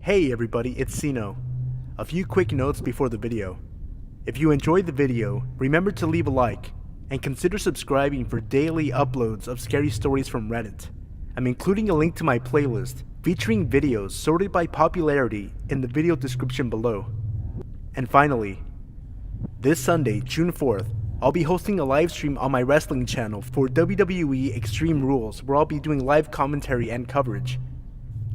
Hey everybody, it's Sino. A few quick notes before the video. If you enjoyed the video, remember to leave a like, and consider subscribing for daily uploads of scary stories from Reddit. I'm including a link to my playlist featuring videos sorted by popularity in the video description below. And finally, this Sunday, June 4th, I'll be hosting a live stream on my wrestling channel for WWE Extreme Rules, where I'll be doing live commentary and coverage.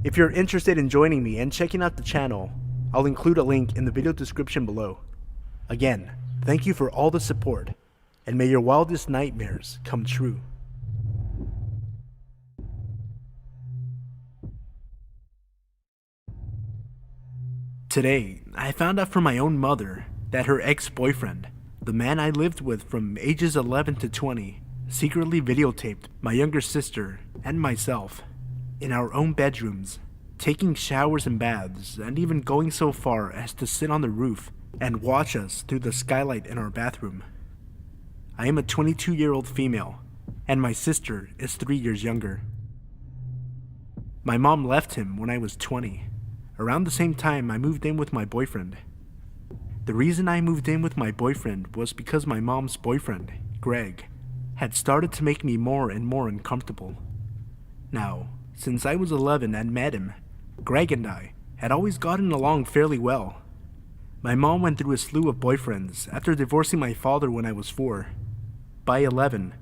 If you're interested in joining me and checking out the channel, I'll include a link in the video description below. Again, thank you for all the support, and may your wildest nightmares come true. Today, I found out from my own mother that her ex-boyfriend, the man I lived with from ages 11 to 20, secretly videotaped my younger sister and myself in our own bedrooms, taking showers and baths, and even going so far as to sit on the roof and watch us through the skylight in our bathroom. I am a 22-year-old female, and my sister is 3 years younger. My mom left him when I was 20, around the same time I moved in with my boyfriend. The reason I moved in with my boyfriend was because my mom's boyfriend, Greg, had started to make me more and more uncomfortable. Now, since I was 11 and met him, Greg and I had always gotten along fairly well. My mom went through a slew of boyfriends after divorcing my father when I was 4. By 11,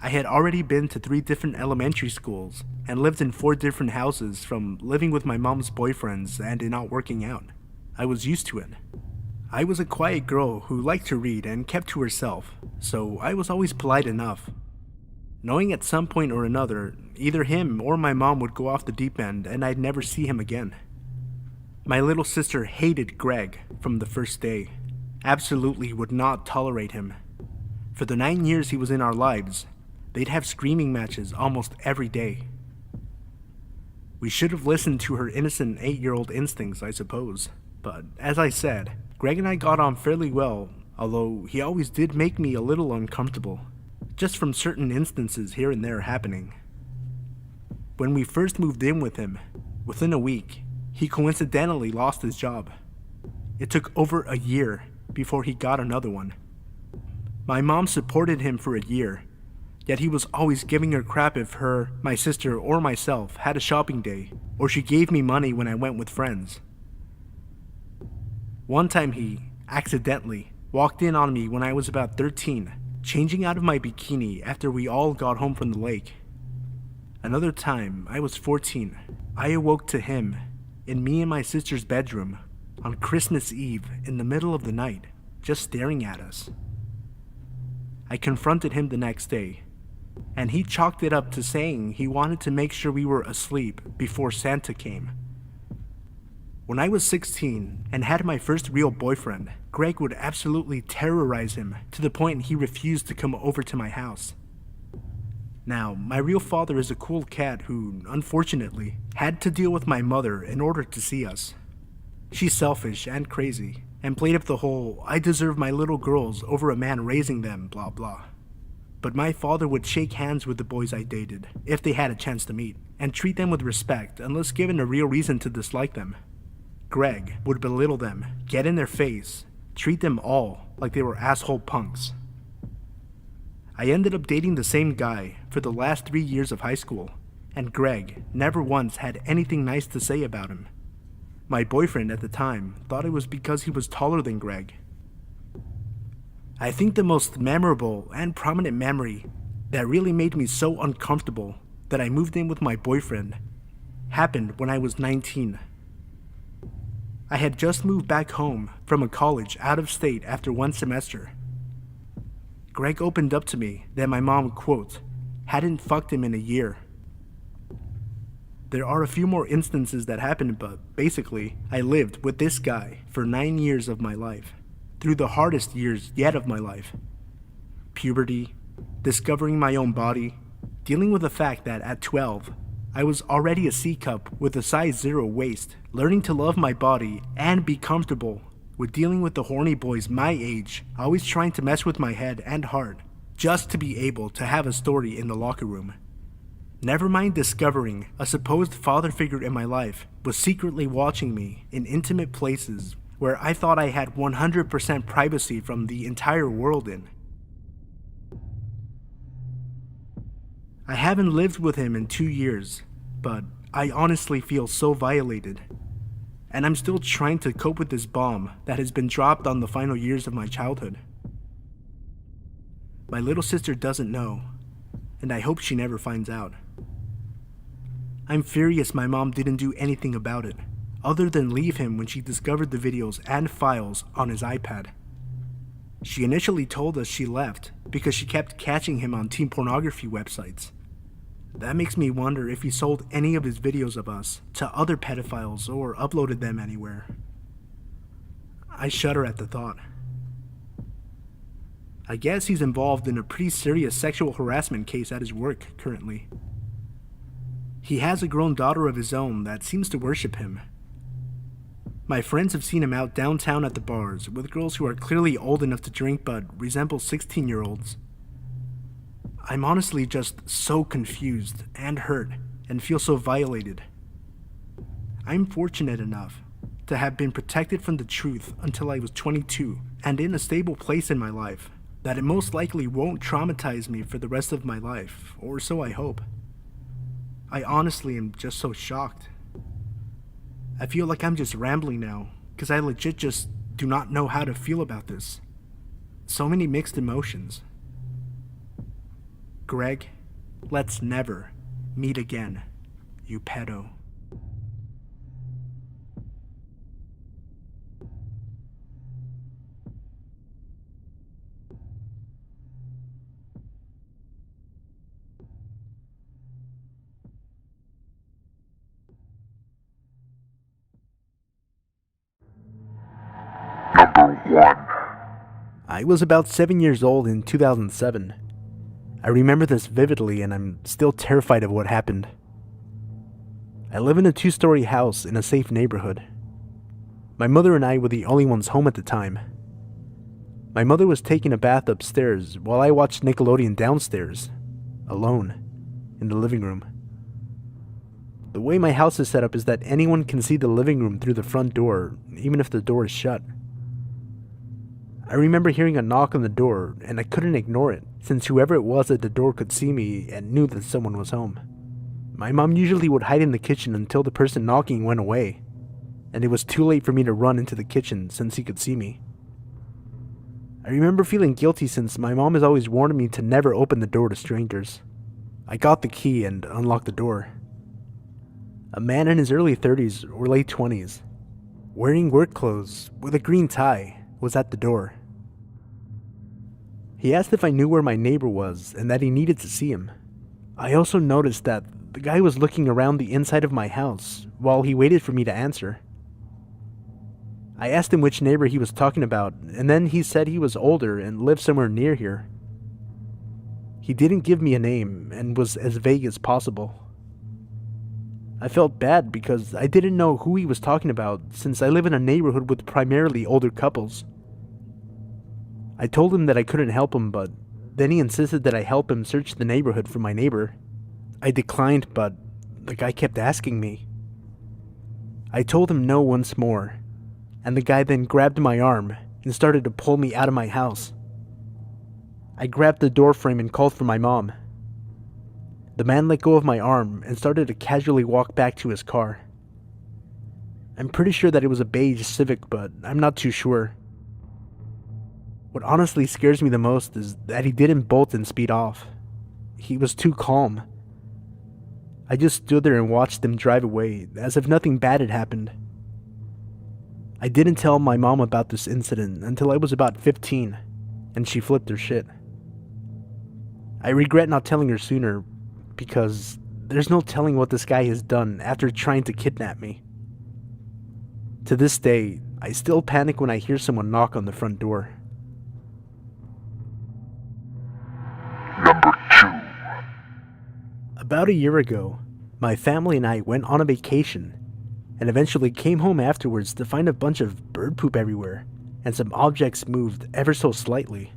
I had already been to 3 different elementary schools and lived in 4 different houses, from living with my mom's boyfriends and it not working out. I was used to it. I was a quiet girl who liked to read and kept to herself, so I was always polite enough, knowing at some point or another, either him or my mom would go off the deep end and I'd never see him again. My little sister hated Greg from the first day, absolutely would not tolerate him. For the 9 years he was in our lives, they'd have screaming matches almost every day. We should have listened to her innocent 8-year-old instincts, I suppose, but as I said, Greg and I got on fairly well, although he always did make me a little uncomfortable, just from certain instances here and there happening. When we first moved in with him, within a week, he coincidentally lost his job. It took over a year before he got another one. My mom supported him for a year, yet he was always giving her crap if her, my sister, or myself had a shopping day, or she gave me money when I went with friends. One time he, accidentally, walked in on me when I was about 13, changing out of my bikini after we all got home from the lake. Another time, I was 14, I awoke to him in me and my sister's bedroom on Christmas Eve in the middle of the night, just staring at us. I confronted him the next day, and he chalked it up to saying he wanted to make sure we were asleep before Santa came. When I was 16 and had my first real boyfriend, Greg would absolutely terrorize him to the point he refused to come over to my house. Now, my real father is a cool cat who, unfortunately, had to deal with my mother in order to see us. She's selfish and crazy, and played up the whole "I deserve my little girls over a man raising them" blah blah. But my father would shake hands with the boys I dated, if they had a chance to meet, and treat them with respect unless given a real reason to dislike them. Greg would belittle them, get in their face, treat them all like they were asshole punks. I ended up dating the same guy for the last 3 years of high school, and Greg never once had anything nice to say about him. My boyfriend at the time thought it was because he was taller than Greg. I think the most memorable and prominent memory that really made me so uncomfortable that I moved in with my boyfriend happened when I was 19. I had just moved back home from a college out of state after 1 semester. Greg opened up to me that my mom, quote, hadn't fucked him in a year. There are a few more instances that happened, but basically, I lived with this guy for 9 years of my life, through the hardest years yet of my life. Puberty, discovering my own body, dealing with the fact that at 12, I was already a C-cup with a size 0 waist, learning to love my body and be comfortable with dealing with the horny boys my age, always trying to mess with my head and heart, just to be able to have a story in the locker room. Never mind discovering a supposed father figure in my life was secretly watching me in intimate places where I thought I had 100% privacy from the entire world in. I haven't lived with him in 2 years, but I honestly feel so violated. And I'm still trying to cope with this bomb that has been dropped on the final years of my childhood. My little sister doesn't know, and I hope she never finds out. I'm furious my mom didn't do anything about it, other than leave him when she discovered the videos and files on his iPad. She initially told us she left because she kept catching him on teen pornography websites. That makes me wonder if he sold any of his videos of us to other pedophiles or uploaded them anywhere. I shudder at the thought. I guess he's involved in a pretty serious sexual harassment case at his work currently. He has a grown daughter of his own that seems to worship him. My friends have seen him out downtown at the bars with girls who are clearly old enough to drink but resemble 16-year-olds. I'm honestly just so confused and hurt and feel so violated. I'm fortunate enough to have been protected from the truth until I was 22 and in a stable place in my life that it most likely won't traumatize me for the rest of my life, or so I hope. I honestly am just so shocked. I feel like I'm just rambling now because I legit just do not know how to feel about this. So many mixed emotions. Greg, let's never meet again, you pedo. Number 1. I was about 7 years old in 2007. I remember this vividly and I'm still terrified of what happened. I live in a 2-story house in a safe neighborhood. My mother and I were the only ones home at the time. My mother was taking a bath upstairs while I watched Nickelodeon downstairs, alone, in the living room. The way my house is set up is that anyone can see the living room through the front door, even if the door is shut. I remember hearing a knock on the door, and I couldn't ignore it, since whoever it was at the door could see me and knew that someone was home. My mom usually would hide in the kitchen until the person knocking went away, and it was too late for me to run into the kitchen since he could see me. I remember feeling guilty since my mom has always warned me to never open the door to strangers. I got the key and unlocked the door. A man in his early 30s or late 20s, wearing work clothes with a green tie, was at the door. He asked if I knew where my neighbor was and that he needed to see him. I also noticed that the guy was looking around the inside of my house while he waited for me to answer. I asked him which neighbor he was talking about, and then he said he was older and lived somewhere near here. He didn't give me a name and was as vague as possible. I felt bad because I didn't know who he was talking about since I live in a neighborhood with primarily older couples. I told him that I couldn't help him, but then he insisted that I help him search the neighborhood for my neighbor. I declined, but the guy kept asking me. I told him no once more, and the guy then grabbed my arm and started to pull me out of my house. I grabbed the door frame and called for my mom. The man let go of my arm and started to casually walk back to his car. I'm pretty sure that it was a beige Civic, but I'm not too sure. What honestly scares me the most is that he didn't bolt and speed off. He was too calm. I just stood there and watched him drive away, as if nothing bad had happened. I didn't tell my mom about this incident until I was about 15, and she flipped her shit. I regret not telling her sooner, because there's no telling what this guy has done after trying to kidnap me. To this day, I still panic when I hear someone knock on the front door. Number 2. About a year ago, my family and I went on a vacation, and eventually came home afterwards to find a bunch of bird poop everywhere, and some objects moved ever so slightly.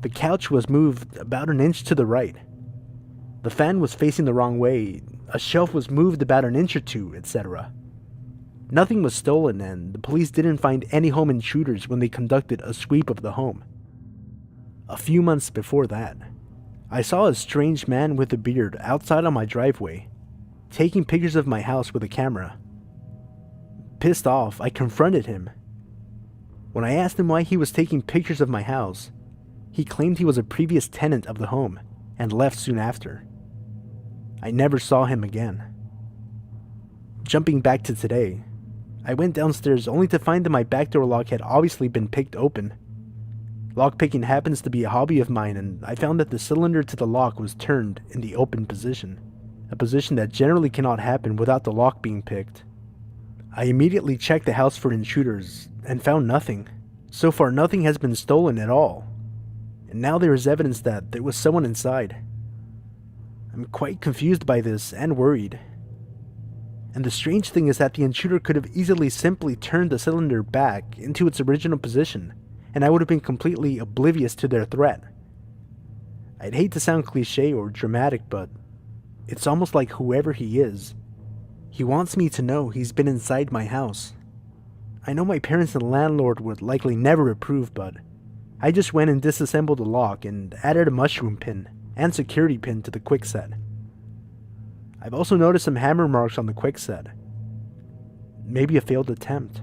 The couch was moved about an inch to the right. The fan was facing the wrong way, a shelf was moved about an inch or two, etc. Nothing was stolen, and the police didn't find any home intruders when they conducted a sweep of the home. A few months before that, I saw a strange man with a beard outside on my driveway, taking pictures of my house with a camera. Pissed off, I confronted him. When I asked him why he was taking pictures of my house, he claimed he was a previous tenant of the home and left soon after. I never saw him again. Jumping back to today, I went downstairs only to find that my back door lock had obviously been picked open. Lockpicking happens to be a hobby of mine, and I found that the cylinder to the lock was turned in the open position, a position that generally cannot happen without the lock being picked. I immediately checked the house for intruders and found nothing. So far, nothing has been stolen at all, and now there is evidence that there was someone inside. I'm quite confused by this and worried. And the strange thing is that the intruder could have easily simply turned the cylinder back into its original position, and I would have been completely oblivious to their threat. I'd hate to sound cliche or dramatic, but it's almost like whoever he is, he wants me to know he's been inside my house. I know my parents and landlord would likely never approve, but I just went and disassembled the lock and added a mushroom pin and security pin to the quickset. I've also noticed some hammer marks on the quickset. Maybe a failed attempt.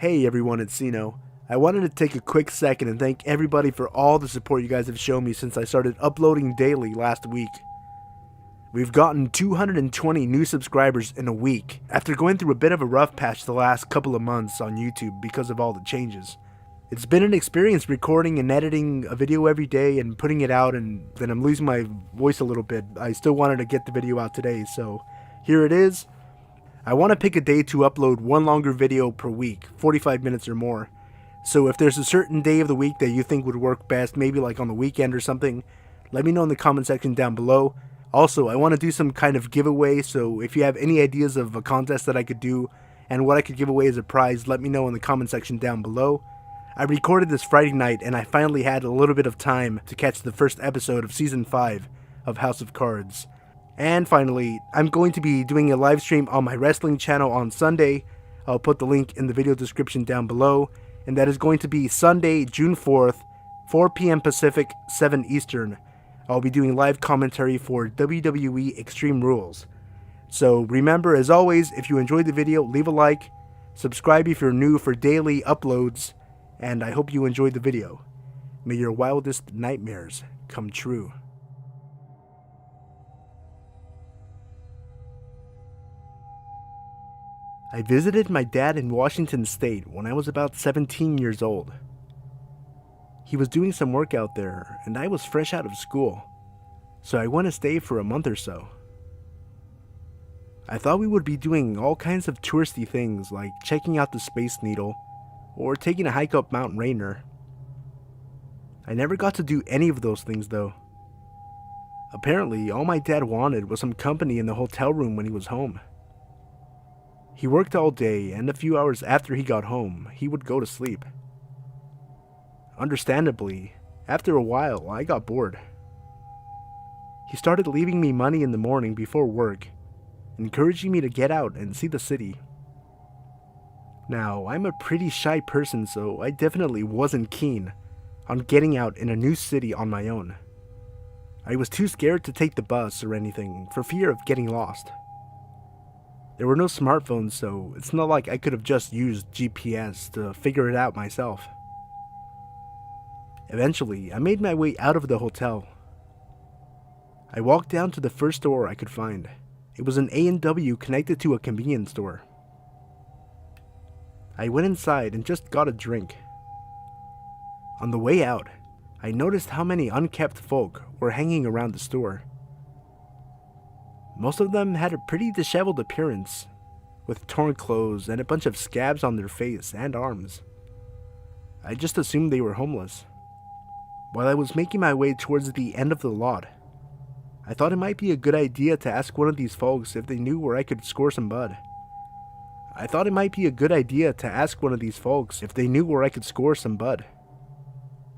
Hey everyone, it's Sino. I wanted to take a quick second and thank everybody for all the support you guys have shown me since I started uploading daily last week. We've gotten 220 new subscribers in a week, after going through a bit of a rough patch the last couple of months on YouTube because of all the changes. It's been an experience recording and editing a video every day and putting it out, and then I'm losing my voice a little bit. I still wanted to get the video out today, so here it is. I want to pick a day to upload one longer video per week, 45 minutes or more. So if there's a certain day of the week that you think would work best, maybe like on the weekend or something, let me know in the comment section down below. Also, I want to do some kind of giveaway, so if you have any ideas of a contest that I could do and what I could give away as a prize, let me know in the comment section down below. I recorded this Friday night and I finally had a little bit of time to catch the first episode of Season 5 of House of Cards. And finally, I'm going to be doing a live stream on my wrestling channel on Sunday. I'll put the link in the video description down below. And that is going to be Sunday, June 4th, 4 p.m. Pacific, 7 Eastern. I'll be doing live commentary for WWE Extreme Rules. So remember, as always, if you enjoyed the video, leave a like, subscribe if you're new for daily uploads, and I hope you enjoyed the video. May your wildest nightmares come true. I visited my dad in Washington State when I was about 17 years old. He was doing some work out there, and I was fresh out of school, so I went to stay for a month or so. I thought we would be doing all kinds of touristy things like checking out the Space Needle or taking a hike up Mount Rainier. I never got to do any of those things though. Apparently, all my dad wanted was some company in the hotel room when he was home. He worked all day, and a few hours after he got home, he would go to sleep. Understandably, after a while, I got bored. He started leaving me money in the morning before work, encouraging me to get out and see the city. Now, I'm a pretty shy person, so I definitely wasn't keen on getting out in a new city on my own. I was too scared to take the bus or anything for fear of getting lost. There were no smartphones, so it's not like I could have just used GPS to figure it out myself. Eventually, I made my way out of the hotel. I walked down to the first store I could find. It was an A&W connected to a convenience store. I went inside and just got a drink. On the way out, I noticed how many unkept folk were hanging around the store. Most of them had a pretty disheveled appearance, with torn clothes and a bunch of scabs on their face and arms. I just assumed they were homeless. While I was making my way towards the end of the lot, I thought it might be a good idea to ask one of these folks if they knew where I could score some bud.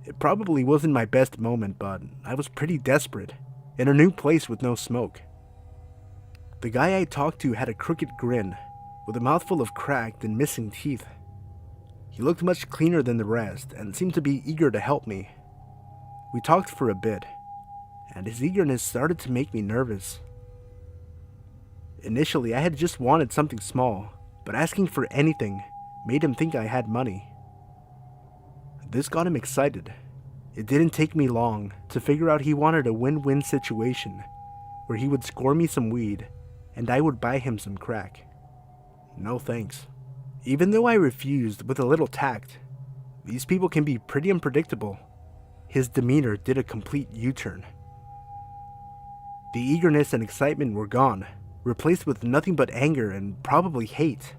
It probably wasn't my best moment, but I was pretty desperate, in a new place with no smoke. The guy I talked to had a crooked grin, with a mouthful of cracked and missing teeth. He looked much cleaner than the rest, and seemed to be eager to help me. We talked for a bit, and his eagerness started to make me nervous. Initially, I had just wanted something small, but asking for anything made him think I had money. This got him excited. It didn't take me long to figure out he wanted a win-win situation, where he would score me some weed, and I would buy him some crack. No thanks. Even though I refused with a little tact, these people can be pretty unpredictable. His demeanor did a complete U-turn. The eagerness and excitement were gone, replaced with nothing but anger and probably hate.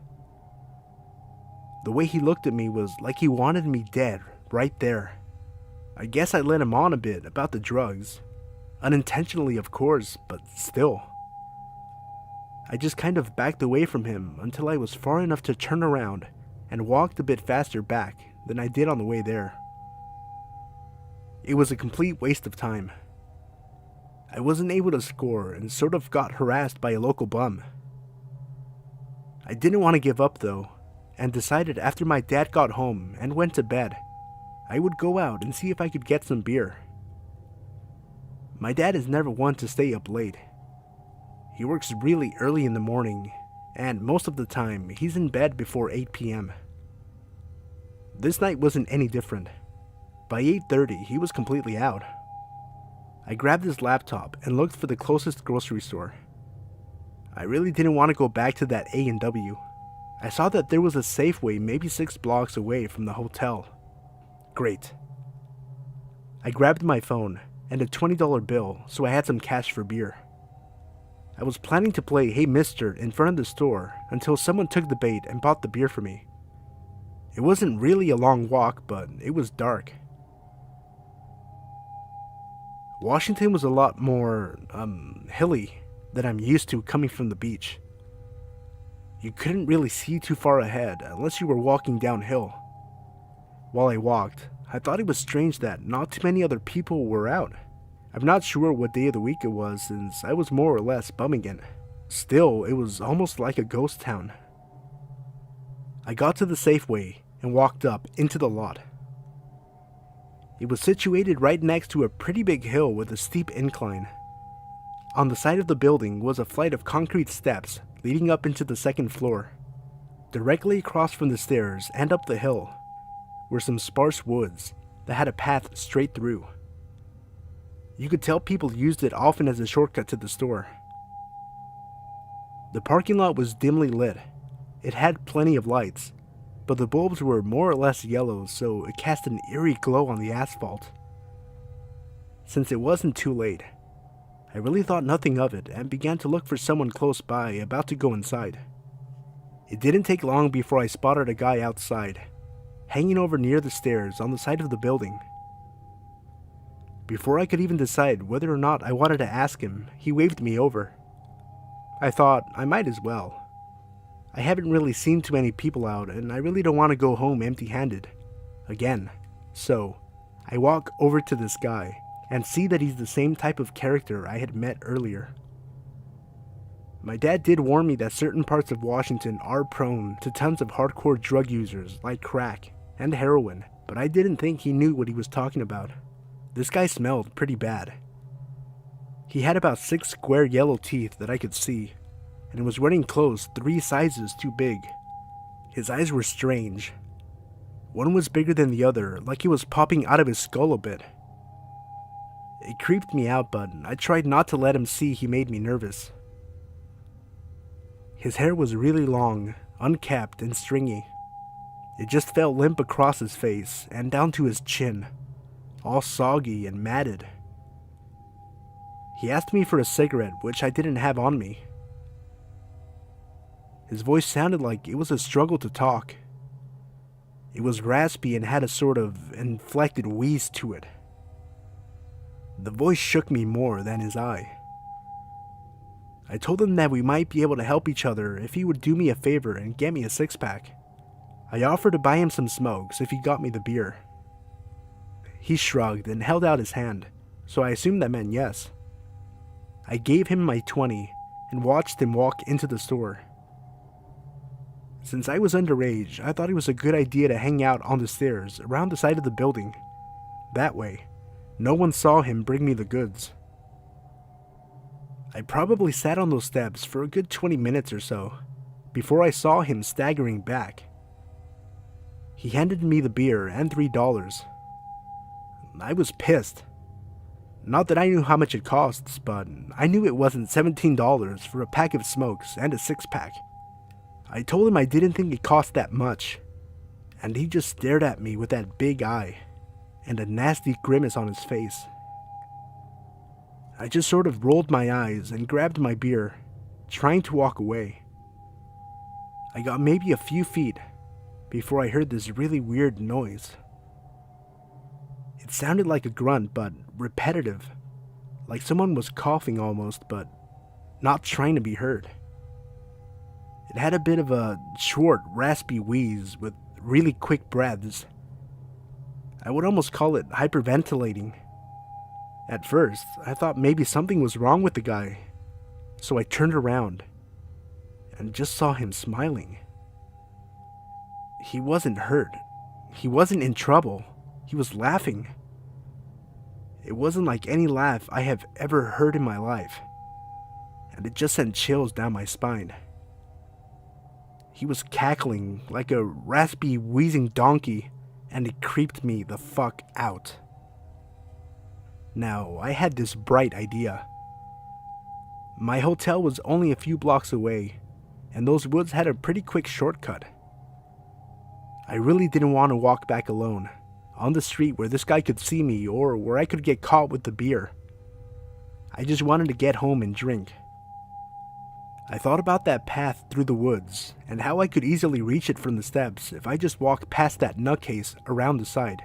The way he looked at me was like he wanted me dead right there. I guess I led him on a bit about the drugs. Unintentionally, of course, but still. I just kind of backed away from him until I was far enough to turn around and walked a bit faster back than I did on the way there. It was a complete waste of time. I wasn't able to score and sort of got harassed by a local bum. I didn't want to give up though, and decided after my dad got home and went to bed, I would go out and see if I could get some beer. My dad is never one to stay up late. He works really early in the morning, and most of the time he's in bed before 8 p.m. This night wasn't any different. By 8:30 he was completely out. I grabbed his laptop and looked for the closest grocery store. I really didn't want to go back to that A&W. I saw that there was a Safeway maybe 6 blocks away from the hotel. Great. I grabbed my phone and a $20 bill so I had some cash for beer. I was planning to play Hey Mister in front of the store until someone took the bait and bought the beer for me. It wasn't really a long walk, but it was dark. Washington was a lot more, hilly than I'm used to coming from the beach. You couldn't really see too far ahead unless you were walking downhill. While I walked, I thought it was strange that not too many other people were out. I'm not sure what day of the week it was since I was more or less bumming it. Still, it was almost like a ghost town. I got to the Safeway and walked up into the lot. It was situated right next to a pretty big hill with a steep incline. On the side of the building was a flight of concrete steps leading up into the second floor. Directly across from the stairs and up the hill were some sparse woods that had a path straight through. You could tell people used it often as a shortcut to the store. The parking lot was dimly lit. It had plenty of lights, but the bulbs were more or less yellow, so it cast an eerie glow on the asphalt. Since it wasn't too late, I really thought nothing of it and began to look for someone close by about to go inside. It didn't take long before I spotted a guy outside, hanging over near the stairs on the side of the building. Before I could even decide whether or not I wanted to ask him, he waved me over. I thought I might as well. I haven't really seen too many people out, and I really don't want to go home empty-handed again. So, I walk over to this guy and see that he's the same type of character I had met earlier. My dad did warn me that certain parts of Washington are prone to tons of hardcore drug users like crack and heroin, but I didn't think he knew what he was talking about. This guy smelled pretty bad. He had about 6 square yellow teeth that I could see, and was wearing clothes 3 sizes too big. His eyes were strange. One was bigger than the other, like he was popping out of his skull a bit. It creeped me out, but I tried not to let him see he made me nervous. His hair was really long, unkept and stringy. It just fell limp across his face and down to his chin, all soggy and matted. He asked me for a cigarette, which I didn't have on me. His voice sounded like it was a struggle to talk. It was raspy and had a sort of inflected wheeze to it. The voice shook me more than his eye. I told him that we might be able to help each other if he would do me a favor and get me a six-pack. I offered to buy him some smokes if he got me the beer. He shrugged and held out his hand, so I assumed that meant yes. I gave him my 20 and watched him walk into the store. Since I was underage, I thought it was a good idea to hang out on the stairs around the side of the building. That way, no one saw him bring me the goods. I probably sat on those steps for a good 20 minutes or so before I saw him staggering back. He handed me the beer and $3. I was pissed. Not that I knew how much it costs, but I knew it wasn't $17 for a pack of smokes and a six-pack. I told him I didn't think it cost that much, and he just stared at me with that big eye and a nasty grimace on his face. I just sort of rolled my eyes and grabbed my beer, trying to walk away. I got maybe a few feet before I heard this really weird noise. It sounded like a grunt, but repetitive, like someone was coughing almost, but not trying to be heard. It had a bit of a short, raspy wheeze with really quick breaths. I would almost call it hyperventilating. At first, I thought maybe something was wrong with the guy, so I turned around and just saw him smiling. He wasn't hurt. He wasn't in trouble. He was laughing. It wasn't like any laugh I have ever heard in my life, and it just sent chills down my spine. He was cackling like a raspy, wheezing donkey, and it creeped me the fuck out. Now, I had this bright idea. My hotel was only a few blocks away, and those woods had a pretty quick shortcut. I really didn't want to walk back alone, on the street where this guy could see me or where I could get caught with the beer. I just wanted to get home and drink. I thought about that path through the woods and how I could easily reach it from the steps if I just walked past that nutcase around the side.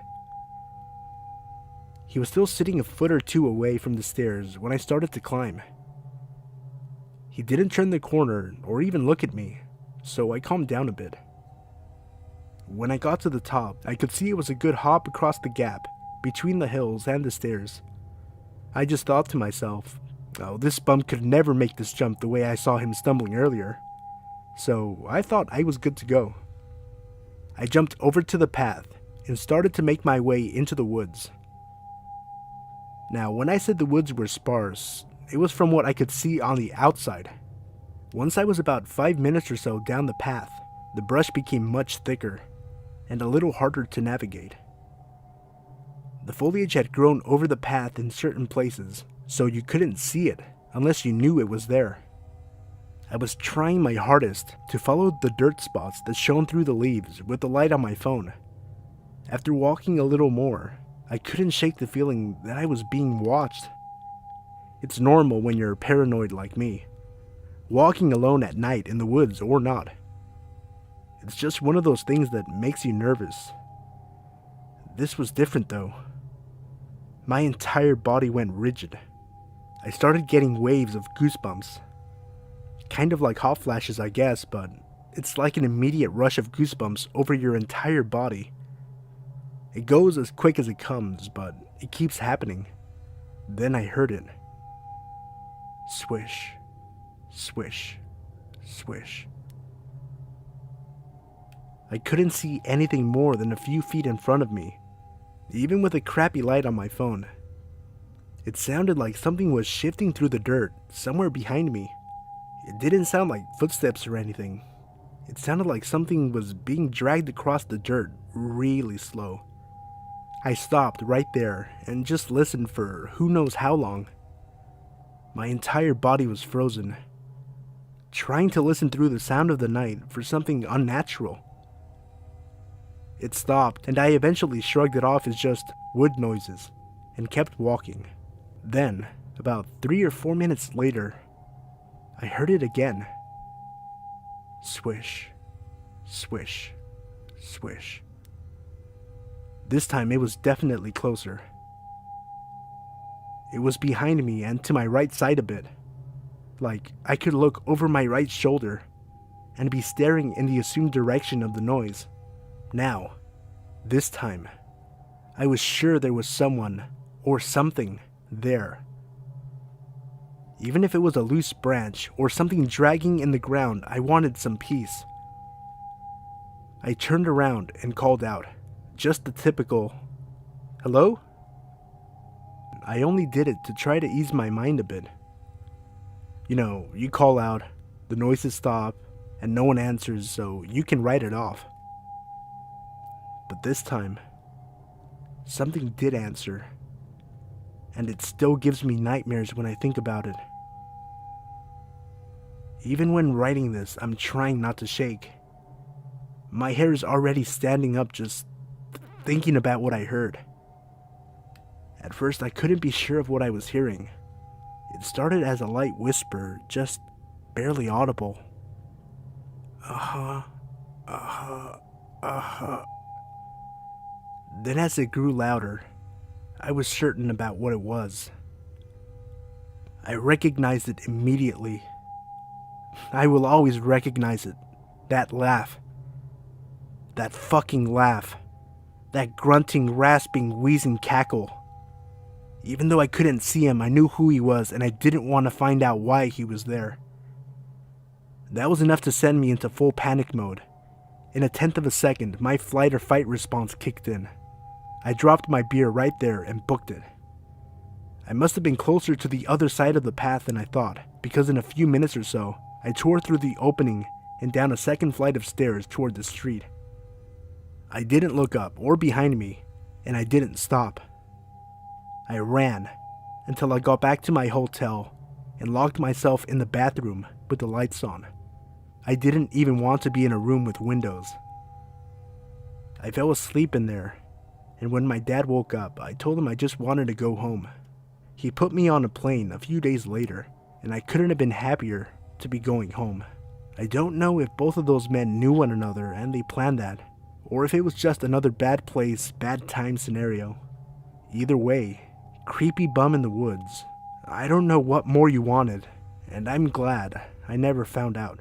He was still sitting a foot or two away from the stairs when I started to climb. He didn't turn the corner or even look at me, so I calmed down a bit. When I got to the top, I could see it was a good hop across the gap between the hills and the stairs. I just thought to myself, oh, this bum could never make this jump the way I saw him stumbling earlier. So I thought I was good to go. I jumped over to the path and started to make my way into the woods. Now, when I said the woods were sparse, it was from what I could see on the outside. Once I was about 5 minutes or so down the path, the brush became much thicker and a little harder to navigate. The foliage had grown over the path in certain places, so you couldn't see it unless you knew it was there. I was trying my hardest to follow the dirt spots that shone through the leaves with the light on my phone. After walking a little more, I couldn't shake the feeling that I was being watched. It's normal when you're paranoid like me, walking alone at night in the woods or not. It's just one of those things that makes you nervous. This was different though. My entire body went rigid. I started getting waves of goosebumps. Kind of like hot flashes, I guess, but it's like an immediate rush of goosebumps over your entire body. It goes as quick as it comes, but it keeps happening. Then I heard it. Swish, swish, swish. I couldn't see anything more than a few feet in front of me, even with a crappy light on my phone. It sounded like something was shifting through the dirt somewhere behind me. It didn't sound like footsteps or anything. It sounded like something was being dragged across the dirt really slow. I stopped right there and just listened for who knows how long. My entire body was frozen, trying to listen through the sound of the night for something unnatural. It stopped, and I eventually shrugged it off as just wood noises and kept walking. Then, about 3 or 4 minutes later, I heard it again. Swish, swish, swish. This time it was definitely closer. It was behind me and to my right side a bit. Like I could look over my right shoulder and be staring in the assumed direction of the noise. Now, this time, I was sure there was someone or something there. Even if it was a loose branch or something dragging in the ground, I wanted some peace. I turned around and called out, just the typical, "Hello?" I only did it to try to ease my mind a bit. You know, you call out, the noises stop, and no one answers, so you can write it off. But this time, something did answer, and it still gives me nightmares when I think about it. Even when writing this, I'm trying not to shake. My hair is already standing up just thinking about what I heard. At first, I couldn't be sure of what I was hearing. It started as a light whisper, just barely audible. Then as it grew louder, I was certain about what it was. I recognized it immediately. I will always recognize it. That laugh. That fucking laugh. That grunting, rasping, wheezing cackle. Even though I couldn't see him, I knew who he was, and I didn't want to find out why he was there. That was enough to send me into full panic mode. In a tenth of a second, my flight or fight response kicked in. I dropped my beer right there and booked it. I must have been closer to the other side of the path than I thought, because in a few minutes or so, I tore through the opening and down a second flight of stairs toward the street. I didn't look up or behind me, and I didn't stop. I ran until I got back to my hotel and locked myself in the bathroom with the lights on. I didn't even want to be in a room with windows. I fell asleep in there, and when my dad woke up, I told him I just wanted to go home. He put me on a plane a few days later, and I couldn't have been happier to be going home. I don't know if both of those men knew one another and they planned that, or if it was just another bad place, bad time scenario. Either way, creepy bum in the woods. I don't know what more you wanted, and I'm glad I never found out.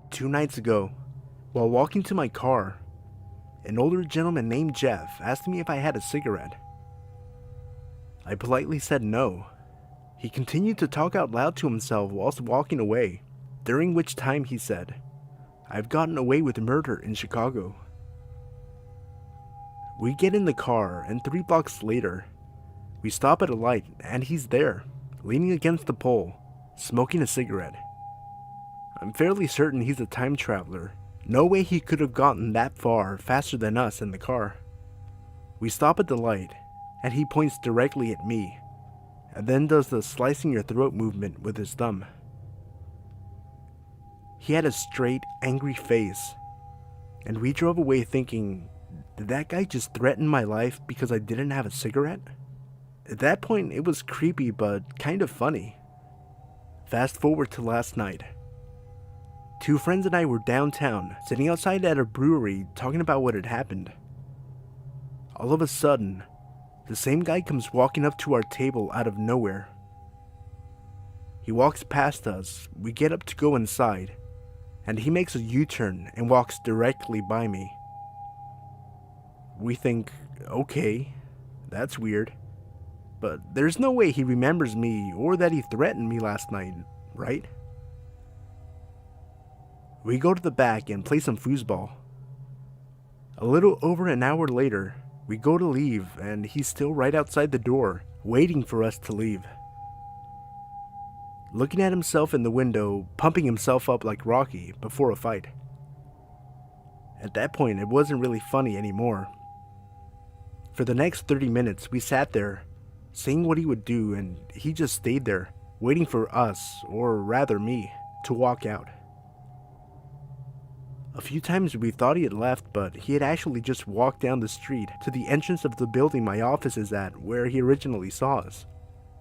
Two nights ago, while walking to my car, an older gentleman named Jeff asked me if I had a cigarette. I politely said no. He continued to talk out loud to himself whilst walking away, during which time he said, "I've gotten away with murder in Chicago." We get in the car, and 3 blocks later, we stop at a light, and he's there, leaning against the pole, smoking a cigarette. I'm fairly certain he's a time traveler. No way he could have gotten that far faster than us in the car. We stop at the light, and he points directly at me, and then does the slicing your throat movement with his thumb. He had a straight, angry face, and we drove away thinking, did that guy just threaten my life because I didn't have a cigarette? At that point, it was creepy but kind of funny. Fast forward to last night. 2 friends and I were downtown, sitting outside at a brewery talking about what had happened. All of a sudden, the same guy comes walking up to our table out of nowhere. He walks past us, we get up to go inside, and he makes a U-turn and walks directly by me. We think, okay, that's weird, but there's no way he remembers me or that he threatened me last night, right? We go to the back and play some foosball. A little over an hour later, we go to leave and he's still right outside the door, waiting for us to leave. Looking at himself in the window, pumping himself up like Rocky before a fight. At that point, it wasn't really funny anymore. For the next 30 minutes, we sat there, seeing what he would do, and he just stayed there, waiting for us, or rather me, to walk out. A few times we thought he had left, but he had actually just walked down the street to the entrance of the building my office is at, where he originally saw us.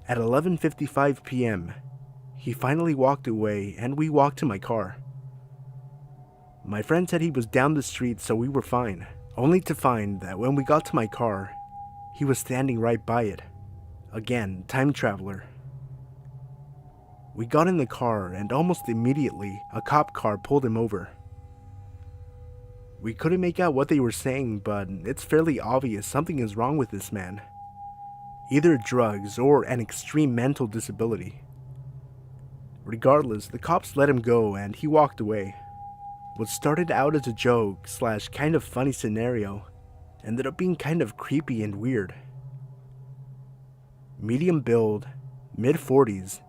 At 11:55 p.m., he finally walked away and we walked to my car. My friend said he was down the street, so we were fine, only to find that when we got to my car, He was standing right by it. Again, time traveler. We got in the car and almost immediately a cop car pulled him over. We couldn't make out what they were saying, but it's fairly obvious something is wrong with this man. Either drugs or an extreme mental disability. Regardless, the cops let him go and he walked away. What started out as a joke / kind of funny scenario ended up being kind of creepy and weird. Medium build, mid-40s,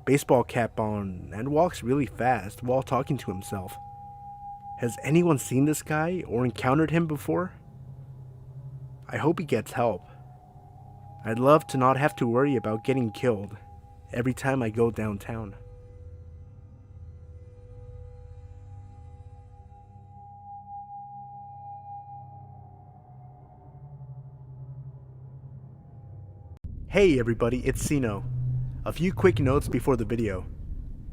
baseball cap on, and walks really fast while talking to himself. Has anyone seen this guy or encountered him before? I hope he gets help. I'd love to not have to worry about getting killed every time I go downtown. Hey everybody, it's Sino. A few quick notes before the video.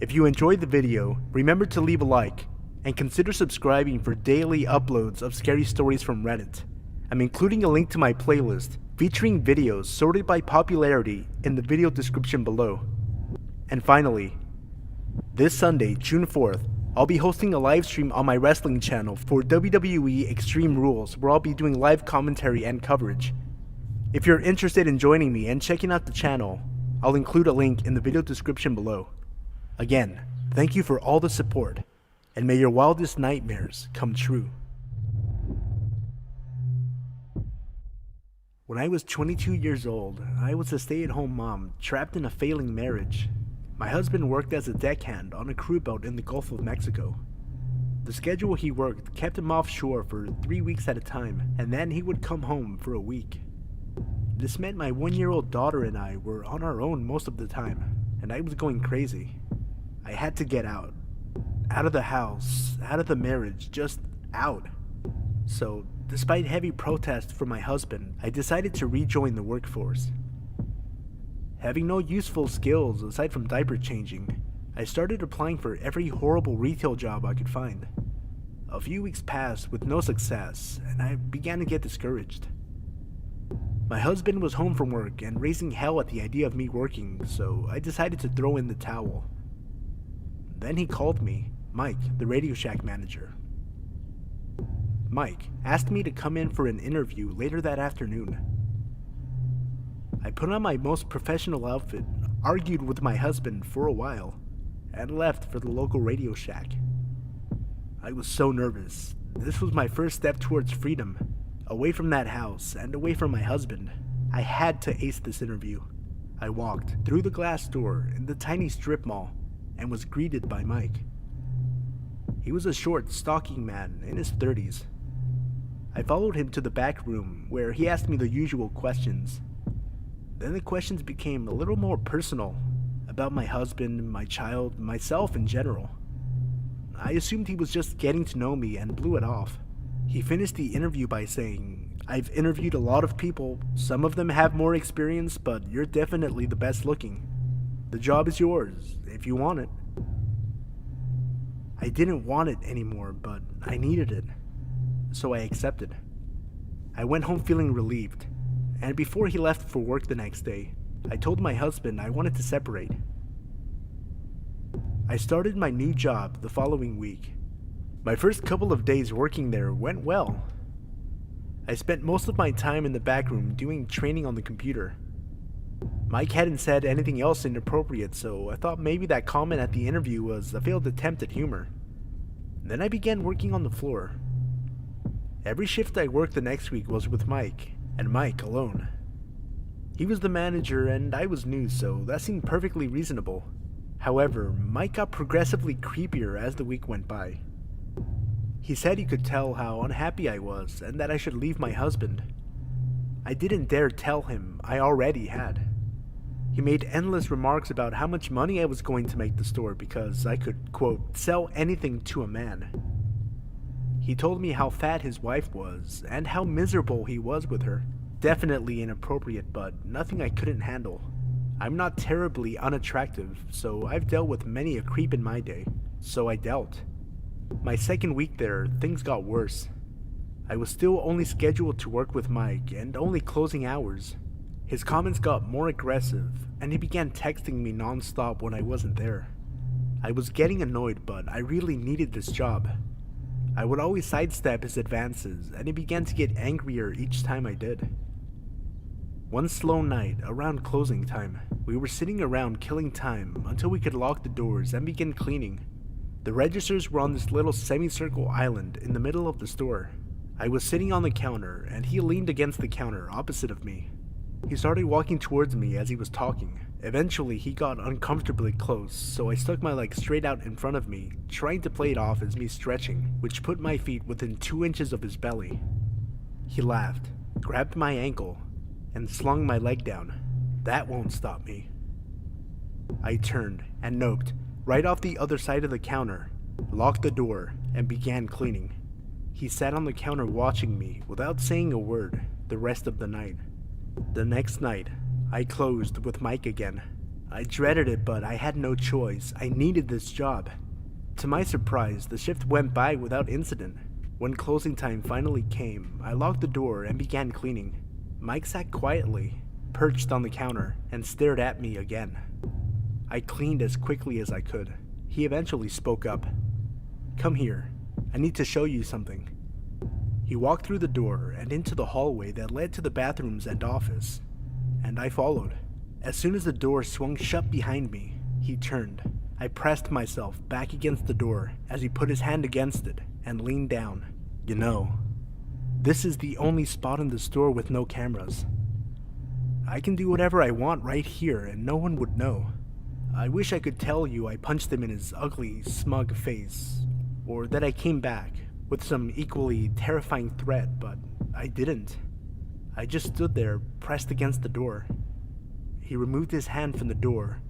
If you enjoyed the video, remember to leave a like, and consider subscribing for daily uploads of scary stories from Reddit. I'm including a link to my playlist featuring videos sorted by popularity in the video description below. And finally, this Sunday, June 4th, I'll be hosting a live stream on my wrestling channel for WWE Extreme Rules, where I'll be doing live commentary and coverage. If you're interested in joining me and checking out the channel, I'll include a link in the video description below. Again, thank you for all the support, and may your wildest nightmares come true. When I was 22 years old, I was a stay-at-home mom trapped in a failing marriage. My husband worked as a deckhand on a crew boat in the Gulf of Mexico. The schedule he worked kept him offshore for 3 weeks at a time, and then he would come home for a week. This meant my 1-year-old daughter and I were on our own most of the time, and I was going crazy. I had to get out. Out of the house, out of the marriage, just out. So, despite heavy protest from my husband, I decided to rejoin the workforce. Having no useful skills aside from diaper changing, I started applying for every horrible retail job I could find. A few weeks passed with no success, and I began to get discouraged. My husband was home from work and raising hell at the idea of me working, so I decided to throw in the towel. Then he called me, Mike, the Radio Shack manager. Mike asked me to come in for an interview later that afternoon. I put on my most professional outfit, argued with my husband for a while, and left for the local Radio Shack. I was so nervous. This was my first step towards freedom. Away from that house, and away from my husband. I had to ace this interview. I walked through the glass door in the tiny strip mall, and was greeted by Mike. He was a short, stocky man in his 30s. I followed him to the back room, where he asked me the usual questions. Then the questions became a little more personal, about my husband, my child, myself in general. I assumed he was just getting to know me and blew it off. He finished the interview by saying, "I've interviewed a lot of people, some of them have more experience, but you're definitely the best looking. The job is yours, if you want it." I didn't want it anymore, but I needed it, so I accepted. I went home feeling relieved, and before he left for work the next day, I told my husband I wanted to separate. I started my new job the following week. My first couple of days working there went well. I spent most of my time in the back room doing training on the computer. Mike hadn't said anything else inappropriate, so I thought maybe that comment at the interview was a failed attempt at humor. Then I began working on the floor. Every shift I worked the next week was with Mike, and Mike alone. He was the manager and I was new, so that seemed perfectly reasonable. However, Mike got progressively creepier as the week went by. He said he could tell how unhappy I was and that I should leave my husband. I didn't dare tell him I already had. He made endless remarks about how much money I was going to make the store because I could, quote, sell anything to a man. He told me how fat his wife was and how miserable he was with her. Definitely inappropriate, but nothing I couldn't handle. I'm not terribly unattractive, so I've dealt with many a creep in my day, so I dealt. My second week there, things got worse. I was still only scheduled to work with Mike and only closing hours. His comments got more aggressive, and he began texting me non-stop when I wasn't there. I was getting annoyed, but I really needed this job. I would always sidestep his advances, and he began to get angrier each time I did. One slow night, around closing time, we were sitting around killing time until we could lock the doors and begin cleaning. The registers were on this little semicircle island in the middle of the store. I was sitting on the counter, and he leaned against the counter opposite of me. He started walking towards me as he was talking. Eventually, he got uncomfortably close, so I stuck my leg straight out in front of me, trying to play it off as me stretching, which put my feet within 2 inches of his belly. He laughed, grabbed my ankle, and slung my leg down. That won't stop me. I turned and noped right off the other side of the counter, locked the door, and began cleaning. He sat on the counter watching me without saying a word the rest of the night. The next night, I closed with Mike again. I dreaded it, but I had no choice. I needed this job. To my surprise, the shift went by without incident. When closing time finally came, I locked the door and began cleaning. Mike sat quietly, perched on the counter, and stared at me again. I cleaned as quickly as I could. He eventually spoke up. "Come here. I need to show you something." He walked through the door and into the hallway that led to the bathrooms and office, and I followed. As soon as the door swung shut behind me, he turned. I pressed myself back against the door as he put his hand against it and leaned down. "You know, this is the only spot in the store with no cameras. I can do whatever I want right here and no one would know. I wish I could tell you I punched him in his ugly, smug face, or that I came back with some equally terrifying threat, but I didn't. I just stood there, pressed against the door." He removed his hand from the door,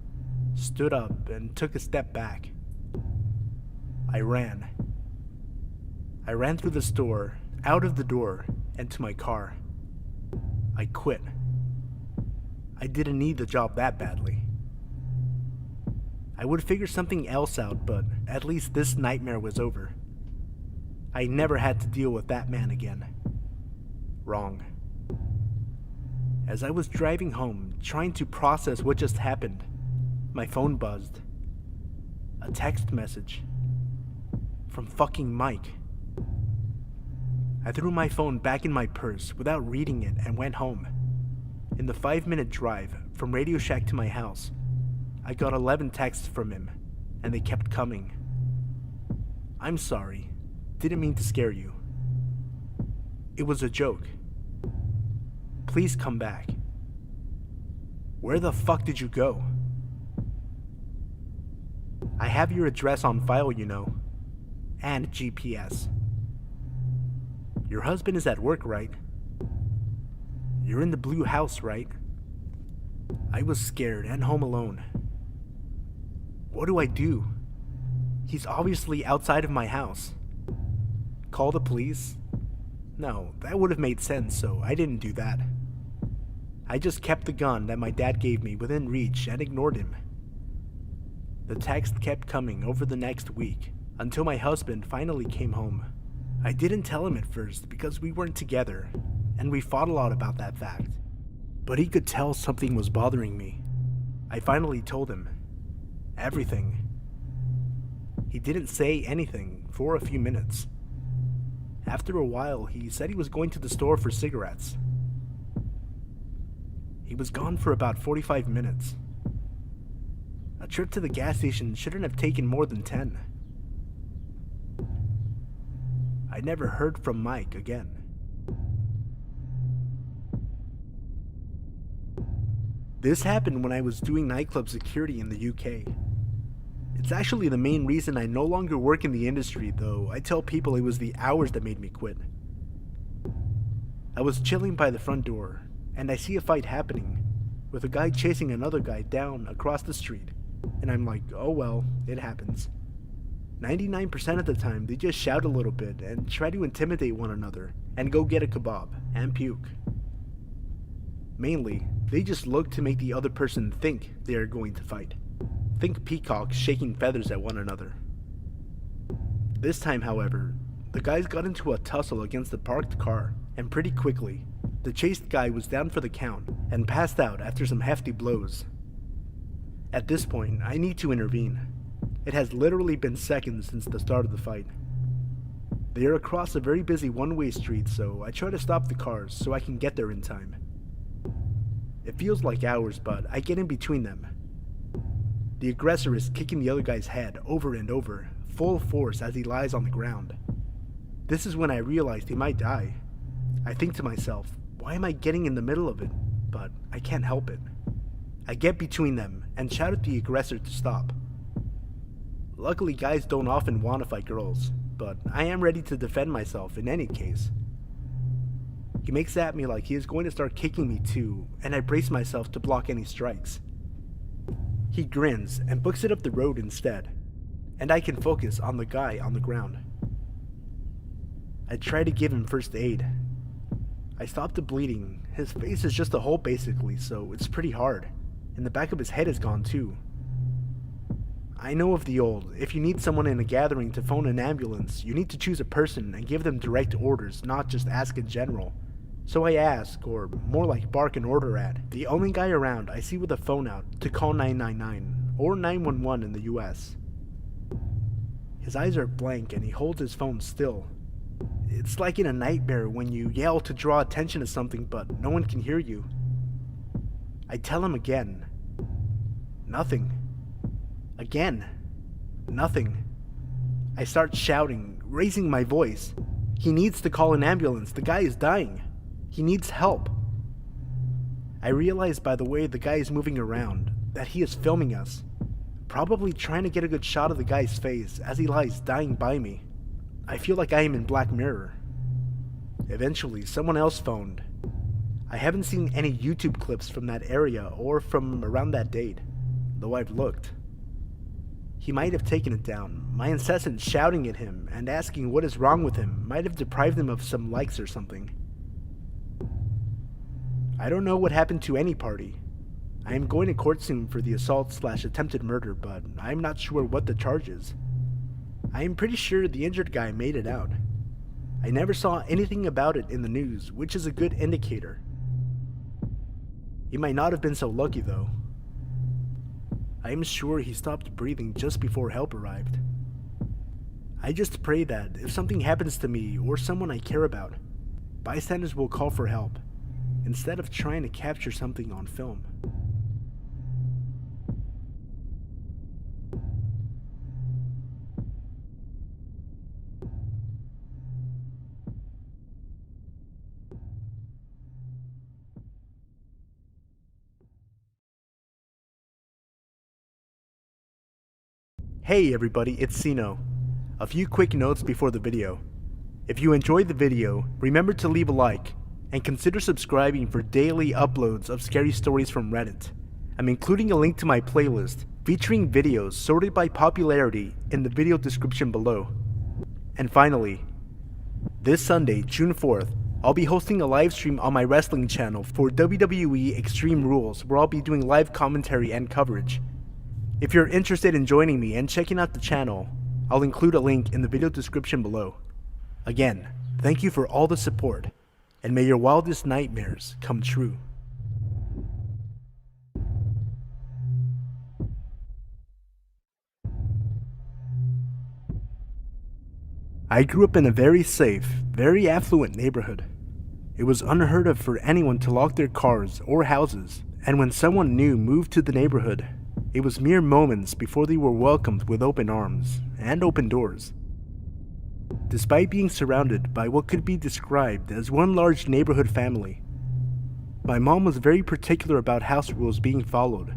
stood up, and took a step back. I ran. I ran through the store, out of the door, and to my car. I quit. I didn't need the job that badly. I would figure something else out, but at least this nightmare was over. I never had to deal with that man again. Wrong. As I was driving home, trying to process what just happened, my phone buzzed. A text message. From fucking Mike. I threw my phone back in my purse without reading it and went home. In the 5-minute drive from Radio Shack to my house, I got 11 texts from him, and they kept coming. "I'm sorry. Didn't mean to scare you. It was a joke. Please come back. Where the fuck did you go? I have your address on file, you know, and GPS. Your husband is at work, right? You're in the blue house, right?" I was scared and home alone. What do I do? He's obviously outside of my house. Call the police? No, that would have made sense, so I didn't do that. I just kept the gun that my dad gave me within reach and ignored him. The text kept coming over the next week until my husband finally came home. I didn't tell him at first because we weren't together, and we fought a lot about that fact. But he could tell something was bothering me. I finally told him. Everything. He didn't say anything for a few minutes. After a while, he said he was going to the store for cigarettes. He was gone for about 45 minutes. A trip to the gas station shouldn't have taken more than 10. I never heard from Mike again. This happened when I was doing nightclub security in the UK. It's actually the main reason I no longer work in the industry, though I tell people it was the hours that made me quit. I was chilling by the front door, and I see a fight happening, with a guy chasing another guy down across the street, and I'm like, oh well, it happens. 99% of the time, they just shout a little bit and try to intimidate one another, and go get a kebab, and puke. Mainly, they just look to make the other person think they are going to fight. Think peacocks shaking feathers at one another. This time, however, The guys got into a tussle against the parked car, and pretty quickly, the chased guy was down for the count and passed out after some hefty blows. At this point, I need to intervene. It has literally been seconds since the start of the fight. They are across a very busy one-way street, so I try to stop the cars so I can get there in time. It feels like hours, but I get in between them. The aggressor is kicking the other guy's head over and over, full force as he lies on the ground. This is when I realized he might die. I think to myself, why am I getting in the middle of it? But I can't help it. I get between them and shout at the aggressor to stop. Luckily, guys don't often want to fight girls, but I am ready to defend myself in any case. He makes at me like he is going to start kicking me too, and I brace myself to block any strikes. He grins and books it up the road instead, and I can focus on the guy on the ground. I try to give him first aid. I stop the bleeding. His face is just a hole basically, so it's pretty hard, and the back of his head is gone too. I know of the old, if you need someone in a gathering to phone an ambulance, you need to choose a person and give them direct orders, not just ask in general. So I ask, or more like bark an order at, the only guy around I see with a phone out to call 999, or 911 in the US. His eyes are blank and he holds his phone still. It's like in a nightmare when you yell to draw attention to something but no one can hear you. I tell him again. Nothing. Again. Nothing. I start shouting, raising my voice. He needs to call an ambulance. The guy is dying. He needs help. I realize by the way the guy is moving around that he is filming us, probably trying to get a good shot of the guy's face as he lies dying by me. I feel like I am in Black Mirror. Eventually, someone else phoned. I haven't seen any YouTube clips from that area or from around that date, though I've looked. He might have taken it down. My incessant shouting at him and asking what is wrong with him might have deprived him of some likes or something. I don't know what happened to any party. I am going to court soon for the assault/attempted murder, but I am not sure what the charge is. I am pretty sure the injured guy made it out. I never saw anything about it in the news, which is a good indicator. He might not have been so lucky though. I am sure he stopped breathing just before help arrived. I just pray that if something happens to me or someone I care about, bystanders will call for help, instead of trying to capture something on film. Hey everybody, it's Sino. A few quick notes before the video. If you enjoyed the video, remember to leave a like, and consider subscribing for daily uploads of scary stories from Reddit. I'm including a link to my playlist featuring videos sorted by popularity in the video description below. And finally, this Sunday, June 4th, I'll be hosting a live stream on my wrestling channel for WWE Extreme Rules, where I'll be doing live commentary and coverage. If you're interested in joining me and checking out the channel, I'll include a link in the video description below. Again, thank you for all the support, and may your wildest nightmares come true. I grew up in a very safe, very affluent neighborhood. It was unheard of for anyone to lock their cars or houses, and when someone new moved to the neighborhood, it was mere moments before they were welcomed with open arms and open doors. Despite being surrounded by what could be described as one large neighborhood family, my mom was very particular about house rules being followed,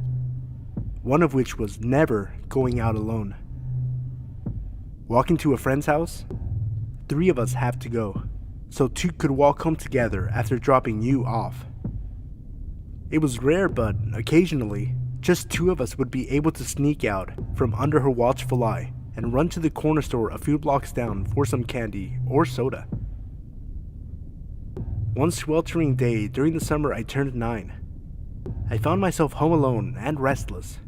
one of which was never going out alone. Walking to a friend's house, 3 of us have to go, so 2 could walk home together after dropping you off. It was rare, but occasionally, just 2 of us would be able to sneak out from under her watchful eye and run to the corner store a few blocks down for some candy or soda. One sweltering day during the summer I turned 9. I found myself home alone and restless.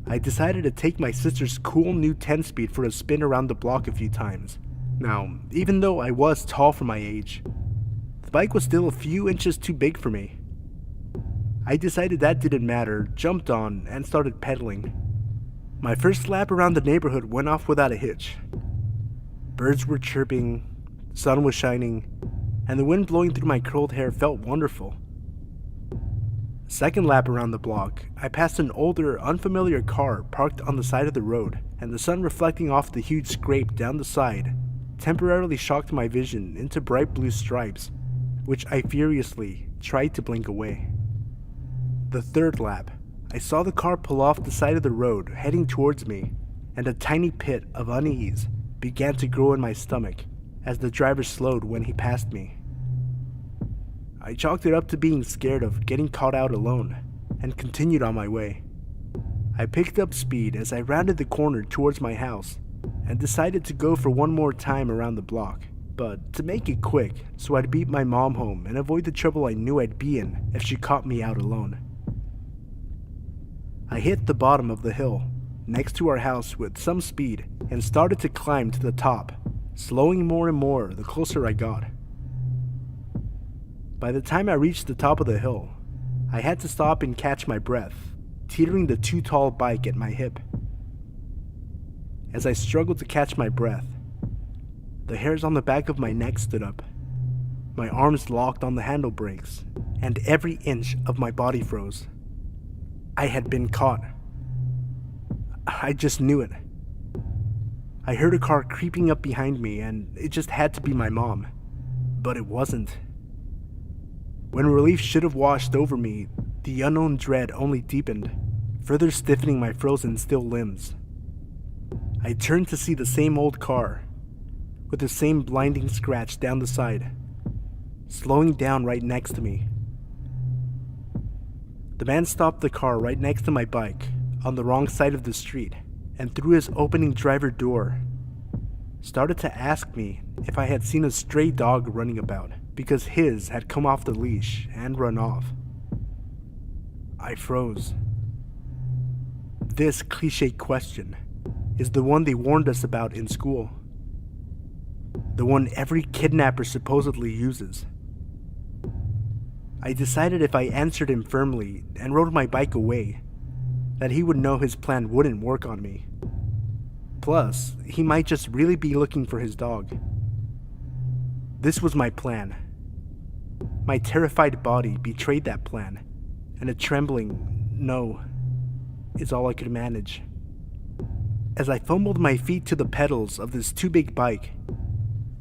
I decided to take my sister's cool new 10-speed for a spin around the block a few times, Now, even though I was tall for my age, the bike was still a few inches too big for me. I decided that didn't matter, jumped on, and started pedaling. My first lap around the neighborhood went off without a hitch. Birds were chirping, the sun was shining, and the wind blowing through my curled hair felt wonderful. Second lap around the block, I passed an older, unfamiliar car parked on the side of the road, and the sun reflecting off the huge scrape down the side temporarily shocked my vision into bright blue stripes, which I furiously tried to blink away. The third lap, I saw the car pull off the side of the road heading towards me, and a tiny pit of unease began to grow in my stomach as the driver slowed when he passed me. I chalked it up to being scared of getting caught out alone and continued on my way. I picked up speed as I rounded the corner towards my house and decided to go for one more time around the block, but to make it quick so I'd beat my mom home and avoid the trouble I knew I'd be in if she caught me out alone. I hit the bottom of the hill next to our house with some speed and started to climb to the top, slowing more and more the closer I got. By the time I reached the top of the hill, I had to stop and catch my breath, teetering the too tall bike at my hip. As I struggled to catch my breath, the hairs on the back of my neck stood up. My arms locked on the handle brakes, and every inch of my body froze. I had been caught. I just knew it. I heard a car creeping up behind me, and it just had to be my mom. But it wasn't. When relief should have washed over me, the unknown dread only deepened, further stiffening my frozen still limbs. I turned to see the same old car, with the same blinding scratch down the side, slowing down right next to me. The man stopped the car right next to my bike, on the wrong side of the street, and through his opening driver door, started to ask me if I had seen a stray dog running about, because his had come off the leash and run off. I froze. This cliché question is the one they warned us about in school. The one every kidnapper supposedly uses. I decided if I answered him firmly and rode my bike away, that he would know his plan wouldn't work on me. Plus, he might just really be looking for his dog. This was my plan. My terrified body betrayed that plan, and a trembling no is all I could manage. As I fumbled my feet to the pedals of this too big bike,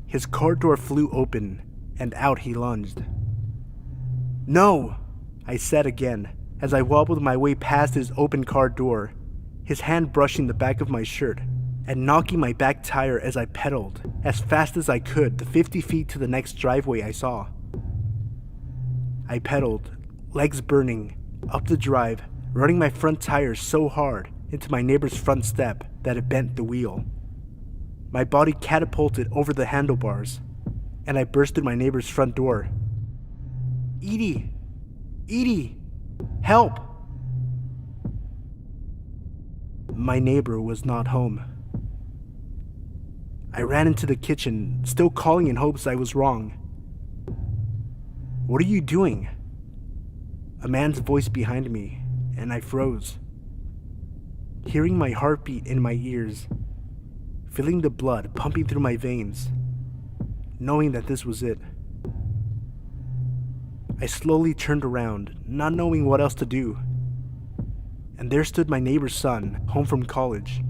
his car door flew open, and out he lunged. "No!" I said again, as I wobbled my way past his open car door, his hand brushing the back of my shirt, and knocking my back tire as I pedaled, as fast as I could, the 50 feet to the next driveway I saw. I pedaled, legs burning, up the drive, running my front tire so hard into my neighbor's front step that it bent the wheel. My body catapulted over the handlebars, and I burst through my neighbor's front door. "Edie! Edie! Help!" My neighbor was not home. I ran into the kitchen, still calling in hopes I was wrong. "What are you doing?" A man's voice behind me, and I froze. Hearing my heartbeat in my ears, feeling the blood pumping through my veins, knowing that this was it. I slowly turned around, not knowing what else to do. And there stood my neighbor's son, home from college.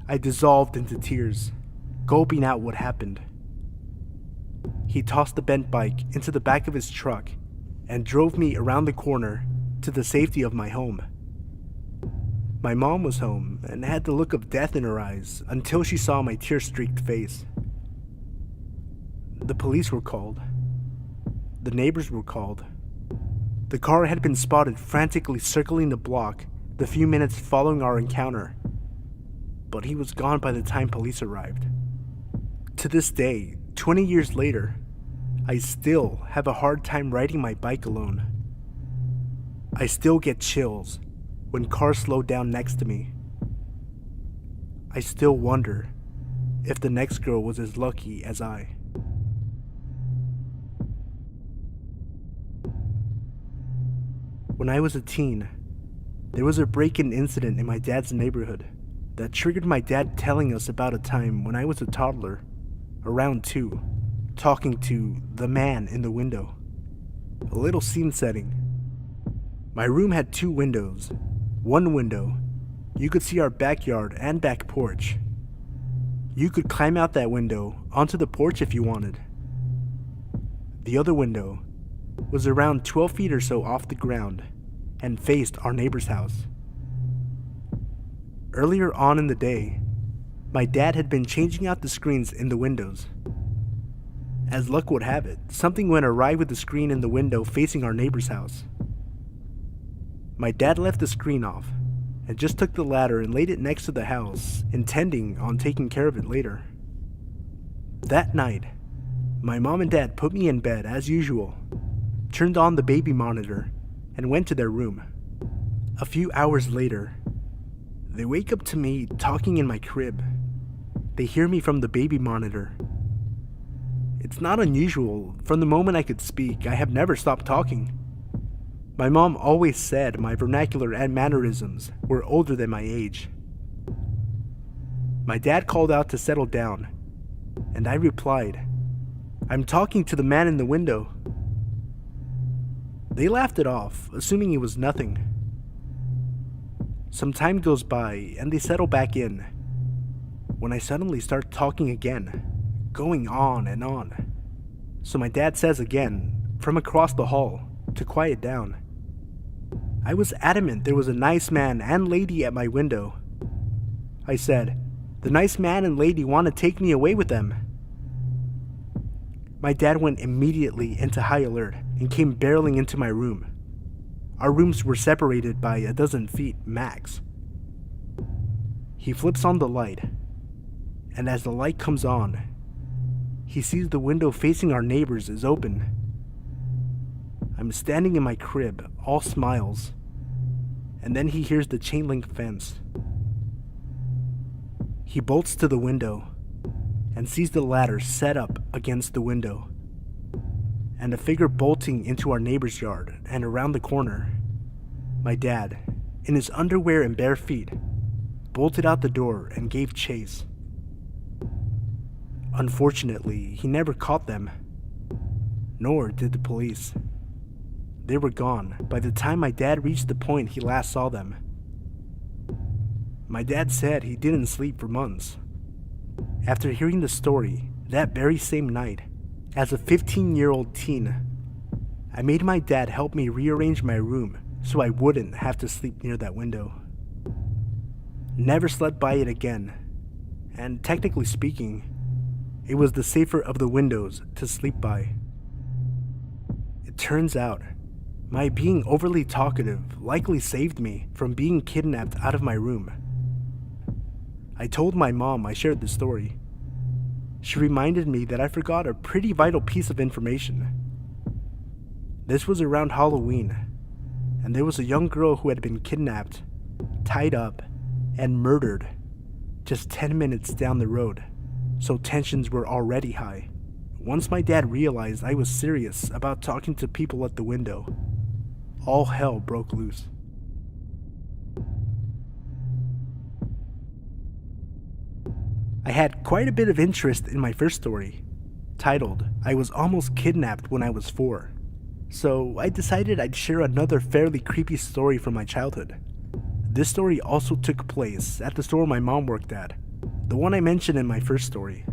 I dissolved into tears, gulping out what happened. He tossed the bent bike into the back of his truck and drove me around the corner to the safety of my home. My mom was home and had the look of death in her eyes until she saw my tear-streaked face. The police were called. The neighbors were called. The car had been spotted frantically circling the block the few minutes following our encounter, but he was gone by the time police arrived. To this day, 20 years later, I still have a hard time riding my bike alone. I still get chills when cars slow down next to me. I still wonder if the next girl was as lucky as I. When I was a teen, there was a break-in incident in my dad's neighborhood that triggered my dad telling us about a time when I was a toddler, around 2, talking to the man in the window. A little scene setting. My room had 2 windows. One window, you could see our backyard and back porch. You could climb out that window onto the porch if you wanted. The other window was around 12 feet or so off the ground and faced our neighbor's house. Earlier on in the day, my dad had been changing out the screens in the windows. As luck would have it, something went awry with the screen in the window facing our neighbor's house. My dad left the screen off and just took the ladder and laid it next to the house, intending on taking care of it later. That night, my mom and dad put me in bed as usual, turned on the baby monitor, and went to their room. A few hours later, they wake up to me talking in my crib. They hear me from the baby monitor. It's not unusual. From the moment I could speak, I have never stopped talking. My mom always said my vernacular and mannerisms were older than my age. My dad called out to settle down, and I replied, "I'm talking to the man in the window." They laughed it off, assuming it was nothing. Some time goes by, and they settle back in, when I suddenly start talking again, going on and on. So my dad says again, from across the hall, to quiet down. I was adamant there was a nice man and lady at my window. I said, "The nice man and lady want to take me away with them." My dad went immediately into high alert and came barreling into my room. Our rooms were separated by 12 feet max. He flips on the light, and as the light comes on, he sees the window facing our neighbors is open. I'm standing in my crib, all smiles, and then he hears the chain link fence. He bolts to the window and sees the ladder set up against the window, and a figure bolting into our neighbor's yard and around the corner. My dad, in his underwear and bare feet, bolted out the door and gave chase. Unfortunately, he never caught them, nor did the police. They were gone by the time my dad reached the point he last saw them. My dad said he didn't sleep for months. After hearing the story, that very same night, as a 15-year-old teen, I made my dad help me rearrange my room so I wouldn't have to sleep near that window. Never slept by it again, and technically speaking, it was the safer of the windows to sleep by. It turns out, my being overly talkative likely saved me from being kidnapped out of my room. I told my mom I shared the story. She reminded me that I forgot a pretty vital piece of information. This was around Halloween, and there was a young girl who had been kidnapped, tied up, and murdered just 10 minutes down the road, so tensions were already high. Once my dad realized I was serious about talking to people at the window, all hell broke loose. I had quite a bit of interest in my first story, titled, "I Was Almost Kidnapped When I Was 4. So I decided I'd share another fairly creepy story from my childhood. This story also took place at the store my mom worked at, the one I mentioned in my first story.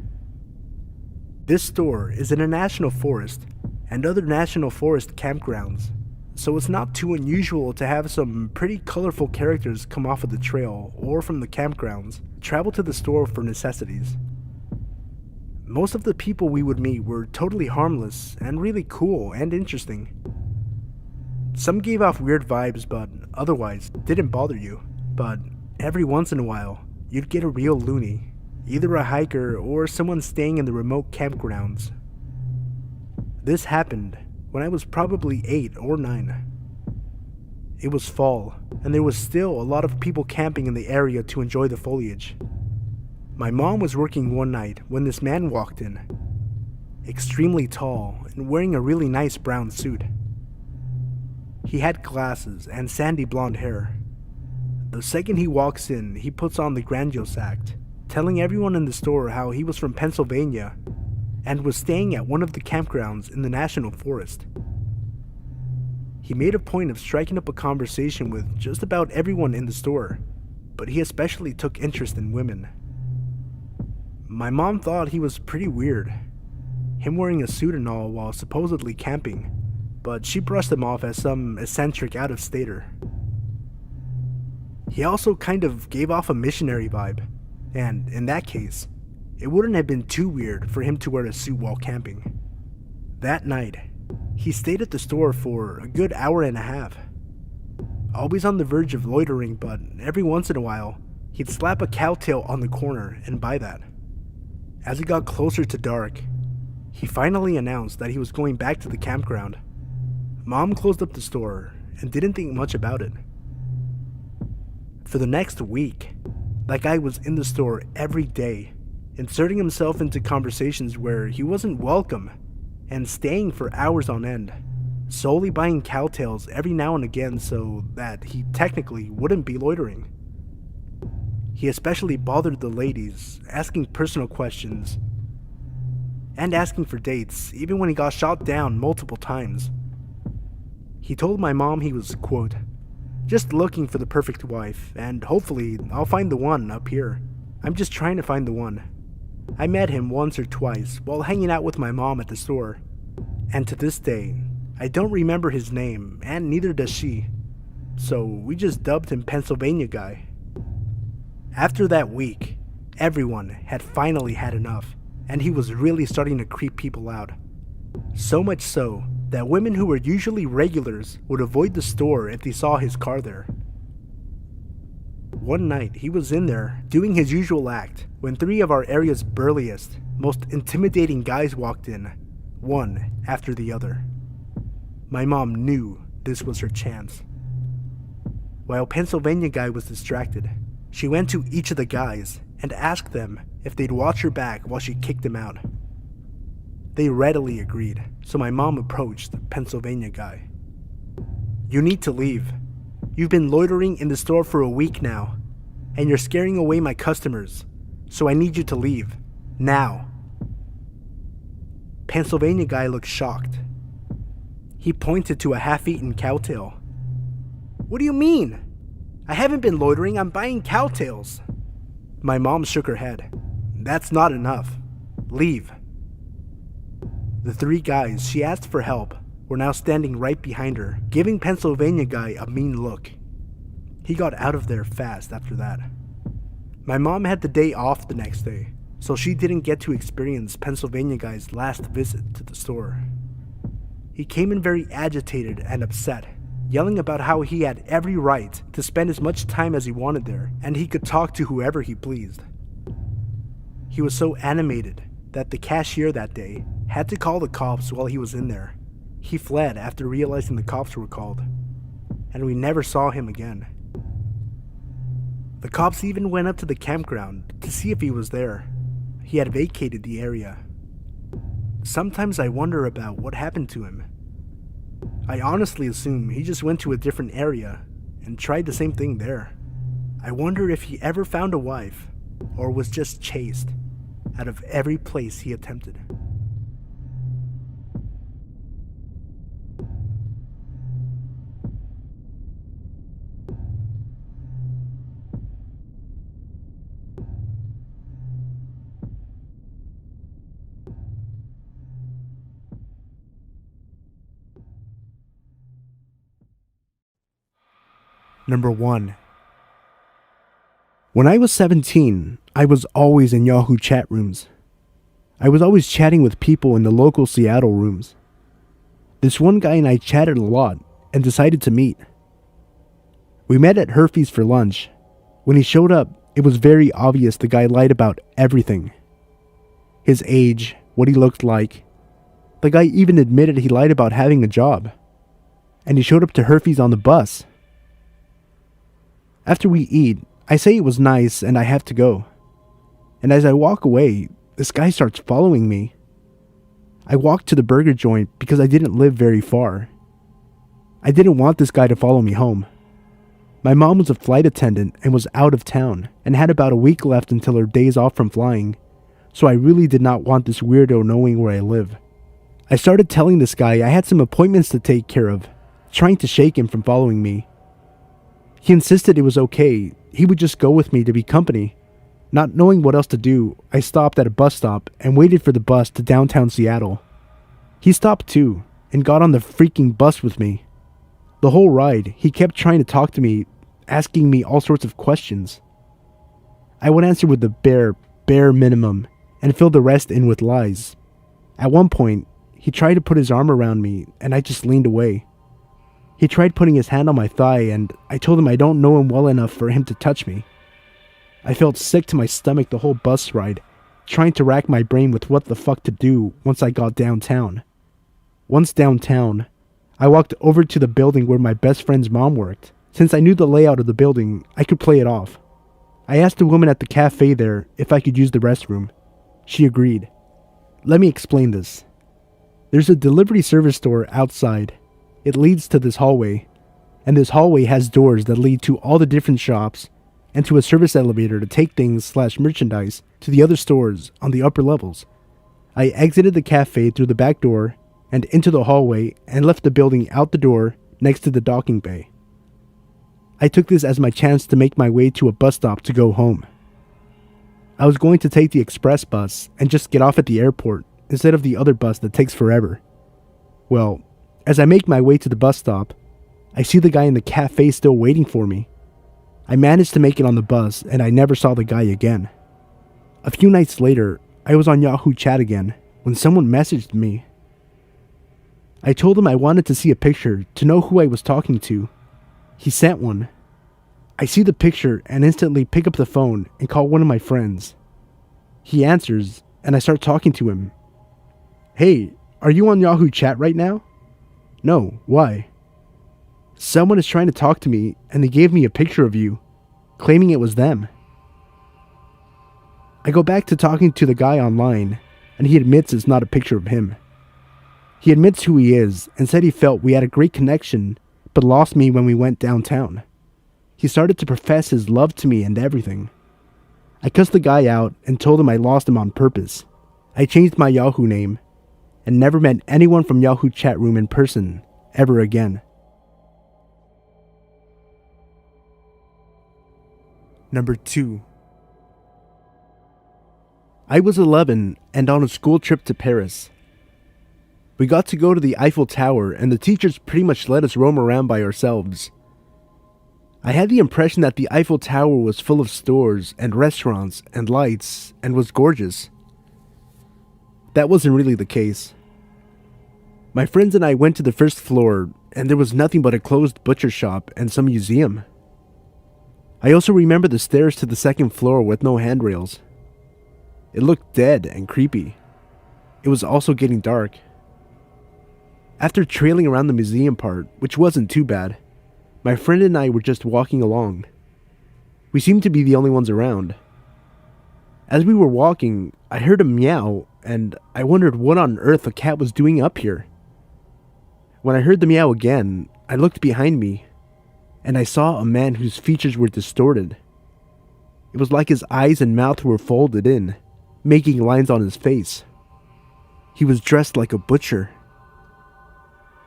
This store is in a national forest and other national forest campgrounds, so it's not too unusual to have some pretty colorful characters come off of the trail or from the campgrounds travel to the store for necessities. Most of the people we would meet were totally harmless and really cool and interesting. Some gave off weird vibes but otherwise didn't bother you, but every once in a while you'd get a real loony, either a hiker or someone staying in the remote campgrounds. This happened when I was probably 8 or 9. It was fall, and there was still a lot of people camping in the area to enjoy the foliage. My mom was working one night when this man walked in. Extremely tall and wearing a really nice brown suit. He had glasses and sandy blonde hair. The second he walks in, he puts on the grandiose act, telling everyone in the store how he was from Pennsylvania and was staying at one of the campgrounds in the National Forest. He made a point of striking up a conversation with just about everyone in the store, but he especially took interest in women. My mom thought he was pretty weird, him wearing a suit and all while supposedly camping, but she brushed him off as some eccentric out-of-stater. He also kind of gave off a missionary vibe, and in that case, it wouldn't have been too weird for him to wear a suit while camping. That night, he stayed at the store for a good hour and a half. Always on the verge of loitering, but every once in a while, he'd slap a cowtail on the corner and buy that. As it got closer to dark, he finally announced that he was going back to the campground. Mom closed up the store and didn't think much about it. For the next week, that guy was in the store every day, inserting himself into conversations where he wasn't welcome and staying for hours on end, solely buying cowtails every now and again so that he technically wouldn't be loitering. He especially bothered the ladies, asking personal questions and asking for dates, even when he got shot down multiple times. He told my mom he was, quote, just looking for the perfect wife, and hopefully I'll find the one up here. I'm just trying to find the one. I met him once or twice while hanging out with my mom at the store, and to this day, I don't remember his name, and neither does she, so we just dubbed him Pennsylvania Guy. After that week, everyone had finally had enough, and he was really starting to creep people out. So much so that women who were usually regulars would avoid the store if they saw his car there. One night, he was in there doing his usual act when 3 of our area's burliest, most intimidating guys walked in, one after the other. My mom knew this was her chance. While Pennsylvania Guy was distracted, she went to each of the guys and asked them if they'd watch her back while she kicked him out. They readily agreed, so my mom approached the Pennsylvania Guy. You need to leave. You've been loitering in the store for a week now, and you're scaring away my customers, so I need you to leave. Now. Pennsylvania Guy looked shocked. He pointed to a half-eaten cowtail. What do you mean? I haven't been loitering, I'm buying cowtails. My mom shook her head. That's not enough. Leave. The 3 guys she asked for help were now standing right behind her, giving Pennsylvania Guy a mean look. He got out of there fast after that. My mom had the day off the next day, so she didn't get to experience Pennsylvania Guy's last visit to the store. He came in very agitated and upset, yelling about how he had every right to spend as much time as he wanted there, and he could talk to whoever he pleased. He was so animated that the cashier that day had to call the cops while he was in there. He fled after realizing the cops were called, and we never saw him again. The cops even went up to the campground to see if he was there. He had vacated the area. Sometimes I wonder about what happened to him. I honestly assume he just went to a different area and tried the same thing there. I wonder if he ever found a wife or was just chased out of every place he attempted. Number 1. When I was 17, I was always in Yahoo chat rooms. I was always chatting with people in the local Seattle rooms. This one guy and I chatted a lot and decided to meet. We met at Herfy's for lunch. When he showed up, it was very obvious the guy lied about everything. His age, what he looked like. The guy even admitted he lied about having a job. And he showed up to Herfy's on the bus. After we eat, I say it was nice and I have to go. and as I walk away, this guy starts following me. I walked to the burger joint because I didn't live very far. I didn't want this guy to follow me home. My mom was a flight attendant and was out of town and had about a week left until her days off from flying, so I really did not want this weirdo knowing where I live. I started telling this guy I had some appointments to take care of, trying to shake him from following me. He insisted it was okay, he would just go with me to be company. Not knowing what else to do, I stopped at a bus stop and waited for the bus to downtown Seattle. He stopped too, and got on the freaking bus with me. The whole ride, he kept trying to talk to me, asking me all sorts of questions. I would answer with the bare minimum, and fill the rest in with lies. At one point, he tried to put his arm around me, and I just leaned away. He tried putting his hand on my thigh, and I told him I don't know him well enough for him to touch me. I felt sick to my stomach the whole bus ride, trying to rack my brain with what the fuck to do once I got downtown. Once downtown, I walked over to the building where my best friend's mom worked. Since I knew the layout of the building, I could play it off. I asked the woman at the cafe there if I could use the restroom. She agreed. Let me explain this. There's a delivery service store outside. It leads to this hallway, and this hallway has doors that lead to all the different shops and to a service elevator to take things/merchandise to the other stores on the upper levels. I exited the cafe through the back door and into the hallway and left the building out the door next to the docking bay. I took this as my chance to make my way to a bus stop to go home. I was going to take the express bus and just get off at the airport instead of the other bus that takes forever. Well, as I make my way to the bus stop, I see the guy in the cafe still waiting for me. I managed to make it on the bus and I never saw the guy again. A few nights later, I was on Yahoo Chat again when someone messaged me. I told him I wanted to see a picture to know who I was talking to. He sent one. I see the picture and instantly pick up the phone and call one of my friends. He answers and I start talking to him. Hey, are you on Yahoo Chat right now? No, why? Someone is trying to talk to me and they gave me a picture of you, claiming it was them. I go back to talking to the guy online and he admits it's not a picture of him. He admits who he is and said he felt we had a great connection but lost me when we went downtown. He started to profess his love to me and everything. I cussed the guy out and told him I lost him on purpose. I changed my Yahoo name and never met anyone from Yahoo Chat Room in person ever again. Number 2. I was 11 and on a school trip to Paris. We got to go to the Eiffel Tower and the teachers pretty much let us roam around by ourselves. I had the impression that the Eiffel Tower was full of stores and restaurants and lights and was gorgeous. That wasn't really the case. My friends and I went to the first floor and there was nothing but a closed butcher shop and some museum. I also remember the stairs to the second floor with no handrails. It looked dead and creepy. It was also getting dark. After trailing around the museum part, which wasn't too bad, my friend and I were just walking along. We seemed to be the only ones around. As we were walking, I heard a meow and I wondered what on earth a cat was doing up here. When I heard the meow again, I looked behind me and I saw a man whose features were distorted. It was like his eyes and mouth were folded in, making lines on his face. He was dressed like a butcher.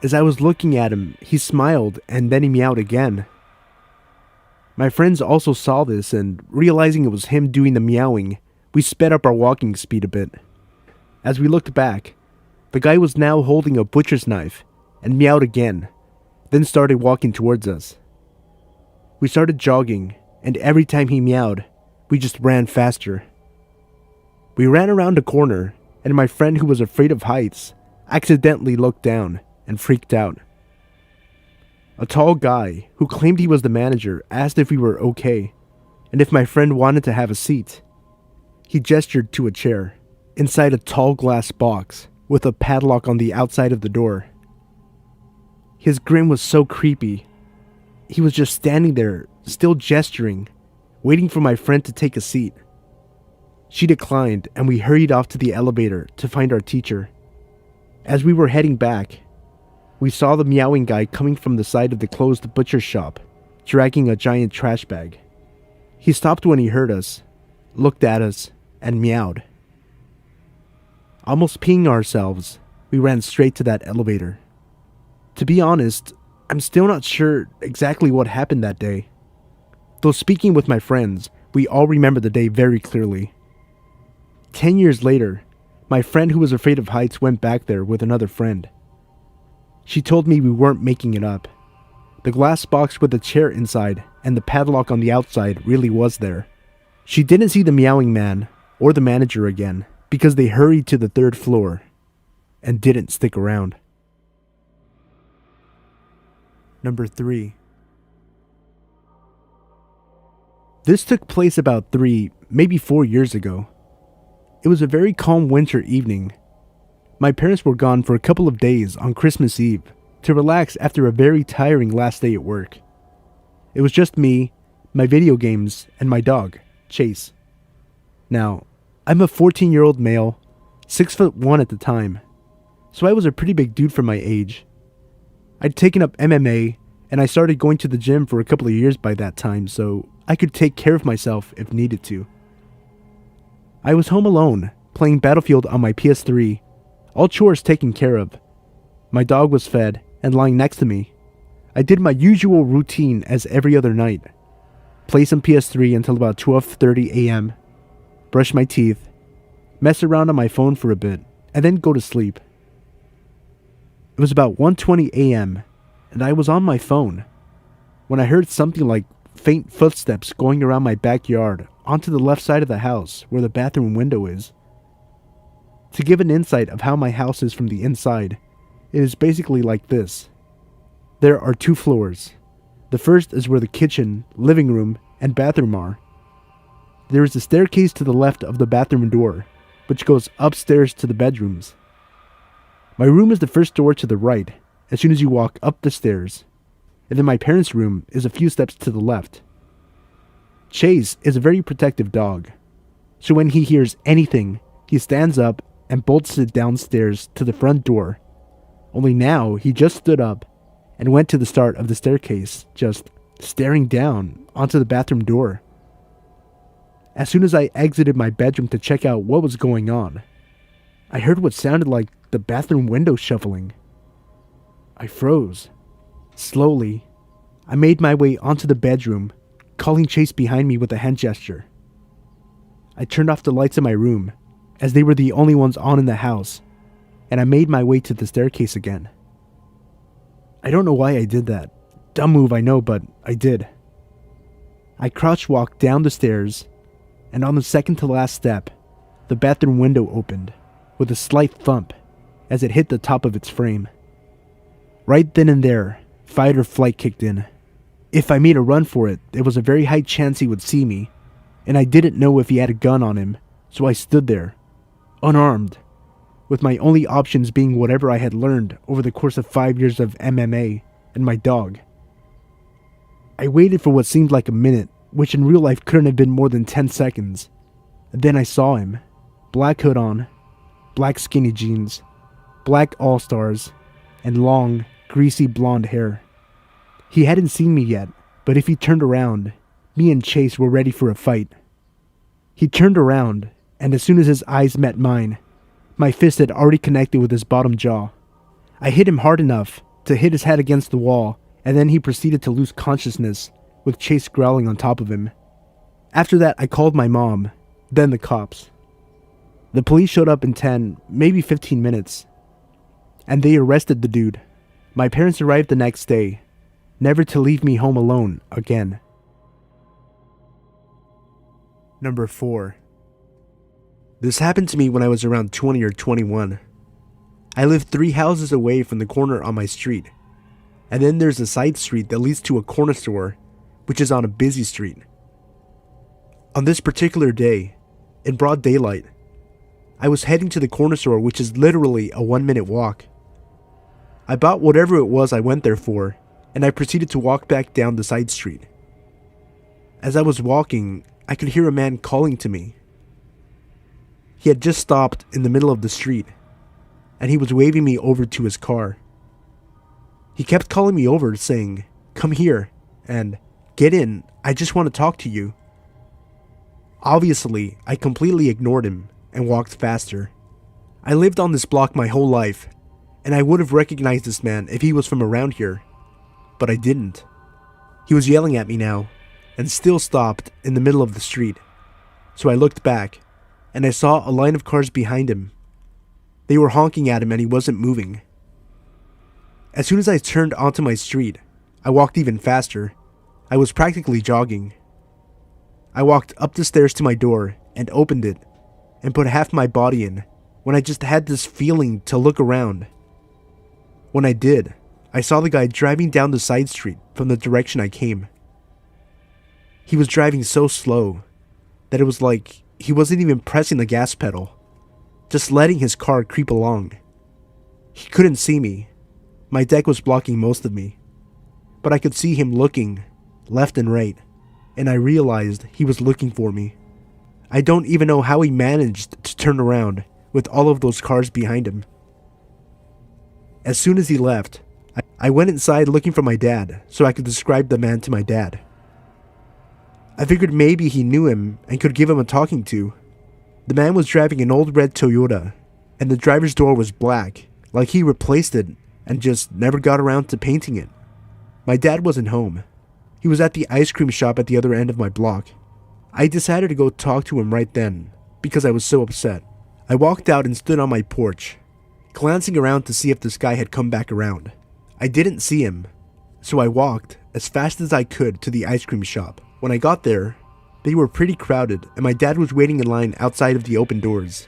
As I was looking at him, he smiled and then he meowed again. My friends also saw this and, realizing it was him doing the meowing, we sped up our walking speed a bit. As we looked back, the guy was now holding a butcher's knife and meowed again, then started walking towards us. We started jogging, and every time he meowed, we just ran faster. We ran around a corner, and my friend who was afraid of heights accidentally looked down and freaked out. A tall guy who claimed he was the manager asked if we were okay and if my friend wanted to have a seat. He gestured to a chair inside a tall glass box with a padlock on the outside of the door. His grin was so creepy. He was just standing there, still gesturing, waiting for my friend to take a seat. She declined, and we hurried off to the elevator to find our teacher. As we were heading back, we saw the meowing guy coming from the side of the closed butcher shop, dragging a giant trash bag. He stopped when he heard us, looked at us, and meowed. Almost peeing ourselves, we ran straight to that elevator. To be honest, I'm still not sure exactly what happened that day. Though speaking with my friends, we all remember the day very clearly. 10 years later, my friend who was afraid of heights went back there with another friend. She told me we weren't making it up. The glass box with the chair inside and the padlock on the outside really was there. She didn't see the meowing man or the manager again because they hurried to the 3rd floor and didn't stick around. Number 3. This took place about 3, maybe 4 years ago. It was a very calm winter evening. My parents were gone for a couple of days on Christmas Eve to relax after a very tiring last day at work. It was just me, my video games, and my dog, Chase. Now, I'm a 14-year-old male, 6'1" at the time, so I was a pretty big dude for my age. I'd taken up MMA, and I started going to the gym for a couple of years by that time, so I could take care of myself if needed to. I was home alone, playing Battlefield on my PS3, all chores taken care of. My dog was fed and lying next to me. I did my usual routine as every other night. Play some PS3 until about 12:30 a.m., brush my teeth, mess around on my phone for a bit, and then go to sleep. It was about 1:20 a.m., and I was on my phone when I heard something like faint footsteps going around my backyard onto the left side of the house where the bathroom window is. To give an insight of how my house is from the inside, it is basically like this. There are 2 floors. The first is where the kitchen, living room, and bathroom are. There is a staircase to the left of the bathroom door, which goes upstairs to the bedrooms. My room is the first door to the right, as soon as you walk up the stairs, and then my parents' room is a few steps to the left. Chase is a very protective dog, so when he hears anything, he stands up and bolts it downstairs to the front door. Only now he just stood up and went to the start of the staircase, just staring down onto the bathroom door. As soon as I exited my bedroom to check out what was going on, I heard what sounded like the bathroom window shuffling. I froze. Slowly, I made my way onto the bedroom, calling Chase behind me with a hand gesture. I turned off the lights in my room, as they were the only ones on in the house, and I made my way to the staircase again. I don't know why I did that. Dumb move, I know, but I did. I crouch walked down the stairs, and on the second to last step, the bathroom window opened, with a slight thump as it hit the top of its frame. Right then and there, fight or flight kicked in. If I made a run for it, there was a very high chance he would see me, and I didn't know if he had a gun on him, so I stood there, unarmed, with my only options being whatever I had learned over the course of 5 years of MMA and my dog. I waited for what seemed like a minute, which in real life couldn't have been more than 10 seconds. And then I saw him, black hood on, black skinny jeans, black all-stars, and long, greasy blonde hair. He hadn't seen me yet, but if he turned around, me and Chase were ready for a fight. He turned around, and as soon as his eyes met mine, my fist had already connected with his bottom jaw. I hit him hard enough to hit his head against the wall, and then he proceeded to lose consciousness, with Chase growling on top of him. After that, I called my mom, then the cops. The police showed up in 10, maybe 15 minutes, and they arrested the dude. My parents arrived the next day, never to leave me home alone again. Number 4. This happened to me when I was around 20 or 21. I lived 3 houses away from the corner on my street, and then there's a side street that leads to a corner store, which is on a busy street. On this particular day, in broad daylight, I was heading to the corner store, which is literally a 1-minute walk. I bought whatever it was I went there for, and I proceeded to walk back down the side street. As I was walking, I could hear a man calling to me. He had just stopped in the middle of the street, and he was waving me over to his car. He kept calling me over, saying, "Come here," and "Get in, I just want to talk to you." Obviously, I completely ignored him and walked faster. I lived on this block my whole life, and I would have recognized this man if he was from around here, but I didn't. He was yelling at me now, and still stopped in the middle of the street. So I looked back, and I saw a line of cars behind him. They were honking at him and he wasn't moving. As soon as I turned onto my street, I walked even faster. I was practically jogging. I walked up the stairs to my door and opened it and put half my body in when I just had this feeling to look around. When I did, I saw the guy driving down the side street from the direction I came. He was driving so slow that it was like he wasn't even pressing the gas pedal, just letting his car creep along. He couldn't see me. My deck was blocking most of me, but I could see him looking left and right, and I realized he was looking for me. I don't even know how he managed to turn around with all of those cars behind him. As soon as he left, I went inside looking for my dad so I could describe the man to my dad. I figured maybe he knew him and could give him a talking to. The man was driving an old red Toyota, and the driver's door was black, like he replaced it and just never got around to painting it. My dad wasn't home. He was at the ice cream shop at the other end of my block. I decided to go talk to him right then because I was so upset. I walked out and stood on my porch, glancing around to see if this guy had come back around. I didn't see him, so I walked as fast as I could to the ice cream shop. When I got there, they were pretty crowded and my dad was waiting in line outside of the open doors.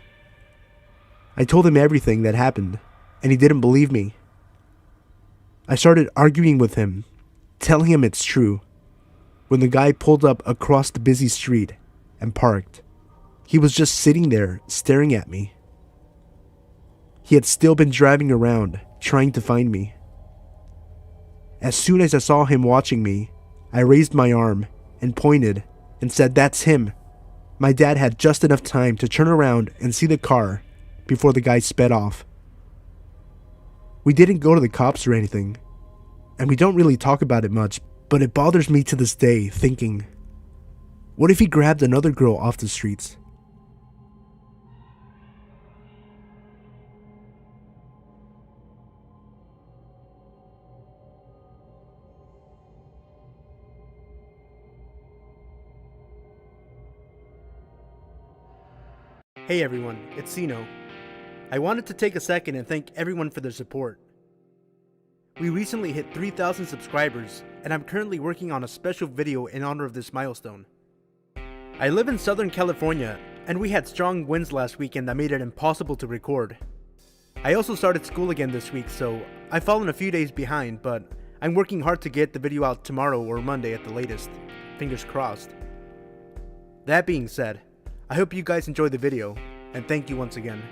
I told him everything that happened, and he didn't believe me. I started arguing with him, telling him it's true, when the guy pulled up across the busy street and parked. He was just sitting there, staring at me. He had still been driving around, trying to find me. As soon as I saw him watching me, I raised my arm and pointed and said, "That's him." My dad had just enough time to turn around and see the car before the guy sped off. We didn't go to the cops or anything, and we don't really talk about it much, but it bothers me to this day thinking, what if he grabbed another girl off the streets? Hey everyone, it's Sino. I wanted to take a second and thank everyone for their support. We recently hit 3,000 subscribers, and I'm currently working on a special video in honor of this milestone. I live in Southern California, and we had strong winds last weekend that made it impossible to record. I also started school again this week, so I've fallen a few days behind, but I'm working hard to get the video out tomorrow or Monday at the latest. Fingers crossed. That being said, I hope you guys enjoy the video, and thank you once again.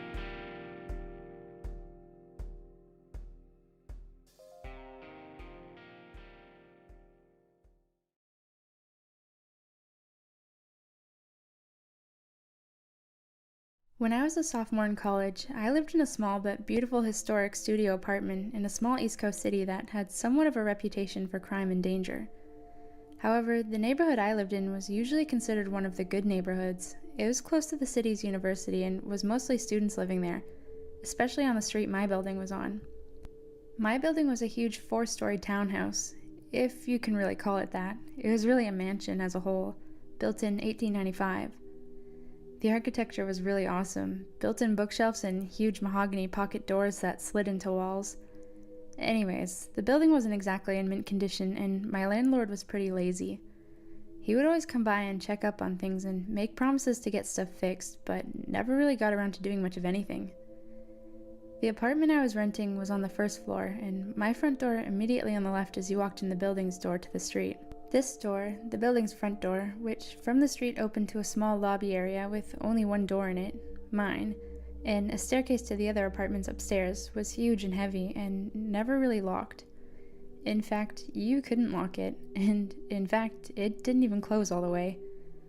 When I was a sophomore in college, I lived in a small but beautiful historic studio apartment in a small East Coast city that had somewhat of a reputation for crime and danger. However, the neighborhood I lived in was usually considered one of the good neighborhoods. It was close to the city's university and was mostly students living there, especially on the street my building was on. My building was a huge 4-story townhouse, if you can really call it that. It was really a mansion as a whole, built in 1895. The architecture was really awesome, built-in bookshelves and huge mahogany pocket doors that slid into walls. Anyways, the building wasn't exactly in mint condition, and my landlord was pretty lazy. He would always come by and check up on things and make promises to get stuff fixed, but never really got around to doing much of anything. The apartment I was renting was on the first floor, and my front door immediately on the left as you walked in the building's door to the street. This door, the building's front door, which from the street opened to a small lobby area with only one door in it, mine, and a staircase to the other apartments upstairs, was huge and heavy and never really locked. In fact, you couldn't lock it, and in fact, it didn't even close all the way.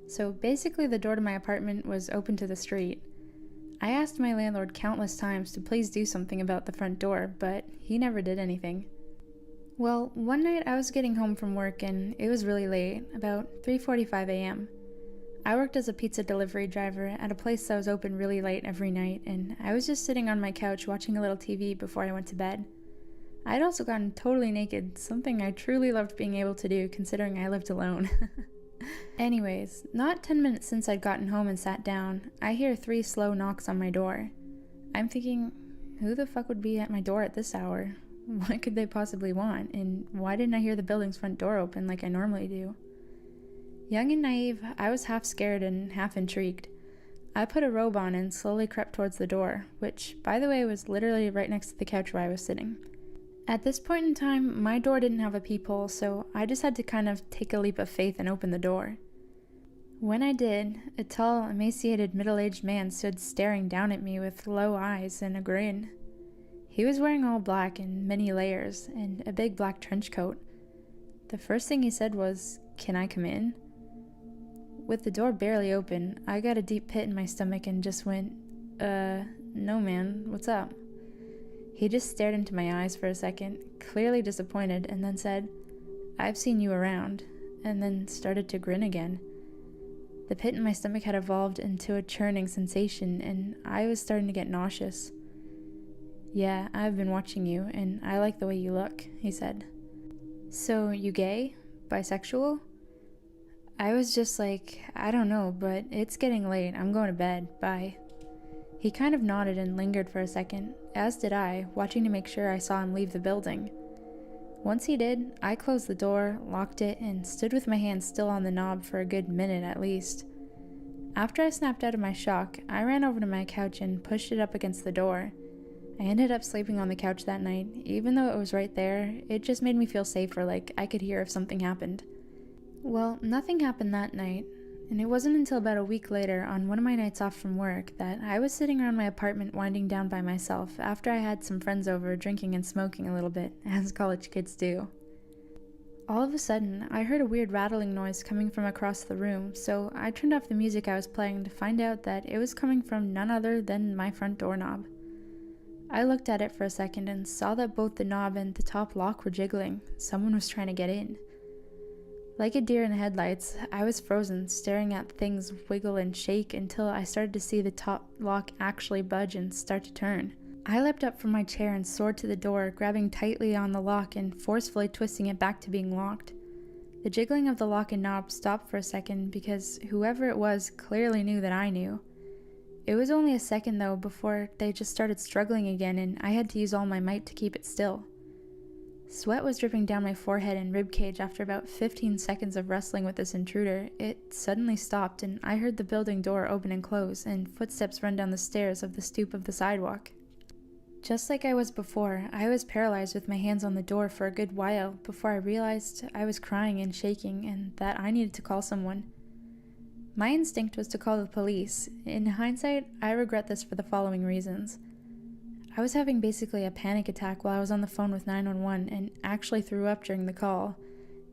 So basically the door to my apartment was open to the street. I asked my landlord countless times to please do something about the front door, but he never did anything. Well, one night I was getting home from work and it was really late, about 3:45 a.m. I worked as a pizza delivery driver at a place that was open really late every night, and I was just sitting on my couch watching a little TV before I went to bed. I'd also gotten totally naked, something I truly loved being able to do considering I lived alone. Anyways, not 10 minutes since I'd gotten home and sat down, I hear 3 slow knocks on my door. I'm thinking, who the fuck would be at my door at this hour? What could they possibly want? And why didn't I hear the building's front door open like I normally do? Young and naive, I was half scared and half intrigued. I put a robe on and slowly crept towards the door, which, by the way, was literally right next to the couch where I was sitting. At this point in time, my door didn't have a peephole, so I just had to kind of take a leap of faith and open the door. When I did, a tall, emaciated, middle-aged man stood staring down at me with low eyes and a grin. He was wearing all black in many layers, and a big black trench coat. The first thing he said was, "Can I come in?" With the door barely open, I got a deep pit in my stomach and just went, no man, what's up?" He just stared into my eyes for a second, clearly disappointed, and then said, "I've seen you around," and then started to grin again. The pit in my stomach had evolved into a churning sensation, and I was starting to get nauseous. "Yeah, I've been watching you, and I like the way you look," he said. "So, you gay? Bisexual?" I was just like, "I don't know, but it's getting late. I'm going to bed. Bye." He kind of nodded and lingered for a second, as did I, watching to make sure I saw him leave the building. Once he did, I closed the door, locked it, and stood with my hand still on the knob for a good minute at least. After I snapped out of my shock, I ran over to my couch and pushed it up against the door. I ended up sleeping on the couch that night. Even though it was right there, it just made me feel safer, like I could hear if something happened. Well, nothing happened that night, and it wasn't until about a week later, on one of my nights off from work, that I was sitting around my apartment winding down by myself after I had some friends over drinking and smoking a little bit, as college kids do. All of a sudden, I heard a weird rattling noise coming from across the room, so I turned off the music I was playing to find out that it was coming from none other than my front doorknob. I looked at it for a second and saw that both the knob and the top lock were jiggling. Someone was trying to get in. Like a deer in headlights, I was frozen, staring at things wiggle and shake until I started to see the top lock actually budge and start to turn. I leapt up from my chair and soared to the door, grabbing tightly on the lock and forcefully twisting it back to being locked. The jiggling of the lock and knob stopped for a second because whoever it was clearly knew that I knew. It was only a second though before they just started struggling again, and I had to use all my might to keep it still. Sweat was dripping down my forehead and ribcage after about 15 seconds of wrestling with this intruder. It suddenly stopped, and I heard the building door open and close, and footsteps run down the stairs of the stoop of the sidewalk. Just like I was before, I was paralyzed with my hands on the door for a good while before I realized I was crying and shaking and that I needed to call someone. My instinct was to call the police. In hindsight, I regret this for the following reasons. I was having basically a panic attack while I was on the phone with 911 and actually threw up during the call,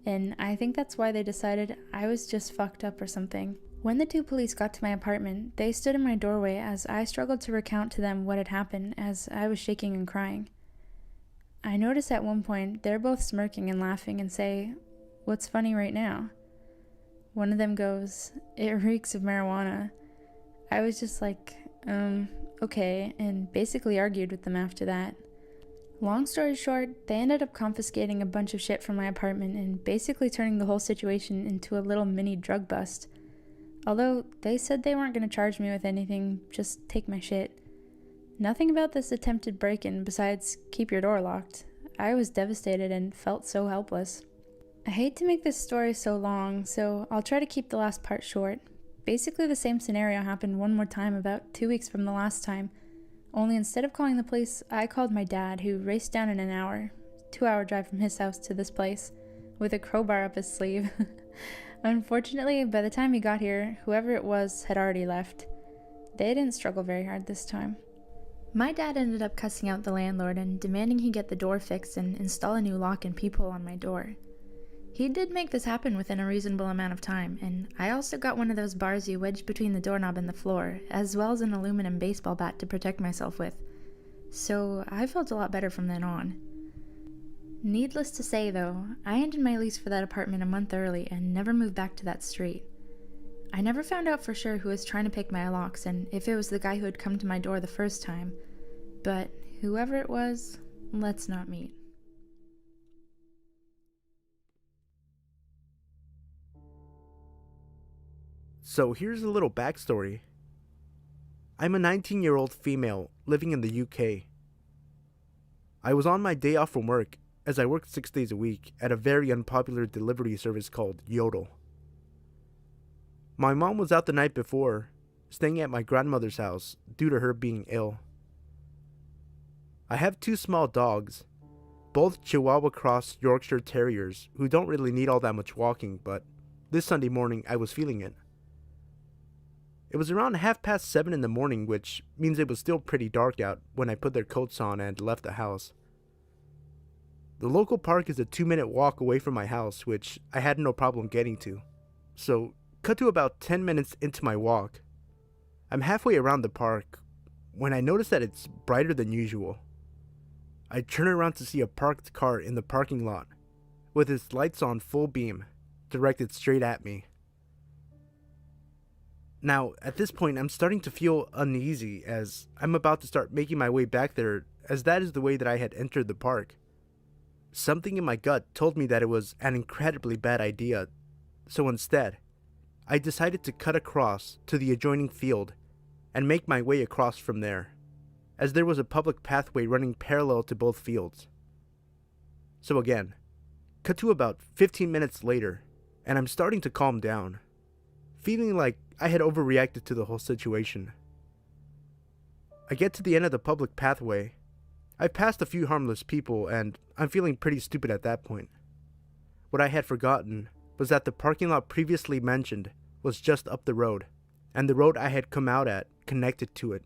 and I think that's why they decided I was just fucked up or something. When the 2 police got to my apartment, they stood in my doorway as I struggled to recount to them what had happened as I was shaking and crying. I noticed at one point they're both smirking and laughing and say, "What's funny right now?" One of them goes, "It reeks of marijuana." I was just like, okay, and basically argued with them after that. Long story short, they ended up confiscating a bunch of shit from my apartment and basically turning the whole situation into a little mini drug bust. Although they said they weren't going to charge me with anything, just take my shit. Nothing about this attempted break-in besides keep your door locked. I was devastated and felt so helpless. I hate to make this story so long, so I'll try to keep the last part short. Basically the same scenario happened one more time about 2 weeks from the last time, only instead of calling the police, I called my dad, who raced down in an hour, 2-hour drive from his house to this place, with a crowbar up his sleeve. Unfortunately, by the time he got here, whoever it was had already left. They didn't struggle very hard this time. My dad ended up cussing out the landlord and demanding he get the door fixed and install a new lock and peephole on my door. He did make this happen within a reasonable amount of time, and I also got one of those bars you wedge between the doorknob and the floor, as well as an aluminum baseball bat to protect myself with. So I felt a lot better from then on. Needless to say though, I ended my lease for that apartment a month early and never moved back to that street. I never found out for sure who was trying to pick my locks and if it was the guy who had come to my door the first time, but whoever it was, let's not meet. So here's a little backstory. I'm a 19-year-old female living in the UK. I was on my day off from work, as I worked 6 days a week at a very unpopular delivery service called Yodel. My mom was out the night before, staying at my grandmother's house due to her being ill. I have 2 small dogs, both Chihuahua Cross Yorkshire Terriers who don't really need all that much walking, but this Sunday morning I was feeling it. It was around 7:30 in the morning, which means it was still pretty dark out when I put their coats on and left the house. The local park is a 2-minute walk away from my house, which I had no problem getting to. So, cut to about 10 minutes into my walk. I'm halfway around the park when I notice that it's brighter than usual. I turn around to see a parked car in the parking lot, with its lights on full beam, directed straight at me. Now, at this point, I'm starting to feel uneasy as I'm about to start making my way back there, as that is the way that I had entered the park. Something in my gut told me that it was an incredibly bad idea, so instead, I decided to cut across to the adjoining field and make my way across from there, as there was a public pathway running parallel to both fields. So again, cut to about 15 minutes later, and I'm starting to calm down, feeling like I had overreacted to the whole situation. I get to the end of the public pathway. I've passed a few harmless people and I'm feeling pretty stupid at that point. What I had forgotten was that the parking lot previously mentioned was just up the road, and the road I had come out at connected to it.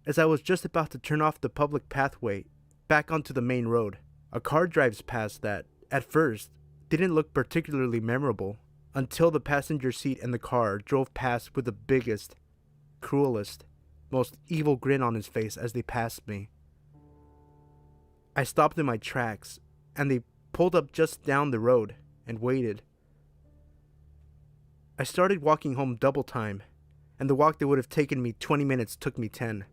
As I was just about to turn off the public pathway back onto the main road, a car drives past that, at first, didn't look particularly memorable, until the passenger seat in the car drove past with the biggest, cruelest, most evil grin on his face as they passed me. I stopped in my tracks, and they pulled up just down the road and waited. I started walking home double time, and the walk that would have taken me 20 minutes took me 10,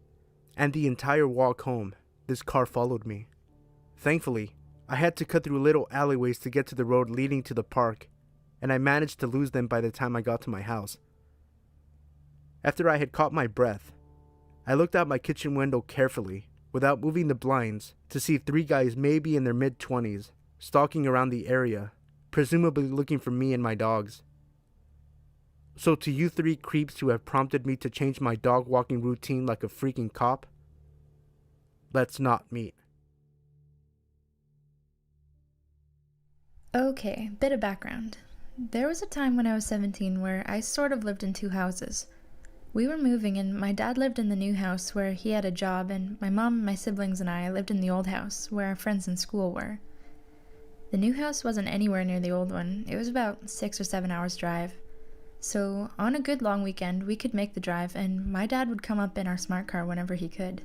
and the entire walk home, this car followed me. Thankfully, I had to cut through little alleyways to get to the road leading to the park, and I managed to lose them by the time I got to my house. After I had caught my breath, I looked out my kitchen window carefully, without moving the blinds, to see 3 guys maybe in their mid-20s, stalking around the area, presumably looking for me and my dogs. So to you 3 creeps who have prompted me to change my dog walking routine like a freaking cop, let's not meet. Okay, bit of background. There was a time when I was 17 where I sort of lived in 2 houses. We were moving and my dad lived in the new house where he had a job, and my mom, my siblings, and I lived in the old house where our friends in school were. The new house wasn't anywhere near the old one. It was about 6 or 7 hours drive. So on a good long weekend, we could make the drive and my dad would come up in our smart car whenever he could.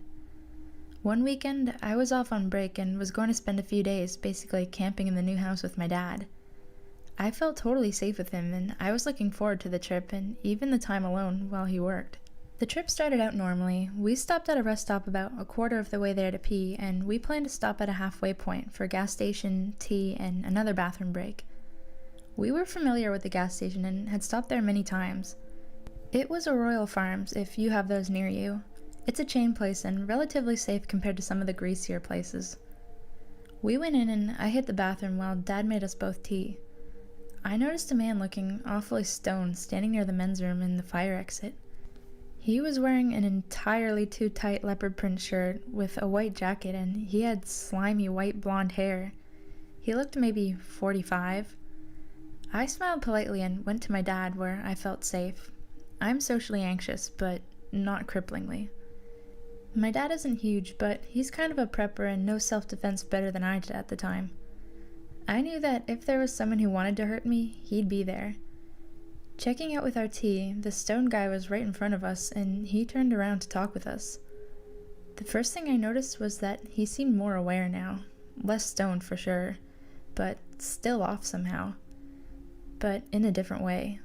One weekend, I was off on break and was going to spend a few days basically camping in the new house with my dad. I felt totally safe with him, and I was looking forward to the trip and even the time alone while he worked. The trip started out normally. We stopped at a rest stop about a quarter of the way there to pee, and we planned to stop at a halfway point for a gas station, tea, and another bathroom break. We were familiar with the gas station and had stopped there many times. It was a Royal Farms, if you have those near you. It's a chain place and relatively safe compared to some of the greasier places. We went in and I hit the bathroom while Dad made us both tea. I noticed a man looking awfully stoned standing near the men's room in the fire exit. He was wearing an entirely too tight leopard print shirt with a white jacket, and he had slimy white blonde hair. He looked maybe 45. I smiled politely and went to my dad where I felt safe. I'm socially anxious, but not cripplingly. My dad isn't huge, but he's kind of a prepper and knows self-defense better than I did at the time. I knew that if there was someone who wanted to hurt me, he'd be there. Checking out with our tea, the stone guy was right in front of us, and he turned around to talk with us. The first thing I noticed was that he seemed more aware now. Less stoned for sure, but still off somehow. But in a different way.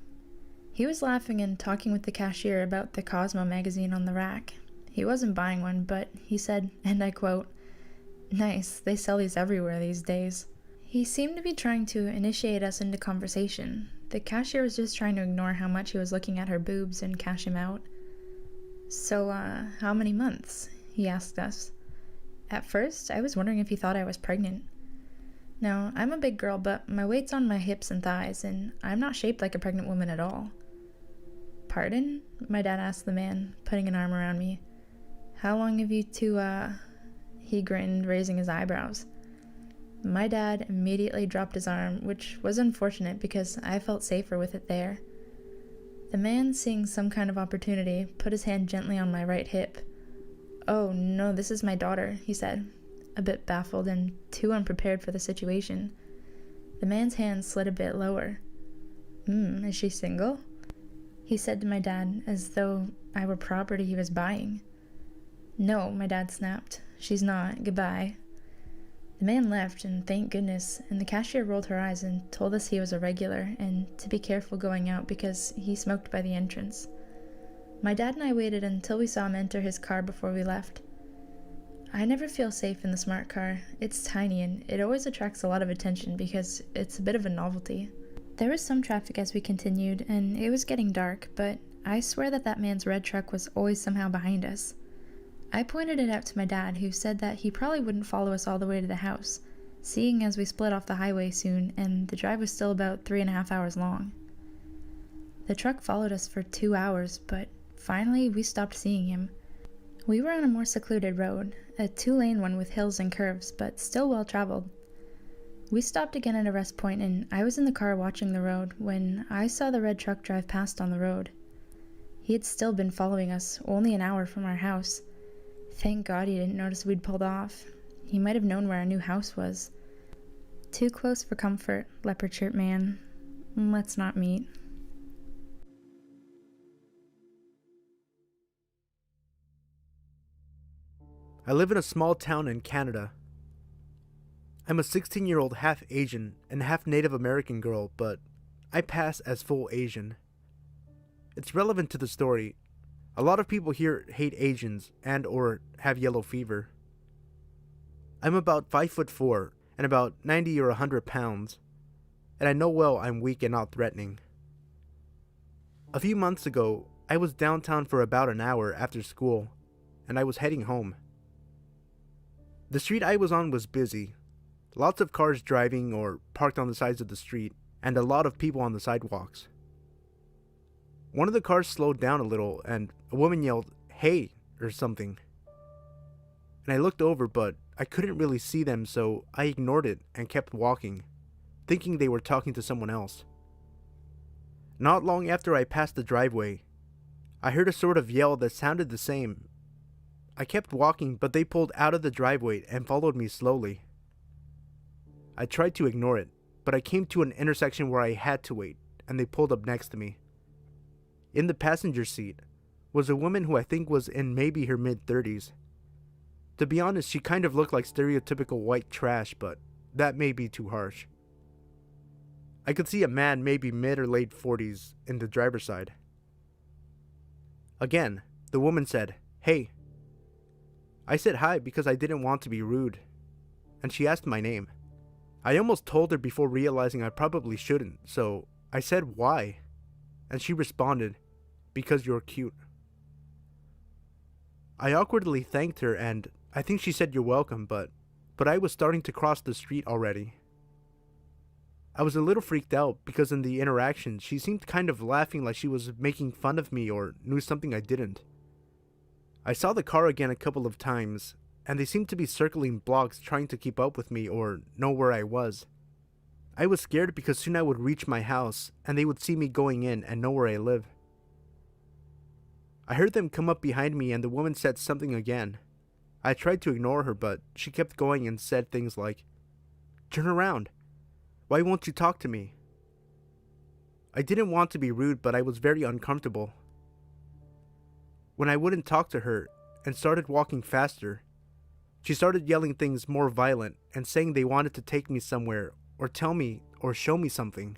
He was laughing and talking with the cashier about the Cosmo magazine on the rack. He wasn't buying one, but he said, and I quote, "Nice, they sell these everywhere these days." He seemed to be trying to initiate us into conversation. The cashier was just trying to ignore how much he was looking at her boobs and cash him out. "So, how many months?" he asked us. At first, I was wondering if he thought I was pregnant. Now, I'm a big girl, but my weight's on my hips and thighs, and I'm not shaped like a pregnant woman at all. "Pardon?" my dad asked the man, putting an arm around me. "How long have you two, He grinned, raising his eyebrows. My dad immediately dropped his arm, which was unfortunate because I felt safer with it there. The man, seeing some kind of opportunity, put his hand gently on my right hip. "Oh, no, this is my daughter," he said, a bit baffled and too unprepared for the situation. The man's hand slid a bit lower. Is she single?" he said to my dad, as though I were property he was buying. "No," my dad snapped. "She's not. Goodbye." The man left, and thank goodness, and the cashier rolled her eyes and told us he was a regular, and to be careful going out because he smoked by the entrance. My dad and I waited until we saw him enter his car before we left. I never feel safe in the smart car. It's tiny, and it always attracts a lot of attention because it's a bit of a novelty. There was some traffic as we continued, and it was getting dark, but I swear that man's red truck was always somehow behind us. I pointed it out to my dad, who said that he probably wouldn't follow us all the way to the house, seeing as we split off the highway soon, and the drive was still about 3.5 hours long. The truck followed us for 2 hours, but finally we stopped seeing him. We were on a more secluded road, a 2-lane one with hills and curves, but still well traveled. We stopped again at a rest point, and I was in the car watching the road when I saw the red truck drive past on the road. He had still been following us, only an hour from our house. Thank God he didn't notice we'd pulled off. He might have known where our new house was. Too close for comfort, leopard shirt man. Let's not meet. I live in a small town in Canada. I'm a 16-year-old half Asian and half Native American girl, but I pass as full Asian. It's relevant to the story. A lot of people here hate Asians and or have yellow fever. I'm about 5'4" and about 90 or 100 pounds, and I know well I'm weak and not threatening. A few months ago, I was downtown for about an hour after school, and I was heading home. The street I was on was busy. Lots of cars driving or parked on the sides of the street, and a lot of people on the sidewalks. One of the cars slowed down a little, and a woman yelled, "Hey," or something. And I looked over, but I couldn't really see them, so I ignored it and kept walking, thinking they were talking to someone else. Not long after I passed the driveway, I heard a sort of yell that sounded the same. I kept walking, but they pulled out of the driveway and followed me slowly. I tried to ignore it, but I came to an intersection where I had to wait, and they pulled up next to me. In the passenger seat was a woman who I think was in maybe her mid-30s. To be honest, she kind of looked like stereotypical white trash, but that may be too harsh. I could see a man maybe mid or late 40s in the driver's side. Again, the woman said, "Hey." I said hi because I didn't want to be rude, and she asked my name. I almost told her before realizing I probably shouldn't, so I said why, and she responded, "Because you're cute." I awkwardly thanked her, and I think she said you're welcome, but I was starting to cross the street already. I was a little freaked out because in the interaction she seemed kind of laughing like she was making fun of me or knew something I didn't. I saw the car again a couple of times, and they seemed to be circling blocks trying to keep up with me or know where I was. I was scared because soon I would reach my house, and they would see me going in and know where I live. I heard them come up behind me, and the woman said something again. I tried to ignore her, but she kept going and said things like, "Turn around. Why won't you talk to me? I didn't want to be rude, but I was very uncomfortable. When I wouldn't talk to her and started walking faster, she started yelling things more violent and saying they wanted to take me somewhere or tell me or show me something.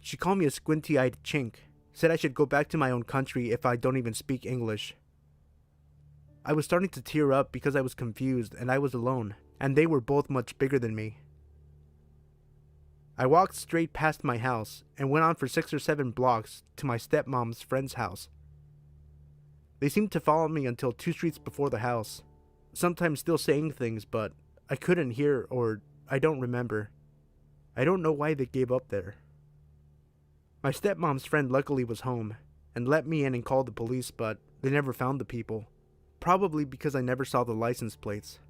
She called me a squinty-eyed chink, said I should go back to my own country if I don't even speak English. I was starting to tear up because I was confused and I was alone, and they were both much bigger than me. I walked straight past my house and went on for 6 or 7 blocks to my stepmom's friend's house. They seemed to follow me until 2 streets before the house, sometimes still saying things, but I couldn't hear or I don't remember. I don't know why they gave up there. My stepmom's friend luckily was home and let me in and called the police, but they never found the people, probably because I never saw the license plates.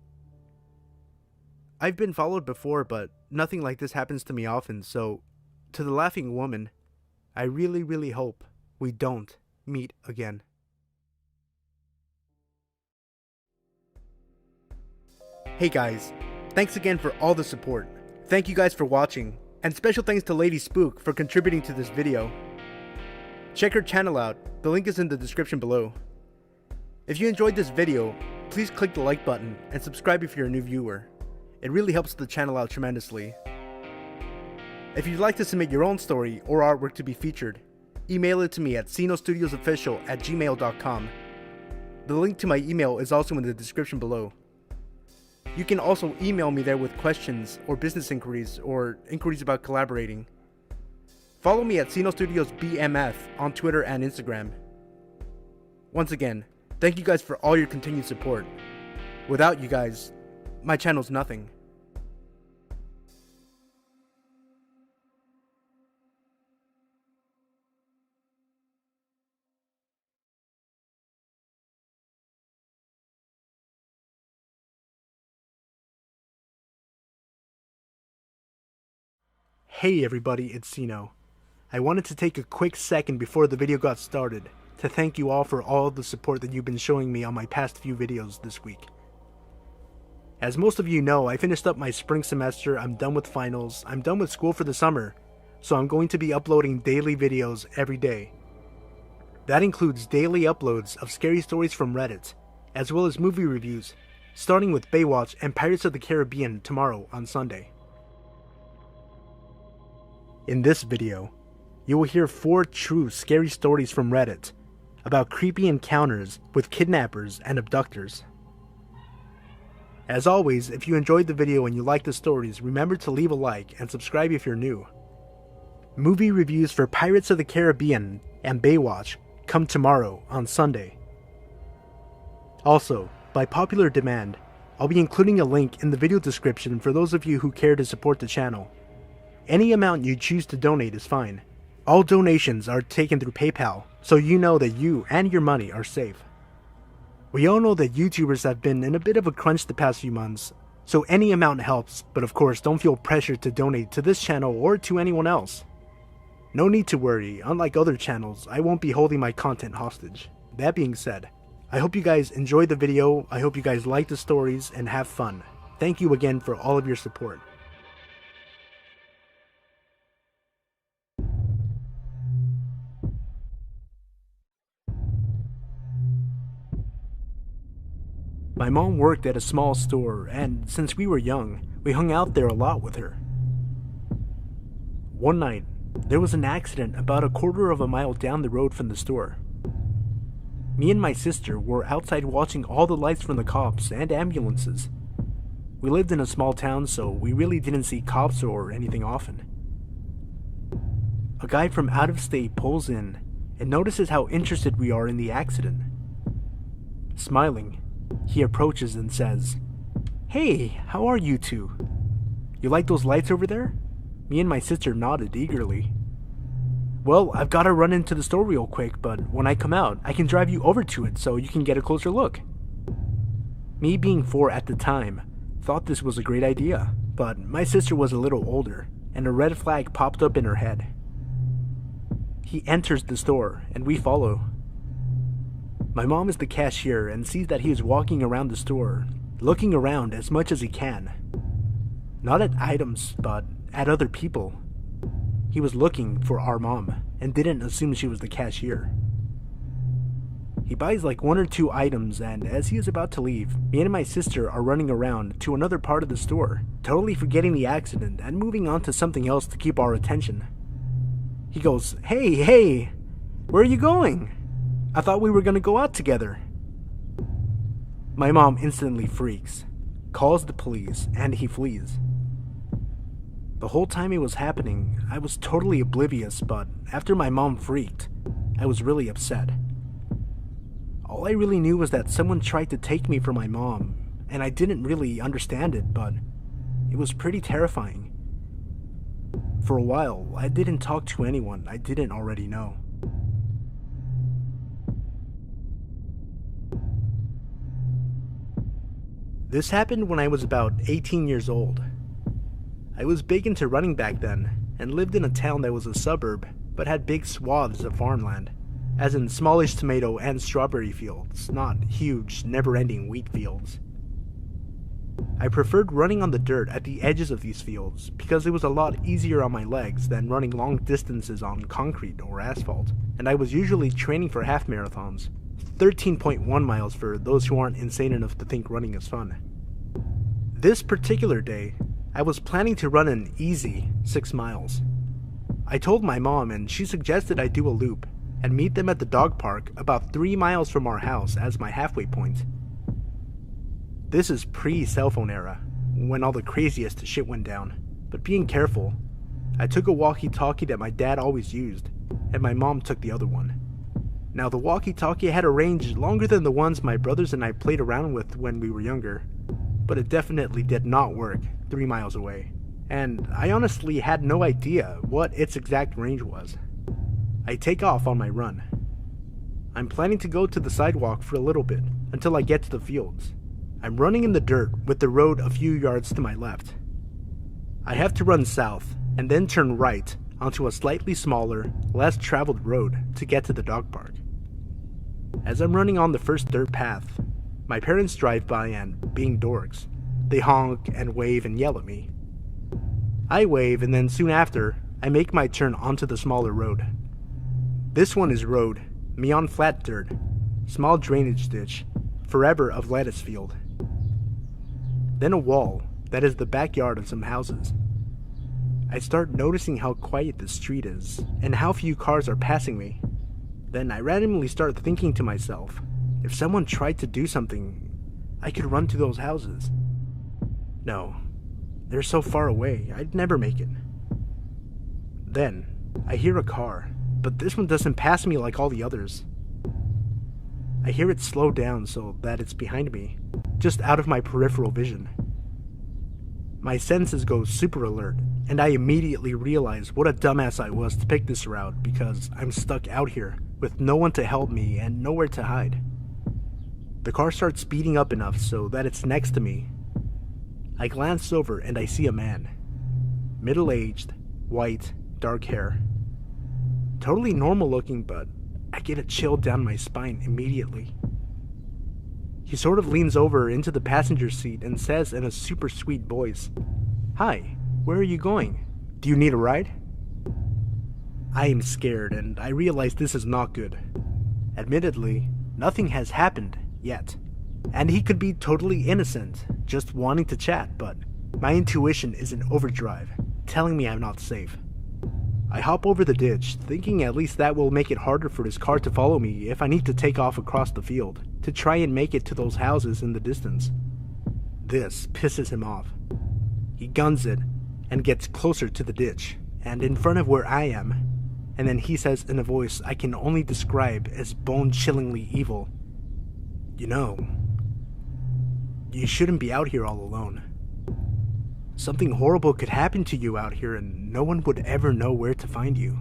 I've been followed before, but nothing like this happens to me often, so to the laughing woman, I really hope we don't meet again. Hey guys, thanks again for all the support. Thank you guys for watching, and special thanks to Lady Spook for contributing to this video. Check her channel out, the link is in the description below. If you enjoyed this video, please click the like button and subscribe if you're a new viewer. It really helps the channel out tremendously. If you'd like to submit your own story or artwork to be featured, email it to me at sinostudiosofficial@gmail.com. The link to my email is also in the description below. You can also email me there with questions or business inquiries or inquiries about collaborating. Follow me at Sino Studios BMF on Twitter and Instagram. Once again, thank you guys for all your continued support. Without you guys, my channel's nothing. Hey everybody, it's Sino. I wanted to take a quick second before the video got started to thank you all for all the support that you've been showing me on my past few videos this week. As most of you know, I finished up my spring semester, I'm done with finals, I'm done with school for the summer, so I'm going to be uploading daily videos every day. That includes daily uploads of scary stories from Reddit, as well as movie reviews, starting with Baywatch and Pirates of the Caribbean tomorrow on Sunday. In this video, you will hear 4 true scary stories from Reddit about creepy encounters with kidnappers and abductors. As always, if you enjoyed the video and you like the stories, remember to leave a like and subscribe if you're new. Movie reviews for Pirates of the Caribbean and Baywatch come tomorrow on Sunday. Also, by popular demand, I'll be including a link in the video description for those of you who care to support the channel. Any amount you choose to donate is fine. All donations are taken through PayPal, so you know that you and your money are safe. We all know that YouTubers have been in a bit of a crunch the past few months, so any amount helps, but of course don't feel pressured to donate to this channel or to anyone else. No need to worry, unlike other channels, I won't be holding my content hostage. That being said, I hope you guys enjoyed the video, I hope you guys like the stories and have fun. Thank you again for all of your support. My mom worked at a small store, and since we were young, we hung out there a lot with her. One night, there was an accident about a quarter of a mile down the road from the store. Me and my sister were outside watching all the lights from the cops and ambulances. We lived in a small town, so we really didn't see cops or anything often. A guy from out of state pulls in and notices how interested we are in the accident. Smiling, he approaches and says, "Hey, how are you two? You like those lights over there?" Me and my sister nodded eagerly. "Well, I've got to run into the store real quick, but when I come out, I can drive you over to it so you can get a closer look." Me being 4 at the time, thought this was a great idea, but my sister was a little older, and a red flag popped up in her head. He enters the store, and we follow. My mom is the cashier and sees that he is walking around the store, looking around as much as he can. Not at items, but at other people. He was looking for our mom and didn't assume she was the cashier. He buys like 1 or 2 items, and as he is about to leave, me and my sister are running around to another part of the store, totally forgetting the accident and moving on to something else to keep our attention. He goes, Hey, where are you going? I thought we were gonna go out together." My mom instantly freaks, calls the police, and he flees. The whole time it was happening, I was totally oblivious, but after my mom freaked, I was really upset. All I really knew was that someone tried to take me from my mom, and I didn't really understand it, but it was pretty terrifying. For a while, I didn't talk to anyone I didn't already know. This happened when I was about 18 years old. I was big into running back then, and lived in a town that was a suburb, but had big swaths of farmland, as in smallish tomato and strawberry fields, not huge, never-ending wheat fields. I preferred running on the dirt at the edges of these fields because it was a lot easier on my legs than running long distances on concrete or asphalt, and I was usually training for half marathons, 13.1 miles for those who aren't insane enough to think running is fun. This particular day, I was planning to run an easy 6 miles. I told my mom, and she suggested I do a loop and meet them at the dog park about 3 miles from our house as my halfway point. This is pre-cell phone era, when all the craziest shit went down, but being careful, I took a walkie-talkie that my dad always used, and my mom took the other one. Now the walkie-talkie had a range longer than the ones my brothers and I played around with when we were younger, but it definitely did not work 3 miles away, and I honestly had no idea what its exact range was. I take off on my run. I'm planning to go to the sidewalk for a little bit until I get to the fields. I'm running in the dirt with the road a few yards to my left. I have to run south and then turn right onto a slightly smaller, less traveled road to get to the dog park. As I'm running on the first dirt path, my parents drive by and, being dorks, they honk and wave and yell at me. I wave, and then soon after, I make my turn onto the smaller road. This one is road, me on flat dirt, small drainage ditch, forever of lettuce field. Then a wall that is the backyard of some houses. I start noticing how quiet the street is, and how few cars are passing me. Then I randomly start thinking to myself, if someone tried to do something, I could run to those houses. No, they're so far away, I'd never make it. Then, I hear a car, but this one doesn't pass me like all the others. I hear it slow down so that it's behind me, just out of my peripheral vision. My senses go super alert, and I immediately realize what a dumbass I was to pick this route because I'm stuck out here with no one to help me and nowhere to hide. The car starts speeding up enough so that it's next to me. I glance over and I see a man. Middle-aged, white, dark hair. Totally normal looking, but I get a chill down my spine immediately. He sort of leans over into the passenger seat and says in a super sweet voice, "Hi, where are you going? Do you need a ride?" I am scared and I realize this is not good. Admittedly, nothing has happened yet, and he could be totally innocent, just wanting to chat, but my intuition is in overdrive, telling me I'm not safe. I hop over the ditch, thinking at least that will make it harder for his car to follow me if I need to take off across the field to try and make it to those houses in the distance. This pisses him off. He guns it and gets closer to the ditch and in front of where I am, and then he says in a voice I can only describe as bone-chillingly evil, "You know, you shouldn't be out here all alone. Something horrible could happen to you out here and no one would ever know where to find you."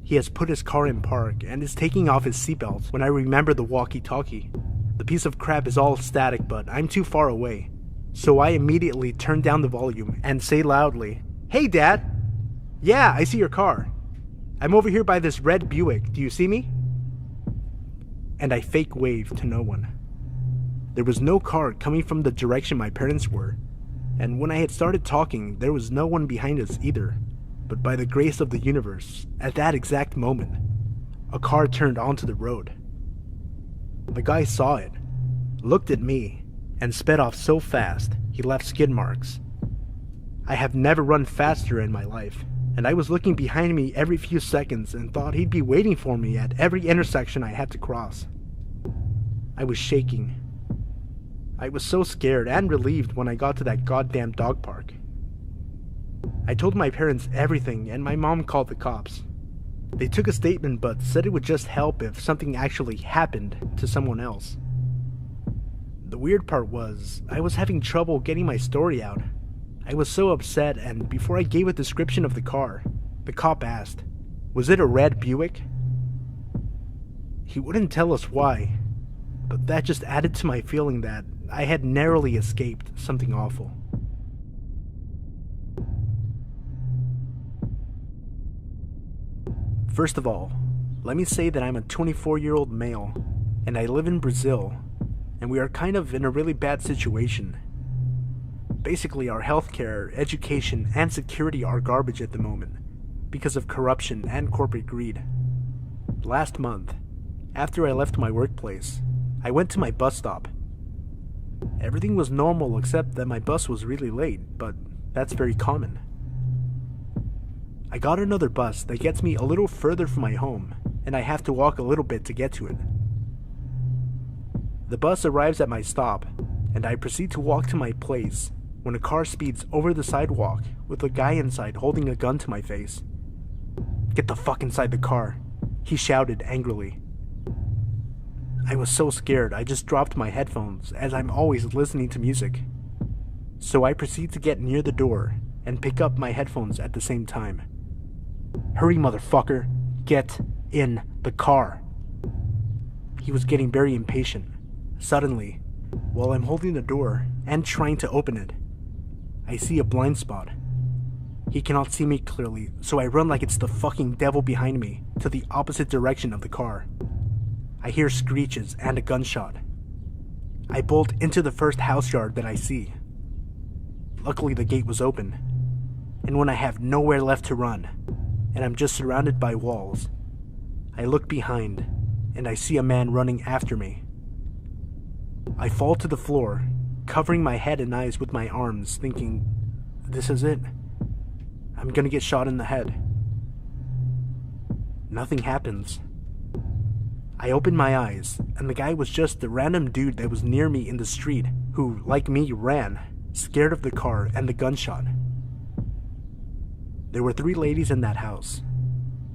He has put his car in park and is taking off his seatbelt when I remember the walkie-talkie. The piece of crap is all static, but I'm too far away, so I immediately turn down the volume and say loudly, "Hey Dad! Yeah, I see your car. I'm over here by this red Buick, do you see me?" And I fake wave to no one. There was no car coming from the direction my parents were, and when I had started talking, there was no one behind us either. But by the grace of the universe, at that exact moment, a car turned onto the road. The guy saw it, looked at me, and sped off so fast he left skid marks. I have never run faster in my life, and I was looking behind me every few seconds and thought he'd be waiting for me at every intersection I had to cross. I was shaking. I was so scared and relieved when I got to that goddamn dog park. I told my parents everything, and my mom called the cops. They took a statement but said it would just help if something actually happened to someone else. The weird part was, I was having trouble getting my story out. I was so upset, and before I gave a description of the car, the cop asked, "Was it a red Buick?" He wouldn't tell us why, but that just added to my feeling that I had narrowly escaped something awful. First of all, let me say that I'm a 24-year-old male, and I live in Brazil, and we are kind of in a really bad situation. Basically, our healthcare, education, and security are garbage at the moment, because of corruption and corporate greed. Last month, after I left my workplace, I went to my bus stop. Everything was normal except that my bus was really late, but that's very common. I got another bus that gets me a little further from my home, and I have to walk a little bit to get to it. The bus arrives at my stop, and I proceed to walk to my place when a car speeds over the sidewalk with a guy inside holding a gun to my face. "Get the fuck inside the car," he shouted angrily. I was so scared I just dropped my headphones, as I'm always listening to music. So I proceed to get near the door and pick up my headphones at the same time. "Hurry, motherfucker, get in the car." He was getting very impatient. Suddenly, while I'm holding the door and trying to open it, I see a blind spot. He cannot see me clearly, so I run like it's the fucking devil behind me to the opposite direction of the car. I hear screeches and a gunshot. I bolt into the first house yard that I see. Luckily, the gate was open, and when I have nowhere left to run, and I'm just surrounded by walls, I look behind, and I see a man running after me. I fall to the floor, covering my head and eyes with my arms, thinking, this is it. I'm gonna get shot in the head. Nothing happens. I open my eyes, and the guy was just the random dude that was near me in the street, who, like me, ran, scared of the car and the gunshot. There were 3 ladies in that house.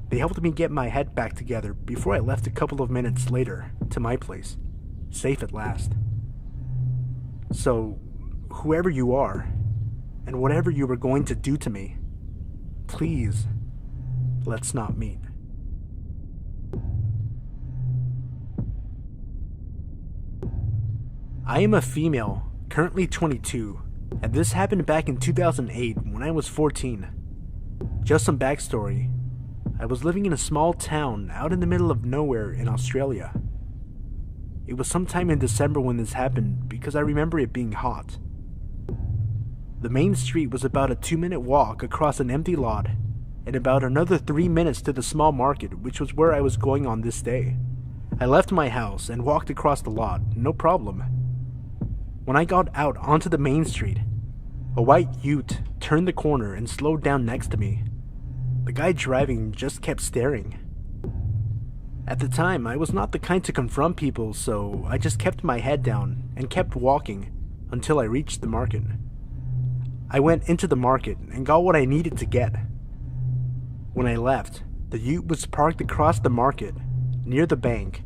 They helped me get my head back together before I left a couple of minutes later to my place, safe at last. So, whoever you are, and whatever you were going to do to me, please, let's not meet. I am a female, currently 22, and this happened back in 2008 when I was 14. Just some backstory. I was living in a small town out in the middle of nowhere in Australia. It was sometime in December when this happened because I remember it being hot. The main street was about a 2-minute walk across an empty lot and about another 3 minutes to the small market, which was where I was going on this day. I left my house and walked across the lot, no problem. When I got out onto the main street, a white ute turned the corner and slowed down next to me. The guy driving just kept staring. At the time, I was not the kind to confront people, so I just kept my head down and kept walking until I reached the market. I went into the market and got what I needed to get. When I left, the ute was parked across the market, near the bank,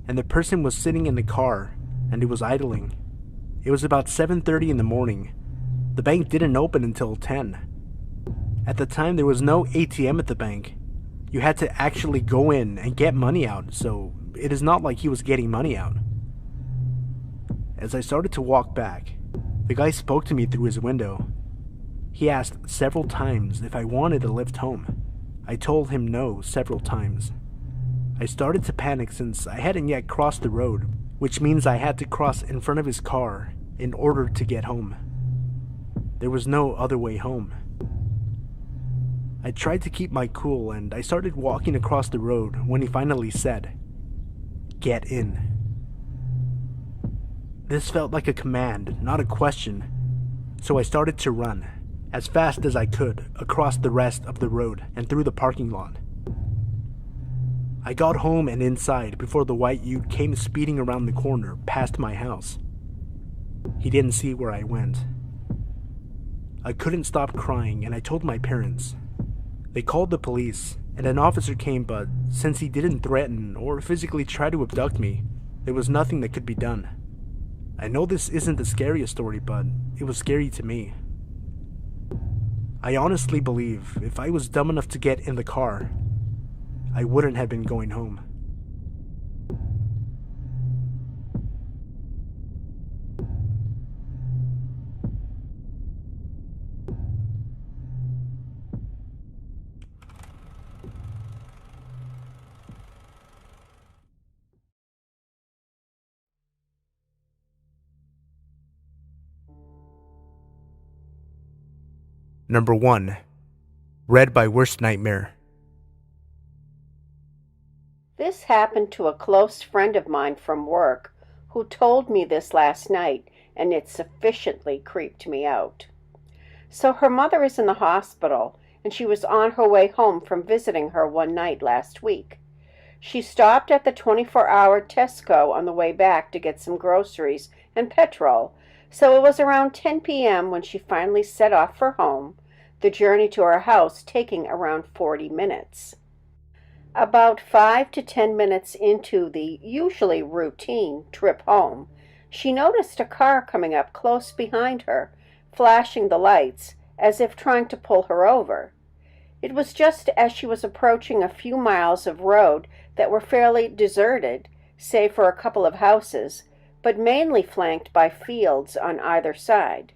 and the person was sitting in the car and it was idling. It was about 7:30 in the morning. The bank didn't open until 10. At the time, there was no ATM at the bank. You had to actually go in and get money out, so it is not like he was getting money out. As I started to walk back, the guy spoke to me through his window. He asked several times if I wanted a lift home. I told him no several times. I started to panic since I hadn't yet crossed the road, which means I had to cross in front of his car in order to get home. There was no other way home. I tried to keep my cool and I started walking across the road when he finally said, "Get in." This felt like a command, not a question, so I started to run, as fast as I could, across the rest of the road and through the parking lot. I got home and inside before the white ute came speeding around the corner past my house. He didn't see where I went. I couldn't stop crying and I told my parents. They called the police and an officer came, but since he didn't threaten or physically try to abduct me, there was nothing that could be done. I know this isn't the scariest story, but it was scary to me. I honestly believe if I was dumb enough to get in the car, I wouldn't have been going home. Number 1. Read by Worst Nightmare. This happened to a close friend of mine from work who told me this last night, and it sufficiently creeped me out. So her mother is in the hospital, and she was on her way home from visiting her one night last week. She stopped at the 24-hour Tesco on the way back to get some groceries and petrol, so it was around 10 p.m. when she finally set off for home, the journey to her house taking around 40 minutes. About 5 to 10 minutes into the usually routine trip home, she noticed a car coming up close behind her, flashing the lights as if trying to pull her over. It was just as she was approaching a few miles of road that were fairly deserted, save for a couple of houses, but mainly flanked by fields on either side.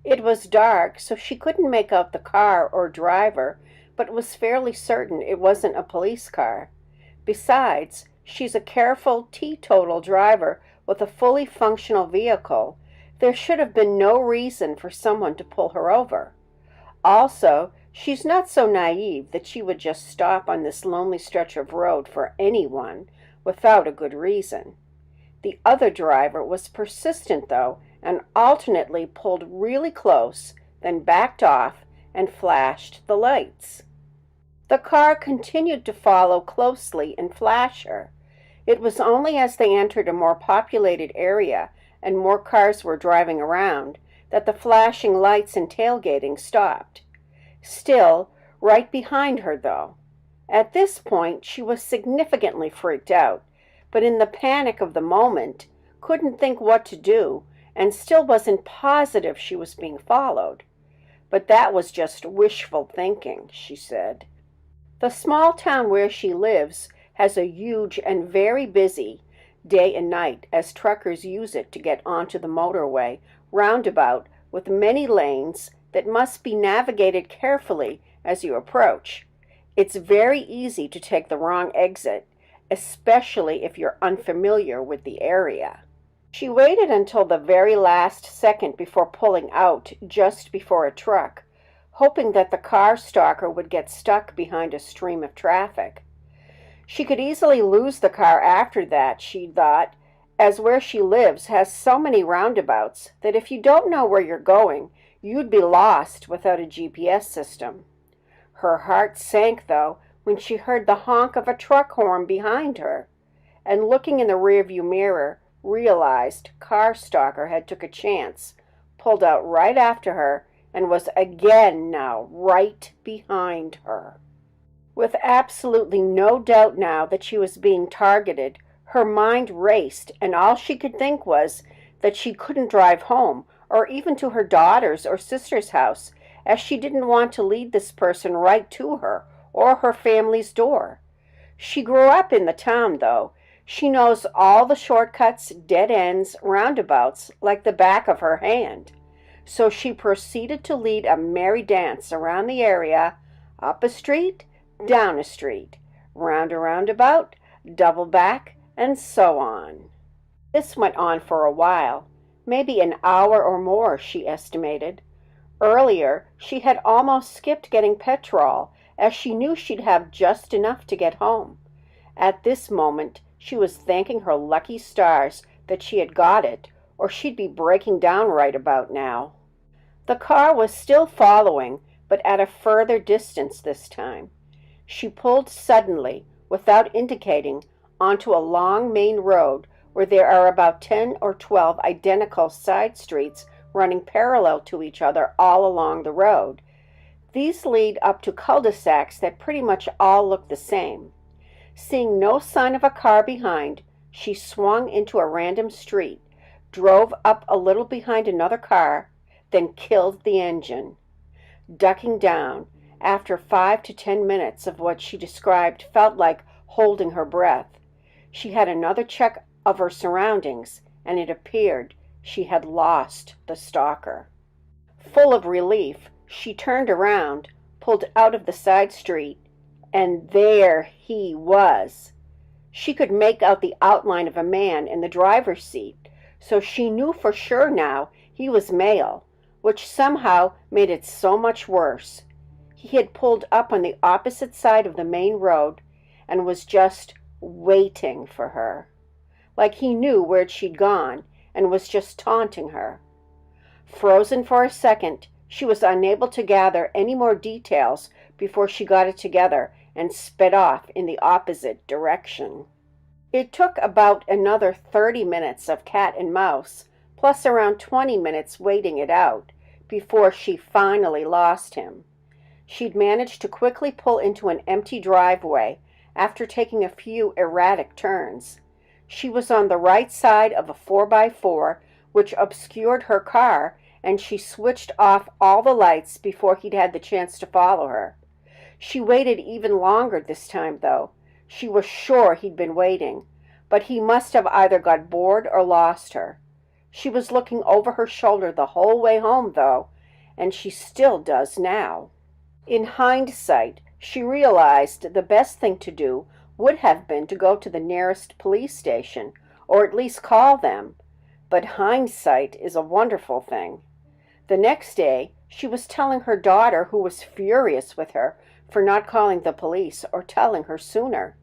It was dark, so she couldn't make out the car or driver, but was fairly certain it wasn't a police car. Besides, she's a careful, teetotal driver with a fully functional vehicle. There should have been no reason for someone to pull her over. Also, she's not so naive that she would just stop on this lonely stretch of road for anyone without a good reason. The other driver was persistent, though, and alternately pulled really close, then backed off and flashed the lights. The car continued to follow closely and flash her. It was only as they entered a more populated area and more cars were driving around that the flashing lights and tailgating stopped. Still, right behind her, though. At this point, she was significantly freaked out, but in the panic of the moment, couldn't think what to do, and still wasn't positive she was being followed. But that was just wishful thinking, she said. The small town where she lives has a huge and very busy day and night as truckers use it to get onto the motorway roundabout with many lanes that must be navigated carefully as you approach. It's very easy to take the wrong exit, especially if you're unfamiliar with the area. She waited until the very last second before pulling out just before a truck, hoping that the car stalker would get stuck behind a stream of traffic. She could easily lose the car after that, she thought, as where she lives has so many roundabouts that if you don't know where you're going, you'd be lost without a GPS system. Her heart sank, though, when she heard the honk of a truck horn behind her, and looking in the rearview mirror, realized car stalker had took a chance, pulled out right after her, and was again now right behind her. With absolutely no doubt now that she was being targeted, her mind raced, and all she could think was that she couldn't drive home, or even to her daughter's or sister's house, as she didn't want to lead this person right to her or her family's door. She grew up in the town, though. She knows all the shortcuts, dead ends, roundabouts like the back of her hand. So she proceeded to lead a merry dance around the area, up a street, down a street, round a roundabout, double back, and so on. This went on for a while, maybe an hour or more, she estimated. Earlier, she had almost skipped getting petrol, as she knew she'd have just enough to get home. At this moment, she was thanking her lucky stars that she had got it, or she'd be breaking down right about now. The car was still following, but at a further distance this time. She pulled suddenly, without indicating, onto a long main road where there are about 10 or 12 identical side streets running parallel to each other all along the road. These lead up to cul-de-sacs that pretty much all look the same. Seeing no sign of a car behind, she swung into a random street, drove up a little behind another car, then killed the engine. Ducking down, after 5 to 10 minutes of what she described felt like holding her breath, she had another check of her surroundings, and it appeared she had lost the stalker. Full of relief, she turned around, pulled out of the side street, and there he was. She could make out the outline of a man in the driver's seat, so she knew for sure now he was male, which somehow made it so much worse. He had pulled up on the opposite side of the main road and was just waiting for her, like he knew where she'd gone and was just taunting her. Frozen for a second, she was unable to gather any more details before she got it together and sped off in the opposite direction. It took about another 30 minutes of cat and mouse, plus around 20 minutes waiting it out, before she finally lost him. She'd managed to quickly pull into an empty driveway after taking a few erratic turns. She was on the right side of a 4x4, which obscured her car, and she switched off all the lights before he'd had the chance to follow her. She waited even longer this time, though. She was sure he'd been waiting, but he must have either got bored or lost her. She was looking over her shoulder the whole way home, though, and she still does now. In hindsight, she realized the best thing to do would have been to go to the nearest police station, or at least call them. But hindsight is a wonderful thing. The next day, she was telling her daughter, who was furious with her for not calling the police or telling her sooner.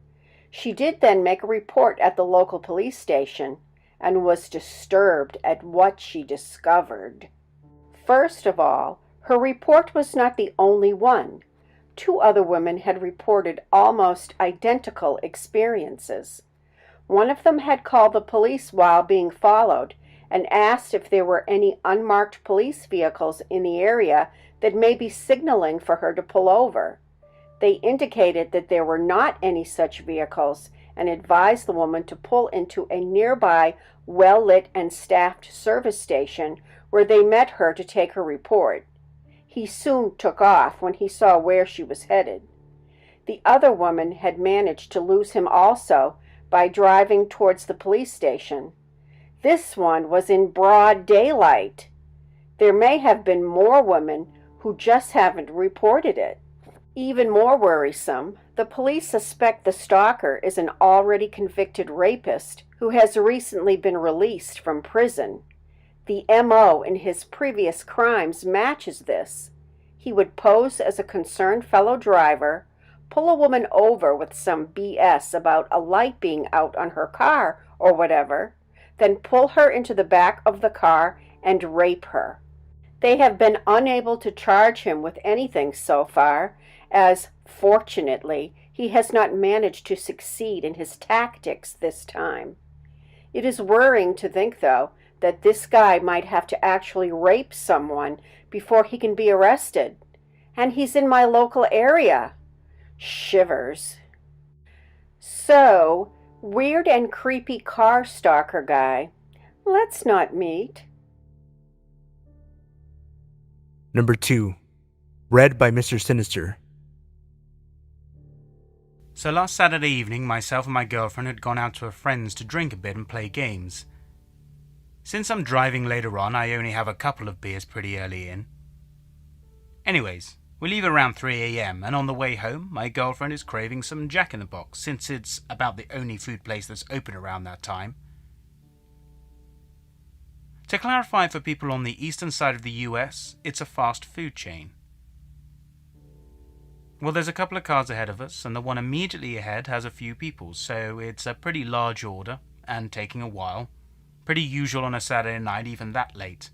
She did then make a report at the local police station and was disturbed at what she discovered. First of all, her report was not the only one. 2 other women had reported almost identical experiences. One of them had called the police while being followed and asked if there were any unmarked police vehicles in the area that may be signaling for her to pull over. They indicated that there were not any such vehicles and advised the woman to pull into a nearby well-lit and staffed service station where they met her to take her report. He soon took off when he saw where she was headed. The other woman had managed to lose him also by driving towards the police station. This one was in broad daylight. There may have been more women who just haven't reported it. Even more worrisome, the police suspect the stalker is an already convicted rapist who has recently been released from prison. The MO in his previous crimes matches this. He would pose as a concerned fellow driver, pull a woman over with some BS about a light being out on her car or whatever, then pull her into the back of the car and rape her. They have been unable to charge him with anything so far, as, fortunately, he has not managed to succeed in his tactics this time. It is worrying to think, though, that this guy might have to actually rape someone before he can be arrested. And he's in my local area. Shivers. So, weird and creepy car stalker guy, let's not meet. Number 2. Read by Mr. Sinister. So last Saturday evening, myself and my girlfriend had gone out to a friend's to drink a bit and play games. Since I'm driving later on, I only have a couple of beers pretty early in. Anyways, we leave around 3 a.m, and on the way home, my girlfriend is craving some Jack in the Box, since it's about the only food place that's open around that time. To clarify for people on the eastern side of the US, it's a fast food chain. Well, there's a couple of cars ahead of us, and the one immediately ahead has a few people, so it's a pretty large order, and taking a while. Pretty usual on a Saturday night, even that late.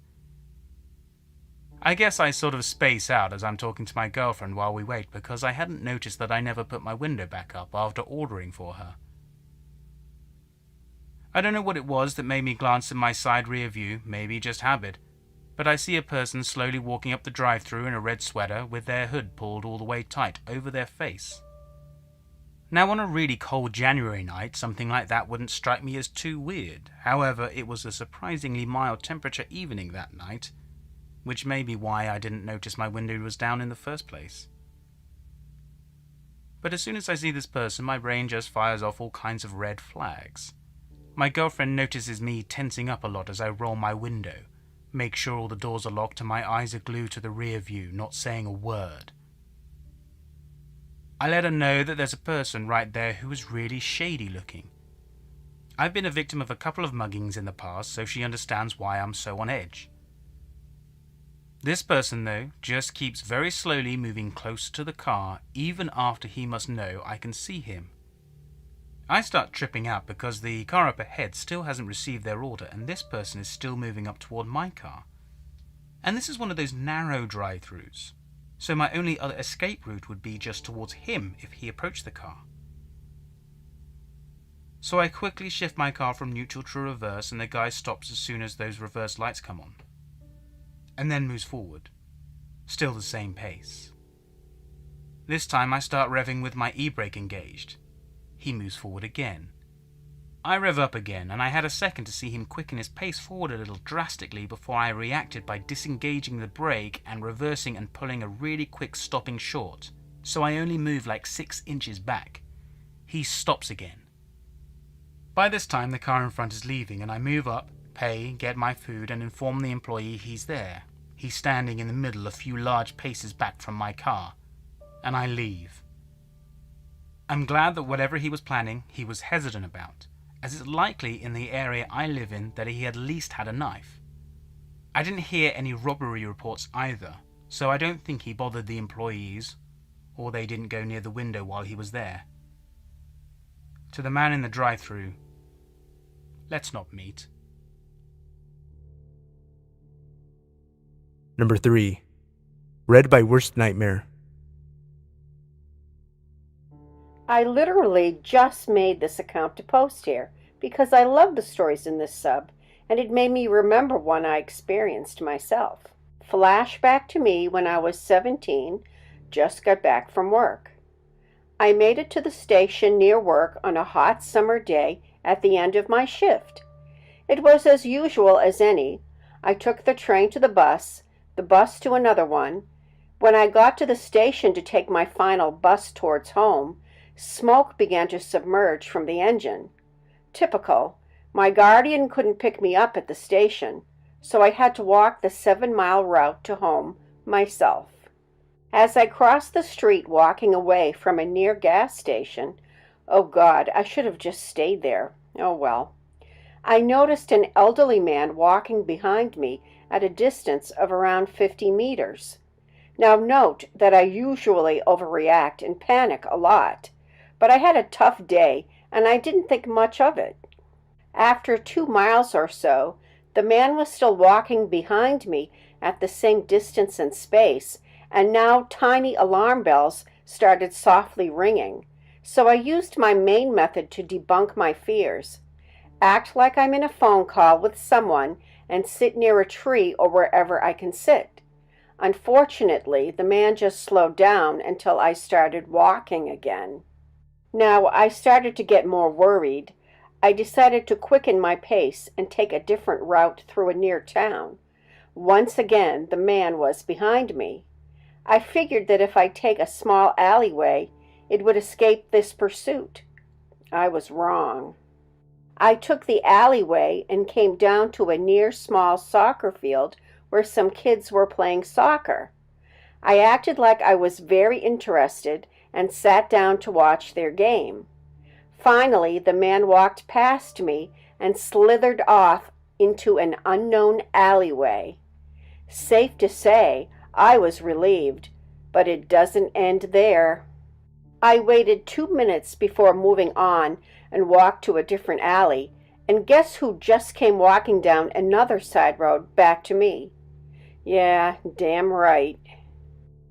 I guess I sort of space out as I'm talking to my girlfriend while we wait, because I hadn't noticed that I never put my window back up after ordering for her. I don't know what it was that made me glance at my side rear view, maybe just habit, but I see a person slowly walking up the drive-thru in a red sweater with their hood pulled all the way tight over their face. Now, on a really cold January night, something like that wouldn't strike me as too weird. However, it was a surprisingly mild temperature evening that night, which may be why I didn't notice my window was down in the first place. But as soon as I see this person, my brain just fires off all kinds of red flags. My girlfriend notices me tensing up a lot as I roll my window, make sure all the doors are locked and my eyes are glued to the rear view, not saying a word. I let her know that there's a person right there who is really shady looking. I've been a victim of a couple of muggings in the past, so she understands why I'm so on edge. This person, though, just keeps very slowly moving closer to the car, even after he must know I can see him. I start tripping out because the car up ahead still hasn't received their order, and this person is still moving up toward my car. And this is one of those narrow drive-thrus, so my only other escape route would be just towards him if he approached the car. So I quickly shift my car from neutral to reverse, and the guy stops as soon as those reverse lights come on, and then moves forward, still the same pace. This time I start revving with my e-brake engaged. He moves forward again. I rev up again, and I had a second to see him quicken his pace forward a little drastically before I reacted by disengaging the brake and reversing and pulling a really quick stopping short, so I only move like 6 inches back. He stops again. By this time the car in front is leaving, and I move up, pay, get my food, and inform the employee he's there. He's standing in the middle a few large paces back from my car, and I leave. I'm glad that whatever he was planning, he was hesitant about, as it's likely in the area I live in that he at least had a knife. I didn't hear any robbery reports either, so I don't think he bothered the employees, or they didn't go near the window while he was there. To the man in the drive-thru, let's not meet. Number 3. Read by Worst Nightmare. I literally just made this account to post here because I love the stories in this sub, and it made me remember one I experienced myself. Flashback to me when I was 17, just got back from work. I made it to the station near work on a hot summer day at the end of my shift. It was as usual as any. I took the train to the bus to another one. When I got to the station to take my final bus towards home, smoke began to submerge from the engine. Typical. My guardian couldn't pick me up at the station, so I had to walk the 7-mile route to home myself. As I crossed the street walking away from a near gas station, oh God, I should have just stayed there. Oh well. I noticed an elderly man walking behind me at a distance of around 50 meters. Now note that I usually overreact and panic a lot, but I had a tough day and I didn't think much of it. After 2 miles or so, the man was still walking behind me at the same distance and space, and now tiny alarm bells started softly ringing. So I used my main method to debunk my fears. Act like I'm in a phone call with someone and sit near a tree or wherever I can sit. Unfortunately, the man just slowed down until I started walking again. Now, I started to get more worried. I decided to quicken my pace and take a different route through a near town. Once again, the man was behind me. I figured that if I take a small alleyway, it would escape this pursuit. I was wrong. I took the alleyway and came down to a near small soccer field where some kids were playing soccer. I acted like I was very interested and sat down to watch their game. Finally, the man walked past me and slithered off into an unknown alleyway. Safe to say, I was relieved, but it doesn't end there. I waited 2 minutes before moving on and walked to a different alley, and guess who just came walking down another side road back to me? Yeah, damn right.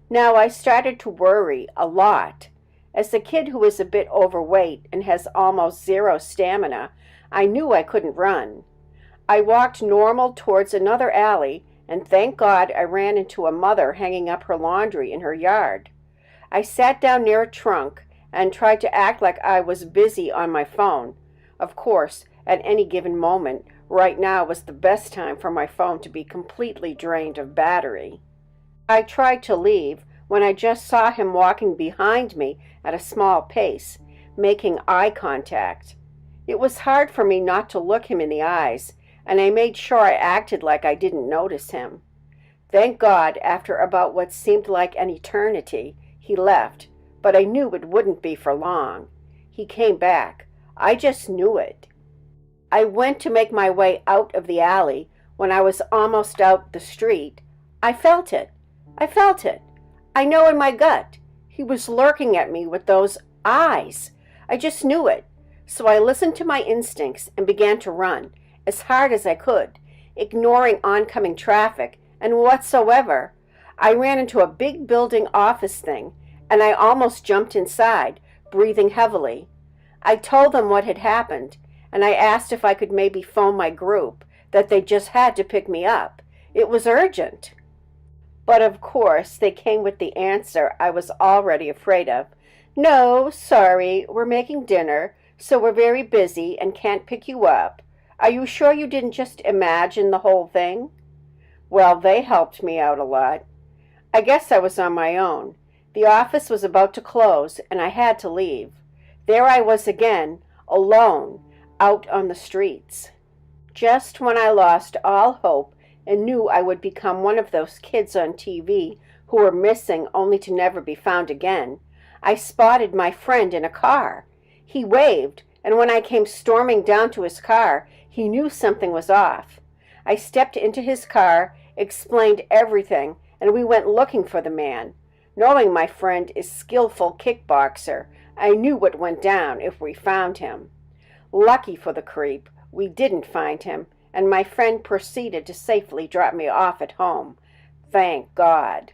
Now I started to worry a lot. As a kid who is a bit overweight and has almost zero stamina, I knew I couldn't run. I walked normal towards another alley, and thank God I ran into a mother hanging up her laundry in her yard. I sat down near a trunk and tried to act like I was busy on my phone. Of course, at any given moment, right now was the best time for my phone to be completely drained of battery. I tried to leave when I just saw him walking behind me at a small pace, making eye contact. It was hard for me not to look him in the eyes, and I made sure I acted like I didn't notice him. Thank God, after about what seemed like an eternity, he left, but I knew it wouldn't be for long. He came back. I just knew it. I went to make my way out of the alley. When I was almost out the street, I felt it. I know in my gut. He was lurking at me with those eyes. I just knew it. So I listened to my instincts and began to run as hard as I could, ignoring oncoming traffic and whatsoever. I ran into a big building office thing, and I almost jumped inside, breathing heavily. I told them what had happened, and I asked if I could maybe phone my group, that they just had to pick me up. It was urgent. But of course, they came with the answer I was already afraid of. No, sorry, we're making dinner, so we're very busy and can't pick you up. Are you sure you didn't just imagine the whole thing? Well, they helped me out a lot. I guess I was on my own. The office was about to close, and I had to leave. There I was again, alone, out on the streets. Just when I lost all hope and knew I would become one of those kids on TV who were missing only to never be found again, I spotted my friend in a car. He waved, and when I came storming down to his car, he knew something was off. I stepped into his car, explained everything, and we went looking for the man. Knowing my friend is skillful kickboxer, I knew what went down if we found him. Lucky for the creep, we didn't find him, and my friend proceeded to safely drop me off at home. Thank God.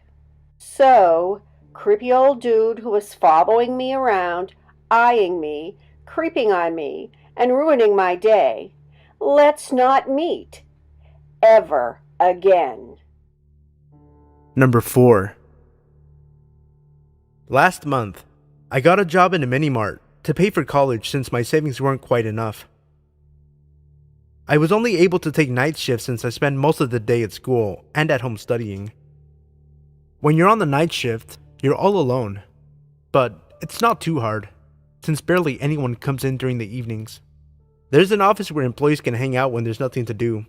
So, creepy old dude who was following me around, eyeing me, creeping on me, and ruining my day, let's not meet ever again. Number 4. Last month, I got a job in a mini-mart to pay for college since my savings weren't quite enough. I was only able to take night shifts since I spent most of the day at school and at home studying. When you're on the night shift, you're all alone, but it's not too hard, since barely anyone comes in during the evenings. There's an office where employees can hang out when there's nothing to do.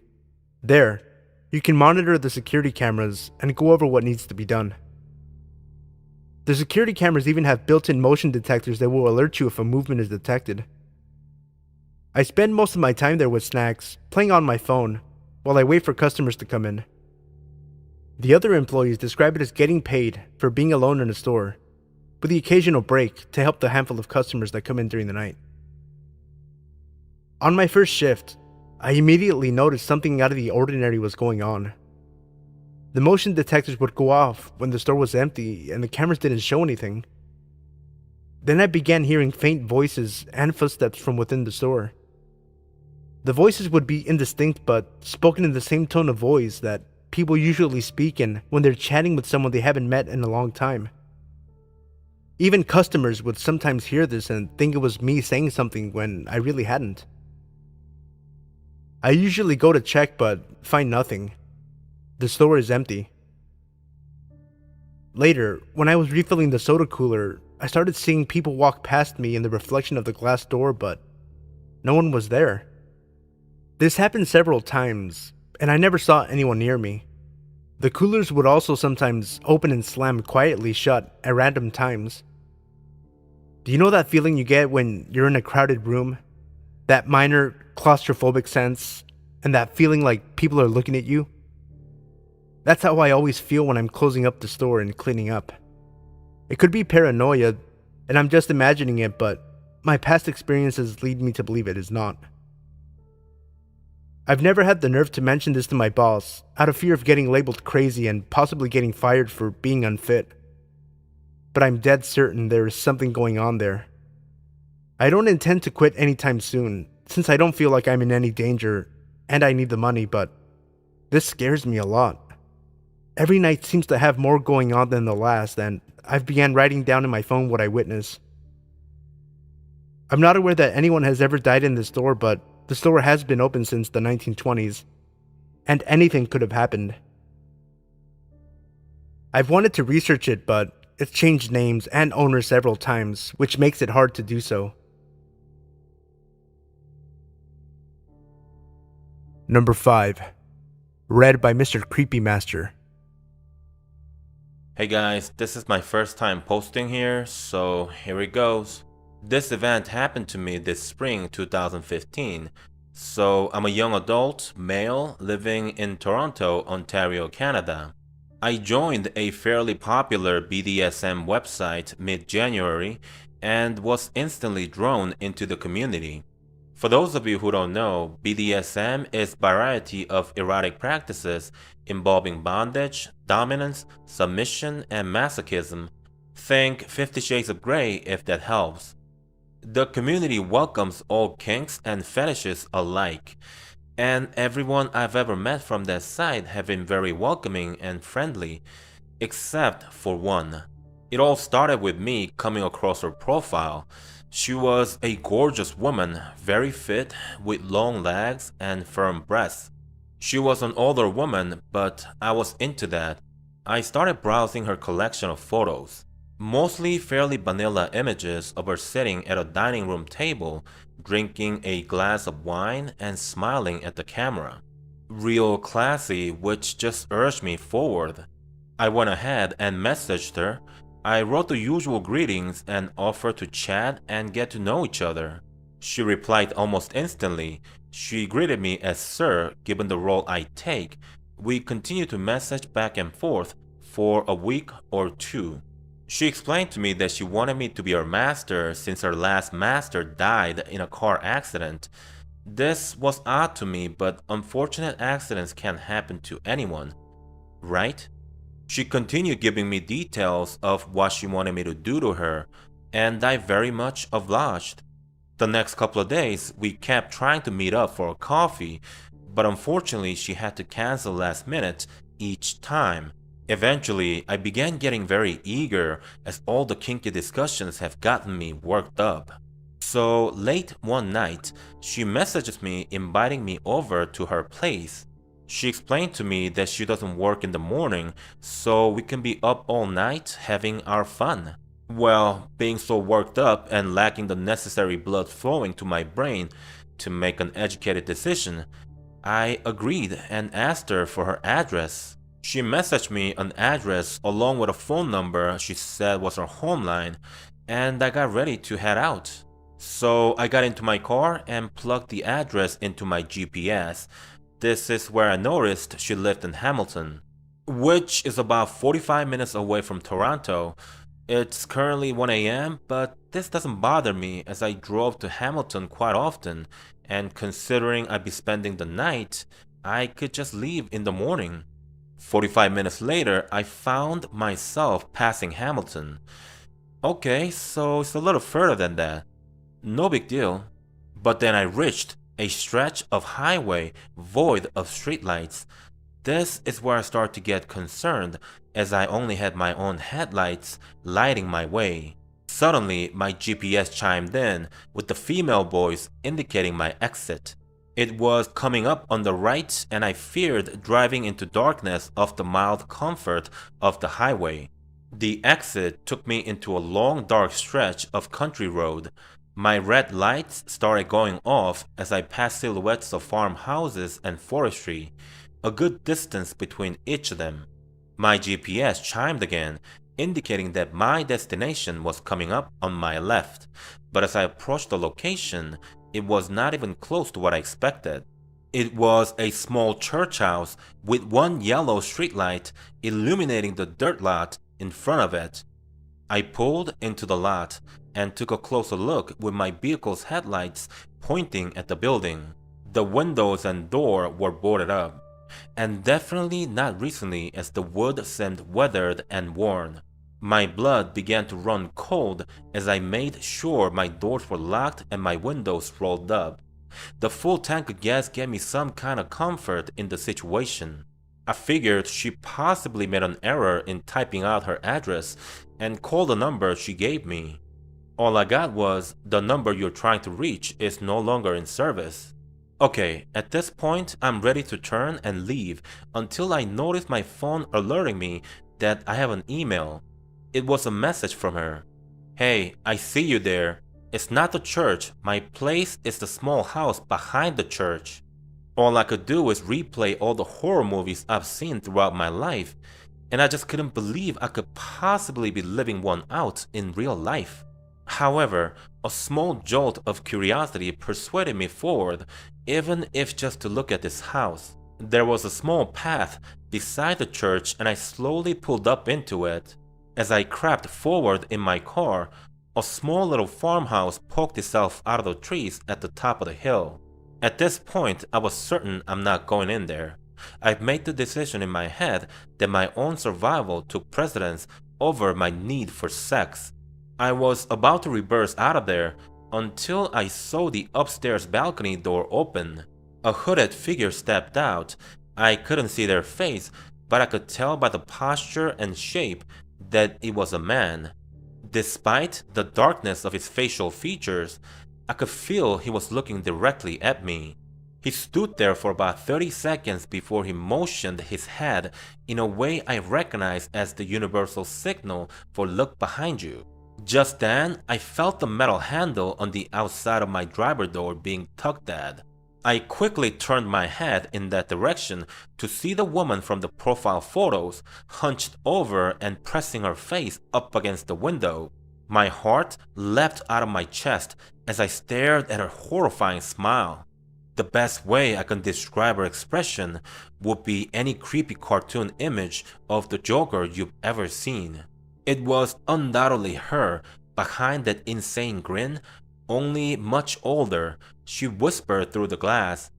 There, you can monitor the security cameras and go over what needs to be done. The security cameras even have built-in motion detectors that will alert you if a movement is detected. I spend most of my time there with snacks, playing on my phone, while I wait for customers to come in. The other employees describe it as getting paid for being alone in a store, with the occasional break to help the handful of customers that come in during the night. On my first shift, I immediately noticed something out of the ordinary was going on. The motion detectors would go off when the store was empty and the cameras didn't show anything. Then I began hearing faint voices and footsteps from within the store. The voices would be indistinct but spoken in the same tone of voice that people usually speak in when they're chatting with someone they haven't met in a long time. Even customers would sometimes hear this and think it was me saying something when I really hadn't. I usually go to check but find nothing. The store is empty. Later, when I was refilling the soda cooler, I started seeing people walk past me in the reflection of the glass door, but no one was there. This happened several times, and I never saw anyone near me. The coolers would also sometimes open and slam quietly shut at random times. Do you know that feeling you get when you're in a crowded room? That minor claustrophobic sense, and that feeling like people are looking at you. That's how I always feel when I'm closing up the store and cleaning up. It could be paranoia, and I'm just imagining it, but my past experiences lead me to believe it is not. I've never had the nerve to mention this to my boss, out of fear of getting labeled crazy and possibly getting fired for being unfit. But I'm dead certain there is something going on there. I don't intend to quit anytime soon, since I don't feel like I'm in any danger, and I need the money, but this scares me a lot. Every night seems to have more going on than the last, and I've began writing down in my phone what I witness. I'm not aware that anyone has ever died in this store, but the store has been open since the 1920s, and anything could have happened. I've wanted to research it, but it's changed names and owners several times, which makes it hard to do so. Number 5. Read by Mr. Creepymaster. Hey guys, this is my first time posting here, so here it goes. This event happened to me this spring 2015. So I'm a young adult, male, living in Toronto, Ontario, Canada. I joined a fairly popular BDSM website mid-January and was instantly drawn into the community. For those of you who don't know, BDSM is a variety of erotic practices involving bondage, dominance, submission, and masochism. Think 50 Shades of Grey if that helps. The community welcomes all kinks and fetishes alike, and everyone I've ever met from that site have been very welcoming and friendly, except for one. It all started with me coming across her profile. She was a gorgeous woman, very fit, with long legs and firm breasts. She was an older woman, but I was into that. I started browsing her collection of photos. Mostly fairly vanilla images of her sitting at a dining room table, drinking a glass of wine and smiling at the camera. Real classy, which just urged me forward. I went ahead and messaged her. I wrote the usual greetings and offered to chat and get to know each other. She replied almost instantly. She greeted me as Sir, given the role I take. We continued to message back and forth for a week or two. She explained to me that she wanted me to be her master since her last master died in a car accident. This was odd to me, but unfortunate accidents can happen to anyone, right? She continued giving me details of what she wanted me to do to her, and I very much obliged. The next couple of days, we kept trying to meet up for a coffee, but unfortunately she had to cancel last minute each time. Eventually, I began getting very eager as all the kinky discussions have gotten me worked up. So late one night, she messages me inviting me over to her place. She explained to me that she doesn't work in the morning, so we can be up all night having our fun. Well, being so worked up and lacking the necessary blood flowing to my brain to make an educated decision, I agreed and asked her for her address. She messaged me an address along with a phone number she said was her home line, and I got ready to head out. So I got into my car and plugged the address into my GPS. This is where I noticed she lived in Hamilton, which is about 45 minutes away from Toronto. It's currently 1 a.m., but this doesn't bother me as I drove to Hamilton quite often, and considering I'd be spending the night, I could just leave in the morning. 45 minutes later, I found myself passing Hamilton. Okay, so it's a little further than that. No big deal. But then I reached a stretch of highway void of streetlights. This is where I start to get concerned, as I only had my own headlights lighting my way. Suddenly, my GPS chimed in with the female voice indicating my exit. It was coming up on the right, and I feared driving into darkness of the mild comfort of the highway. The exit took me into a long dark stretch of country road. My red lights started going off as I passed silhouettes of farmhouses and forestry, a good distance between each of them. My GPS chimed again, indicating that my destination was coming up on my left, but as I approached the location, it was not even close to what I expected. It was a small church house with one yellow streetlight illuminating the dirt lot in front of it. I pulled into the lot and took a closer look with my vehicle's headlights pointing at the building. The windows and door were boarded up, and definitely not recently, as the wood seemed weathered and worn. My blood began to run cold as I made sure my doors were locked and my windows rolled up. The full tank of gas gave me some kind of comfort in the situation. I figured she possibly made an error in typing out her address and called the number she gave me. All I got was, "The number you're trying to reach is no longer in service." Okay, at this point I'm ready to turn and leave until I notice my phone alerting me that I have an email. It was a message from her. "Hey, I see you there. It's not the church. My place is the small house behind the church." All I could do is replay all the horror movies I've seen throughout my life, and I just couldn't believe I could possibly be living one out in real life. However, a small jolt of curiosity persuaded me forward, even if just to look at this house. There was a small path beside the church and I slowly pulled up into it. As I crept forward in my car, a small little farmhouse poked itself out of the trees at the top of the hill. At this point, I was certain I'm not going in there. I'd made the decision in my head that my own survival took precedence over my need for sex. I was about to reverse out of there until I saw the upstairs balcony door open. A hooded figure stepped out. I couldn't see their face, but I could tell by the posture and shape that it was a man. Despite the darkness of his facial features, I could feel he was looking directly at me. He stood there for about 30 seconds before he motioned his head in a way I recognized as the universal signal for "look behind you." Just then, I felt the metal handle on the outside of my driver door being tugged at. I quickly turned my head in that direction to see the woman from the profile photos hunched over and pressing her face up against the window. My heart leapt out of my chest as I stared at her horrifying smile. The best way I can describe her expression would be any creepy cartoon image of the Joker you've ever seen. It was undoubtedly her behind that insane grin, only much older. She whispered through the glass,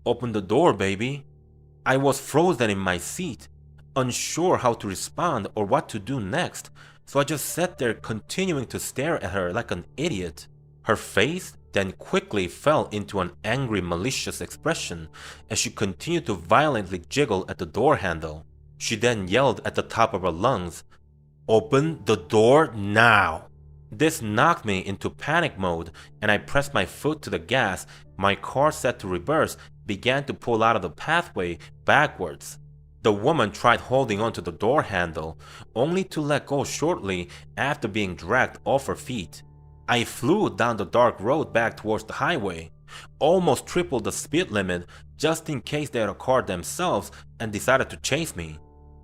"Open the door, baby." I was frozen in my seat, unsure how to respond or what to do next, so I just sat there continuing to stare at her like an idiot. Her face then quickly fell into an angry, malicious expression as she continued to violently jiggle at the door handle. She then yelled at the top of her lungs, "Open the door now!" This knocked me into panic mode and I pressed my foot to the gas. My car, set to reverse, began to pull out of the pathway backwards. The woman tried holding onto the door handle, only to let go shortly after being dragged off her feet. I flew down the dark road back towards the highway, almost tripled the speed limit just in case they had a car themselves and decided to chase me.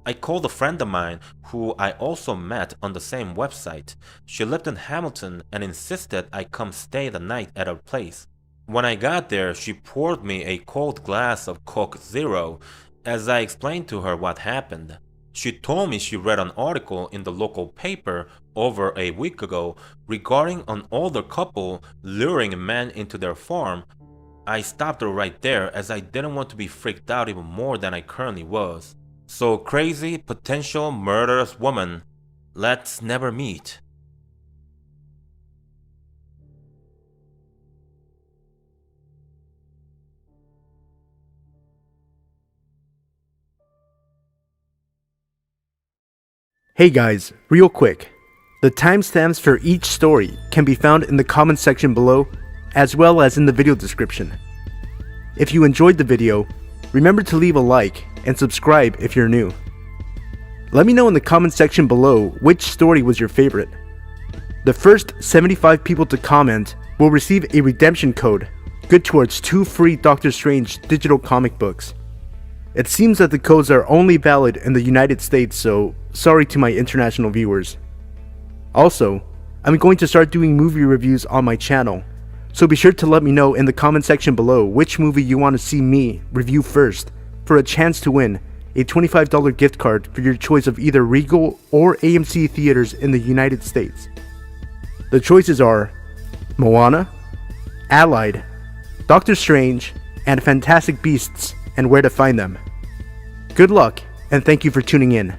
I called a friend of mine who I also met on the same website. She lived in Hamilton and insisted I come stay the night at her place. When I got there, she poured me a cold glass of Coke Zero as I explained to her what happened. She told me she read an article in the local paper over a week ago regarding an older couple luring a man into their farm. I stopped her right there as I didn't want to be freaked out even more than I currently was. So crazy, potential murderous woman, let's never meet. Hey guys, real quick. The timestamps for each story can be found in the comment section below, as well as in the video description. If you enjoyed the video, remember to leave a like and subscribe if you're new. Let me know in the comment section below which story was your favorite. The first 75 people to comment will receive a redemption code good towards 2 free Doctor Strange digital comic books. It seems that the codes are only valid in the United States, so sorry to my international viewers. Also, I'm going to start doing movie reviews on my channel, So be sure to let me know in the comment section below which movie you want to see me review first for a chance to win a $25 gift card for your choice of either Regal or AMC theaters in the United States. The choices are Moana, Allied, Doctor Strange, and Fantastic Beasts and Where to Find Them. Good luck, and thank you for tuning in.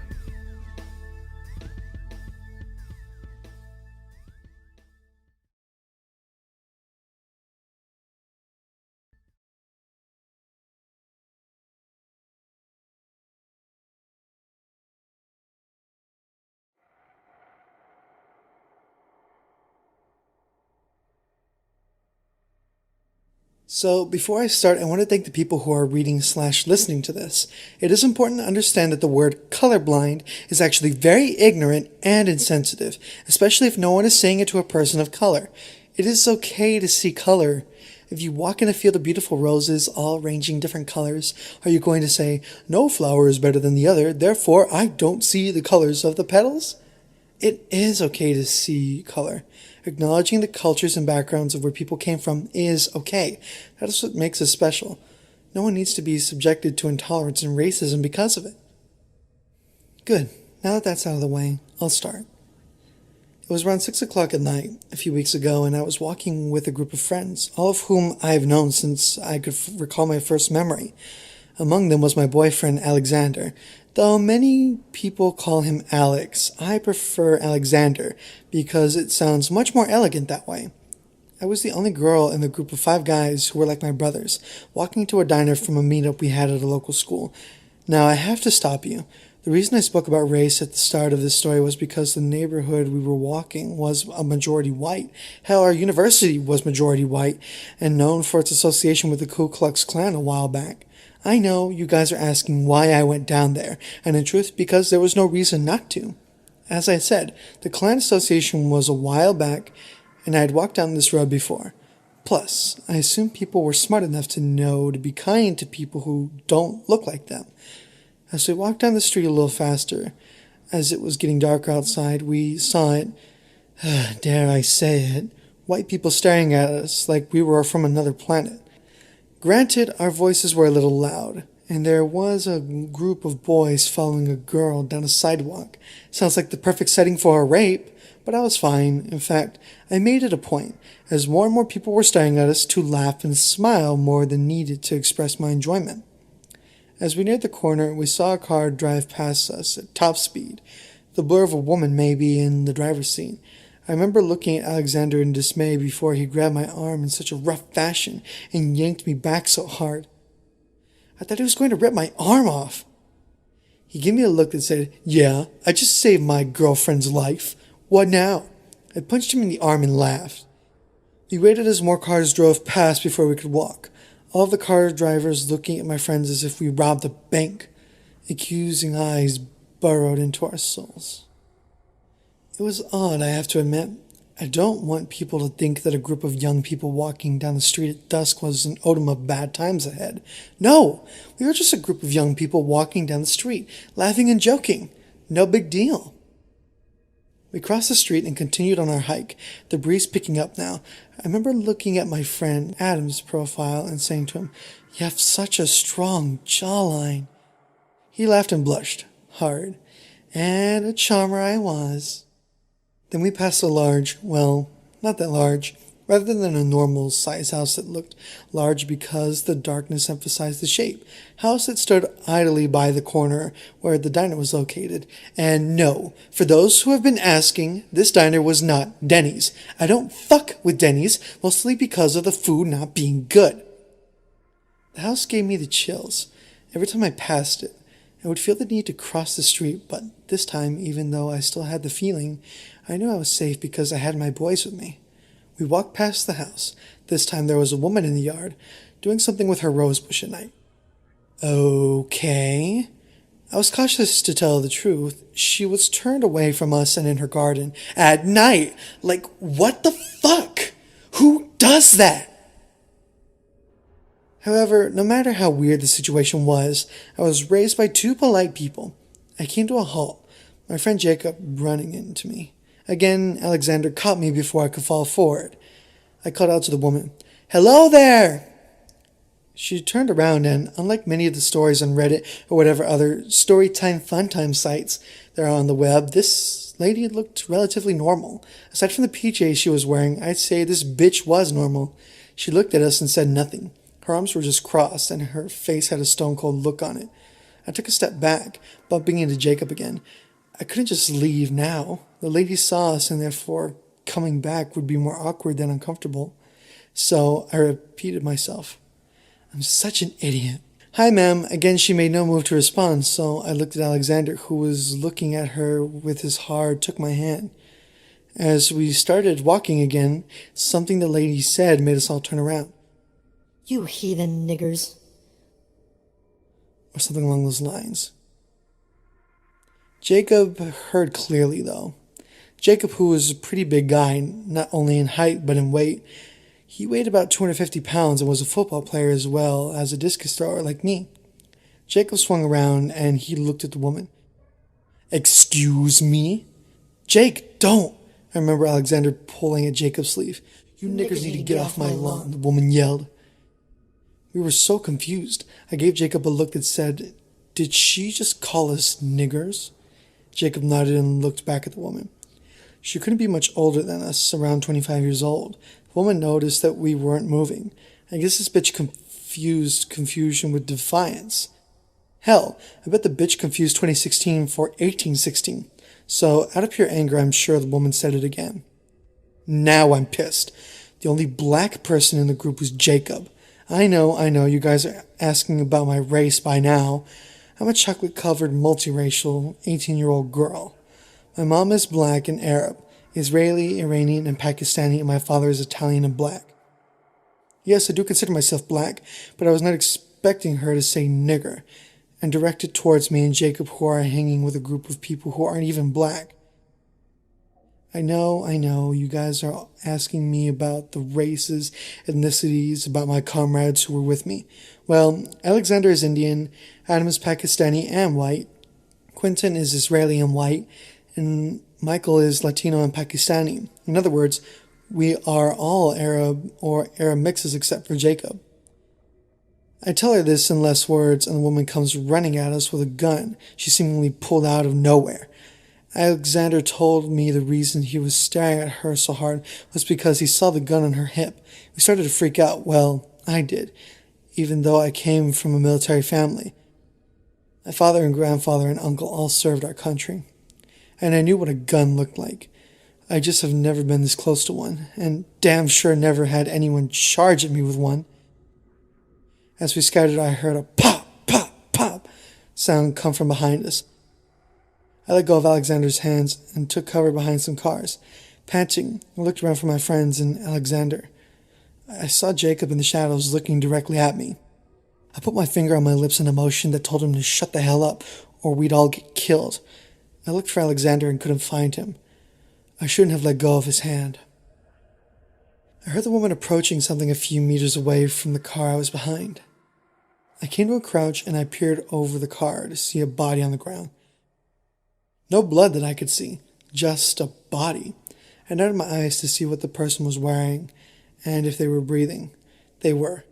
So, before I start, I want to thank the people who are reading/listening to this. It is important to understand that the word colorblind is actually very ignorant and insensitive, especially if no one is saying it to a person of color. It is okay to see color. If you walk in a field of beautiful roses, all ranging different colors, are you going to say, no flower is better than the other, therefore I don't see the colors of the petals? It is okay to see color. Acknowledging the cultures and backgrounds of where people came from is okay. That is what makes us special. No one needs to be subjected to intolerance and racism because of it. Good. Now that that's out of the way, I'll start. It was around 6 o'clock at night a few weeks ago, and I was walking with a group of friends, all of whom I have known since I could recall my first memory. Among them was my boyfriend, Alexander. Though many people call him Alex, I prefer Alexander because it sounds much more elegant that way. I was the only girl in the group of 5 guys who were like my brothers, walking to a diner from a meetup we had at a local school. Now, I have to stop you. The reason I spoke about race at the start of this story was because the neighborhood we were walking was a majority white. Hell, our university was majority white and known for its association with the Ku Klux Klan a while back. I know you guys are asking why I went down there, and in truth, because there was no reason not to. As I said, the Klan Association was a while back, and I had walked down this road before. Plus, I assume people were smart enough to know to be kind to people who don't look like them. As we walked down the street a little faster, as it was getting darker outside, we saw it, dare I say it, white people staring at us like we were from another planet. Granted, our voices were a little loud, and there was a group of boys following a girl down a sidewalk. Sounds like the perfect setting for a rape, but I was fine. In fact, I made it a point, as more and more people were staring at us, to laugh and smile more than needed to express my enjoyment. As we neared the corner, we saw a car drive past us at top speed, the blur of a woman maybe in the driver's seat. I remember looking at Alexander in dismay before he grabbed my arm in such a rough fashion and yanked me back so hard. I thought he was going to rip my arm off. He gave me a look that said, yeah, I just saved my girlfriend's life. What now? I punched him in the arm and laughed. We waited as more cars drove past before we could walk. All of the car drivers looking at my friends as if we robbed a bank. Accusing eyes burrowed into our souls. It was odd, I have to admit. I don't want people to think that a group of young people walking down the street at dusk was an omen of bad times ahead. No! We were just a group of young people walking down the street, laughing and joking. No big deal. We crossed the street and continued on our hike, the breeze picking up now. I remember looking at my friend Adam's profile and saying to him, you have such a strong jawline. He laughed and blushed, hard, and a charmer I was. Then we passed a large, well, not that large, rather than a normal size house that looked large because the darkness emphasized the shape. House that stood idly by the corner where the diner was located. And no, for those who have been asking, this diner was not Denny's. I don't fuck with Denny's, mostly because of the food not being good. The house gave me the chills. Every time I passed it, I would feel the need to cross the street, but this time, even though I still had the feeling, I knew I was safe because I had my boys with me. We walked past the house. This time there was a woman in the yard, doing something with her rosebush at night. Okay. I was cautious to tell the truth. She was turned away from us and in her garden. At night! Like, what the fuck? Who does that? However, no matter how weird the situation was, I was raised by 2 polite people. I came to a halt, my friend Jacob running into me. Again, Alexander caught me before I could fall forward. I called out to the woman, "Hello there!" She turned around and, unlike many of the stories on Reddit or whatever other storytime funtime sites there are on the web, this lady looked relatively normal. Aside from the PJs she was wearing, I'd say this bitch was normal. She looked at us and said nothing. Her arms were just crossed and her face had a stone-cold look on it. I took a step back, bumping into Jacob again. I couldn't just leave now. The lady saw us and therefore coming back would be more awkward than uncomfortable. So I repeated myself. I'm such an idiot. "Hi, ma'am." Again, she made no move to respond, so I looked at Alexander, who was looking at her with his heart, took my hand. As we started walking again, something the lady said made us all turn around. "You heathen niggers." Or something along those lines. Jacob heard clearly, though. Jacob, who was a pretty big guy, not only in height but in weight, he weighed about 250 pounds and was a football player as well as a discus thrower like me. Jacob swung around and he looked at the woman. "Excuse me?" "Jake, don't!" I remember Alexander pulling at Jacob's sleeve. "You niggers need to get off my lawn," the woman yelled. We were so confused. I gave Jacob a look that said, "Did she just call us niggers?" Jacob nodded and looked back at the woman. She couldn't be much older than us, around 25 years old. The woman noticed that we weren't moving. I guess this bitch confused confusion with defiance. Hell, I bet the bitch confused 2016 for 1816. So, out of pure anger, I'm sure the woman said it again. Now I'm pissed. The only black person in the group was Jacob. I know, you guys are asking about my race by now. I'm a chocolate-covered, multiracial, 18-year-old girl. My mom is black and Arab, Israeli, Iranian, and Pakistani, and my father is Italian and black. Yes, I do consider myself black, but I was not expecting her to say nigger, and directed towards me and Jacob, who are hanging with a group of people who aren't even black. I know, you guys are asking me about the races, ethnicities, about my comrades who were with me. Well, Alexander is Indian, Adam is Pakistani and white, Quentin is Israeli and white, and Michael is Latino and Pakistani. In other words, we are all Arab or Arab mixes except for Jacob. I tell her this in less words, and the woman comes running at us with a gun she seemingly pulled out of nowhere. Alexander told me the reason he was staring at her so hard was because he saw the gun on her hip. We started to freak out. Well, I did, even though I came from a military family. My father and grandfather and uncle all served our country, and I knew what a gun looked like. I just have never been this close to one, and damn sure never had anyone charge at me with one. As we scattered, I heard a pop, pop, pop sound come from behind us. I let go of Alexander's hands and took cover behind some cars. Panting, I looked around for my friends and Alexander. I saw Jacob in the shadows looking directly at me. I put my finger on my lips in a motion that told him to shut the hell up, or we'd all get killed. I looked for Alexander and couldn't find him. I shouldn't have let go of his hand. I heard the woman approaching something a few meters away from the car I was behind. I came to a crouch and I peered over the car to see a body on the ground. No blood that I could see, just a body. I noted my eyes to see what the person was wearing and if they were breathing. They were.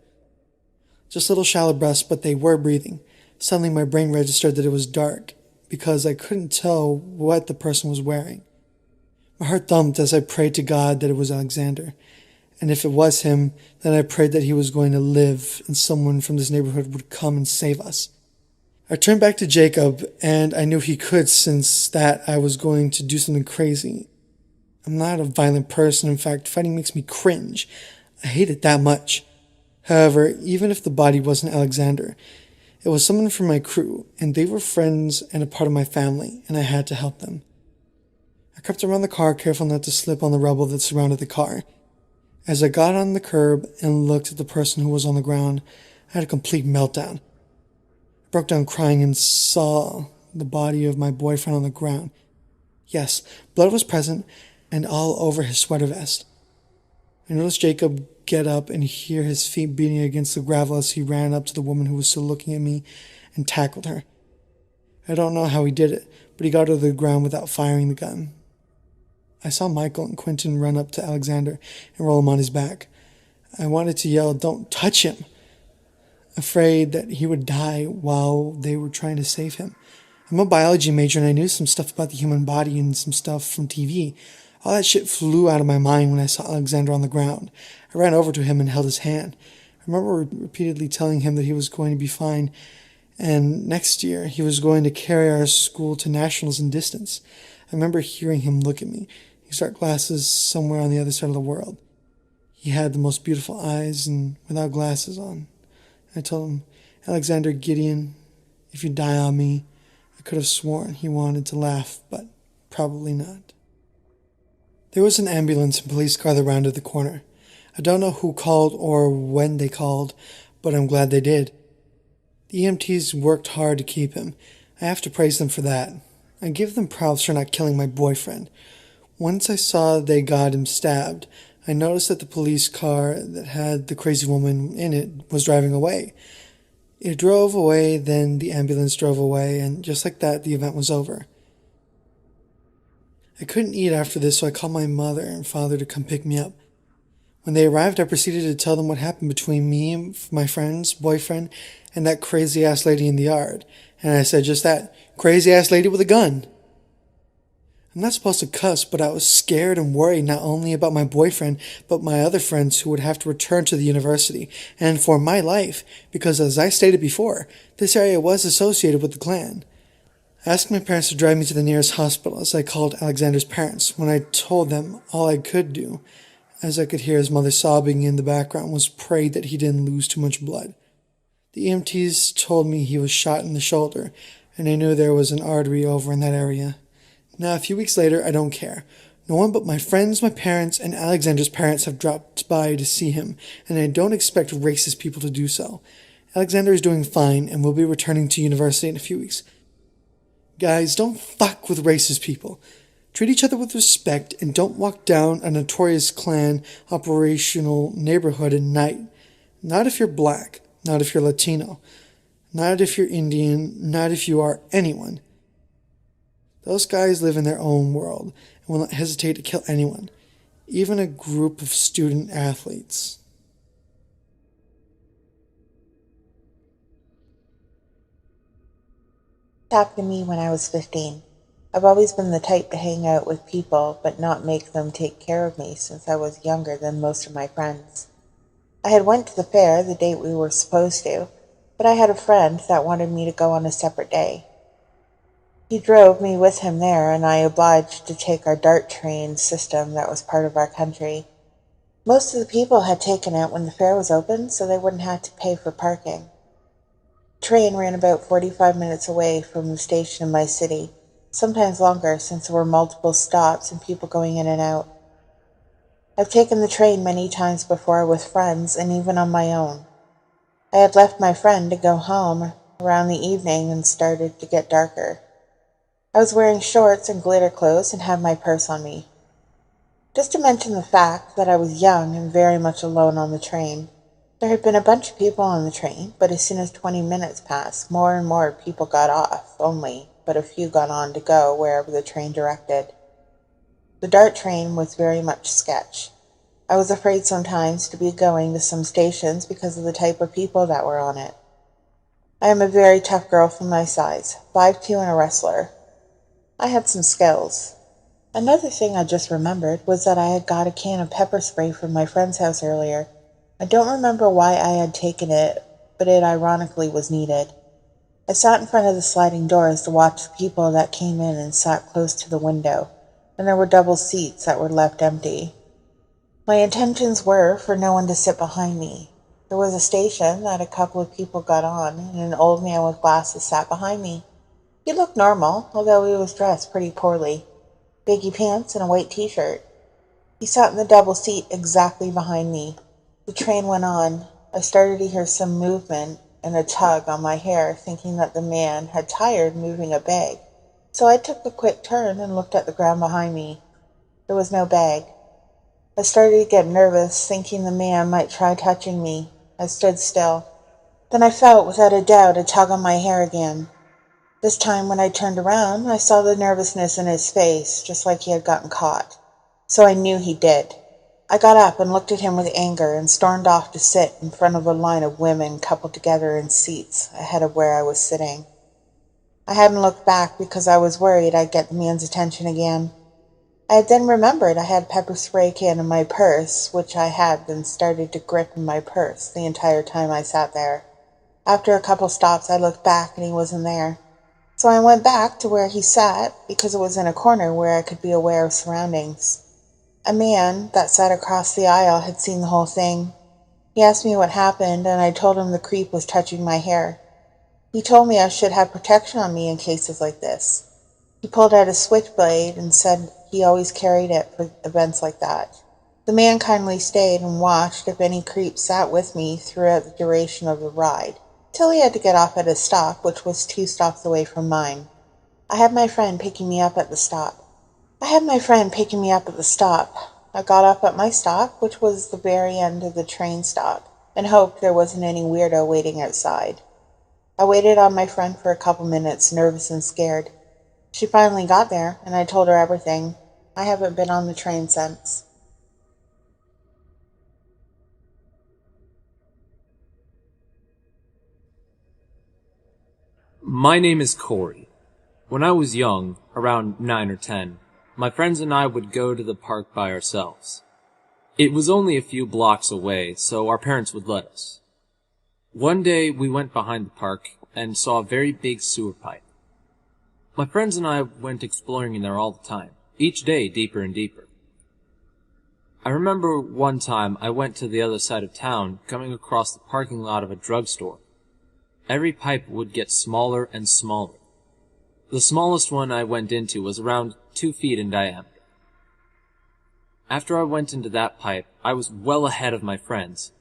Just little shallow breaths, but they were breathing. Suddenly my brain registered that it was dark because I couldn't tell what the person was wearing. My heart thumped as I prayed to God that it was Alexander. And if it was him, then I prayed that he was going to live and someone from this neighborhood would come and save us. I turned back to Jacob, and I knew he could, since that I was going to do something crazy. I'm not a violent person. In fact, fighting makes me cringe. I hate it that much. However, even if the body wasn't Alexander, it was someone from my crew, and they were friends and a part of my family, and I had to help them. I crept around the car, careful not to slip on the rubble that surrounded the car. As I got on the curb and looked at the person who was on the ground, I had a complete meltdown. I broke down crying and saw the body of my boyfriend on the ground. Yes, blood was present and all over his sweater vest. I noticed Jacob get up and hear his feet beating against the gravel as he ran up to the woman who was still looking at me and tackled her. I don't know how he did it, but he got her to the ground without firing the gun. I saw Michael and Quentin run up to Alexander and roll him on his back. I wanted to yell, "Don't touch him!" afraid that he would die while they were trying to save him. I'm a biology major and I knew some stuff about the human body and some stuff from TV. All that shit flew out of my mind when I saw Alexander on the ground. I ran over to him and held his hand. I remember repeatedly telling him that he was going to be fine, and next year he was going to carry our school to nationals in distance. I remember hearing him look at me, his dark glasses somewhere on the other side of the world. He had the most beautiful eyes and without glasses on. I told him, "Alexander Gideon, if you die on me," I could have sworn he wanted to laugh, but probably not. There was an ambulance and police car that rounded the corner. I don't know who called or when they called, but I'm glad they did. The EMTs worked hard to keep him. I have to praise them for that. I give them props for not killing my boyfriend. Once I saw they got him stabbed, I noticed that the police car that had the crazy woman in it was driving away. It drove away, then the ambulance drove away, and just like that, the event was over. I couldn't eat after this, so I called my mother and father to come pick me up. When they arrived, I proceeded to tell them what happened between me, my friend's boyfriend, and that crazy-ass lady in the yard. And I said just that, crazy-ass lady with a gun. I'm not supposed to cuss, but I was scared and worried not only about my boyfriend, but my other friends who would have to return to the university, and for my life, because as I stated before, this area was associated with the Klan. I asked my parents to drive me to the nearest hospital as I called Alexander's parents. When I told them, all I could do, as I could hear his mother sobbing in the background, was pray that he didn't lose too much blood. The EMTs told me he was shot in the shoulder, and I knew there was an artery over in that area. Now, a few weeks later, I don't care. No one but my friends, my parents, and Alexander's parents have dropped by to see him, and I don't expect racist people to do so. Alexander is doing fine and will be returning to university in a few weeks. Guys, don't fuck with racist people. Treat each other with respect and don't walk down a notorious Klan operational neighborhood at night. Not if you're black, not if you're Latino, not if you're Indian, not if you are anyone. Those guys live in their own world and will not hesitate to kill anyone, even a group of student athletes. It happened to me when I was 15. I've always been the type to hang out with people but not make them take care of me since I was younger than most of my friends. I had went to the fair the date we were supposed to, but I had a friend that wanted me to go on a separate day. He drove me with him there, and I obliged to take our DART train system that was part of our country. Most of the people had taken it when the fair was open, so they wouldn't have to pay for parking. The train ran about 45 minutes away from the station in my city, sometimes longer since there were multiple stops and people going in and out. I've taken the train many times before with friends and even on my own. I had left my friend to go home around the evening and started to get darker. I was wearing shorts and glitter clothes and had my purse on me. Just to mention the fact that I was young and very much alone on the train. There had been a bunch of people on the train, but as soon as 20 minutes passed, more and more people got off, but a few got on to go wherever the train directed. The DART train was very much sketch. I was afraid sometimes to be going to some stations because of the type of people that were on it. I am a very tough girl for my size, 5'2" and a wrestler. I had some skills. Another thing I just remembered was that I had got a can of pepper spray from my friend's house earlier. I don't remember why I had taken it, but it ironically was needed. I sat in front of the sliding doors to watch the people that came in and sat close to the window, and there were double seats that were left empty. My intentions were for no one to sit behind me. There was a station that a couple of people got on, and an old man with glasses sat behind me. He looked normal, although he was dressed pretty poorly. Baggy pants and a white t-shirt. He sat in the double seat exactly behind me. The train went on. I started to hear some movement and a tug on my hair, thinking that the man had tired moving a bag. So I took a quick turn and looked at the ground behind me. There was no bag. I started to get nervous, thinking the man might try touching me. I stood still. Then I felt, without a doubt, a tug on my hair again. This time when I turned around, I saw the nervousness in his face, just like he had gotten caught. so I knew he did. I got up and looked at him with anger and stormed off to sit in front of a line of women coupled together in seats ahead of where I was sitting. I hadn't looked back because I was worried I'd get the man's attention again. I had then remembered I had a pepper spray can in my purse, which I had then started to grip in my purse the entire time I sat there. After a couple stops, I looked back and he wasn't there. So I went back to where he sat because it was in a corner where I could be aware of surroundings. A man that sat across the aisle had seen the whole thing. He asked me what happened, and I told him the creep was touching my hair. He told me I should have protection on me in cases like this. He pulled out a switchblade and said he always carried it for events like that. The man kindly stayed and watched if any creep sat with me throughout the duration of the ride, till he had to get off at his stop, which was 2 stops away from mine. I had my friend picking me up at the stop. I got up at my stop, which was the very end of the train stop, and hoped there wasn't any weirdo waiting outside. I waited on my friend for a couple minutes, nervous and scared. She finally got there, and I told her everything. I haven't been on the train since. My name is Corey. When I was young, around 9 or 10, my friends and I would go to the park by ourselves. It was only a few blocks away, so our parents would let us. One day, we went behind the park and saw a very big sewer pipe. My friends and I went exploring in there all the time, each day deeper and deeper. I remember one time I went to the other side of town, coming across the parking lot of a drugstore. Every pipe would get smaller and smaller. The smallest one I went into was around 2 feet in diameter. After I went into that pipe, I was well ahead of my friends.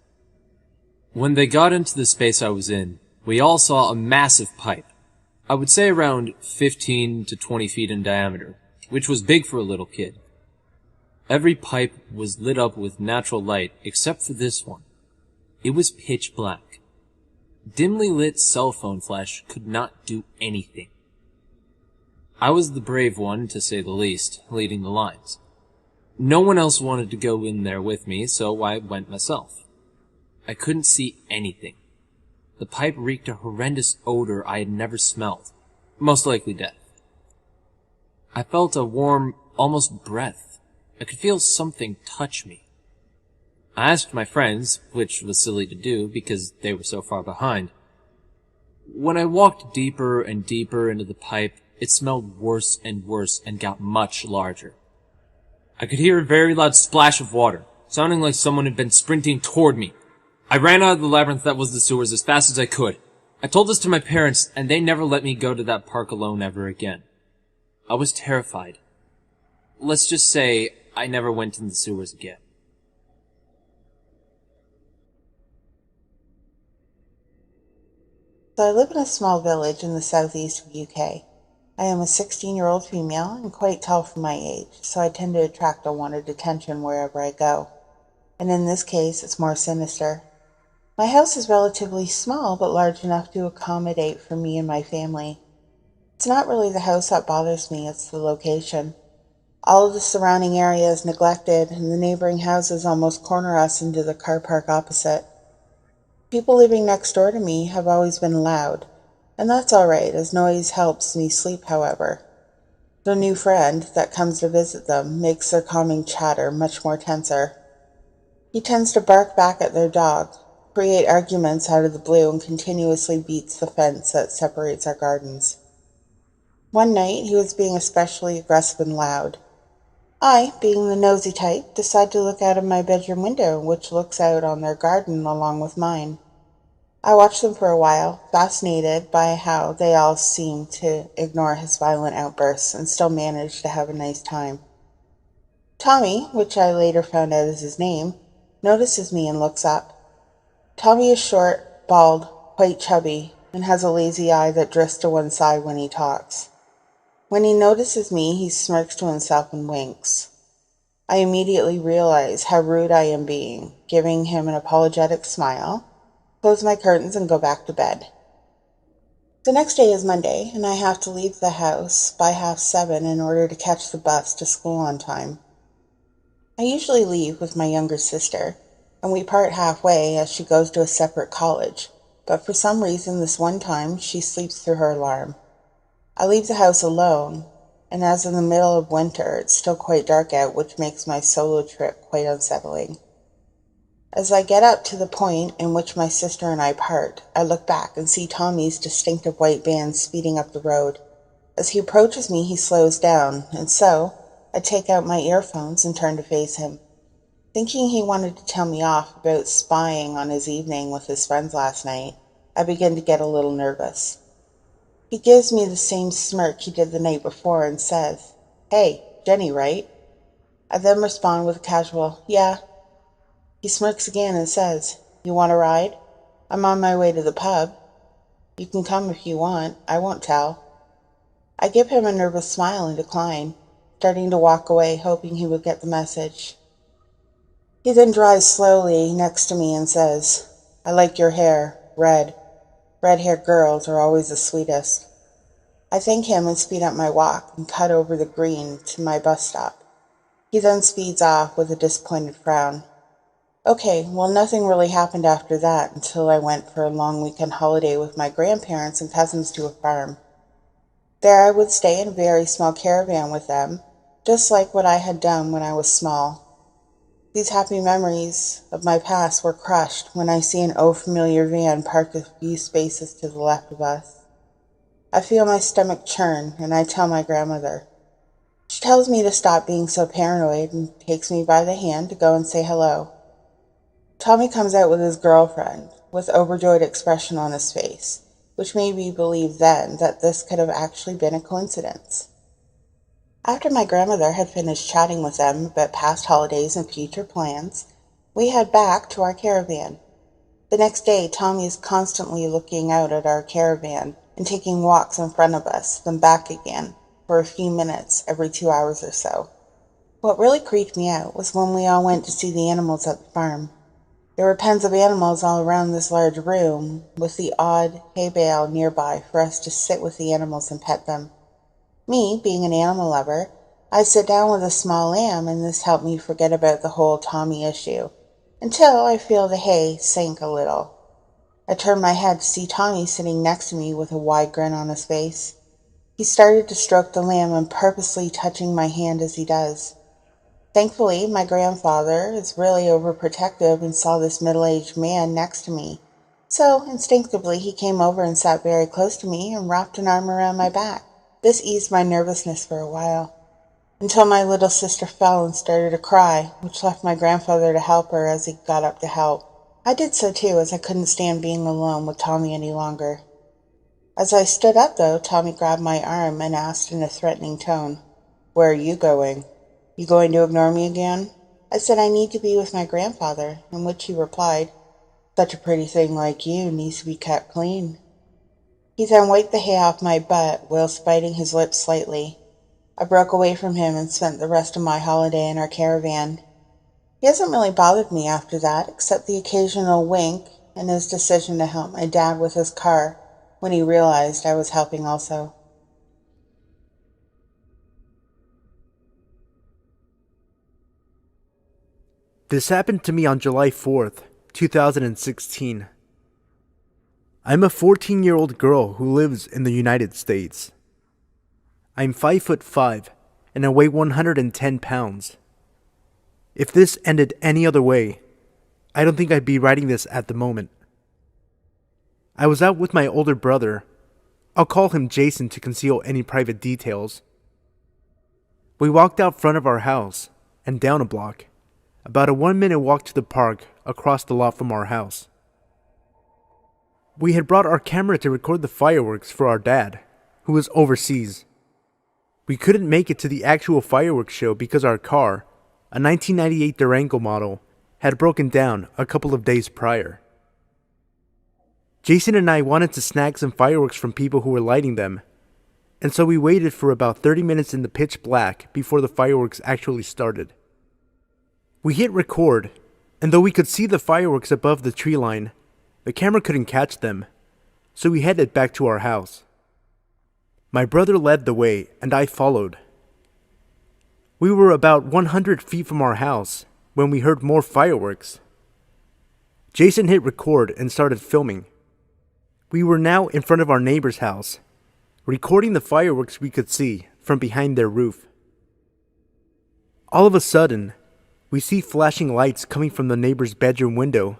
When they got into the space I was in, we all saw a massive pipe. I would say around 15 to 20 feet in diameter, which was big for a little kid. Every pipe was lit up with natural light, except for this one. It was pitch black. Dimly lit cell phone flash could not do anything. I was the brave one, to say the least, leading the lines. No one else wanted to go in there with me, so I went myself. I couldn't see anything. The pipe reeked a horrendous odor I had never smelled, most likely death. I felt a warm, almost breath. I could feel something touch me. I asked my friends, which was silly to do because they were so far behind. When I walked deeper and deeper into the pipe, it smelled worse and worse and got much larger. I could hear a very loud splash of water, sounding like someone had been sprinting toward me. I ran out of the labyrinth that was the sewers as fast as I could. I told this to my parents, and they never let me go to that park alone ever again. I was terrified. Let's just say I never went in the sewers again. So I live in a small village in the southeast of UK. I am a 16-year-old female and quite tall for my age, so I tend to attract unwanted attention wherever I go. And in this case, it's more sinister. My house is relatively small, but large enough to accommodate for me and my family. It's not really the house that bothers me, it's the location. All of the surrounding area is neglected, and the neighboring houses almost corner us into the car park opposite. People living next door to me have always been loud, and that's alright, as noise helps me sleep, however. The new friend that comes to visit them makes their calming chatter much more tenser. He tends to bark back at their dog, create arguments out of the blue, and continuously beats the fence that separates our gardens. One night, he was being especially aggressive and loud. I, being the nosy type, decide to look out of my bedroom window, which looks out on their garden along with mine. I watched them for a while, fascinated by how they all seemed to ignore his violent outbursts and still manage to have a nice time. Tommy, which I later found out is his name, notices me and looks up. Tommy is short, bald, quite chubby, and has a lazy eye that drifts to one side when he talks. When he notices me, he smirks to himself and winks. I immediately realize how rude I am being, giving him an apologetic smile, close my curtains, and go back to bed. The next day is Monday, and I have to leave the house by 7:30 in order to catch the bus to school on time. I usually leave with my younger sister, and we part halfway as she goes to a separate college, but for some reason this one time she sleeps through her alarm. I leave the house alone, and as in the middle of winter it's still quite dark out, which makes my solo trip quite unsettling. As I get up to the point in which my sister and I part, I look back and see Tommy's distinctive white van speeding up the road. As he approaches me, he slows down, and so I take out my earphones and turn to face him. Thinking he wanted to tell me off about spying on his evening with his friends last night, I begin to get a little nervous. He gives me the same smirk he did the night before and says, "Hey, Jenny, right?" I then respond with a casual, "Yeah." He smirks again and says, "You want a ride? I'm on my way to the pub. You can come if you want. I won't tell." I give him a nervous smile and decline, starting to walk away, hoping he would get the message. He then drives slowly next to me and says, "I like your hair, red. Red-haired girls are always the sweetest." I thank him and speed up my walk and cut over the green to my bus stop. He then speeds off with a disappointed frown. Okay, well, nothing really happened after that until I went for a long weekend holiday with my grandparents and cousins to a farm. There I would stay in a very small caravan with them, just like what I had done when I was small. These happy memories of my past were crushed when I see an old familiar van parked a few spaces to the left of us. I feel my stomach churn, and I tell my grandmother. She tells me to stop being so paranoid and takes me by the hand to go and say hello. Tommy comes out with his girlfriend, with overjoyed expression on his face, which made me believe then that this could have actually been a coincidence. After my grandmother had finished chatting with them about past holidays and future plans, we head back to our caravan. The next day, Tommy is constantly looking out at our caravan and taking walks in front of us, then back again, for a few minutes every 2 hours or so. What really creeped me out was when we all went to see the animals at the farm. There were pens of animals all around this large room, with the odd hay bale nearby for us to sit with the animals and pet them. Me, being an animal lover, I sit down with a small lamb, and this helped me forget about the whole Tommy issue, until I feel the hay sink a little. I turn my head to see Tommy sitting next to me with a wide grin on his face. He started to stroke the lamb and purposely touching my hand as he does. Thankfully, my grandfather is really overprotective and saw this middle-aged man next to me, so instinctively he came over and sat very close to me and wrapped an arm around my back. This eased my nervousness for a while, until my little sister fell and started to cry, which left my grandfather to help her as he got up to help. I did so too, as I couldn't stand being alone with Tommy any longer. As I stood up, though, Tommy grabbed my arm and asked in a threatening tone, "Where are you going? You going to ignore me again?" I said I need to be with my grandfather, in which he replied, "Such a pretty thing like you needs to be kept clean." He then wiped the hay off my butt, whilst biting his lips slightly. I broke away from him and spent the rest of my holiday in our caravan. He hasn't really bothered me after that, except the occasional wink and his decision to help my dad with his car when he realized I was helping also. This happened to me on July 4th, 2016. I'm a 14-year-old girl who lives in the United States. I'm 5'5" and I weigh 110 pounds. If this ended any other way, I don't think I'd be writing this at the moment. I was out with my older brother. I'll call him Jason to conceal any private details. We walked out front of our house and down a block. About a 1-minute walk to the park across the lot from our house. We had brought our camera to record the fireworks for our dad, who was overseas. We couldn't make it to the actual fireworks show because our car, a 1998 Durango model, had broken down a couple of days prior. Jason and I wanted to snag some fireworks from people who were lighting them, and so we waited for about 30 minutes in the pitch black before the fireworks actually started. We hit record, and though we could see the fireworks above the tree line, the camera couldn't catch them, so we headed back to our house. My brother led the way, and I followed. We were about 100 feet from our house when we heard more fireworks. Jason hit record and started filming. We were now in front of our neighbor's house, recording the fireworks we could see from behind their roof. All of a sudden, we see flashing lights coming from the neighbor's bedroom window.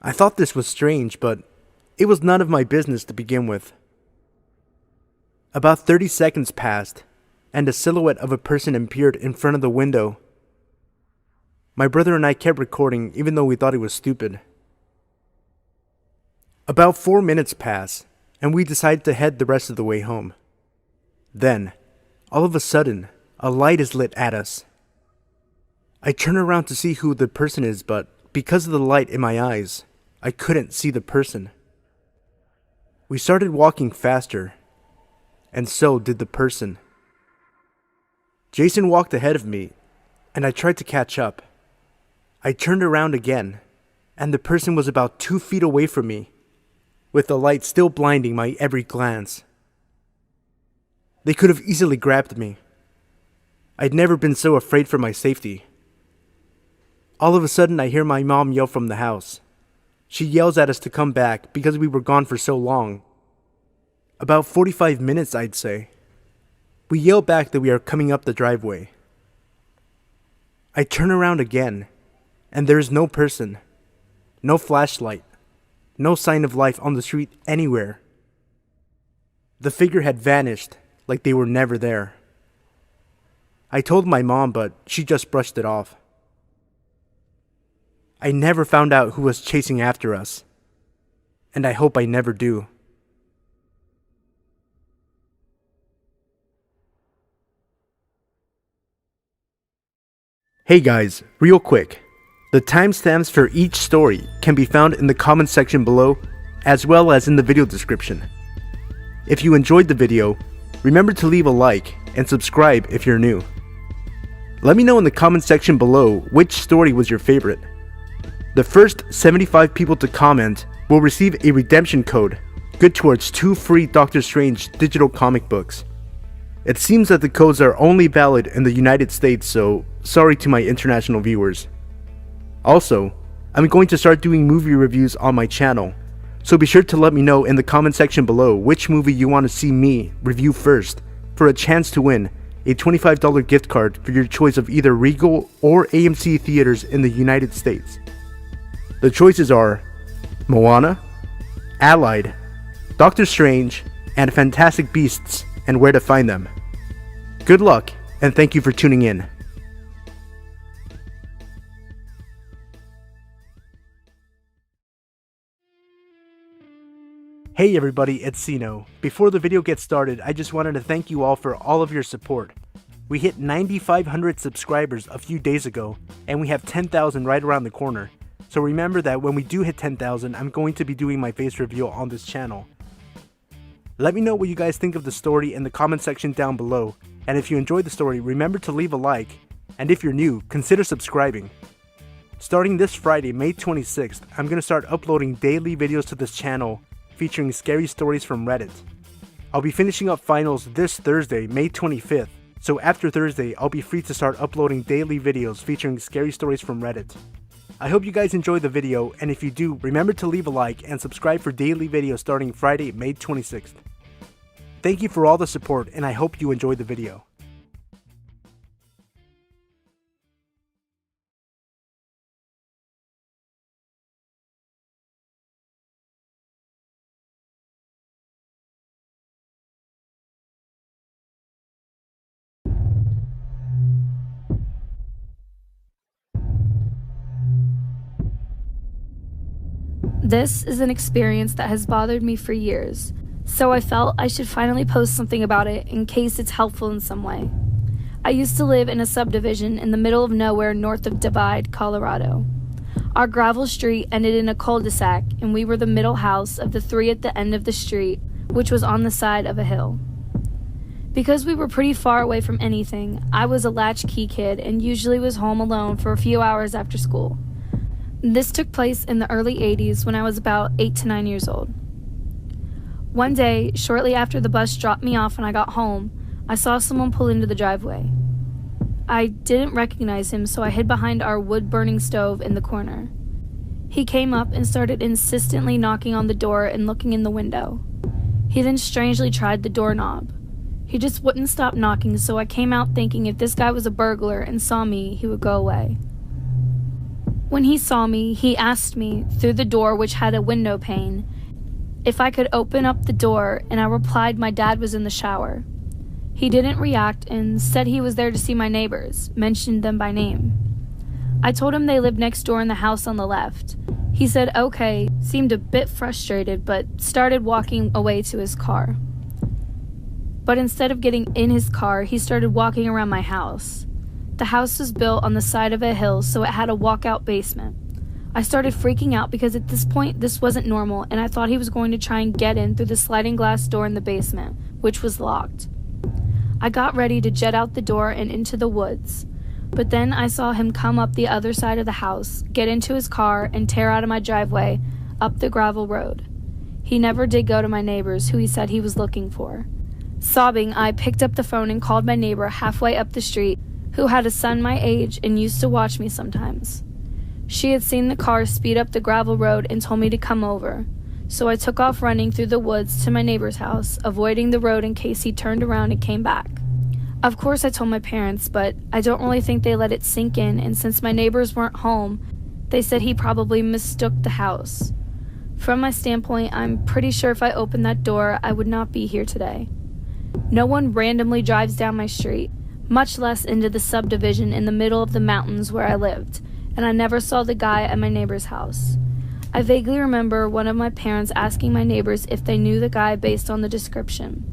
I thought this was strange, but it was none of my business to begin with. About 30 seconds passed, and a silhouette of a person appeared in front of the window. My brother and I kept recording even though we thought it was stupid. About 4 minutes passed, and we decided to head the rest of the way home. Then, all of a sudden, a light is lit at us. I turn around to see who the person is, but because of the light in my eyes, I couldn't see the person. We started walking faster, and so did the person. Jason walked ahead of me, and I tried to catch up. I turned around again, and the person was about 2 feet away from me, with the light still blinding my every glance. They could have easily grabbed me. I'd never been so afraid for my safety. All of a sudden, I hear my mom yell from the house. She yells at us to come back because we were gone for so long. About 45 minutes, I'd say. We yell back that we are coming up the driveway. I turn around again, and there is no person, no flashlight, no sign of life on the street anywhere. The figure had vanished like they were never there. I told my mom, but she just brushed it off. I never found out who was chasing after us, and I hope I never do. Hey guys, real quick. The timestamps for each story can be found in the comment section below, as well as in the video description. If you enjoyed the video, remember to leave a like and subscribe if you're new. Let me know in the comment section below which story was your favorite. The first 75 people to comment will receive a redemption code, good towards 2 free Doctor Strange digital comic books. It seems that the codes are only valid in the United States, so sorry to my international viewers. Also, I'm going to start doing movie reviews on my channel, so be sure to let me know in the comment section below which movie you want to see me review first for a chance to win a $25 gift card for your choice of either Regal or AMC theaters in the United States. The choices are Moana, Allied, Doctor Strange, and Fantastic Beasts and Where to Find Them. Good luck, and thank you for tuning in. Hey everybody, it's Sino. Before the video gets started, I just wanted to thank you all for all of your support. We hit 9,500 subscribers a few days ago, and we have 10,000 right around the corner. So remember that when we do hit 10,000, I'm going to be doing my face reveal on this channel. Let me know what you guys think of the story in the comment section down below, and if you enjoyed the story, remember to leave a like, and if you're new, consider subscribing. Starting this Friday, May 26th, I'm going to start uploading daily videos to this channel featuring scary stories from Reddit. I'll be finishing up finals this Thursday, May 25th, so after Thursday, I'll be free to start uploading daily videos featuring scary stories from Reddit. I hope you guys enjoyed the video, and if you do, remember to leave a like and subscribe for daily videos starting Friday, May 26th. Thank you for all the support, and I hope you enjoyed the video. This is an experience that has bothered me for years, so I felt I should finally post something about it in case it's helpful in some way. I used to live in a subdivision in the middle of nowhere north of Divide, Colorado. Our gravel street ended in a cul-de-sac, and we were the middle house of the 3 at the end of the street, which was on the side of a hill. Because we were pretty far away from anything, I was a latchkey kid and usually was home alone for a few hours after school. This took place in the early 80s when I was about 8 to 9 years old. One day, shortly after the bus dropped me off when I got home, I saw someone pull into the driveway. I didn't recognize him, so I hid behind our wood-burning stove in the corner. He came up and started insistently knocking on the door and looking in the window. He then strangely tried the doorknob. He just wouldn't stop knocking, so I came out thinking if this guy was a burglar and saw me, he would go away. When he saw me, he asked me, through the door which had a window pane, if I could open up the door, and I replied my dad was in the shower. He didn't react and said he was there to see my neighbors, mentioned them by name. I told him they lived next door in the house on the left. He said okay, seemed a bit frustrated, but started walking away to his car. But instead of getting in his car, he started walking around my house. The house was built on the side of a hill, so it had a walkout basement. I started freaking out because at this point this wasn't normal, and I thought he was going to try and get in through the sliding glass door in the basement, which was locked. I got ready to jet out the door and into the woods, but then I saw him come up the other side of the house, get into his car, and tear out of my driveway up the gravel road. He never did go to my neighbors, who he said he was looking for. Sobbing, I picked up the phone and called my neighbor halfway up the street, who had a son my age and used to watch me sometimes. She had seen the car speed up the gravel road and told me to come over, so I took off running through the woods to my neighbor's house, avoiding the road in case he turned around and came back. Of course I told my parents, but I don't really think they let it sink in, and since my neighbors weren't home, they said he probably mistook the house. From my standpoint, I'm pretty sure if I opened that door, I would not be here today. No one randomly drives down my street, much less into the subdivision in the middle of the mountains where I lived, and I never saw the guy at my neighbor's house. I vaguely remember one of my parents asking my neighbors if they knew the guy based on the description.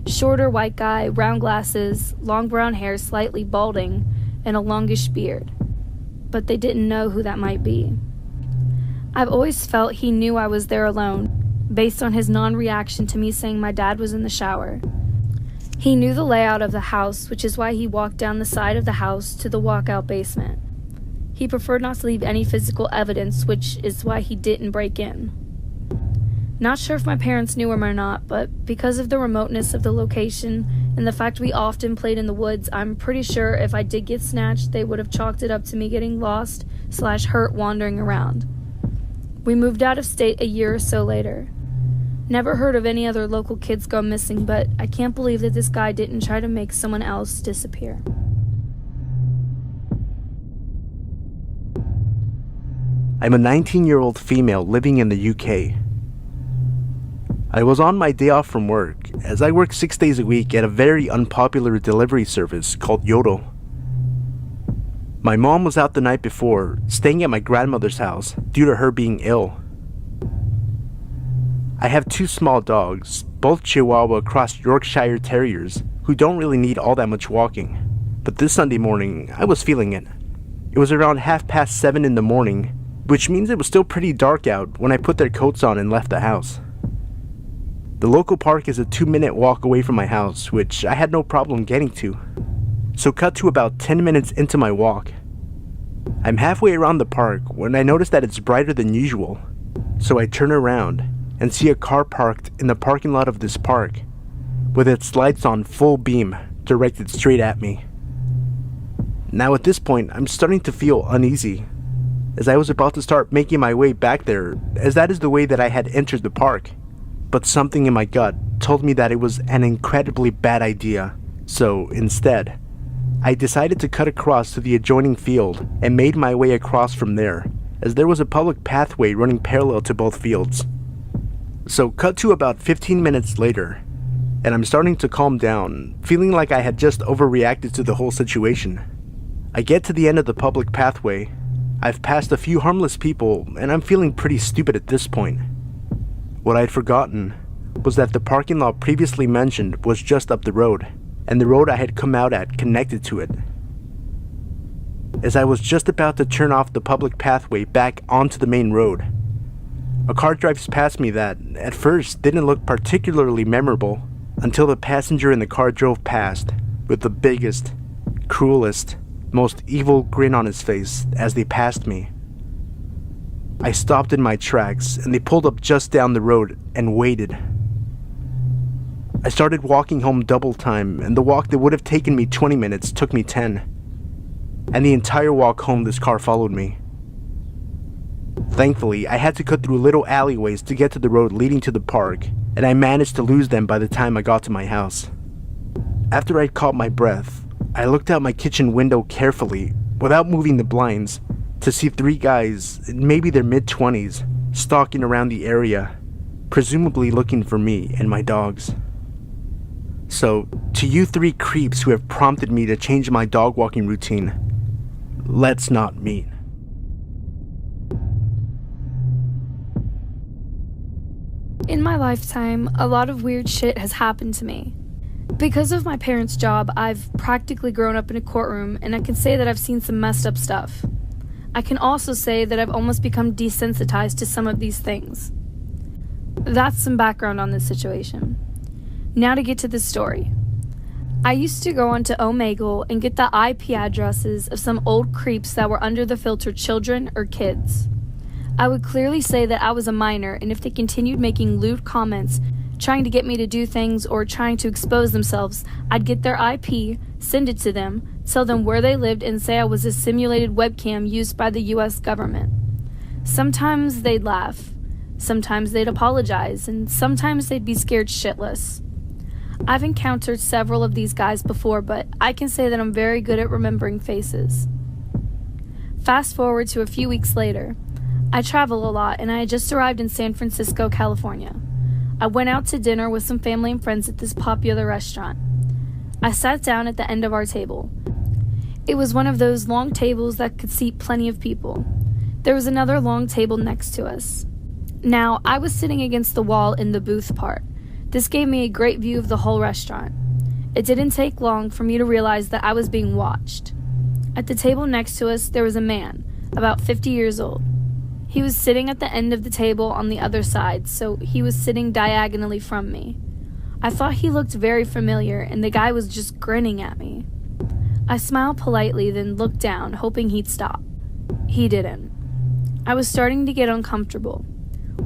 Shorter white guy, round glasses, long brown hair slightly balding, and a longish beard. But they didn't know who that might be. I've always felt he knew I was there alone, based on his non-reaction to me saying my dad was in the shower. He knew the layout of the house, which is why he walked down the side of the house to the walkout basement. He preferred not to leave any physical evidence, which is why he didn't break in. Not sure if my parents knew him or not, but because of the remoteness of the location and the fact we often played in the woods, I'm pretty sure if I did get snatched, they would have chalked it up to me getting lost/hurt wandering around. We moved out of state a year or so later. Never heard of any other local kids go missing, but I can't believe that this guy didn't try to make someone else disappear. I'm a 19-year-old female living in the UK. I was on my day off from work, as I work 6 days a week at a very unpopular delivery service called Yodel. My mom was out the night before, staying at my grandmother's house due to her being ill. I have 2 small dogs, both Chihuahua cross Yorkshire Terriers, who don't really need all that much walking. But this Sunday morning, I was feeling it. It was around 7:30 in the morning, which means it was still pretty dark out when I put their coats on and left the house. The local park is a 2-minute walk away from my house, which I had no problem getting to. So cut to about 10 minutes into my walk. I'm halfway around the park when I notice that it's brighter than usual. So I turn around and see a car parked in the parking lot of this park, with its lights on full beam directed straight at me. Now at this point, I'm starting to feel uneasy, as I was about to start making my way back there, as that is the way that I had entered the park. But something in my gut told me that it was an incredibly bad idea, so instead, I decided to cut across to the adjoining field and made my way across from there, as there was a public pathway running parallel to both fields. So cut to about 15 minutes later, and I'm starting to calm down, feeling like I had just overreacted to the whole situation. I get to the end of the public pathway. I've passed a few harmless people, and I'm feeling pretty stupid at this point. What I'd forgotten was that the parking lot previously mentioned was just up the road, and the road I had come out at connected to it. As I was just about to turn off the public pathway back onto the main road, a car drives past me that, at first, didn't look particularly memorable until the passenger in the car drove past with the biggest, cruelest, most evil grin on his face as they passed me. I stopped in my tracks and they pulled up just down the road and waited. I started walking home double time, and the walk that would have taken me 20 minutes took me 10, and the entire walk home this car followed me. Thankfully, I had to cut through little alleyways to get to the road leading to the park, and I managed to lose them by the time I got to my house. After I'd caught my breath, I looked out my kitchen window carefully, without moving the blinds, to see 3 guys, maybe their mid-20s, stalking around the area, presumably looking for me and my dogs. So, to you 3 creeps who have prompted me to change my dog walking routine, let's not meet. In my lifetime, a lot of weird shit has happened to me. Because of my parents' job, I've practically grown up in a courtroom, and I can say that I've seen some messed up stuff. I can also say that I've almost become desensitized to some of these things. That's some background on this situation. Now to get to the story. I used to go onto Omegle and get the IP addresses of some old creeps that were under the filter children or kids. I would clearly say that I was a minor, and if they continued making lewd comments, trying to get me to do things or trying to expose themselves, I'd get their IP, send it to them, tell them where they lived, and say I was a simulated webcam used by the US government. Sometimes they'd laugh, sometimes they'd apologize, and sometimes they'd be scared shitless. I've encountered several of these guys before, but I can say that I'm very good at remembering faces. Fast forward to a few weeks later. I travel a lot, and I had just arrived in San Francisco, California. I went out to dinner with some family and friends at this popular restaurant. I sat down at the end of our table. It was one of those long tables that could seat plenty of people. There was another long table next to us. Now, I was sitting against the wall in the booth part. This gave me a great view of the whole restaurant. It didn't take long for me to realize that I was being watched. At the table next to us, there was a man, about 50 years old. He was sitting at the end of the table on the other side, so he was sitting diagonally from me. I thought he looked very familiar, and the guy was just grinning at me. I smiled politely, then looked down, hoping he'd stop. He didn't. I was starting to get uncomfortable.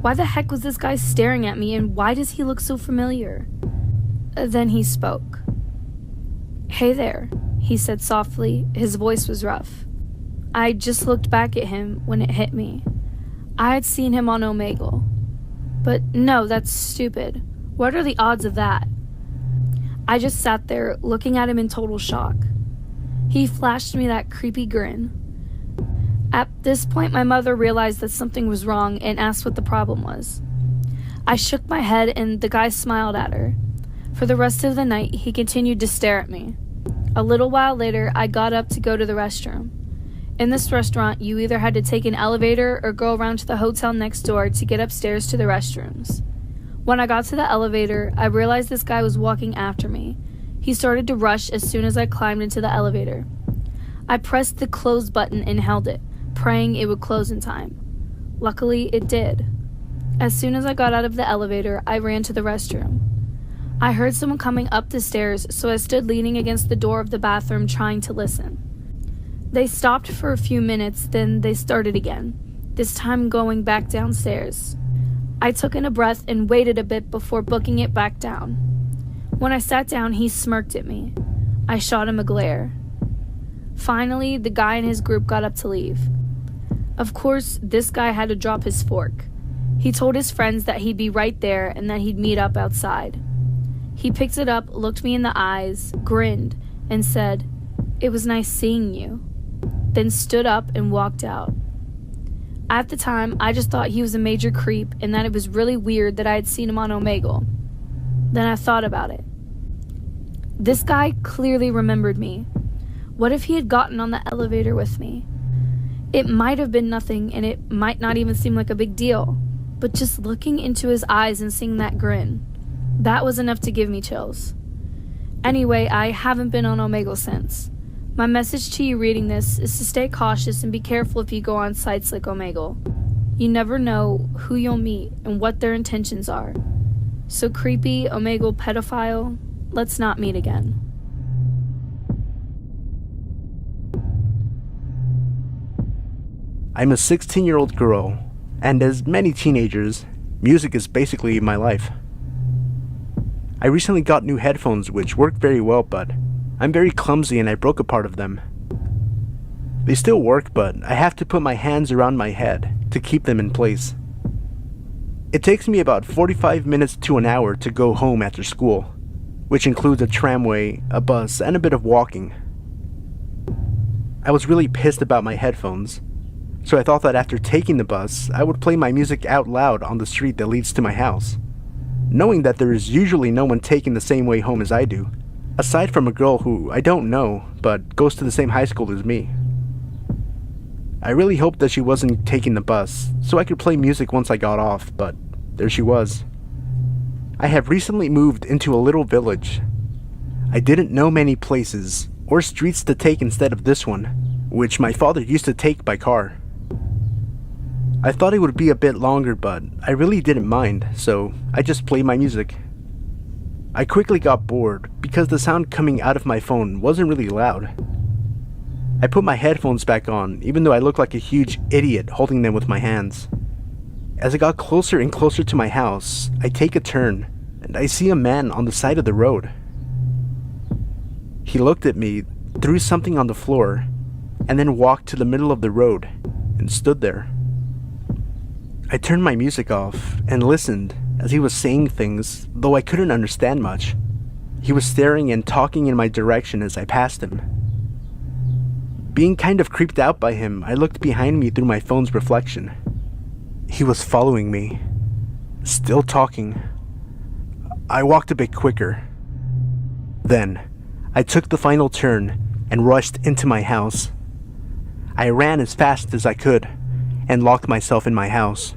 Why the heck was this guy staring at me, and why does he look so familiar? Then he spoke. "Hey there," he said softly. His voice was rough. I just looked back at him when it hit me. I had seen him on Omegle. But no, that's stupid. What are the odds of that? I just sat there, looking at him in total shock. He flashed me that creepy grin. At this point, my mother realized that something was wrong and asked what the problem was. I shook my head, and the guy smiled at her. For the rest of the night, he continued to stare at me. A little while later, I got up to go to the restroom. In this restaurant, you either had to take an elevator or go around to the hotel next door to get upstairs to the restrooms. When I got to the elevator, I realized this guy was walking after me. He started to rush as soon as I climbed into the elevator. I pressed the close button and held it, praying it would close in time. Luckily, it did. As soon as I got out of the elevator, I ran to the restroom. I heard someone coming up the stairs, so I stood leaning against the door of the bathroom trying to listen. They stopped for a few minutes, then they started again, this time going back downstairs. I took in a breath and waited a bit before booking it back down. When I sat down, he smirked at me. I shot him a glare. Finally, the guy and his group got up to leave. Of course, this guy had to drop his fork. He told his friends that he'd be right there and that he'd meet up outside. He picked it up, looked me in the eyes, grinned, and said, "It was nice seeing you," then stood up and walked out. At the time, I just thought he was a major creep and that it was really weird that I had seen him on Omegle. Then I thought about it. This guy clearly remembered me. What if he had gotten on the elevator with me? It might have been nothing, and it might not even seem like a big deal, but just looking into his eyes and seeing that grin, that was enough to give me chills. Anyway, I haven't been on Omegle since. My message to you reading this is to stay cautious and be careful if you go on sites like Omegle. You never know who you'll meet and what their intentions are. So creepy Omegle pedophile, let's not meet again. I'm a 16-year-old girl, and as many teenagers, music is basically my life. I recently got new headphones which work very well, but I'm very clumsy and I broke a part of them. They still work, but I have to put my hands around my head to keep them in place. It takes me about 45 minutes to an hour to go home after school, which includes a tramway, a bus, and a bit of walking. I was really pissed about my headphones, so I thought that after taking the bus, I would play my music out loud on the street that leads to my house, knowing that there is usually no one taking the same way home as I do, aside from a girl who I don't know, but goes to the same high school as me. I really hoped that she wasn't taking the bus, so I could play music once I got off, but there she was. I have recently moved into a little village. I didn't know many places or streets to take instead of this one, which my father used to take by car. I thought it would be a bit longer, but I really didn't mind, so I just played my music. I quickly got bored because the sound coming out of my phone wasn't really loud. I put my headphones back on, even though I looked like a huge idiot holding them with my hands. As I got closer and closer to my house, I take a turn, and I see a man on the side of the road. He looked at me, threw something on the floor, and then walked to the middle of the road and stood there. I turned my music off and listened as he was saying things, though I couldn't understand much. He was staring and talking in my direction as I passed him. Being kind of creeped out by him, I looked behind me through my phone's reflection. He was following me, still talking. I walked a bit quicker. Then, I took the final turn and rushed into my house. I ran as fast as I could and locked myself in my house.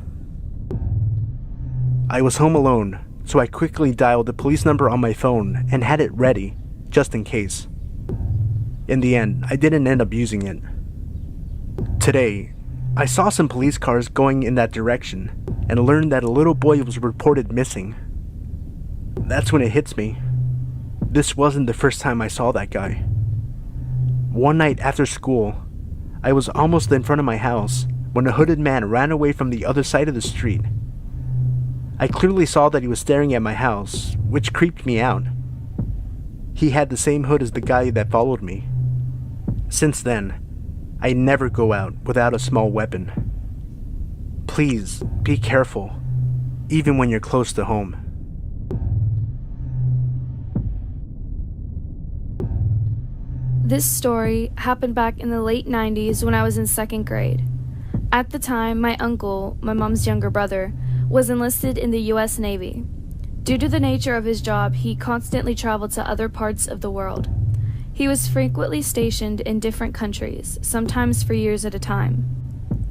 I was home alone, so I quickly dialed the police number on my phone and had it ready, just in case. In the end, I didn't end up using it. Today, I saw some police cars going in that direction and learned that a little boy was reported missing. That's when it hits me. This wasn't the first time I saw that guy. One night after school, I was almost in front of my house when a hooded man ran away from the other side of the street. I clearly saw that he was staring at my house, which creeped me out. He had the same hood as the guy that followed me. Since then, I never go out without a small weapon. Please, be careful, even when you're close to home. This story happened back in the late 90s when I was in second grade. At the time, my uncle, my mom's younger brother, was enlisted in the U.S. Navy. Due to the nature of his job, he constantly traveled to other parts of the world. He was frequently stationed in different countries, sometimes for years at a time.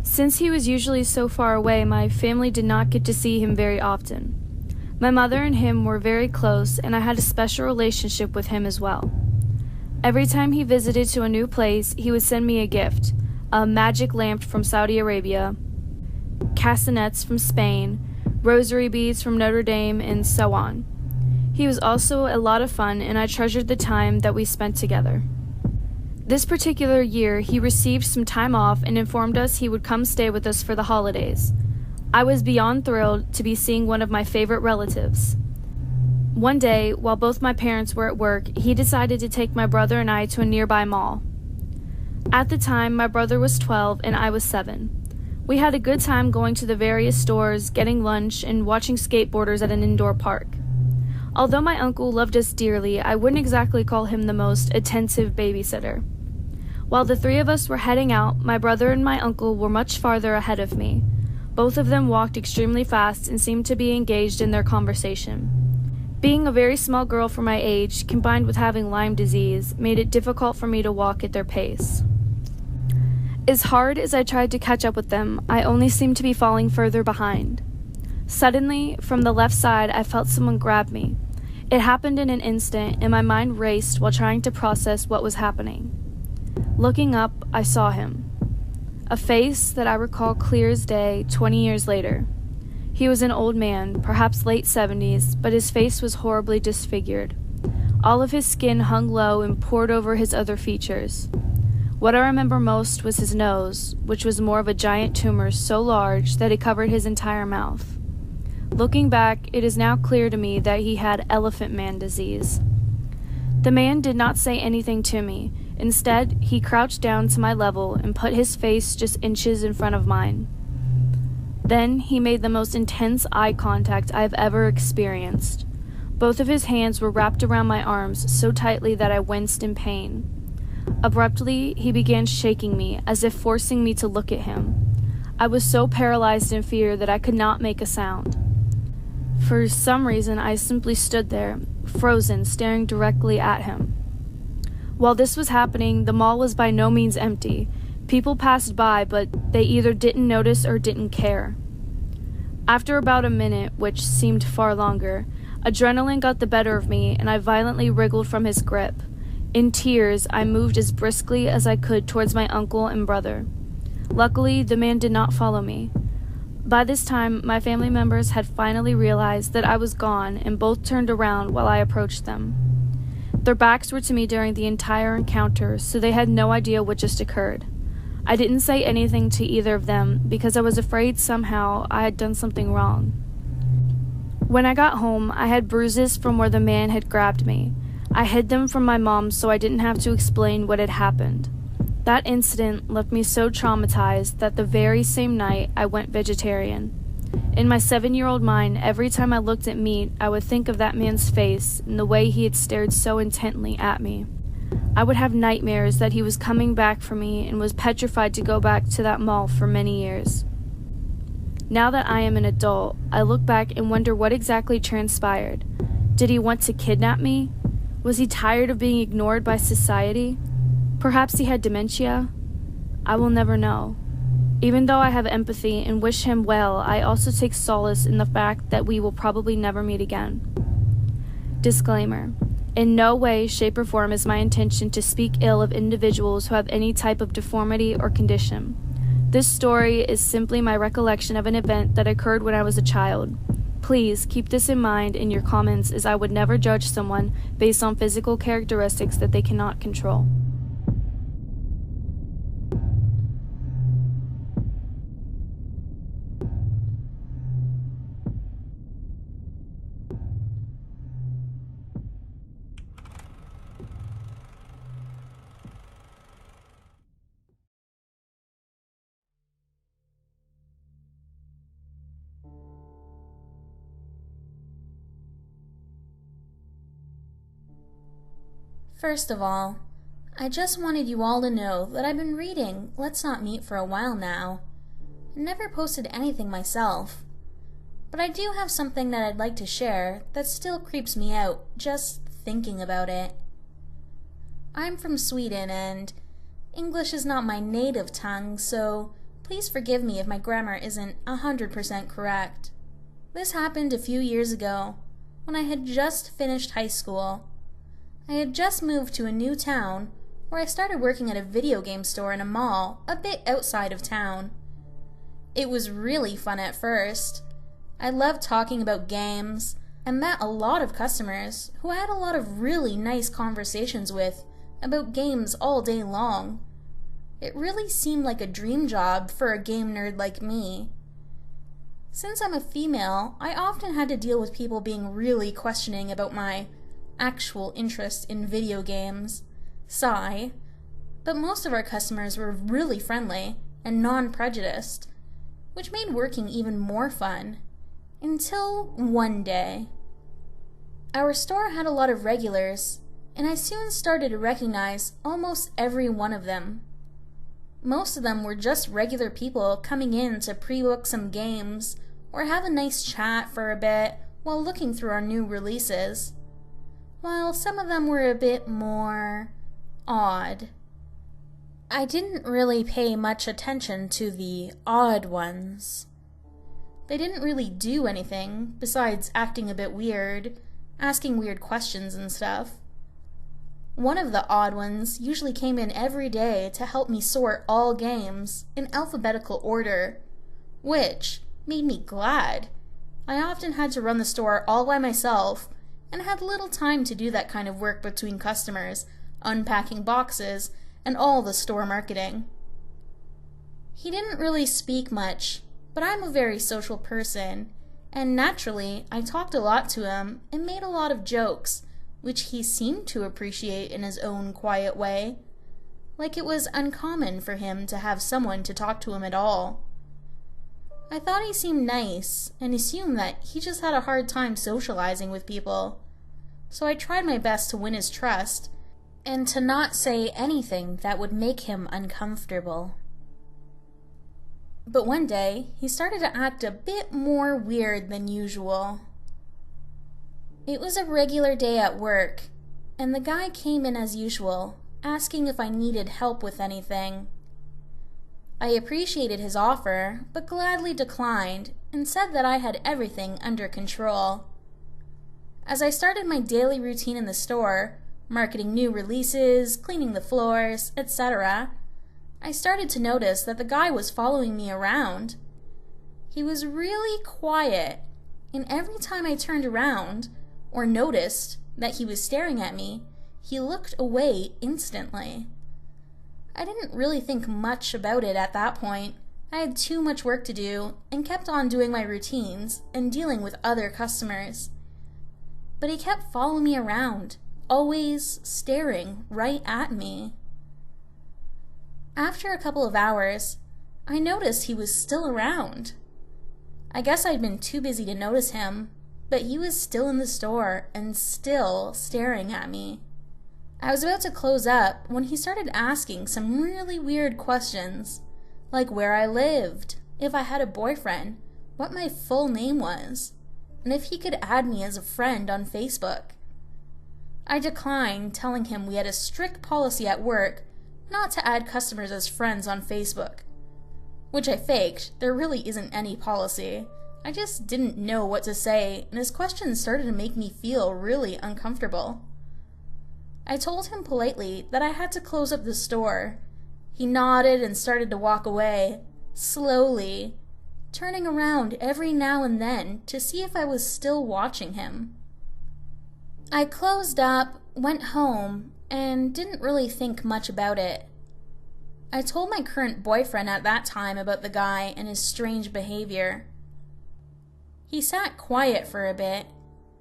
Since he was usually so far away, my family did not get to see him very often. My mother and him were very close, and I had a special relationship with him as well. Every time he visited to a new place, he would send me a gift, a magic lamp from Saudi Arabia, castanets from Spain, rosary beads from Notre Dame, and so on. He was also a lot of fun, and I treasured the time that we spent together. This particular year, he received some time off and informed us he would come stay with us for the holidays. I was beyond thrilled to be seeing one of my favorite relatives. One day, while both my parents were at work, he decided to take my brother and I to a nearby mall. At the time, my brother was 12 and I was 7. We had a good time going to the various stores, getting lunch, and watching skateboarders at an indoor park. Although my uncle loved us dearly, I wouldn't exactly call him the most attentive babysitter. While the three of us were heading out, my brother and my uncle were much farther ahead of me. Both of them walked extremely fast and seemed to be engaged in their conversation. Being a very small girl for my age, combined with having Lyme disease, made it difficult for me to walk at their pace. As hard as I tried to catch up with them, I only seemed to be falling further behind. Suddenly, from the left side, I felt someone grab me. It happened in an instant, and my mind raced while trying to process what was happening. Looking up, I saw him. A face that I recall clear as day 20 years later. He was an old man, perhaps late 70s, but his face was horribly disfigured. All of his skin hung low and poured over his other features. What I remember most was his nose, which was more of a giant tumor so large that it covered his entire mouth. Looking back, it is now clear to me that he had elephant man disease. The man did not say anything to me, Instead, he crouched down to my level and put his face just inches in front of mine. Then he made the most intense eye contact I've ever experienced. Both of his hands were wrapped around my arms so tightly that I winced in pain. Abruptly, he began shaking me, as if forcing me to look at him. I was so paralyzed in fear that I could not make a sound. For some reason, I simply stood there, frozen, staring directly at him. While this was happening, the mall was by no means empty. People passed by, but they either didn't notice or didn't care. After about a minute, which seemed far longer, adrenaline got the better of me, and I violently wriggled from his grip. In tears, I moved as briskly as I could towards my uncle and brother. Luckily, the man did not follow me. By this time, my family members had finally realized that I was gone and both turned around while I approached them. Their backs were to me during the entire encounter, so they had no idea what just occurred. I didn't say anything to either of them because I was afraid somehow I had done something wrong. When I got home, I had bruises from where the man had grabbed me. I hid them from my mom so I didn't have to explain what had happened. That incident left me so traumatized that the very same night I went vegetarian. In my 7-year-old mind, every time I looked at meat, I would think of that man's face and the way he had stared so intently at me. I would have nightmares that he was coming back for me and was petrified to go back to that mall for many years. Now that I am an adult, I look back and wonder what exactly transpired. Did he want to kidnap me? Was he tired of being ignored by society? Perhaps he had dementia? I will never know. Even though I have empathy and wish him well, I also take solace in the fact that we will probably never meet again. Disclaimer. In no way, shape, or form is my intention to speak ill of individuals who have any type of deformity or condition. This story is simply my recollection of an event that occurred when I was a child. Please keep this in mind in your comments, as I would never judge someone based on physical characteristics that they cannot control. First of all, I just wanted you all to know that I've been reading Let's Not Meet for a while now. I never posted anything myself, but I do have something that I'd like to share that still creeps me out just thinking about it. I'm from Sweden and English is not my native tongue, so please forgive me if my grammar isn't 100% correct. This happened a few years ago when I had just finished high school. I had just moved to a new town where I started working at a video game store in a mall a bit outside of town. It was really fun at first. I loved talking about games. I met a lot of customers who I had a lot of really nice conversations with about games all day long. It really seemed like a dream job for a game nerd like me. Since I'm a female, I often had to deal with people being really questioning about my actual interest in video games. Sigh. But most of our customers were really friendly and non-prejudiced, which made working even more fun. Until one day. Our store had a lot of regulars, and I soon started to recognize almost every one of them. Most of them were just regular people coming in to pre-book some games or have a nice chat for a bit while looking through our new releases, while some of them were a bit more odd. I didn't really pay much attention to the odd ones. They didn't really do anything besides acting a bit weird, asking weird questions and stuff. One of the odd ones usually came in every day to help me sort all games in alphabetical order, which made me glad. I often had to run the store all by myself and had little time to do that kind of work between customers, unpacking boxes, and all the store marketing. He didn't really speak much, but I'm a very social person, and naturally I talked a lot to him and made a lot of jokes, which he seemed to appreciate in his own quiet way, like it was uncommon for him to have someone to talk to him at all. I thought he seemed nice and assumed that he just had a hard time socializing with people, so I tried my best to win his trust and to not say anything that would make him uncomfortable. But one day, he started to act a bit more weird than usual. It was a regular day at work, and the guy came in as usual, asking if I needed help with anything. I appreciated his offer, but gladly declined and said that I had everything under control. As I started my daily routine in the store, marketing new releases, cleaning the floors, etc., I started to notice that the guy was following me around. He was really quiet, and every time I turned around or noticed that he was staring at me, he looked away instantly. I didn't really think much about it at that point. I had too much work to do and kept on doing my routines and dealing with other customers. But he kept following me around, always staring right at me. After a couple of hours, I noticed he was still around. I guess I'd been too busy to notice him, but he was still in the store and still staring at me. I was about to close up when he started asking some really weird questions, like where I lived, if I had a boyfriend, what my full name was, and if he could add me as a friend on Facebook. I declined, telling him we had a strict policy at work not to add customers as friends on Facebook. Which I faked, there really isn't any policy. I just didn't know what to say, and his questions started to make me feel really uncomfortable. I told him politely that I had to close up the store. He nodded and started to walk away, slowly, turning around every now and then to see if I was still watching him. I closed up, went home, and didn't really think much about it. I told my current boyfriend at that time about the guy and his strange behavior. He sat quiet for a bit,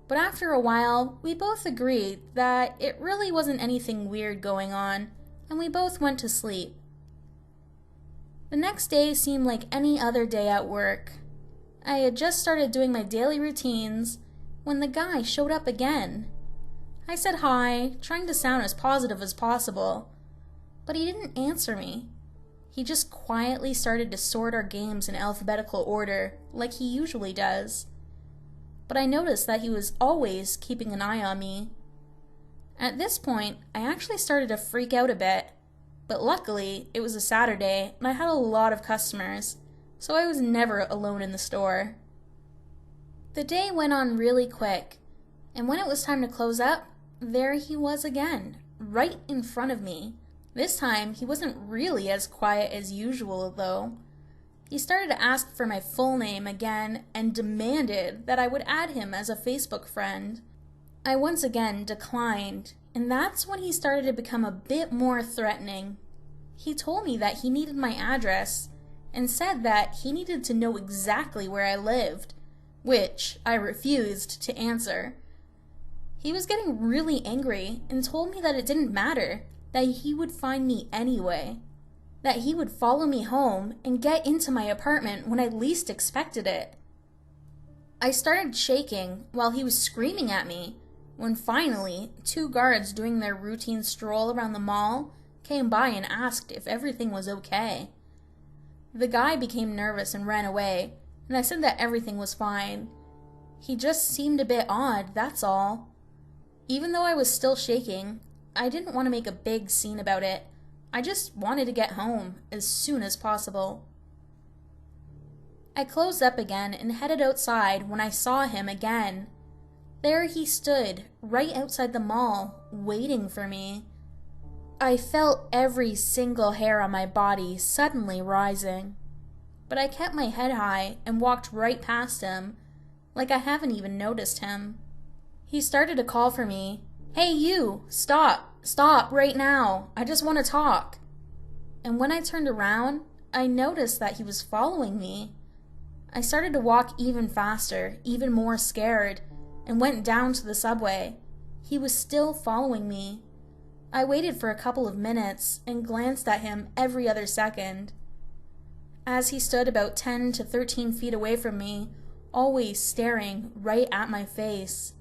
but after a while, we both agreed that it really wasn't anything weird going on, and we both went to sleep. The next day seemed like any other day at work. I had just started doing my daily routines when the guy showed up again. I said hi, trying to sound as positive as possible, but he didn't answer me. He just quietly started to sort our games in alphabetical order, like he usually does. But I noticed that he was always keeping an eye on me. At this point, I actually started to freak out a bit, but luckily, it was a Saturday and I had a lot of customers, so I was never alone in the store. The day went on really quick, and when it was time to close up, there he was again, right in front of me. This time, he wasn't really as quiet as usual, though. He started to ask for my full name again and demanded that I would add him as a Facebook friend. I once again declined, and that's when he started to become a bit more threatening. He told me that he needed my address and said that he needed to know exactly where I lived, which I refused to answer. He was getting really angry and told me that it didn't matter, that he would find me anyway, that he would follow me home and get into my apartment when I least expected it. I started shaking while he was screaming at me, when finally 2 guards doing their routine stroll around the mall came by and asked if everything was okay. The guy became nervous and ran away, and I said that everything was fine. He just seemed a bit odd, that's all. Even though I was still shaking, I didn't want to make a big scene about it. I just wanted to get home as soon as possible. I closed up again and headed outside when I saw him again. There he stood, right outside the mall, waiting for me. I felt every single hair on my body suddenly rising, but I kept my head high and walked right past him, like I haven't even noticed him. He started to call for me. "Hey you, stop right now, I just want to talk." And when I turned around, I noticed that he was following me. I started to walk even faster, even more scared, and went down to the subway. He was still following me. I waited for a couple of minutes and glanced at him every other second. As he stood about 10 to 13 feet away from me, always staring right at my face.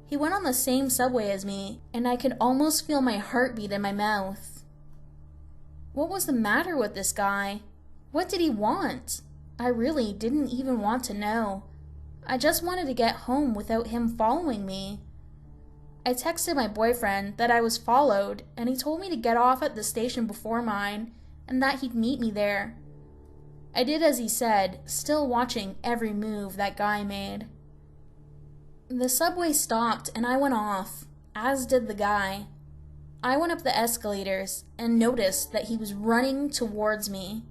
He went on the same subway as me, and I could almost feel my heartbeat in my mouth. What was the matter with this guy? What did he want? I really didn't even want to know. I just wanted to get home without him following me. I texted my boyfriend that I was followed, and he told me to get off at the station before mine, and that he'd meet me there. I did as he said, still watching every move that guy made. The subway stopped and I went off, as did the guy. I went up the escalators and noticed that he was running towards me.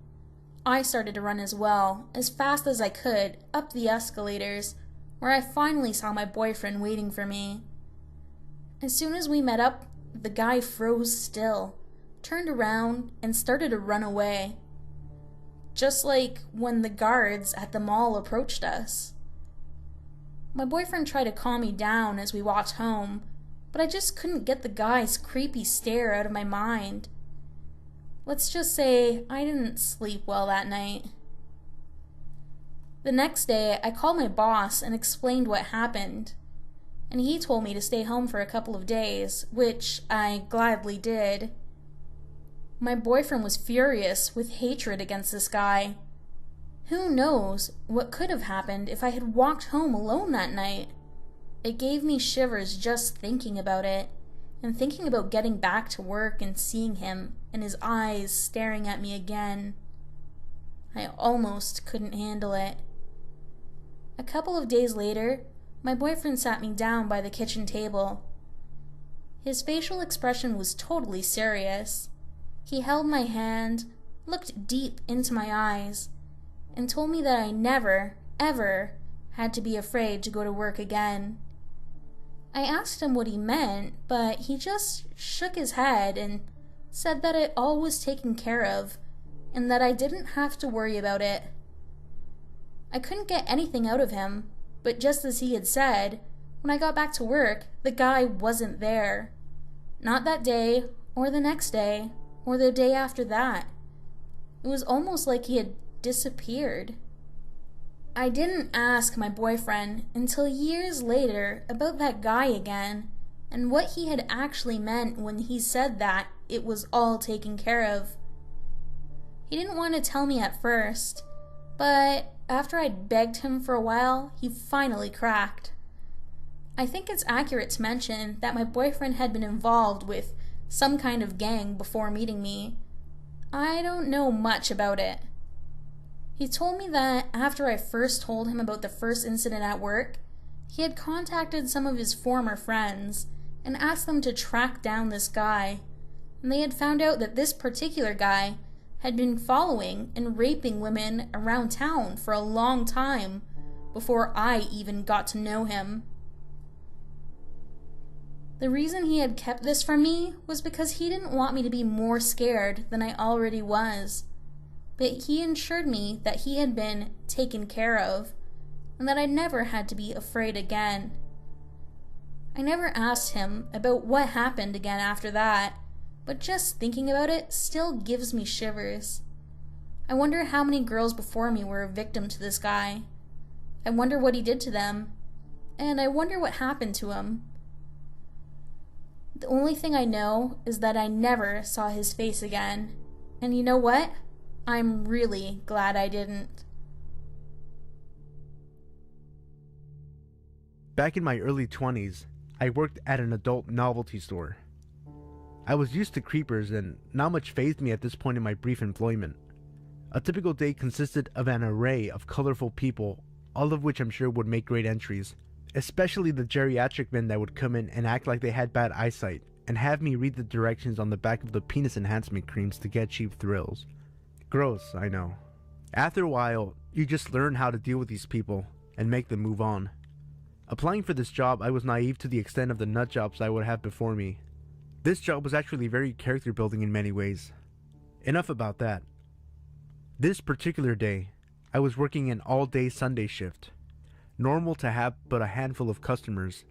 I started to run as well, as fast as I could, up the escalators, where I finally saw my boyfriend waiting for me. As soon as we met up, the guy froze still, turned around, and started to run away. Just like when the guards at the mall approached us. My boyfriend tried to calm me down as we walked home, but I just couldn't get the guy's creepy stare out of my mind. Let's just say I didn't sleep well that night. The next day, I called my boss and explained what happened, and he told me to stay home for a couple of days, which I gladly did. My boyfriend was furious with hatred against this guy. Who knows what could have happened if I had walked home alone that night? It gave me shivers just thinking about it, and thinking about getting back to work and seeing him and his eyes staring at me again. I almost couldn't handle it. A couple of days later, my boyfriend sat me down by the kitchen table. His facial expression was totally serious. He held my hand, looked deep into my eyes, and told me that I never, ever had to be afraid to go to work again. I asked him what he meant, but he just shook his head and said that it all was taken care of, and that I didn't have to worry about it. I couldn't get anything out of him, but just as he had said, when I got back to work, the guy wasn't there. Not that day, or the next day, or the day after that. It was almost like he had disappeared. I didn't ask my boyfriend until years later about that guy again, and what he had actually meant when he said that it was all taken care of. He didn't want to tell me at first, but after I'd begged him for a while, he finally cracked. I think it's accurate to mention that my boyfriend had been involved with some kind of gang before meeting me. I don't know much about it. He told me that after I first told him about the first incident at work, he had contacted some of his former friends and asked them to track down this guy, and they had found out that this particular guy had been following and raping women around town for a long time before I even got to know him. The reason he had kept this from me was because he didn't want me to be more scared than I already was. But he assured me that he had been taken care of, and that I never had to be afraid again. I never asked him about what happened again after that, but just thinking about it still gives me shivers. I wonder how many girls before me were a victim to this guy. I wonder what he did to them, and I wonder what happened to him. The only thing I know is that I never saw his face again, and you know what? I'm really glad I didn't. Back in my early 20s, I worked at an adult novelty store. I was used to creepers and not much fazed me at this point in my brief employment. A typical day consisted of an array of colorful people, all of which I'm sure would make great entries, especially the geriatric men that would come in and act like they had bad eyesight and have me read the directions on the back of the penis enhancement creams to get cheap thrills. Gross, I know. After a while, you just learn how to deal with these people and make them move on. Applying for this job, I was naive to the extent of the nut jobs I would have before me. This job was actually very character building in many ways. Enough about that. This particular day, I was working an all-day Sunday shift. Normal to have but a handful of customers.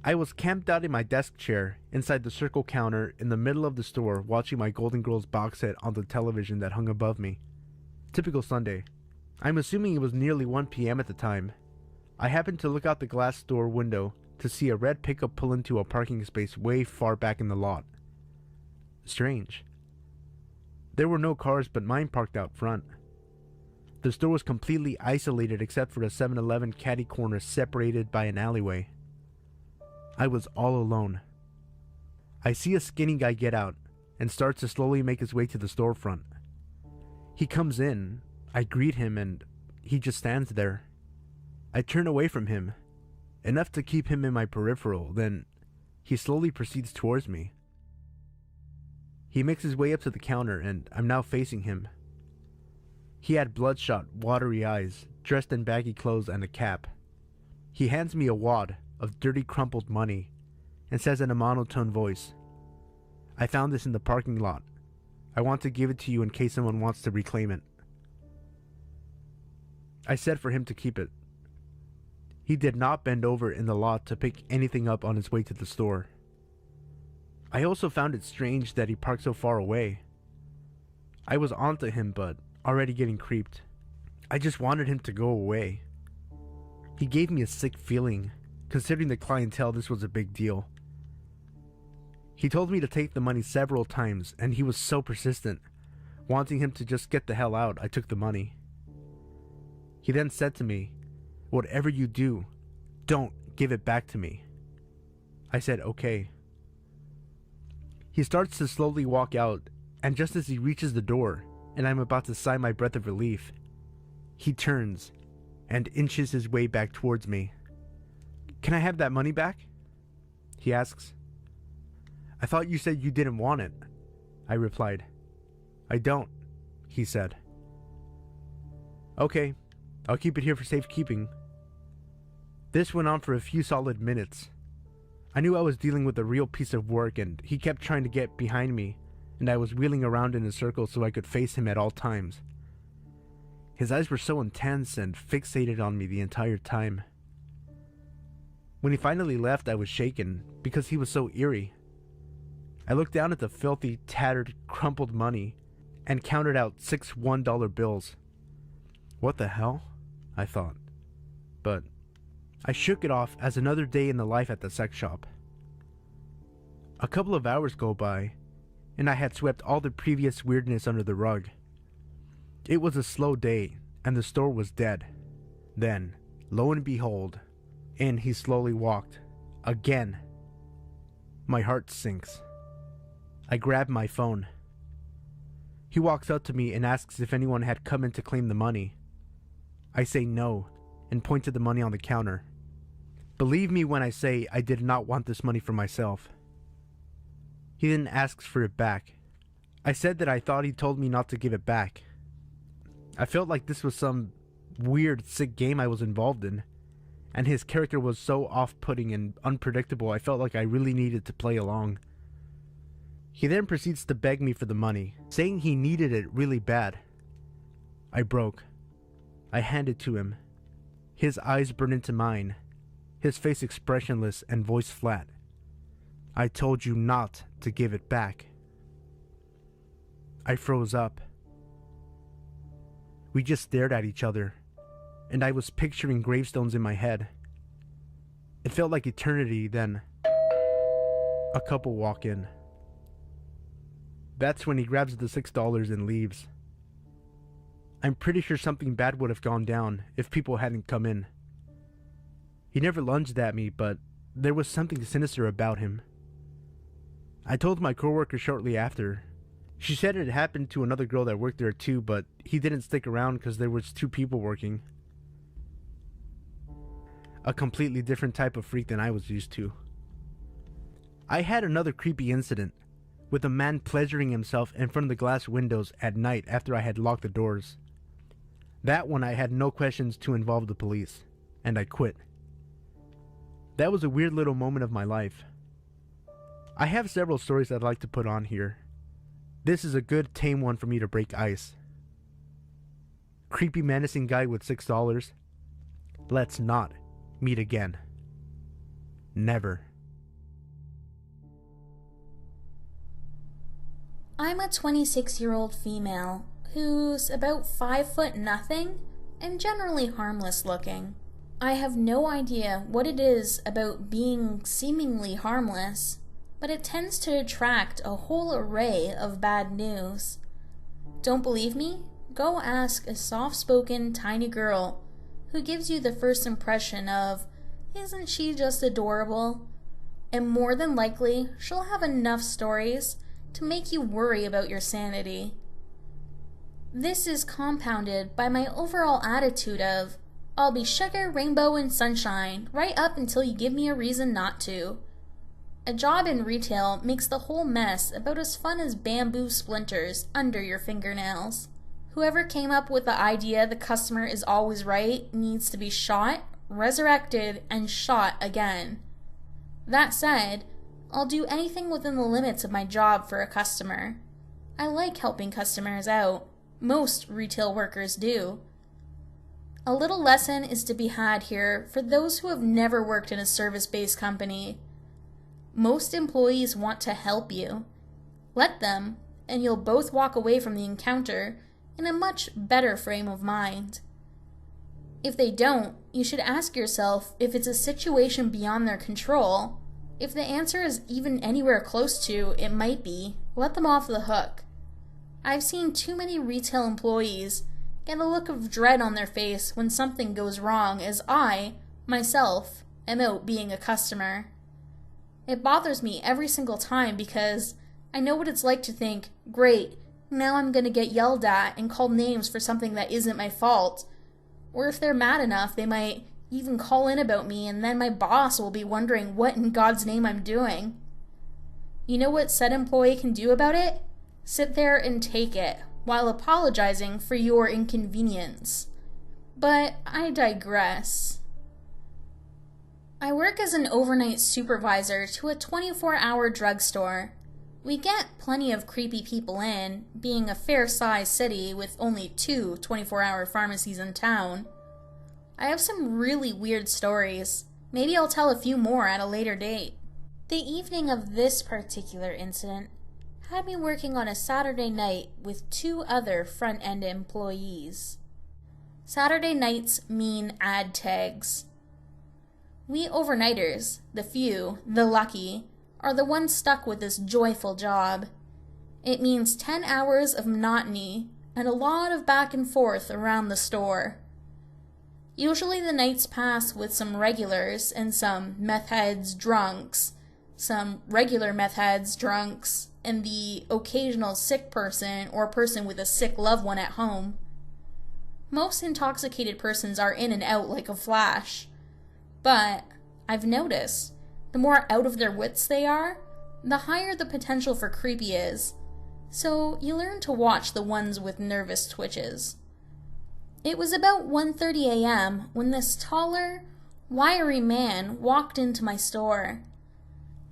I was camped out in my desk chair inside the circle counter in the middle of the store watching my Golden Girls box set on the television that hung above me. Typical Sunday. I'm assuming it was nearly 1 p.m. at the time. I happened to look out the glass door window to see a red pickup pull into a parking space way far back in the lot. Strange. There were no cars but mine parked out front. The store was completely isolated except for a 7-Eleven caddy corner separated by an alleyway. I was all alone. I see a skinny guy get out and starts to slowly make his way to the storefront. He comes in, I greet him, and he just stands there. I turn away from him, enough to keep him in my peripheral, then he slowly proceeds towards me. He makes his way up to the counter and I'm now facing him. He had bloodshot, watery eyes, dressed in baggy clothes and a cap. He hands me a wad of dirty crumpled money and says in a monotone voice, "I found this in the parking lot. I want to give it to you in case someone wants to reclaim it." I said for him to keep it. He did not bend over in the lot to pick anything up on his way to the store. I also found it strange that he parked so far away. I was onto him but already getting creeped. I just wanted him to go away. He gave me a sick feeling. Considering the clientele, this was a big deal. He told me to take the money several times and he was so persistent. Wanting him to just get the hell out, I took the money. He then said to me, "Whatever you do, don't give it back to me." I said okay. He starts to slowly walk out, and just as he reaches the door and I'm about to sigh my breath of relief, he turns and inches his way back towards me. "Can I have that money back?" he asks. "I thought you said you didn't want it," I replied. "I don't," he said. "Okay, I'll keep it here for safekeeping." This went on for a few solid minutes. I knew I was dealing with a real piece of work and he kept trying to get behind me, and I was wheeling around in a circle so I could face him at all times. His eyes were so intense and fixated on me the entire time. When he finally left, I was shaken because he was so eerie. I looked down at the filthy, tattered, crumpled money and counted out 6 $1 bills. What the hell? I thought. But I shook it off as another day in the life at the sex shop. A couple of hours go by, and I had swept all the previous weirdness under the rug. It was a slow day, and the store was dead. Then, lo and behold, in he slowly walked. Again. My heart sinks. I grab my phone. He walks up to me and asks if anyone had come in to claim the money. I say no, and point to the money on the counter. Believe me when I say I did not want this money for myself. He then asks for it back. I said that I thought he told me not to give it back. I felt like this was some weird, sick game I was involved in, and his character was so off-putting and unpredictable I felt like I really needed to play along. He then proceeds to beg me for the money, saying he needed it really bad. I broke. I hand it to him. His eyes burn into mine, his face expressionless and voice flat. "I told you not to give it back." I froze up. We just stared at each other, and I was picturing gravestones in my head. It felt like eternity. Then a couple walk in. That's when he grabs the $6 and leaves. I'm pretty sure something bad would have gone down if people hadn't come in. He never lunged at me, but there was something sinister about him. I told my coworker shortly after. She said it happened to another girl that worked there too, but he didn't stick around because there was 2 people working. A completely different type of freak than I was used to. I had another creepy incident, with a man pleasuring himself in front of the glass windows at night after I had locked the doors. That one I had no questions to involve the police, and I quit. That was a weird little moment of my life. I have several stories I'd like to put on here. This is a good tame one for me to break ice. Creepy menacing guy with $6. Let's not meet again. Never. I'm a 26-year-old female who's about 5 foot nothing and generally harmless looking. I have no idea what it is about being seemingly harmless, but it tends to attract a whole array of bad news. Don't believe me? Go ask a soft-spoken tiny girl who gives you the first impression of, "Isn't she just adorable?" And more than likely, she'll have enough stories to make you worry about your sanity. This is compounded by my overall attitude of, "I'll be sugar, rainbow, and sunshine right up until you give me a reason not to." A job in retail makes the whole mess about as fun as bamboo splinters under your fingernails. Whoever came up with the idea the customer is always right needs to be shot, resurrected, and shot again. That said, I'll do anything within the limits of my job for a customer. I like helping customers out. Most retail workers do. A little lesson is to be had here for those who have never worked in a service-based company. Most employees want to help you. Let them, and you'll both walk away from the encounter in a much better frame of mind. If they don't, you should ask yourself if it's a situation beyond their control. If the answer is even anywhere close to it might be, let them off the hook. I've seen too many retail employees get a look of dread on their face when something goes wrong as I, myself, am out being a customer. It bothers me every single time because I know what it's like to think, great, now I'm gonna get yelled at and called names for something that isn't my fault. Or if they're mad enough, they might even call in about me and then my boss will be wondering what in God's name I'm doing. You know what said employee can do about it? Sit there and take it, while apologizing for your inconvenience. But I digress. I work as an overnight supervisor to a 24-hour drugstore. We get plenty of creepy people in, being a fair-sized city with only 2 24-hour pharmacies in town. I have some really weird stories. Maybe I'll tell a few more at a later date. The evening of this particular incident had me working on a Saturday night with 2 other front-end employees. Saturday nights mean ad tags. We overnighters, the few, the lucky, are the ones stuck with this joyful job. It means 10 hours of monotony and a lot of back and forth around the store. Usually the nights pass with some regulars and some meth heads drunks, some regular meth heads drunks, and the occasional sick person or person with a sick loved one at home. Most intoxicated persons are in and out like a flash. But I've noticed, the more out of their wits they are, the higher the potential for creepy is. So you learn to watch the ones with nervous twitches. It was about 1:30 a.m. when this taller, wiry man walked into my store.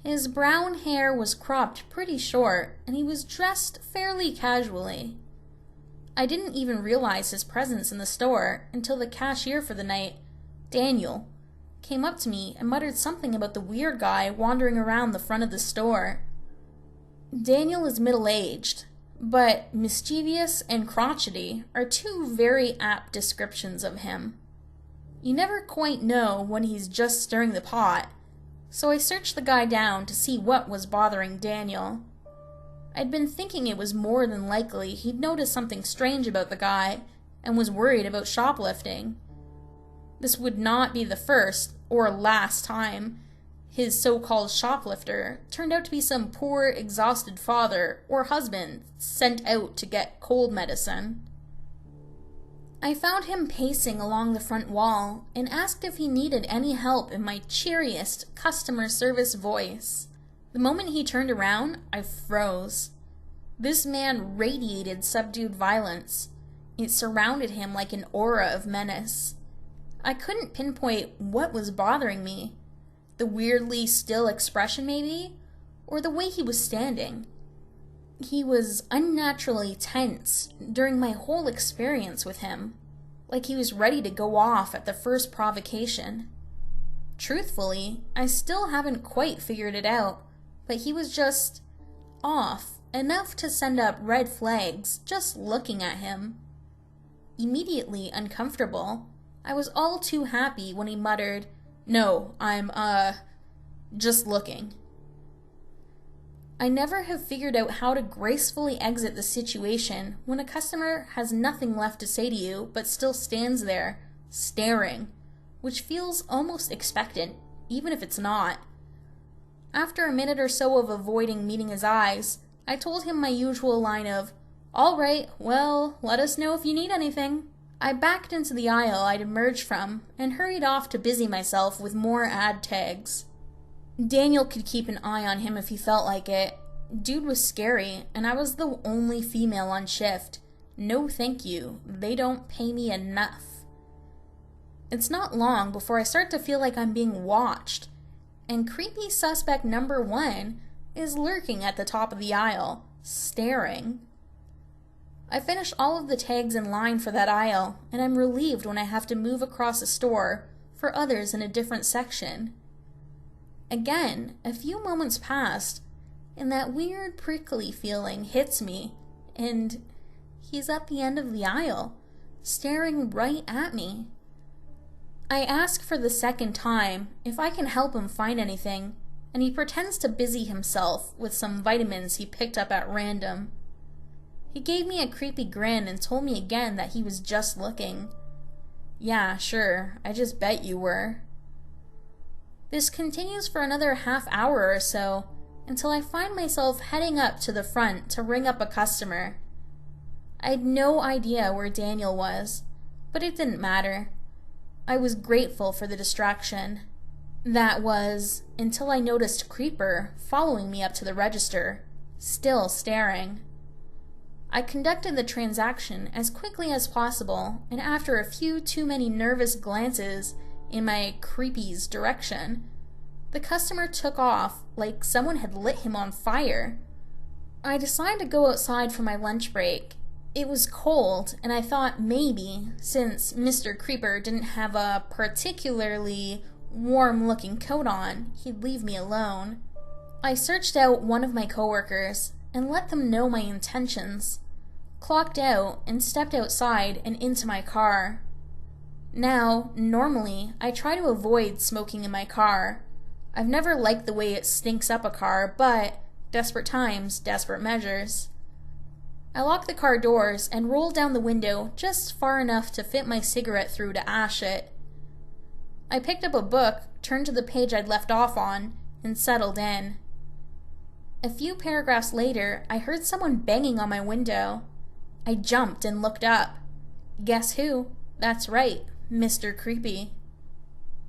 His brown hair was cropped pretty short, and he was dressed fairly casually. I didn't even realize his presence in the store until the cashier for the night, Daniel, came up to me and muttered something about the weird guy wandering around the front of the store. Daniel is middle-aged, but mischievous and crotchety are 2 very apt descriptions of him. You never quite know when he's just stirring the pot, so I searched the guy down to see what was bothering Daniel. I'd been thinking it was more than likely he'd noticed something strange about the guy and was worried about shoplifting. This would not be the first or last time his so-called shoplifter turned out to be some poor, exhausted father or husband sent out to get cold medicine. I found him pacing along the front wall and asked if he needed any help in my cheeriest customer service voice. The moment he turned around, I froze. This man radiated subdued violence. It surrounded him like an aura of menace. I couldn't pinpoint what was bothering me. The weirdly still expression, maybe? Or the way he was standing. He was unnaturally tense during my whole experience with him, like he was ready to go off at the first provocation. Truthfully, I still haven't quite figured it out, but he was just off enough to send up red flags just looking at him. Immediately uncomfortable, I was all too happy when he muttered, "No, I'm, just looking." I never have figured out how to gracefully exit the situation when a customer has nothing left to say to you but still stands there, staring, which feels almost expectant, even if it's not. After a minute or so of avoiding meeting his eyes, I told him my usual line of, "All right, well, let us know if you need anything." I backed into the aisle I'd emerged from and hurried off to busy myself with more ad tags. Daniel could keep an eye on him if he felt like it. Dude was scary, and I was the only female on shift. No thank you, they don't pay me enough. It's not long before I start to feel like I'm being watched, and creepy suspect number 1 is lurking at the top of the aisle, staring. I finish all of the tags in line for that aisle, and I'm relieved when I have to move across a store for others in a different section. Again, a few moments passed, and that weird prickly feeling hits me, and he's at the end of the aisle, staring right at me. I ask for the second time if I can help him find anything, and he pretends to busy himself with some vitamins he picked up at random. He gave me a creepy grin and told me again that he was just looking. Yeah, sure, I just bet you were. This continues for another half hour or so, until I find myself heading up to the front to ring up a customer. I had no idea where Daniel was, but it didn't matter. I was grateful for the distraction. That was, until I noticed Creeper following me up to the register, still staring. I conducted the transaction as quickly as possible, and after a few too many nervous glances in my creepy's direction, the customer took off like someone had lit him on fire. I decided to go outside for my lunch break. It was cold, and I thought maybe, since Mr. Creeper didn't have a particularly warm-looking coat on, he'd leave me alone. I searched out one of my coworkers and let them know my intentions, clocked out, and stepped outside and into my car. Now, normally, I try to avoid smoking in my car. I've never liked the way it stinks up a car, but desperate times, desperate measures. I locked the car doors and rolled down the window just far enough to fit my cigarette through to ash it. I picked up a book, turned to the page I'd left off on, and settled in. A few paragraphs later, I heard someone banging on my window. I jumped and looked up. Guess who? That's right, Mr. Creepy.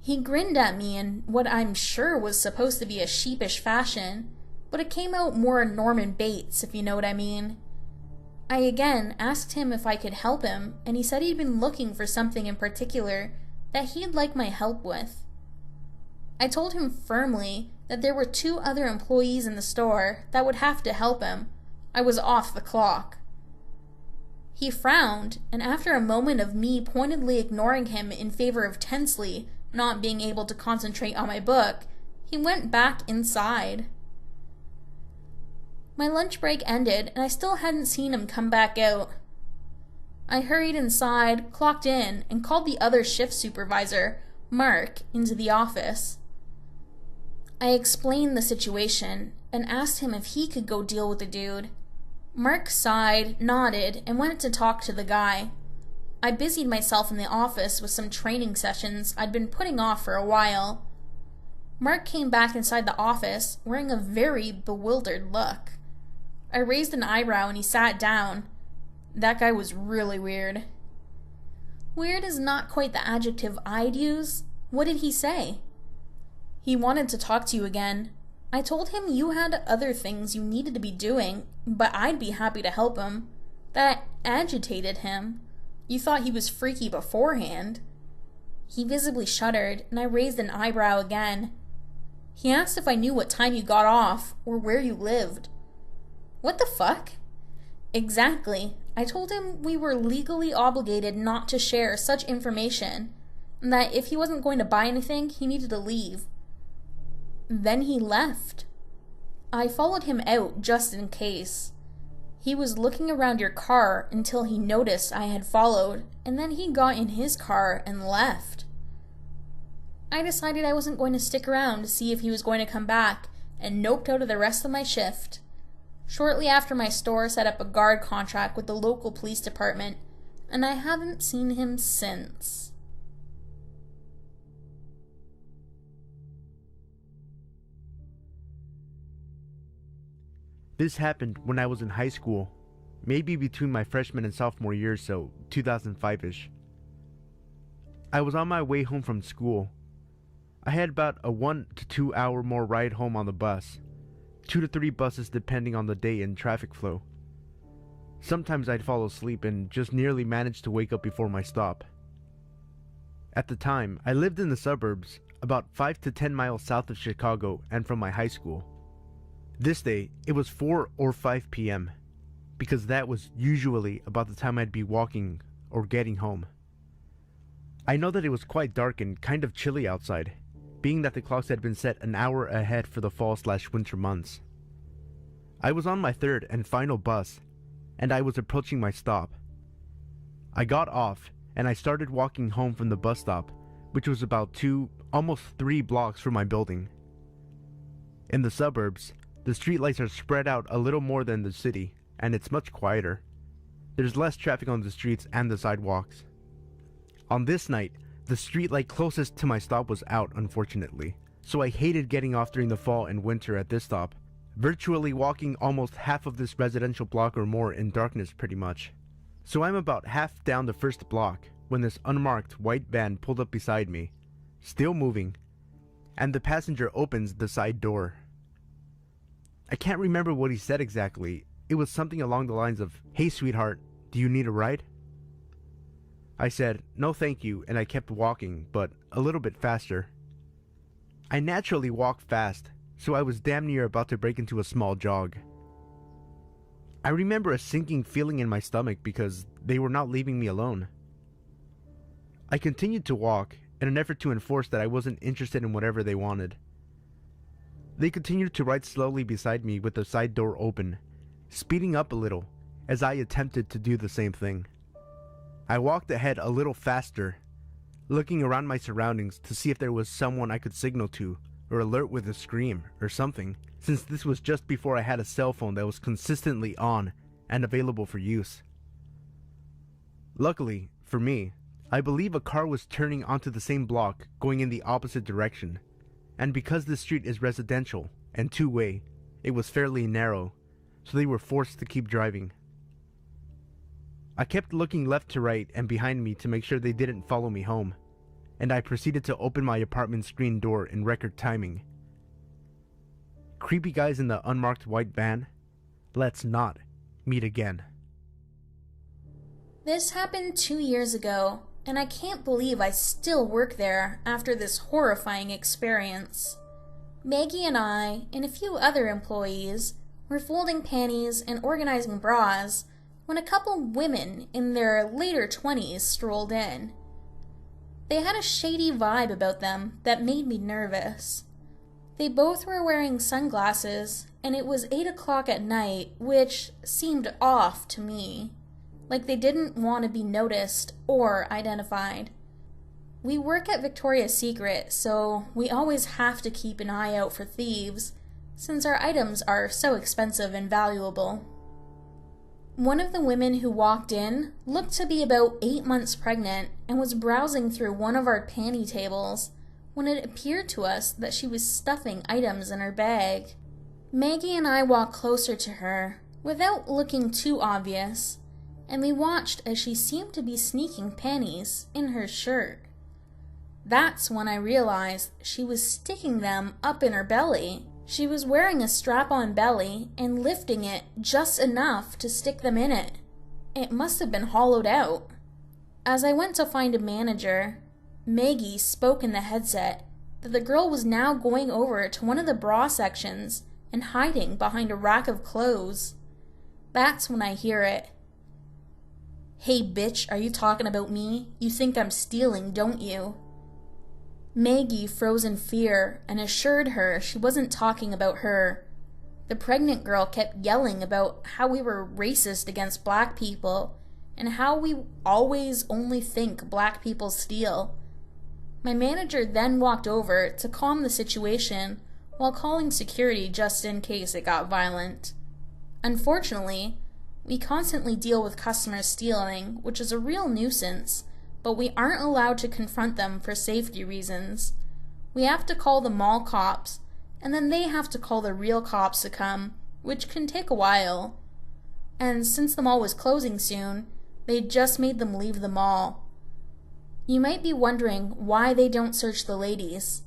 He grinned at me in what I'm sure was supposed to be a sheepish fashion, but it came out more Norman Bates, if you know what I mean. I again asked him if I could help him, and he said he'd been looking for something in particular that he'd like my help with. I told him firmly that there were 2 other employees in the store that would have to help him. I was off the clock. He frowned, and after a moment of me pointedly ignoring him in favor of tensely not being able to concentrate on my book, he went back inside. My lunch break ended, and I still hadn't seen him come back out. I hurried inside, clocked in, and called the other shift supervisor, Mark, into the office. I explained the situation and asked him if he could go deal with the dude. Mark sighed, nodded, and went to talk to the guy. I busied myself in the office with some training sessions I'd been putting off for a while. Mark came back inside the office wearing a very bewildered look. I raised an eyebrow and he sat down. That guy was really weird. Weird is not quite the adjective I'd use. What did he say? He wanted to talk to you again. I told him you had other things you needed to be doing, but I'd be happy to help him. That agitated him. You thought he was freaky beforehand. He visibly shuddered, and I raised an eyebrow again. He asked if I knew what time you got off, or where you lived. What the fuck? Exactly. I told him we were legally obligated not to share such information, and that if he wasn't going to buy anything, he needed to leave. Then he left. I followed him out just in case. He was looking around your car until he noticed I had followed, and then he got in his car and left. I decided I wasn't going to stick around to see if he was going to come back, and noped out of the rest of my shift. Shortly after, my store set up a guard contract with the local police department, and I haven't seen him since. This happened when I was in high school, maybe between my freshman and sophomore years, so 2005-ish. I was on my way home from school. I had about a 1 to 2 hour more ride home on the bus, 2 to 3 buses depending on the day and traffic flow. Sometimes I'd fall asleep and just nearly managed to wake up before my stop. At the time, I lived in the suburbs, about 5 to 10 miles south of Chicago and from my high school. This day, it was 4 or 5 p.m., because that was usually about the time I'd be walking or getting home. I know that it was quite dark and kind of chilly outside, being that the clocks had been set an hour ahead for the fall/winter months. I was on my third and final bus, and I was approaching my stop. I got off, and I started walking home from the bus stop, which was about 2, almost 3 blocks from my building. In the suburbs, the streetlights are spread out a little more than the city, and it's much quieter. There's less traffic on the streets and the sidewalks. On this night, the streetlight closest to my stop was out, unfortunately, so I hated getting off during the fall and winter at this stop, virtually walking almost half of this residential block or more in darkness pretty much. So I'm about half down the first block when this unmarked white van pulled up beside me, still moving, and the passenger opens the side door. I can't remember what he said exactly. It was something along the lines of, "Hey sweetheart, do you need a ride?" I said, "No thank you," and I kept walking, but a little bit faster. I naturally walk fast, so I was damn near about to break into a small jog. I remember a sinking feeling in my stomach because they were not leaving me alone. I continued to walk in an effort to enforce that I wasn't interested in whatever they wanted. They continued to ride slowly beside me with the side door open, speeding up a little as I attempted to do the same thing. I walked ahead a little faster, looking around my surroundings to see if there was someone I could signal to or alert with a scream or something, since this was just before I had a cell phone that was consistently on and available for use. Luckily, for me, I believe a car was turning onto the same block going in the opposite direction, and because this street is residential and two-way, it was fairly narrow, so they were forced to keep driving. I kept looking left to right and behind me to make sure they didn't follow me home, and I proceeded to open my apartment screen door in record timing. Creepy guys in the unmarked white van, let's not meet again. This happened 2 years ago, and I can't believe I still work there after this horrifying experience. Maggie and I, and a few other employees, were folding panties and organizing bras when a couple women in their later 20s strolled in. They had a shady vibe about them that made me nervous. They both were wearing sunglasses, and it was 8 o'clock at night, which seemed off to me, like they didn't want to be noticed or identified. We work at Victoria's Secret, so we always have to keep an eye out for thieves, since our items are so expensive and valuable. One of the women who walked in looked to be about 8 months pregnant and was browsing through one of our panty tables when it appeared to us that she was stuffing items in her bag. Maggie and I walked closer to her, without looking too obvious, and we watched as she seemed to be sneaking panties in her shirt. That's when I realized she was sticking them up in her belly. She was wearing a strap-on belly and lifting it just enough to stick them in it. It must have been hollowed out. As I went to find a manager, Maggie spoke in the headset that the girl was now going over to one of the bra sections and hiding behind a rack of clothes. That's when I hear it. "Hey bitch, are you talking about me? You think I'm stealing, don't you?" Maggie froze in fear and assured her she wasn't talking about her, The pregnant girl kept yelling about how we were racist against black people and how we always only think black people steal. My manager then walked over to calm the situation while calling security just in case it got violent. Unfortunately, we constantly deal with customers stealing, which is a real nuisance, but we aren't allowed to confront them for safety reasons. We have to call the mall cops, and then they have to call the real cops to come, which can take a while. And since the mall was closing soon, they just made them leave the mall. You might be wondering why they don't search the ladies.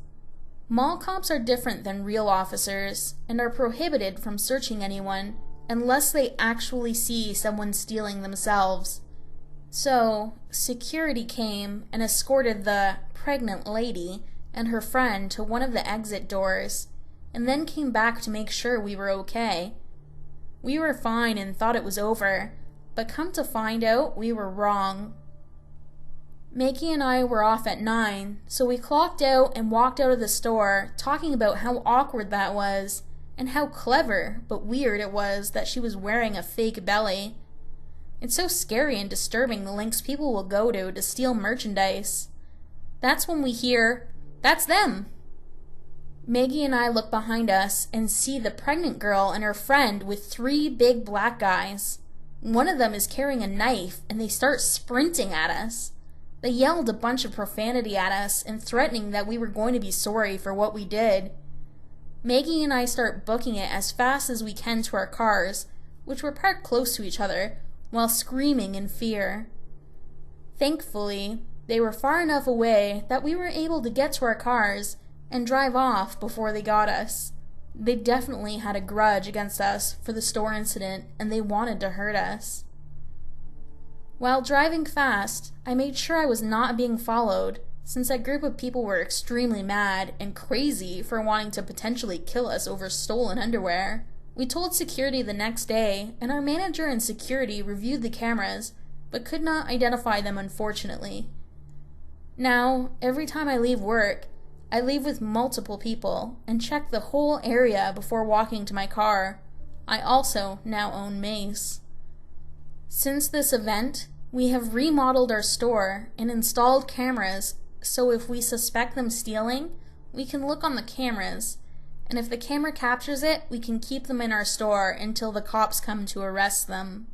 Mall cops are different than real officers and are prohibited from searching anyone unless they actually see someone stealing themselves. So, security came and escorted the pregnant lady and her friend to one of the exit doors, and then came back to make sure we were okay. We were fine and thought it was over, but come to find out, we were wrong. Maggie and I were off at 9, so we clocked out and walked out of the store talking about how awkward that was, and how clever but weird it was that she was wearing a fake belly. It's so scary and disturbing the lengths people will go to steal merchandise. That's when we hear, "That's them!" Maggie and I look behind us and see the pregnant girl and her friend with 3 big black guys. One of them is carrying a knife and they start sprinting at us. They yelled a bunch of profanity at us and threatening that we were going to be sorry for what we did. Maggie and I start booking it as fast as we can to our cars, which were parked close to each other, while screaming in fear. Thankfully, they were far enough away that we were able to get to our cars and drive off before they got us. They definitely had a grudge against us for the store incident, and they wanted to hurt us. While driving fast, I made sure I was not being followed, since that group of people were extremely mad and crazy for wanting to potentially kill us over stolen underwear. We told security the next day, and our manager and security reviewed the cameras, but could not identify them, unfortunately. Now, every time I leave work, I leave with multiple people and check the whole area before walking to my car. I also now own mace. Since this event, we have remodeled our store and installed cameras, so if we suspect them stealing, we can look on the cameras, and if the camera captures it, we can keep them in our store until the cops come to arrest them.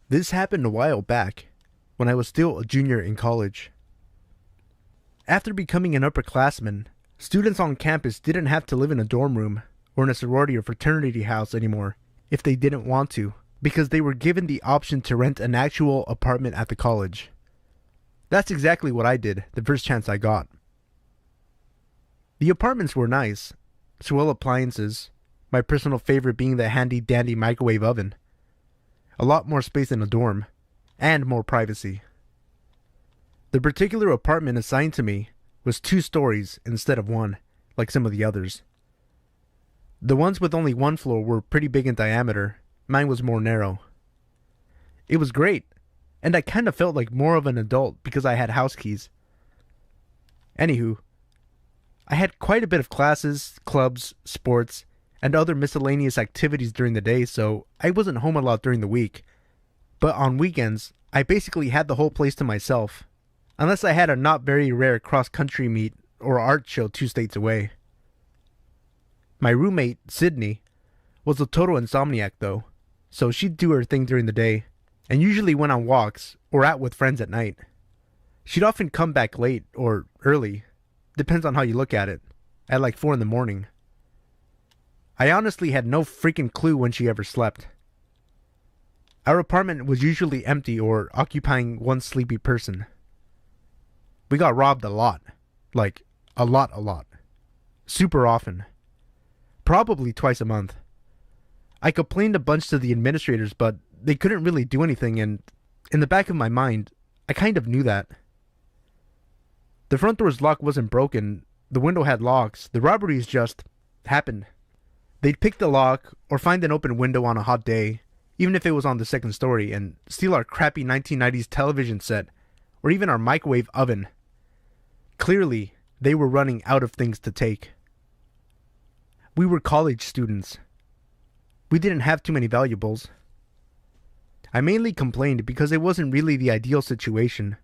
This happened a while back, when I was still a junior in college. After becoming an upperclassman, students on campus didn't have to live in a dorm room or in a sorority or fraternity house anymore if they didn't want to, because they were given the option to rent an actual apartment at the college. That's exactly what I did the first chance I got. The apartments were nice, swell appliances, my personal favorite being the handy-dandy microwave oven. A lot more space in a dorm, and more privacy. The particular apartment assigned to me was 2 stories instead of 1, like some of the others. The ones with only 1 floor were pretty big in diameter, mine was more narrow. It was great, and I kind of felt like more of an adult because I had house keys. Anywho, I had quite a bit of classes, clubs, sports, and other miscellaneous activities during the day, so I wasn't home a lot during the week. But on weekends, I basically had the whole place to myself, unless I had a not very rare cross-country meet or art show 2 states away. My roommate, Sydney, was a total insomniac though, so she'd do her thing during the day, and usually went on walks or out with friends at night. She'd often come back late or early, depends on how you look at it, at like 4 in the morning. I honestly had no freaking clue when she ever slept. Our apartment was usually empty or occupying one sleepy person. We got robbed a lot. Like, a lot. Super often. Probably twice a month. I complained a bunch to the administrators, but they couldn't really do anything, and in the back of my mind, I kind of knew that. The front door's lock wasn't broken, the window had locks, the robberies just happened. They'd pick the lock, or find an open window on a hot day, even if it was on the second story, and steal our crappy 1990s television set, or even our microwave oven. Clearly, they were running out of things to take. We were college students. We didn't have too many valuables. I mainly complained because it wasn't really the ideal situation,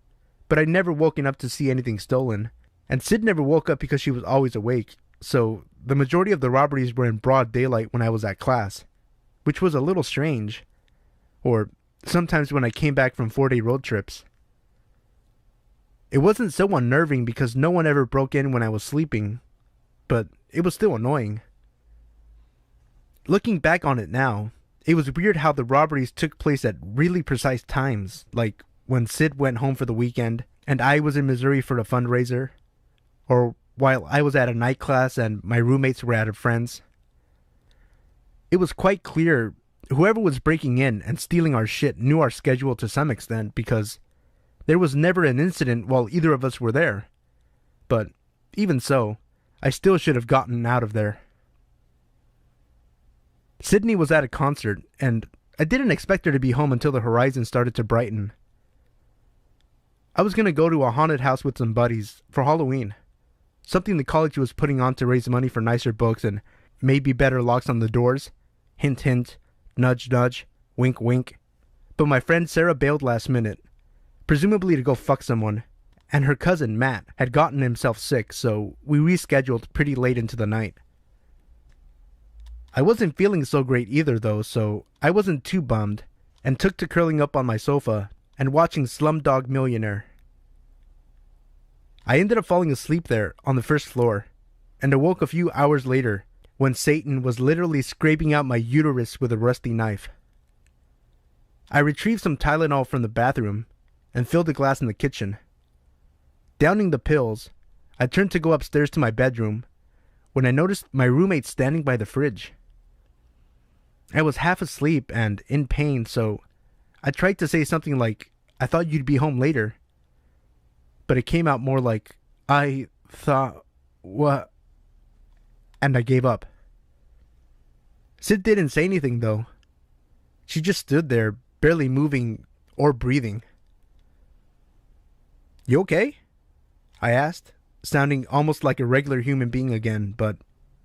but I'd never woken up to see anything stolen, and Sid never woke up because she was always awake, so the majority of the robberies were in broad daylight when I was at class, which was a little strange, or sometimes when I came back from 4-day road trips. It wasn't so unnerving because no one ever broke in when I was sleeping, but it was still annoying. Looking back on it now, it was weird how the robberies took place at really precise times, like when Sid went home for the weekend and I was in Missouri for a fundraiser, or while I was at a night class and my roommates were at a friend's. It was quite clear whoever was breaking in and stealing our shit knew our schedule to some extent because there was never an incident while either of us were there. But even so, I still should have gotten out of there. Sydney was at a concert, and I didn't expect her to be home until the horizon started to brighten. I was going to go to a haunted house with some buddies for Halloween, something the college was putting on to raise money for nicer books and maybe better locks on the doors. Hint, hint, nudge, nudge, wink, wink. But my friend Sarah bailed last minute, presumably to go fuck someone, and her cousin Matt had gotten himself sick, so we rescheduled pretty late into the night. I wasn't feeling so great either though, so I wasn't too bummed, and took to curling up on my sofa and watching Slumdog Millionaire. I ended up falling asleep there on the first floor, and awoke a few hours later when Satan was literally scraping out my uterus with a rusty knife. I retrieved some Tylenol from the bathroom and filled a glass in the kitchen. Downing the pills, I turned to go upstairs to my bedroom when I noticed my roommate standing by the fridge. I was half asleep and in pain, so I tried to say something like, "I thought you'd be home later." But it came out more like, "I thought, what?" And I gave up. Sid didn't say anything though. She just stood there, barely moving or breathing. "You okay?" I asked, sounding almost like a regular human being again, but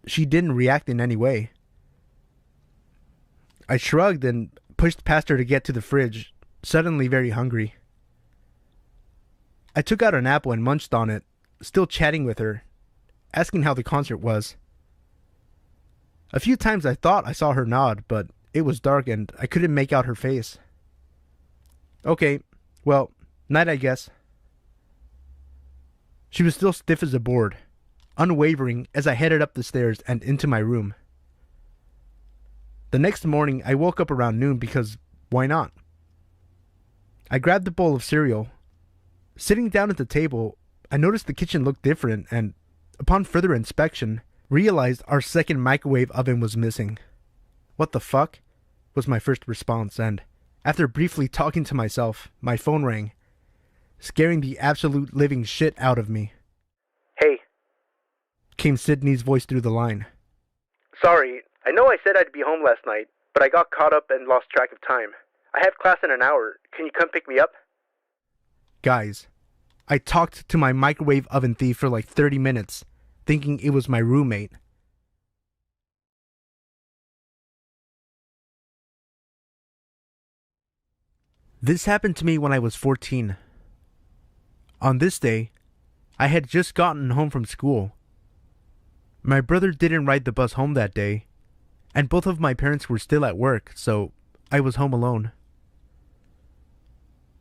she didn't react in any way. I shrugged and pushed past her to get to the fridge, suddenly very hungry. I took out an apple and munched on it, still chatting with her, asking how the concert was. A few times I thought I saw her nod, but it was dark and I couldn't make out her face. "Okay, well, night I guess." She was still stiff as a board, unwavering as I headed up the stairs and into my room. The next morning, I woke up around noon because why not? I grabbed a bowl of cereal. Sitting down at the table, I noticed the kitchen looked different and, upon further inspection, realized our second microwave oven was missing. "What the fuck?" was my first response, and after briefly talking to myself, my phone rang, scaring the absolute living shit out of me. "Hey," came Sydney's voice through the line. "Sorry, I know I said I'd be home last night, but I got caught up and lost track of time. I have class in an hour. Can you come pick me up?" Guys, I talked to my microwave oven thief for like 30 minutes, thinking it was my roommate. This happened to me when I was 14. On this day, I had just gotten home from school. My brother didn't ride the bus home that day, and both of my parents were still at work, so I was home alone.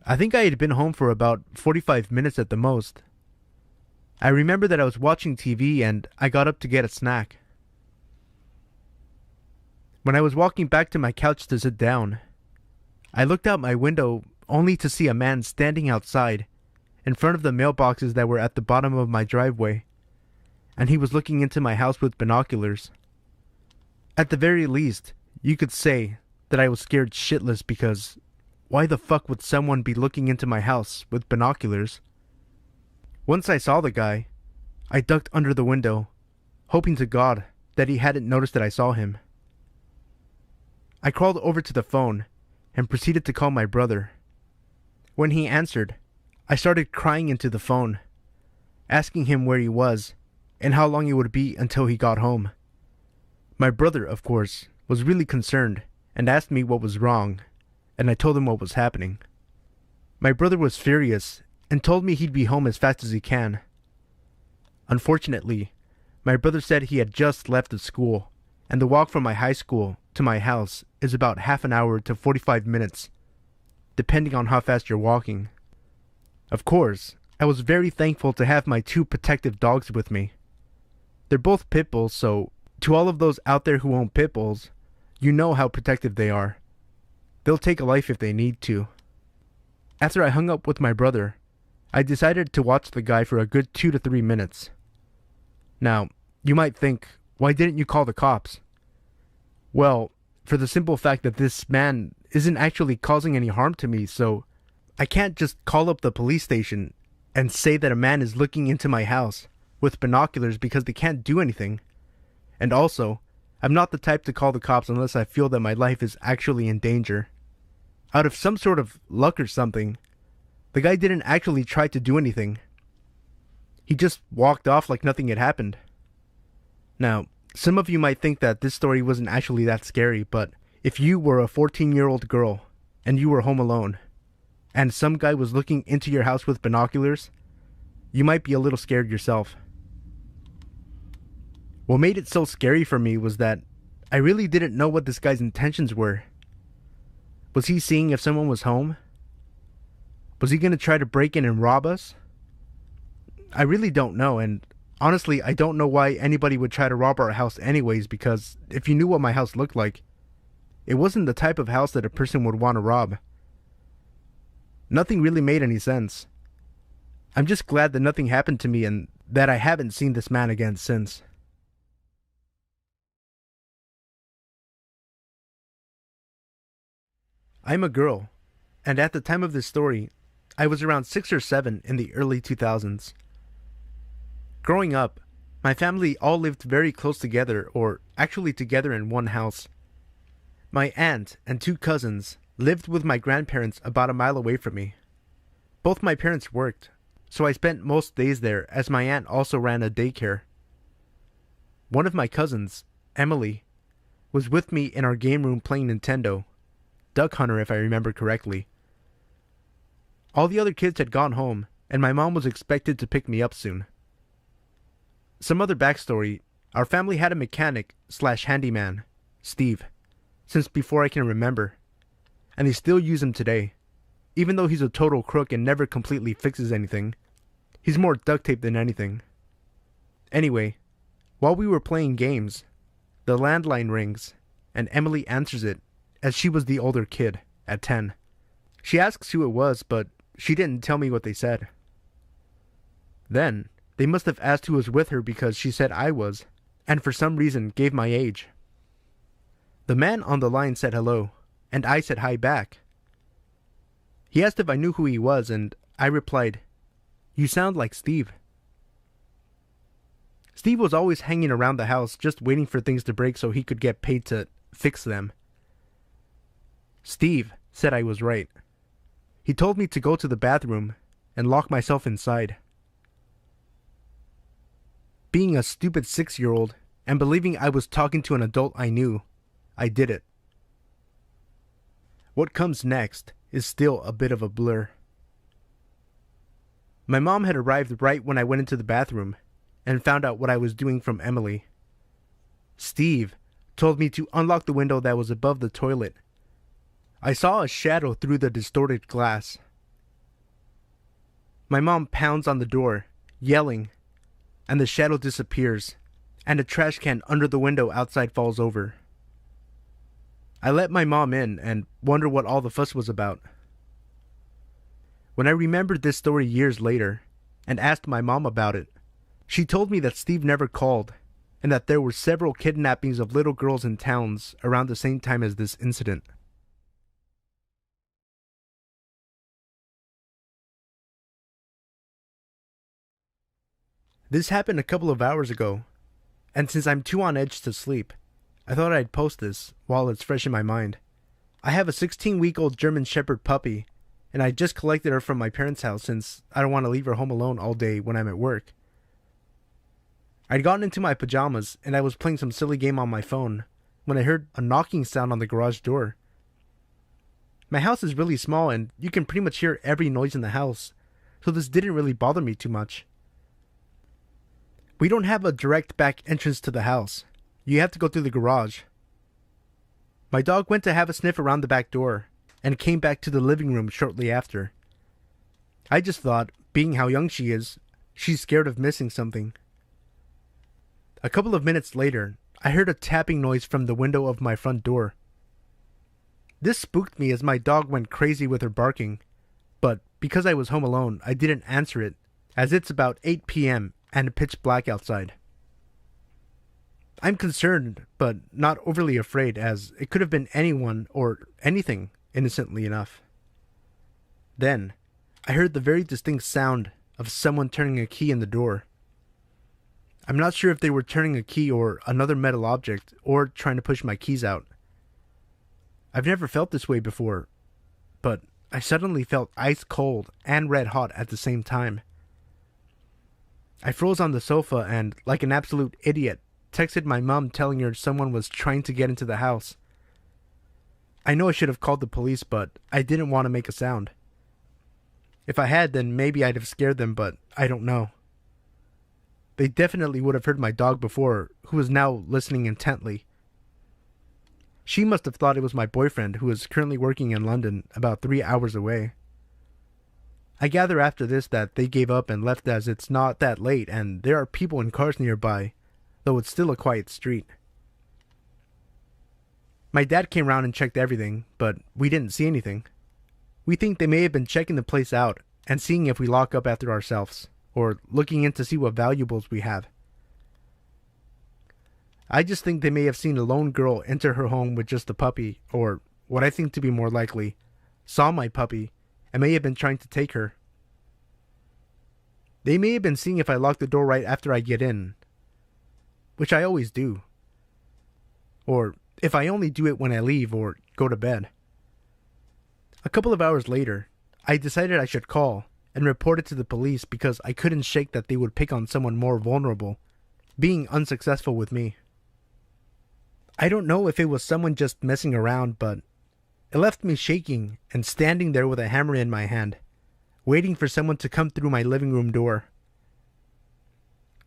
I think I had been home for about 45 minutes at the most. I remember that I was watching TV and I got up to get a snack. When I was walking back to my couch to sit down, I looked out my window only to see a man standing outside in front of the mailboxes that were at the bottom of my driveway, and he was looking into my house with binoculars. At the very least, you could say that I was scared shitless because why the fuck would someone be looking into my house with binoculars? Once I saw the guy, I ducked under the window, hoping to God that he hadn't noticed that I saw him. I crawled over to the phone and proceeded to call my brother. When he answered, I started crying into the phone, asking him where he was and how long it would be until he got home. My brother, of course, was really concerned and asked me what was wrong, and I told him what was happening. My brother was furious and told me he'd be home as fast as he can. Unfortunately, my brother said he had just left the school, and the walk from my high school to my house is about half an hour to 45 minutes, depending on how fast you're walking. Of course, I was very thankful to have my 2 protective dogs with me. They're both pit bulls, so to all of those out there who own pit bulls, you know how protective they are. They'll take a life if they need to. After I hung up with my brother, I decided to watch the guy for a good 2 to 3 minutes. Now, you might think, why didn't you call the cops? Well, for the simple fact that this man isn't actually causing any harm to me, so I can't just call up the police station and say that a man is looking into my house with binoculars because they can't do anything. And also, I'm not the type to call the cops unless I feel that my life is actually in danger. Out of some sort of luck or something, the guy didn't actually try to do anything. He just walked off like nothing had happened. Now, some of you might think that this story wasn't actually that scary, but if you were a 14-year-old girl and you were home alone, and some guy was looking into your house with binoculars, you might be a little scared yourself. What made it so scary for me was that I really didn't know what this guy's intentions were. Was he seeing if someone was home? Was he going to try to break in and rob us? I really don't know, and honestly, I don't know why anybody would try to rob our house anyways, because if you knew what my house looked like, it wasn't the type of house that a person would want to rob. Nothing really made any sense. I'm just glad that nothing happened to me and that I haven't seen this man again since. I'm a girl, and at the time of this story, I was around 6 or 7 in the early 2000s. Growing up, my family all lived very close together, or actually together in one house. My aunt and 2 cousins lived with my grandparents about a mile away from me. Both my parents worked, so I spent most days there as my aunt also ran a daycare. One of my cousins, Emily, was with me in our game room playing Nintendo, Duck Hunter if I remember correctly. All the other kids had gone home, and my mom was expected to pick me up soon. Some other backstory, our family had a mechanic/handyman, Steve, since before I can remember, and they still use him today. Even though he's a total crook and never completely fixes anything, he's more duct tape than anything. Anyway, while we were playing games, the landline rings, and Emily answers it, as she was the older kid, at 10. She asks who it was, but she didn't tell me what they said. Then, they must have asked who was with her because she said I was, and for some reason gave my age. The man on the line said hello, and I said hi back. He asked if I knew who he was, and I replied, "You sound like Steve." Steve was always hanging around the house just waiting for things to break so he could get paid to fix them. Steve said I was right. He told me to go to the bathroom and lock myself inside. Being a stupid 6-year-old and believing I was talking to an adult I knew, I did it. What comes next is still a bit of a blur. My mom had arrived right when I went into the bathroom and found out what I was doing from Emily. Steve told me to unlock the window that was above the toilet. I saw a shadow through the distorted glass. My mom pounds on the door, yelling, and the shadow disappears, and a trash can under the window outside falls over. I let my mom in and wonder what all the fuss was about. When I remembered this story years later and asked my mom about it, she told me that Steve never called and that there were several kidnappings of little girls in towns around the same time as this incident. This happened a couple of hours ago, and since I'm too on edge to sleep, I thought I'd post this while it's fresh in my mind. I have a 16-week-old German Shepherd puppy, and I just collected her from my parents' house since I don't want to leave her home alone all day when I'm at work. I'd gotten into my pajamas, and I was playing some silly game on my phone when I heard a knocking sound on the garage door. My house is really small, and you can pretty much hear every noise in the house, so this didn't really bother me too much. We don't have a direct back entrance to the house. You have to go through the garage. My dog went to have a sniff around the back door and came back to the living room shortly after. I just thought, being how young she is, she's scared of missing something. A couple of minutes later, I heard a tapping noise from the window of my front door. This spooked me as my dog went crazy with her barking, but because I was home alone, I didn't answer it, as it's about 8 p.m. and pitch black outside. I'm concerned, but not overly afraid, as it could have been anyone or anything, innocently enough. Then, I heard the very distinct sound of someone turning a key in the door. I'm not sure if they were turning a key or another metal object, or trying to push my keys out. I've never felt this way before, but I suddenly felt ice cold and red hot at the same time. I froze on the sofa and, like an absolute idiot, texted my mom telling her someone was trying to get into the house. I know I should have called the police, but I didn't want to make a sound. If I had, then maybe I'd have scared them, but I don't know. They definitely would have heard my dog before, who was now listening intently. She must have thought it was my boyfriend, who is currently working in London, about 3 hours away. I gather after this that they gave up and left, as it's not that late and there are people in cars nearby, though it's still a quiet street. My dad came round and checked everything, but we didn't see anything. We think they may have been checking the place out and seeing if we lock up after ourselves, or looking in to see what valuables we have. I just think they may have seen a lone girl enter her home with just a puppy, or, what I think to be more likely, saw my puppy and may have been trying to take her. They may have been seeing if I lock the door right after I get in, which I always do, or if I only do it when I leave or go to bed. A couple of hours later, I decided I should call and report it to the police because I couldn't shake that they would pick on someone more vulnerable, being unsuccessful with me. I don't know if it was someone just messing around, but it left me shaking and standing there with a hammer in my hand, waiting for someone to come through my living room door.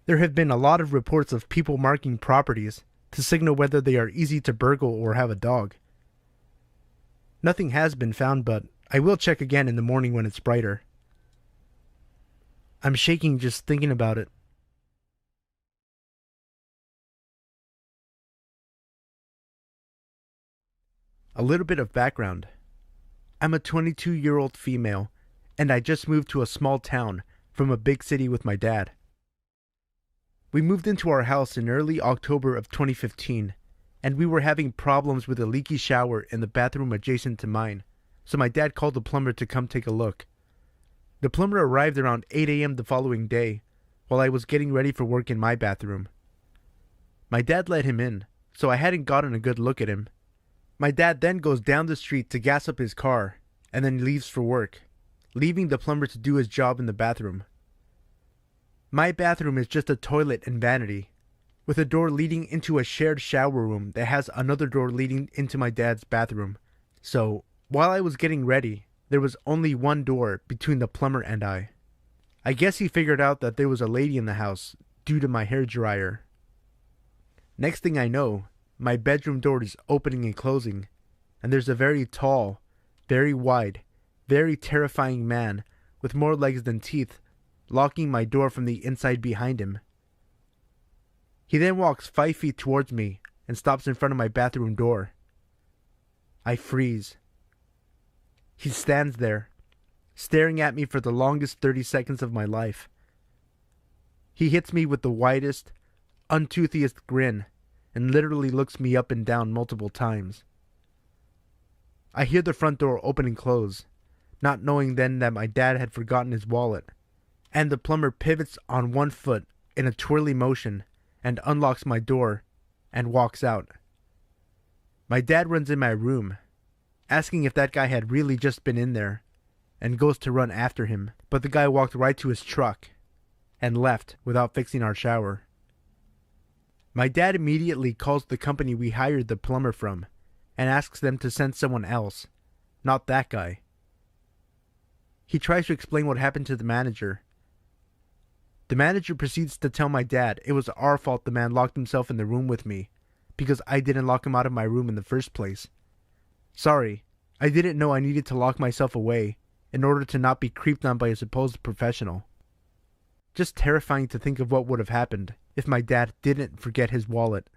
There have been a lot of reports of people marking properties to signal whether they are easy to burgle or have a dog. Nothing has been found, but I will check again in the morning when it's brighter. I'm shaking just thinking about it. A little bit of background. I'm a 22-year-old female, and I just moved to a small town from a big city with my dad. We moved into our house in early October of 2015, and we were having problems with a leaky shower in the bathroom adjacent to mine, so my dad called the plumber to come take a look. The plumber arrived around 8 a.m. the following day, while I was getting ready for work in my bathroom. My dad let him in, so I hadn't gotten a good look at him. My dad then goes down the street to gas up his car, and then leaves for work, leaving the plumber to do his job in the bathroom. My bathroom is just a toilet and vanity, with a door leading into a shared shower room that has another door leading into my dad's bathroom. So, while I was getting ready, there was only one door between the plumber and I. I guess he figured out that there was a lady in the house due to my hair dryer. Next thing I know, my bedroom door is opening and closing, and there's a very tall, very wide, very terrifying man with more legs than teeth locking my door from the inside behind him. He then walks 5 feet towards me and stops in front of my bathroom door. I freeze. He stands there, staring at me for the longest 30 seconds of my life. He hits me with the widest, untoothiest grin and literally looks me up and down multiple times. I hear the front door open and close, not knowing then that my dad had forgotten his wallet, and the plumber pivots on one foot in a twirly motion and unlocks my door and walks out. My dad runs in my room, asking if that guy had really just been in there, and goes to run after him, but the guy walked right to his truck and left without fixing our shower. My dad immediately calls the company we hired the plumber from and asks them to send someone else, not that guy. He tries to explain what happened to the manager. The manager proceeds to tell my dad it was our fault the man locked himself in the room with me, because I didn't lock him out of my room in the first place. Sorry, I didn't know I needed to lock myself away in order to not be creeped on by a supposed professional. Just terrifying to think of what would have happened if my dad didn't forget his wallet.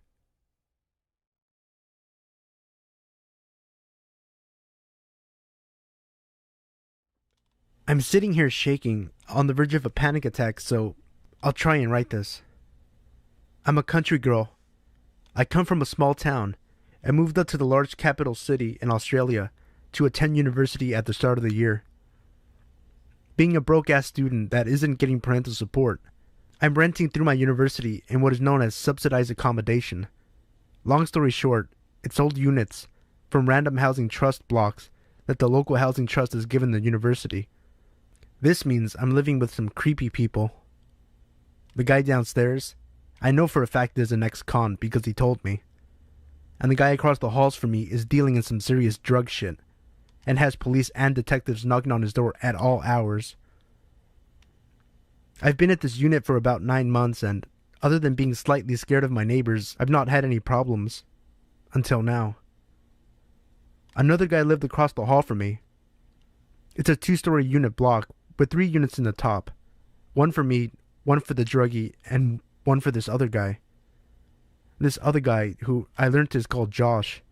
I'm sitting here shaking, on the verge of a panic attack, so I'll try and write this. I'm a country girl. I come from a small town and moved up to the large capital city in Australia to attend university at the start of the year. Being a broke-ass student that isn't getting parental support, I'm renting through my university in what is known as subsidized accommodation. Long story short, it's old units from random housing trust blocks that the local housing trust has given the university. This means I'm living with some creepy people. The guy downstairs, I know for a fact is an ex-con because he told me. And the guy across the halls from me is dealing in some serious drug shit and has police and detectives knocking on his door at all hours. I've been at this unit for about 9 months, and other than being slightly scared of my neighbors, I've not had any problems. Until now. Another guy lived across the hall from me. It's a 2-story unit block with 3 units in the top. One for me, one for the druggie, and one for this other guy. This other guy, who I learned is called Josh,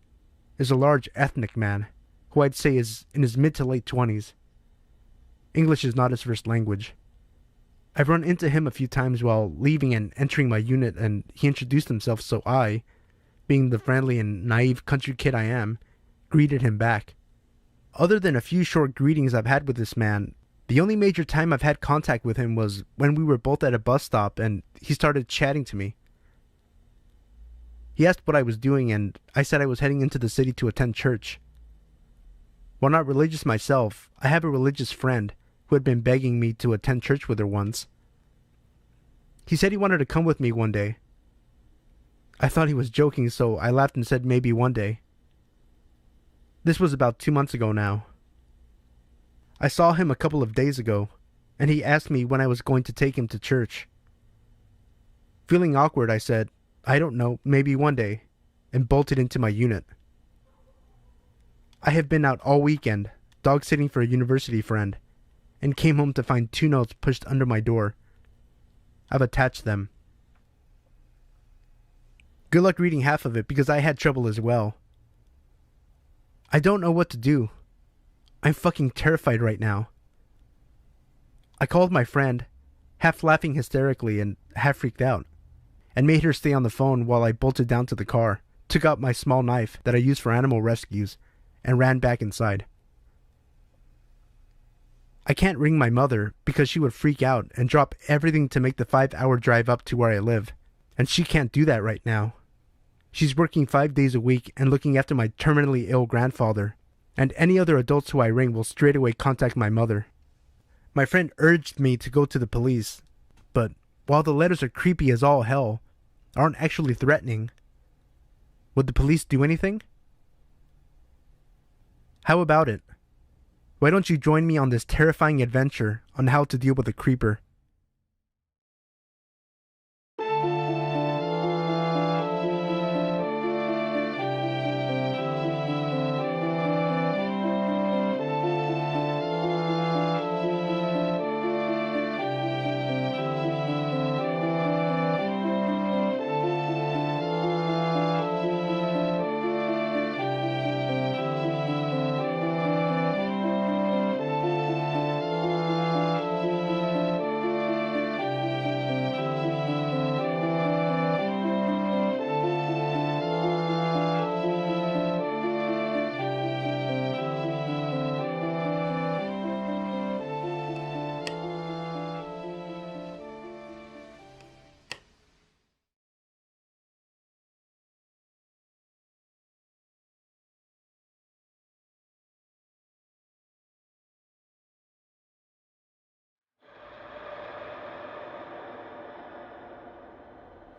is a large ethnic man, who I'd say is in his mid to late 20s. English is not his first language. I've run into him a few times while leaving and entering my unit, and he introduced himself, so I, being the friendly and naive country kid I am, greeted him back. Other than a few short greetings I've had with this man, the only major time I've had contact with him was when we were both at a bus stop and he started chatting to me. He asked what I was doing, and I said I was heading into the city to attend church. While not religious myself, I have a religious friend who had been begging me to attend church with her once. He said he wanted to come with me one day. I thought he was joking, so I laughed and said maybe one day. This was about 2 months ago now. I saw him a couple of days ago, and he asked me when I was going to take him to church. Feeling awkward, I said, I don't know, maybe one day, and bolted into my unit. I have been out all weekend, dog-sitting for a university friend, and came home to find 2 notes pushed under my door. I've attached them. Good luck reading half of it because I had trouble as well. I don't know what to do. I'm fucking terrified right now. I called my friend, half laughing hysterically and half freaked out, and made her stay on the phone while I bolted down to the car, took out my small knife that I use for animal rescues, and ran back inside. I can't ring my mother because she would freak out and drop everything to make the 5-hour drive up to where I live, and she can't do that right now. She's working 5 days a week and looking after my terminally ill grandfather, and any other adults who I ring will straight away contact my mother. My friend urged me to go to the police, but while the letters are creepy as all hell, aren't actually threatening. Would the police do anything? How about it? Why don't you join me on this terrifying adventure on how to deal with a creeper?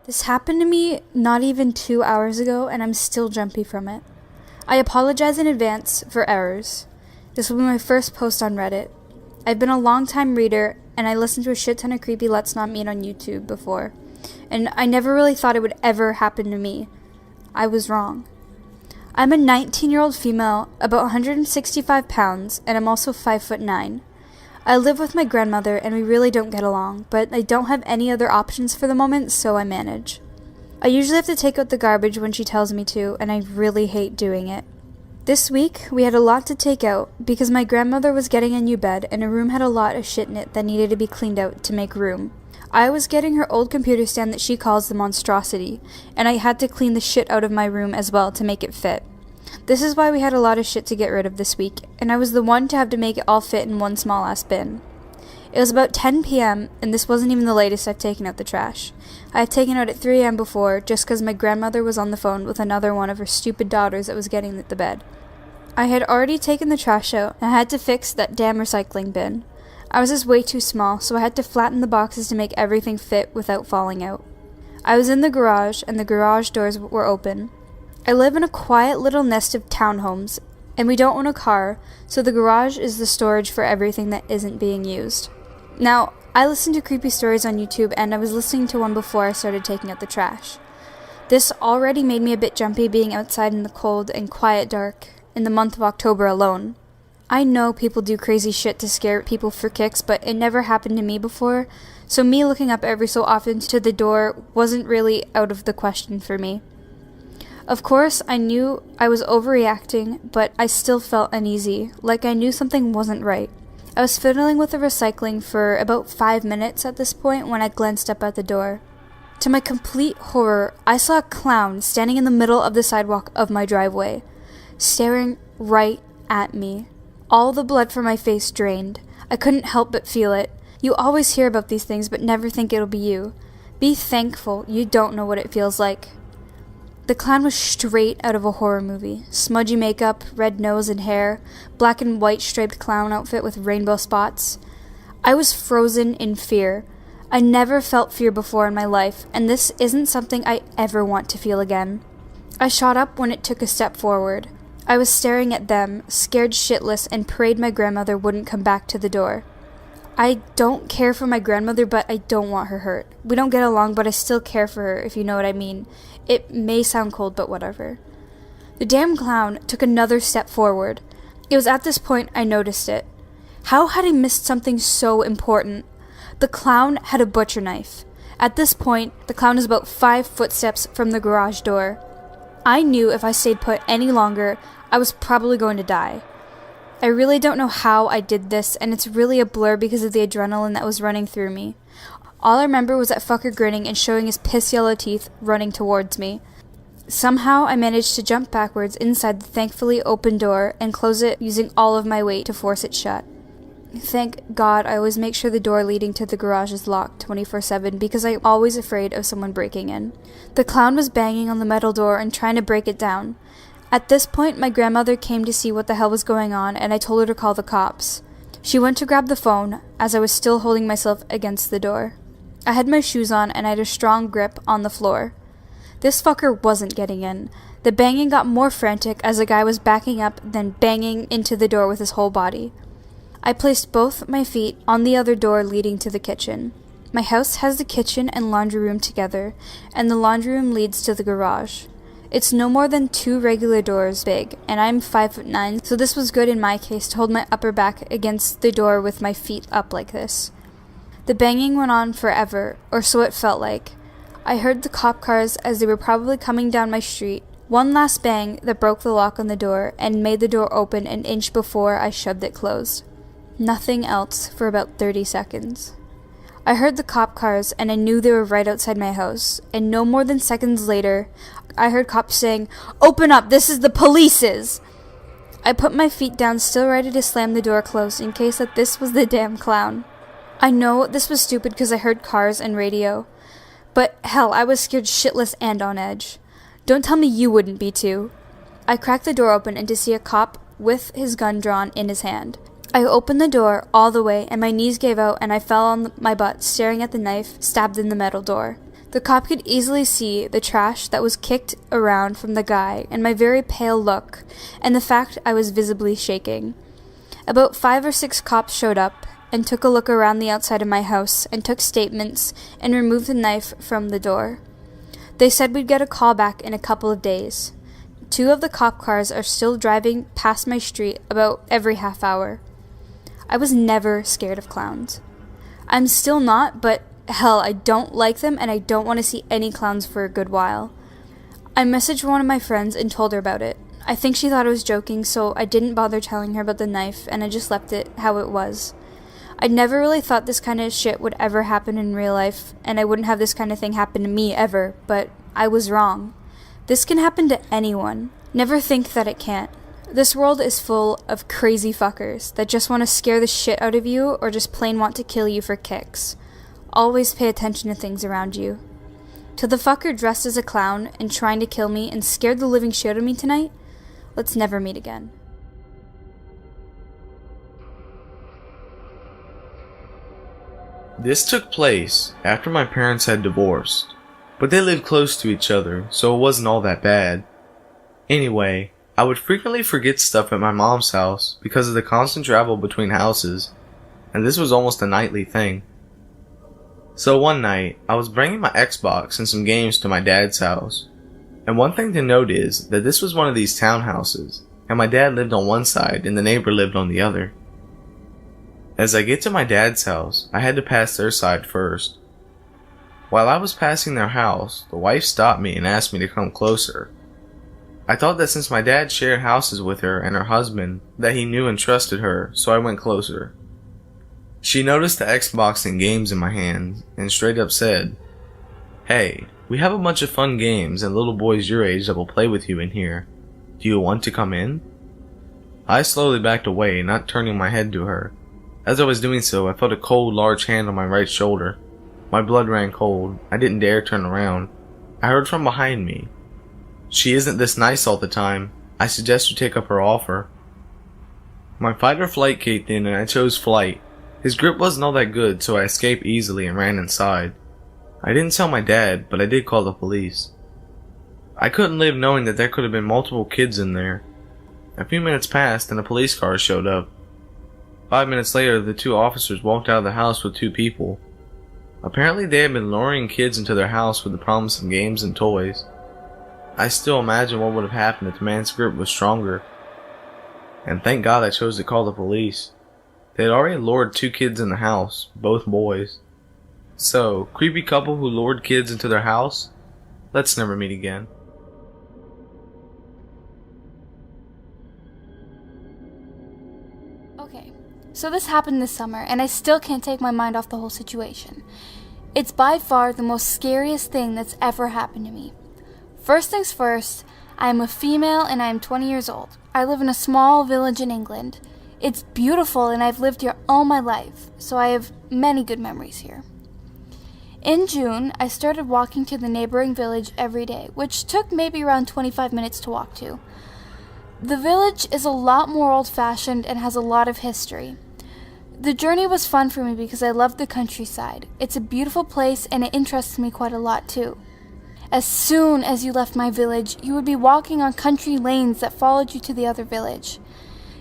This happened to me not even 2 hours ago, and I'm still jumpy from it. I apologize in advance for errors. This will be my first post on Reddit. I've been a long-time reader, and I listened to a shit ton of creepy Let's Not Meet on YouTube before, and I never really thought it would ever happen to me. I was wrong. I'm a 19-year-old female, about 165 pounds, and I'm also 5'9". I live with my grandmother, and we really don't get along, but I don't have any other options for the moment, so I manage. I usually have to take out the garbage when she tells me to, and I really hate doing it. This week, we had a lot to take out, because my grandmother was getting a new bed, and her room had a lot of shit in it that needed to be cleaned out to make room. I was getting her old computer stand that she calls the monstrosity, and I had to clean the shit out of my room as well to make it fit. This is why we had a lot of shit to get rid of this week, and I was the one to have to make it all fit in one small ass bin. It was about 10 p.m., and this wasn't even the latest I've taken out the trash. I had taken out at 3 a.m. before, just because my grandmother was on the phone with another one of her stupid daughters that was getting the bed. I had already taken the trash out, and I had to fix that damn recycling bin. I was just way too small, so I had to flatten the boxes to make everything fit without falling out. I was in the garage, and the garage doors were open. I live in a quiet little nest of townhomes, and we don't own a car, so the garage is the storage for everything that isn't being used. Now, I listen to creepy stories on YouTube, and I was listening to one before I started taking out the trash. This already made me a bit jumpy being outside in the cold and quiet dark in the month of October alone. I know people do crazy shit to scare people for kicks, but it never happened to me before, so me looking up every so often to the door wasn't really out of the question for me. Of course, I knew I was overreacting, but I still felt uneasy, like I knew something wasn't right. I was fiddling with the recycling for about 5 minutes at this point when I glanced up at the door. To my complete horror, I saw a clown standing in the middle of the sidewalk of my driveway, staring right at me. All the blood from my face drained. I couldn't help but feel it. You always hear about these things, but never think it'll be you. Be thankful you don't know what it feels like. The clown was straight out of a horror movie. Smudgy makeup, red nose and hair, black and white striped clown outfit with rainbow spots. I was frozen in fear. I never felt fear before in my life, and this isn't something I ever want to feel again. I shot up when it took a step forward. I was staring at them, scared shitless, and prayed my grandmother wouldn't come back to the door. I don't care for my grandmother, but I don't want her hurt. We don't get along, but I still care for her, if you know what I mean. It may sound cold, but whatever. The damn clown took another step forward. It was at this point I noticed it. How had I missed something so important? The clown had a butcher knife. At this point, the clown was about 5 footsteps from the garage door. I knew if I stayed put any longer, I was probably going to die. I really don't know how I did this, and it's really a blur because of the adrenaline that was running through me. All I remember was that fucker grinning and showing his piss-yellow teeth running towards me. Somehow I managed to jump backwards inside the thankfully open door and close it using all of my weight to force it shut. Thank God I always make sure the door leading to the garage is locked 24/7 because I'm always afraid of someone breaking in. The clown was banging on the metal door and trying to break it down. At this point, my grandmother came to see what the hell was going on, and I told her to call the cops. She went to grab the phone, as I was still holding myself against the door. I had my shoes on, and I had a strong grip on the floor. This fucker wasn't getting in. The banging got more frantic as the guy was backing up, then banging into the door with his whole body. I placed both my feet on the other door leading to the kitchen. My house has the kitchen and laundry room together, and the laundry room leads to the garage. It's no more than 2 regular doors big, and I'm 5'9", so this was good in my case to hold my upper back against the door with my feet up like this. The banging went on forever, or so it felt like. I heard the cop cars as they were probably coming down my street. One last bang that broke the lock on the door and made the door open an inch before I shoved it closed. Nothing else for about 30 seconds. I heard the cop cars and I knew they were right outside my house, and no more than seconds later, I heard cops saying, "Open up, this is the police's!" I put my feet down, still ready to slam the door closed in case that this was the damn clown. I know this was stupid because I heard cars and radio, but hell, I was scared shitless and on edge. Don't tell me you wouldn't be too. I cracked the door open and to see a cop with his gun drawn in his hand. I opened the door all the way and my knees gave out and I fell on my butt staring at the knife stabbed in the metal door. The cop could easily see the trash that was kicked around from the guy and my very pale look, and the fact I was visibly shaking. About 5 or 6 cops showed up and took a look around the outside of my house and took statements and removed the knife from the door. They said we'd get a call back in a couple of days. 2 of the cop cars are still driving past my street about every half hour. I was never scared of clowns. I'm still not, but hell, I don't like them and I don't want to see any clowns for a good while. I messaged one of my friends and told her about it. I think she thought I was joking, so I didn't bother telling her about the knife and I just left it how it was. I never really thought this kind of shit would ever happen in real life, and I wouldn't have this kind of thing happen to me ever, but I was wrong. This can happen to anyone. Never think that it can't. This world is full of crazy fuckers that just want to scare the shit out of you or just plain want to kill you for kicks. Always pay attention to things around you. To the fucker dressed as a clown and trying to kill me and scared the living shit out of me tonight, let's never meet again. This took place after my parents had divorced, but they lived close to each other, so it wasn't all that bad. Anyway, I would frequently forget stuff at my mom's house because of the constant travel between houses, and this was almost a nightly thing. So one night, I was bringing my Xbox and some games to my dad's house, and one thing to note is that this was one of these townhouses, and my dad lived on one side and the neighbor lived on the other. As I get to my dad's house, I had to pass their side first. While I was passing their house, the wife stopped me and asked me to come closer. I thought that since my dad shared houses with her and her husband, that he knew and trusted her, so I went closer. She noticed the Xbox and games in my hand, and straight up said, "Hey, we have a bunch of fun games and little boys your age that will play with you in here. Do you want to come in?" I slowly backed away, not turning my head to her. As I was doing so, I felt a cold, large hand on my right shoulder. My blood ran cold. I didn't dare turn around. I heard from behind me, "She isn't this nice all the time. I suggest you take up her offer." My fight or flight kicked in and I chose flight. His grip wasn't all that good, so I escaped easily and ran inside. I didn't tell my dad, but I did call the police. I couldn't live knowing that there could have been multiple kids in there. A few minutes passed and a police car showed up. 5 minutes later, the 2 officers walked out of the house with 2 people. Apparently they had been luring kids into their house with the promise of games and toys. I still imagine what would have happened if the man's grip was stronger. And thank God I chose to call the police. They had already lured 2 kids in the house, both boys. So, creepy couple who lured kids into their house? Let's never meet again. Okay, so this happened this summer, and I still can't take my mind off the whole situation. It's by far the most scariest thing that's ever happened to me. First things first, I am a female and I am 20 years old. I live in a small village in England. It's beautiful and I've lived here all my life, so I have many good memories here. In June, I started walking to the neighboring village every day, which took maybe around 25 minutes to walk to. The village is a lot more old-fashioned and has a lot of history. The journey was fun for me because I love the countryside. It's a beautiful place and it interests me quite a lot too. As soon as you left my village, you would be walking on country lanes that followed you to the other village.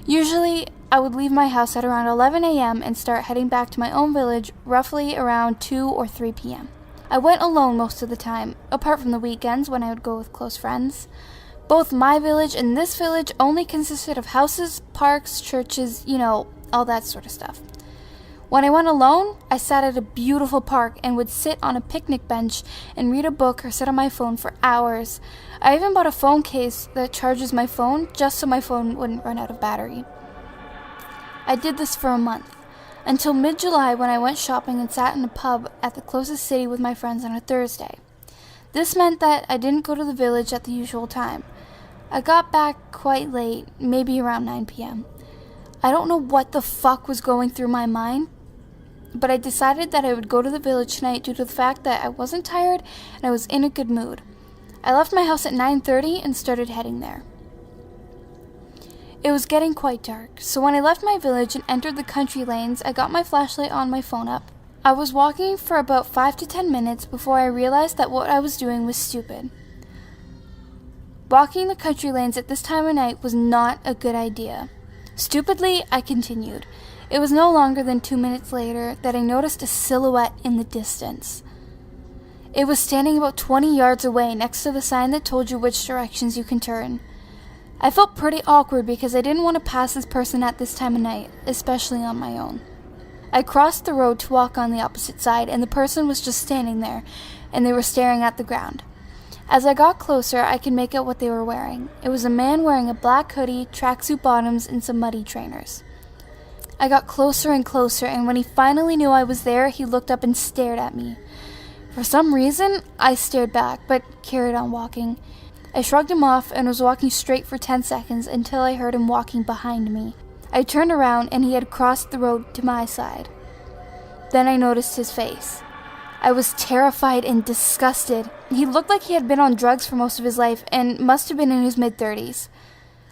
Usually, I would leave my house at around 11 a.m. and start heading back to my own village roughly around 2 or 3 p.m. I went alone most of the time, apart from the weekends when I would go with close friends. Both my village and this village only consisted of houses, parks, churches, all that sort of stuff. When I went alone, I sat at a beautiful park and would sit on a picnic bench and read a book or sit on my phone for hours. I even bought a phone case that charges my phone just so my phone wouldn't run out of battery. I did this for a month, until mid-July when I went shopping and sat in a pub at the closest city with my friends on a Thursday. This meant that I didn't go to the village at the usual time. I got back quite late, maybe around 9 p.m. I don't know what the fuck was going through my mind, but I decided that I would go to the village tonight due to the fact that I wasn't tired and I was in a good mood. I left my house at 9:30 and started heading there. It was getting quite dark, so when I left my village and entered the country lanes, I got my flashlight on my phone up I was walking for about 5 to 10 minutes before I realized that what I was doing was stupid. Walking the country lanes at this time of night was not a good idea. Stupidly, I continued. It was no longer than 2 minutes later that I noticed a silhouette in the distance. It was standing about 20 yards away next to the sign that told you which directions you can turn. I felt pretty awkward because I didn't want to pass this person at this time of night, especially on my own. I crossed the road to walk on the opposite side, and the person was just standing there, and they were staring at the ground. As I got closer, I could make out what they were wearing. It was a man wearing a black hoodie, tracksuit bottoms, and some muddy trainers. I got closer and closer, and when he finally knew I was there, he looked up and stared at me. For some reason, I stared back, but carried on walking. I shrugged him off and was walking straight for 10 seconds until I heard him walking behind me. I turned around and he had crossed the road to my side. Then I noticed his face. I was terrified and disgusted. He looked like he had been on drugs for most of his life and must have been in his mid-30s.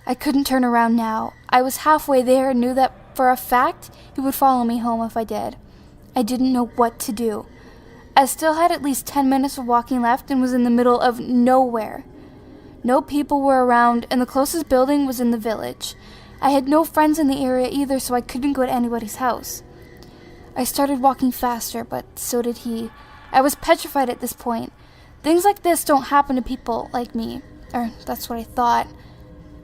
I couldn't turn around now. I was halfway there and knew that for a fact he would follow me home if I did. I didn't know what to do. I still had at least 10 minutes of walking left and was in the middle of nowhere. No people were around, and the closest building was in the village. I had no friends in the area either, so I couldn't go to anybody's house. I started walking faster, but so did he. I was petrified at this point. Things like this don't happen to people like me, or that's what I thought.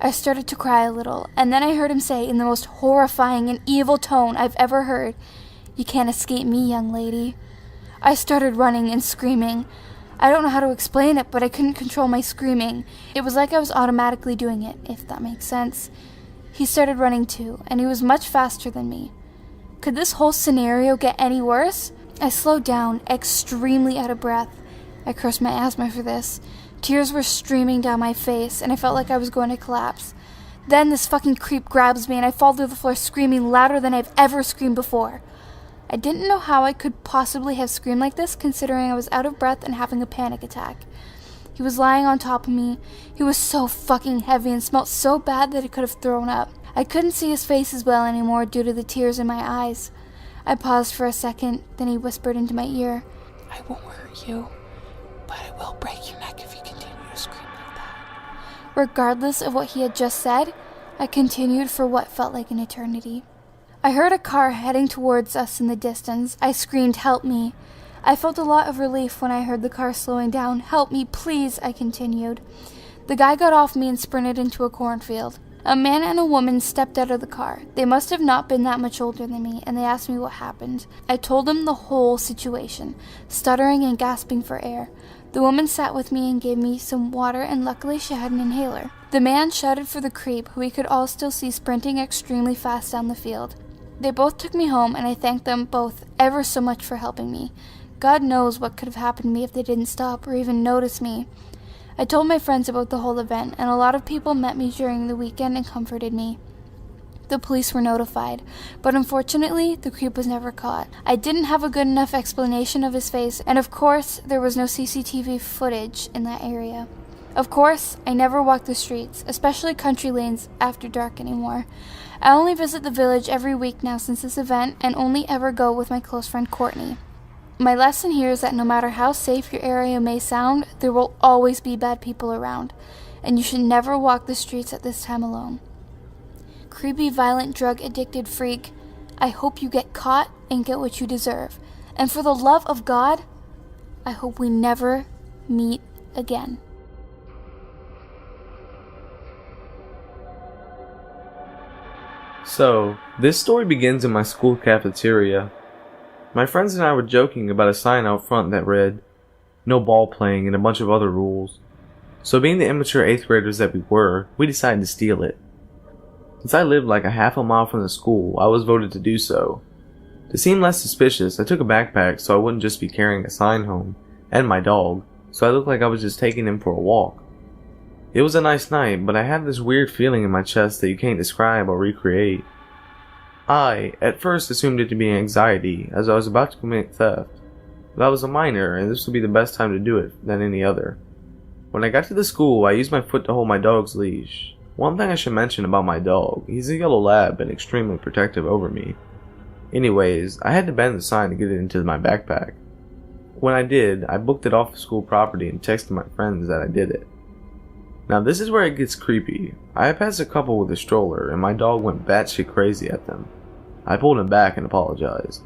I started to cry a little, and then I heard him say in the most horrifying and evil tone I've ever heard, "You can't escape me, young lady." I started running and screaming. I don't know how to explain it, but I couldn't control my screaming. It was like I was automatically doing it, if that makes sense. He started running too, and he was much faster than me. Could this whole scenario get any worse? I slowed down, extremely out of breath. I cursed my asthma for this. Tears were streaming down my face, and I felt like I was going to collapse. Then this fucking creep grabs me, and I fall to the floor screaming louder than I've ever screamed before. I didn't know how I could possibly have screamed like this, considering I was out of breath and having a panic attack. He was lying on top of me. He was so fucking heavy and smelled so bad that I could have thrown up. I couldn't see his face as well anymore due to the tears in my eyes. I paused for a second, then he whispered into my ear, "I won't hurt you, but I will break your neck if you continue to scream like that." Regardless of what he had just said, I continued for what felt like an eternity. I heard a car heading towards us in the distance. I screamed, "Help me." I felt a lot of relief when I heard the car slowing down. "Help me, please," I continued. The guy got off me and sprinted into a cornfield. A man and a woman stepped out of the car. They must have not been that much older than me, and they asked me what happened. I told them the whole situation, stuttering and gasping for air. The woman sat with me and gave me some water, and luckily she had an inhaler. The man shouted for the creep, who we could all still see sprinting extremely fast down the field. They both took me home, and I thanked them both ever so much for helping me. God knows what could have happened to me if they didn't stop or even notice me. I told my friends about the whole event, and a lot of people met me during the weekend and comforted me. The police were notified, but unfortunately, the creep was never caught. I didn't have a good enough explanation of his face, and of course, there was no CCTV footage in that area. Of course, I never walk the streets, especially country lanes, after dark anymore. I only visit the village every week now since this event, and only ever go with my close friend Courtney. My lesson here is that no matter how safe your area may sound, there will always be bad people around, and you should never walk the streets at this time alone. Creepy, violent, drug-addicted freak, I hope you get caught and get what you deserve. And for the love of God, I hope we never meet again. So, this story begins in my school cafeteria. My friends and I were joking about a sign out front that read, "No ball playing," and a bunch of other rules. So being the immature 8th graders that we were, we decided to steal it. Since I lived like a half a mile from the school, I was voted to do so. To seem less suspicious, I took a backpack so I wouldn't just be carrying a sign home, and my dog, so I looked like I was just taking him for a walk. It was a nice night, but I had this weird feeling in my chest that you can't describe or recreate. I, at first, assumed it to be anxiety, as I was about to commit theft. But I was a minor, and this would be the best time to do it than any other. When I got to the school, I used my foot to hold my dog's leash. One thing I should mention about my dog, he's a yellow lab and extremely protective over me. Anyways, I had to bend the sign to get it into my backpack. When I did, I booked it off the school property and texted my friends that I did it. Now this is where it gets creepy. I passed a couple with a stroller and my dog went batshit crazy at them. I pulled him back and apologized.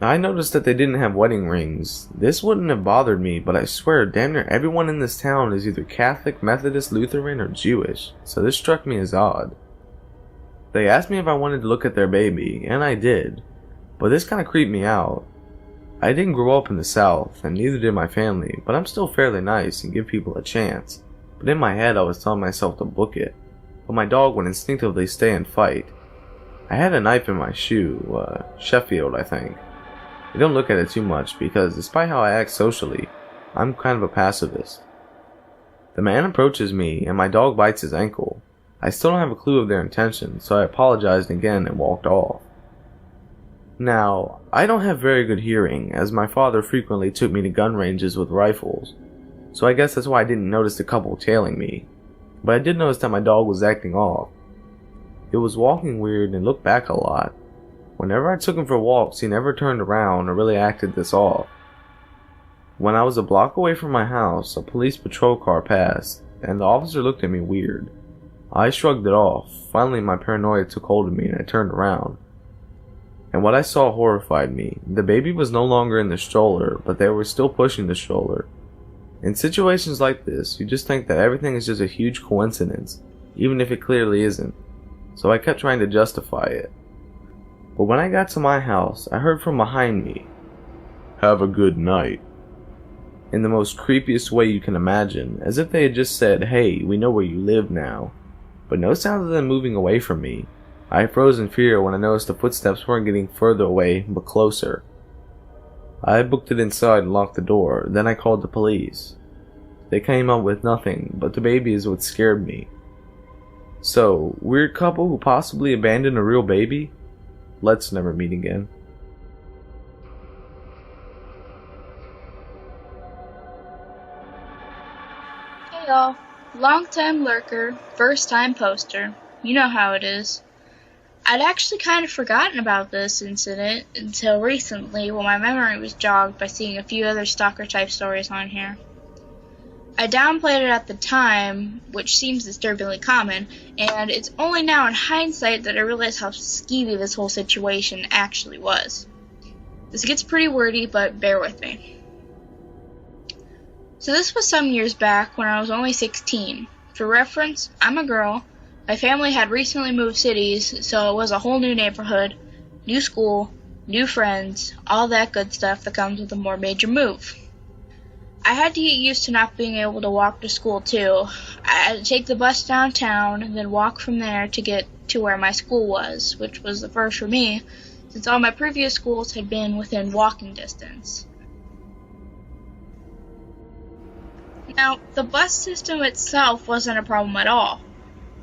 I noticed that they didn't have wedding rings. This wouldn't have bothered me, but I swear damn near everyone in this town is either Catholic, Methodist, Lutheran, or Jewish, so this struck me as odd. They asked me if I wanted to look at their baby, and I did, but this kinda creeped me out. I didn't grow up in the South, and neither did my family, but I'm still fairly nice and give people a chance. But in my head I was telling myself to book it, but my dog would instinctively stay and fight. I had a knife in my shoe, Sheffield I think. I don't look at it too much because despite how I act socially, I'm kind of a pacifist. The man approaches me and my dog bites his ankle. I still don't have a clue of their intentions, so I apologized again and walked off. Now, I don't have very good hearing, as my father frequently took me to gun ranges with rifles, so I guess that's why I didn't notice the couple tailing me, but I did notice that my dog was acting off. It was walking weird and looked back a lot. Whenever I took him for walks, he never turned around or really acted this off. When I was a block away from my house, a police patrol car passed, and the officer looked at me weird. I shrugged it off. Finally, my paranoia took hold of me and I turned around. And what I saw horrified me. The baby was no longer in the stroller, but they were still pushing the stroller. In situations like this, you just think that everything is just a huge coincidence, even if it clearly isn't. So I kept trying to justify it. But when I got to my house, I heard from behind me, "Have a good night," in the most creepiest way you can imagine, as if they had just said, "Hey, we know where you live now." But no sound of them moving away from me. I froze in fear when I noticed the footsteps weren't getting further away, but closer. I booked it inside and locked the door, then I called the police. They came up with nothing, but the baby is what scared me. So, weird couple who possibly abandoned a real baby? Let's never meet again. Hey y'all, long-time lurker, first-time poster. You know how it is. I'd actually kind of forgotten about this incident until recently when my memory was jogged by seeing a few other stalker-type stories on here. I downplayed it at the time, which seems disturbingly common, and it's only now in hindsight that I realize how skeevy this whole situation actually was. This gets pretty wordy, but bear with me. So this was some years back when I was only 16. For reference, I'm a girl. My family had recently moved cities, so it was a whole new neighborhood, new school, new friends, all that good stuff that comes with a more major move. I had to get used to not being able to walk to school too. I had to take the bus downtown and then walk from there to get to where my school was, which was the first for me, since all my previous schools had been within walking distance. Now, the bus system itself wasn't a problem at all.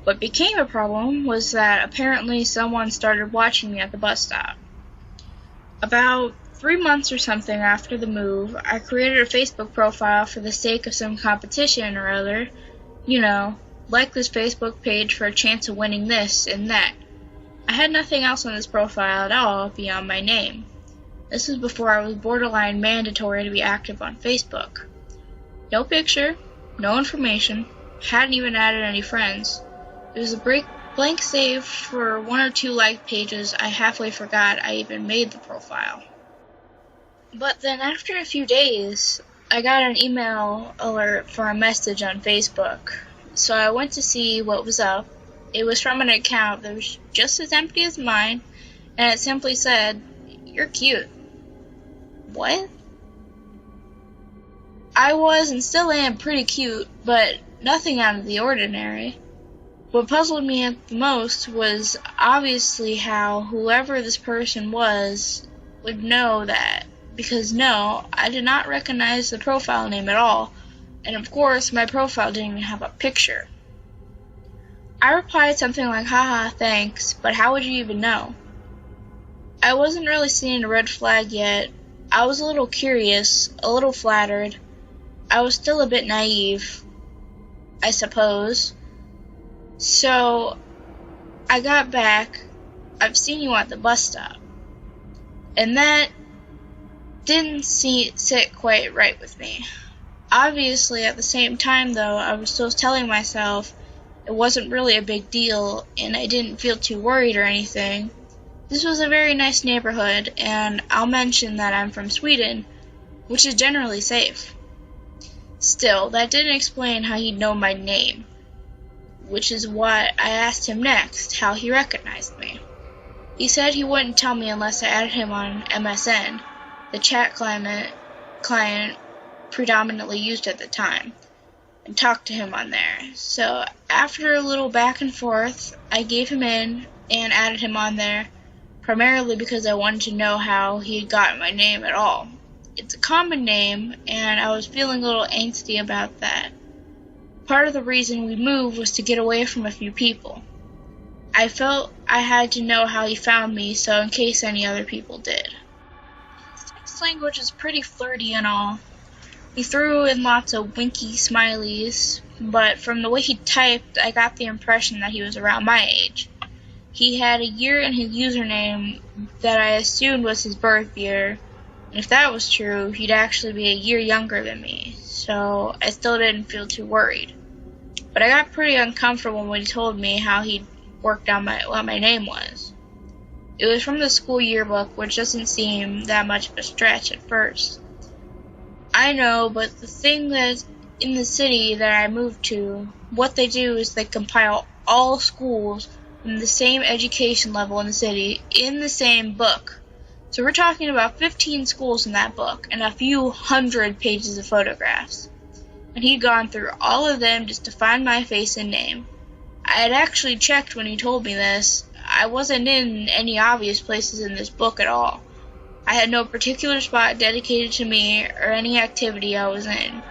What became a problem was that apparently someone started watching me at the bus stop. About 3 months or something after the move, I created a Facebook profile for the sake of some competition or other. You know, like this Facebook page for a chance of winning this and that. I had nothing else on this profile at all beyond my name. This was before I was borderline mandatory to be active on Facebook. No picture, no information, hadn't even added any friends. It was a blank save for 1 or 2 like pages. I halfway forgot I even made the profile. But then after a few days, I got an email alert for a message on Facebook. So I went to see what was up. It was from an account that was just as empty as mine, and it simply said, "You're cute." What? I was and still am pretty cute, but nothing out of the ordinary. What puzzled me at the most was obviously how whoever this person was would know that. Because no, I did not recognize the profile name at all, and of course my profile didn't even have a picture. I replied something like, "Haha, thanks, but how would you even know?" I wasn't really seeing a red flag yet. I was a little curious, a little flattered. I was still a bit naive, I suppose. So, I got back. "I've seen you at the bus stop. And that didn't sit quite right with me. Obviously, at the same time, though, I was still telling myself it wasn't really a big deal, and I didn't feel too worried or anything. This was a very nice neighborhood, and I'll mention that I'm from Sweden, which is generally safe. Still, that didn't explain how he'd know my name, which is what I asked him next, how he recognized me. He said he wouldn't tell me unless I added him on MSN, the chat client predominantly used at the time, and talked to him on there. So after a little back and forth, I gave him in and added him on there, primarily because I wanted to know how he had gotten my name at all. It's a common name, and I was feeling a little angsty about that. Part of the reason we moved was to get away from a few people. I felt I had to know how he found me, so in case any other people did. His text language is pretty flirty and all. He threw in lots of winky smileys, but from the way he typed, I got the impression that he was around my age. He had a year in his username that I assumed was his birth year, and if that was true, he'd actually be a year younger than me, so I still didn't feel too worried. But I got pretty uncomfortable when he told me how he'd worked out what my name was. It was from the school yearbook, which doesn't seem that much of a stretch at first. I know, but the thing that in the city that I moved to, what they do is they compile all schools from the same education level in the city in the same book. So we're talking about 15 schools in that book and a few hundred pages of photographs. And he'd gone through all of them just to find my face and name. I had actually checked when he told me this. I wasn't in any obvious places in this book at all. I had no particular spot dedicated to me or any activity I was in.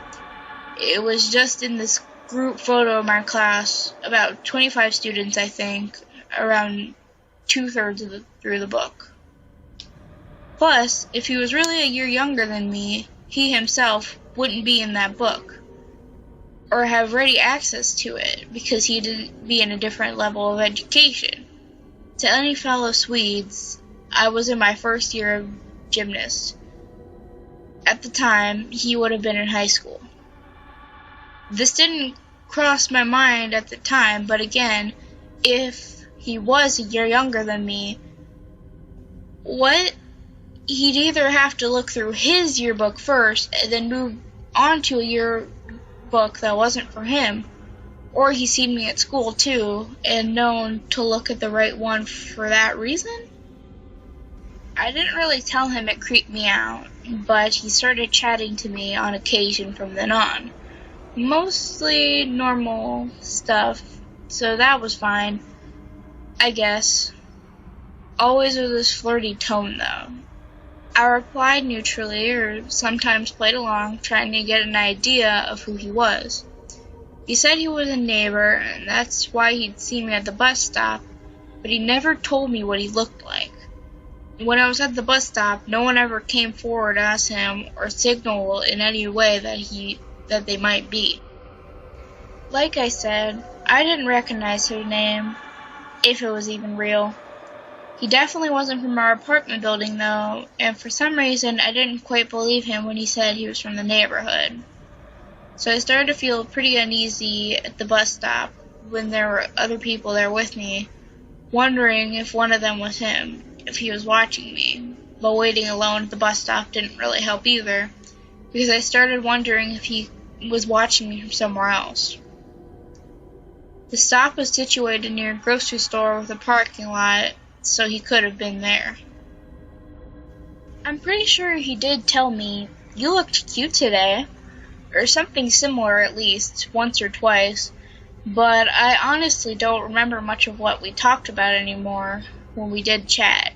It was just in this group photo of my class, about 25 students, I think, around 2/3 through the book. Plus, if he was really a year younger than me, he himself wouldn't be in that book, or have ready access to it, because he'd be in a different level of education. To any fellow Swedes, I was in my first year of gymnast. At the time, he would have been in high school. This didn't cross my mind at the time, but again, if he was a year younger than me, he'd either have to look through his yearbook first and then move on to a yearbook that wasn't for him, or he's seen me at school too and known to look at the right one for that reason? I didn't really tell him it creeped me out, but he started chatting to me on occasion from then on. Mostly normal stuff, so that was fine, I guess. Always with this flirty tone, though. I replied neutrally, or sometimes played along, trying to get an idea of who he was. He said he was a neighbor, and that's why he'd seen me at the bus stop, but he never told me what he looked like. When I was at the bus stop, no one ever came forward to ask him or signal in any way that they might be. Like I said, I didn't recognize his name, if it was even real. He definitely wasn't from our apartment building, though, and for some reason I didn't quite believe him when he said he was from the neighborhood. So I started to feel pretty uneasy at the bus stop when there were other people there with me, wondering if one of them was him, if he was watching me. But waiting alone at the bus stop didn't really help either, because I started wondering if he was watching me from somewhere else. The stop was situated near a grocery store with a parking lot, so he could have been there. I'm pretty sure he did tell me, "You looked cute today," or something similar at least, once or twice, but I honestly don't remember much of what we talked about anymore when we did chat.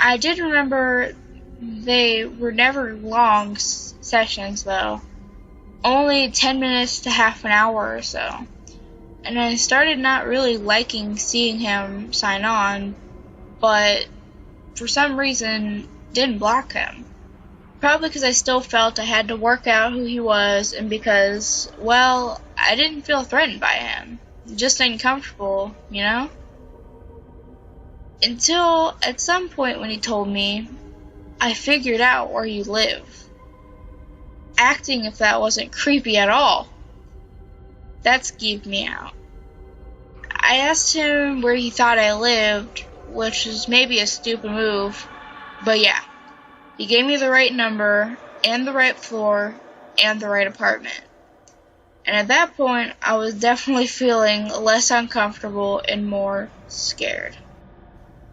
I did remember they were never long sessions, though. Only 10 minutes to half an hour or so. And I started not really liking seeing him sign on, but for some reason didn't block him. Probably because I still felt I had to work out who he was, and because, well, I didn't feel threatened by him. Just uncomfortable, you know? Until at some point when he told me, I figured out where you live. Acting if that wasn't creepy at all. That skeeved me out. I asked him where he thought I lived, which is maybe a stupid move, but yeah. He gave me the right number, and the right floor, and the right apartment. And at that point, I was definitely feeling less uncomfortable and more scared.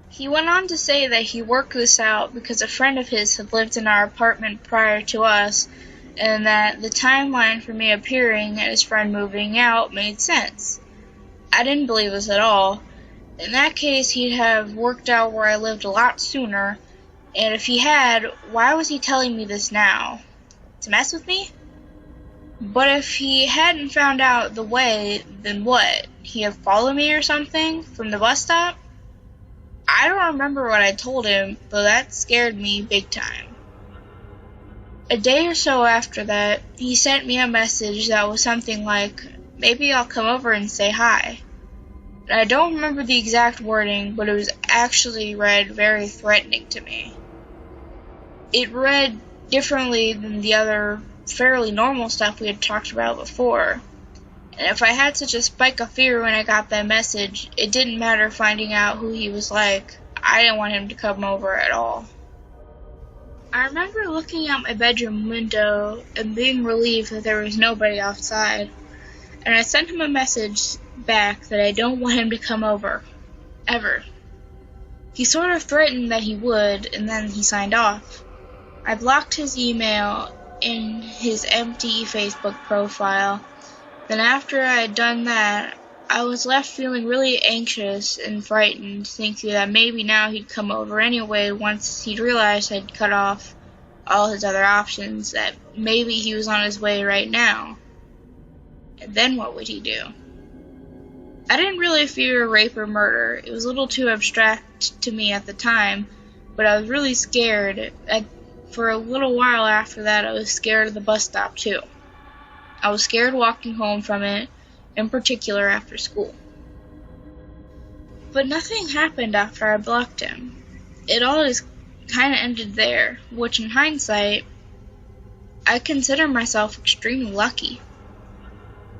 He went on to say that he worked this out because a friend of his had lived in our apartment prior to us, and that the timeline for me appearing and his friend moving out made sense. I didn't believe this at all. In that case, he'd have worked out where I lived a lot sooner, and if he had, why was he telling me this now? To mess with me? But if he hadn't found out the way, then what? He had followed me or something from the bus stop? I don't remember what I told him, though that scared me big time. A day or so after that, he sent me a message that was something like, maybe I'll come over and say hi. And I don't remember the exact wording, but it was actually read very threatening to me. It read differently than the other fairly normal stuff we had talked about before. And if I had such a spike of fear when I got that message, it didn't matter finding out who he was like. I didn't want him to come over at all. I remember looking out my bedroom window and being relieved that there was nobody outside. And I sent him a message back that I don't want him to come over. Ever. He sort of threatened that he would, and then he signed off. I blocked his email in his empty Facebook profile. Then after I had done that, I was left feeling really anxious and frightened, thinking that maybe now he'd come over anyway once he'd realized I'd cut off all his other options, that maybe he was on his way right now. And then what would he do? I didn't really fear rape or murder. It was a little too abstract to me at the time, but I was really scared. For a little while after that, I was scared of the bus stop too. I was scared walking home from it, in particular after school. But nothing happened after I blocked him. It all just kind of ended there, which in hindsight, I consider myself extremely lucky.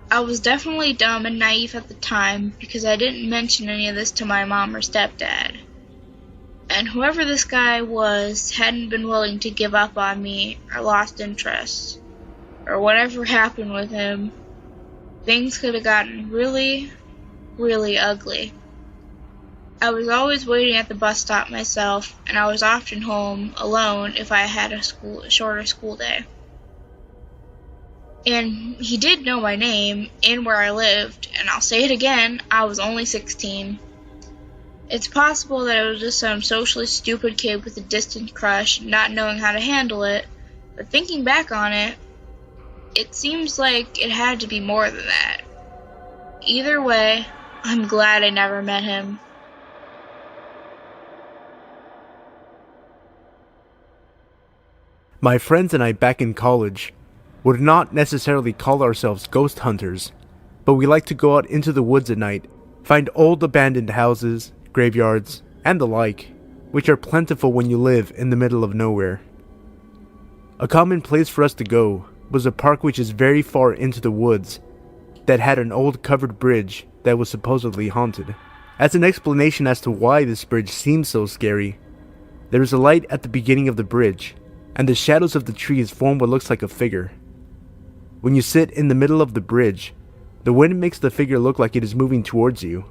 I was definitely dumb and naive at the time because I didn't mention any of this to my mom or stepdad. And whoever this guy was hadn't been willing to give up on me or lost interest. Or whatever happened with him, things could have gotten really, really ugly. I was always waiting at the bus stop myself, and I was often home alone if I had a shorter school day. And he did know my name and where I lived, and I'll say it again, I was only 16. It's possible that it was just some socially stupid kid with a distant crush, not knowing how to handle it, but thinking back on it, it seems like it had to be more than that. Either way, I'm glad I never met him. My friends and I back in college would not necessarily call ourselves ghost hunters, but we like to go out into the woods at night, find old abandoned houses, graveyards, and the like, which are plentiful when you live in the middle of nowhere. A common place for us to go was a park which is very far into the woods that had an old covered bridge that was supposedly haunted. As an explanation as to why this bridge seems so scary, there is a light at the beginning of the bridge, and the shadows of the trees form what looks like a figure. When you sit in the middle of the bridge, the wind makes the figure look like it is moving towards you.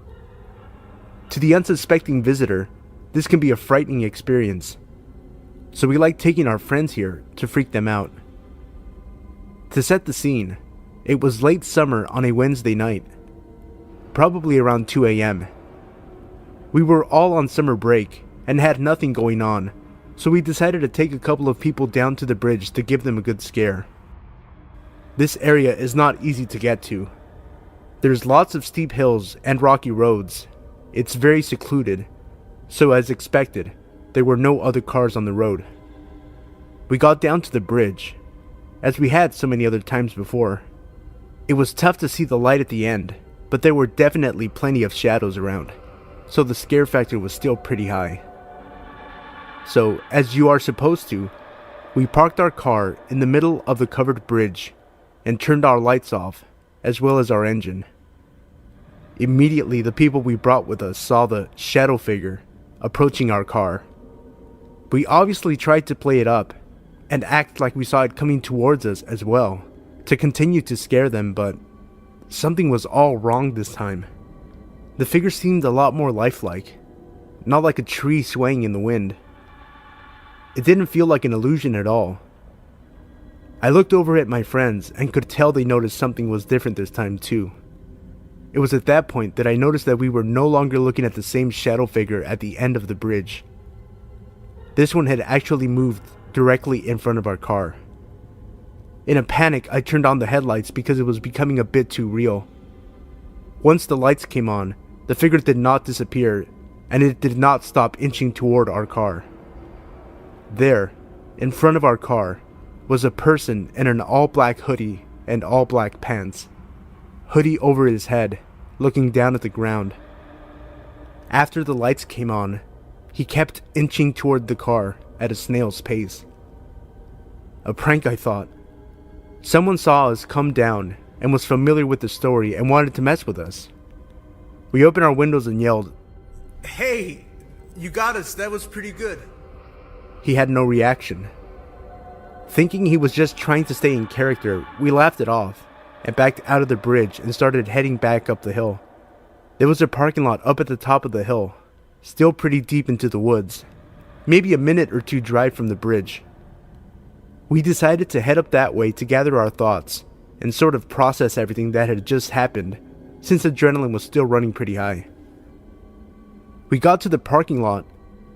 To the unsuspecting visitor, this can be a frightening experience, so we like taking our friends here to freak them out. To set the scene, it was late summer on a Wednesday night, probably around 2 a.m. We were all on summer break and had nothing going on, so we decided to take a couple of people down to the bridge to give them a good scare. This area is not easy to get to. There's lots of steep hills and rocky roads. It's very secluded, so as expected, there were no other cars on the road. We got down to the bridge, as we had so many other times before. It was tough to see the light at the end, but there were definitely plenty of shadows around, so the scare factor was still pretty high. so as you are supposed to, we parked our car in the middle of the covered bridge and turned our lights off, as well as our engine. Immediately, the people we brought with us saw the shadow figure approaching our car. We obviously tried to play it up and act like we saw it coming towards us as well, to continue to scare them, but something was all wrong this time. The figure seemed a lot more lifelike, not like a tree swaying in the wind. It didn't feel like an illusion at all. I looked over at my friends and could tell they noticed something was different this time too. It was at that point that I noticed that we were no longer looking at the same shadow figure at the end of the bridge. This one had actually moved directly in front of our car. In a panic, I turned on the headlights because it was becoming a bit too real. Once the lights came on, the figure did not disappear, and it did not stop inching toward our car. There, in front of our car, was a person in an all-black hoodie and all-black pants. Hoodie over his head, looking down at the ground. After the lights came on, he kept inching toward the car at a snail's pace. A prank, I thought. Someone saw us come down and was familiar with the story and wanted to mess with us. We opened our windows and yelled, "Hey, you got us, that was pretty good." He had no reaction. Thinking he was just trying to stay in character, we laughed it off and backed out of the bridge and started heading back up the hill. There was a parking lot up at the top of the hill, still pretty deep into the woods, maybe a minute or two drive from the bridge. We decided to head up that way to gather our thoughts and sort of process everything that had just happened, since adrenaline was still running pretty high. We got to the parking lot,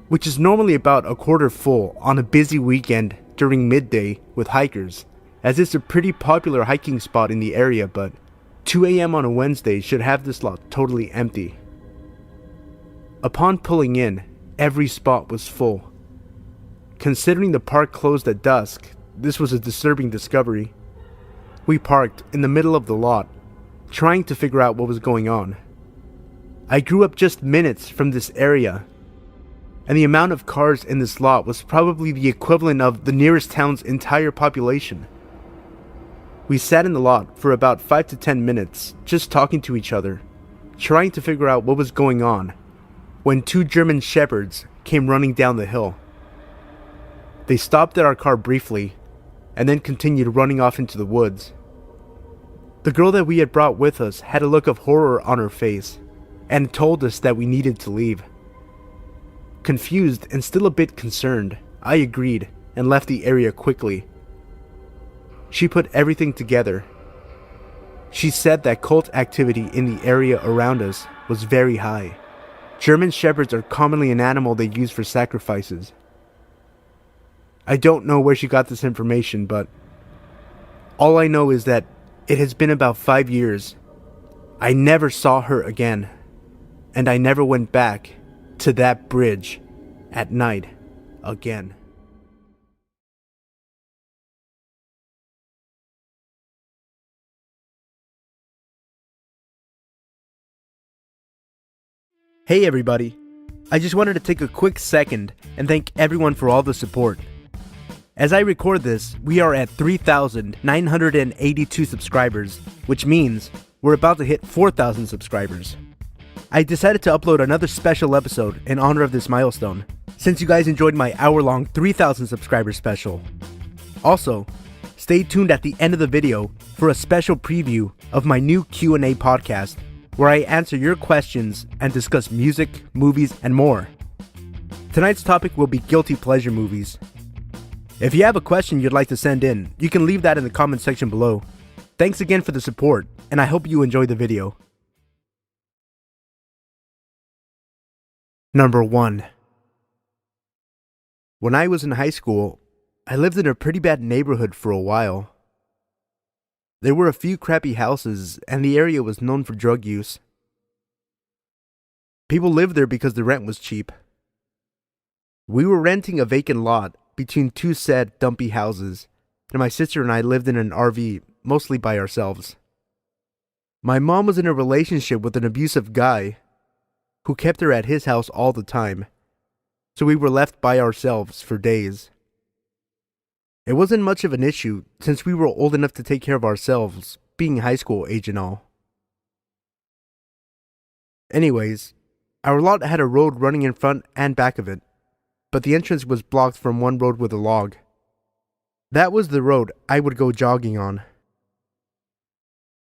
which is normally about a quarter full on a busy weekend during midday with hikers, as it's a pretty popular hiking spot in the area, but 2 a.m. on a Wednesday should have this lot totally empty. Upon pulling in, every spot was full. Considering the park closed at dusk, this was a disturbing discovery. We parked in the middle of the lot, trying to figure out what was going on. I grew up just minutes from this area, and the amount of cars in this lot was probably the equivalent of the nearest town's entire population. We sat in the lot for about 5 to 10 minutes, just talking to each other, trying to figure out what was going on, when 2 German shepherds came running down the hill. They stopped at our car briefly, and then continued running off into the woods. The girl that we had brought with us had a look of horror on her face, and told us that we needed to leave. Confused and still a bit concerned, I agreed and left the area quickly. She put everything together. She said that cult activity in the area around us was very high. German shepherds are commonly an animal they use for sacrifices. I don't know where she got this information, but all I know is that it has been about 5 years. I never saw her again, and I never went back to that bridge at night again. Hey everybody, I just wanted to take a quick second and thank everyone for all the support. As I record this, we are at 3,982 subscribers, which means we're about to hit 4,000 subscribers. I decided to upload another special episode in honor of this milestone, since you guys enjoyed my hour-long 3,000 subscriber special. Also, stay tuned at the end of the video for a special preview of my new Q&A podcast, where I answer your questions and discuss music, movies, and more. Tonight's topic will be guilty pleasure movies. If you have a question you'd like to send in, you can leave that in the comment section below. Thanks again for the support, and I hope you enjoy the video. Number 1. When I was in high school, I lived in a pretty bad neighborhood for a while. There were a few crappy houses, and the area was known for drug use. People lived there because the rent was cheap. We were renting a vacant lot between 2 sad, dumpy houses, and my sister and I lived in an RV, mostly by ourselves. My mom was in a relationship with an abusive guy who kept her at his house all the time, so we were left by ourselves for days. It wasn't much of an issue since we were old enough to take care of ourselves, being high school age and all. Anyways, our lot had a road running in front and back of it, but the entrance was blocked from one road with a log. That was the road I would go jogging on.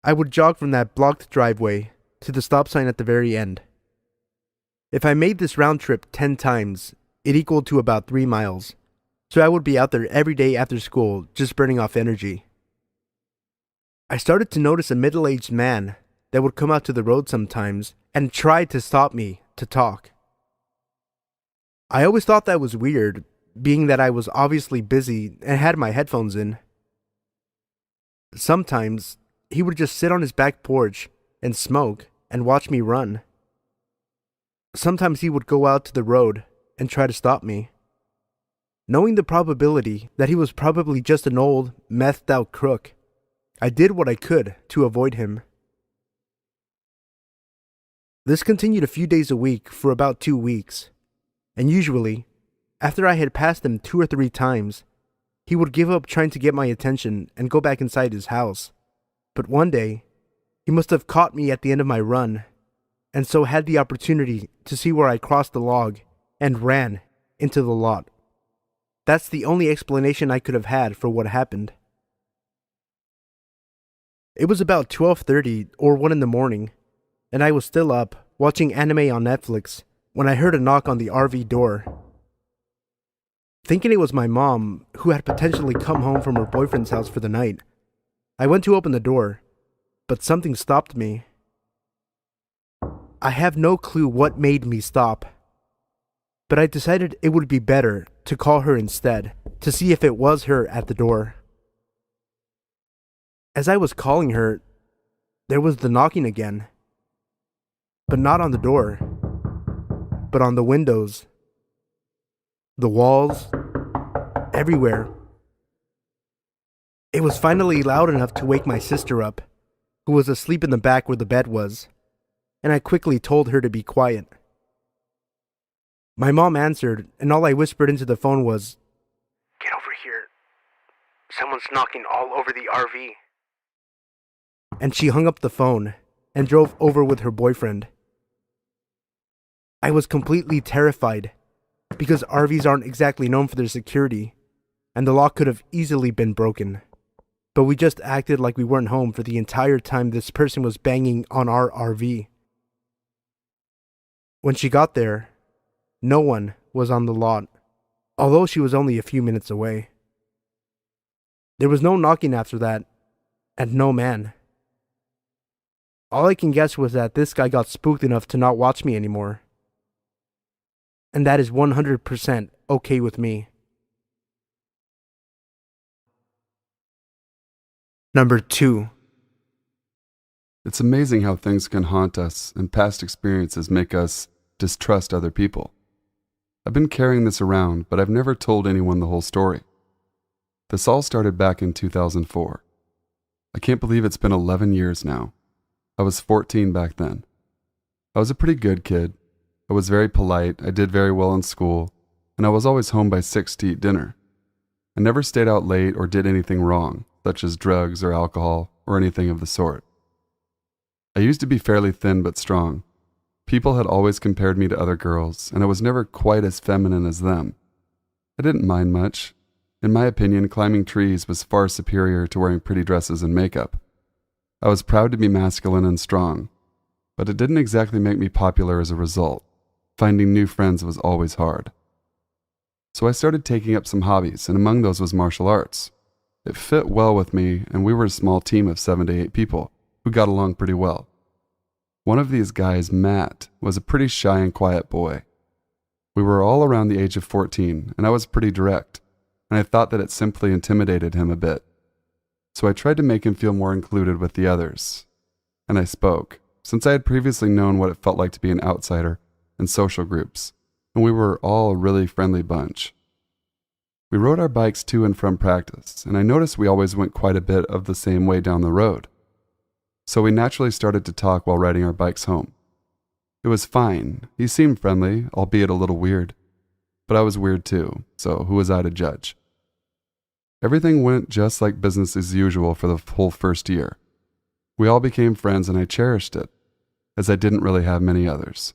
I would jog from that blocked driveway to the stop sign at the very end. If I made this round trip 10 times, it equaled to about 3 miles, so I would be out there every day after school just burning off energy. I started to notice a middle-aged man that would come out to the road sometimes and try to stop me to talk. I always thought that was weird, being that I was obviously busy and had my headphones in. Sometimes he would just sit on his back porch and smoke and watch me run. Sometimes he would go out to the road and try to stop me. Knowing the probability that he was probably just an old, methed out crook, I did what I could to avoid him. This continued a few days a week for about 2 weeks, and usually, after I had passed him 2 or 3 times, he would give up trying to get my attention and go back inside his house. But one day, he must have caught me at the end of my run, and so had the opportunity to see where I crossed the log and ran into the lot. That's the only explanation I could have had for what happened. It was about 12:30 or 1 in the morning, and I was still up, watching anime on Netflix, when I heard a knock on the RV door. Thinking it was my mom, who had potentially come home from her boyfriend's house for the night, I went to open the door, but something stopped me. I have no clue what made me stop, but I decided it would be better to call her instead, to see if it was her at the door. As I was calling her, there was the knocking again, but not on the door, but on the windows, the walls, everywhere. It was finally loud enough to wake my sister up, who was asleep in the back where the bed was, and I quickly told her to be quiet. My mom answered, and all I whispered into the phone was, "Get over here. Someone's knocking all over the RV." And she hung up the phone and drove over with her boyfriend. I was completely terrified, because RVs aren't exactly known for their security, and the lock could have easily been broken. But we just acted like we weren't home for the entire time this person was banging on our RV. When she got there, no one was on the lot, although she was only a few minutes away. There was no knocking after that, and no man. All I can guess was that this guy got spooked enough to not watch me anymore. And that is 100% okay with me. Number 2. It's amazing how things can haunt us and past experiences make us distrust other people. I've been carrying this around, but I've never told anyone the whole story. This all started back in 2004. I can't believe it's been 11 years now. I was 14 back then. I was a pretty good kid. I was very polite, I did very well in school, and I was always home by 6 to eat dinner. I never stayed out late or did anything wrong, such as drugs or alcohol or anything of the sort. I used to be fairly thin but strong. People had always compared me to other girls, and I was never quite as feminine as them. I didn't mind much. In my opinion, climbing trees was far superior to wearing pretty dresses and makeup. I was proud to be masculine and strong, but it didn't exactly make me popular as a result. Finding new friends was always hard. So I started taking up some hobbies, and among those was martial arts. It fit well with me, and we were a small team of 7 to 8 people who got along pretty well. One of these guys, Matt, was a pretty shy and quiet boy. We were all around the age of 14, and I was pretty direct, and I thought that it simply intimidated him a bit. So I tried to make him feel more included with the others. And I spoke, since I had previously known what it felt like to be an outsider in social groups, and we were all a really friendly bunch. We rode our bikes to and from practice, and I noticed we always went quite a bit of the same way down the road. So we naturally started to talk while riding our bikes home. It was fine. He seemed friendly, albeit a little weird. But but I was weird too, so who was I to judge? Everything went just like business as usual for the whole first year. We all became friends and I cherished it, as I didn't really have many others.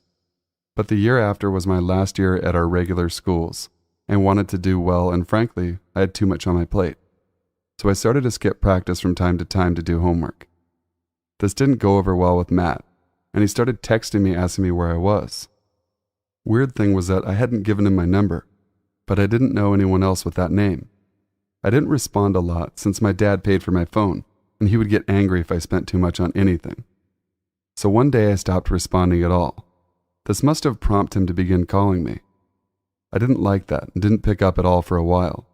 But the year after was my last year at our regular schools, and wanted to do well, and frankly, I had too much on my plate. So I started to skip practice from time to do homework. This didn't go over well with Matt, and he started texting me asking me where I was. Weird thing was that I hadn't given him my number, but I didn't know anyone else with that name. I didn't respond a lot since my dad paid for my phone, and he would get angry if I spent too much on anything. So one day I stopped responding at all. This must have prompted him to begin calling me. I didn't like that and didn't pick up at all for a while.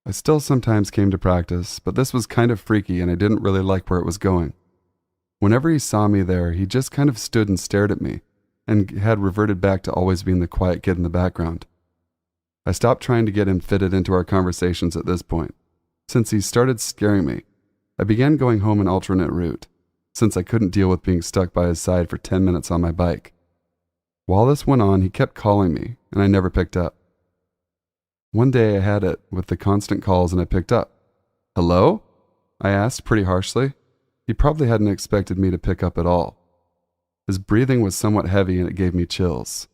I still sometimes came to practice, but this was kind of freaky and I didn't really like where it was going. Whenever he saw me there, he just kind of stood and stared at me and had reverted back to always being the quiet kid in the background. I stopped trying to get him fitted into our conversations at this point. Since he started scaring me, I began going home an alternate route, since I couldn't deal with being stuck by his side for 10 minutes on my bike. While this went on, he kept calling me, and I never picked up. One day I had it with the constant calls and I picked up. "Hello?" I asked pretty harshly. He probably hadn't expected me to pick up at all. His breathing was somewhat heavy and it gave me chills.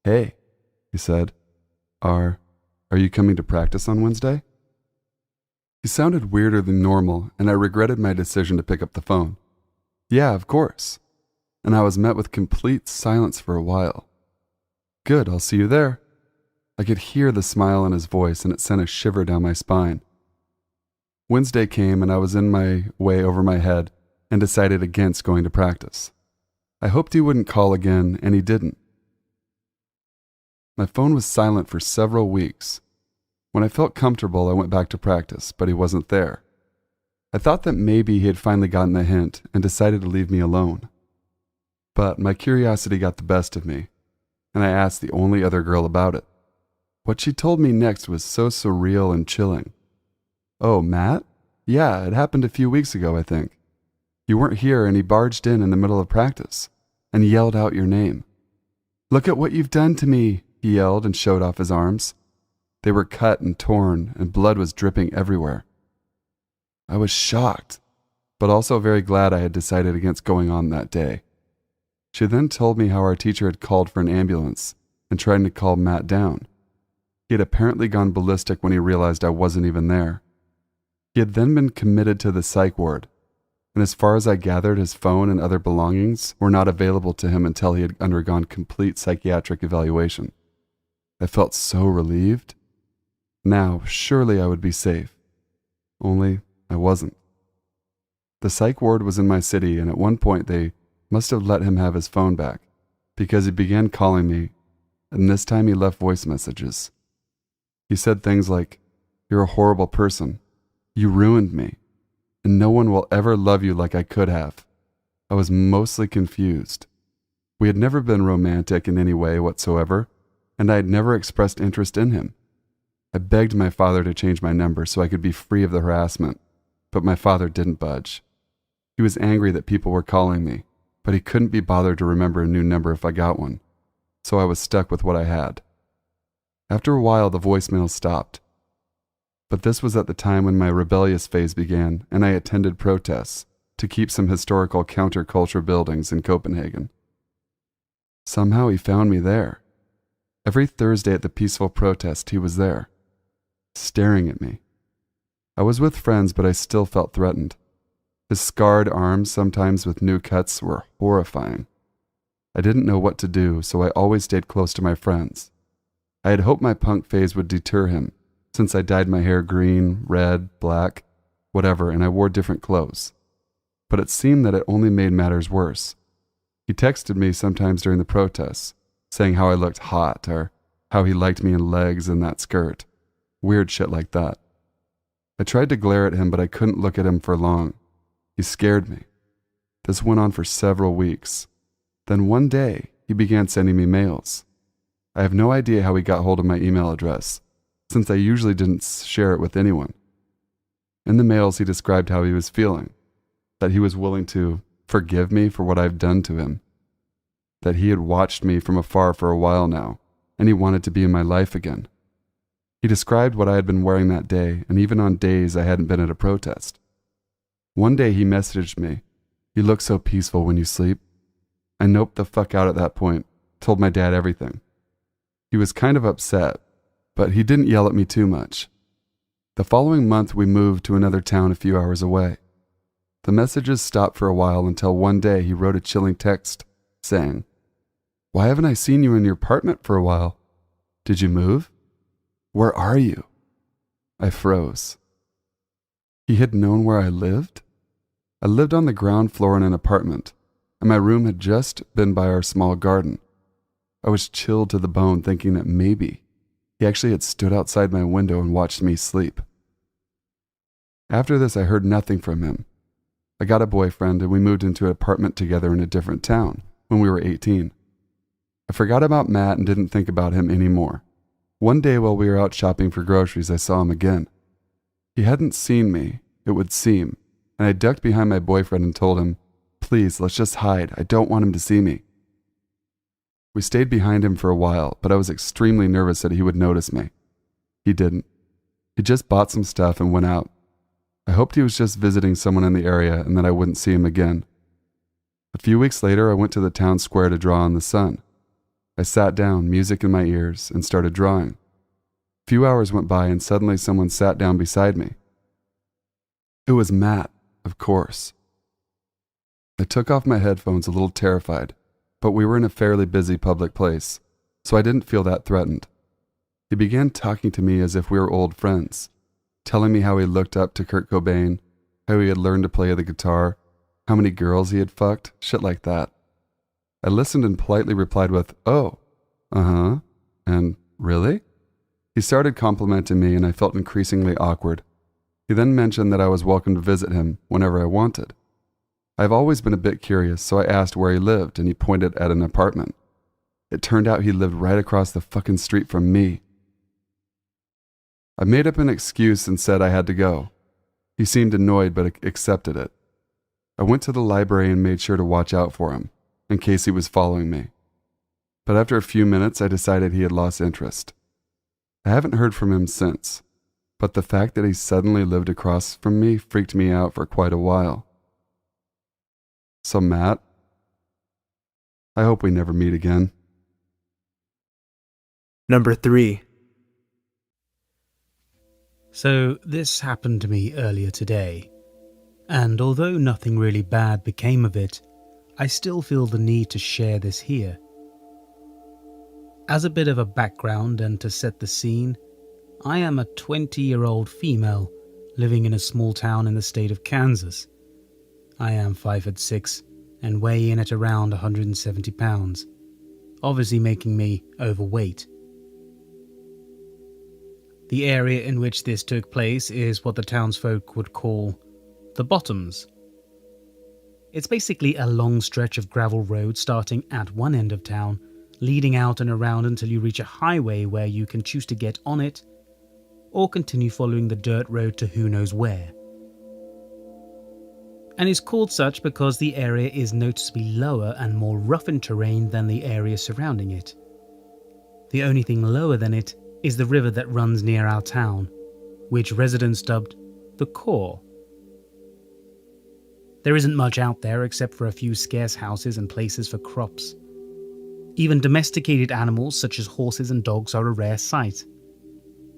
"Hey," he said, Are you coming to practice on Wednesday?" He sounded weirder than normal, and I regretted my decision to pick up the phone. "Yeah, of course." And I was met with complete silence for a while. "Good, I'll see you there." I could hear the smile in his voice, and it sent a shiver down my spine. Wednesday came, and I was in my way over my head and decided against going to practice. I hoped he wouldn't call again, and he didn't. My phone was silent for several weeks. When I felt comfortable, I went back to practice, but he wasn't there. I thought that maybe he had finally gotten the hint and decided to leave me alone. But my curiosity got the best of me, and I asked the only other girl about it. What she told me next was so surreal and chilling. "Oh, Matt? Yeah, it happened a few weeks ago, I think. You weren't here and he barged in the middle of practice and yelled out your name. 'Look at what you've done to me,' he yelled and showed off his arms. They were cut and torn and blood was dripping everywhere. I was shocked, but also very glad I had decided against going on that day. She then told me how our teacher had called for an ambulance and tried to calm Matt down. He had apparently gone ballistic when he realized I wasn't even there. He had then been committed to the psych ward, and as far as I gathered, his phone and other belongings were not available to him until he had undergone complete psychiatric evaluation. I felt so relieved. Now, surely I would be safe. Only I wasn't. The psych ward was in my city, and at one point they must have let him have his phone back, because he began calling me, and this time he left voice messages. He said things like, "You're a horrible person. You ruined me, and no one will ever love you like I could have." I was mostly confused. We had never been romantic in any way whatsoever, and I had never expressed interest in him. I begged my father to change my number so I could be free of the harassment, but my father didn't budge. He was angry that people were calling me, but he couldn't be bothered to remember a new number if I got one, so I was stuck with what I had. After a while, the voicemail stopped. But this was at the time when my rebellious phase began, and I attended protests to keep some historical counterculture buildings in Copenhagen. Somehow he found me there. Every Thursday at the peaceful protest, he was there, staring at me. I was with friends, but I still felt threatened. His scarred arms, sometimes with new cuts, were horrifying. I didn't know what to do, so I always stayed close to my friends. I had hoped my punk phase would deter him, since I dyed my hair green, red, black, whatever, and I wore different clothes. But it seemed that it only made matters worse. He texted me sometimes during the protests, saying how I looked hot, or how he liked me in legs and that skirt. Weird shit like that. I tried to glare at him, but I couldn't look at him for long. He scared me. This went on for several weeks. Then one day, he began sending me mails. I have no idea how he got hold of my email address, since I usually didn't share it with anyone. In the mails, he described how he was feeling, that he was willing to forgive me for what I've done to him, that he had watched me from afar for a while now, and he wanted to be in my life again. He described what I had been wearing that day, and even on days I hadn't been at a protest. One day he messaged me, "You look so peaceful when you sleep." I noped the fuck out at that point, told my dad everything. He was kind of upset, but he didn't yell at me too much. The following month we moved to another town a few hours away. The messages stopped for a while until one day he wrote a chilling text saying, "Why haven't I seen you in your apartment for a while? Did you move? Where are you?" I froze. He had known where I lived? I lived on the ground floor in an apartment, and my room had just been by our small garden. I was chilled to the bone thinking that maybe he actually had stood outside my window and watched me sleep. After this, I heard nothing from him. I got a boyfriend and we moved into an apartment together in a different town when we were 18. I forgot about Matt and didn't think about him anymore. One day while we were out shopping for groceries, I saw him again. He hadn't seen me, it would seem, and I ducked behind my boyfriend and told him, "Please, let's just hide. I don't want him to see me." We stayed behind him for a while, but I was extremely nervous that he would notice me. He didn't. He just bought some stuff and went out. I hoped he was just visiting someone in the area and that I wouldn't see him again. A few weeks later, I went to the town square to draw in the sun. I sat down, music in my ears, and started drawing. A few hours went by and suddenly someone sat down beside me. It was Matt, of course. I took off my headphones a little terrified, but we were in a fairly busy public place, so I didn't feel that threatened. He began talking to me as if we were old friends, telling me how he looked up to Kurt Cobain, how he had learned to play the guitar, how many girls he had fucked, shit like that. I listened and politely replied with, "Oh, uh-huh, and really?" He started complimenting me and I felt increasingly awkward. He then mentioned that I was welcome to visit him whenever I wanted. I've always been a bit curious, so I asked where he lived and he pointed at an apartment. It turned out he lived right across the fucking street from me. I made up an excuse and said I had to go. He seemed annoyed but accepted it. I went to the library and made sure to watch out for him, in case he was following me. But after a few minutes, I decided he had lost interest. I haven't heard from him since, but the fact that he suddenly lived across from me freaked me out for quite a while. So Matt, I hope we never meet again. Number 3. So this happened to me earlier today, and although nothing really bad became of it, I still feel the need to share this here. As a bit of a background and to set the scene, I am a 20-year-old female living in a small town in the state of Kansas. I am 5'6" and weigh in at around 170 pounds, obviously making me overweight. The area in which this took place is what the townsfolk would call the Bottoms. It's basically a long stretch of gravel road starting at one end of town, leading out and around until you reach a highway where you can choose to get on it or continue following the dirt road to who knows where. And it's called such because the area is noticeably lower and more rough in terrain than the area surrounding it. The only thing lower than it is the river that runs near our town, which residents dubbed the Core. There isn't much out there except for a few scarce houses and places for crops. Even domesticated animals such as horses and dogs are a rare sight.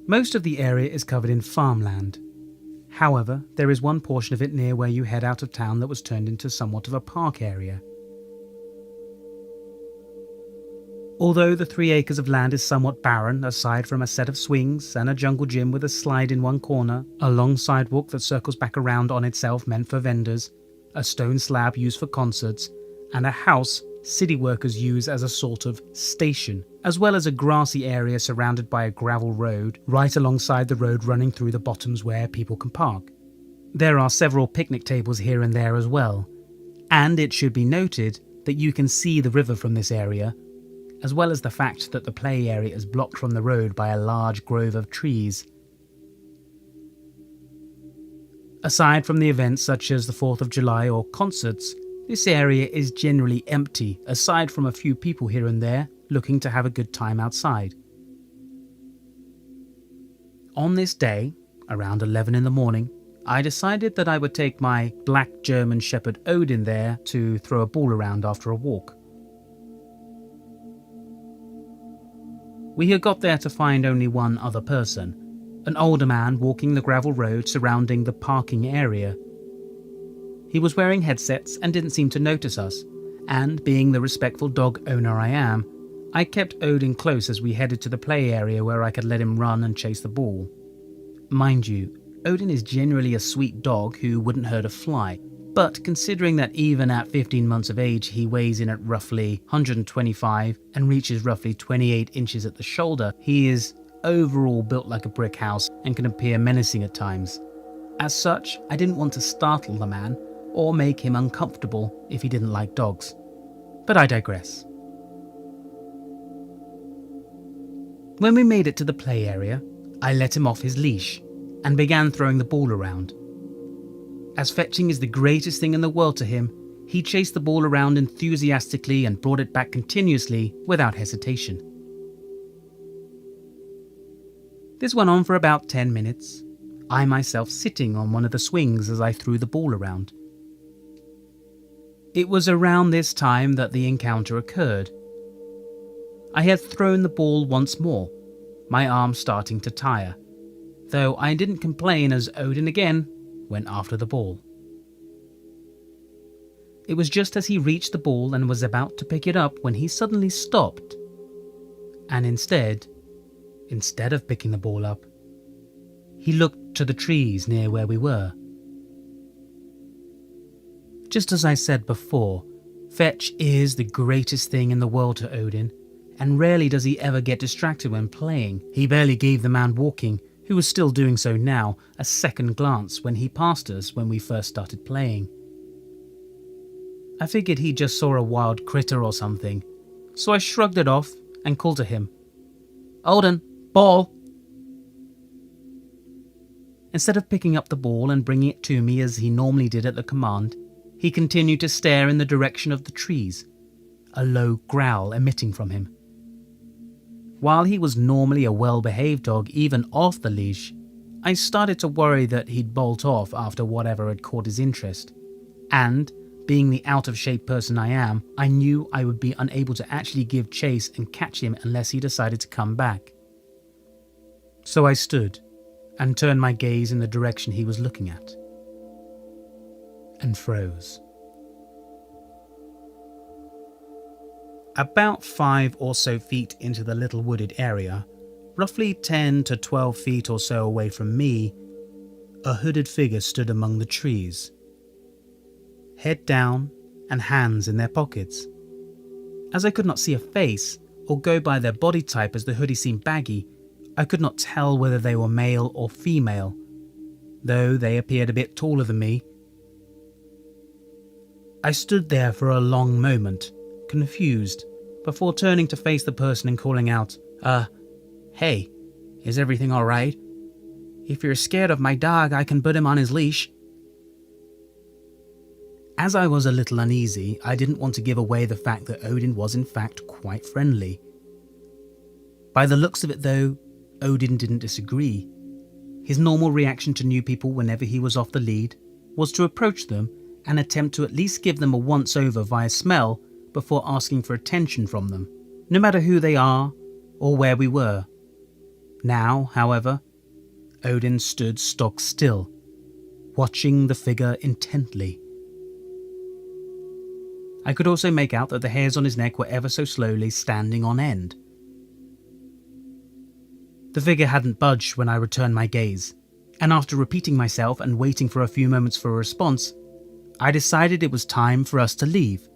Most of the area is covered in farmland. However, there is one portion of it near where you head out of town that was turned into somewhat of a park area. Although the 3 acres of land is somewhat barren, aside from a set of swings and a jungle gym with a slide in one corner, a long sidewalk that circles back around on itself meant for vendors, a stone slab used for concerts, and a house city workers use as a sort of station, as well as a grassy area surrounded by a gravel road right alongside the road running through the Bottoms where people can park. There are several picnic tables here and there as well, and it should be noted that you can see the river from this area, as well as the fact that the play area is blocked from the road by a large grove of trees. Aside from the events such as the 4th of July or concerts, this area is generally empty, aside from a few people here and there looking to have a good time outside. On this day, around 11 in the morning, I decided that I would take my black German Shepherd Odin there to throw a ball around after a walk. We had got there to find only one other person, an older man walking the gravel road surrounding the parking area. He was wearing headsets and didn't seem to notice us, and being the respectful dog owner I am, I kept Odin close as we headed to the play area where I could let him run and chase the ball. Mind you, Odin is generally a sweet dog who wouldn't hurt a fly, but considering that even at 15 months of age he weighs in at roughly 125 and reaches roughly 28 inches at the shoulder, he is overall built like a brick house and can appear menacing at times. As such, I didn't want to startle the man or make him uncomfortable if he didn't like dogs. But I digress. When we made it to the play area, I let him off his leash and began throwing the ball around. As fetching is the greatest thing in the world to him, he chased the ball around enthusiastically and brought it back continuously without hesitation. This went on for about 10 minutes, I myself sitting on one of the swings as I threw the ball around. It was around this time that the encounter occurred. I had thrown the ball once more, my arm starting to tire, though I didn't complain as Odin again went after the ball. It was just as he reached the ball and was about to pick it up when he suddenly stopped, and instead of picking the ball up, he looked to the trees near where we were. Just as I said before, fetch is the greatest thing in the world to Odin, and rarely does he ever get distracted when playing. He barely gave the man walking, who was still doing so now, a second glance when he passed us when we first started playing. I figured he just saw a wild critter or something, so I shrugged it off and called to him, "Odin, ball!" Instead of picking up the ball and bringing it to me as he normally did at the command, he continued to stare in the direction of the trees, a low growl emitting from him. While he was normally a well-behaved dog even off the leash, I started to worry that he'd bolt off after whatever had caught his interest, and, being the out-of-shape person I am, I knew I would be unable to actually give chase and catch him unless he decided to come back. So I stood and turned my gaze in the direction he was looking at, and froze. About 5 or so feet into the little wooded area, roughly 10 to 12 feet or so away from me, a hooded figure stood among the trees, head down and hands in their pockets. As I could not see a face or go by their body type as the hoodie seemed baggy, I could not tell whether they were male or female, though they appeared a bit taller than me. I stood there for a long moment, confused, before turning to face the person and calling out, "Hey, is everything alright? If you're scared of my dog, I can put him on his leash." As I was a little uneasy, I didn't want to give away the fact that Odin was in fact quite friendly. By the looks of it though, Odin didn't disagree. His normal reaction to new people whenever he was off the lead was to approach them and attempt to at least give them a once-over via smell before asking for attention from them, no matter who they are or where we were. Now, however, Odin stood stock still, watching the figure intently. I could also make out that the hairs on his neck were ever so slowly standing on end. The figure hadn't budged when I returned my gaze, and after repeating myself and waiting for a few moments for a response, I decided it was time for us to leave.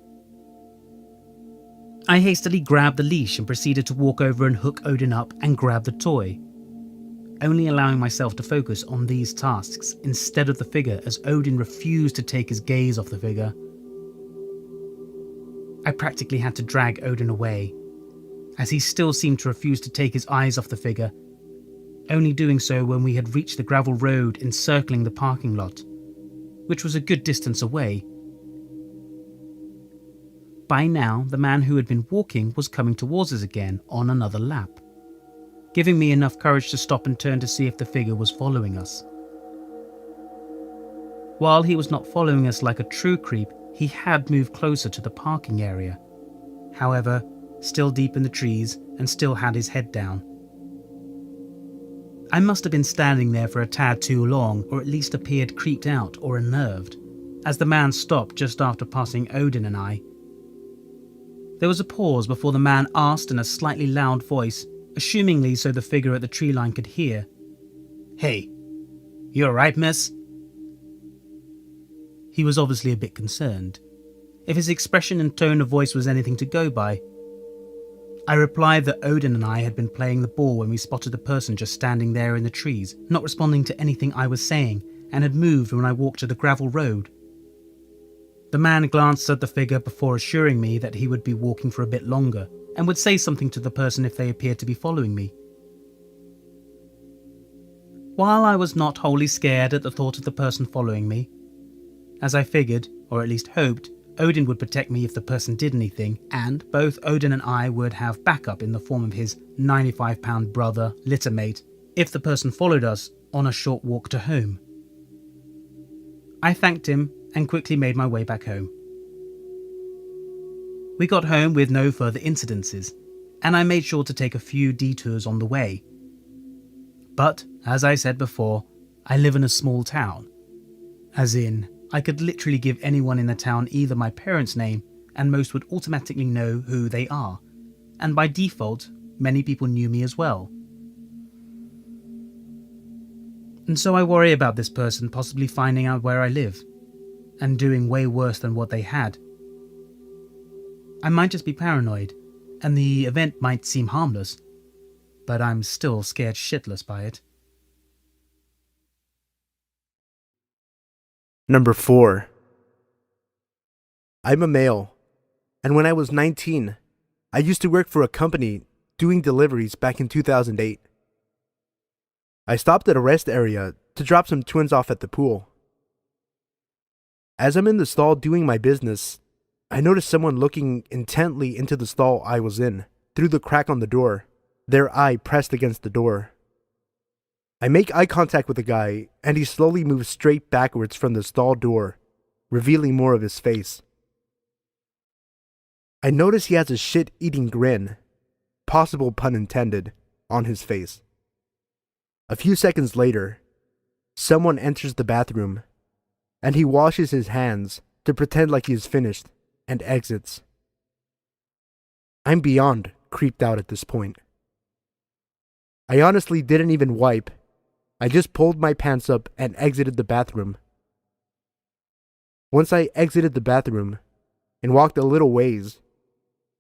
I hastily grabbed the leash and proceeded to walk over and hook Odin up and grab the toy, only allowing myself to focus on these tasks instead of the figure as Odin refused to take his gaze off the figure. I practically had to drag Odin away, as he still seemed to refuse to take his eyes off the figure, only doing so when we had reached the gravel road encircling the parking lot, which was a good distance away. By now, the man who had been walking was coming towards us again on another lap, giving me enough courage to stop and turn to see if the figure was following us. While he was not following us like a true creep, he had moved closer to the parking area. However, still deep in the trees and still had his head down. I must have been standing there for a tad too long, or at least appeared creeped out or unnerved, as the man stopped just after passing Odin and I. There was a pause before the man asked in a slightly loud voice, assumingly so the figure at the tree line could hear, "Hey, you alright, miss?" He was obviously a bit concerned, if his expression and tone of voice was anything to go by. I replied that Odin and I had been playing the ball when we spotted the person just standing there in the trees, not responding to anything I was saying, and had moved when I walked to the gravel road. The man glanced at the figure before assuring me that he would be walking for a bit longer, and would say something to the person if they appeared to be following me. While I was not wholly scared at the thought of the person following me, as I figured, or at least hoped, Odin would protect me if the person did anything, and both Odin and I would have backup in the form of his 95-pound brother, littermate, if the person followed us on a short walk to home. I thanked him and quickly made my way back home. We got home with no further incidences, and I made sure to take a few detours on the way. But, as I said before, I live in a small town. As in, I could literally give anyone in the town either my parents' name, and most would automatically know who they are, and by default, many people knew me as well. And so I worry about this person possibly finding out where I live, and doing way worse than what they had. I might just be paranoid, and the event might seem harmless, but I'm still scared shitless by it. Number 4. I'm a male, and when I was 19, I used to work for a company doing deliveries back in 2008. I stopped at a rest area to drop some twins off at the pool. As I'm in the stall doing my business, I noticed someone looking intently into the stall I was in, through the crack on the door, their eye pressed against the door. I make eye contact with the guy, and he slowly moves straight backwards from the stall door, revealing more of his face. I notice he has a shit-eating grin, possible pun intended, on his face. A few seconds later, someone enters the bathroom, and he washes his hands to pretend like he is finished, and exits. I'm beyond creeped out at this point. I honestly didn't even wipe. I just pulled my pants up and exited the bathroom. Once I exited the bathroom and walked a little ways,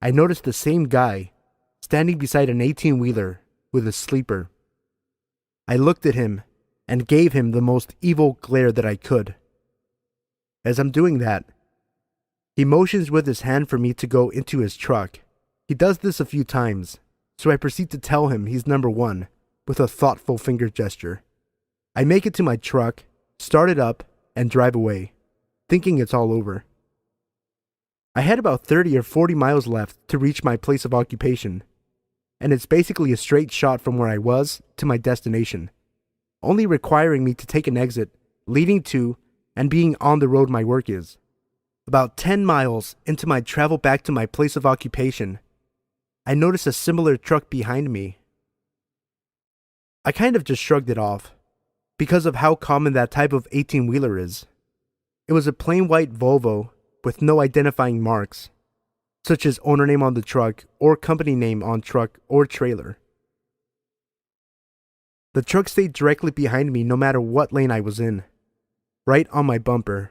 I noticed the same guy standing beside an 18-wheeler with a sleeper. I looked at him and gave him the most evil glare that I could. As I'm doing that, he motions with his hand for me to go into his truck. He does this a few times, so I proceed to tell him he's number 1 with a thoughtful finger gesture. I make it to my truck, start it up, and drive away, thinking it's all over. I had about 30 or 40 miles left to reach my place of occupation, and it's basically a straight shot from where I was to my destination, only requiring me to take an exit leading to and being on the road my work is. About 10 miles into my travel back to my place of occupation, I noticed a similar truck behind me. I kind of just shrugged it off, because of how common that type of 18-wheeler is. It was a plain white Volvo with no identifying marks, such as owner name on the truck or company name on truck or trailer. The truck stayed directly behind me no matter what lane I was in, right on my bumper.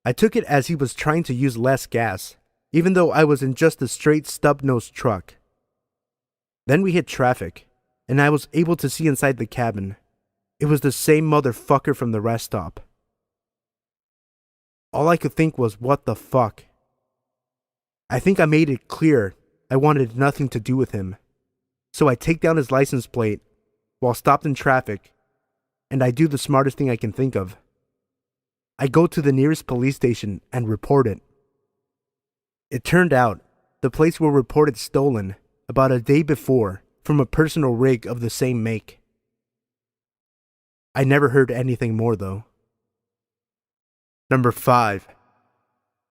I took it as he was trying to use less gas, even though I was in just a straight stub-nosed truck. Then we hit traffic, and I was able to see inside the cabin. It was the same motherfucker from the rest stop. All I could think was, what the fuck? I think I made it clear I wanted nothing to do with him. So I take down his license plate while stopped in traffic, and I do the smartest thing I can think of. I go to the nearest police station and report it. It turned out the plates were reported stolen about a day before from a personal rig of the same make. I never heard anything more though. Number 5.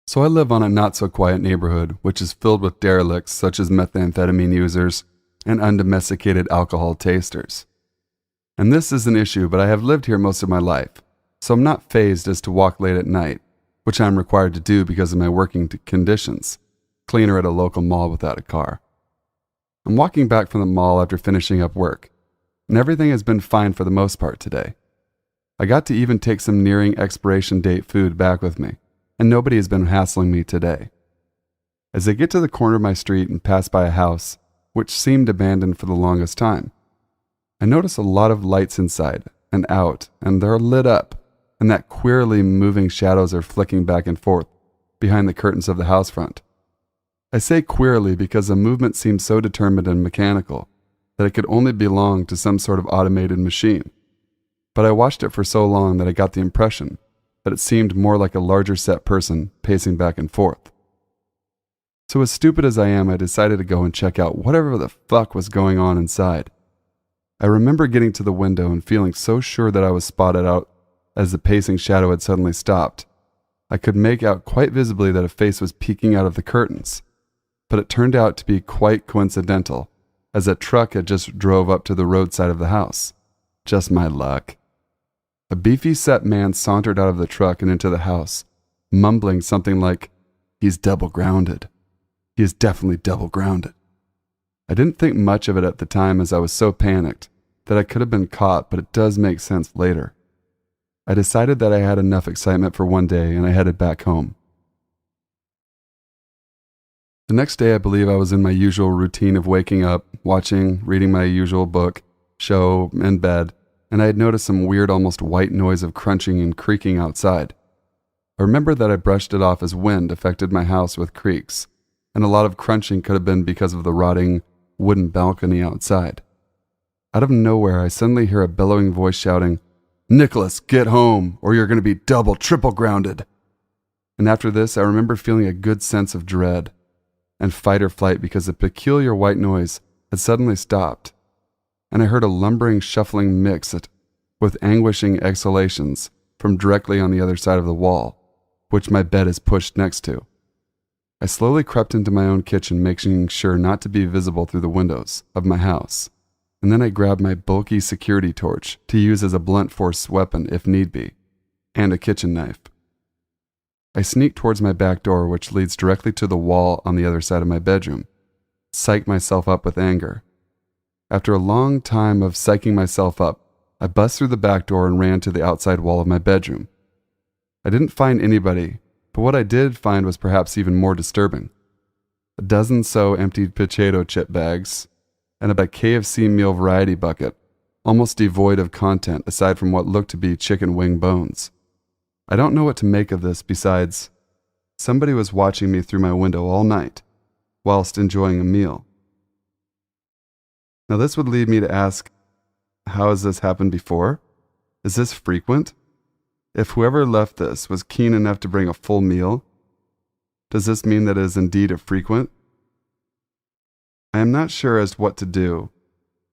So I live on a not-so-quiet neighborhood, which is filled with derelicts such as methamphetamine users and undomesticated alcohol tasters. And this is an issue, but I have lived here most of my life, so I'm not fazed as to walk late at night, which I'm required to do because of my working conditions, cleaner at a local mall without a car. I'm walking back from the mall after finishing up work, and everything has been fine for the most part today. I got to even take some nearing expiration date food back with me, and nobody has been hassling me today. As I get to the corner of my street and pass by a house, which seemed abandoned for the longest time, I notice a lot of lights inside and out, and they're lit up, and that queerly moving shadows are flicking back and forth behind the curtains of the house front. I say queerly because the movement seems so determined and mechanical that it could only belong to some sort of automated machine. But I watched it for so long that I got the impression that it seemed more like a larger set person pacing back and forth. So as stupid as I am, I decided to go and check out whatever the fuck was going on inside. I remember getting to the window and feeling so sure that I was spotted out as the pacing shadow had suddenly stopped. I could make out quite visibly that a face was peeking out of the curtains, but it turned out to be quite coincidental, as a truck had just drove up to the roadside of the house. Just my luck. A beefy set man sauntered out of the truck and into the house, mumbling something like, "He's double grounded. He is definitely double grounded." I didn't think much of it at the time as I was so panicked that I could have been caught, but it does make sense later. I decided that I had enough excitement for one day and I headed back home. The next day I believe I was in my usual routine of waking up, watching, reading my usual book, show, and bed, and I had noticed some weird almost white noise of crunching and creaking outside. I remember that I brushed it off as wind affected my house with creaks, and a lot of crunching could have been because of the rotting wooden balcony outside. Out of nowhere, I suddenly hear a bellowing voice shouting, "Nicholas, get home, or you're going to be double, triple grounded." And after this, I remember feeling a good sense of dread and fight or flight because the peculiar white noise had suddenly stopped, and I heard a lumbering, shuffling mix with anguishing exhalations from directly on the other side of the wall, which my bed is pushed next to. I slowly crept into my own kitchen, making sure not to be visible through the windows of my house, and then I grabbed my bulky security torch to use as a blunt force weapon if need be, and a kitchen knife. I sneaked towards my back door, which leads directly to the wall on the other side of my bedroom, psyched myself up with anger. After a long time of psyching myself up, I bust through the back door and ran to the outside wall of my bedroom. I didn't find anybody, but what I did find was perhaps even more disturbing. A dozen so emptied potato chip bags, and a KFC meal variety bucket, almost devoid of content aside from what looked to be chicken wing bones. I don't know what to make of this besides, somebody was watching me through my window all night, whilst enjoying a meal. Now this would lead me to ask, how has this happened before? Is this frequent? If whoever left this was keen enough to bring a full meal, does this mean that it is indeed a frequent? I am not sure as to what to do,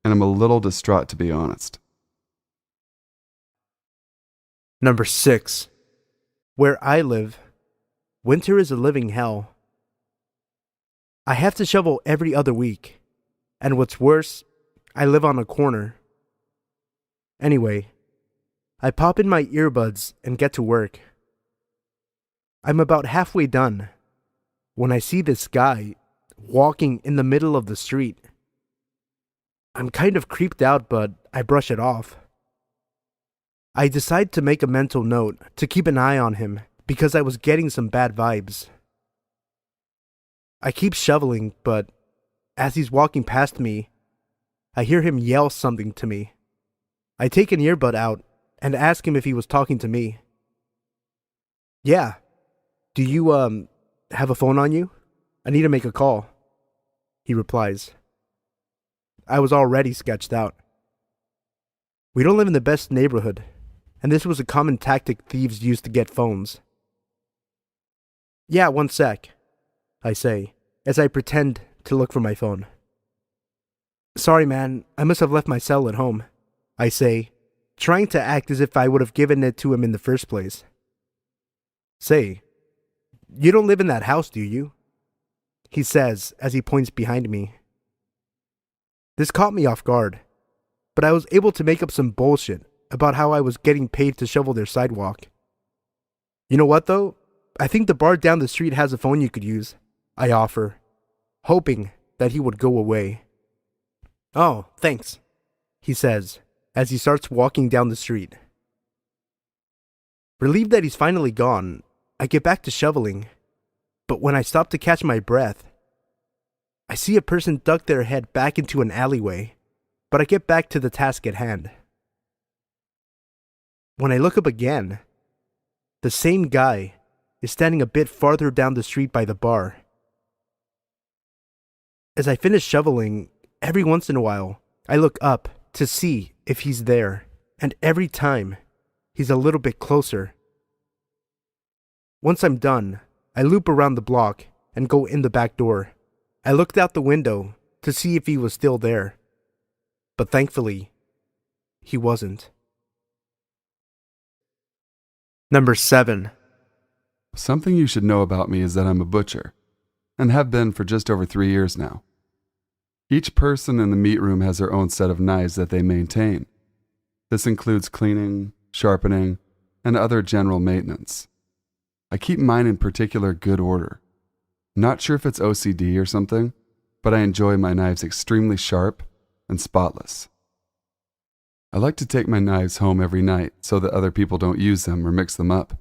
and I'm a little distraught to be honest. Number 6. Where I live, winter is a living hell. I have to shovel every other week, and what's worse, I live on a corner. Anyway, I pop in my earbuds and get to work. I'm about halfway done when I see this guy walking in the middle of the street. I'm kind of creeped out, but I brush it off. I decide to make a mental note to keep an eye on him because I was getting some bad vibes. I keep shoveling, but as he's walking past me, I hear him yell something to me. I take an earbud out and ask him if he was talking to me. "Yeah. Do you, have a phone on you? I need to make a call," he replies. I was already sketched out. We don't live in the best neighborhood, and this was a common tactic thieves used to get phones. "Yeah, one sec. I say, as I pretend to look for my phone. Sorry, man, I must have left my cell at home, I say, trying to act as if I would have given it to him in the first place. Say, you don't live in that house, do you? He says as he points behind me. This caught me off guard, but I was able to make up some bullshit about how I was getting paid to shovel their sidewalk. You know what though? I think the bar down the street has a phone you could use, I offer, hoping that he would go away. Oh, thanks, he says as he starts walking down the street. Relieved that he's finally gone, I get back to shoveling, but when I stop to catch my breath, I see a person duck their head back into an alleyway, but I get back to the task at hand. When I look up again, the same guy is standing a bit farther down the street by the bar. As I finish shoveling, every once in a while, I look up to see if he's there, and every time, he's a little bit closer. Once I'm done, I loop around the block and go in the back door. I looked out the window to see if he was still there, but thankfully, he wasn't. Number 7. Something you should know about me is that I'm a butcher, and have been for just over 3 years now. Each person in the meat room has their own set of knives that they maintain. This includes cleaning, sharpening, and other general maintenance. I keep mine in particular good order. Not sure if it's OCD or something, but I enjoy my knives extremely sharp and spotless. I like to take my knives home every night so that other people don't use them or mix them up.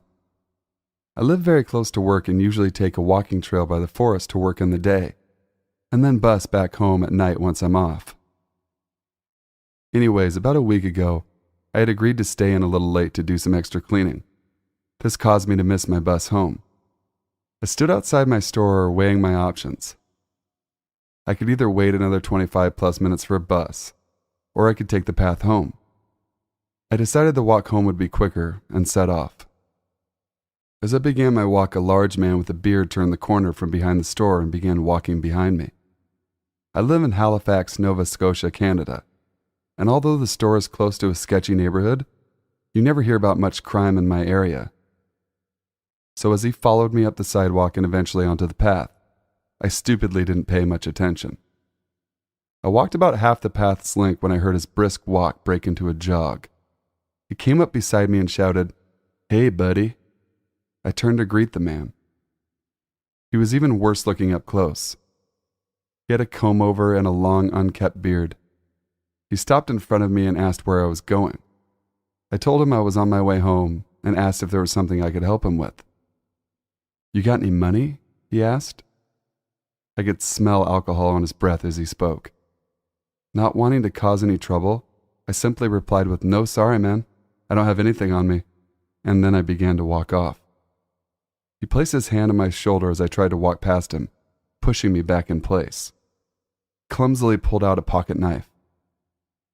I live very close to work and usually take a walking trail by the forest to work in the day, and then bus back home at night once I'm off. Anyways, about a week ago, I had agreed to stay in a little late to do some extra cleaning. This caused me to miss my bus home. I stood outside my store weighing my options. I could either wait another 25 plus minutes for a bus, or I could take the path home. I decided the walk home would be quicker and set off. As I began my walk, a large man with a beard turned the corner from behind the store and began walking behind me. I live in Halifax, Nova Scotia, Canada, and although the store is close to a sketchy neighborhood, you never hear about much crime in my area. So as he followed me up the sidewalk and eventually onto the path, I stupidly didn't pay much attention. I walked about half the path's length when I heard his brisk walk break into a jog. He came up beside me and shouted, "Hey, buddy." I turned to greet the man. He was even worse looking up close. He had a comb-over and a long, unkempt beard. He stopped in front of me and asked where I was going. I told him I was on my way home and asked if there was something I could help him with. "You got any money?" he asked. I could smell alcohol on his breath as he spoke. Not wanting to cause any trouble, I simply replied with, "No, sorry, man. I don't have anything on me." And then I began to walk off. He placed his hand on my shoulder as I tried to walk past him, pushing me back in place. Clumsily pulled out a pocket knife.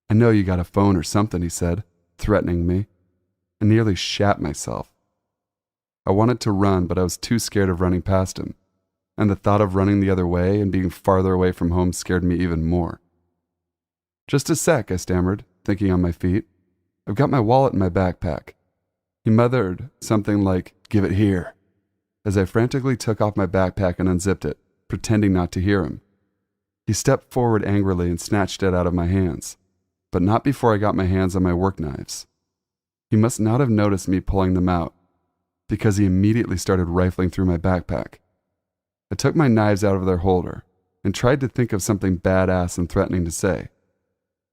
"I know you got a phone or something," he said, threatening me. I nearly shat myself. I wanted to run, but I was too scared of running past him, and the thought of running the other way and being farther away from home scared me even more. "Just a sec," I stammered, thinking on my feet. "I've got my wallet in my backpack." He muttered something like, "Give it here," as I frantically took off my backpack and unzipped it, pretending not to hear him. He stepped forward angrily and snatched it out of my hands, but not before I got my hands on my work knives. He must not have noticed me pulling them out, because he immediately started rifling through my backpack. I took my knives out of their holder and tried to think of something badass and threatening to say.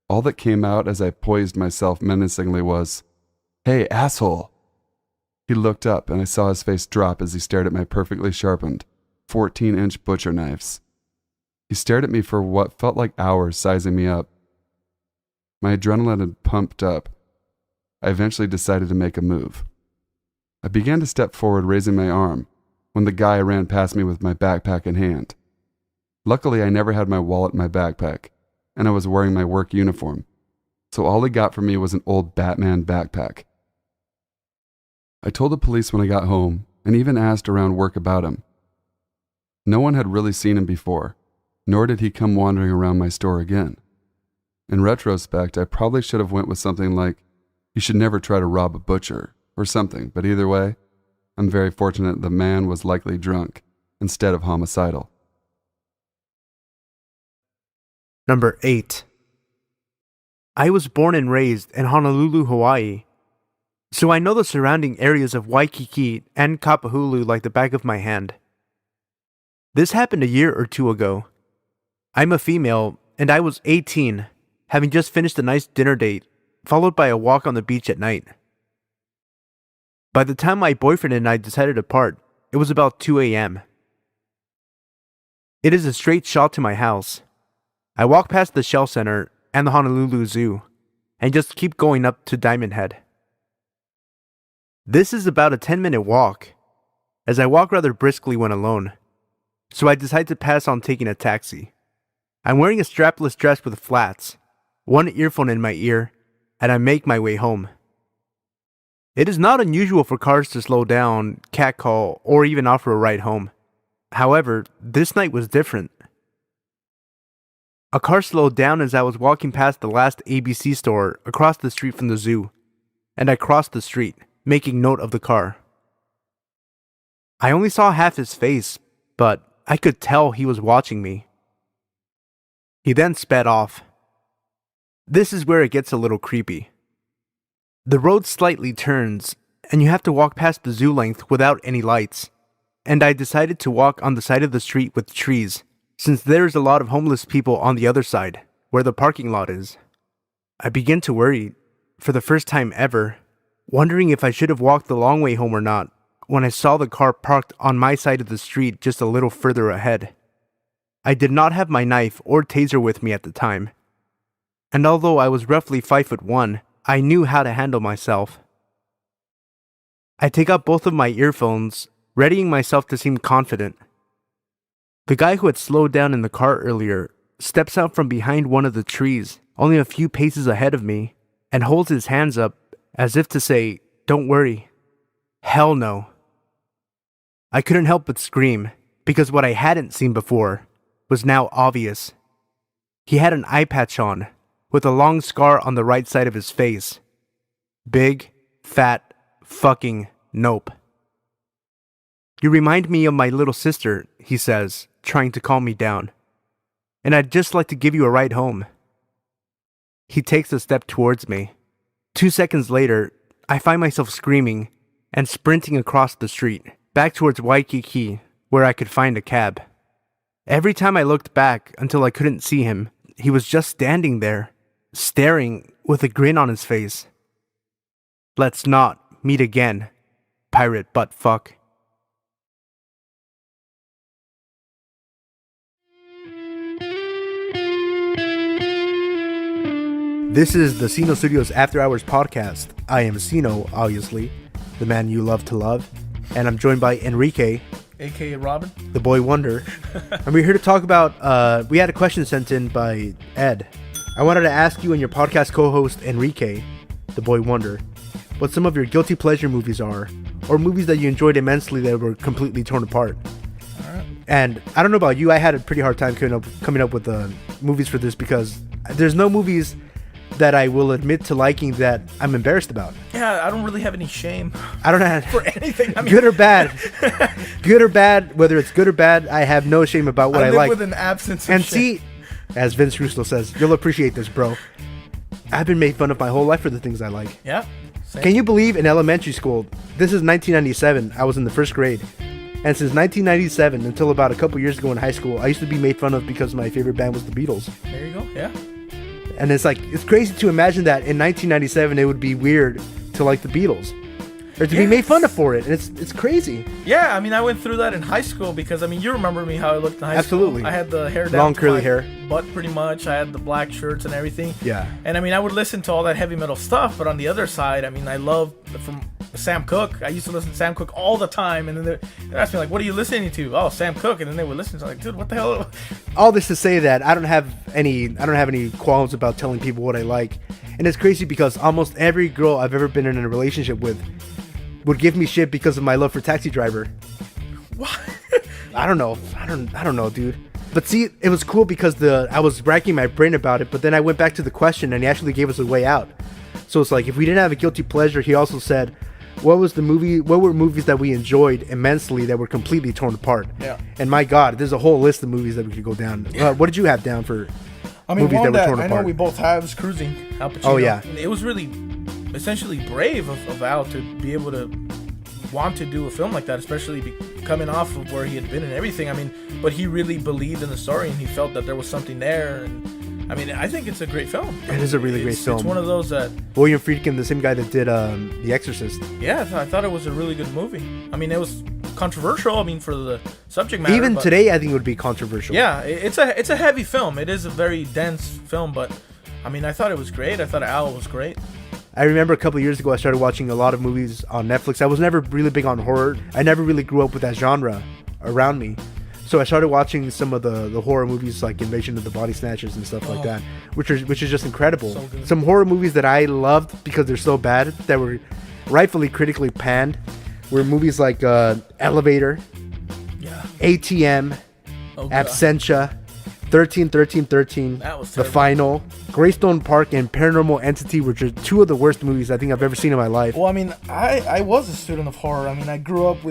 All that came out as I poised myself menacingly was, "Hey, asshole!" He looked up and I saw his face drop as he stared at my perfectly sharpened 14-inch butcher knives. He stared at me for what felt like hours, sizing me up. My adrenaline had pumped up. I eventually decided to make a move. I began to step forward, raising my arm, when the guy ran past me with my backpack in hand. Luckily, I never had my wallet in my backpack, and I was wearing my work uniform, so all he got from me was an old Batman backpack. I told the police when I got home, and even asked around work about him. No one had really seen him before, nor did he come wandering around my store again. In retrospect, I probably should have went with something like, "You should never try to rob a butcher," or something, but either way, I'm very fortunate the man was likely drunk instead of homicidal. Number 8. I was born and raised in Honolulu, Hawaii, so I know the surrounding areas of Waikiki and Kapahulu like the back of my hand. This happened a year or two ago. I'm a female, and I was 18, having just finished a nice dinner date, followed by a walk on the beach at night. By the time my boyfriend and I decided to part, it was about 2 a.m. It is a straight shot to my house. I walk past the Shell Center and the Honolulu Zoo, and just keep going up to Diamond Head. This is about a 10-minute walk, as I walk rather briskly when alone, so I decide to pass on taking a taxi. I'm wearing a strapless dress with flats, one earphone in my ear, and I make my way home. It is not unusual for cars to slow down, catcall, or even offer a ride home. However, this night was different. A car slowed down as I was walking past the last ABC store across the street from the zoo, and I crossed the street, making note of the car. I only saw half his face, but I could tell he was watching me. He then sped off. This is where it gets a little creepy. The road slightly turns, and you have to walk past the zoo length without any lights, and I decided to walk on the side of the street with trees, since there's a lot of homeless people on the other side, where the parking lot is. I begin to worry, for the first time ever, wondering if I should have walked the long way home or not, when I saw the car parked on my side of the street just a little further ahead. I did not have my knife or taser with me at the time, and although I was roughly 5'1", I knew how to handle myself. I take out both of my earphones, readying myself to seem confident. The guy who had slowed down in the car earlier steps out from behind one of the trees, only a few paces ahead of me, and holds his hands up as if to say, "Don't worry." Hell no. I couldn't help but scream, because what I hadn't seen before was now obvious. He had an eye patch on, with a long scar on the right side of his face. Big, fat, fucking nope. "You remind me of my little sister," he says, trying to calm me down. "And I'd just like to give you a ride home." He takes a step towards me. 2 seconds later, I find myself screaming and sprinting across the street, back towards Waikiki, where I could find a cab. Every time I looked back until I couldn't see him, he was just standing there, staring with a grin on his face. Let's not meet again, pirate butt fuck. This is the Sino Studios After Hours podcast. I am Sino, obviously, the man you love to love, and I'm joined by Enrique, aka Robin, the boy wonder, and we're here to talk about, we had a question sent in by Ed. I wanted to ask you and your podcast co-host Enrique, the boy wonder, what some of your guilty pleasure movies are, or movies that you enjoyed immensely that were completely torn apart. Alright. And I don't know about you, I had a pretty hard time coming up with movies for this, because there's no movies that I will admit to liking that I'm embarrassed about. Yeah, I don't really have any shame. I don't have for anything. I mean, good or bad. Good or bad, whether it's good or bad, I have no shame about what I like. I live with an absence of and shame. See, as Vince Russo says, you'll appreciate this, bro. I've been made fun of my whole life for the things I like. Yeah. Same. Can you believe in elementary school, this is 1997, I was in the first grade, and since 1997 until about a couple years ago in high school, I used to be made fun of because my favorite band was the Beatles. There you go, yeah. And it's like, it's crazy to imagine that in 1997 it would be weird to like the Beatles, or to be made fun of for it, and it's crazy. Yeah, I mean, I went through that in high school because, I mean, you remember me how I looked in high Absolutely. school. I had the hair down long to curly my hair, butt pretty much. I had the black shirts and everything. Yeah. And I mean, I would listen to all that heavy metal stuff, but on the other side, I mean, I love from Sam Cooke. I used to listen to Sam Cooke all the time, and then they asked me like, "What are you listening to?" "Oh, Sam Cooke," and then they would listen to like, "Dude, what the hell?" All this to say that I don't have any qualms about telling people what I like, and it's crazy because almost every girl I've ever been in a relationship with would give me shit because of my love for Taxi Driver. What? I don't know, dude. But see, it was cool because I was racking my brain about it, but then I went back to the question and he actually gave us a way out. So it's like, if we didn't have a guilty pleasure, he also said, what were movies that we enjoyed immensely that were completely torn apart? Yeah. And my God, there's a whole list of movies that we could go down. What did you have down for movies that were torn apart? I know we both have is Cruising. Al Pacino. Oh, yeah. It was really essentially brave of Al to be able to want to do a film like that, especially coming off of where he had been and everything. I mean, but he really believed in the story and he felt that there was something there. And I mean, I think it's a great film. It is a really great film. It's one of those that William Friedkin, the same guy that did The Exorcist. Yeah, I thought it was a really good movie. I mean, it was controversial. I mean, for the subject matter. Even today, I think it would be controversial. Yeah, it's a heavy film. It is a very dense film, but I mean, I thought it was great. I thought Al was great. I remember a couple of years ago, I started watching a lot of movies on Netflix. I was never really big on horror. I never really grew up with that genre around me. So I started watching some of the horror movies like Invasion of the Body Snatchers and stuff like that, which is just incredible. So some horror movies that I loved because they're so bad that were rightfully critically panned were movies like Elevator, ATM, Absentia, 13, That was The terrible. Final, Greystone Park, and Paranormal Entity, which are two of the worst movies I think I've ever seen in my life. Well, I mean, I was a student of horror. I mean, I grew up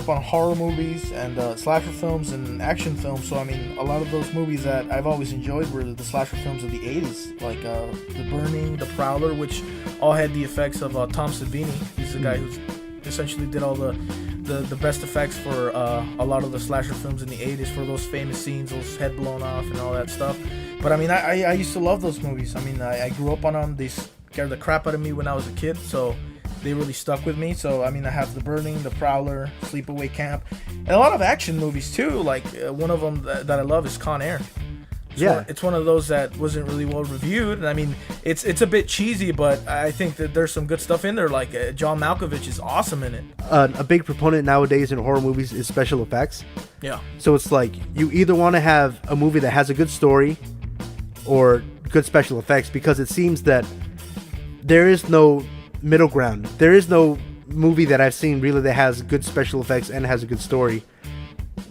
on horror movies and slasher films and action films. So I mean, a lot of those movies that I've always enjoyed were the slasher films of the 80s, like The Burning, The Prowler, which all had the effects of Tom Savini. He's the guy who's essentially did all the best effects for a lot of the slasher films in the 80s for those famous scenes, those head blown off and all that stuff. But I mean, I used to love those movies. I mean, I grew up on them. They scared the crap out of me when I was a kid, so they really stuck with me. So I mean, I have The Burning, The Prowler, Sleepaway Camp, and a lot of action movies too. Like one of them that I love is Con Air. It's one of those that wasn't really well reviewed. And I mean, it's a bit cheesy, but I think that there's some good stuff in there. Like John Malkovich is awesome in it. A big proponent nowadays in horror movies is special effects. Yeah. So it's like you either want to have a movie that has a good story or good special effects, because it seems that there is no middle ground. There is no movie that I've seen really that has good special effects and has a good story.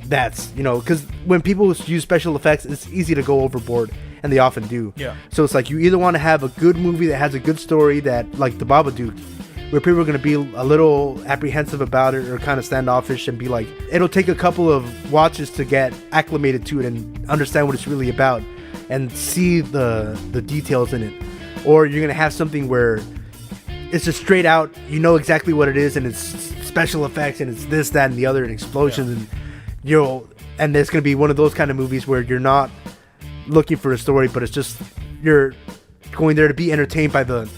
That's, because when people use special effects, it's easy to go overboard, and they often do. Yeah. So it's like you either want to have a good movie that has a good story, that like The Babadook, where people are going to be a little apprehensive about it or kind of standoffish and be like, it'll take a couple of watches to get acclimated to it and understand what it's really about and see the details in it. Or you're going to have something where it's just straight out, exactly what it is, and it's special effects and it's this, that, and the other, and explosions, and and there's going to be one of those kind of movies where you're not looking for a story, but it's just you're going there to be entertained by the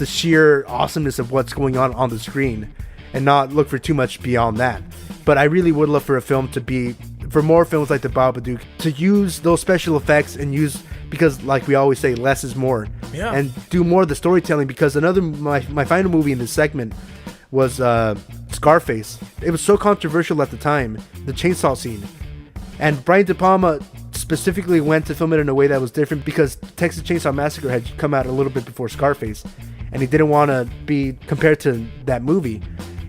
sheer awesomeness of what's going on the screen, and not look for too much beyond that. But I really would love for more films like The Babadook to use those special effects and because like we always say, less is more. Yeah. And do more of the storytelling, because my final movie in this segment was Scarface. It was so controversial at the time, the chainsaw scene. And Brian De Palma specifically went to film it in a way that was different because Texas Chainsaw Massacre had come out a little bit before Scarface, and he didn't want to be compared to that movie.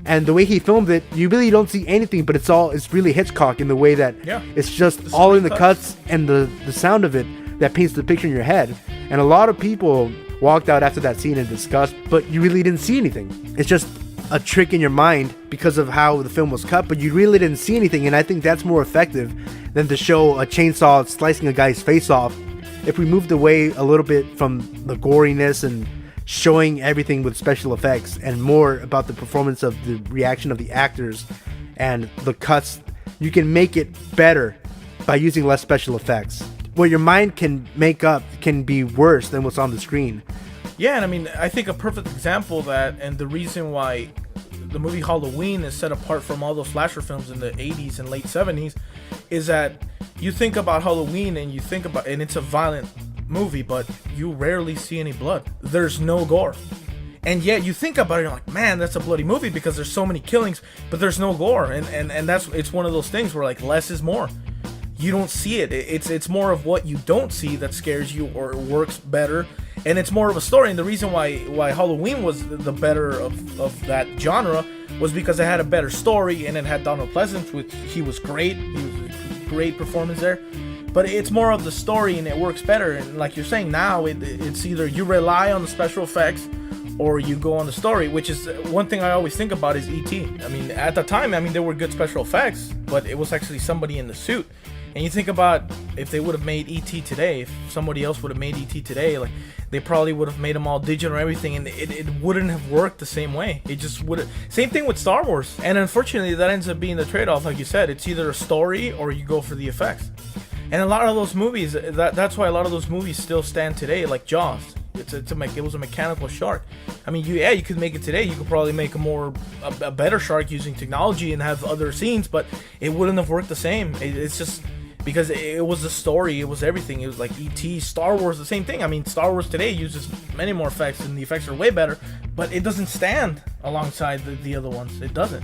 And the way he filmed it, you really don't see anything, but it's really Hitchcock in the way that it's just all in the cuts and the sound of it that paints the picture in your head. And a lot of people walked out after that scene in disgust, but you really didn't see anything. It's just a trick in your mind because of how the film was cut, but you really didn't see anything. And I think that's more effective than to show a chainsaw slicing a guy's face off. If we moved away a little bit from the goriness and showing everything with special effects and more about the performance of the reaction of the actors and the cuts, you can make it better by using less special effects. What your mind can make up can be worse than what's on the screen. Yeah, and I mean, I think a perfect example of that, and the reason why the movie Halloween is set apart from all those slasher films in the 80s and late 70s, is that you think about Halloween and it's a violent movie, but you rarely see any blood. There's no gore. And yet you think about it, you're like, man, that's a bloody movie because there's so many killings, but there's no gore. And it's one of those things where like less is more. You don't see it. It's more of what you don't see that scares you or works better. and it's more of a story. And the reason why Halloween was the better of that genre was because it had a better story, and it had Donald Pleasance, which he was great. He was a great performance there. But it's more of the story, and it works better. And like you're saying now, it's either you rely on the special effects or you go on the story, which is one thing I always think about is E.T. I mean, at the time, there were good special effects, but it was actually somebody in the suit. And you think about if they would have made E.T. today, if somebody else would have made E.T. today, like they probably would have made them all digital and everything, and it wouldn't have worked the same way. It just would. Same thing with Star Wars, and unfortunately, that ends up being the trade-off. Like you said, it's either a story or you go for the effects. And a lot of those movies, that's why a lot of those movies still stand today, like Jaws. It was a mechanical shark. I mean, you could make it today. You could probably make a better shark using technology and have other scenes, but it wouldn't have worked the same. It's just because it was the story, it was everything. It was like E.T., Star Wars, the same thing. I mean, Star Wars today uses many more effects, and the effects are way better, but it doesn't stand alongside the other ones. It doesn't.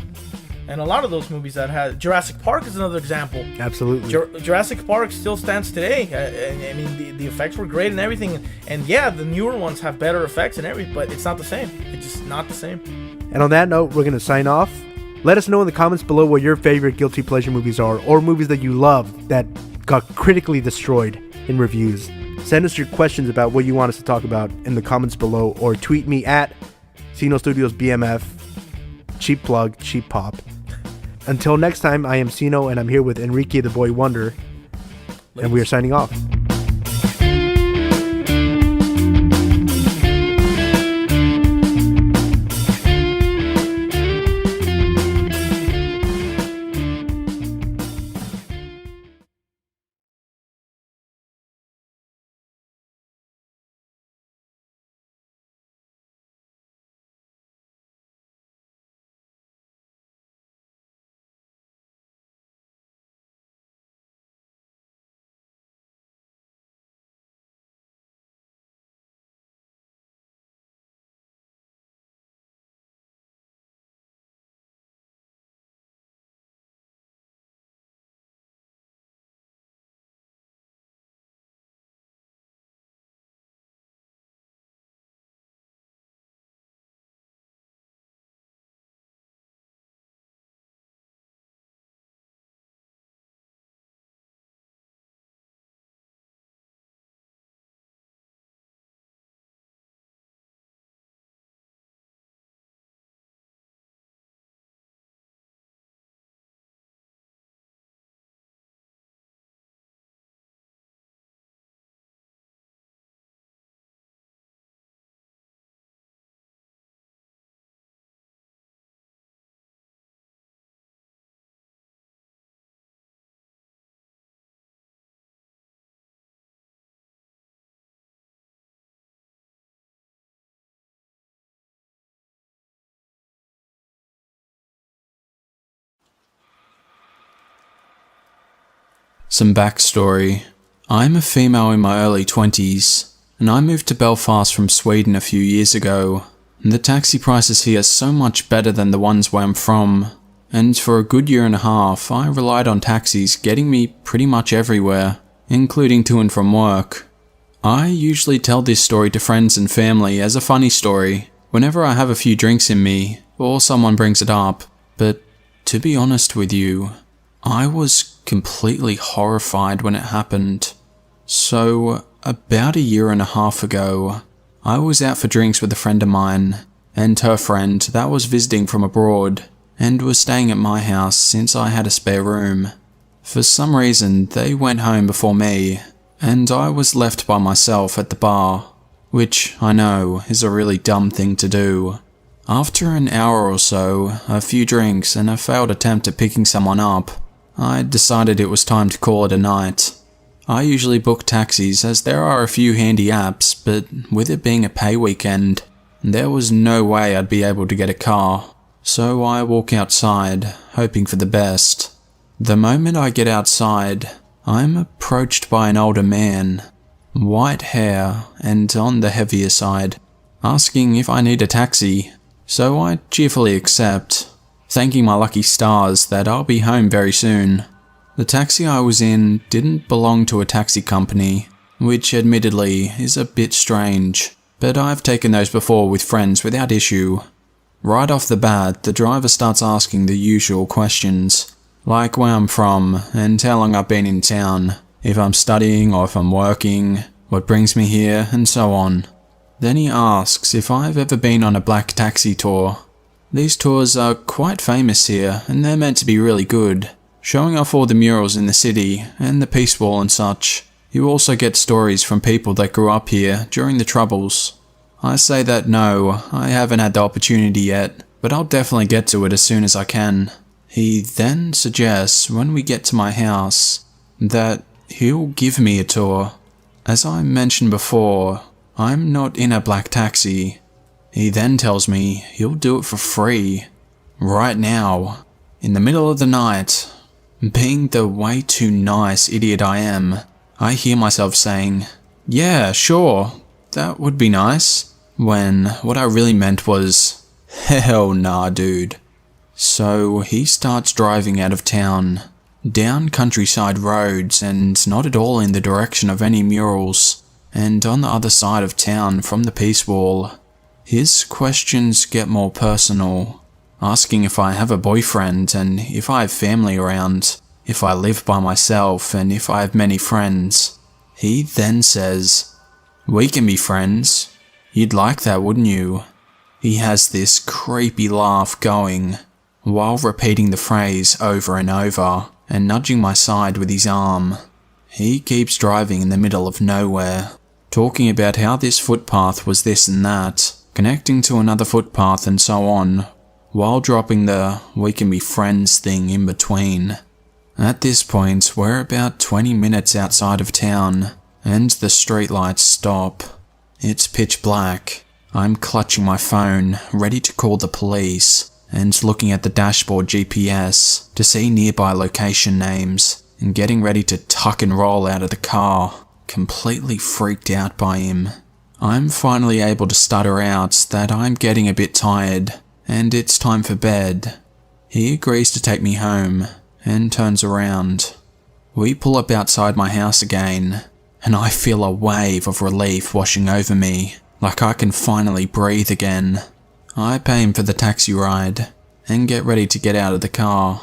And a lot of those movies that had Jurassic Park is another example. Absolutely. Jurassic Park still stands today. I mean, the effects were great and everything. And yeah, the newer ones have better effects and everything, but it's not the same. It's just not the same. And on that note, we're going to sign off. Let us know in the comments below what your favorite guilty pleasure movies are, or movies that you love that got critically destroyed in reviews. Send us your questions about what you want us to talk about in the comments below, or tweet me at Sino Studios BMF. Cheap plug, cheap pop. Until next time, I am Sino, and I'm here with Enrique the Boy Wonder, and we are signing off. Some backstory. I'm a female in my early 20s, and I moved to Belfast from Sweden a few years ago. The taxi prices here are so much better than the ones where I'm from, and for a good year and a half I relied on taxis getting me pretty much everywhere, including to and from work. I usually tell this story to friends and family as a funny story, whenever I have a few drinks in me, or someone brings it up, but to be honest with you, I was completely horrified when it happened. So, about a year and a half ago, I was out for drinks with a friend of mine, and her friend that was visiting from abroad, and was staying at my house since I had a spare room. For some reason, they went home before me, and I was left by myself at the bar, which I know is a really dumb thing to do. After an hour or so, a few drinks, and a failed attempt at picking someone up, I decided it was time to call it a night. I usually book taxis as there are a few handy apps, but with it being a pay weekend, there was no way I'd be able to get a car, so I walk outside, hoping for the best. The moment I get outside, I'm approached by an older man, white hair and on the heavier side, asking if I need a taxi, so I cheerfully accept, thanking my lucky stars that I'll be home very soon. The taxi I was in didn't belong to a taxi company, which admittedly is a bit strange, but I've taken those before with friends without issue. Right off the bat, the driver starts asking the usual questions, like where I'm from and how long I've been in town, if I'm studying or if I'm working, what brings me here, and so on. Then he asks if I've ever been on a black taxi tour. These tours are quite famous here, and they're meant to be really good, showing off all the murals in the city and the Peace Wall and such. You also get stories from people that grew up here during the Troubles. I say that no, I haven't had the opportunity yet, but I'll definitely get to it as soon as I can. He then suggests when we get to my house that he'll give me a tour. As I mentioned before, I'm not in a black taxi. He then tells me he'll do it for free. Right now, in the middle of the night. Being the way too nice idiot I am, I hear myself saying, "Yeah, sure, that would be nice," when what I really meant was, "Hell nah, dude." So he starts driving out of town, down countryside roads and not at all in the direction of any murals, and on the other side of town from the Peace Wall. His questions get more personal, asking if I have a boyfriend and if I have family around, if I live by myself and if I have many friends. He then says, "We can be friends. You'd like that, wouldn't you?" He has this creepy laugh going, while repeating the phrase over and over and nudging my side with his arm. He keeps driving in the middle of nowhere, talking about how this footpath was this and that, connecting to another footpath and so on, while dropping the "we can be friends" thing in between. At this point, we're about 20 minutes outside of town, and the streetlights stop. It's pitch black. I'm clutching my phone, ready to call the police, and looking at the dashboard GPS to see nearby location names, and getting ready to tuck and roll out of the car, completely freaked out by him. I'm finally able to stutter out that I'm getting a bit tired, and it's time for bed. He agrees to take me home, and turns around. We pull up outside my house again, and I feel a wave of relief washing over me, like I can finally breathe again. I pay him for the taxi ride, and get ready to get out of the car.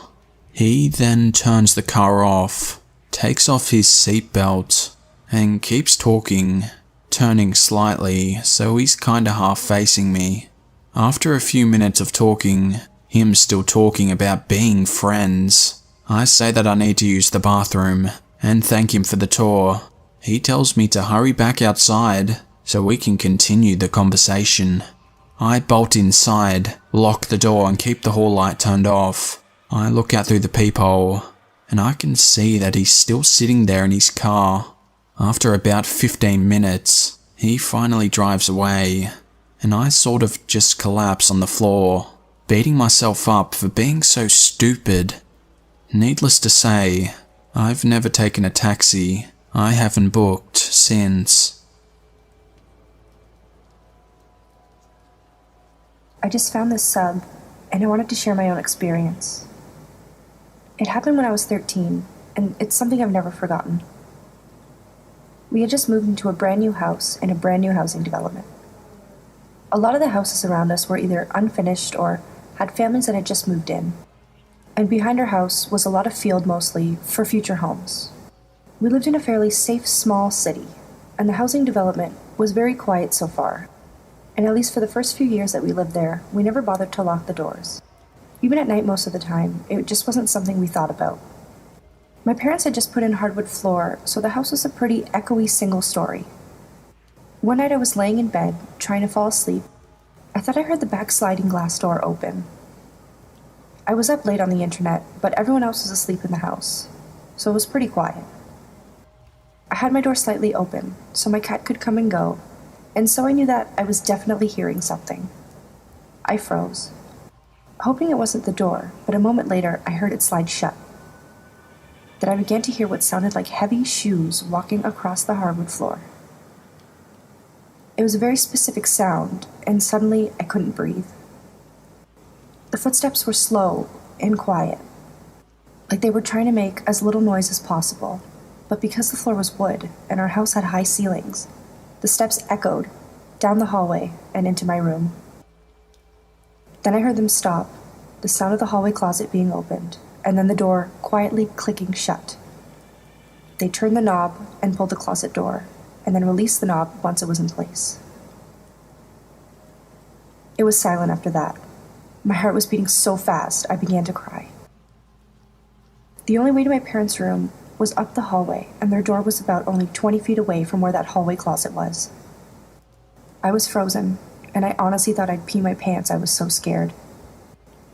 He then turns the car off, takes off his seatbelt, and keeps talking, turning slightly so he's kinda half facing me. After a few minutes of talking, him still talking about being friends, I say that I need to use the bathroom, and thank him for the tour. He tells me to hurry back outside so we can continue the conversation. I bolt inside, lock the door and keep the hall light turned off. I look out through the peephole, and I can see that he's still sitting there in his car. After about 15 minutes, he finally drives away, and I sort of just collapse on the floor, beating myself up for being so stupid. Needless to say, I've never taken a taxi. I haven't booked since. I just found this sub, and I wanted to share my own experience. It happened when I was 13, and it's something I've never forgotten. We had just moved into a brand new house in a brand new housing development. A lot of the houses around us were either unfinished or had families that had just moved in. And behind our house was a lot of field mostly for future homes. We lived in a fairly safe small city, and the housing development was very quiet so far. And at least for the first few years that we lived there, we never bothered to lock the doors. Even at night most of the time, it just wasn't something we thought about. My parents had just put in hardwood floor, so the house was a pretty echoey single story. One night I was laying in bed, trying to fall asleep. I thought I heard the back sliding glass door open. I was up late on the internet, but everyone else was asleep in the house, so it was pretty quiet. I had my door slightly open, so my cat could come and go, and so I knew that I was definitely hearing something. I froze, hoping it wasn't the door, but a moment later I heard it slide shut. Then I began to hear what sounded like heavy shoes walking across the hardwood floor. It was a very specific sound, and suddenly I couldn't breathe. The footsteps were slow and quiet, like they were trying to make as little noise as possible. but because the floor was wood and our house had high ceilings, the steps echoed down the hallway and into my room. Then I heard them stop, the sound of the hallway closet being opened, and then the door quietly clicking shut. They turned the knob and pulled the closet door, and then released the knob once it was in place. It was silent after that. My heart was beating so fast, I began to cry. The only way to my parents' room was up the hallway, and their door was about only 20 feet away from where that hallway closet was. I was frozen, and I honestly thought I'd pee my pants. I was so scared.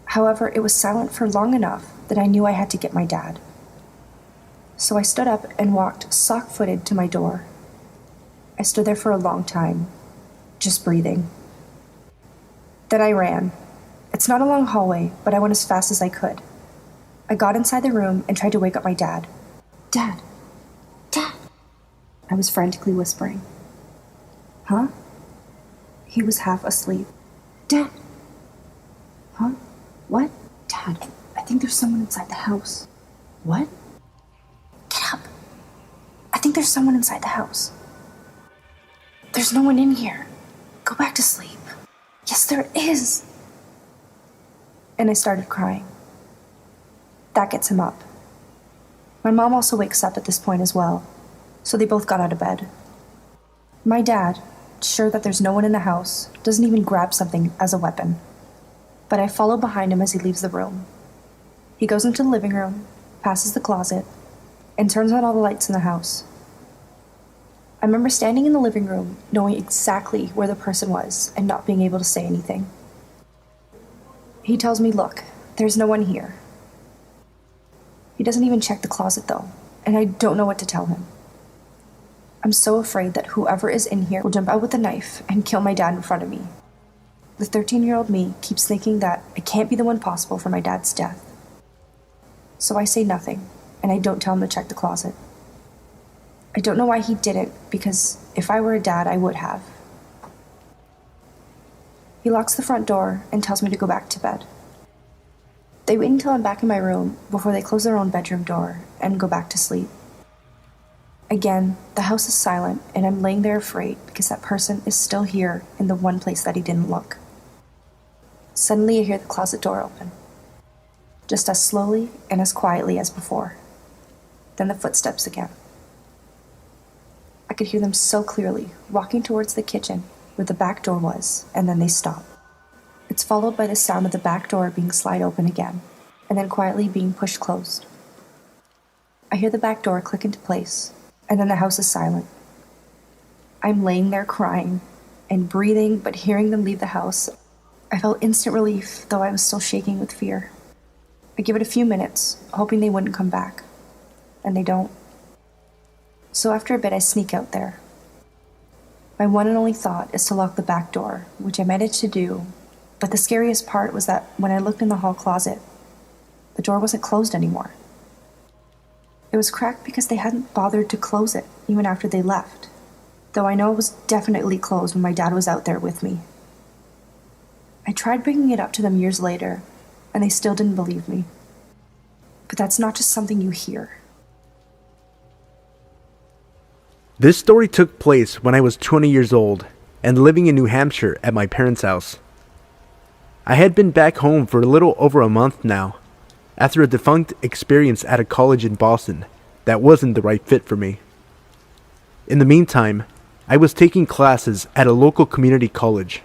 However, it was silent for long enough that I knew I had to get my dad. So I stood up and walked sock-footed to my door. I stood there for a long time, just breathing. Then I ran. It's not a long hallway, but I went as fast as I could. I got inside the room and tried to wake up my dad. "Dad! Dad!" I was frantically whispering. "Huh?" He was half asleep. "Dad!" "Huh? What?" "Dad, I think there's someone inside the house." "What?" "Get up! I think there's someone inside the house." "There's no one in here. Go back to sleep." "Yes, there is." And I started crying. That gets him up. My mom also wakes up at this point as well, so they both got out of bed. My dad, sure that there's no one in the house, doesn't even grab something as a weapon. But I follow behind him as he leaves the room. He goes into the living room, passes the closet, and turns on all the lights in the house. I remember standing in the living room, knowing exactly where the person was and not being able to say anything. He tells me, "Look, there's no one here." He doesn't even check the closet though, and I don't know what to tell him. I'm so afraid that whoever is in here will jump out with a knife and kill my dad in front of me. The 13-year-old me keeps thinking that I can't be the one possible for my dad's death. So I say nothing, and I don't tell him to check the closet. I don't know why he didn't, because if I were a dad, I would have. He locks the front door and tells me to go back to bed. They wait until I'm back in my room before they close their own bedroom door and go back to sleep. Again, the house is silent, and I'm laying there afraid because that person is still here in the one place that he didn't look. Suddenly I hear the closet door open, just as slowly and as quietly as before. Then the footsteps again. I could hear them so clearly, walking towards the kitchen where the back door was, and then they stop. It's followed by the sound of the back door being slid open again, and then quietly being pushed closed. I hear the back door click into place, and then the house is silent. I'm laying there crying and breathing, but hearing them leave the house, I felt instant relief, though I was still shaking with fear. I give it a few minutes, hoping they wouldn't come back, and they don't. So after a bit, I sneak out there. My one and only thought is to lock the back door, which I managed to do, but the scariest part was that when I looked in the hall closet, the door wasn't closed anymore. It was cracked because they hadn't bothered to close it, even after they left, though I know it was definitely closed when my dad was out there with me. I tried bringing it up to them years later, and they still didn't believe me. But that's not just something you hear. This story took place when I was 20 years old and living in New Hampshire at my parents' house. I had been back home for a little over a month now, after a defunct experience at a college in Boston that wasn't the right fit for me. In the meantime, I was taking classes at a local community college.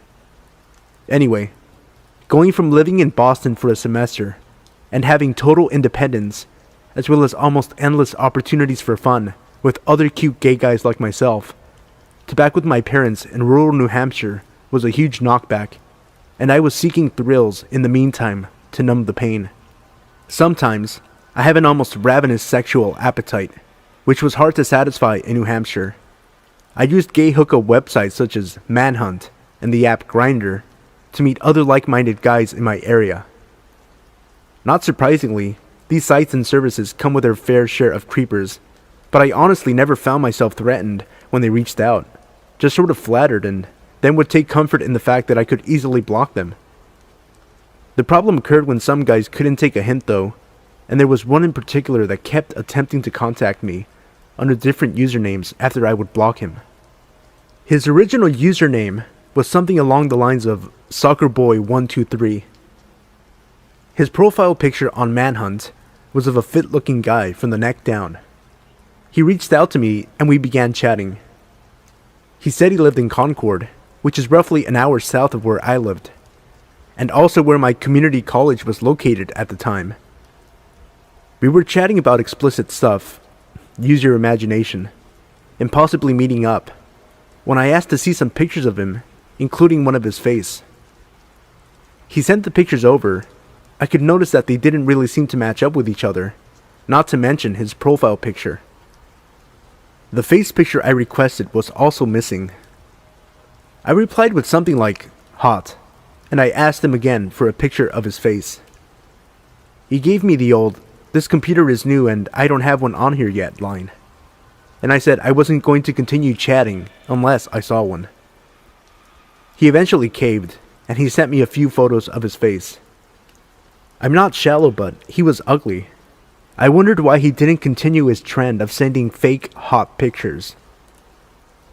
Anyway, going from living in Boston for a semester and having total independence, as well as almost endless opportunities for fun with other cute gay guys like myself, to back with my parents in rural New Hampshire was a huge knockback, and I was seeking thrills in the meantime to numb the pain. Sometimes, I have an almost ravenous sexual appetite, which was hard to satisfy in New Hampshire. I used gay hookup websites such as Manhunt and the app Grindr to meet other like-minded guys in my area. Not surprisingly, these sites and services come with their fair share of creepers, but I honestly never found myself threatened when they reached out, just sort of flattered, and then would take comfort in the fact that I could easily block them. The problem occurred when some guys couldn't take a hint though, and there was one in particular that kept attempting to contact me, under different usernames after I would block him. His original username was something along the lines of SoccerBoy123. His profile picture on Manhunt was of a fit-looking guy from the neck down. He reached out to me and we began chatting. He said he lived in Concord, which is roughly an hour south of where I lived, and also where my community college was located at the time. We were chatting about explicit stuff, use your imagination, and possibly meeting up, when I asked to see some pictures of him, including one of his face. He sent the pictures over. I could notice that they didn't really seem to match up with each other, not to mention his profile picture. The face picture I requested was also missing. I replied with something like, hot, and I asked him again for a picture of his face. He gave me the old, this computer is new and I don't have one on here yet line. And I said I wasn't going to continue chatting unless I saw one. He eventually caved, and he sent me a few photos of his face. I'm not shallow, but he was ugly. I wondered why he didn't continue his trend of sending fake hot pictures.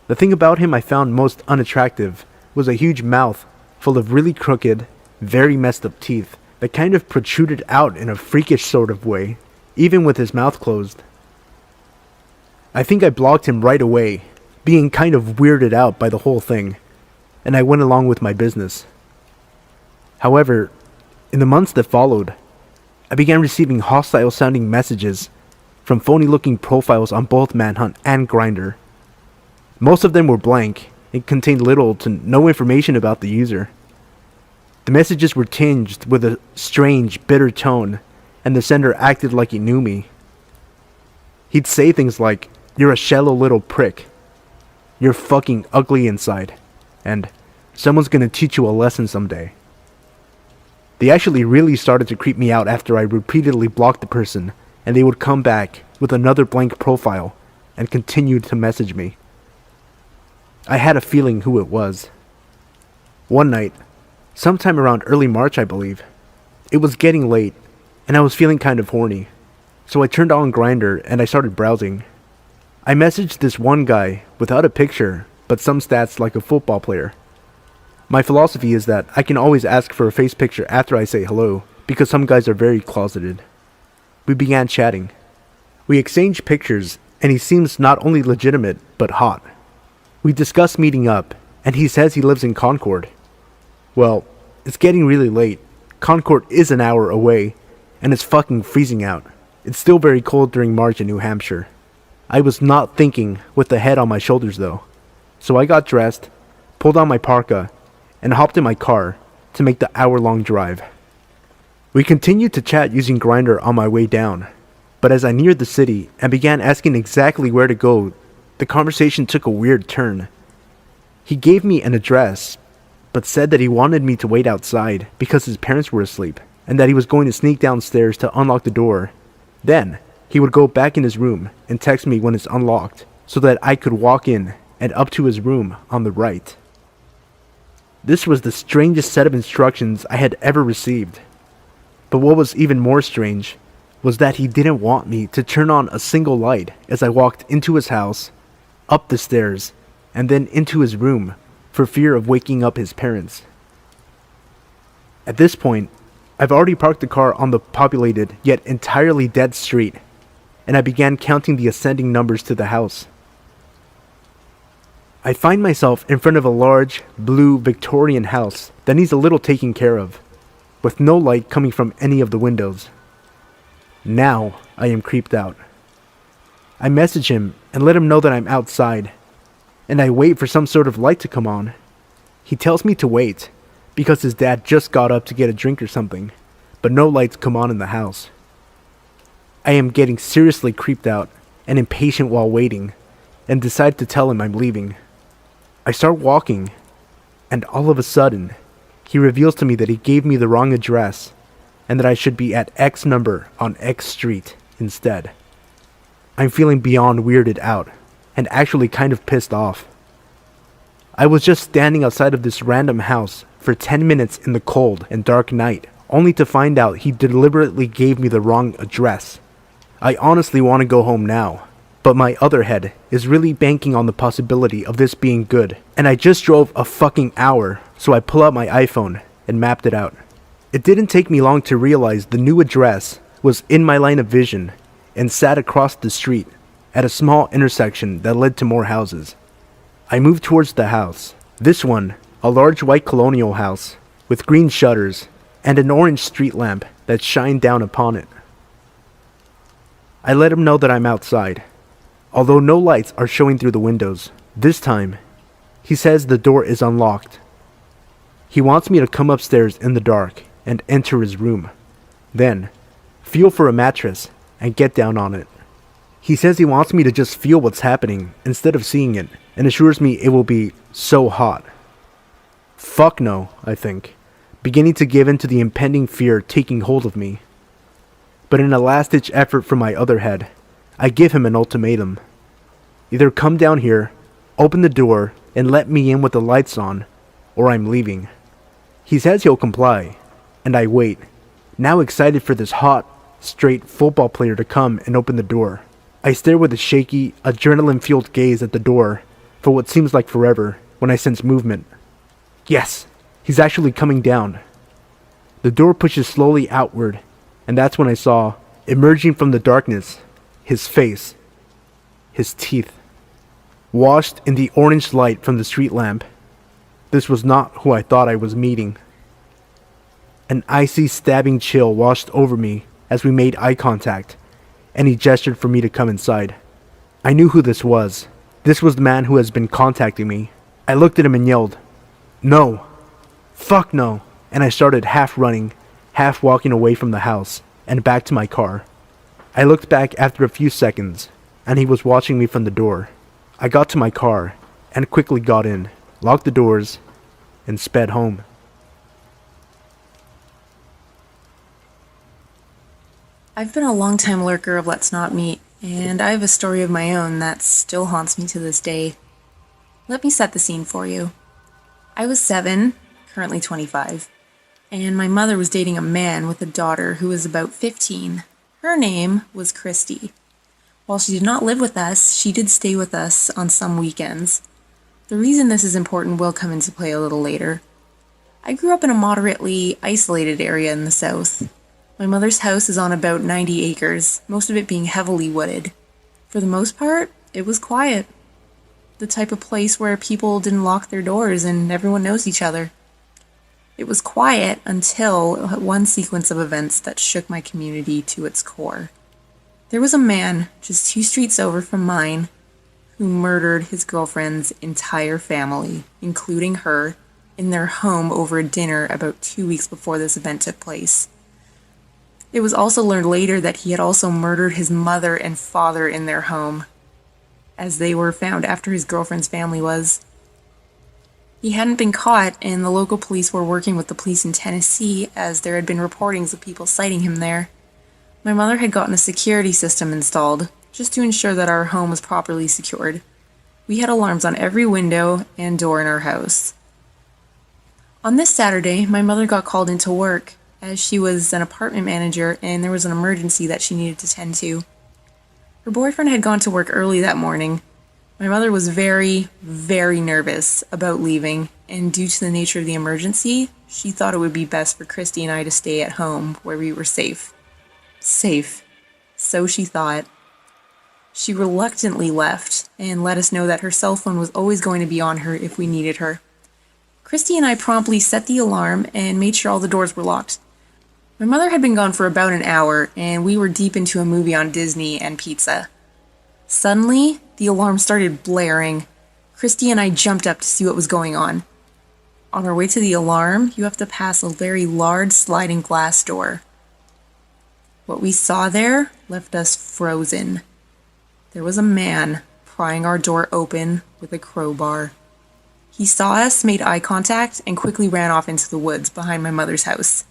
The thing about him I found most unattractive was a huge mouth full of really crooked, very messed up teeth that kind of protruded out in a freakish sort of way, even with his mouth closed. I think I blocked him right away, being kind of weirded out by the whole thing, and I went along with my business. However, in the months that followed, I began receiving hostile-sounding messages from phony-looking profiles on both Manhunt and Grindr. Most of them were blank and contained little to no information about the user. The messages were tinged with a strange, bitter tone, and the sender acted like he knew me. He'd say things like, "You're a shallow little prick," "You're fucking ugly inside," and "Someone's gonna teach you a lesson someday." They actually really started to creep me out after I repeatedly blocked the person, and they would come back with another blank profile and continue to message me. I had a feeling who it was. One night, sometime around early March I believe, it was getting late, and I was feeling kind of horny, so I turned on Grindr and I started browsing. I messaged this one guy without a picture, but some stats like a football player. My philosophy is that I can always ask for a face picture after I say hello, because some guys are very closeted. We began chatting. We exchanged pictures, and he seems not only legitimate, but hot. We discussed meeting up, and he says he lives in Concord. Well, it's getting really late. Concord is an hour away, and it's fucking freezing out. It's still very cold during March in New Hampshire. I was not thinking with the head on my shoulders though, so I got dressed, pulled on my parka, and hopped in my car to make the hour-long drive. We continued to chat using Grindr on my way down, but as I neared the city and began asking exactly where to go, the conversation took a weird turn. He gave me an address, but said that he wanted me to wait outside because his parents were asleep, and that he was going to sneak downstairs to unlock the door. Then, he would go back in his room and text me when it's unlocked, so that I could walk in and up to his room on the right. This was the strangest set of instructions I had ever received. But what was even more strange was that he didn't want me to turn on a single light as I walked into his house, up the stairs, and then into his room for fear of waking up his parents. At this point, I've already parked the car on the populated yet entirely dead street, and I began counting the ascending numbers to the house. I find myself in front of a large, blue Victorian house that needs a little taking care of, with no light coming from any of the windows. Now I am creeped out. I message him and let him know that I'm outside, and I wait for some sort of light to come on. He tells me to wait, because his dad just got up to get a drink or something, but no lights come on in the house. I am getting seriously creeped out and impatient while waiting, and decide to tell him I'm leaving. I start walking, and all of a sudden, he reveals to me that he gave me the wrong address, and that I should be at X number on X street instead. I'm feeling beyond weirded out, and actually kind of pissed off. I was just standing outside of this random house for 10 minutes in the cold and dark night, only to find out he deliberately gave me the wrong address. I honestly want to go home now, But my other head is really banking on the possibility of this being good. And I just drove a fucking hour, so I pull out my iPhone and mapped it out. It didn't take me long to realize the new address was in my line of vision and sat across the street at a small intersection that led to more houses. I moved towards the house. This one, a large white colonial house with green shutters and an orange street lamp that shined down upon it. I let him know that I'm outside, although no lights are showing through the windows. This time, he says the door is unlocked. He wants me to come upstairs in the dark and enter his room. Then, feel for a mattress and get down on it. He says he wants me to just feel what's happening instead of seeing it, and assures me it will be so hot. Fuck no, I think, beginning to give in to the impending fear taking hold of me. But in a last-ditch effort from my other head, I give him an ultimatum. Either come down here, open the door, and let me in with the lights on, or I'm leaving. He says he'll comply, and I wait, now excited for this hot, straight football player to come and open the door. I stare with a shaky, adrenaline-fueled gaze at the door for what seems like forever when I sense movement. Yes, he's actually coming down. The door pushes slowly outward, and that's when I saw, emerging from the darkness, his face, his teeth, washed in the orange light from the street lamp. This was not who I thought I was meeting. An icy, stabbing chill washed over me as we made eye contact, and he gestured for me to come inside. I knew who this was. This was the man who has been contacting me. I looked at him and yelled, "No! Fuck no!" And I started half running, half walking away from the house, and back to my car. I looked back after a few seconds, and he was watching me from the door. I got to my car, and quickly got in, locked the doors, and sped home. I've been a long-time lurker of Let's Not Meet, and I have a story of my own that still haunts me to this day. Let me set the scene for you. I was 7, currently 25, and my mother was dating a man with a daughter who was about 15. Her name was Christy. While she did not live with us, she did stay with us on some weekends. The reason this is important will come into play a little later. I grew up in a moderately isolated area in the south. My mother's house is on about 90 acres, most of it being heavily wooded. For the most part, it was quiet. The type of place where people didn't lock their doors and everyone knows each other. It was quiet until one sequence of events that shook my community to its core. There was a man just 2 streets over from mine who murdered his girlfriend's entire family, including her, in their home over a dinner about 2 weeks before this event took place. It was also learned later that he had also murdered his mother and father in their home, as they were found after his girlfriend's family was. He hadn't been caught, and the local police were working with the police in Tennessee as there had been reportings of people sighting him there. My mother had gotten a security system installed, just to ensure that our home was properly secured. We had alarms on every window and door in our house. On this Saturday, my mother got called into work, as she was an apartment manager and there was an emergency that she needed to tend to. Her boyfriend had gone to work early that morning. My mother was very, very nervous about leaving, and due to the nature of the emergency, she thought it would be best for Christy and I to stay at home where we were safe. Safe. So she thought. She reluctantly left and let us know that her cell phone was always going to be on her if we needed her. Christy and I promptly set the alarm and made sure all the doors were locked. My mother had been gone for about an hour, and we were deep into a movie on Disney and pizza. Suddenly, the alarm started blaring. Christy and I jumped up to see what was going on. On our way to the alarm, you have to pass a very large sliding glass door. What we saw there left us frozen. There was a man prying our door open with a crowbar. He saw us, made eye contact, and quickly ran off into the woods behind my mother's house.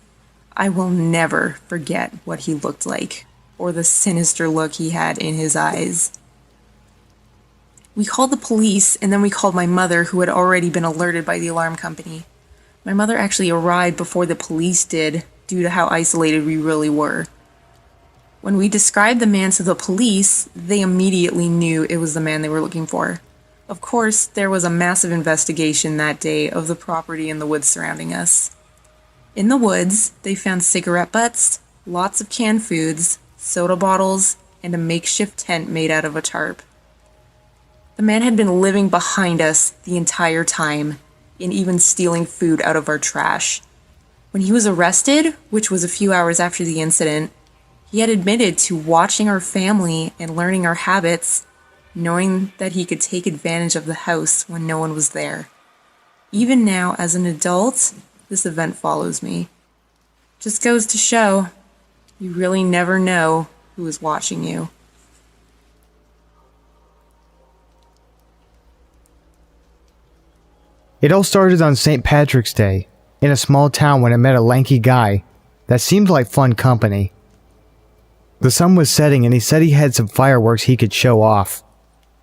I will never forget what he looked like, or the sinister look he had in his eyes. We called the police, and then we called my mother, who had already been alerted by the alarm company. My mother actually arrived before the police did, due to how isolated we really were. When we described the man to the police, they immediately knew it was the man they were looking for. Of course, there was a massive investigation that day of the property and the woods surrounding us. In the woods, they found cigarette butts, lots of canned foods, soda bottles, and a makeshift tent made out of a tarp. The man had been living behind us the entire time, and even stealing food out of our trash. When he was arrested, which was a few hours after the incident, he had admitted to watching our family and learning our habits, knowing that he could take advantage of the house when no one was there. Even now, as an adult, this event follows me. Just goes to show, you really never know who is watching you. It all started on St. Patrick's Day, in a small town when I met a lanky guy that seemed like fun company. The sun was setting and he said he had some fireworks he could show off.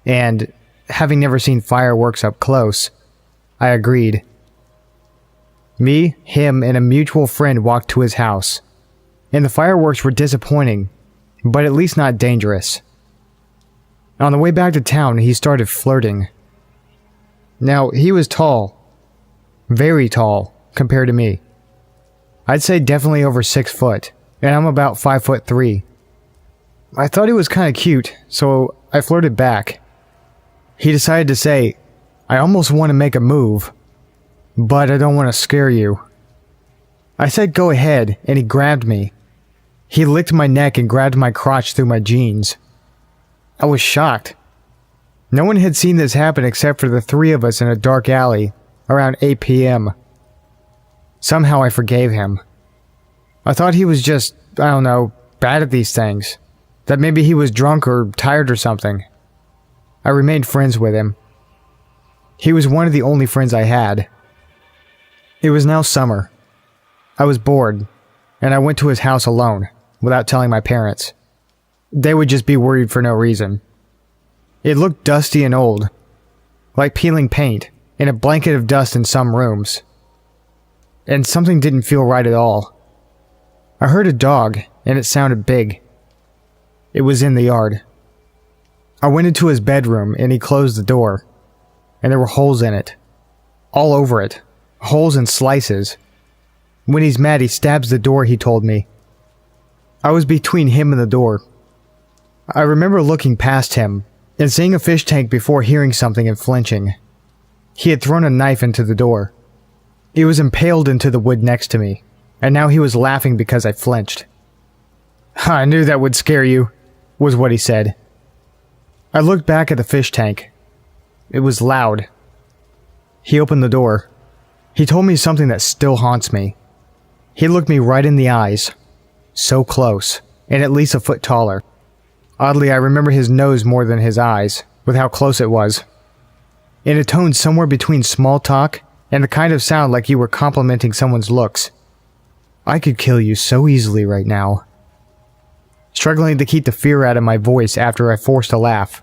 And, having never seen fireworks up close, I agreed. Me, him, and a mutual friend walked to his house, and the fireworks were disappointing, but at least not dangerous. On the way back to town, he started flirting. Now, he was tall. Very tall, compared to me. I'd say definitely over 6 foot, and I'm about 5'3". I thought he was kinda cute, so I flirted back. He decided to say, "I almost want to make a move, but I don't want to scare you." I said go ahead, and he grabbed me. He licked my neck and grabbed my crotch through my jeans. I was shocked. No one had seen this happen except for the 3 of us in a dark alley around 8 p.m. Somehow I forgave him. I thought he was just, I don't know, bad at these things. That maybe he was drunk or tired or something. I remained friends with him. He was one of the only friends I had. It was now summer. I was bored, and I went to his house alone, without telling my parents. They would just be worried for no reason. It looked dusty and old, like peeling paint, and a blanket of dust in some rooms. And something didn't feel right at all. I heard a dog, and it sounded big. It was in the yard. I went into his bedroom, and he closed the door, and there were holes in it. All over it. Holes and slices. When he's mad, he stabs the door, he told me. I was between him and the door. I remember looking past him, and seeing a fish tank before hearing something and flinching. He had thrown a knife into the door. It was impaled into the wood next to me, and now he was laughing because I flinched. "I knew that would scare you," was what he said. I looked back at the fish tank. It was loud. He opened the door. He told me something that still haunts me. He looked me right in the eyes. So close, and at least a foot taller. Oddly, I remember his nose more than his eyes, with how close it was. In a tone somewhere between small talk and the kind of sound like you were complimenting someone's looks. "I could kill you so easily right now." Struggling to keep the fear out of my voice after I forced a laugh,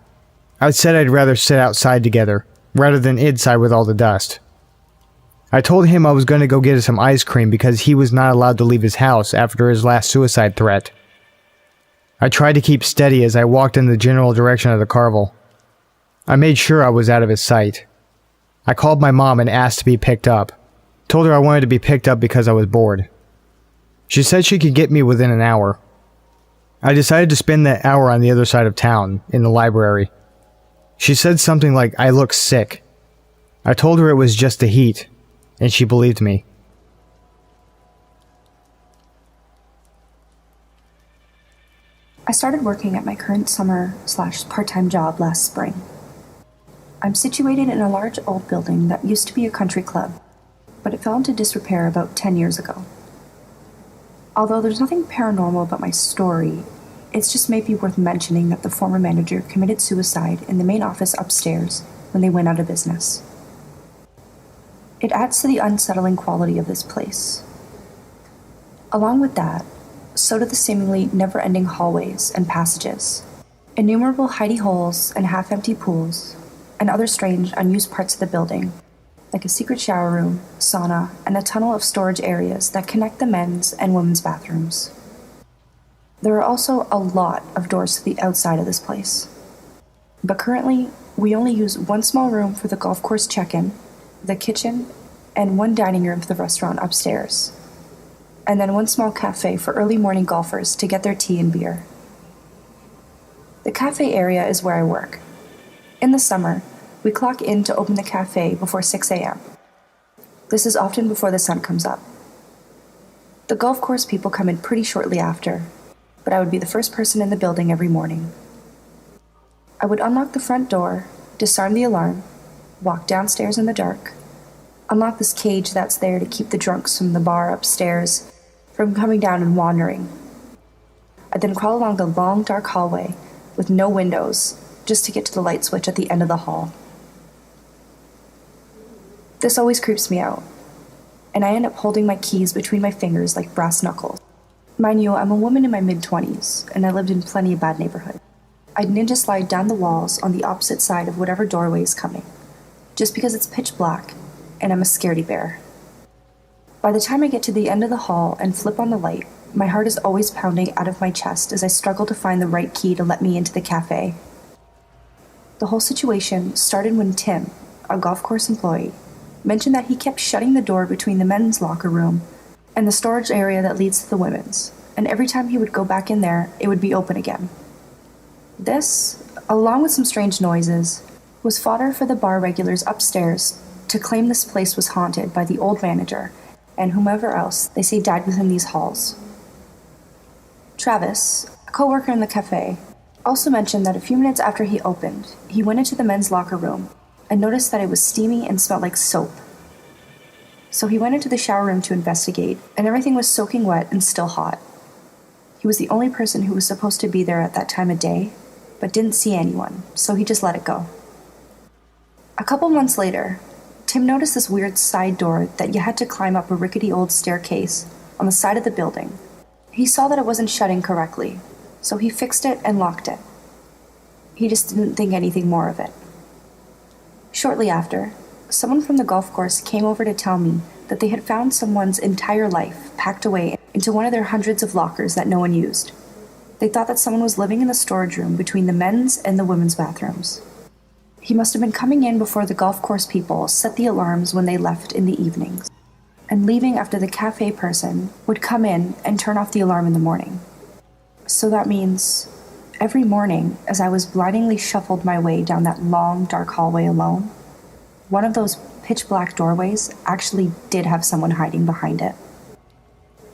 I said I'd rather sit outside together, rather than inside with all the dust. I told him I was going to go get some ice cream because he was not allowed to leave his house after his last suicide threat. I tried to keep steady as I walked in the general direction of the carvel. I made sure I was out of his sight. I called my mom and asked to be picked up. Told her I wanted to be picked up because I was bored. She said she could get me within an hour. I decided to spend that hour on the other side of town, in the library. She said something like I look sick. I told her it was just the heat, and she believed me. I started working at my current summer/part-time job last spring. I'm situated in a large old building that used to be a country club, but it fell into disrepair about 10 years ago. Although there's nothing paranormal about my story, it's just maybe worth mentioning that the former manager committed suicide in the main office upstairs when they went out of business. It adds to the unsettling quality of this place. Along with that, so do the seemingly never-ending hallways and passages, innumerable hidey holes and half-empty pools, and other strange, unused parts of the building, like a secret shower room, sauna, and a tunnel of storage areas that connect the men's and women's bathrooms. There are also a lot of doors to the outside of this place. But currently, we only use one small room for the golf course check-in, the kitchen, and one dining room for the restaurant upstairs. And then one small cafe for early morning golfers to get their tea and beer. The cafe area is where I work. In the summer, we clock in to open the cafe before 6 a.m. This is often before the sun comes up. The golf course people come in pretty shortly after, but I would be the first person in the building every morning. I would unlock the front door, disarm the alarm, walk downstairs in the dark, unlock this cage that's there to keep the drunks from the bar upstairs from coming down and wandering. I'd then crawl along the long, dark hallway with no windows just to get to the light switch at the end of the hall. This always creeps me out, and I end up holding my keys between my fingers like brass knuckles. Mind you, I'm a woman in my mid-20s, and I lived in plenty of bad neighborhoods. I'd ninja slide down the walls on the opposite side of whatever doorway is coming, just because it's pitch black, and I'm a scaredy bear. By the time I get to the end of the hall and flip on the light, my heart is always pounding out of my chest as I struggle to find the right key to let me into the cafe. The whole situation started when Tim, a golf course employee, mentioned that he kept shutting the door between the men's locker room and the storage area that leads to the women's, and every time he would go back in there, it would be open again. This, along with some strange noises, was fodder for the bar regulars upstairs to claim this place was haunted by the old manager and whomever else they say died within these halls. Travis, a co-worker in the cafe, also mentioned that a few minutes after he opened, he went into the men's locker room and noticed that it was steamy and smelled like soap. So he went into the shower room to investigate, and everything was soaking wet and still hot. He was the only person who was supposed to be there at that time of day, but didn't see anyone, so he just let it go. A couple months later, Tim noticed this weird side door that you had to climb up a rickety old staircase on the side of the building. He saw that it wasn't shutting correctly, so he fixed it and locked it. He just didn't think anything more of it. Shortly after, someone from the golf course came over to tell me that they had found someone's entire life packed away into one of their hundreds of lockers that no one used. They thought that someone was living in the storage room between the men's and the women's bathrooms. He must have been coming in before the golf course people set the alarms when they left in the evenings, and leaving after the cafe person would come in and turn off the alarm in the morning. So that means every morning, as I was blindingly shuffled my way down that long, dark hallway alone, one of those pitch-black doorways actually did have someone hiding behind it.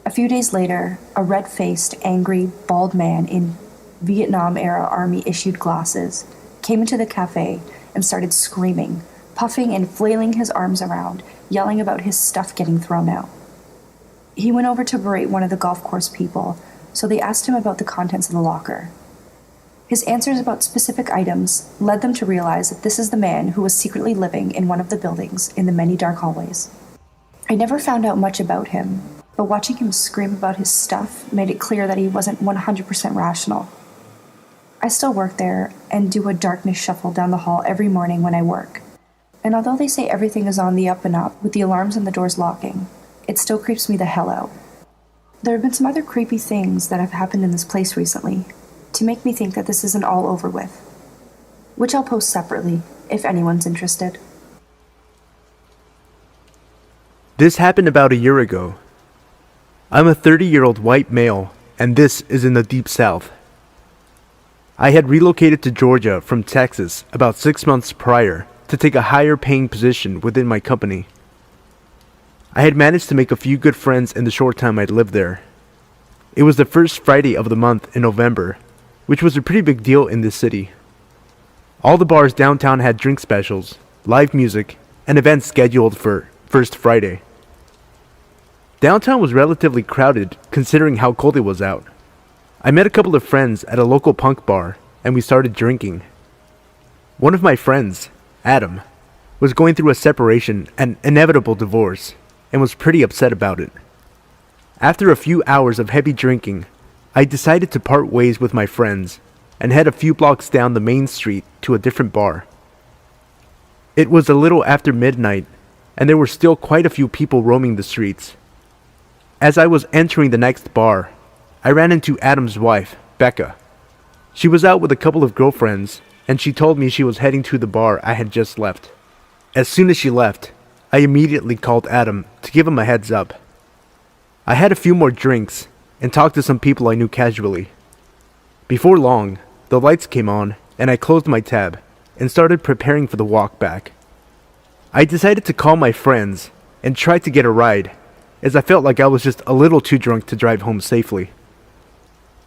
A few days later, a red-faced, angry, bald man in Vietnam-era Army-issued glasses came into the cafe and started screaming, puffing and flailing his arms around, yelling about his stuff getting thrown out. He went over to berate one of the golf course people, so they asked him about the contents of the locker. His answers about specific items led them to realize that this is the man who was secretly living in one of the buildings in the many dark hallways. I never found out much about him, but watching him scream about his stuff made it clear that he wasn't 100% rational. I still work there and do a darkness shuffle down the hall every morning when I work. And although they say everything is on the up and up with the alarms and the doors locking, it still creeps me the hell out. There have been some other creepy things that have happened in this place recently to make me think that this isn't all over with, which I'll post separately if anyone's interested. This happened about a year ago. I'm a 30-year-old white male, and this is in the Deep South. I had relocated to Georgia from Texas about 6 months prior to take a higher paying position within my company. I had managed to make a few good friends in the short time I'd lived there. It was the first Friday of the month in November, which was a pretty big deal in this city. All the bars downtown had drink specials, live music, and events scheduled for First Friday. Downtown was relatively crowded considering how cold it was out. I met a couple of friends at a local punk bar and we started drinking. One of my friends, Adam, was going through a separation and inevitable divorce and was pretty upset about it. After a few hours of heavy drinking, I decided to part ways with my friends and head a few blocks down the main street to a different bar. It was a little after midnight and there were still quite a few people roaming the streets. As I was entering the next bar, I ran into Adam's wife, Becca. She was out with a couple of girlfriends, and she told me she was heading to the bar I had just left. As soon as she left, I immediately called Adam to give him a heads up. I had a few more drinks and talked to some people I knew casually. Before long, the lights came on and I closed my tab and started preparing for the walk back. I decided to call my friends and try to get a ride, as I felt like I was just a little too drunk to drive home safely.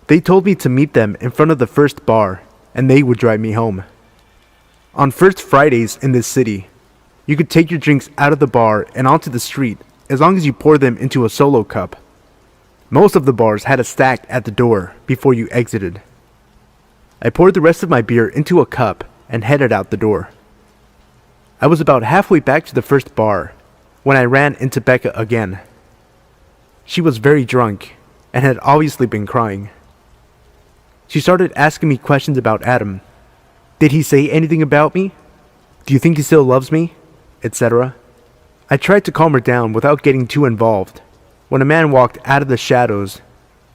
They told me to meet them in front of the first bar and they would drive me home. On first Fridays in this city, you could take your drinks out of the bar and onto the street as long as you pour them into a solo cup. Most of the bars had a stack at the door before you exited. I poured the rest of my beer into a cup and headed out the door. I was about halfway back to the first bar when I ran into Becca again. She was very drunk and had obviously been crying. She started asking me questions about Adam. Did he say anything about me? Do you think he still loves me? Etc. I tried to calm her down without getting too involved when a man walked out of the shadows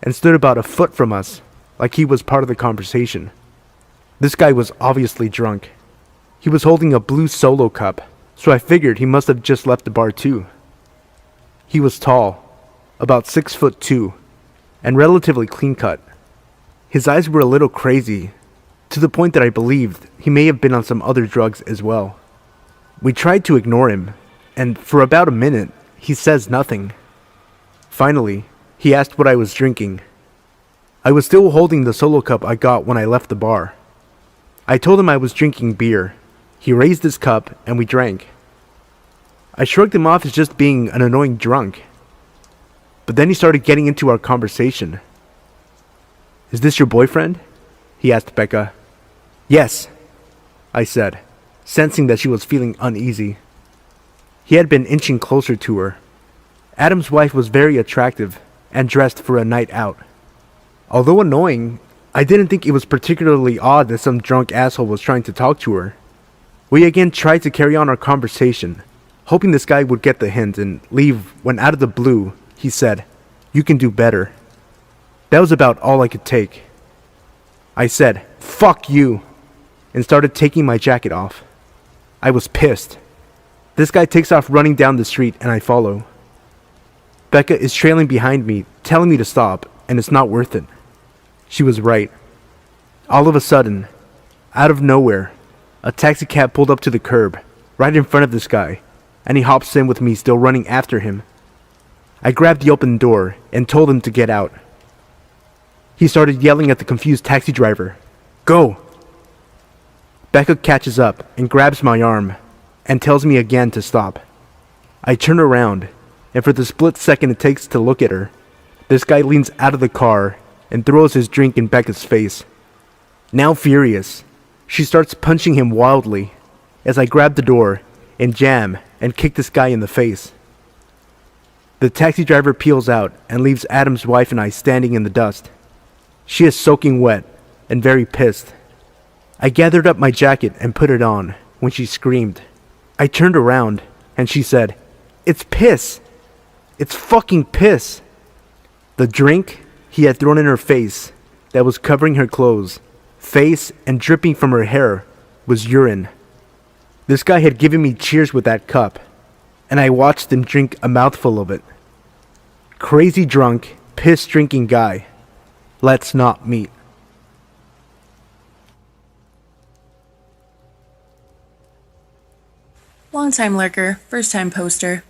and stood about a foot from us like he was part of the conversation. This guy was obviously drunk. He was holding a blue Solo cup, so I figured he must have just left the bar too. He was tall, about 6'2", and relatively clean cut. His eyes were a little crazy, to the point that I believed he may have been on some other drugs as well. We tried to ignore him, and for about a minute, he says nothing. Finally, he asked what I was drinking. I was still holding the Solo cup I got when I left the bar. I told him I was drinking beer. He raised his cup, and we drank. I shrugged him off as just being an annoying drunk. But then he started getting into our conversation. "Is this your boyfriend?" he asked Becca. "Yes," I said, sensing that she was feeling uneasy. He had been inching closer to her. Adam's wife was very attractive and dressed for a night out. Although annoying, I didn't think it was particularly odd that some drunk asshole was trying to talk to her. We again tried to carry on our conversation, hoping this guy would get the hint and leave when out of the blue, he said, "You can do better." That was about all I could take. I said, "Fuck you," and started taking my jacket off. I was pissed. This guy takes off running down the street and I follow. Becca is trailing behind me, telling me to stop, and it's not worth it. She was right. All of a sudden, out of nowhere, a taxi cab pulled up to the curb, right in front of this guy, and he hops in with me still running after him. I grabbed the open door and told him to get out. He started yelling at the confused taxi driver, "Go!" Becca catches up and grabs my arm and tells me again to stop. I turn around, and for the split second it takes to look at her, this guy leans out of the car and throws his drink in Becca's face. Now furious, she starts punching him wildly as I grab the door and jam and kick this guy in the face. The taxi driver peels out and leaves Adam's wife and I standing in the dust. She is soaking wet and very pissed. I gathered up my jacket and put it on when she screamed. I turned around and she said, "It's piss. It's fucking piss." The drink he had thrown in her face that was covering her clothes, face, and dripping from her hair was urine. This guy had given me cheers with that cup, and I watched him drink a mouthful of it. Crazy drunk, piss-drinking guy. Let's not meet. Long-time lurker, first-time poster.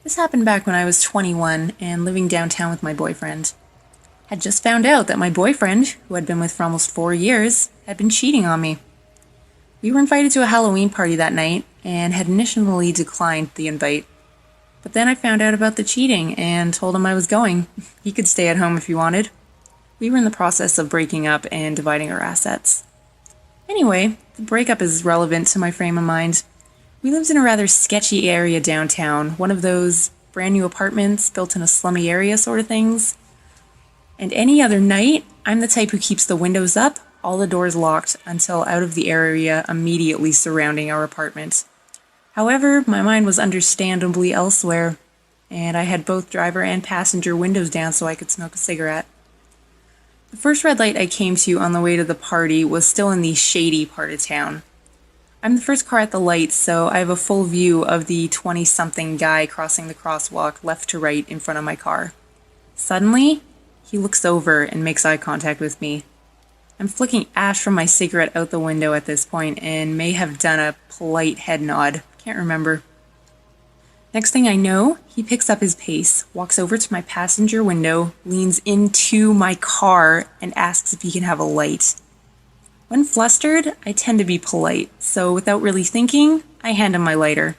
This happened back when I was 21 and living downtown with my boyfriend. Had just found out that my boyfriend, who I'd been with for almost 4 years, had been cheating on me. We were invited to a Halloween party that night and had initially declined the invite. But then I found out about the cheating and told him I was going. He could stay at home if he wanted. We were in the process of breaking up and dividing our assets. Anyway, the breakup is relevant to my frame of mind. We lived in a rather sketchy area downtown, one of those brand new apartments built in a slummy area sort of things. And any other night, I'm the type who keeps the windows up, all the doors locked, until out of the area immediately surrounding our apartment. However, my mind was understandably elsewhere, and I had both driver and passenger windows down so I could smoke a cigarette. The first red light I came to on the way to the party was still in the shady part of town. I'm the first car at the light, so I have a full view of the 20-something guy crossing the crosswalk left to right in front of my car. Suddenly, he looks over and makes eye contact with me. I'm flicking ash from my cigarette out the window at this point and may have done a polite head nod. Can't remember. Next thing I know, he picks up his pace, walks over to my passenger window, leans into my car, and asks if he can have a light. When flustered, I tend to be polite, so without really thinking, I hand him my lighter.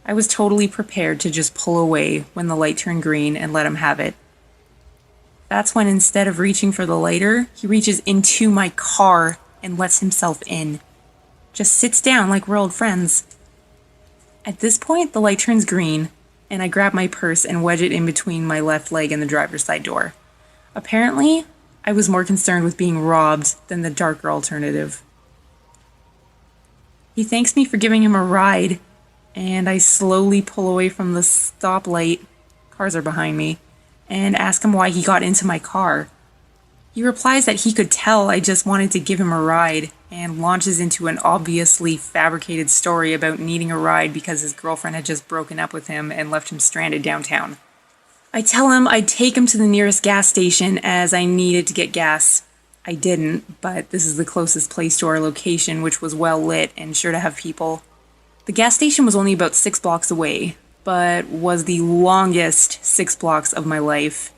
I was totally prepared to just pull away when the light turned green and let him have it. That's when, instead of reaching for the lighter, he reaches into my car and lets himself in. Just sits down like we're old friends. At this point, the light turns green, and I grab my purse and wedge it in between my left leg and the driver's side door. Apparently, I was more concerned with being robbed than the darker alternative. He thanks me for giving him a ride, and I slowly pull away from the stoplight, cars are behind me, and ask him why he got into my car. He replies that he could tell I just wanted to give him a ride, and launches into an obviously fabricated story about needing a ride because his girlfriend had just broken up with him and left him stranded downtown. I tell him I'd take him to the nearest gas station as I needed to get gas. I didn't, but this is the closest place to our location, which was well lit and sure to have people. The gas station was only about 6 blocks away, but was the longest 6 blocks of my life.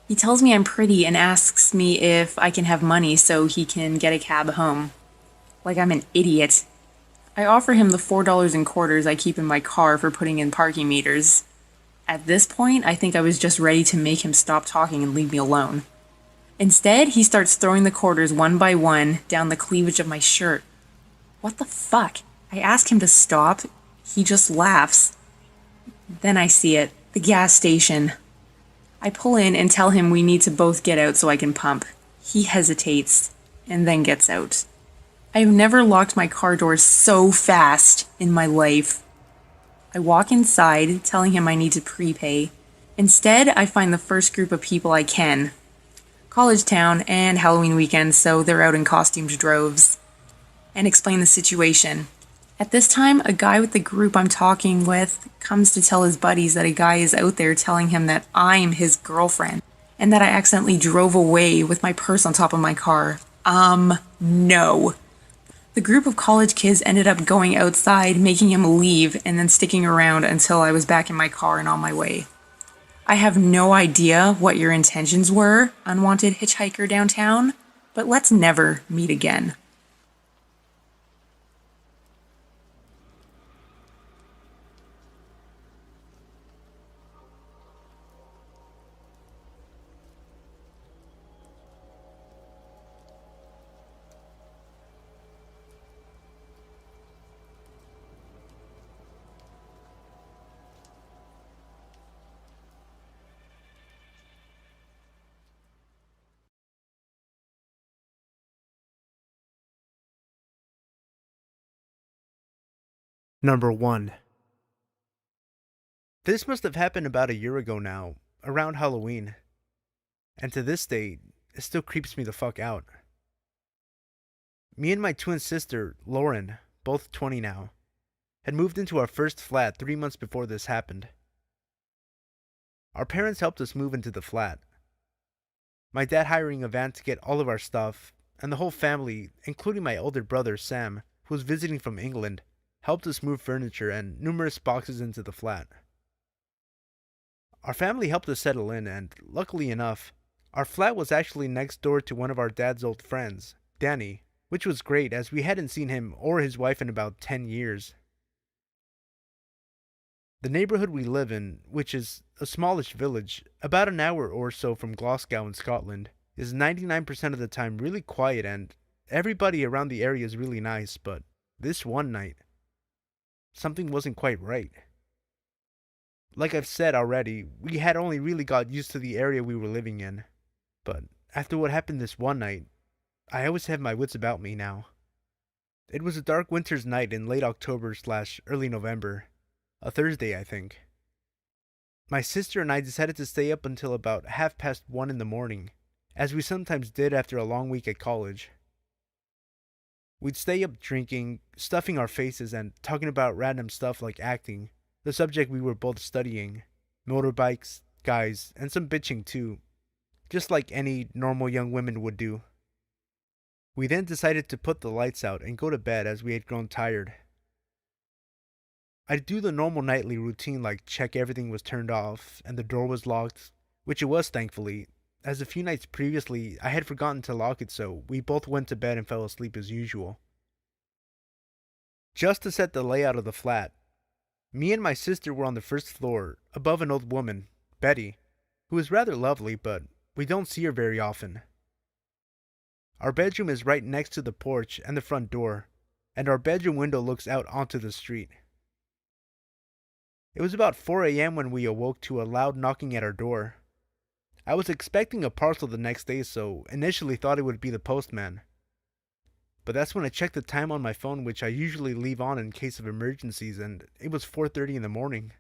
He tells me I'm pretty and asks me if I can have money so he can get a cab home. Like I'm an idiot. I offer him the $4 in quarters I keep in my car for putting in parking meters. At this point, I think I was just ready to make him stop talking and leave me alone. Instead, he starts throwing the quarters one by one down the cleavage of my shirt. What the fuck? I ask him to stop. He just laughs. Then I see it. The gas station. I pull in and tell him we need to both get out so I can pump. He hesitates, and then gets out. I have never locked my car doors so fast in my life. I walk inside, telling him I need to prepay. Instead, I find the first group of people I can. College town and Halloween weekend, so they're out in costumed droves. And explain the situation. At this time, a guy with the group I'm talking with comes to tell his buddies that a guy is out there telling him that I'm his girlfriend, and that I accidentally drove away with my purse on top of my car. No. The group of college kids ended up going outside, making him leave, and then sticking around until I was back in my car and on my way. I have no idea what your intentions were, unwanted hitchhiker downtown, but let's never meet again. Number 1. This must have happened about a year ago now, around Halloween. And to this day, it still creeps me the fuck out. Me and my twin sister, Lauren, both 20 now, had moved into our first flat 3 months before this happened. Our parents helped us move into the flat. My dad hiring a van to get all of our stuff, and the whole family, including my older brother Sam, who was visiting from England, helped us move furniture and numerous boxes into the flat. Our family helped us settle in, and luckily enough, our flat was actually next door to one of our dad's old friends, Danny, which was great as we hadn't seen him or his wife in about 10 years. The neighborhood we live in, which is a smallish village, about an hour or so from Glasgow in Scotland, is 99% of the time really quiet and everybody around the area is really nice, but this one night, something wasn't quite right. Like I've said already, we had only really got used to the area we were living in. But after what happened this one night, I always have my wits about me now. It was a dark winter's night in late October/early November. A Thursday, I think. My sister and I decided to stay up until about 1:30 in the morning, as we sometimes did after a long week at college. We'd stay up drinking, stuffing our faces, and talking about random stuff like acting, the subject we were both studying, motorbikes, guys, and some bitching too, just like any normal young women would do. We then decided to put the lights out and go to bed as we had grown tired. I'd do the normal nightly routine like check everything was turned off and the door was locked, which it was thankfully, as a few nights previously I had forgotten to lock it, so we both went to bed and fell asleep as usual. Just to set the layout of the flat, me and my sister were on the first floor, above an old woman, Betty, who is rather lovely, but we don't see her very often. Our bedroom is right next to the porch and the front door, and our bedroom window looks out onto the street. It was about 4 a.m. when we awoke to a loud knocking at our door. I was expecting a parcel the next day, so initially thought it would be the postman. But that's when I checked the time on my phone, which I usually leave on in case of emergencies, and it was 4:30 in the morning.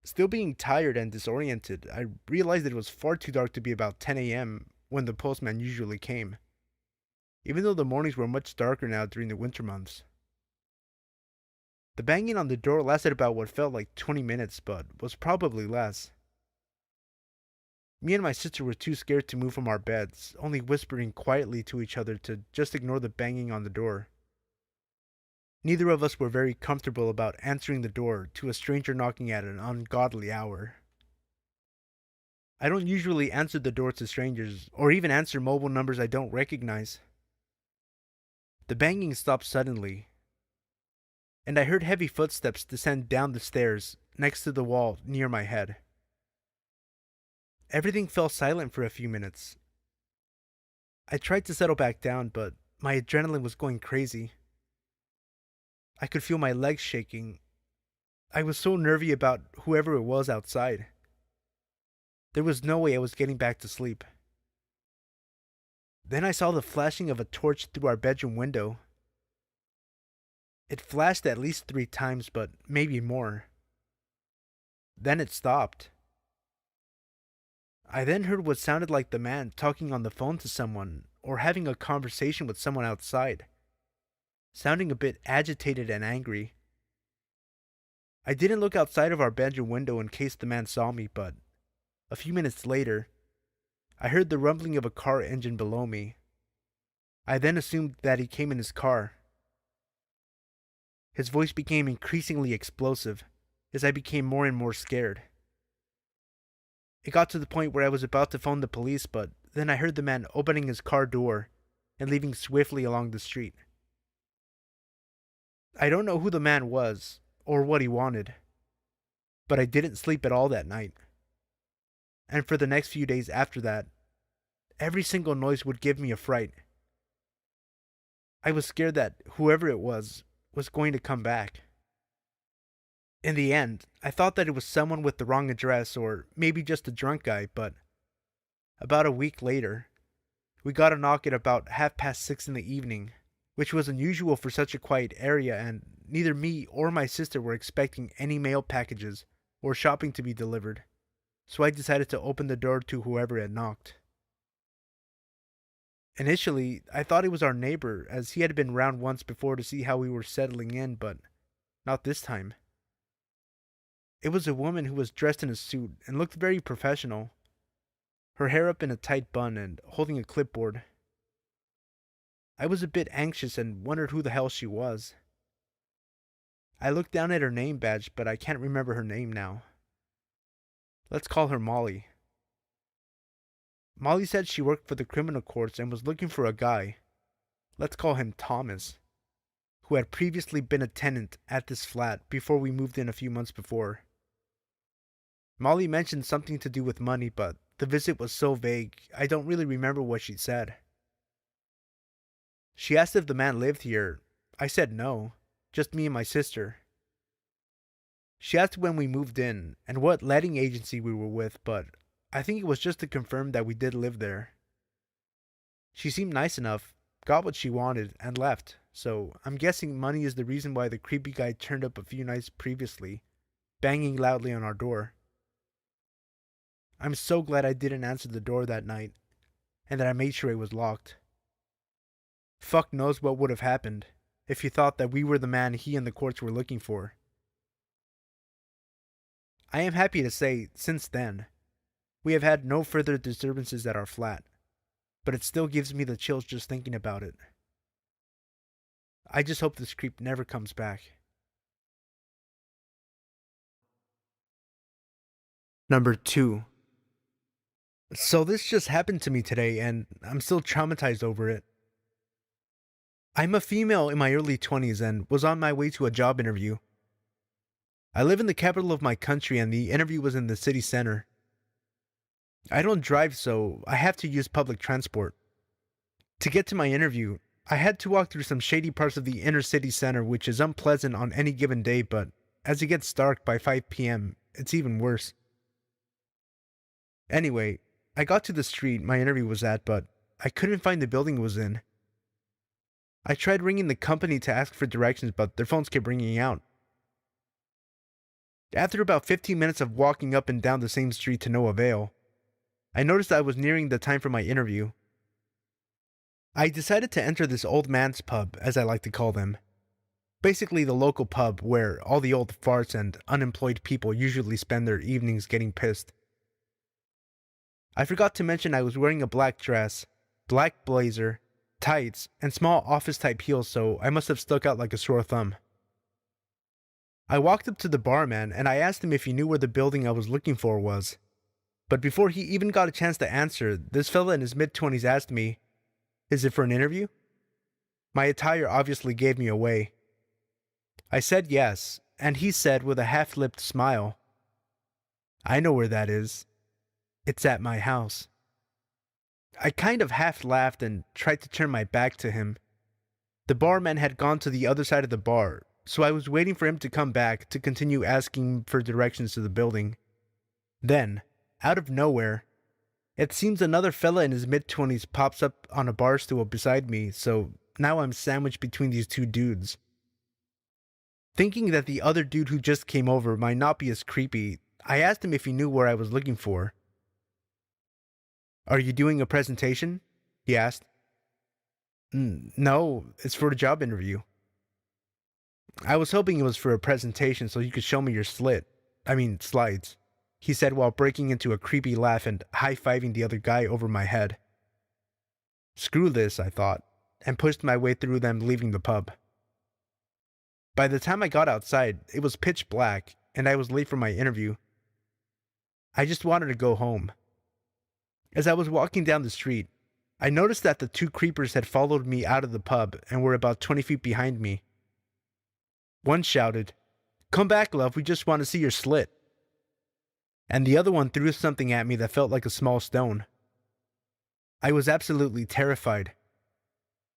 Still being tired and disoriented, I realized it was far too dark to be about 10 a.m. when the postman usually came, even though the mornings were much darker now during the winter months. The banging on the door lasted about what felt like 20 minutes, but was probably less. Me and my sister were too scared to move from our beds, only whispering quietly to each other to just ignore the banging on the door. Neither of us were very comfortable about answering the door to a stranger knocking at an ungodly hour. I don't usually answer the door to strangers, or even answer mobile numbers I don't recognize. The banging stopped suddenly, and I heard heavy footsteps descend down the stairs next to the wall near my head. Everything fell silent for a few minutes. I tried to settle back down, but my adrenaline was going crazy. I could feel my legs shaking. I was so nervy about whoever it was outside. There was no way I was getting back to sleep. Then I saw the flashing of a torch through our bedroom window. It flashed at least 3 times, but maybe more. Then it stopped. I then heard what sounded like the man talking on the phone to someone, or having a conversation with someone outside, sounding a bit agitated and angry. I didn't look outside of our bedroom window in case the man saw me, but a few minutes later, I heard the rumbling of a car engine below me. I then assumed that he came in his car. His voice became increasingly explosive as I became more and more scared. It got to the point where I was about to phone the police, but then I heard the man opening his car door and leaving swiftly along the street. I don't know who the man was or what he wanted, but I didn't sleep at all that night. And for the next few days after that, every single noise would give me a fright. I was scared that whoever it was going to come back. In the end, I thought that it was someone with the wrong address or maybe just a drunk guy, but about a week later, we got a knock at about 6:30 in the evening, which was unusual for such a quiet area, and neither me or my sister were expecting any mail packages or shopping to be delivered, so I decided to open the door to whoever had knocked. Initially, I thought it was our neighbor, as he had been round once before to see how we were settling in, but not this time. It was a woman who was dressed in a suit and looked very professional, her hair up in a tight bun and holding a clipboard. I was a bit anxious and wondered who the hell she was. I looked down at her name badge, but I can't remember her name now. Let's call her Molly. Molly said she worked for the criminal courts and was looking for a guy, let's call him Thomas, who had previously been a tenant at this flat before we moved in a few months before. Molly mentioned something to do with money, but the visit was so vague, I don't really remember what she said. She asked if the man lived here. I said no, just me and my sister. She asked when we moved in and what letting agency we were with, but I think it was just to confirm that we did live there. She seemed nice enough, got what she wanted, and left, so I'm guessing money is the reason why the creepy guy turned up a few nights previously, banging loudly on our door. I'm so glad I didn't answer the door that night, and that I made sure it was locked. Fuck knows what would have happened if he thought that we were the man he and the courts were looking for. I am happy to say, since then, we have had no further disturbances at our flat, but it still gives me the chills just thinking about it. I just hope this creep never comes back. Number 2. So this just happened to me today, and I'm still traumatized over it. I'm a female in my early 20s and was on my way to a job interview. I live in the capital of my country, and the interview was in the city center. I don't drive, so I have to use public transport. To get to my interview, I had to walk through some shady parts of the inner city center, which is unpleasant on any given day, but as it gets dark by 5 p.m., it's even worse. Anyway, I got to the street my interview was at, but I couldn't find the building it was in. I tried ringing the company to ask for directions, but their phones kept ringing out. After about 15 minutes of walking up and down the same street to no avail, I noticed I was nearing the time for my interview. I decided to enter this old man's pub, as I like to call them. Basically the local pub where all the old farts and unemployed people usually spend their evenings getting pissed. I forgot to mention I was wearing a black dress, black blazer, tights, and small office-type heels, so I must have stuck out like a sore thumb. I walked up to the barman and I asked him if he knew where the building I was looking for was. But before he even got a chance to answer, this fella in his mid-20s asked me, "Is it for an interview?" My attire obviously gave me away. I said yes, and he said with a half-lipped smile, "I know where that is. It's at my house." I kind of half laughed and tried to turn my back to him. The barman had gone to the other side of the bar, so I was waiting for him to come back to continue asking for directions to the building. Then, out of nowhere, it seems another fella in his mid-20s pops up on a bar stool beside me, so now I'm sandwiched between these two dudes. Thinking that the other dude who just came over might not be as creepy, I asked him if he knew where I was looking for. "Are you doing a presentation?" he asked. "No, it's for a job interview." "I was hoping it was for a presentation so you could show me your slides," he said while breaking into a creepy laugh and high-fiving the other guy over my head. Screw this, I thought, and pushed my way through them leaving the pub. By the time I got outside, it was pitch black, and I was late for my interview. I just wanted to go home. As I was walking down the street, I noticed that the two creepers had followed me out of the pub and were about 20 feet behind me. One shouted, "Come back, love, we just want to see your slit." And the other one threw something at me that felt like a small stone. I was absolutely terrified.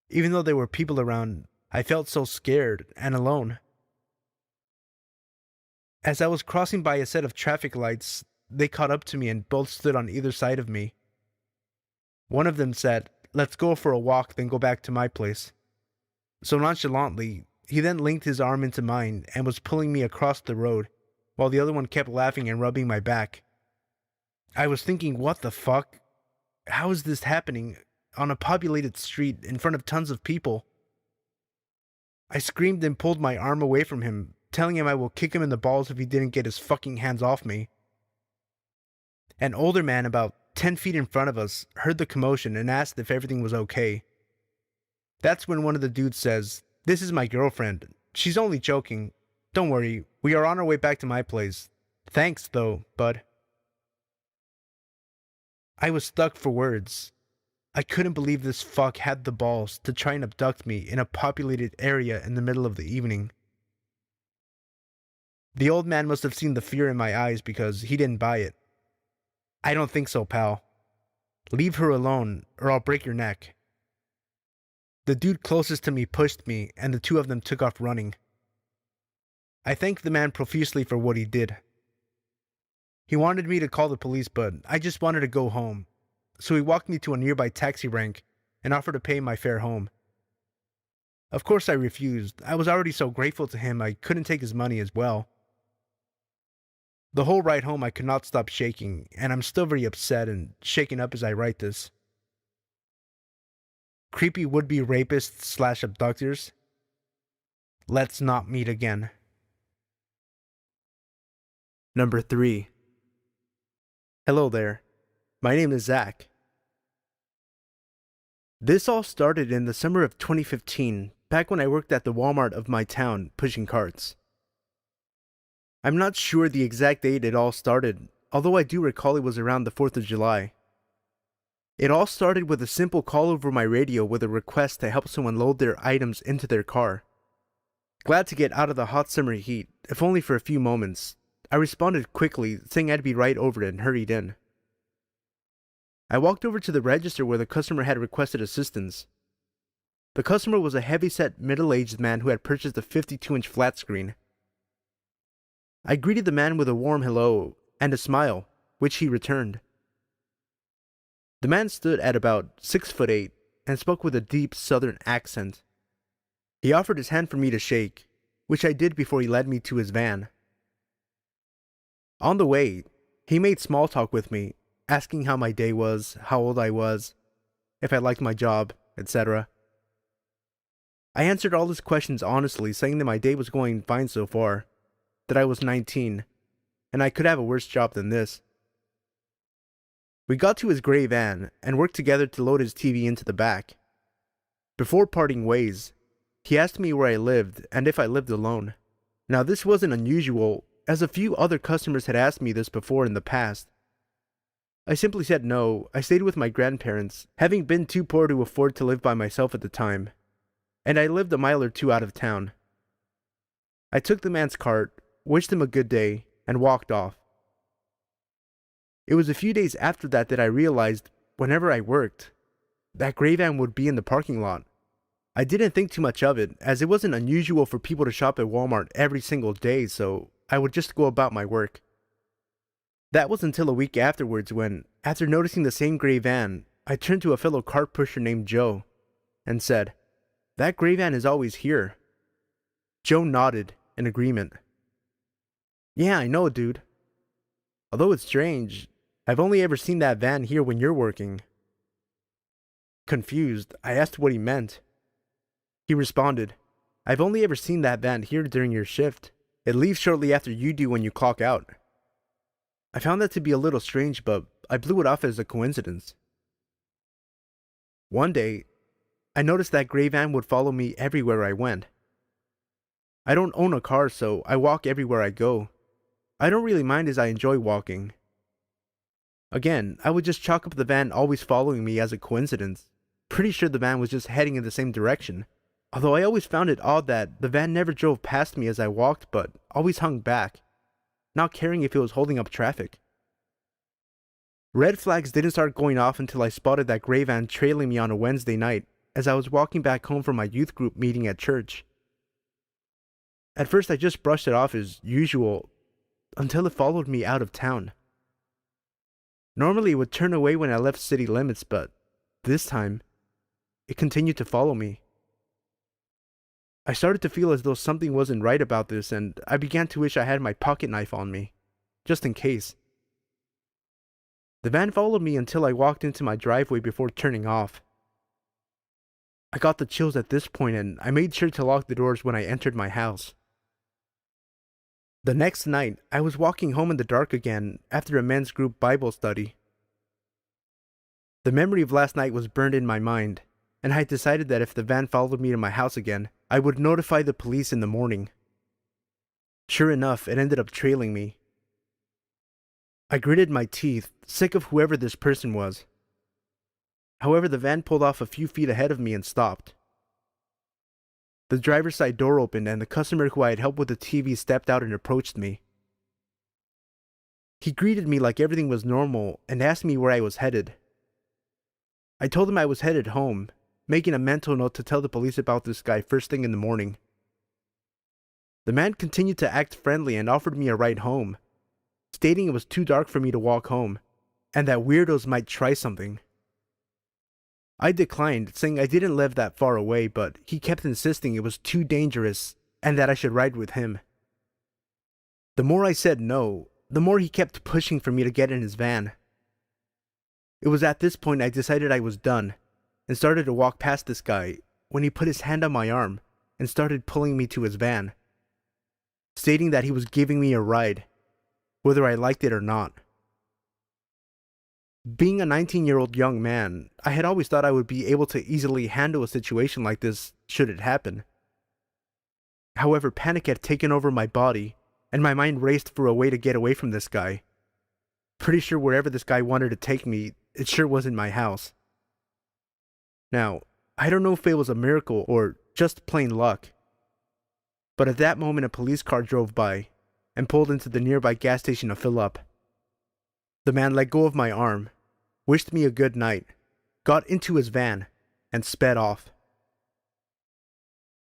Even though there were people around, I felt so scared and alone. As I was crossing by a set of traffic lights, they caught up to me and both stood on either side of me. One of them said, "Let's go for a walk, then go back to my place." So nonchalantly, he then linked his arm into mine and was pulling me across the road, while the other one kept laughing and rubbing my back. I was thinking, what the fuck? How is this happening on a populated street in front of tons of people? I screamed and pulled my arm away from him, telling him I will kick him in the balls if he didn't get his fucking hands off me. An older man about 10 feet in front of us heard the commotion and asked if everything was okay. That's when one of the dudes says, "This is my girlfriend. She's only joking. Don't worry, we are on our way back to my place. Thanks, though, bud." I was stuck for words. I couldn't believe this fuck had the balls to try and abduct me in a populated area in the middle of the evening. The old man must have seen the fear in my eyes because he didn't buy it. "I don't think so, pal. Leave her alone, or I'll break your neck." The dude closest to me pushed me, and the two of them took off running. I thanked the man profusely for what he did. He wanted me to call the police, but I just wanted to go home, so he walked me to a nearby taxi rank and offered to pay my fare home. Of course I refused. I was already so grateful to him I couldn't take his money as well. The whole ride home I could not stop shaking, and I'm still very upset and shaken up as I write this. Creepy would-be rapists slash abductors, let's not meet again. Number 3. Hello there. My name is Zach. This all started in the summer of 2015, back when I worked at the Walmart of my town, pushing carts. I'm not sure the exact date it all started, although I do recall it was around the 4th of July. It all started with a simple call over my radio with a request to help someone load their items into their car. Glad to get out of the hot summer heat, if only for a few moments, I responded quickly, saying I'd be right over it and hurried in. I walked over to the register where the customer had requested assistance. The customer was a heavy-set, middle-aged man who had purchased a 52-inch flat screen. I greeted the man with a warm hello and a smile, which he returned. The man stood at about 6'8" and spoke with a deep southern accent. He offered his hand for me to shake, which I did before he led me to his van. On the way, he made small talk with me, asking how my day was, how old I was, if I liked my job, etc. I answered all his questions honestly, saying that my day was going fine so far, that I was 19, and I could have a worse job than this. We got to his gray van and worked together to load his TV into the back. Before parting ways, he asked me where I lived and if I lived alone. Now this wasn't unusual, as a few other customers had asked me this before in the past. I simply said no. I stayed with my grandparents, having been too poor to afford to live by myself at the time, and I lived a mile or two out of town. I took the man's cart, wished him a good day, and walked off. It was a few days after that I realized, whenever I worked, that gray van would be in the parking lot. I didn't think too much of it, as it wasn't unusual for people to shop at Walmart every single day, so I would just go about my work. That was until a week afterwards when, after noticing the same gray van, I turned to a fellow cart pusher named Joe and said, "That gray van is always here." Joe nodded in agreement. "Yeah, I know, dude. Although it's strange, I've only ever seen that van here when you're working." Confused, I asked what he meant. He responded, "I've only ever seen that van here during your shift. It leaves shortly after you do when you clock out." I found that to be a little strange, but I blew it off as a coincidence. One day, I noticed that gray van would follow me everywhere I went. I don't own a car, so I walk everywhere I go. I don't really mind as I enjoy walking. Again, I would just chalk up the van always following me as a coincidence. Pretty sure the van was just heading in the same direction. Although I always found it odd that the van never drove past me as I walked, but always hung back, not caring if it was holding up traffic. Red flags didn't start going off until I spotted that gray van trailing me on a Wednesday night as I was walking back home from my youth group meeting at church. At first I just brushed it off as usual, until it followed me out of town. Normally it would turn away when I left city limits, but this time, it continued to follow me. I started to feel as though something wasn't right about this, and I began to wish I had my pocket knife on me, just in case. The van followed me until I walked into my driveway before turning off. I got the chills at this point, and I made sure to lock the doors when I entered my house. The next night, I was walking home in the dark again after a men's group Bible study. The memory of last night was burned in my mind, and I decided that if the van followed me to my house again, I would notify the police in the morning. Sure enough, it ended up trailing me. I gritted my teeth, sick of whoever this person was. However, the van pulled off a few feet ahead of me and stopped. The driver's side door opened and the customer who I had helped with the TV stepped out and approached me. He greeted me like everything was normal and asked me where I was headed. I told him I was headed home, making a mental note to tell the police about this guy first thing in the morning. The man continued to act friendly and offered me a ride home, stating it was too dark for me to walk home, and that weirdos might try something. I declined, saying I didn't live that far away, but he kept insisting it was too dangerous and that I should ride with him. The more I said no, the more he kept pushing for me to get in his van. It was at this point I decided I was done and started to walk past this guy when he put his hand on my arm and started pulling me to his van, stating that he was giving me a ride, whether I liked it or not. Being a 19-year-old young man, I had always thought I would be able to easily handle a situation like this should it happen. However, panic had taken over my body, and my mind raced for a way to get away from this guy. Pretty sure wherever this guy wanted to take me, it sure wasn't my house. Now, I don't know if it was a miracle or just plain luck, but at that moment a police car drove by and pulled into the nearby gas station to fill up. The man let go of my arm, wished me a good night, got into his van, and sped off.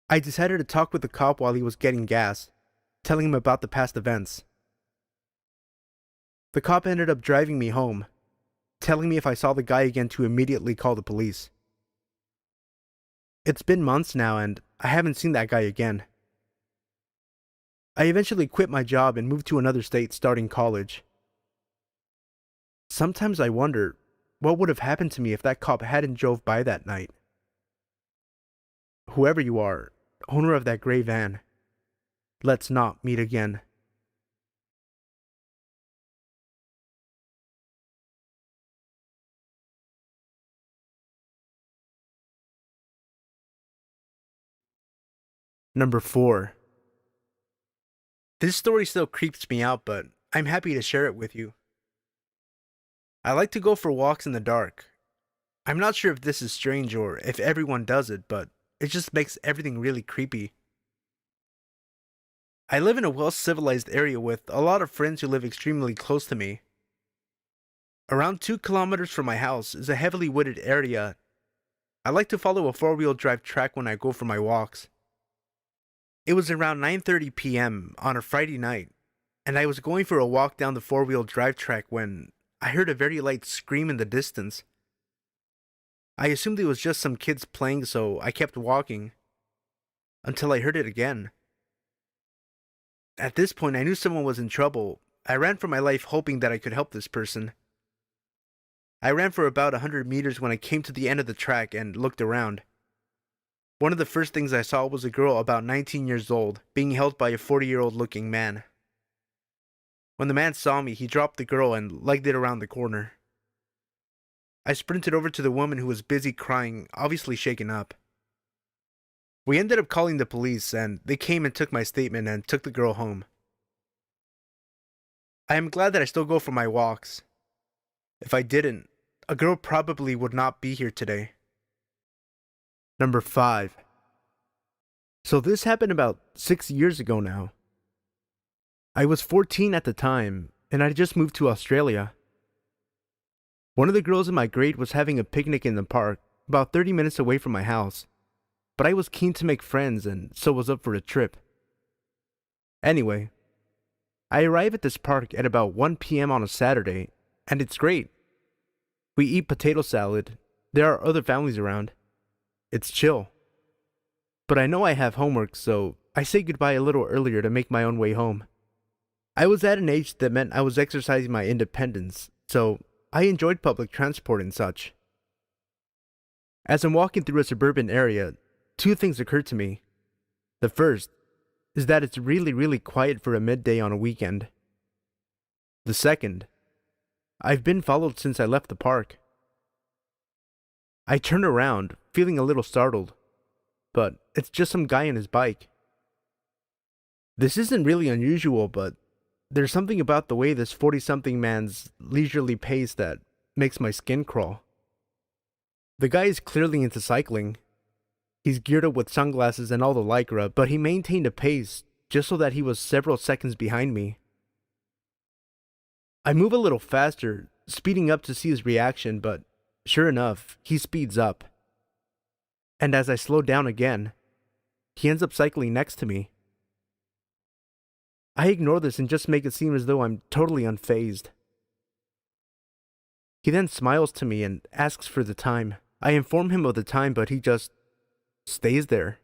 I decided to talk with the cop while he was getting gas, telling him about the past events. The cop ended up driving me home, telling me if I saw the guy again to immediately call the police. It's been months now and I haven't seen that guy again. I eventually quit my job and moved to another state starting college. Sometimes I wonder what would have happened to me if that cop hadn't drove by that night. Whoever you are, owner of that gray van, let's not meet again. Number 4. This story still creeps me out, but I'm happy to share it with you. I like to go for walks in the dark. I'm not sure if this is strange or if everyone does it, but it just makes everything really creepy. I live in a well-civilized area with a lot of friends who live extremely close to me. Around 2 kilometers from my house is a heavily wooded area. I like to follow a 4-wheel drive track when I go for my walks. It was around 9:30 p.m. on a Friday night, and I was going for a walk down the 4-wheel drive track when I heard a very light scream in the distance. I assumed it was just some kids playing, so I kept walking, until I heard it again. At this point, I knew someone was in trouble. I ran for my life hoping that I could help this person. I ran for about 100 meters when I came to the end of the track and looked around. One of the first things I saw was a girl about 19 years old, being held by a 40-year-old looking man. When the man saw me, he dropped the girl and legged it around the corner. I sprinted over to the woman who was busy crying, obviously shaken up. We ended up calling the police, and they came and took my statement and took the girl home. I am glad that I still go for my walks. If I didn't, a girl probably would not be here today. Number 5. So this happened about 6 years ago now. I was 14 at the time, and I just moved to Australia. One of the girls in my grade was having a picnic in the park, about 30 minutes away from my house, but I was keen to make friends and so was up for a trip. Anyway, I arrive at this park at about 1 p.m. on a Saturday, and it's great. We eat potato salad, there are other families around. It's chill. But I know I have homework, so I say goodbye a little earlier to make my own way home. I was at an age that meant I was exercising my independence, so I enjoyed public transport and such. As I'm walking through a suburban area, 2 things occur to me. The first is that it's really quiet for a midday on a weekend. The second, I've been followed since I left the park. I turn around, feeling a little startled, but it's just some guy on his bike. This isn't really unusual, but there's something about the way this 40-something man's leisurely pace that makes my skin crawl. The guy is clearly into cycling. He's geared up with sunglasses and all the lycra, but he maintained a pace just so that he was several seconds behind me. I move a little faster, speeding up to see his reaction, but sure enough, he speeds up. And as I slow down again, he ends up cycling next to me. I ignore this and just make it seem as though I'm totally unfazed. He then smiles to me and asks for the time. I inform him of the time, but he just stays there.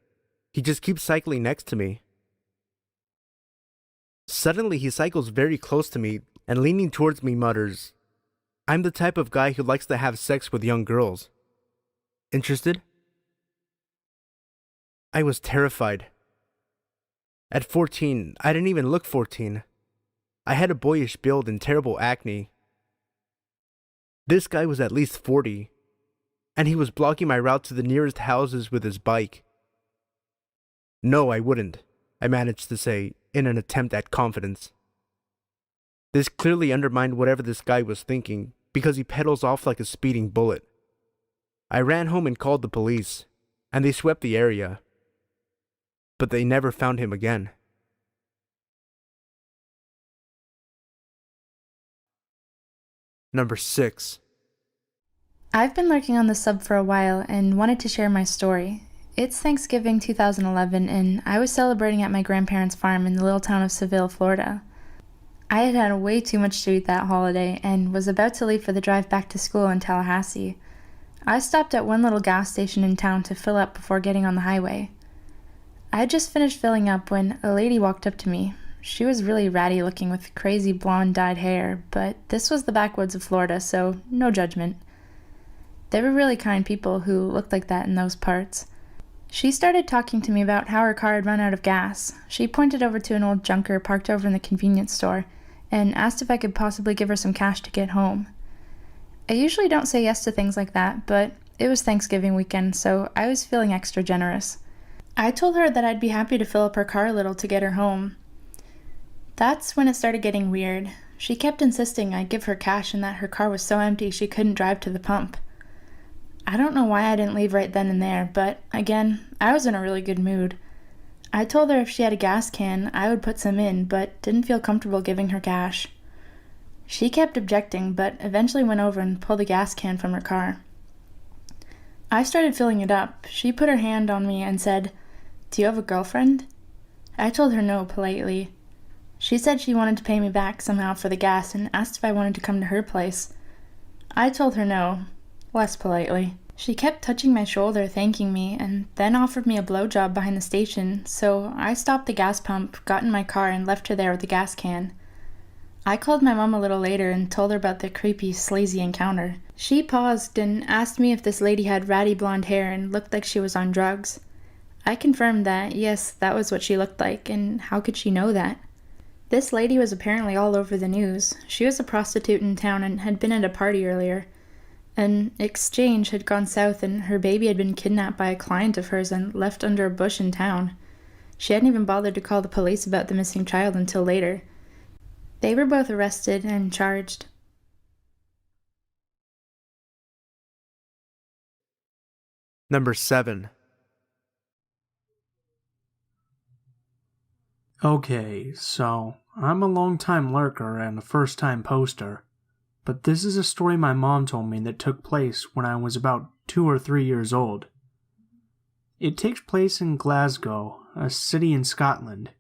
He just keeps cycling next to me. Suddenly, he cycles very close to me and leaning towards me mutters, "I'm the type of guy who likes to have sex with young girls. Interested?" I was terrified. At 14, I didn't even look 14. I had a boyish build and terrible acne. This guy was at least 40, and he was blocking my route to the nearest houses with his bike. "No, I wouldn't," I managed to say, in an attempt at confidence. This clearly undermined whatever this guy was thinking, because he pedals off like a speeding bullet. I ran home and called the police, and they swept the area. But they never found him again. Number 6. I've been lurking on the sub for a while and wanted to share my story. It's Thanksgiving 2011 and I was celebrating at my grandparents' farm in the little town of Seville, Florida. I had had way too much to eat that holiday and was about to leave for the drive back to school in Tallahassee. I stopped at one little gas station in town to fill up before getting on the highway. I had just finished filling up when a lady walked up to me. She was really ratty looking with crazy blonde dyed hair, but this was the backwoods of Florida, so no judgment. They were really kind people who looked like that in those parts. She started talking to me about how her car had run out of gas. She pointed over to an old junker parked over in the convenience store and asked if I could possibly give her some cash to get home. I usually don't say yes to things like that, but it was Thanksgiving weekend, so I was feeling extra generous. I told her that I'd be happy to fill up her car a little to get her home. That's when it started getting weird. She kept insisting I give her cash and that her car was so empty she couldn't drive to the pump. I don't know why I didn't leave right then and there, but again, I was in a really good mood. I told her if she had a gas can, I would put some in, but didn't feel comfortable giving her cash. She kept objecting, but eventually went over and pulled a gas can from her car. I started filling it up. She put her hand on me and said, "Do you have a girlfriend?" I told her no politely. She said she wanted to pay me back somehow for the gas and asked if I wanted to come to her place. I told her no, less politely. She kept touching my shoulder, thanking me, and then offered me a blowjob behind the station, so I stopped the gas pump, got in my car, and left her there with the gas can. I called my mom a little later and told her about the creepy, sleazy encounter. She paused and asked me if this lady had ratty blonde hair and looked like she was on drugs. I confirmed that, yes, that was what she looked like, and how could she know that? This lady was apparently all over the news. She was a prostitute in town and had been at a party earlier. An exchange had gone south and her baby had been kidnapped by a client of hers and left under a bush in town. She hadn't even bothered to call the police about the missing child until later. They were both arrested and charged. Number 7. Okay, so I'm a long-time lurker and a first-time poster, but this is a story my mom told me that took place when I was about 2 or 3 years old. It takes place in Glasgow, a city in Scotland.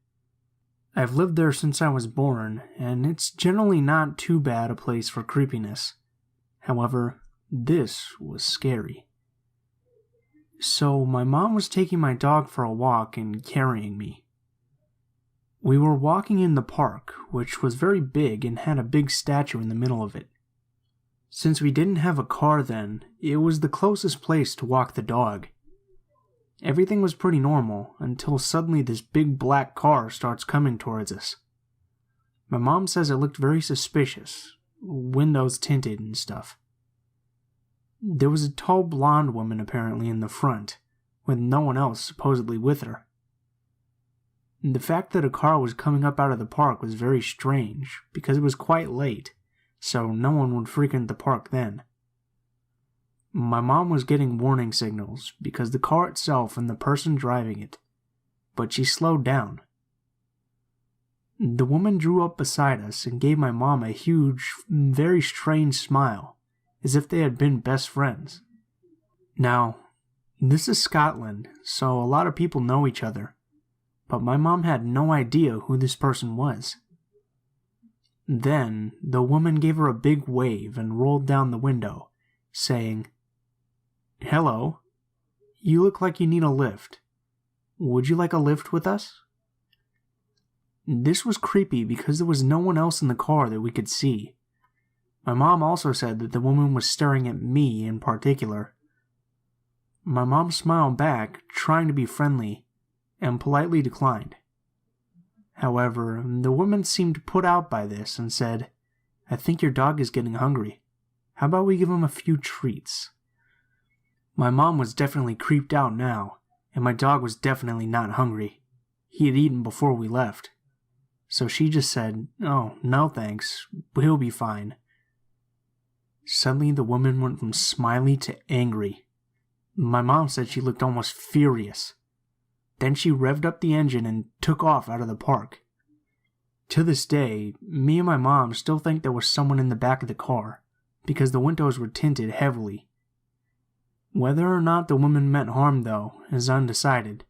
I've lived there since I was born, and it's generally not too bad a place for creepiness. However, this was scary. So my mom was taking my dog for a walk and carrying me. We were walking in the park, which was very big and had a big statue in the middle of it. Since we didn't have a car then, it was the closest place to walk the dog. Everything was pretty normal, until suddenly this big black car starts coming towards us. My mom says it looked very suspicious, windows tinted and stuff. There was a tall blonde woman apparently in the front, with no one else supposedly with her. The fact that a car was coming up out of the park was very strange, because it was quite late, so no one would frequent the park then. My mom was getting warning signals, because the car itself and the person driving it, but she slowed down. The woman drew up beside us and gave my mom a huge, very strange smile, as if they had been best friends. Now, this is Scotland, so a lot of people know each other. But my mom had no idea who this person was. Then, the woman gave her a big wave and rolled down the window, saying, "Hello, you look like you need a lift. Would you like a lift with us?" This was creepy because there was no one else in the car that we could see. My mom also said that the woman was staring at me in particular. My mom smiled back, trying to be friendly, and politely declined. However, the woman seemed put out by this and said, "I think your dog is getting hungry. How about we give him a few treats?" My mom was definitely creeped out now, and my dog was definitely not hungry. He had eaten before we left. So she just said, "Oh, no thanks, he'll be fine." Suddenly the woman went from smiley to angry. My mom said she looked almost furious. Then she revved up the engine and took off out of the park. To this day, me and my mom still think there was someone in the back of the car, because the windows were tinted heavily. Whether or not the woman meant harm, though, is undecided.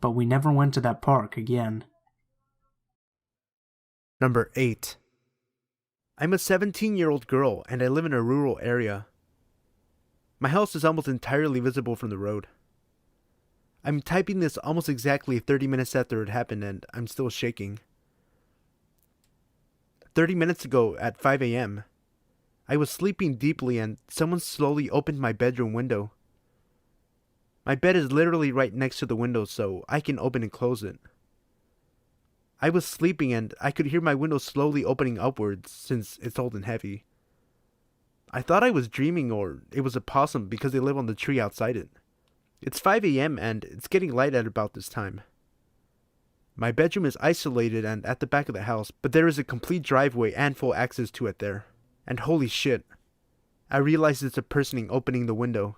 But we never went to that park again. Number 8. I'm a 17-year-old girl and I live in a rural area. My house is almost entirely visible from the road. I'm typing this almost exactly 30 minutes after it happened and I'm still shaking. 30 minutes ago at 5 a.m., I was sleeping deeply and someone slowly opened my bedroom window. My bed is literally right next to the window so I can open and close it. I was sleeping and I could hear my window slowly opening upwards since it's old and heavy. I thought I was dreaming or it was a possum because they live on the tree outside it. It's 5 a.m. and it's getting light at about this time. My bedroom is isolated and at the back of the house, but there is a complete driveway and full access to it there. And holy shit, I realize it's a person opening the window.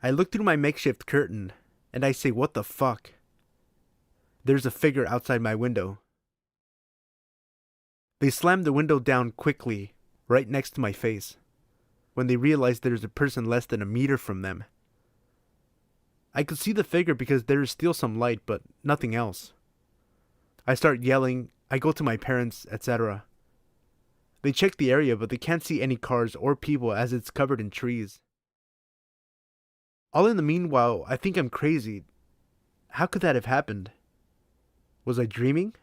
I look through my makeshift curtain and I say, what the fuck? There's a figure outside my window. They slam the window down quickly, right next to my face, when they realize there's a person less than a meter from them. I could see the figure because there is still some light, but nothing else. I start yelling, I go to my parents, etc. They check the area, but they can't see any cars or people as it's covered in trees. All in the meanwhile, I think I'm crazy. How could that have happened? Was I dreaming?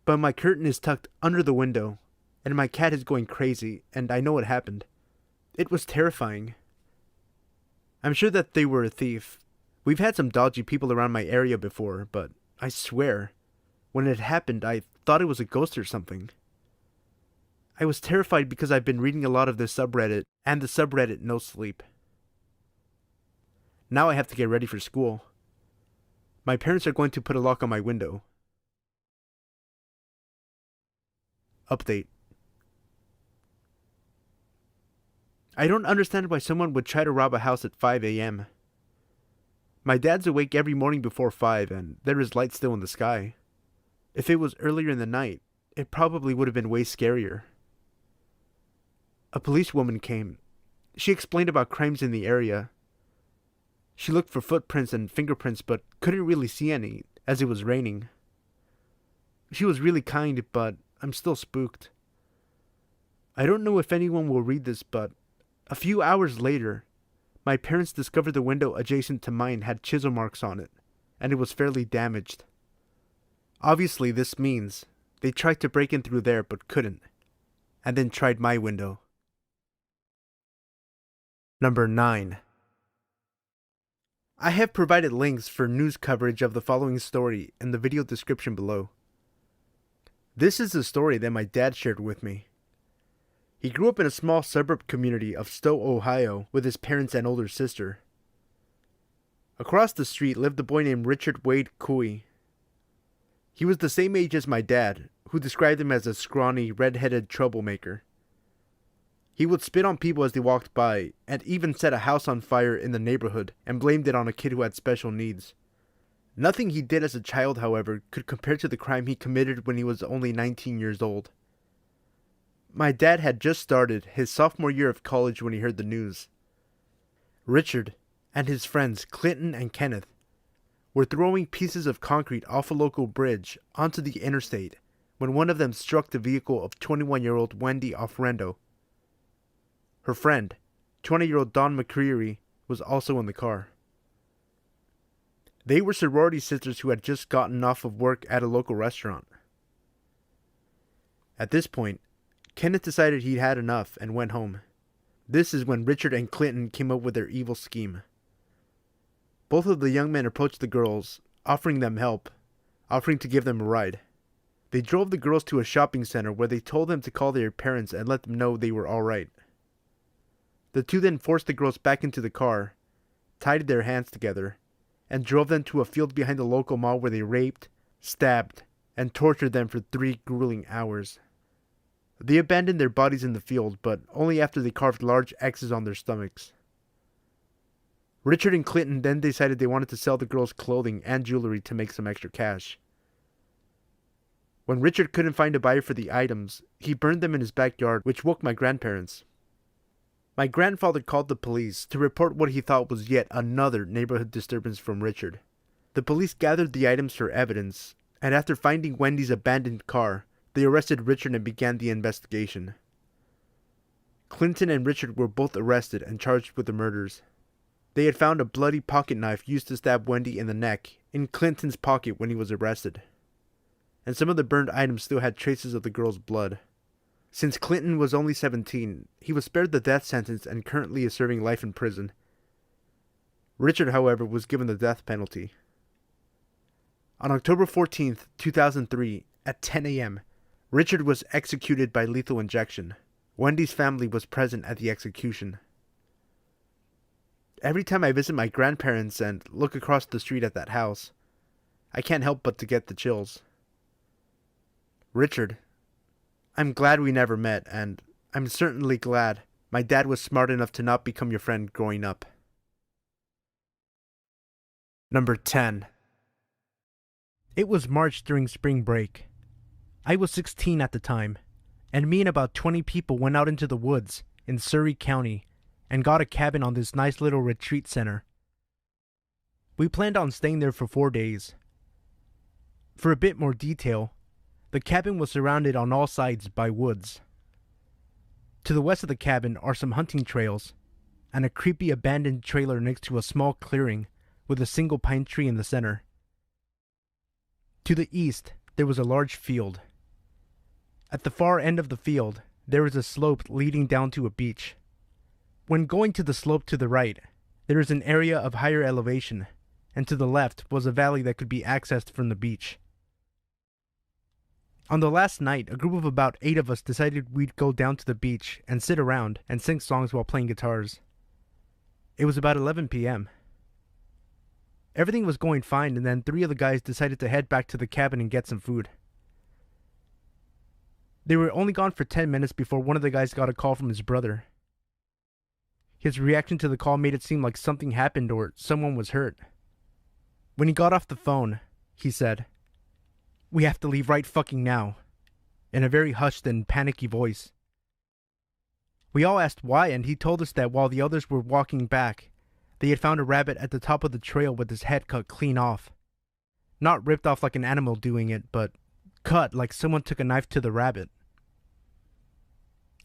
But my curtain is tucked under the window, and my cat is going crazy, and I know what happened. It was terrifying. I'm sure that they were a thief. We've had some dodgy people around my area before, but I swear, when it happened, I thought it was a ghost or something. I was terrified because I've been reading a lot of this subreddit, and the subreddit No Sleep. Now I have to get ready for school. My parents are going to put a lock on my window. Update. I don't understand why someone would try to rob a house at 5 a.m. My dad's awake every morning before 5 and there is light still in the sky. If it was earlier in the night, it probably would have been way scarier. A policewoman came. She explained about crimes in the area. She looked for footprints and fingerprints but couldn't really see any, as it was raining. She was really kind, but I'm still spooked. I don't know if anyone will read this, but a few hours later, my parents discovered the window adjacent to mine had chisel marks on it, and it was fairly damaged. Obviously, this means they tried to break in through there but couldn't, and then tried my window. Number 9. I have provided links for news coverage of the following story in the video description below. This is the story that my dad shared with me. He grew up in a small suburb community of Stowe, Ohio, with his parents and older sister. Across the street lived a boy named Richard Wade Cooey. He was the same age as my dad, who described him as a scrawny, red-headed troublemaker. He would spit on people as they walked by, and even set a house on fire in the neighborhood and blamed it on a kid who had special needs. Nothing he did as a child, however, could compare to the crime he committed when he was only 19 years old. My dad had just started his sophomore year of college when he heard the news. Richard and his friends Clinton and Kenneth were throwing pieces of concrete off a local bridge onto the interstate when one of them struck the vehicle of 21-year-old Wendy Offrendo. Her friend, 20-year-old Dawn McCreary, was also in the car. They were sorority sisters who had just gotten off of work at a local restaurant. At this point, Kenneth decided he'd had enough and went home. This is when Richard and Clinton came up with their evil scheme. Both of the young men approached the girls, offering them help, offering to give them a ride. They drove the girls to a shopping center where they told them to call their parents and let them know they were alright. The two then forced the girls back into the car, tied their hands together, and drove them to a field behind the local mall where they raped, stabbed, and tortured them for 3 grueling hours. They abandoned their bodies in the field, but only after they carved large X's on their stomachs. Richard and Clinton then decided they wanted to sell the girls' clothing and jewelry to make some extra cash. When Richard couldn't find a buyer for the items, he burned them in his backyard, which woke my grandparents. My grandfather called the police to report what he thought was yet another neighborhood disturbance from Richard. The police gathered the items for evidence, and after finding Wendy's abandoned car, they arrested Richard and began the investigation. Clinton and Richard were both arrested and charged with the murders. They had found a bloody pocket knife used to stab Wendy in the neck in Clinton's pocket when he was arrested. And some of the burned items still had traces of the girl's blood. Since Clinton was only 17, he was spared the death sentence and currently is serving life in prison. Richard, however, was given the death penalty. On October 14th, 2003, at 10 a.m., Richard was executed by lethal injection. Wendy's family was present at the execution. Every time I visit my grandparents and look across the street at that house, I can't help but to get the chills. Richard, I'm glad we never met, and I'm certainly glad my dad was smart enough to not become your friend growing up. Number 10. It was March during spring break. I was 16 at the time, and me and about 20 people went out into the woods in Surrey County and got a cabin on this nice little retreat center. We planned on staying there for 4 days. For a bit more detail, the cabin was surrounded on all sides by woods. To the west of the cabin are some hunting trails, and a creepy abandoned trailer next to a small clearing with a single pine tree in the center. To the east, there was a large field. At the far end of the field, there was a slope leading down to a beach. When going to the slope to the right, there is an area of higher elevation, and to the left was a valley that could be accessed from the beach. On the last night, a group of about 8 of us decided we'd go down to the beach and sit around and sing songs while playing guitars. It was about 11 p.m. Everything was going fine, and then 3 of the guys decided to head back to the cabin and get some food. They were only gone for 10 minutes before one of the guys got a call from his brother. His reaction to the call made it seem like something happened or someone was hurt. When he got off the phone, he said, "We have to leave right fucking now," in a very hushed and panicky voice. We all asked why, and he told us that while the others were walking back, they had found a rabbit at the top of the trail with his head cut clean off. Not ripped off like an animal doing it, but cut like someone took a knife to the rabbit.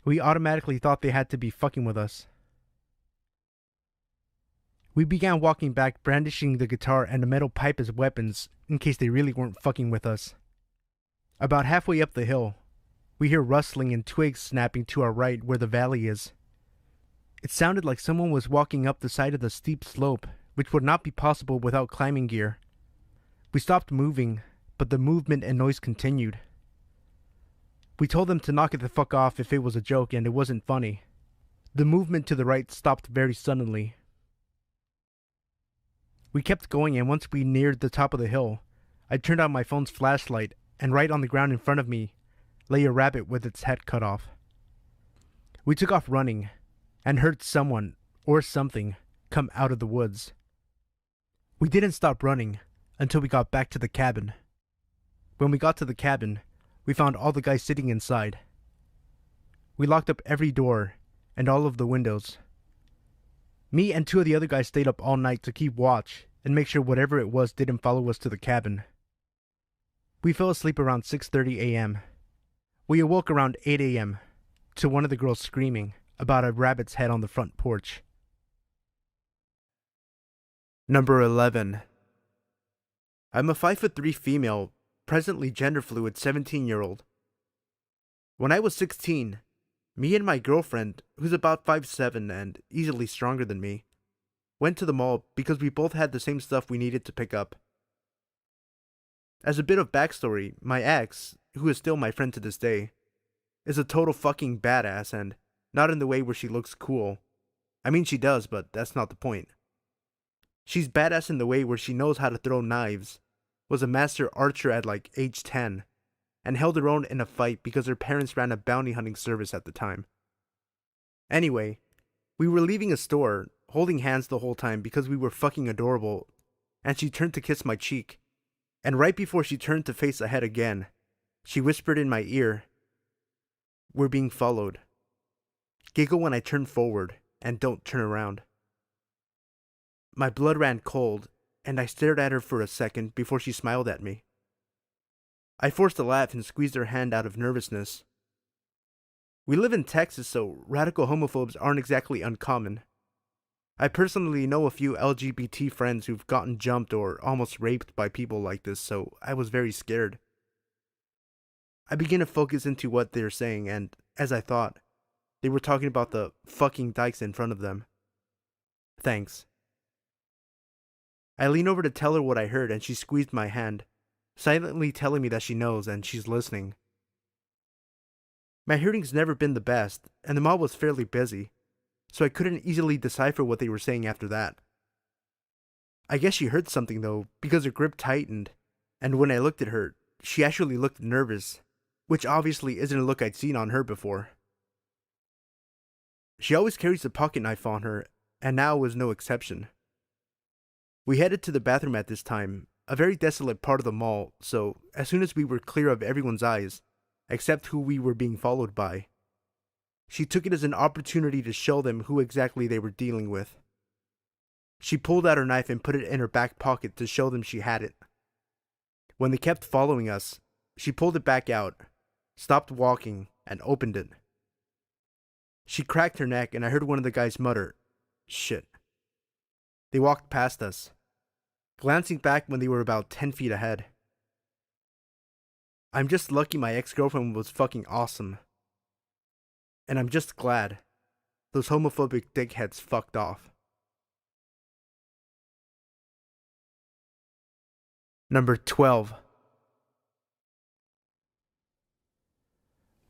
We automatically thought they had to be fucking with us. We began walking back, brandishing the guitar and a metal pipe as weapons in case they really weren't fucking with us. About halfway up the hill, we hear rustling and twigs snapping to our right where the valley is. It sounded like someone was walking up the side of the steep slope, which would not be possible without climbing gear. We stopped moving, but the movement and noise continued. We told them to knock it the fuck off if it was a joke and it wasn't funny. The movement to the right stopped very suddenly. We kept going, and once we neared the top of the hill, I turned on my phone's flashlight, and right on the ground in front of me lay a rabbit with its head cut off. We took off running, and heard someone, or something, come out of the woods. We didn't stop running until we got back to the cabin. When we got to the cabin, we found all the guys sitting inside. We locked up every door and all of the windows. Me and 2 of the other guys stayed up all night to keep watch and make sure whatever it was didn't follow us to the cabin. We fell asleep around 6:30 a.m. We awoke around 8 a.m. to one of the girls screaming about a rabbit's head on the front porch. Number 11. I'm a 5'3" female, presently gender fluid 17-year-old. When I was 16, me and my girlfriend, who's about 5'7" and easily stronger than me, went to the mall because we both had the same stuff we needed to pick up. As a bit of backstory, my ex, who is still my friend to this day, is a total fucking badass, and not in the way where she looks cool. I mean, she does, but that's not the point. She's badass in the way where she knows how to throw knives, was a master archer at like age 10, and held her own in a fight because her parents ran a bounty hunting service at the time. Anyway, we were leaving a store, holding hands the whole time because we were fucking adorable, and she turned to kiss my cheek. And right before she turned to face ahead again, she whispered in my ear, "We're being followed. Giggle when I turn forward, and don't turn around." My blood ran cold, and I stared at her for a second before she smiled at me. I forced a laugh and squeezed her hand out of nervousness. We live in Texas, so radical homophobes aren't exactly uncommon. I personally know a few LGBT friends who've gotten jumped or almost raped by people like this, so I was very scared. I began to focus into what they're saying, and, as I thought, they were talking about the fucking dykes in front of them. Thanks. I leaned over to tell her what I heard, and she squeezed my hand, silently telling me that she knows and she's listening. My hearing's never been the best, and the mall was fairly busy, so I couldn't easily decipher what they were saying after that. I guess she heard something though, because her grip tightened, and when I looked at her, she actually looked nervous, which obviously isn't a look I'd seen on her before. She always carries a pocket knife on her, and now was no exception. We headed to the bathroom at this time, a very desolate part of the mall, so as soon as we were clear of everyone's eyes, except who we were being followed by, she took it as an opportunity to show them who exactly they were dealing with. She pulled out her knife and put it in her back pocket to show them she had it. When they kept following us, she pulled it back out, stopped walking, and opened it. She cracked her neck, and I heard one of the guys mutter, "Shit." They walked past us, glancing back when they were about 10 feet ahead. I'm just lucky my ex-girlfriend was fucking awesome. And I'm just glad those homophobic dickheads fucked off. Number 12.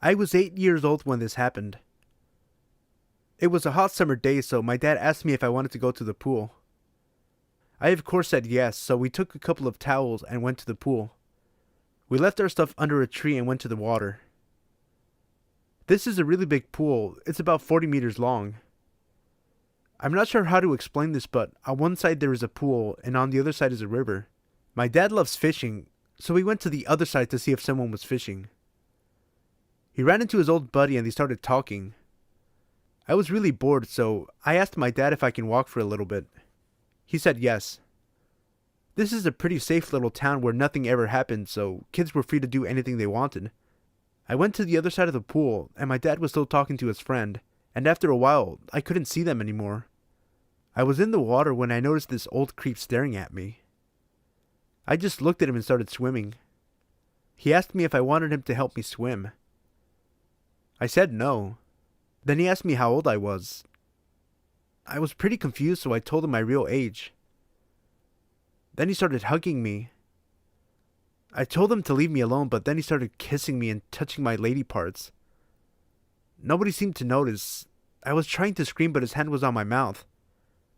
I was 8 years old when this happened. It was a hot summer day, so my dad asked me if I wanted to go to the pool. I of course said yes, so we took a couple of towels and went to the pool. We left our stuff under a tree and went to the water. This is a really big pool. It's about 40 meters long. I'm not sure how to explain this, but on one side there is a pool, and on the other side is a river. My dad loves fishing, so we went to the other side to see if someone was fishing. He ran into his old buddy and they started talking. I was really bored, so I asked my dad if I can walk for a little bit. He said yes. This is a pretty safe little town where nothing ever happened, so kids were free to do anything they wanted. I went to the other side of the pool, and my dad was still talking to his friend, and after a while, I couldn't see them anymore. I was in the water when I noticed this old creep staring at me. I just looked at him and started swimming. He asked me if I wanted him to help me swim. I said no. Then he asked me how old I was. I was pretty confused, so I told him my real age. Then he started hugging me. I told him to leave me alone, but then he started kissing me and touching my lady parts. Nobody seemed to notice. I was trying to scream, but his hand was on my mouth.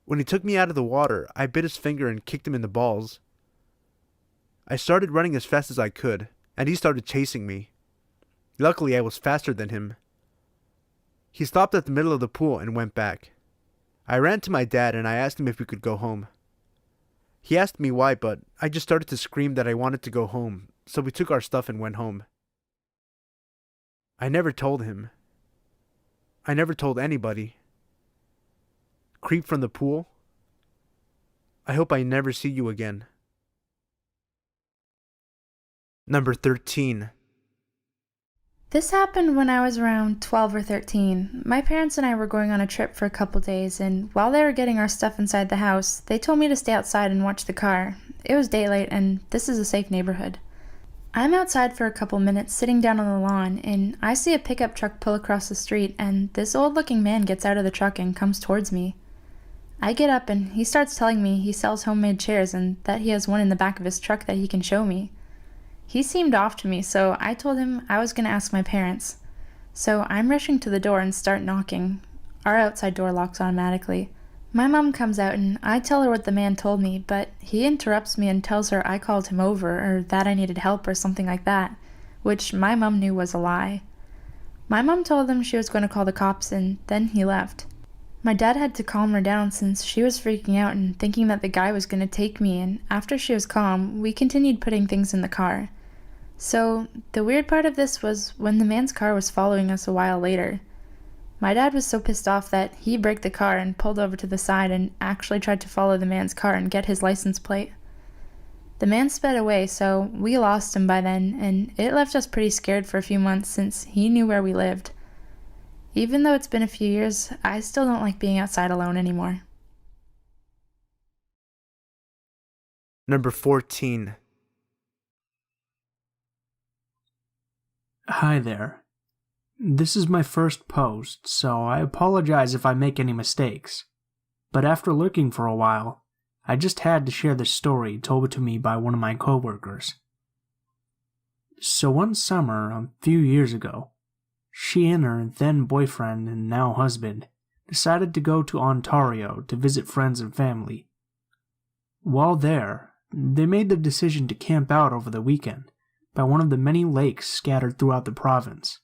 When he took me out of the water, I bit his finger and kicked him in the balls. I started running as fast as I could, and he started chasing me. Luckily, I was faster than him. He stopped at the middle of the pool and went back. I ran to my dad and I asked him if we could go home. He asked me why, but I just started to scream that I wanted to go home, so we took our stuff and went home. I never told him. I never told anybody. Creep from the pool? I hope I never see you again. Number 13. This happened when I was around 12 or 13. My parents and I were going on a trip for a couple days, and while they were getting our stuff inside the house, they told me to stay outside and watch the car. It was daylight, and this is a safe neighborhood. I'm outside for a couple minutes sitting down on the lawn, and I see a pickup truck pull across the street, and this old-looking man gets out of the truck and comes towards me. I get up, and he starts telling me he sells homemade chairs and that he has one in the back of his truck that he can show me. He seemed off to me, so I told him I was going to ask my parents. So I'm rushing to the door and start knocking. Our outside door locks automatically. My mom comes out and I tell her what the man told me, but he interrupts me and tells her I called him over or that I needed help or something like that, which my mom knew was a lie. My mom told him she was going to call the cops and then he left. My dad had to calm her down since she was freaking out and thinking that the guy was going to take me, and after she was calm, we continued putting things in the car. So the weird part of this was when the man's car was following us a while later. My dad was so pissed off that he braked the car and pulled over to the side and actually tried to follow the man's car and get his license plate. The man sped away, so we lost him by then, and it left us pretty scared for a few months since he knew where we lived. Even though it's been a few years, I still don't like being outside alone anymore. Number 14. Hi there. This is my first post, so I apologize if I make any mistakes. But after lurking for a while, I just had to share this story told to me by one of my coworkers. So one summer, a few years ago, she and her then boyfriend and now husband decided to go to Ontario to visit friends and family. While there, they made the decision to camp out over the weekend by one of the many lakes scattered throughout the province.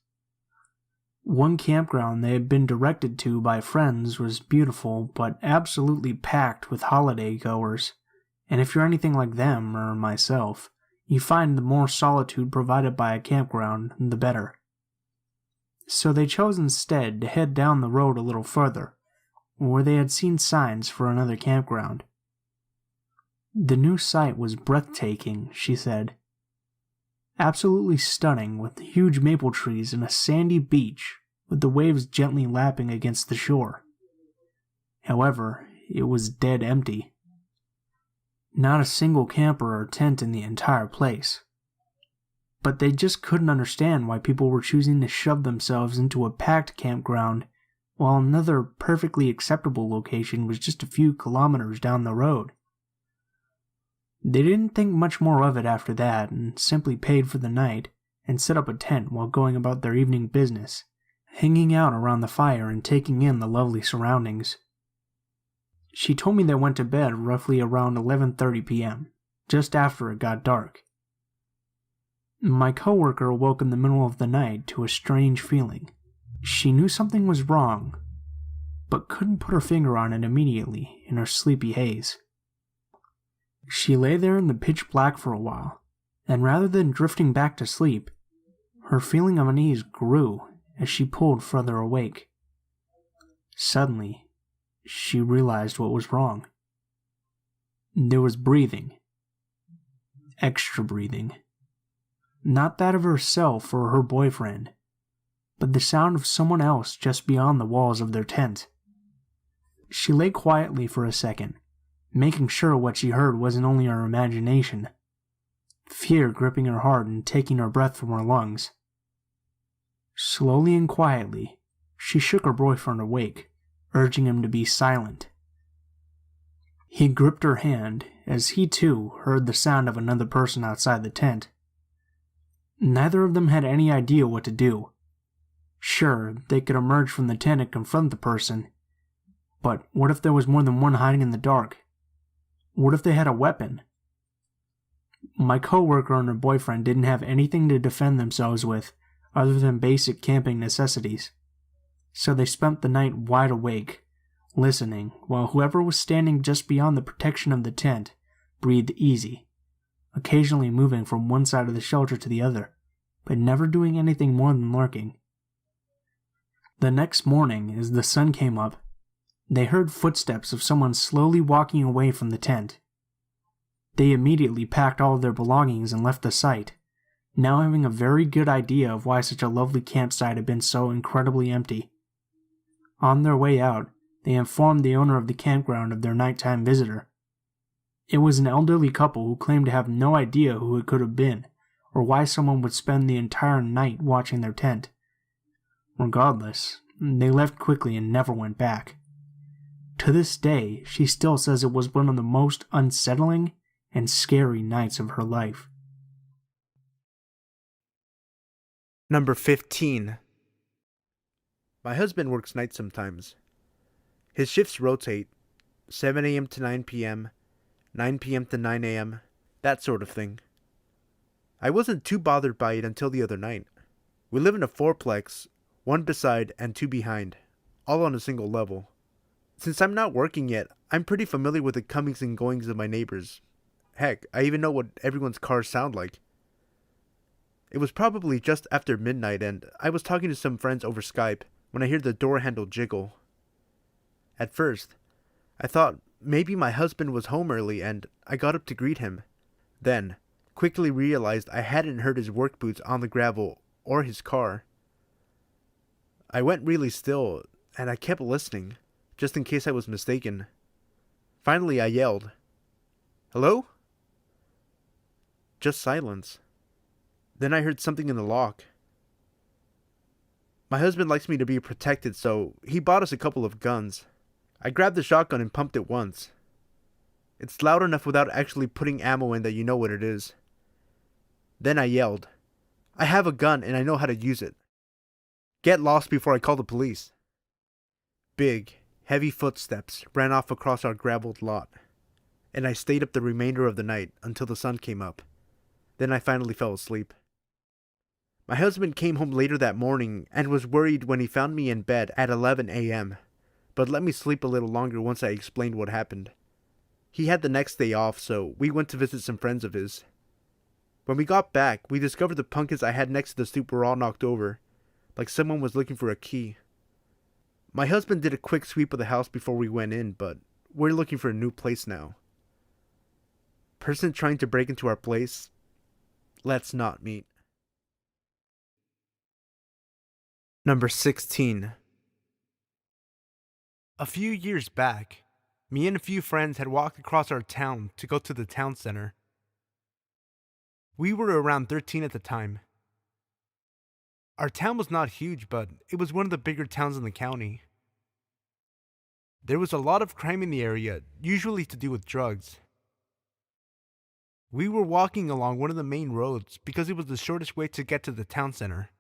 One campground they had been directed to by friends was beautiful, but absolutely packed with holiday goers, and if you're anything like them or myself, you find the more solitude provided by a campground, the better. So they chose instead to head down the road a little further, where they had seen signs for another campground. The new site was breathtaking, she said. Absolutely stunning, with huge maple trees and a sandy beach, with the waves gently lapping against the shore. However, it was dead empty. Not a single camper or tent in the entire place. But they just couldn't understand why people were choosing to shove themselves into a packed campground, while another perfectly acceptable location was just a few kilometers down the road. They didn't think much more of it after that, and simply paid for the night, and set up a tent while going about their evening business, hanging out around the fire and taking in the lovely surroundings. She told me they went to bed roughly around 11:30 p.m., just after it got dark. My coworker awoke in the middle of the night to a strange feeling. She knew something was wrong, but couldn't put her finger on it immediately in her sleepy haze. She lay there in the pitch black for a while, and rather than drifting back to sleep, her feeling of unease grew as she pulled further awake. Suddenly, she realized what was wrong. There was breathing. Extra breathing. Not that of herself or her boyfriend, but the sound of someone else just beyond the walls of their tent. She lay quietly for a second, making sure what she heard wasn't only her imagination, fear gripping her heart and taking her breath from her lungs. Slowly and quietly, she shook her boyfriend awake, urging him to be silent. He gripped her hand as he too heard the sound of another person outside the tent. Neither of them had any idea what to do. Sure, they could emerge from the tent and confront the person, but what if there was more than one hiding in the dark? What if they had a weapon? My coworker and her boyfriend didn't have anything to defend themselves with other than basic camping necessities, so they spent the night wide awake, listening, while whoever was standing just beyond the protection of the tent breathed easy, occasionally moving from one side of the shelter to the other, but never doing anything more than lurking. The next morning, as the sun came up, they heard footsteps of someone slowly walking away from the tent. They immediately packed all of their belongings and left the site, now having a very good idea of why such a lovely campsite had been so incredibly empty. On their way out, they informed the owner of the campground of their nighttime visitor. It was an elderly couple who claimed to have no idea who it could have been, or why someone would spend the entire night watching their tent. Regardless, they left quickly and never went back. To this day, she still says it was one of the most unsettling and scary nights of her life. Number 15. My husband works nights sometimes. His shifts rotate, 7 a.m. to 9 p.m., 9 p.m. to 9 a.m., that sort of thing. I wasn't too bothered by it until the other night. We live in a fourplex, one beside and two behind, all on a single level. Since I'm not working yet, I'm pretty familiar with the comings and goings of my neighbors. Heck, I even know what everyone's cars sound like. It was probably just after midnight and I was talking to some friends over Skype when I heard the door handle jiggle. At first, I thought maybe my husband was home early and I got up to greet him. Then, quickly realized I hadn't heard his work boots on the gravel or his car. I went really still and I kept listening, just in case I was mistaken. Finally, I yelled, "Hello?" Just silence. Then I heard something in the lock. My husband likes me to be protected, so he bought us a couple of guns. I grabbed the shotgun and pumped it once. It's loud enough without actually putting ammo in that you know what it is. Then I yelled, "I have a gun and I know how to use it. Get lost before I call the police." Big, heavy footsteps ran off across our graveled lot, and I stayed up the remainder of the night until the sun came up. Then I finally fell asleep. My husband came home later that morning and was worried when he found me in bed at 11 a.m., but let me sleep a little longer once I explained what happened. He had the next day off, so we went to visit some friends of his. When we got back, we discovered the pumpkins I had next to the stoop were all knocked over, like someone was looking for a key. My husband did a quick sweep of the house before we went in, but we're looking for a new place now. Person trying to break into our place? Let's not meet. Number 16. A few years back, me and a few friends had walked across our town to go to the town center. We were around 13 at the time. Our town was not huge, but it was one of the bigger towns in the county. There was a lot of crime in the area, usually to do with drugs. We were walking along one of the main roads because it was the shortest way to get to the town center.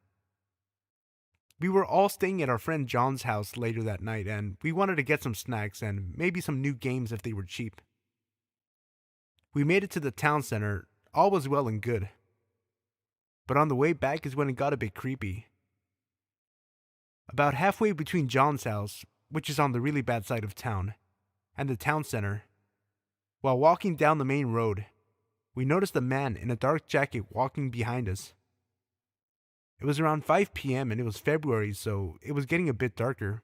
We were all staying at our friend John's house later that night, and we wanted to get some snacks and maybe some new games if they were cheap. We made it to the town center, all was well and good. But on the way back is when it got a bit creepy. About halfway between John's house, which is on the really bad side of town, and the town center, while walking down the main road, we noticed a man in a dark jacket walking behind us. It was around 5 p.m. and it was February, so it was getting a bit darker.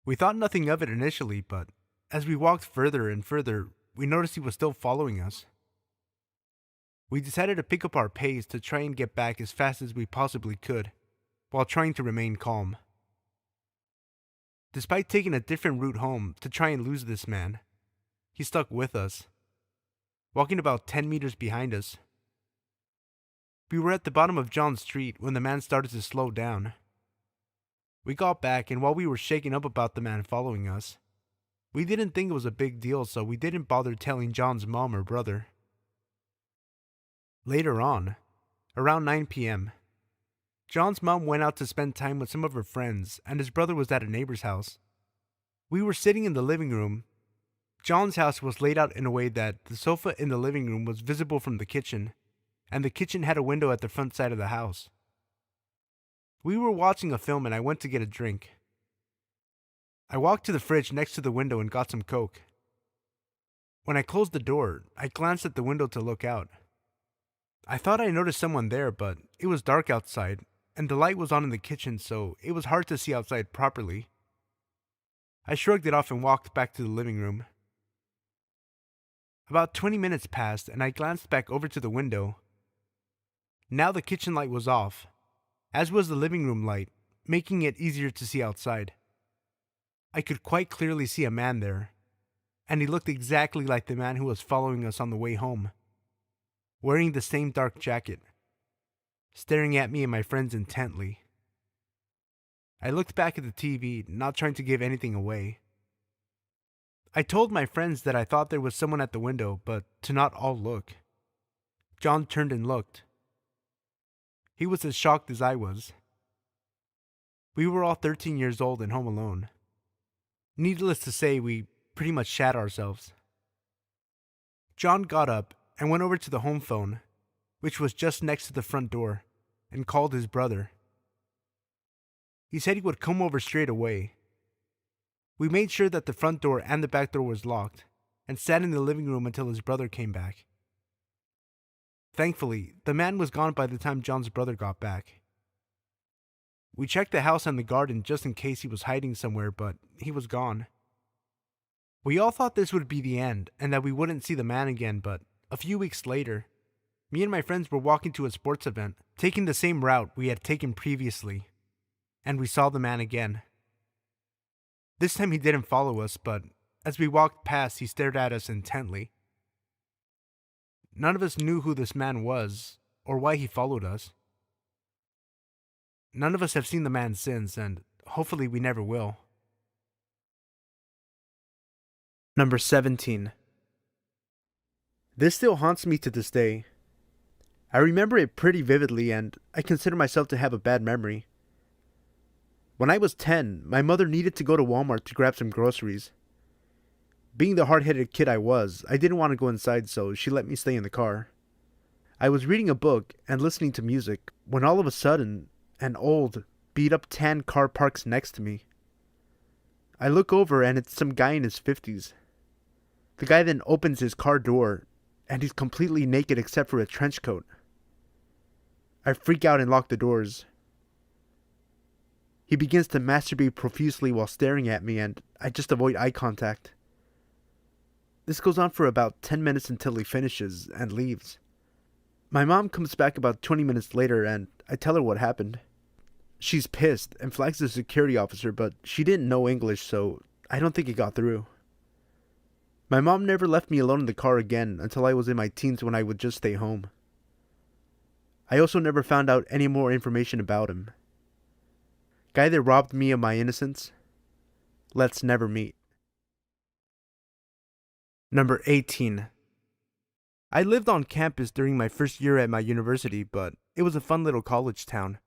We thought nothing of it initially, but as we walked further and further, we noticed he was still following us. We decided to pick up our pace to try and get back as fast as we possibly could, while trying to remain calm. Despite taking a different route home to try and lose this man, he stuck with us, walking about 10 meters behind us. We were at the bottom of John Street when the man started to slow down. We got back, and while we were shaken up about the man following us, we didn't think it was a big deal, so we didn't bother telling John's mom or brother. Later on, around 9 p.m., John's mom went out to spend time with some of her friends, and his brother was at a neighbor's house. We were sitting in the living room. John's house was laid out in a way that the sofa in the living room was visible from the kitchen, and the kitchen had a window at the front side of the house. We were watching a film and I went to get a drink. I walked to the fridge next to the window and got some Coke. When I closed the door, I glanced at the window to look out. I thought I noticed someone there, but it was dark outside, and the light was on in the kitchen, so it was hard to see outside properly. I shrugged it off and walked back to the living room. About 20 minutes passed, and I glanced back over to the window. Now the kitchen light was off, as was the living room light, making it easier to see outside. I could quite clearly see a man there, and he looked exactly like the man who was following us on the way home, wearing the same dark jacket, staring at me and my friends intently. I looked back at the TV, not trying to give anything away. I told my friends that I thought there was someone at the window, but to not all look. John turned and looked. He was as shocked as I was. We were all 13 years old and home alone. Needless to say, we pretty much shat ourselves. John got up and went over to the home phone, which was just next to the front door, and called his brother. He said he would come over straight away. We made sure that the front door and the back door was locked, and sat in the living room until his brother came back. Thankfully, the man was gone by the time John's brother got back. We checked the house and the garden just in case he was hiding somewhere, but he was gone. We all thought this would be the end, and that we wouldn't see the man again, but a few weeks later, me and my friends were walking to a sports event, taking the same route we had taken previously, and we saw the man again. This time he didn't follow us, but as we walked past, he stared at us intently. None of us knew who this man was, or why he followed us. None of us have seen the man since, and hopefully we never will. Number 17. This still haunts me to this day. I remember it pretty vividly, and I consider myself to have a bad memory. When I was 10, my mother needed to go to Walmart to grab some groceries. Being the hard-headed kid I was, I didn't want to go inside, so she let me stay in the car. I was reading a book and listening to music when all of a sudden, an old, beat-up tan car parks next to me. I look over and it's some guy in his 50s. The guy then opens his car door, and he's completely naked except for a trench coat. I freak out and lock the doors. He begins to masturbate profusely while staring at me, and I just avoid eye contact. This goes on for about 10 minutes until he finishes and leaves. My mom comes back about 20 minutes later, and I tell her what happened. She's pissed and flags the security officer, but she didn't know English, so I don't think it got through. My mom never left me alone in the car again until I was in my teens, when I would just stay home. I also never found out any more information about him. Guy that robbed me of my innocence? Let's never meet. Number 18. I lived on campus during my first year at my university, but it was a fun little college town.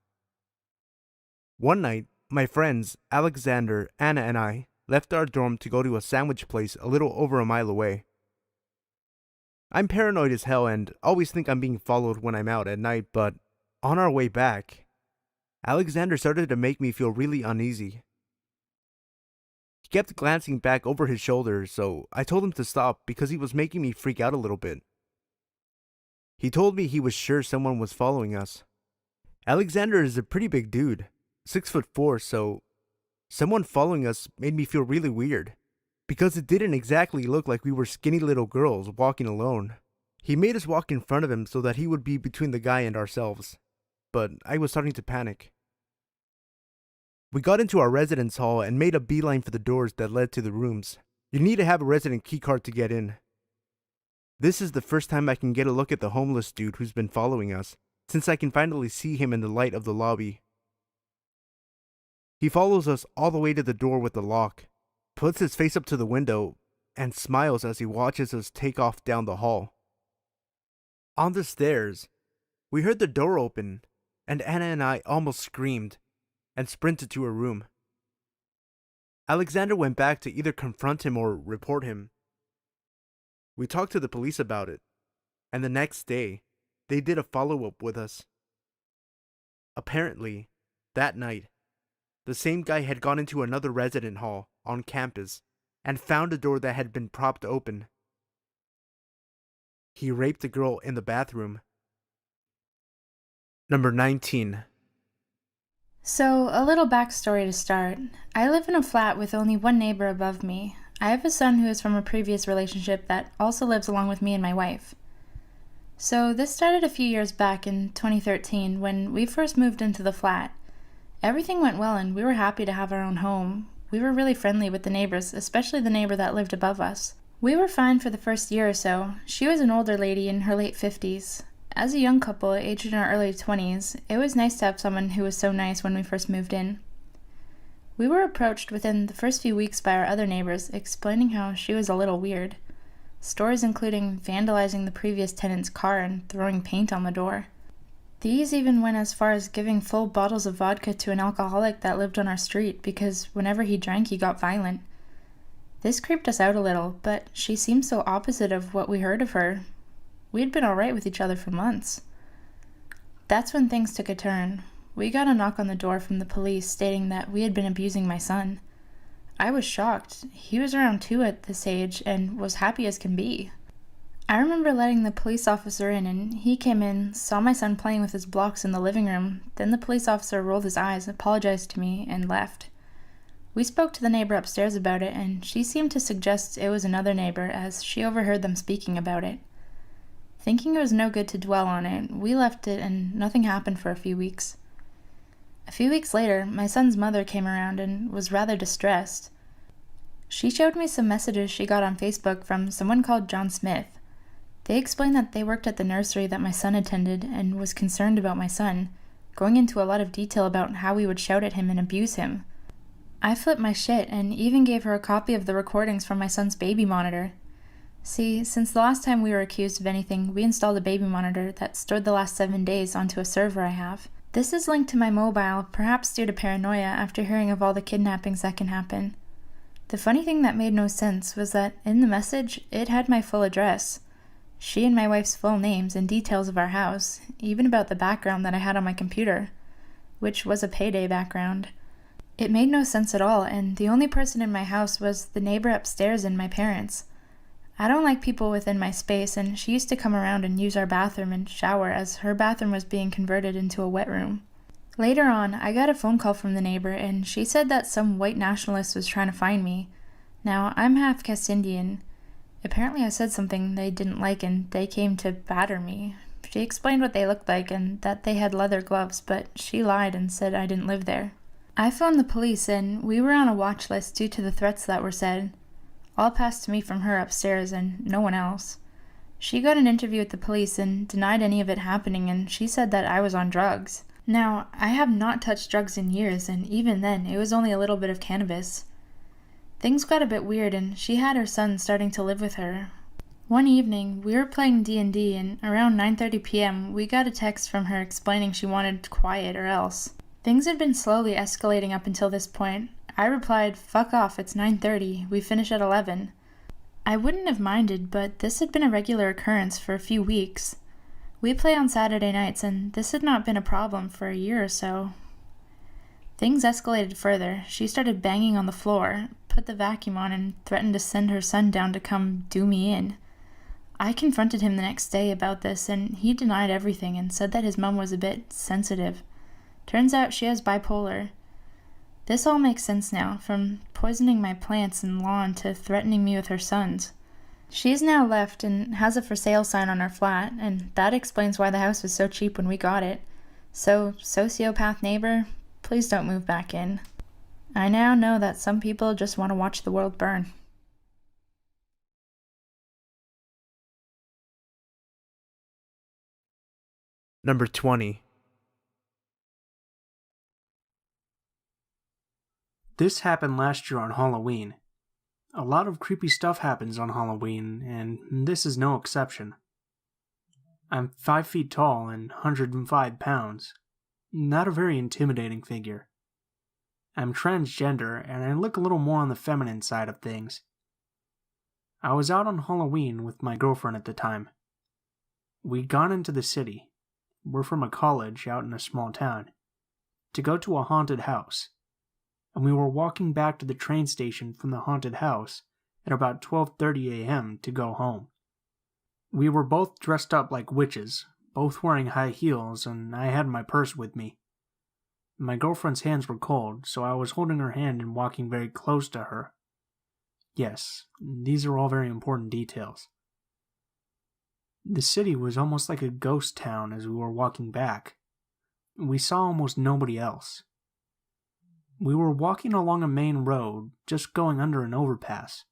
One night, my friends, Alexander, Anna, and I left our dorm to go to a sandwich place a little over a mile away. I'm paranoid as hell and always think I'm being followed when I'm out at night, but on our way back, Alexander started to make me feel really uneasy. He kept glancing back over his shoulder, so I told him to stop because he was making me freak out a little bit. He told me he was sure someone was following us. Alexander is a pretty big dude, 6'4", so someone following us made me feel really weird, because it didn't exactly look like we were skinny little girls walking alone. He made us walk in front of him so that he would be between the guy and ourselves, but I was starting to panic. We got into our residence hall and made a beeline for the doors that led to the rooms. You need to have a resident keycard to get in. This is the first time I can get a look at the homeless dude who's been following us, since I can finally see him in the light of the lobby. He follows us all the way to the door with the lock, puts his face up to the window, and smiles as he watches us take off down the hall. On the stairs, we heard the door open, and Anna and I almost screamed and sprinted to her room. Alexander went back to either confront him or report him. We talked to the police about it, and the next day, they did a follow-up with us. Apparently, that night, the same guy had gone into another resident hall on campus and found a door that had been propped open. He raped a girl in the bathroom. Number 19. So, a little backstory to start. I live in a flat with only one neighbor above me. I have a son who is from a previous relationship that also lives along with me and my wife. So, this started a few years back in 2013 when we first moved into the flat. Everything went well and we were happy to have our own home. We were really friendly with the neighbors, especially the neighbor that lived above us. We were fine for the first year or so. She was an older lady in her late 50s. As a young couple, aged in our early 20s, it was nice to have someone who was so nice when we first moved in. We were approached within the first few weeks by our other neighbors, explaining how she was a little weird. Stories including vandalizing the previous tenant's car and throwing paint on the door. These even went as far as giving full bottles of vodka to an alcoholic that lived on our street because whenever he drank he got violent. This creeped us out a little, but she seemed so opposite of what we heard of her. We'd been alright with each other for months. That's when things took a turn. We got a knock on the door from the police stating that we had been abusing my son. I was shocked. He was around 2 at this age and was happy as can be. I remember letting the police officer in, and he came in, saw my son playing with his blocks in the living room. Then the police officer rolled his eyes, apologized to me, and left. We spoke to the neighbor upstairs about it, and she seemed to suggest it was another neighbor as she overheard them speaking about it. Thinking it was no good to dwell on it, we left it and nothing happened for a few weeks. A few weeks later, my son's mother came around and was rather distressed. She showed me some messages she got on Facebook from someone called John Smith. They explained that they worked at the nursery that my son attended and was concerned about my son, going into a lot of detail about how we would shout at him and abuse him. I flipped my shit and even gave her a copy of the recordings from my son's baby monitor. See, since the last time we were accused of anything, we installed a baby monitor that stored the last 7 days onto a server I have. This is linked to my mobile, perhaps due to paranoia after hearing of all the kidnappings that can happen. The funny thing that made no sense was that in the message, it had my full address. She and my wife's full names and details of our house, even about the background that I had on my computer, which was a payday background. It made no sense at all, and the only person in my house was the neighbor upstairs and my parents. I don't like people within my space, and she used to come around and use our bathroom and shower as her bathroom was being converted into a wet room. Later on, I got a phone call from the neighbor, and she said that some white nationalist was trying to find me. Now, I'm half caste Indian. Apparently I said something they didn't like, and they came to batter me. She explained what they looked like and that they had leather gloves, but she lied and said I didn't live there. I phoned the police, and we were on a watch list due to the threats that were said. All passed to me from her upstairs and no one else. She got an interview with the police and denied any of it happening, and she said that I was on drugs. Now, I have not touched drugs in years, and even then, it was only a little bit of cannabis. Things got a bit weird, and she had her son starting to live with her. One evening, we were playing D&D, and around 9:30 p.m., we got a text from her explaining she wanted quiet or else. Things had been slowly escalating up until this point. I replied, "Fuck off, it's 9:30, we finish at 11. I wouldn't have minded, but this had been a regular occurrence for a few weeks. We play on Saturday nights, and this had not been a problem for a year or so. Things escalated further. She started banging on the floor, put the vacuum on, and threatened to send her son down to come do me in. I confronted him the next day about this, and he denied everything and said that his mom was a bit sensitive. Turns out she has bipolar. This all makes sense now, from poisoning my plants and lawn to threatening me with her sons. She's now left and has a for sale sign on her flat, and that explains why the house was so cheap when we got it. So, sociopath neighbor, please don't move back in. I now know that some people just want to watch the world burn." Number 20. This happened last year on Halloween. A lot of creepy stuff happens on Halloween, and this is no exception. I'm 5 feet tall and 105 pounds. Not a very intimidating figure. I'm transgender, and I look a little more on the feminine side of things. I was out on Halloween with my girlfriend at the time. We'd gone into the city. We're from a college out in a small town. To go to a haunted house. And we were walking back to the train station from the haunted house at about 12:30 a.m. to go home. We were both dressed up like witches, both wearing high heels, and I had my purse with me. My girlfriend's hands were cold, so I was holding her hand and walking very close to her. Yes, these are all very important details. The city was almost like a ghost town as we were walking back. We saw almost nobody else. We were walking along a main road, just going under an overpass.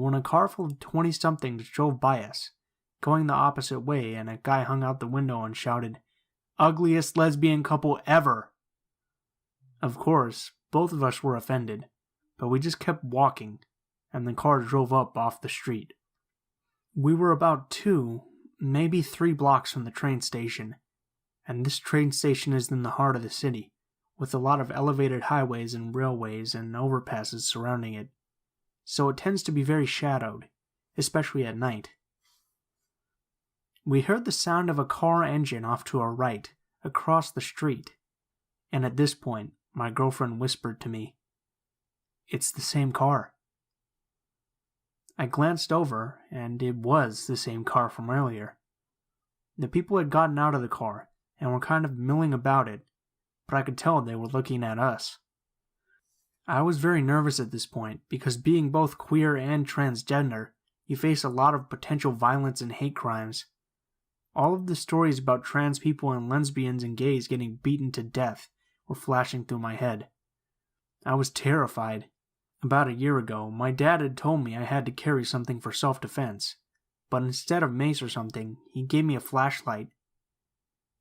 when a car full of 20-somethings drove by us, going the opposite way, and a guy hung out the window and shouted, "Ugliest lesbian couple ever!" Of course, both of us were offended, but we just kept walking, and the car drove up off the street. We were about 2, maybe 3 blocks from the train station, and this train station is in the heart of the city, with a lot of elevated highways and railways and overpasses surrounding it, so it tends to be very shadowed, especially at night. We heard the sound of a car engine off to our right, across the street, and at this point, my girlfriend whispered to me, "It's the same car." I glanced over, and it was the same car from earlier. The people had gotten out of the car and were kind of milling about it, but I could tell they were looking at us. I was very nervous at this point because being both queer and transgender, you face a lot of potential violence and hate crimes. All of the stories about trans people and lesbians and gays getting beaten to death were flashing through my head. I was terrified. About a year ago, my dad had told me I had to carry something for self-defense, but instead of mace or something, he gave me a flashlight.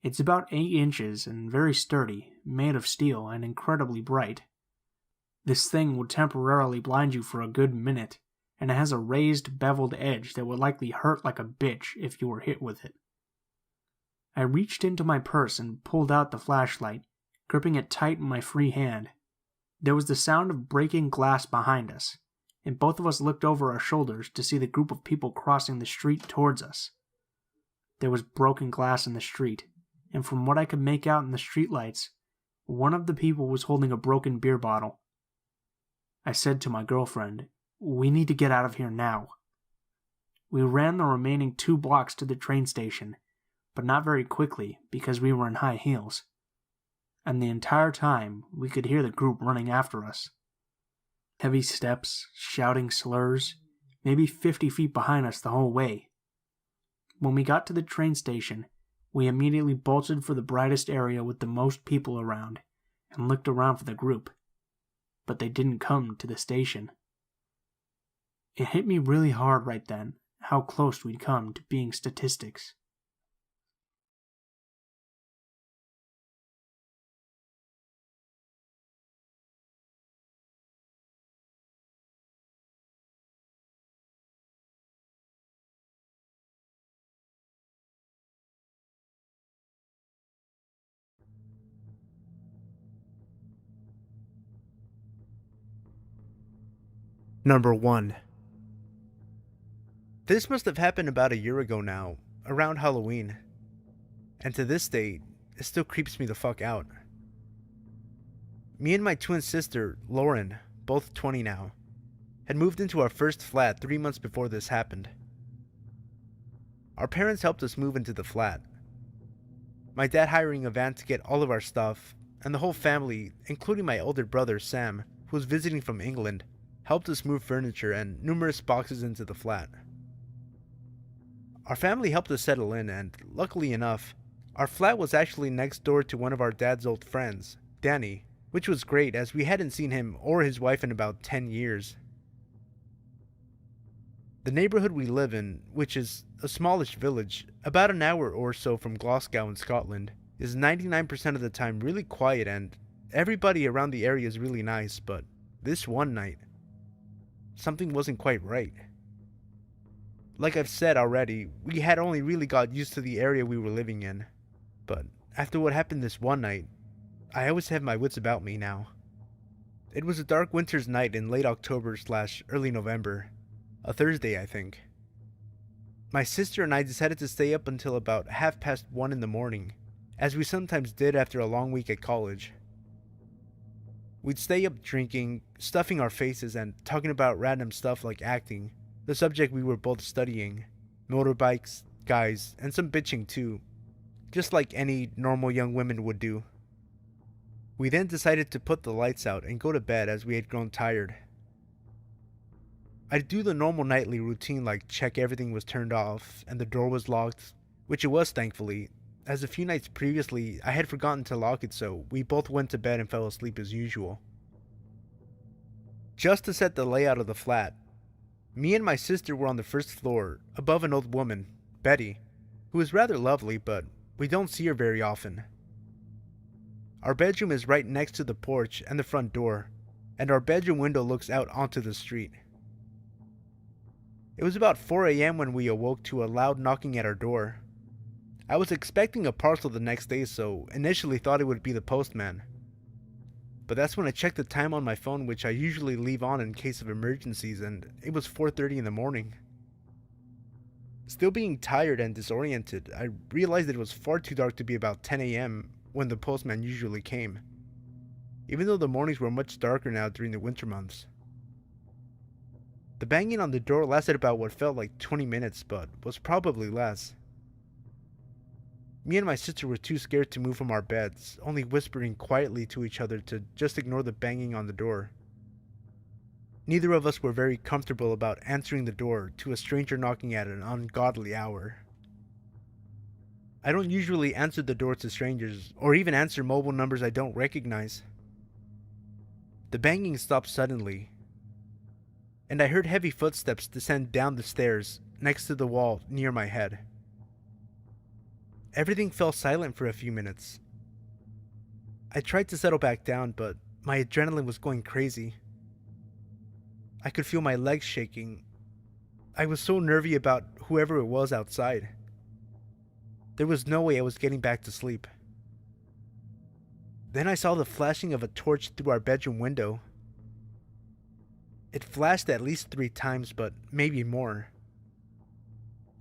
It's about 8 inches and very sturdy, made of steel and incredibly bright. This thing will temporarily blind you for a good minute, and it has a raised, beveled edge that would likely hurt like a bitch if you were hit with it. I reached into my purse and pulled out the flashlight, gripping it tight in my free hand. There was the sound of breaking glass behind us, and both of us looked over our shoulders to see the group of people crossing the street towards us. There was broken glass in the street, and from what I could make out in the streetlights, one of the people was holding a broken beer bottle. I said to my girlfriend, "We need to get out of here now." We ran the remaining 2 blocks to the train station, but not very quickly because we were in high heels. And the entire time, we could hear the group running after us. Heavy steps, shouting slurs, maybe 50 feet behind us the whole way. When we got to the train station, we immediately bolted for the brightest area with the most people around, and looked around for the group. But they didn't come to the station. It hit me really hard right then, how close we'd come to being statistics. Number 1. This must have happened about a year ago now, around Halloween. And to this day, it still creeps me the fuck out. Me and my twin sister, Lauren, both 20 now, had moved into our first flat 3 months before this happened. Our parents helped us move into the flat. My dad hiring a van to get all of our stuff, and the whole family, including my older brother Sam, who was visiting from England, helped us move furniture and numerous boxes into the flat. Our family helped us settle in, and luckily enough, our flat was actually next door to one of our dad's old friends, Danny, which was great as we hadn't seen him or his wife in about 10 years. The neighborhood we live in, which is a smallish village, about an hour or so from Glasgow in Scotland, is 99% of the time really quiet, and everybody around the area is really nice, but this one night, something wasn't quite right. Like I've said already, we had only really got used to the area we were living in, but after what happened this one night, I always have my wits about me now. It was a dark winter's night in late October/early November, a Thursday I think. My sister and I decided to stay up until about 1:30 in the morning, as we sometimes did after a long week at college. We'd stay up drinking, stuffing our faces, and talking about random stuff like acting, the subject we were both studying, motorbikes, guys, and some bitching too, just like any normal young women would do. We then decided to put the lights out and go to bed as we had grown tired. I'd do the normal nightly routine like check everything was turned off and the door was locked, which it was thankfully, as a few nights previously I had forgotten to lock it, so we both went to bed and fell asleep as usual. Just to set the layout of the flat, Me and my sister were on the first floor, above an old woman, Betty, who is rather lovely, but we don't see her very often. Our bedroom is right next to the porch and the front door, and our bedroom window looks out onto the street. It was about 4 a.m. when we awoke to a loud knocking at our door. I was expecting a parcel the next day, so initially thought it would be the postman. But that's when I checked the time on my phone, which I usually leave on in case of emergencies, and it was 4:30 in the morning. Still being tired and disoriented, I realized that it was far too dark to be about 10 a.m. when the postman usually came, even though the mornings were much darker now during the winter months. The banging on the door lasted about what felt like 20 minutes, but was probably less. Me and my sister were too scared to move from our beds, only whispering quietly to each other to just ignore the banging on the door. Neither of us were very comfortable about answering the door to a stranger knocking at an ungodly hour. I don't usually answer the door to strangers, or even answer mobile numbers I don't recognize. The banging stopped suddenly, and I heard heavy footsteps descend down the stairs next to the wall near my head. Everything fell silent for a few minutes. I tried to settle back down, but my adrenaline was going crazy. I could feel my legs shaking. I was so nervy about whoever it was outside. There was no way I was getting back to sleep. Then I saw the flashing of a torch through our bedroom window. It flashed at least 3 times, but maybe more.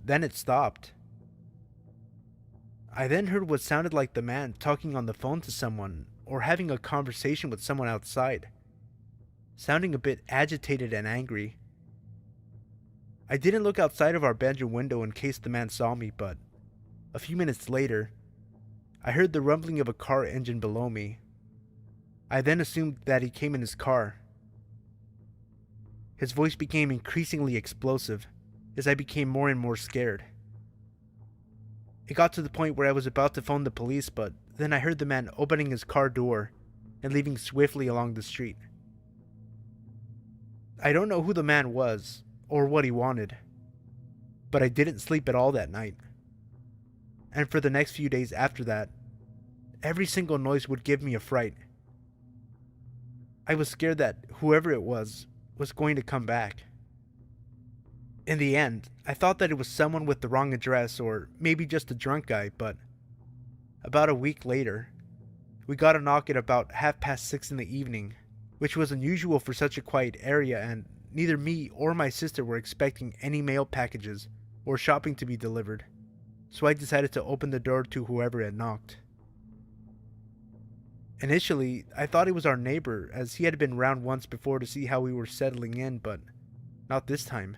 Then it stopped. I then heard what sounded like the man talking on the phone to someone, or having a conversation with someone outside, sounding a bit agitated and angry. I didn't look outside of our bedroom window in case the man saw me, but a few minutes later, I heard the rumbling of a car engine below me. I then assumed that he came in his car. His voice became increasingly explosive as I became more and more scared. It got to the point where I was about to phone the police, but then I heard the man opening his car door and leaving swiftly along the street. I don't know who the man was or what he wanted, but I didn't sleep at all that night. And for the next few days after that, every single noise would give me a fright. I was scared that whoever it was going to come back. In the end, I thought that it was someone with the wrong address or maybe just a drunk guy, but about a week later, we got a knock at about 6:30 in the evening, which was unusual for such a quiet area, and neither me or my sister were expecting any mail packages or shopping to be delivered, so I decided to open the door to whoever had knocked. Initially, I thought it was our neighbor, as he had been round once before to see how we were settling in, but not this time.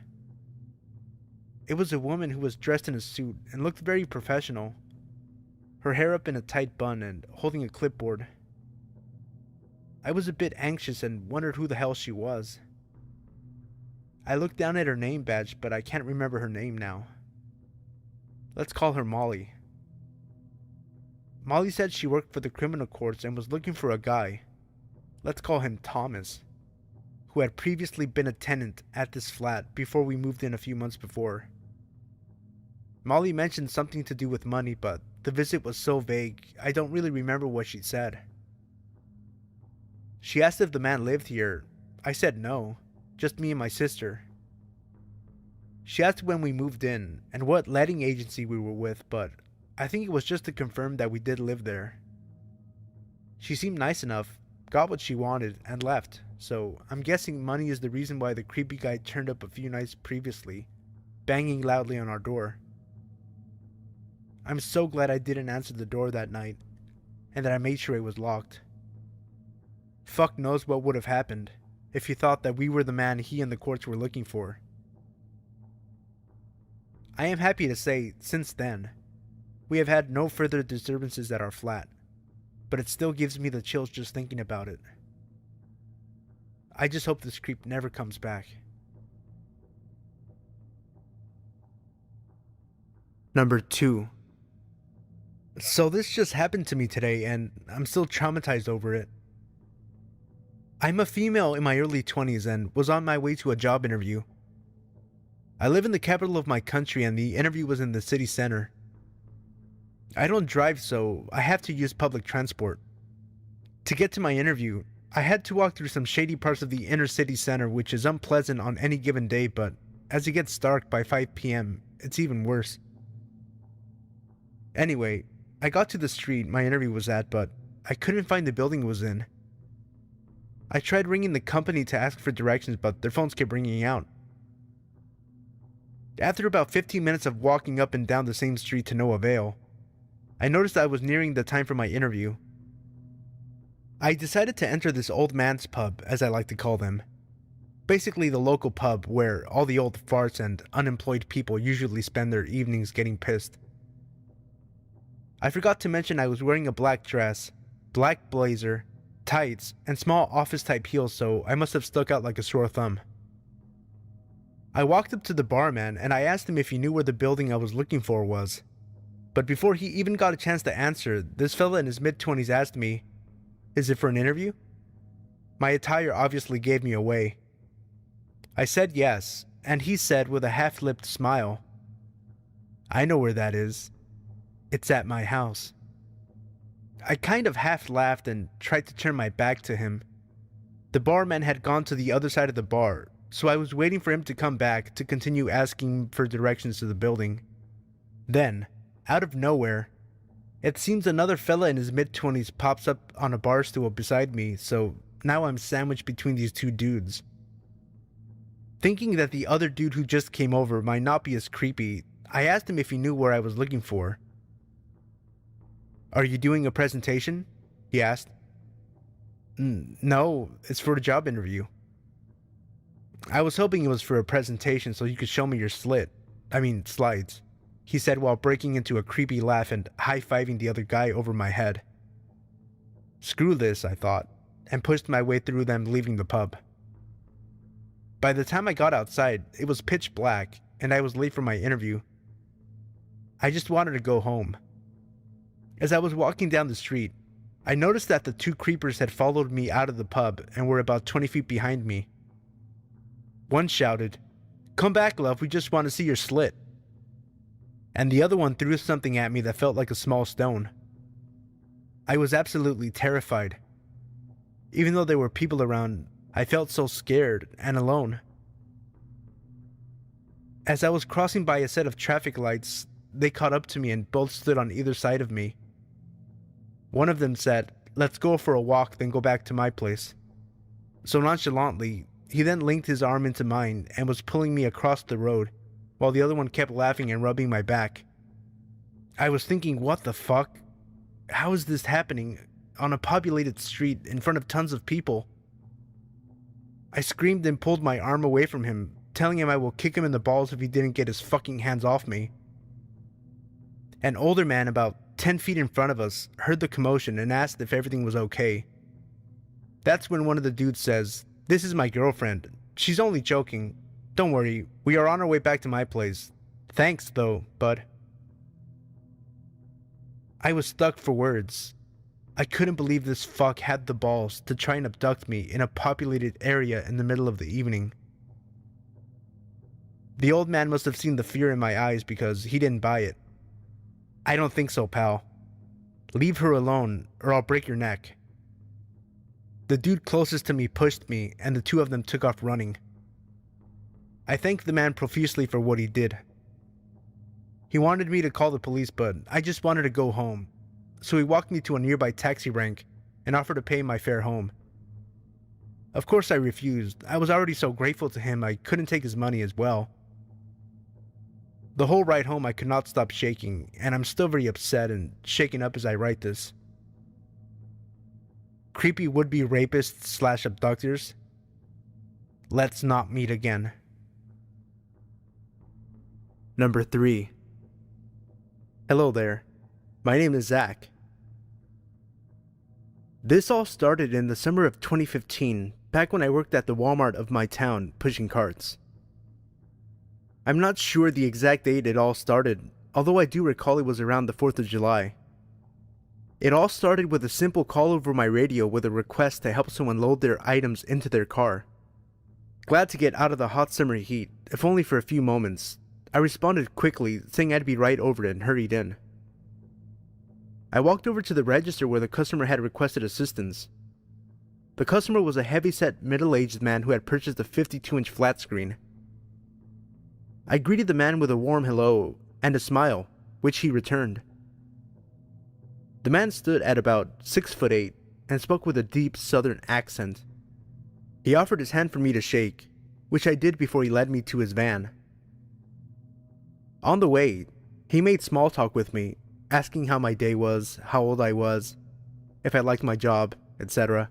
It was a woman who was dressed in a suit and looked very professional, her hair up in a tight bun and holding a clipboard. I was a bit anxious and wondered who the hell she was. I looked down at her name badge, but I can't remember her name now. Let's call her Molly. Molly said she worked for the criminal courts and was looking for a guy, let's call him Thomas, who had previously been a tenant at this flat before we moved in a few months before. Molly mentioned something to do with money, but the visit was so vague, I don't really remember what she said. She asked if the man lived here. I said no, just me and my sister. She asked when we moved in and what letting agency we were with, but I think it was just to confirm that we did live there. She seemed nice enough, got what she wanted, and left, so I'm guessing money is the reason why the creepy guy turned up a few nights previously, banging loudly on our door. I'm so glad I didn't answer the door that night, and that I made sure it was locked. Fuck knows what would have happened if he thought that we were the man he and the courts were looking for. I am happy to say, since then, we have had no further disturbances at our flat, but it still gives me the chills just thinking about it. I just hope this creep never comes back. Number 2. So this just happened to me today, and I'm still traumatized over it. I'm a female in my early 20s and was on my way to a job interview. I live in the capital of my country and the interview was in the city center. I don't drive, so I have to use public transport. To get to my interview, I had to walk through some shady parts of the inner city center, which is unpleasant on any given day, but as it gets dark by 5 p.m., it's even worse. Anyway, I got to the street my interview was at, but I couldn't find the building it was in. I tried ringing the company to ask for directions, but their phones kept ringing out. After about 15 minutes of walking up and down the same street to no avail, I noticed I was nearing the time for my interview. I decided to enter this old man's pub, as I like to call them. Basically the local pub where all the old farts and unemployed people usually spend their evenings getting pissed. I forgot to mention I was wearing a black dress, black blazer, tights, and small office-type heels, so I must have stuck out like a sore thumb. I walked up to the barman and I asked him if he knew where the building I was looking for was. But before he even got a chance to answer, this fella in his mid-20s asked me, "Is it for an interview?" My attire obviously gave me away. I said yes, and he said with a half-lipped smile, "I know where that is. It's at my house." I kind of half laughed and tried to turn my back to him. The barman had gone to the other side of the bar, so I was waiting for him to come back to continue asking for directions to the building. Then, out of nowhere, it seems another fella in his mid-20s pops up on a bar stool beside me, so now I'm sandwiched between these two dudes. Thinking that the other dude who just came over might not be as creepy, I asked him if he knew where I was looking for. "Are you doing a presentation?" he asked. "No, it's for a job interview." "I was hoping it was for a presentation so you could show me your slides," he said while breaking into a creepy laugh and high-fiving the other guy over my head. Screw this, I thought, and pushed my way through them leaving the pub. By the time I got outside, it was pitch black and I was late for my interview. I just wanted to go home. As I was walking down the street, I noticed that the two creepers had followed me out of the pub and were about 20 feet behind me. One shouted, "Come back, love, we just want to see your slit." And the other one threw something at me that felt like a small stone. I was absolutely terrified. Even though there were people around, I felt so scared and alone. As I was crossing by a set of traffic lights, they caught up to me and both stood on either side of me. One of them said, "Let's go for a walk, then go back to my place." So nonchalantly, he then linked his arm into mine and was pulling me across the road, while the other one kept laughing and rubbing my back. I was thinking, what the fuck? How is this happening on a populated street in front of tons of people? I screamed and pulled my arm away from him, telling him I will kick him in the balls if he didn't get his fucking hands off me. An older man about 10 feet in front of us heard the commotion and asked if everything was okay. That's when one of the dudes says, "This is my girlfriend. She's only joking. Don't worry, we are on our way back to my place. Thanks though, bud." I was stuck for words. I couldn't believe this fuck had the balls to try and abduct me in a populated area in the middle of the evening. The old man must have seen the fear in my eyes because he didn't buy it. "I don't think so, pal. Leave her alone or I'll break your neck." The dude closest to me pushed me and the two of them took off running. I thanked the man profusely for what he did. He wanted me to call the police, but I just wanted to go home, so he walked me to a nearby taxi rank and offered to pay my fare home. Of course I refused. I was already so grateful to him I couldn't take his money as well. The whole ride home I could not stop shaking, and I'm still very upset and shaken up as I write this. Creepy would-be rapists / abductors, let's not meet again. Number 3. Hello there. My name is Zach. This all started in the summer of 2015, back when I worked at the Walmart of my town pushing carts. I'm not sure the exact date it all started, although I do recall it was around the 4th of July. It all started with a simple call over my radio with a request to help someone load their items into their car. Glad to get out of the hot summer heat, if only for a few moments, I responded quickly, saying I'd be right over it and hurried in. I walked over to the register where the customer had requested assistance. The customer was a heavy-set, middle-aged man who had purchased a 52-inch flat screen. I greeted the man with a warm hello and a smile, which he returned. The man stood at about 6'8" and spoke with a deep southern accent. He offered his hand for me to shake, which I did before he led me to his van. On the way, he made small talk with me, asking how my day was, how old I was, if I liked my job, etc.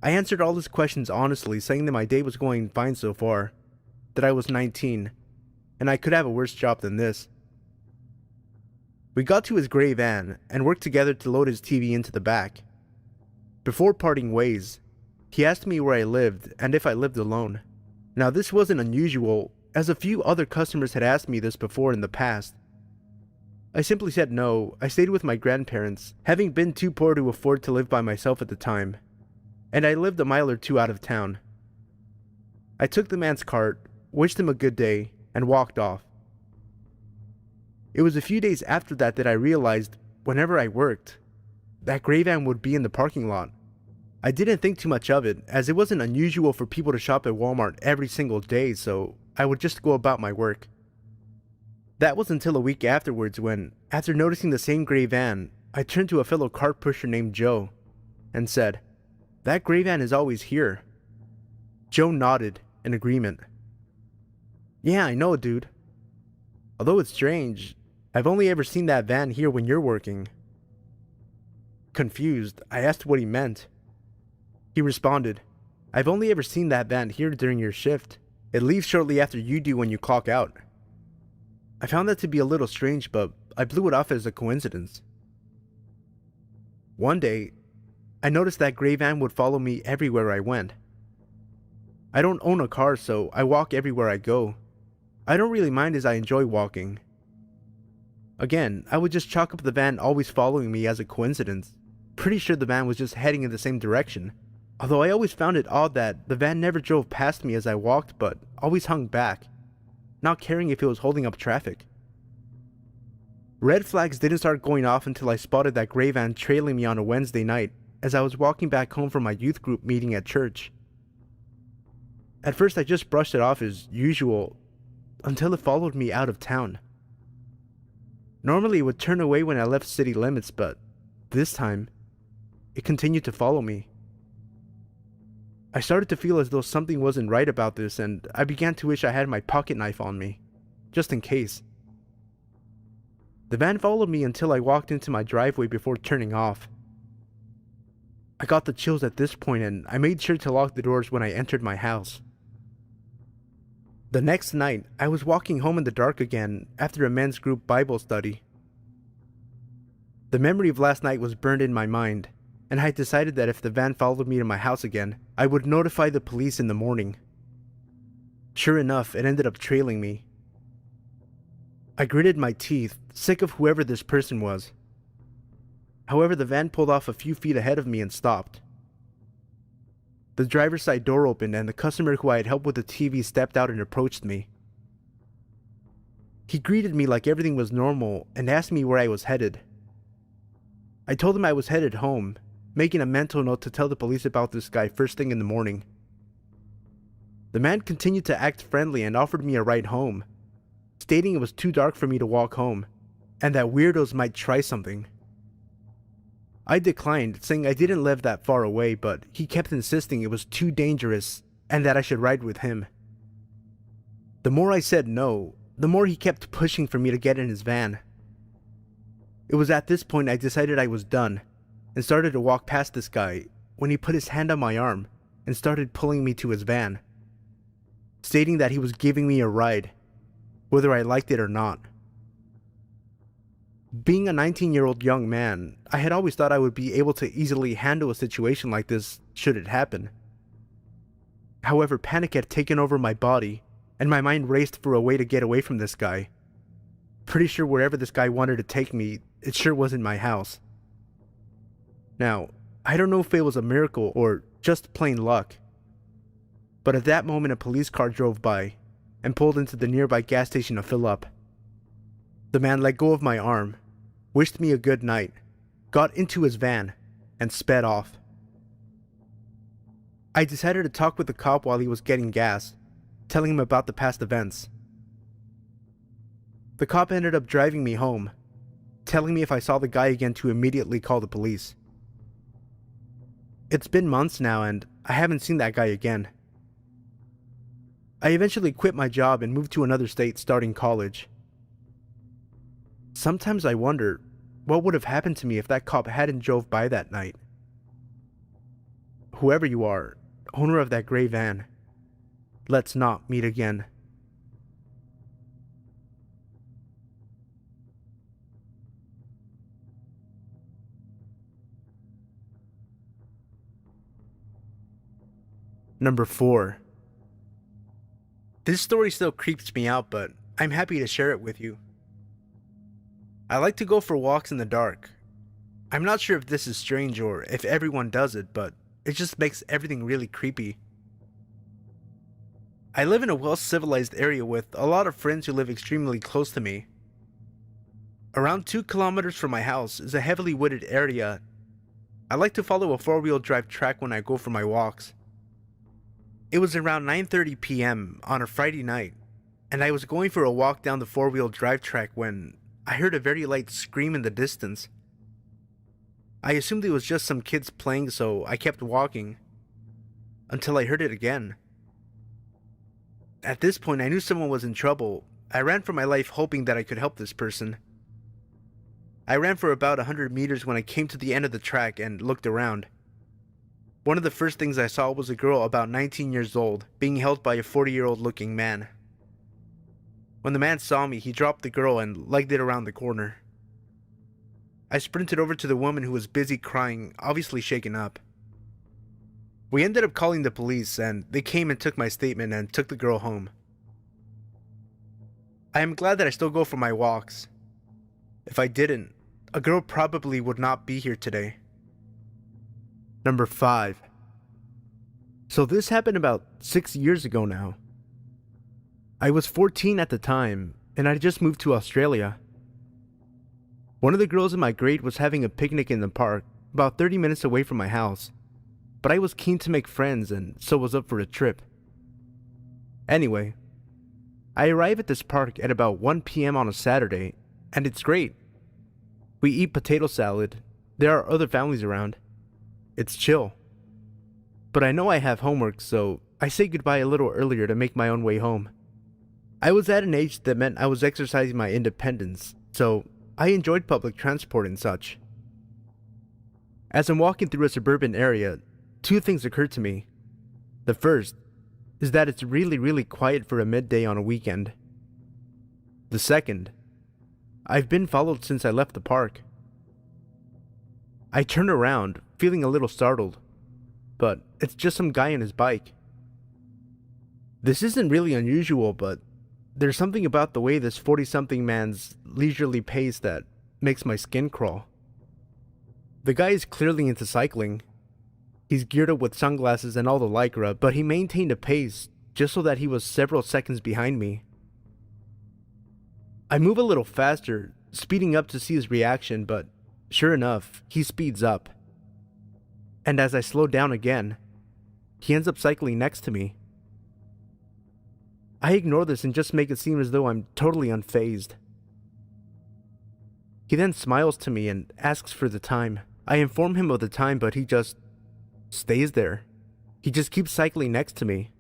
I answered all his questions honestly, saying that my day was going fine so far, that I was 19, and I could have a worse job than this. We got to his gray van and worked together to load his TV into the back. Before parting ways, he asked me where I lived and if I lived alone. Now this wasn't unusual, as a few other customers had asked me this before in the past. I simply said no. I stayed with my grandparents, having been too poor to afford to live by myself at the time, and I lived a mile or two out of town. I took the man's cart, wished him a good day, and walked off. It was a few days after that I realized, whenever I worked, that gray van would be in the parking lot. I didn't think too much of it, as it wasn't unusual for people to shop at Walmart every single day, so I would just go about my work. That was until a week afterwards when, after noticing the same gray van, I turned to a fellow cart pusher named Joe and said, "That gray van is always here." Joe nodded in agreement. "Yeah, I know, dude. Although it's strange, I've only ever seen that van here when you're working." Confused, I asked what he meant. He responded, "I've only ever seen that van here during your shift. It leaves shortly after you do when you clock out." I found that to be a little strange, but I blew it off as a coincidence. One day, I noticed that gray van would follow me everywhere I went. I don't own a car, so I walk everywhere I go. I don't really mind as I enjoy walking. Again, I would just chalk up the van always following me as a coincidence. Pretty sure the van was just heading in the same direction. Although I always found it odd that the van never drove past me as I walked, but always hung back, not caring if it was holding up traffic. Red flags didn't start going off until I spotted that gray van trailing me on a Wednesday night as I was walking back home from my youth group meeting at church. At first I just brushed it off as usual, until it followed me out of town. Normally it would turn away when I left city limits, but this time, it continued to follow me. I started to feel as though something wasn't right about this, and I began to wish I had my pocket knife on me, just in case. The van followed me until I walked into my driveway before turning off. I got the chills at this point, and I made sure to lock the doors when I entered my house. The next night, I was walking home in the dark again after a men's group Bible study. The memory of last night was burned in my mind, and I decided that if the van followed me to my house again, I would notify the police in the morning. Sure enough, it ended up trailing me. I gritted my teeth, sick of whoever this person was. However, the van pulled off a few feet ahead of me and stopped. The driver's side door opened and the customer who I had helped with the TV stepped out and approached me. He greeted me like everything was normal and asked me where I was headed. I told him I was headed home, making a mental note to tell the police about this guy first thing in the morning. The man continued to act friendly and offered me a ride home, stating it was too dark for me to walk home, and that weirdos might try something. I declined, saying I didn't live that far away, but he kept insisting it was too dangerous and that I should ride with him. The more I said no, the more he kept pushing for me to get in his van. It was at this point I decided I was done and started to walk past this guy when he put his hand on my arm and started pulling me to his van, stating that he was giving me a ride, whether I liked it or not. Being a 19-year-old young man, I had always thought I would be able to easily handle a situation like this should it happen. However, panic had taken over my body, and my mind raced for a way to get away from this guy. Pretty sure wherever this guy wanted to take me, it sure wasn't my house. Now, I don't know if it was a miracle or just plain luck, But at that moment, a police car drove by and pulled into the nearby gas station to fill up. The man let go of my arm, wished me a good night, got into his van, and sped off. I decided to talk with the cop while he was getting gas, telling him about the past events. The cop ended up driving me home, telling me if I saw the guy again to immediately call the police. It's been months now and I haven't seen that guy again. I eventually quit my job and moved to another state starting college. Sometimes I wonder what would have happened to me if that cop hadn't drove by that night. Whoever you are, owner of that gray van, let's not meet again. Number 4. This story still creeps me out, but I'm happy to share it with you. I like to go for walks in the dark. I'm not sure if this is strange or if everyone does it, but it just makes everything really creepy. I live in a well-civilized area with a lot of friends who live extremely close to me. Around 2 kilometers from my house is a heavily wooded area. I like to follow a 4-wheel drive track when I go for my walks. It was around 9:30 p.m. on a Friday night, and I was going for a walk down the 4-wheel drive track when I heard a very light scream in the distance. I assumed it was just some kids playing, so I kept walking, until I heard it again. At this point, I knew someone was in trouble. I ran for my life hoping that I could help this person. I ran for about 100 meters when I came to the end of the track and looked around. One of the first things I saw was a girl about 19 years old being held by a 40-year-old looking man. When the man saw me, he dropped the girl and legged it around the corner. I sprinted over to the woman who was busy crying, obviously shaken up. We ended up calling the police and they came and took my statement and took the girl home. I am glad that I still go for my walks. If I didn't, a girl probably would not be here today. Number 5. So this happened about 6 years ago now. I was 14 at the time, and I just moved to Australia. One of the girls in my grade was having a picnic in the park, about 30 minutes away from my house, but I was keen to make friends and so was up for a trip. Anyway, I arrive at this park at about 1 p.m. on a Saturday, and it's great. We eat potato salad, there are other families around. It's chill. But I know I have homework, so I say goodbye a little earlier to make my own way home. I was at an age that meant I was exercising my independence, so I enjoyed public transport and such. As I'm walking through a suburban area, 2 things occurred to me. The first is that it's really quiet for a midday on a weekend. The second, I've been followed since I left the park. I turn around, feeling a little startled, but it's just some guy on his bike. This isn't really unusual, but there's something about the way this 40-something man's leisurely pace that makes my skin crawl. The guy is clearly into cycling. He's geared up with sunglasses and all the lycra, but he maintained a pace just so that he was several seconds behind me. I move a little faster, speeding up to see his reaction, but sure enough, he speeds up. And as I slow down again, he ends up cycling next to me. I ignore this and just make it seem as though I'm totally unfazed. He then smiles to me and asks for the time. I inform him of the time, but he just stays there. He just keeps cycling next to me.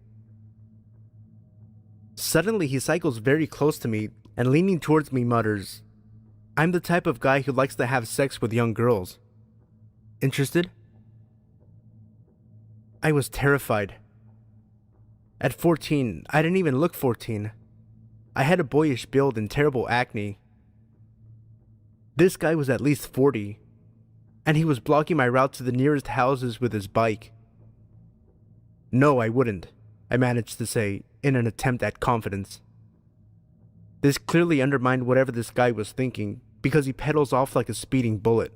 Suddenly, he cycles very close to me and leaning towards me mutters, "I'm the type of guy who likes to have sex with young girls. Interested?" I was terrified. At 14, I didn't even look 14. I had a boyish build and terrible acne. This guy was at least 40, and he was blocking my route to the nearest houses with his bike. "No, I wouldn't," I managed to say in an attempt at confidence. This clearly undermined whatever this guy was thinking, because he pedals off like a speeding bullet.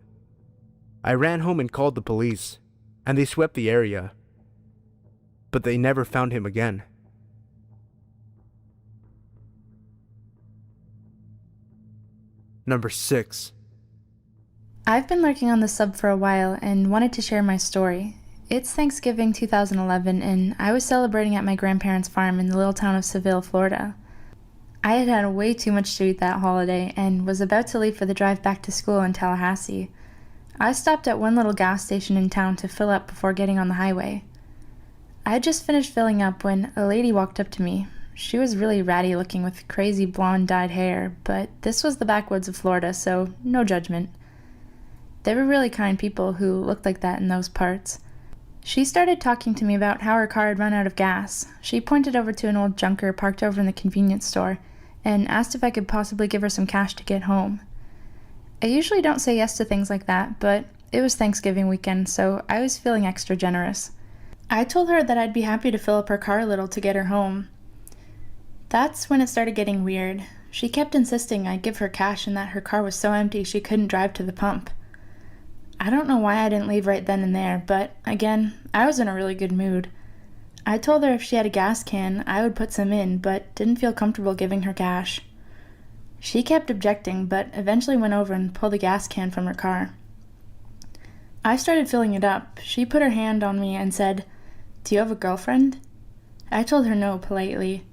I ran home and called the police, and they swept the area. but they never found him again. Number 6. I've been lurking on the sub for a while and wanted to share my story. It's Thanksgiving 2011 and I was celebrating at my grandparents' farm in the little town of Seville, Florida. I had had way too much to eat that holiday and was about to leave for the drive back to school in Tallahassee. I stopped at one little gas station in town to fill up before getting on the highway. I had just finished filling up when a lady walked up to me. She was really ratty looking with crazy blonde dyed hair, but this was the backwoods of Florida, so no judgment. They were really kind people who looked like that in those parts. She started talking to me about how her car had run out of gas. She pointed over to an old junker parked over in the convenience store and asked if I could possibly give her some cash to get home. I usually don't say yes to things like that, but it was Thanksgiving weekend, so I was feeling extra generous. I told her that I'd be happy to fill up her car a little to get her home. That's when it started getting weird. She kept insisting I give her cash and that her car was so empty she couldn't drive to the pump. I don't know why I didn't leave right then and there, but again, I was in a really good mood. I told her if she had a gas can, I would put some in, but didn't feel comfortable giving her cash. She kept objecting, but eventually went over and pulled a gas can from her car. I started filling it up. She put her hand on me and said, "Do you have a girlfriend?" I told her no politely.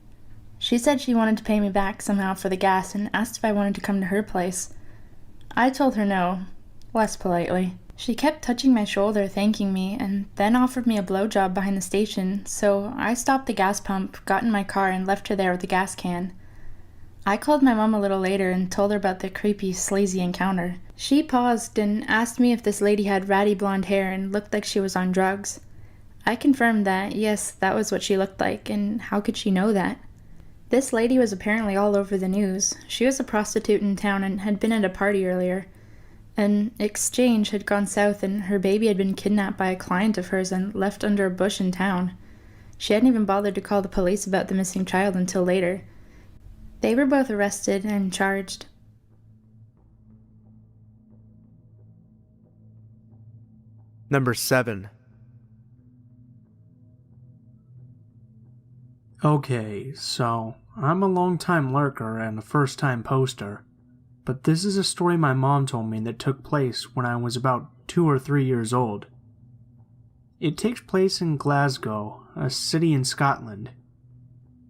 She said she wanted to pay me back somehow for the gas and asked if I wanted to come to her place. I told her no, less politely. She kept touching my shoulder, thanking me, and then offered me a blowjob behind the station, so I stopped the gas pump, got in my car, and left her there with the gas can. I called my mom a little later and told her about the creepy, sleazy encounter. She paused and asked me if this lady had ratty blonde hair and looked like she was on drugs. I confirmed that, yes, that was what she looked like, and how could she know that? This lady was apparently all over the news. She was a prostitute in town and had been at a party earlier. An exchange had gone south and her baby had been kidnapped by a client of hers and left under a bush in town. She hadn't even bothered to call the police about the missing child until later. They were both arrested and charged. Number 7. Okay, so I'm a long-time lurker and a first-time poster, but this is a story my mom told me that took place when I was about 2 or 3 years old. It takes place in Glasgow, a city in Scotland.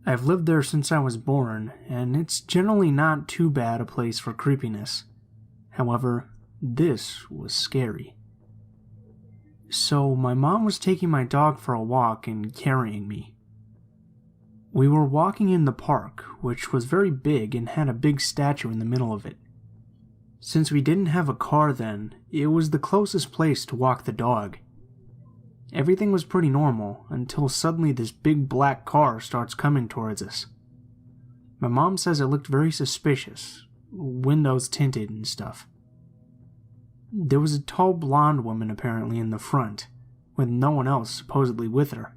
I've lived there since I was born, and it's generally not too bad a place for creepiness. However, this was scary. So my mom was taking my dog for a walk and carrying me. We were walking in the park, which was very big and had a big statue in the middle of it. Since we didn't have a car then, it was the closest place to walk the dog. Everything was pretty normal, until suddenly this big black car starts coming towards us. My mom says it looked very suspicious, windows tinted and stuff. There was a tall blonde woman apparently in the front, with no one else supposedly with her.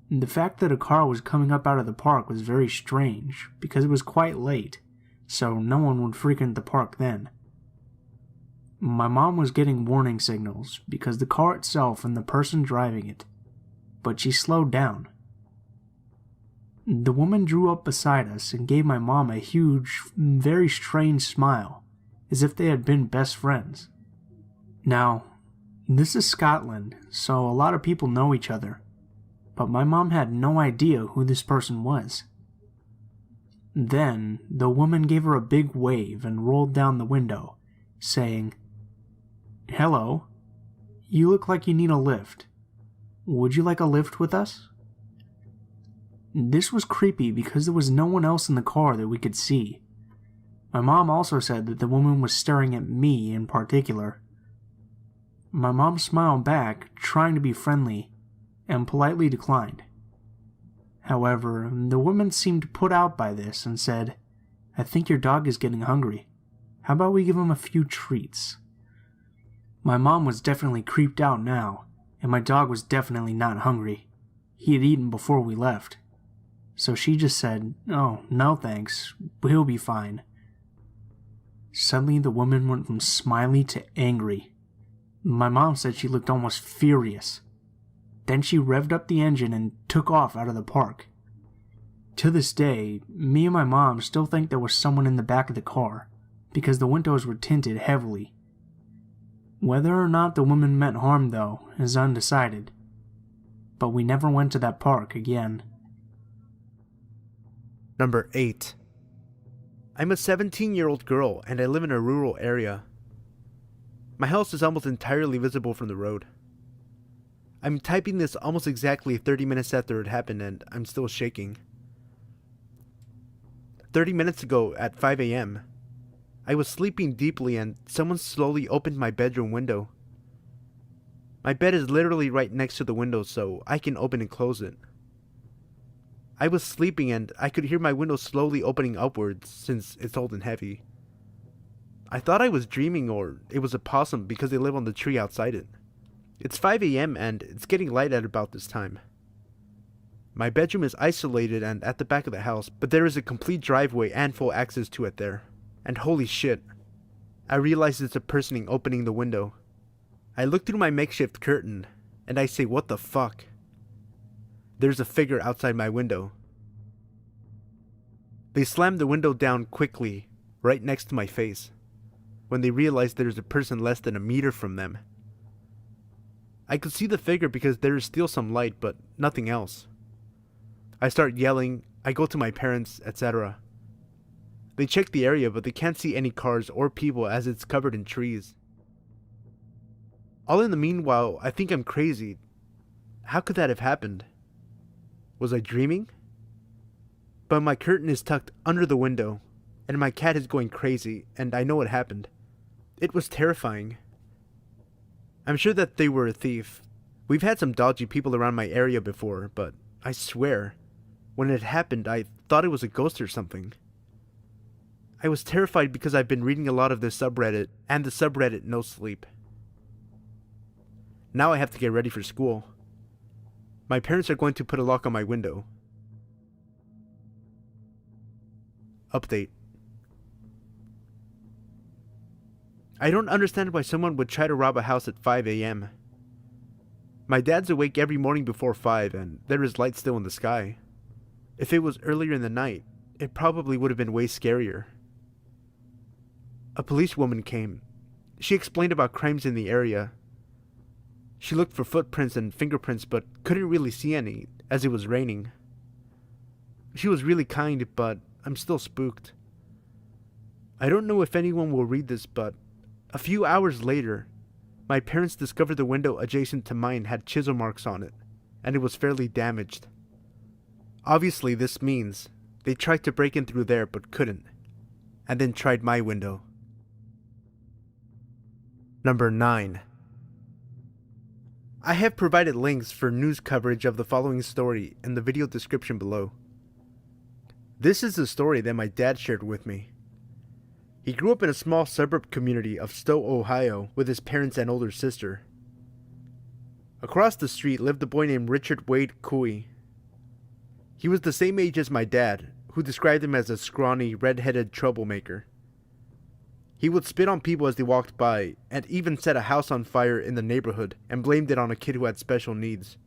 The fact that a car was coming up out of the park was very strange, because it was quite late, so no one would frequent the park then. My mom was getting warning signals, because the car itself and the person driving it, but she slowed down. The woman drew up beside us and gave my mom a huge, very strange smile, as if they had been best friends. Now, this is Scotland, so a lot of people know each other. But my mom had no idea who this person was. Then, the woman gave her a big wave and rolled down the window, saying, "Hello, you look like you need a lift. Would you like a lift with us?" This was creepy because there was no one else in the car that we could see. My mom also said that the woman was staring at me in particular. My mom smiled back, trying to be friendly, and politely declined. However, the woman seemed put out by this and said, "I think your dog is getting hungry. How about we give him a few treats?" My mom was definitely creeped out now, and my dog was definitely not hungry. He had eaten before we left. So she just said, "Oh, no thanks, he'll be fine." Suddenly the woman went from smiley to angry. My mom said she looked almost furious. Then she revved up the engine and took off out of the park. To this day, me and my mom still think there was someone in the back of the car, because the windows were tinted heavily. Whether or not the woman meant harm, though, is undecided. But we never went to that park again. Number 8. I'm a 17-year-old girl and I live in a rural area. My house is almost entirely visible from the road. I'm typing this almost exactly 30 minutes after it happened and I'm still shaking. 30 minutes ago at 5 a.m., I was sleeping deeply and someone slowly opened my bedroom window. My bed is literally right next to the window so I can open and close it. I was sleeping and I could hear my window slowly opening upwards since it's old and heavy. I thought I was dreaming or it was a possum because they live on the tree outside it. It's 5 a.m. and it's getting light at about this time. My bedroom is isolated and at the back of the house, but there is a complete driveway and full access to it there. And holy shit, I realize it's a person opening the window. I look through my makeshift curtain and I say, what the fuck? There's a figure outside my window. They slam the window down quickly, right next to my face, when they realize there's a person less than a meter from them. I could see the figure because there is still some light, but nothing else. I start yelling, I go to my parents, etc. They check the area, but they can't see any cars or people as it's covered in trees. All in the meanwhile, I think I'm crazy. How could that have happened? Was I dreaming? But my curtain is tucked under the window, and my cat is going crazy, and I know what happened. It was terrifying. I'm sure that they were a thief. We've had some dodgy people around my area before, but I swear, when it happened, I thought it was a ghost or something. I was terrified because I've been reading a lot of this subreddit, and the subreddit No Sleep. Now I have to get ready for school. My parents are going to put a lock on my window. Update. I don't understand why someone would try to rob a house at 5 a.m. My dad's awake every morning before 5 and there is light still in the sky. If it was earlier in the night, it probably would have been way scarier. A policewoman came. She explained about crimes in the area. She looked for footprints and fingerprints but couldn't really see any, as it was raining. She was really kind, but I'm still spooked. I don't know if anyone will read this, but a few hours later, my parents discovered the window adjacent to mine had chisel marks on it, and it was fairly damaged. Obviously, this means they tried to break in through there but couldn't, and then tried my window. Number 9. I have provided links for news coverage of the following story in the video description below. This is the story that my dad shared with me. He grew up in a small suburb community of Stowe, Ohio with his parents and older sister. Across the street lived a boy named Richard Wade Cooey. He was the same age as my dad, who described him as a scrawny, red-headed troublemaker. He would spit on people as they walked by, and even set a house on fire in the neighborhood and blamed it on a kid who had special needs.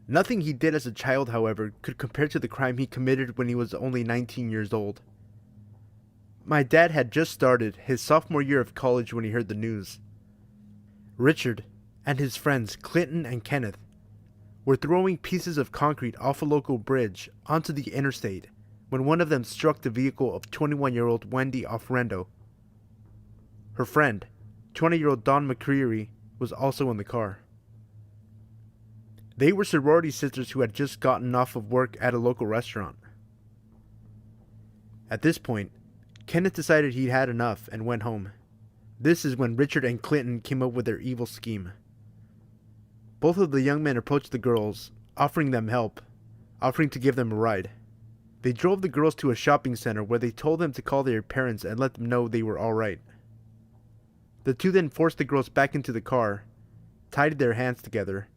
Nothing he did as a child, however, could compare to the crime he committed when he was only 19 years old. My dad had just started his sophomore year of college when he heard the news. Richard and his friends Clinton and Kenneth were throwing pieces of concrete off a local bridge onto the interstate when one of them struck the vehicle of 21-year-old Wendy Offrendo. Her friend, 20-year-old Dawn McCreary, was also in the car. They were sorority sisters who had just gotten off of work at a local restaurant. At this point, Kenneth decided he'd had enough and went home. This is when Richard and Clinton came up with their evil scheme. Both of the young men approached the girls, offering them help, offering to give them a ride. They drove the girls to a shopping center where they told them to call their parents and let them know they were alright. The two then forced the girls back into the car, tied their hands together,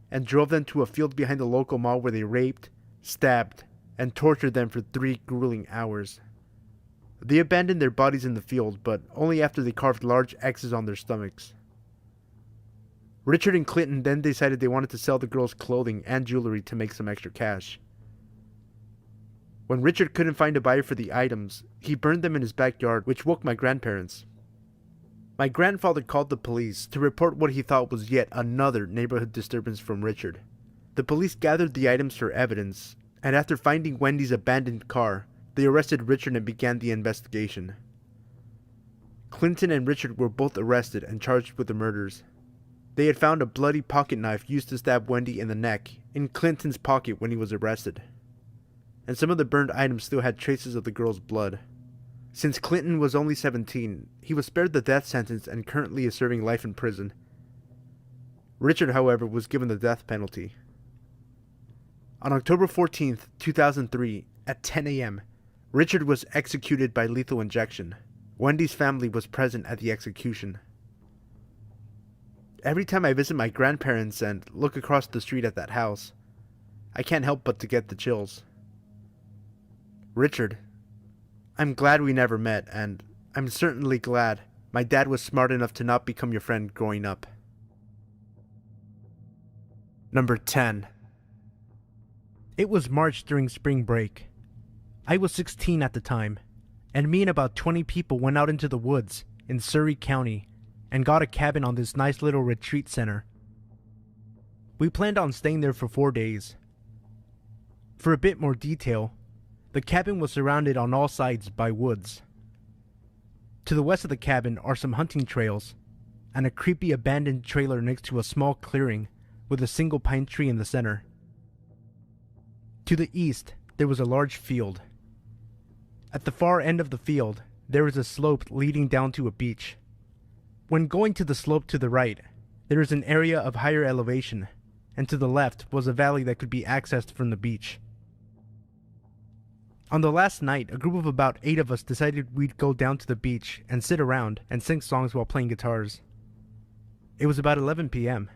and drove them to a field behind the local mall where they raped, stabbed, and tortured them for 3 grueling hours. They abandoned their bodies in the field, but only after they carved large X's on their stomachs. Richard and Clinton then decided they wanted to sell the girls' clothing and jewelry to make some extra cash. When Richard couldn't find a buyer for the items, he burned them in his backyard, which woke my grandparents. My grandfather called the police to report what he thought was yet another neighborhood disturbance from Richard. The police gathered the items for evidence, and after finding Wendy's abandoned car, they arrested Richard and began the investigation. Clinton and Richard were both arrested and charged with the murders. They had found a bloody pocket knife used to stab Wendy in the neck in Clinton's pocket when he was arrested. And some of the burned items still had traces of the girl's blood. Since Clinton was only 17, he was spared the death sentence and currently is serving life in prison. Richard, however, was given the death penalty. On October 14th, 2003, at 10 a.m., Richard was executed by lethal injection. Wendy's family was present at the execution. Every time I visit my grandparents and look across the street at that house, I can't help but to get the chills. Richard, I'm glad we never met, and I'm certainly glad my dad was smart enough to not become your friend growing up. Number 10. It was March during spring break. I was 16 at the time, and me and about 20 people went out into the woods in Surrey County and got a cabin on this nice little retreat center. We planned on staying there for 4 days. For a bit more detail, the cabin was surrounded on all sides by woods. To the west of the cabin are some hunting trails, and a creepy abandoned trailer next to a small clearing with a single pine tree in the center. To the east, there was a large field. At the far end of the field, there was a slope leading down to a beach. When going to the slope to the right, there is an area of higher elevation, and to the left was a valley that could be accessed from the beach. On the last night, a group of about 8 of us decided we'd go down to the beach and sit around and sing songs while playing guitars. It was about 11 p.m.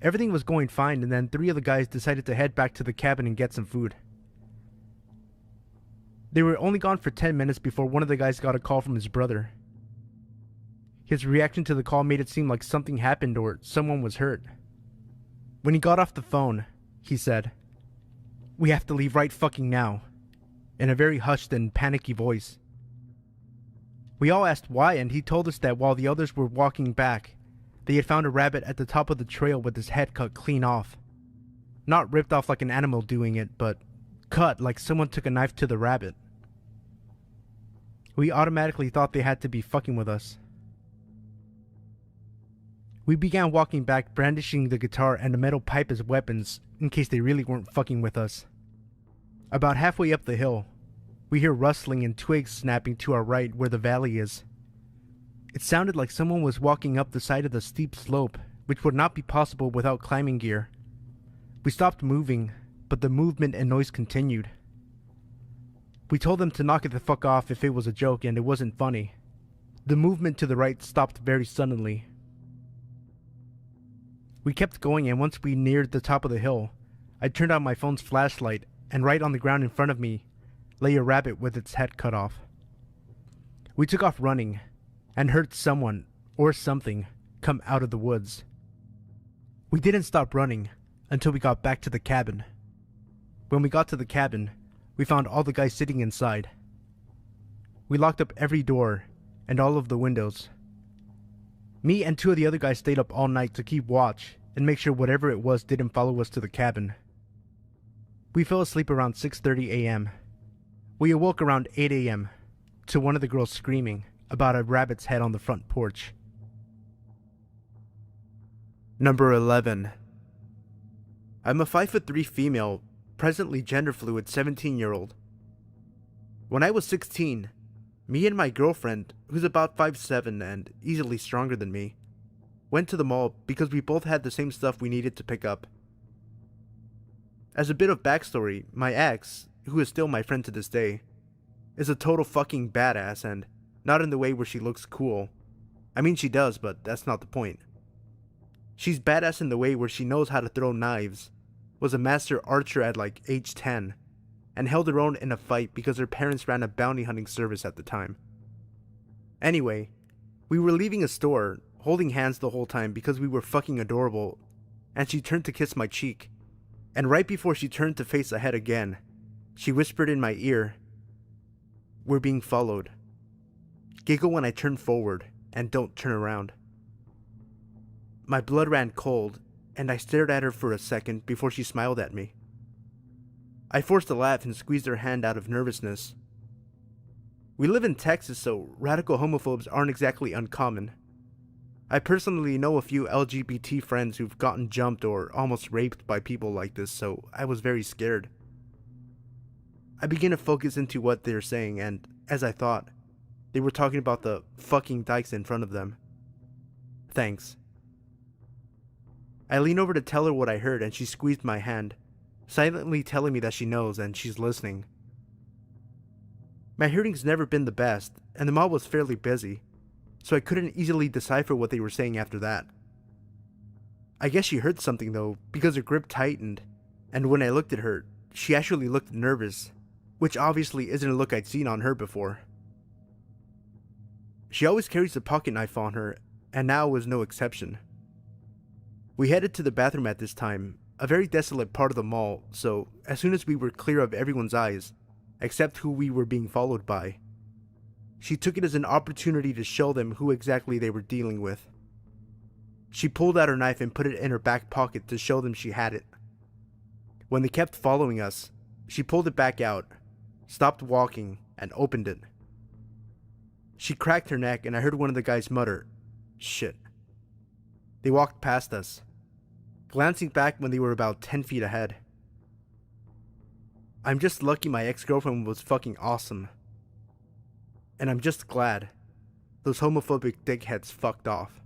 Everything was going fine, and then 3 of the guys decided to head back to the cabin and get some food. They were only gone for 10 minutes before one of the guys got a call from his brother. His reaction to the call made it seem like something happened or someone was hurt. When he got off the phone, he said, "We have to leave right fucking now," in a very hushed and panicky voice. We all asked why, and he told us that while the others were walking back, they had found a rabbit at the top of the trail with his head cut clean off. Not ripped off like an animal doing it, but cut like someone took a knife to the rabbit. We automatically thought they had to be fucking with us. We began walking back, brandishing the guitar and a metal pipe as weapons in case they really weren't fucking with us. About halfway up the hill, we hear rustling and twigs snapping to our right where the valley is. It sounded like someone was walking up the side of the steep slope, which would not be possible without climbing gear. We stopped moving, but the movement and noise continued. We told them to knock it the fuck off if it was a joke and it wasn't funny. The movement to the right stopped very suddenly. We kept going, and once we neared the top of the hill, I turned on my phone's flashlight, and right on the ground in front of me lay a rabbit with its head cut off. We took off running, and heard someone, or something, come out of the woods. We didn't stop running until we got back to the cabin. When we got to the cabin, we found all the guys sitting inside. We locked up every door and all of the windows. Me and 2 of the other guys stayed up all night to keep watch and make sure whatever it was didn't follow us to the cabin. We fell asleep around 6:30 a.m. We awoke around 8 a.m. to one of the girls screaming about a rabbit's head on the front porch. Number 11. I'm a 5'3" female, presently gender fluid 17-year-old. When I was 16, me and my girlfriend, who's about 5'7" and easily stronger than me, went to the mall because we both had the same stuff we needed to pick up. As a bit of backstory, my ex, who is still my friend to this day, is a total fucking badass, and not in the way where she looks cool. I mean, she does, but that's not the point. She's badass in the way where she knows how to throw knives, was a master archer at like age 10, and held her own in a fight because her parents ran a bounty hunting service at the time. Anyway, we were leaving a store, holding hands the whole time because we were fucking adorable, and she turned to kiss my cheek. And right before she turned to face ahead again, she whispered in my ear, "We're being followed. Giggle when I turn forward, and don't turn around." My blood ran cold, and I stared at her for a second before she smiled at me. I forced a laugh and squeezed her hand out of nervousness. We live in Texas, so radical homophobes aren't exactly uncommon. I personally know a few LGBT friends who've gotten jumped or almost raped by people like this, so I was very scared. I began to focus into what they're saying, and as I thought, they were talking about the fucking dykes in front of them. Thanks. I leaned over to tell her what I heard, and she squeezed my hand, silently telling me that she knows and she's listening. My hearing's never been the best, and the mall was fairly busy, so I couldn't easily decipher what they were saying after that. I guess she heard something though, because her grip tightened, and when I looked at her, she actually looked nervous, which obviously isn't a look I'd seen on her before. She always carries a pocket knife on her, and now was no exception. We headed to the bathroom at this time, a very desolate part of the mall, so as soon as we were clear of everyone's eyes, except who we were being followed by, she took it as an opportunity to show them who exactly they were dealing with. She pulled out her knife and put it in her back pocket to show them she had it. When they kept following us, she pulled it back out, stopped walking, and opened it. She cracked her neck, and I heard one of the guys mutter, "Shit." They walked past us, glancing back when they were about 10 feet ahead. I'm just lucky my ex-girlfriend was fucking awesome. And I'm just glad those homophobic dickheads fucked off.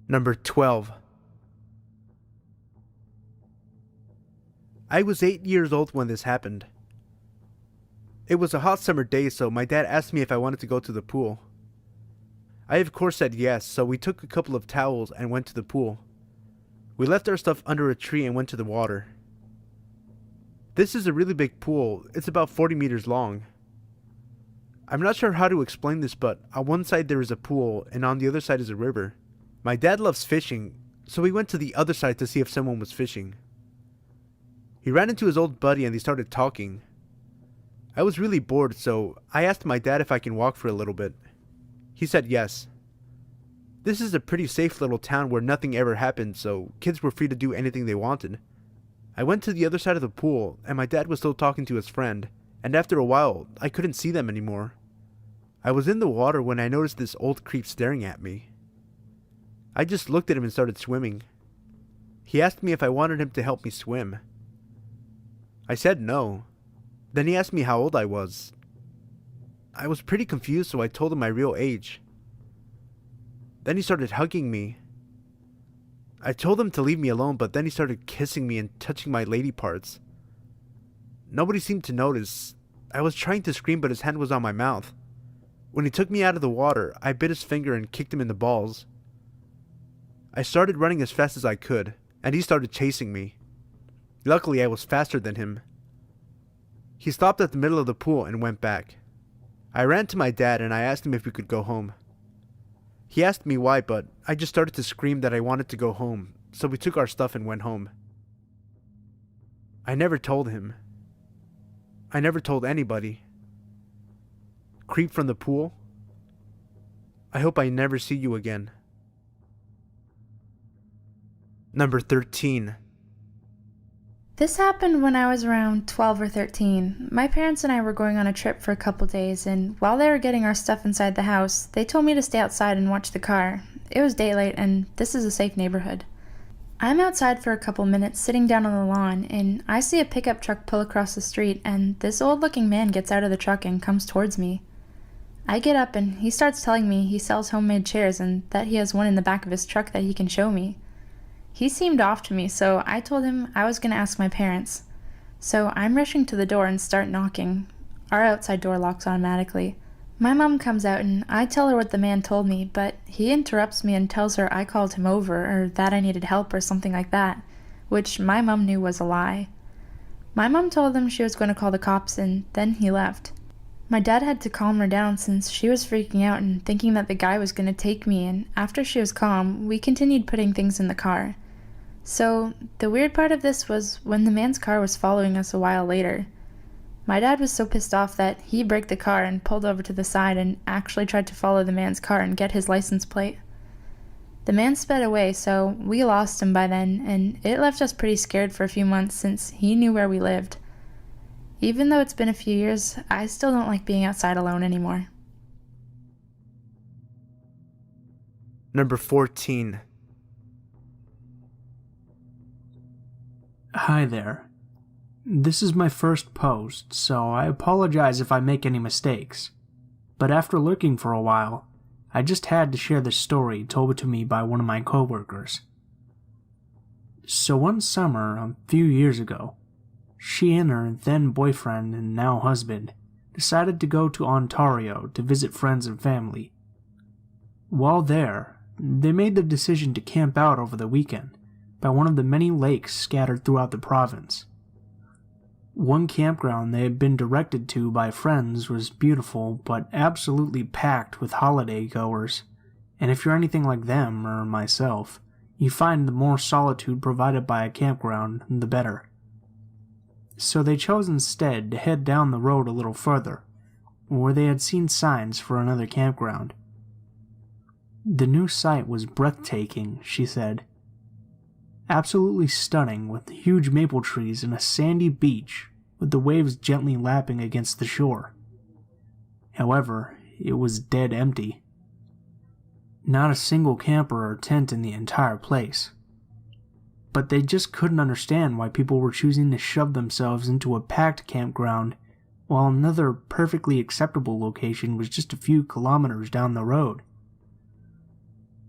Number 12. I was 8 years old when this happened. It was a hot summer day, so my dad asked me if I wanted to go to the pool. I of course said yes, so we took a couple of towels and went to the pool. We left our stuff under a tree and went to the water. This is a really big pool. It's about 40 meters long. I'm not sure how to explain this, but on one side there is a pool and on the other side is a river. My dad loves fishing, so we went to the other side to see if someone was fishing. He ran into his old buddy and they started talking. I was really bored, so I asked my dad if I can walk for a little bit. He said yes. This is a pretty safe little town where nothing ever happened, so kids were free to do anything they wanted. I went to the other side of the pool, and my dad was still talking to his friend, and after a while, I couldn't see them anymore. I was in the water when I noticed this old creep staring at me. I just looked at him and started swimming. He asked me if I wanted him to help me swim. I said no. Then he asked me how old I was. I was pretty confused, so I told him my real age. Then he started hugging me. I told him to leave me alone, but then he started kissing me and touching my lady parts. Nobody seemed to notice. I was trying to scream, but his hand was on my mouth. When he took me out of the water, I bit his finger and kicked him in the balls. I started running as fast as I could, and he started chasing me. Luckily, I was faster than him. He stopped at the middle of the pool and went back. I ran to my dad and I asked him if we could go home. He asked me why, but I just started to scream that I wanted to go home, so we took our stuff and went home. I never told him. I never told anybody. Creep from the pool? I hope I never see you again. Number 13. This happened when I was around 12 or 13. My parents and I were going on a trip for a couple days, and while they were getting our stuff inside the house, they told me to stay outside and watch the car. It was daylight, and this is a safe neighborhood. I'm outside for a couple minutes, sitting down on the lawn, and I see a pickup truck pull across the street, and this old-looking man gets out of the truck and comes towards me. I get up, and he starts telling me he sells homemade chairs and that he has one in the back of his truck that he can show me. He seemed off to me, so I told him I was going to ask my parents. So I'm rushing to the door and start knocking. Our outside door locks automatically. My mom comes out and I tell her what the man told me, but he interrupts me and tells her I called him over or that I needed help or something like that, which my mom knew was a lie. My mom told him she was going to call the cops and then he left. My dad had to calm her down since she was freaking out and thinking that the guy was going to take me, and after she was calm, we continued putting things in the car. So, the weird part of this was when the man's car was following us a while later. My dad was so pissed off that he braked the car and pulled over to the side and actually tried to follow the man's car and get his license plate. The man sped away, so we lost him by then, and it left us pretty scared for a few months since he knew where we lived. Even though it's been a few years, I still don't like being outside alone anymore. Number 14. Hi there. This is my first post, so I apologize if I make any mistakes. But after lurking for a while, I just had to share this story told to me by one of my coworkers. So one summer, a few years ago, she and her then boyfriend and now husband decided to go to Ontario to visit friends and family. While there, they made the decision to camp out over the weekend by one of the many lakes scattered throughout the province. One campground they had been directed to by friends was beautiful but absolutely packed with holiday goers, and if you're anything like them or myself, you find the more solitude provided by a campground, the better. So they chose instead to head down the road a little further, where they had seen signs for another campground. The new site was breathtaking, she said. Absolutely stunning, with huge maple trees and a sandy beach with the waves gently lapping against the shore. However, it was dead empty. Not a single camper or tent in the entire place. But they just couldn't understand why people were choosing to shove themselves into a packed campground while another perfectly acceptable location was just a few kilometers down the road.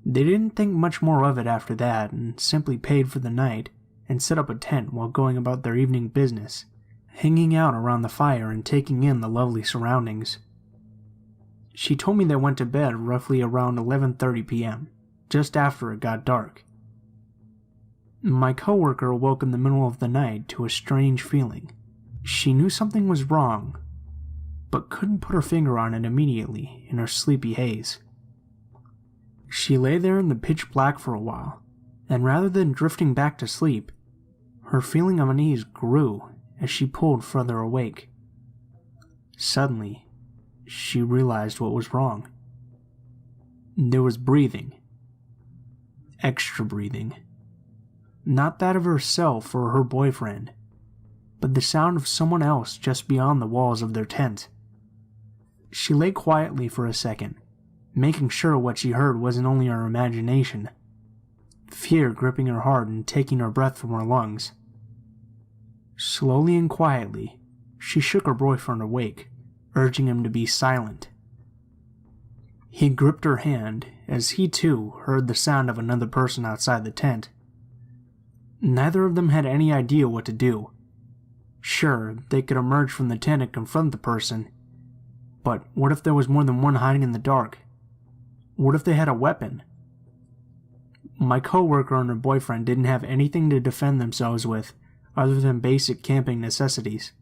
They didn't think much more of it after that and simply paid for the night and set up a tent while going about their evening business, hanging out around the fire and taking in the lovely surroundings. She told me they went to bed roughly around 11:30 p.m., just after it got dark. My coworker woke in the middle of the night to a strange feeling. She knew something was wrong, but couldn't put her finger on it immediately in her sleepy haze. She lay there in the pitch black for a while, and rather than drifting back to sleep, her feeling of unease grew as she pulled further awake. Suddenly, she realized what was wrong. There was breathing. Extra breathing. Not that of herself or her boyfriend, but the sound of someone else just beyond the walls of their tent. She lay quietly for a second, making sure what she heard wasn't only her imagination, fear gripping her heart and taking her breath from her lungs. Slowly and quietly, she shook her boyfriend awake, urging him to be silent. He gripped her hand as he too heard the sound of another person outside the tent. Neither of them had any idea what to do. Sure, they could emerge from the tent and confront the person, but what if there was more than one hiding in the dark? What if they had a weapon? My coworker and her boyfriend didn't have anything to defend themselves with other than basic camping necessities,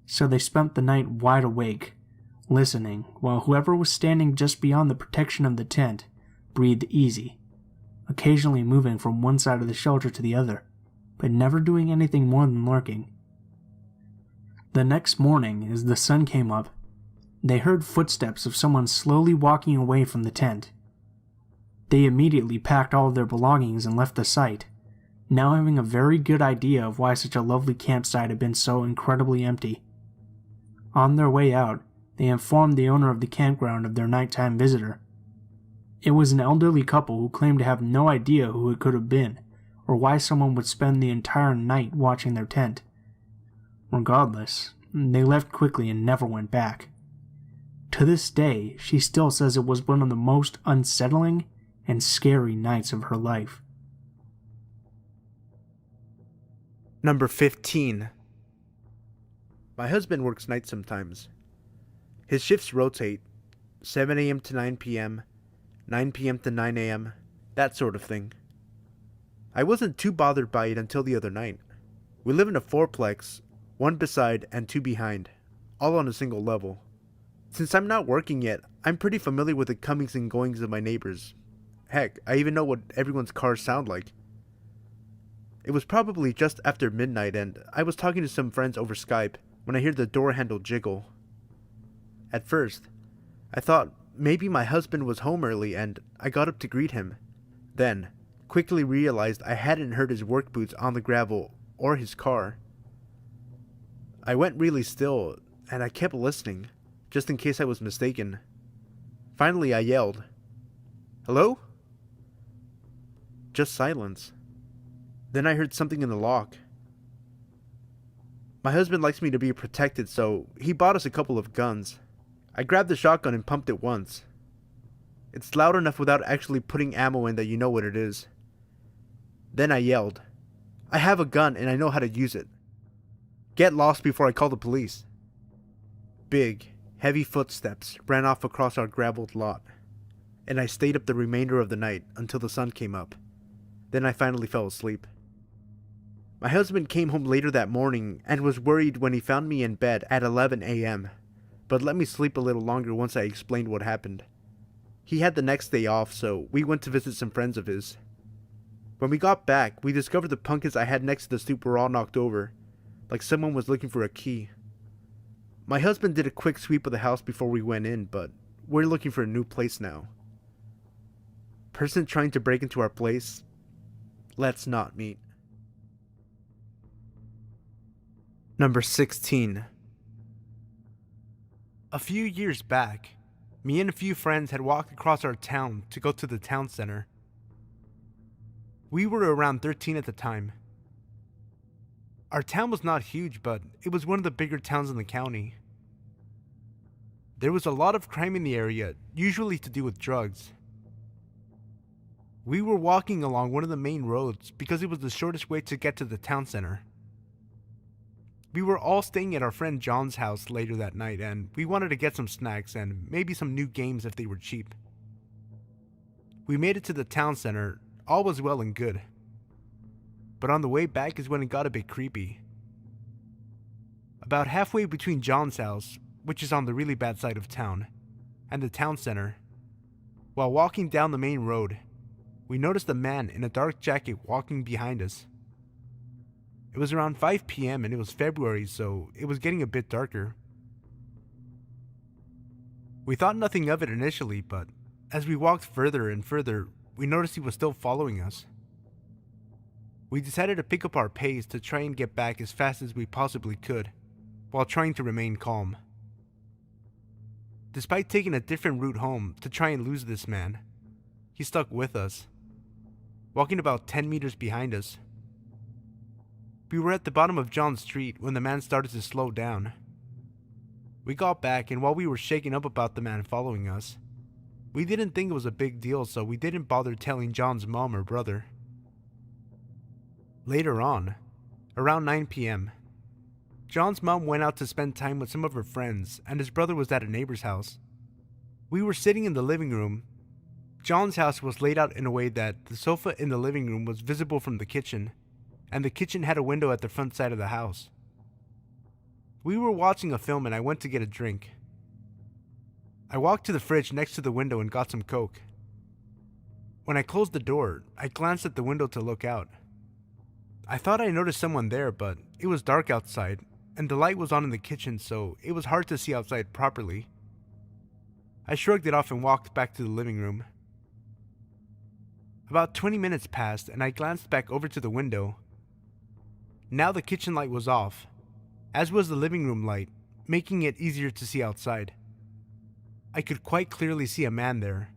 so they spent the night wide awake, listening, while whoever was standing just beyond the protection of the tent breathed easy, occasionally moving from one side of the shelter to the other, but never doing anything more than lurking. The next morning, as the sun came up, they heard footsteps of someone slowly walking away from the tent. They immediately packed all of their belongings and left the site, now having a very good idea of why such a lovely campsite had been so incredibly empty. On their way out, they informed the owner of the campground of their nighttime visitor. It was an elderly couple who claimed to have no idea who it could have been, or why someone would spend the entire night watching their tent. Regardless, they left quickly and never went back. To this day, she still says it was one of the most unsettling and scary nights of her life. Number 15. My husband works nights sometimes. His shifts rotate, 7 a.m. to 9 p.m., 9 p.m. to 9 a.m., that sort of thing. I wasn't too bothered by it until the other night. We live in a fourplex, one beside and two behind, all on a single level. Since I'm not working yet, I'm pretty familiar with the comings and goings of my neighbors. Heck, I even know what everyone's cars sound like. It was probably just after midnight and I was talking to some friends over Skype when I heard the door handle jiggle. At first, I thought maybe my husband was home early and I got up to greet him. Then, quickly realized I hadn't heard his work boots on the gravel or his car. I went really still and I kept listening, just in case I was mistaken. Finally, I yelled, "Hello?" Just silence. Then I heard something in the lock. My husband likes me to be protected, so he bought us a couple of guns. I grabbed the shotgun and pumped it once. It's loud enough without actually putting ammo in that you know what it is. Then I yelled, "I have a gun and I know how to use it. Get lost before I call the police." Big, heavy footsteps ran off across our graveled lot, and I stayed up the remainder of the night until the sun came up. Then I finally fell asleep. My husband came home later that morning and was worried when he found me in bed at 11 a.m., but let me sleep a little longer once I explained what happened. He had the next day off, so we went to visit some friends of his. When we got back, we discovered the pumpkins I had next to the stoop were all knocked over, like someone was looking for a key. My husband did a quick sweep of the house before we went in, but we're looking for a new place now. Person trying to break into our place? Let's not meet. Number 16. A few years back, me and a few friends had walked across our town to go to the town center. We were around 13 at the time. Our town was not huge, but it was one of the bigger towns in the county. There was a lot of crime in the area, usually to do with drugs. We were walking along one of the main roads because it was the shortest way to get to the town center. We were all staying at our friend John's house later that night, and we wanted to get some snacks and maybe some new games if they were cheap. We made it to the town center, all was well and good. But on the way back is when it got a bit creepy. About halfway between John's house, which is on the really bad side of town, and the town center, while walking down the main road, we noticed a man in a dark jacket walking behind us. It was around 5 p.m. and it was February, so it was getting a bit darker. We thought nothing of it initially, but as we walked further and further, we noticed he was still following us. We decided to pick up our pace to try and get back as fast as we possibly could, while trying to remain calm. Despite taking a different route home to try and lose this man, he stuck with us, walking about 10 meters behind us. We were at the bottom of John Street when the man started to slow down. We got back, and while we were shaken up about the man following us, we didn't think it was a big deal, so we didn't bother telling John's mom or brother. Later on, around 9 p.m., John's mom went out to spend time with some of her friends, and his brother was at a neighbor's house. We were sitting in the living room. John's house was laid out in a way that the sofa in the living room was visible from the kitchen, and the kitchen had a window at the front side of the house. We were watching a film and I went to get a drink. I walked to the fridge next to the window and got some Coke. When I closed the door, I glanced at the window to look out. I thought I noticed someone there, but it was dark outside, and the light was on in the kitchen, so it was hard to see outside properly. I shrugged it off and walked back to the living room. About 20 minutes passed and I glanced back over to the window. Now the kitchen light was off, as was the living room light, making it easier to see outside. I could quite clearly see a man there,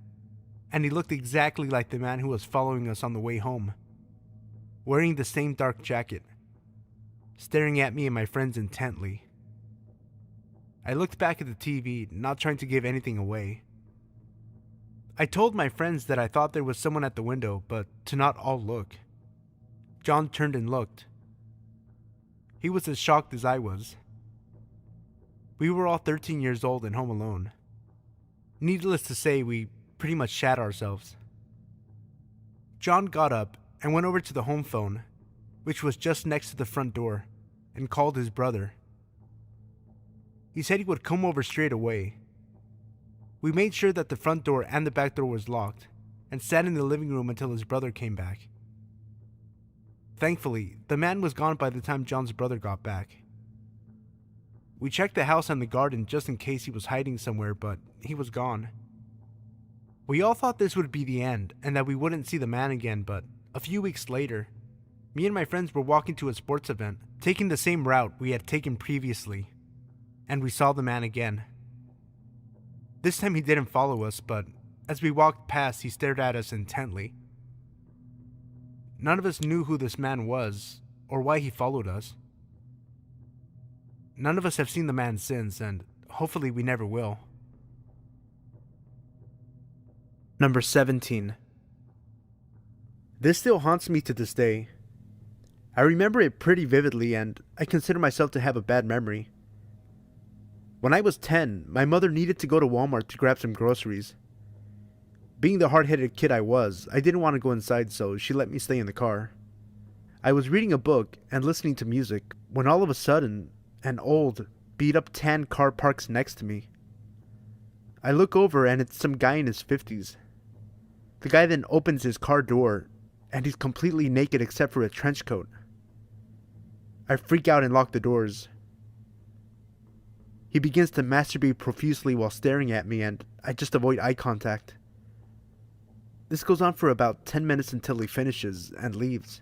and he looked exactly like the man who was following us on the way home, wearing the same dark jacket, staring at me and my friends intently. I looked back at the TV, not trying to give anything away. I told my friends that I thought there was someone at the window, but to not all look. John turned and looked. He was as shocked as I was. We were all 13 years old and home alone. Needless to say, we pretty much shat ourselves. John got up and went over to the home phone, which was just next to the front door, and called his brother. He said he would come over straight away, We made sure that the front door and the back door was locked, and sat in the living room until his brother came back. Thankfully, the man was gone by the time John's brother got back. We checked the house and the garden just in case he was hiding somewhere, but he was gone. We all thought this would be the end and that we wouldn't see the man again, but a few weeks later, me and my friends were walking to a sports event, taking the same route we had taken previously, and we saw the man again. This time he didn't follow us, but as we walked past, he stared at us intently. None of us knew who this man was or why he followed us. None of us have seen the man since, and hopefully we never will. Number 17. This still haunts me to this day. I remember it pretty vividly, and I consider myself to have a bad memory. When I was 10, my mother needed to go to Walmart to grab some groceries. Being the hard-headed kid I was, I didn't want to go inside, so she let me stay in the car. I was reading a book and listening to music when all of a sudden, an old, beat-up tan car parks next to me. I look over and it's some guy in his 50s. The guy then opens his car door and he's completely naked except for a trench coat. I freak out and lock the doors. He begins to masturbate profusely while staring at me, and I just avoid eye contact. This goes on for about 10 minutes until he finishes and leaves.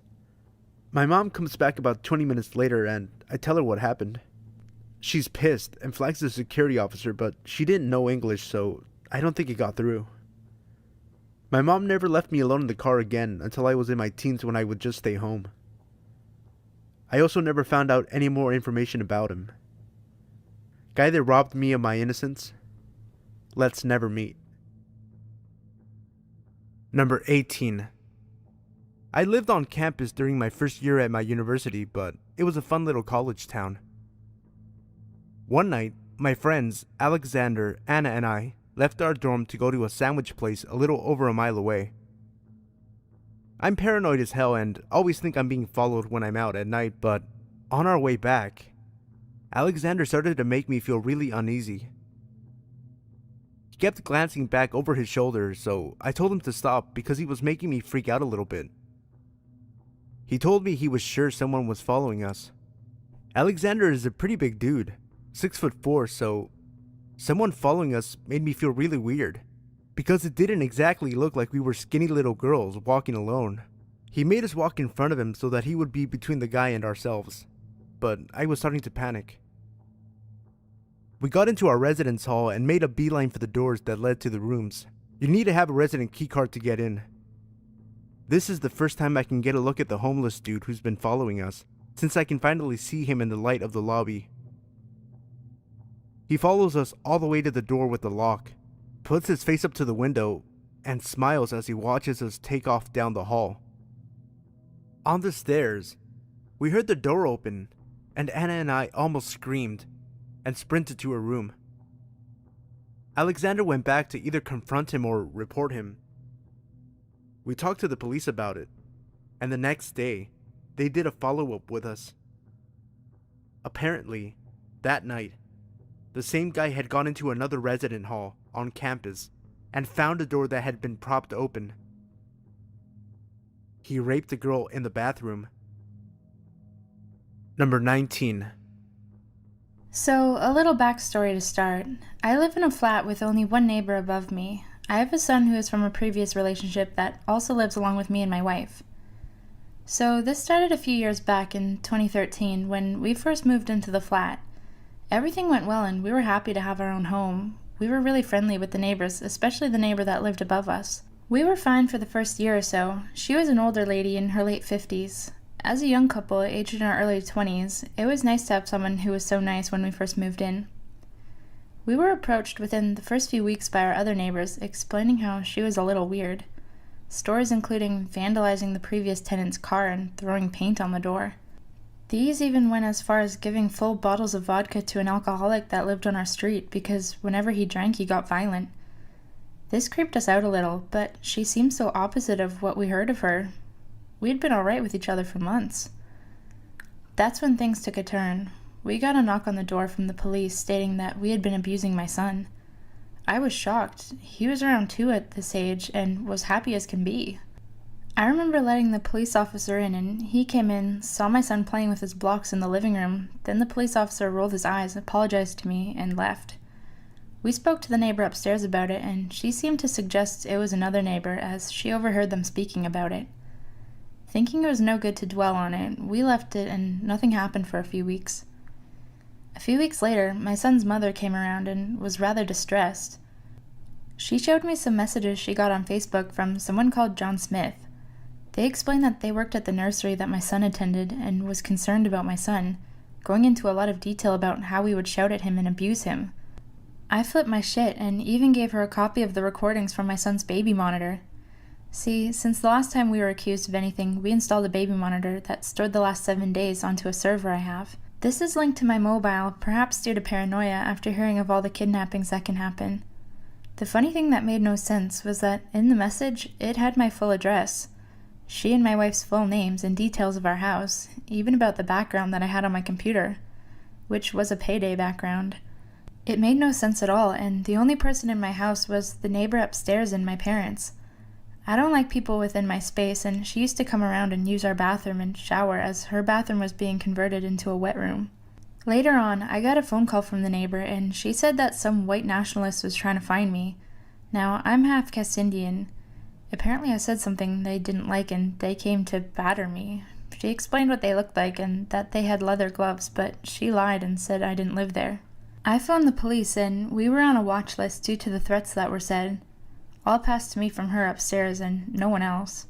My mom comes back about 20 minutes later and I tell her what happened. She's pissed and flags the security officer, but she didn't know English, so I don't think it got through. My mom never left me alone in the car again until I was in my teens, when I would just stay home. I also never found out any more information about him. Guy that robbed me of my innocence? Let's never meet. Number 18. I lived on campus during my first year at my university, but it was a fun little college town. One night, my friends Alexander, Anna, and I left our dorm to go to a sandwich place a little over a mile away. I'm paranoid as hell and always think I'm being followed when I'm out at night, but on our way back, Alexander started to make me feel really uneasy. He kept glancing back over his shoulder, so I told him to stop because he was making me freak out a little bit. He told me he was sure someone was following us. Alexander is a pretty big dude, 6'4", so someone following us made me feel really weird, because it didn't exactly look like we were skinny little girls walking alone. He made us walk in front of him so that he would be between the guy and ourselves, but I was starting to panic. We got into our residence hall and made a beeline for the doors that led to the rooms. You need to have a resident keycard to get in. This is the first time I can get a look at the homeless dude who's been following us, since I can finally see him in the light of the lobby. He follows us all the way to the door with the lock, puts his face up to the window, and smiles as he watches us take off down the hall. On the stairs, we heard the door open, and Anna and I almost screamed and sprinted to her room. Alexander went back to either confront him or report him. We talked to the police about it, and the next day, they did a follow-up with us. Apparently, that night, the same guy had gone into another resident hall on campus and found a door that had been propped open. He raped a girl in the bathroom. Number 19. So, a little backstory to start. I live in a flat with only one neighbor above me. I have a son who is from a previous relationship that also lives along with me and my wife. So, this started a few years back in 2013 when we first moved into the flat. Everything went well and we were happy to have our own home. We were really friendly with the neighbors, especially the neighbor that lived above us. We were fine for the first year or so. She was an older lady in her late 50s. As a young couple, aged in our early 20s, it was nice to have someone who was so nice when we first moved in. We were approached within the first few weeks by our other neighbors, explaining how she was a little weird. Stories including vandalizing the previous tenant's car and throwing paint on the door. These even went as far as giving full bottles of vodka to an alcoholic that lived on our street because whenever he drank he got violent. This creeped us out a little, but she seemed so opposite of what we heard of her. We'd been alright with each other for months. That's when things took a turn. We got a knock on the door from the police stating that we had been abusing my son. I was shocked. He was around 2 at this age and was happy as can be. I remember letting the police officer in, and he came in, saw my son playing with his blocks in the living room. Then the police officer rolled his eyes, apologized to me, and left. We spoke to the neighbor upstairs about it, and she seemed to suggest it was another neighbor, as she overheard them speaking about it. Thinking it was no good to dwell on it, we left it, and nothing happened for a few weeks. A few weeks later, my son's mother came around and was rather distressed. She showed me some messages she got on Facebook from someone called John Smith. They explained that they worked at the nursery that my son attended and was concerned about my son, going into a lot of detail about how we would shout at him and abuse him. I flipped my shit and even gave her a copy of the recordings from my son's baby monitor. See, since the last time we were accused of anything, we installed a baby monitor that stored the last 7 days onto a server I have. This is linked to my mobile, perhaps due to paranoia after hearing of all the kidnappings that can happen. The funny thing that made no sense was that in the message, it had my full address. She and my wife's full names and details of our house, even about the background that I had on my computer, which was a payday background. It made no sense at all, and the only person in my house was the neighbor upstairs and my parents. I don't like people within my space, and she used to come around and use our bathroom and shower as her bathroom was being converted into a wet room. Later on, I got a phone call from the neighbor, and she said that some white nationalist was trying to find me. Now, I'm half Cass Indian. Apparently I said something they didn't like and they came to batter me. She explained what they looked like and that they had leather gloves, but she lied and said I didn't live there. I phoned the police and we were on a watch list due to the threats that were said. All passed to me from her upstairs and no one else.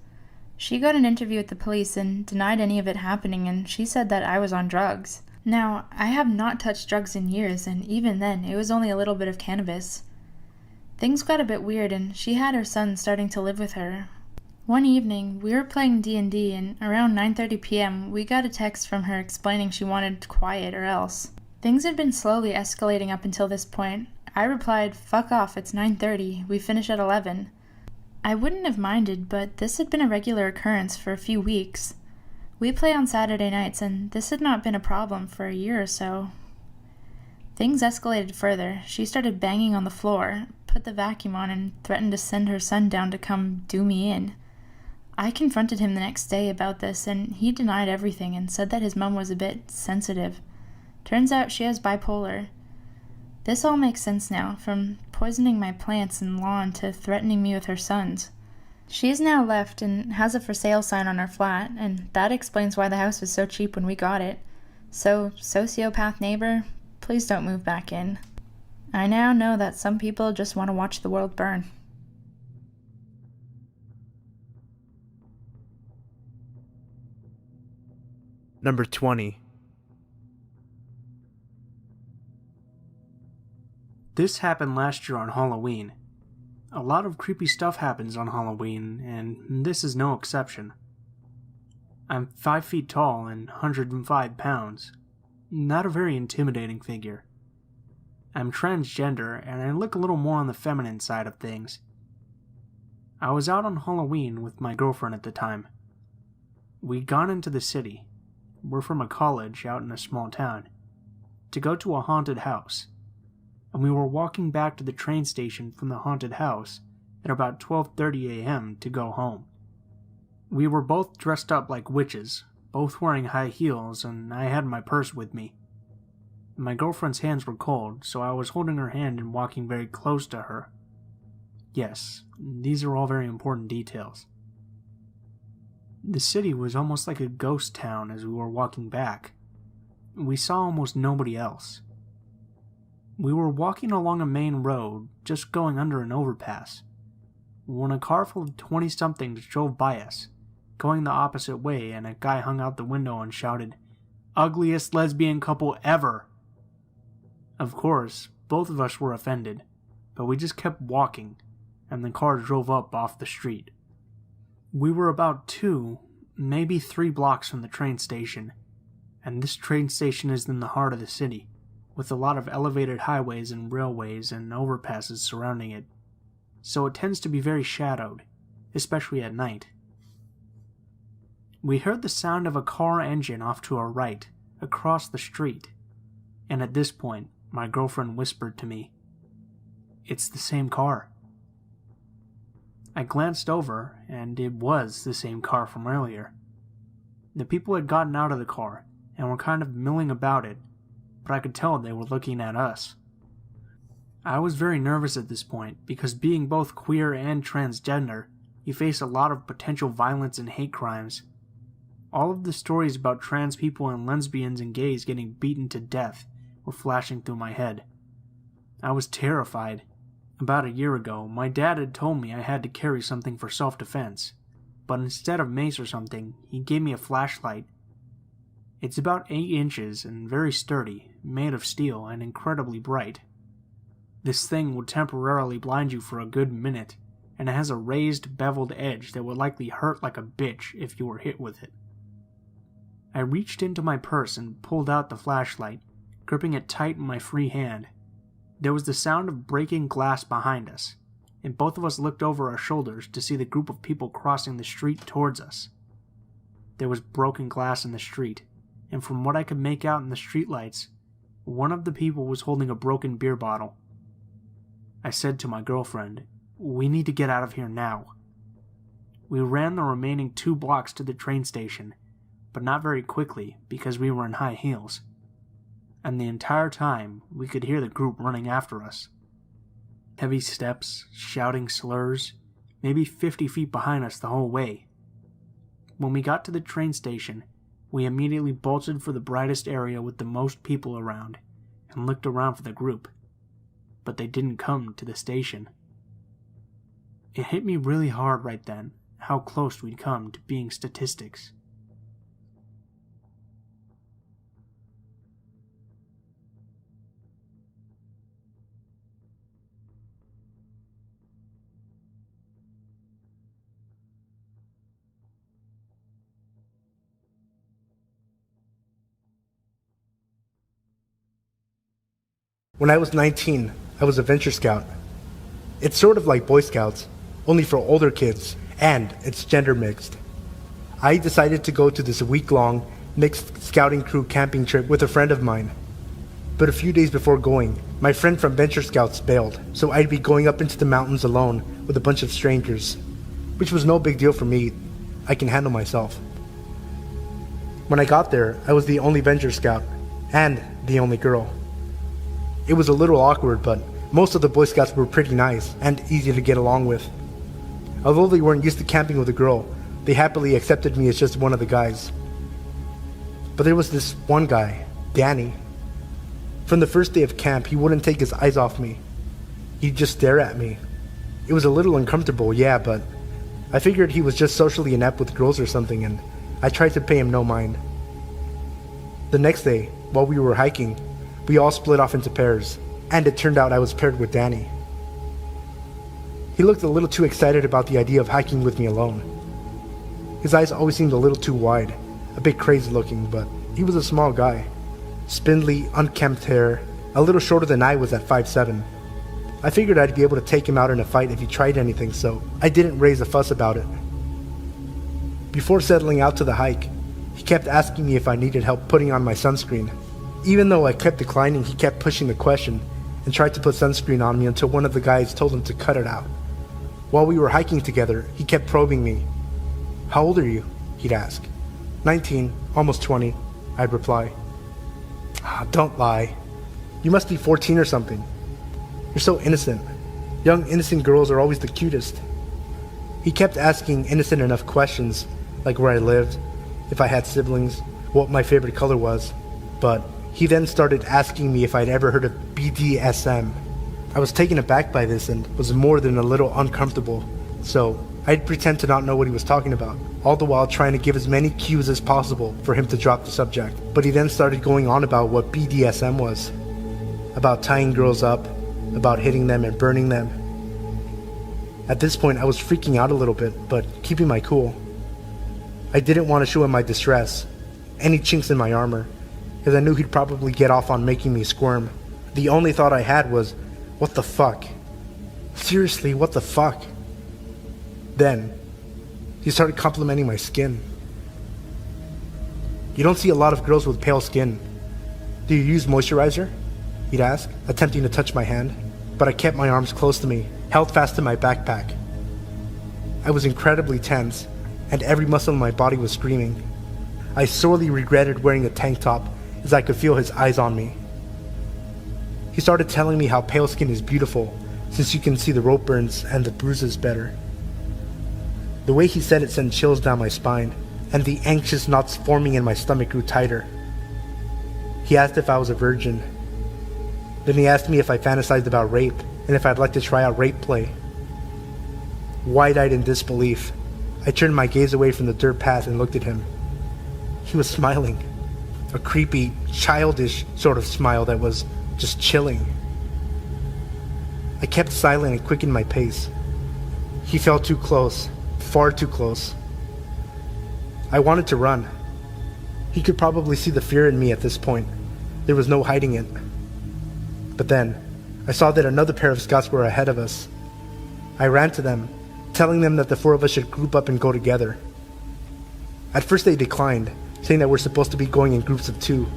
She got an interview with the police and denied any of it happening, and she said that I was on drugs. Now, I have not touched drugs in years, and even then it was only a little bit of cannabis. Things got a bit weird and she had her son starting to live with her. One evening, we were playing D&D and around 9:30 p.m. we got a text from her explaining she wanted quiet or else. Things had been slowly escalating up until this point. I replied, "Fuck off, it's 9:30, we finish at 11. I wouldn't have minded, but this had been a regular occurrence for a few weeks. We play on Saturday nights and this had not been a problem for a year or so. Things escalated further. She started banging on the floor, put the vacuum on, and threatened to send her son down to come do me in. I confronted him the next day about this, and he denied everything and said that his mom was a bit sensitive. Turns out she has bipolar. This all makes sense now, from poisoning my plants and lawn to threatening me with her sons. She is now left and has a for sale sign on her flat, and that explains why the house was so cheap when we got it. So, sociopath neighbor, please don't move back in. I now know that some people just want to watch the world burn. Number 20. This happened last year on Halloween. A lot of creepy stuff happens on Halloween, and this is no exception. I'm 5 feet tall and 105 pounds. Not a very intimidating figure. I'm transgender, and I look a little more on the feminine side of things. I was out on Halloween with my girlfriend at the time. We'd gone into the city. We're from a college out in a small town, to go to a haunted house, and we were walking back to the train station from the haunted house at about 12:30 a.m. to go home. We were both dressed up like witches, both wearing high heels, and I had my purse with me. My girlfriend's hands were cold, so I was holding her hand and walking very close to her. Yes, these are all very important details. The city was almost like a ghost town as we were walking back. We saw almost nobody else. We were walking along a main road, just going under an overpass, when a car full of 20-somethings drove by us, going the opposite way, and a guy hung out the window and shouted, "Ugliest lesbian couple ever!" Of course, both of us were offended, but we just kept walking, and the car drove up off the street. We were about 2, maybe 3 blocks from the train station, and this train station is in the heart of the city, with a lot of elevated highways and railways and overpasses surrounding it, so it tends to be very shadowed, especially at night. We heard the sound of a car engine off to our right, across the street, and at this point, my girlfriend whispered to me, It's the same car. I glanced over, and it was the same car from earlier. The people had gotten out of the car and were kind of milling about it, but I could tell they were looking at us. I was very nervous at this point because being both queer and transgender, you face a lot of potential violence and hate crimes. All of the stories about trans people and lesbians and gays getting beaten to death were flashing through my head. I was terrified. About a year ago, my dad had told me I had to carry something for self-defense, but instead of mace or something, he gave me a flashlight. It's about 8 inches and very sturdy, made of steel and incredibly bright. This thing will temporarily blind you for a good minute, and it has a raised, beveled edge that would likely hurt like a bitch if you were hit with it. I reached into my purse and pulled out the flashlight, gripping it tight in my free hand. There was the sound of breaking glass behind us, and both of us looked over our shoulders to see the group of people crossing the street towards us. There was broken glass in the street, and from what I could make out in the streetlights, one of the people was holding a broken beer bottle. I said to my girlfriend, "We need to get out of here now." We ran the remaining 2 blocks to the train station, but not very quickly because we were in high heels. And the entire time, we could hear the group running after us. Heavy steps, shouting slurs, maybe 50 feet behind us the whole way. When we got to the train station, we immediately bolted for the brightest area with the most people around, and looked around for the group. But they didn't come to the station. It hit me really hard right then, how close we'd come to being statistics. When I was 19, I was a venture scout. It's sort of like Boy Scouts, only for older kids, and it's gender mixed. I decided to go to this week-long mixed scouting crew camping trip with a friend of mine. But a few days before going, my friend from Venture Scouts bailed, so I'd be going up into the mountains alone with a bunch of strangers, which was no big deal for me. I can handle myself. When I got there, I was the only Venture Scout, and the only girl. It was a little awkward, but most of the Boy Scouts were pretty nice and easy to get along with. Although they weren't used to camping with a girl, they happily accepted me as just one of the guys. But there was this one guy, Danny. From the first day of camp, he wouldn't take his eyes off me. He'd just stare at me. It was a little uncomfortable, yeah, but I figured he was just socially inept with girls or something, and I tried to pay him no mind. The next day, while we were hiking, we all split off into pairs, and it turned out I was paired with Danny. He looked a little too excited about the idea of hiking with me alone. His eyes always seemed a little too wide, a bit crazy looking, but he was a small guy. Spindly, unkempt hair, a little shorter than I was at 5'7". I figured I'd be able to take him out in a fight if he tried anything, so I didn't raise a fuss about it. Before settling out to the hike, he kept asking me if I needed help putting on my sunscreen. Even though I kept declining, he kept pushing the question and tried to put sunscreen on me until one of the guys told him to cut it out. While we were hiking together, he kept probing me. "How old are you?" he'd ask. 19, almost 20, I'd reply. Don't lie. You must be 14 or something. You're so innocent. Young, innocent girls are always the cutest. He kept asking innocent enough questions, like where I lived, if I had siblings, what my favorite color was, but he then started asking me if I'd ever heard of BDSM. I was taken aback by this and was more than a little uncomfortable, so I'd pretend to not know what he was talking about, all the while trying to give as many cues as possible for him to drop the subject. But he then started going on about what BDSM was, about tying girls up, about hitting them and burning them. At this point, I was freaking out a little bit, but keeping my cool. I didn't want to show him my distress, any chinks in my armor, because I knew he'd probably get off on making me squirm. The only thought I had was, what the fuck? Seriously, what the fuck? Then, he started complimenting my skin. "You don't see a lot of girls with pale skin. Do you use moisturizer?" he'd ask, attempting to touch my hand. but I kept my arms close to me, held fast to my backpack. I was incredibly tense, and every muscle in my body was screaming. I sorely regretted wearing a tank top, as I could feel his eyes on me. He started telling me how pale skin is beautiful, since you can see the rope burns and the bruises better. The way he said it sent chills down my spine, and the anxious knots forming in my stomach grew tighter. He asked if I was a virgin. Then he asked me if I fantasized about rape, and if I'd like to try out rape play. Wide-eyed in disbelief, I turned my gaze away from the dirt path and looked at him. He was smiling, a creepy, childish sort of smile that was just chilling. I kept silent and quickened my pace. He felt too close, far too close. I wanted to run. He could probably see the fear in me at this point. There was no hiding it. But then, I saw that another pair of scouts were ahead of us. I ran to them, telling them that the four of us should group up and go together. At first they declined, saying that we're supposed to be going in groups of 2,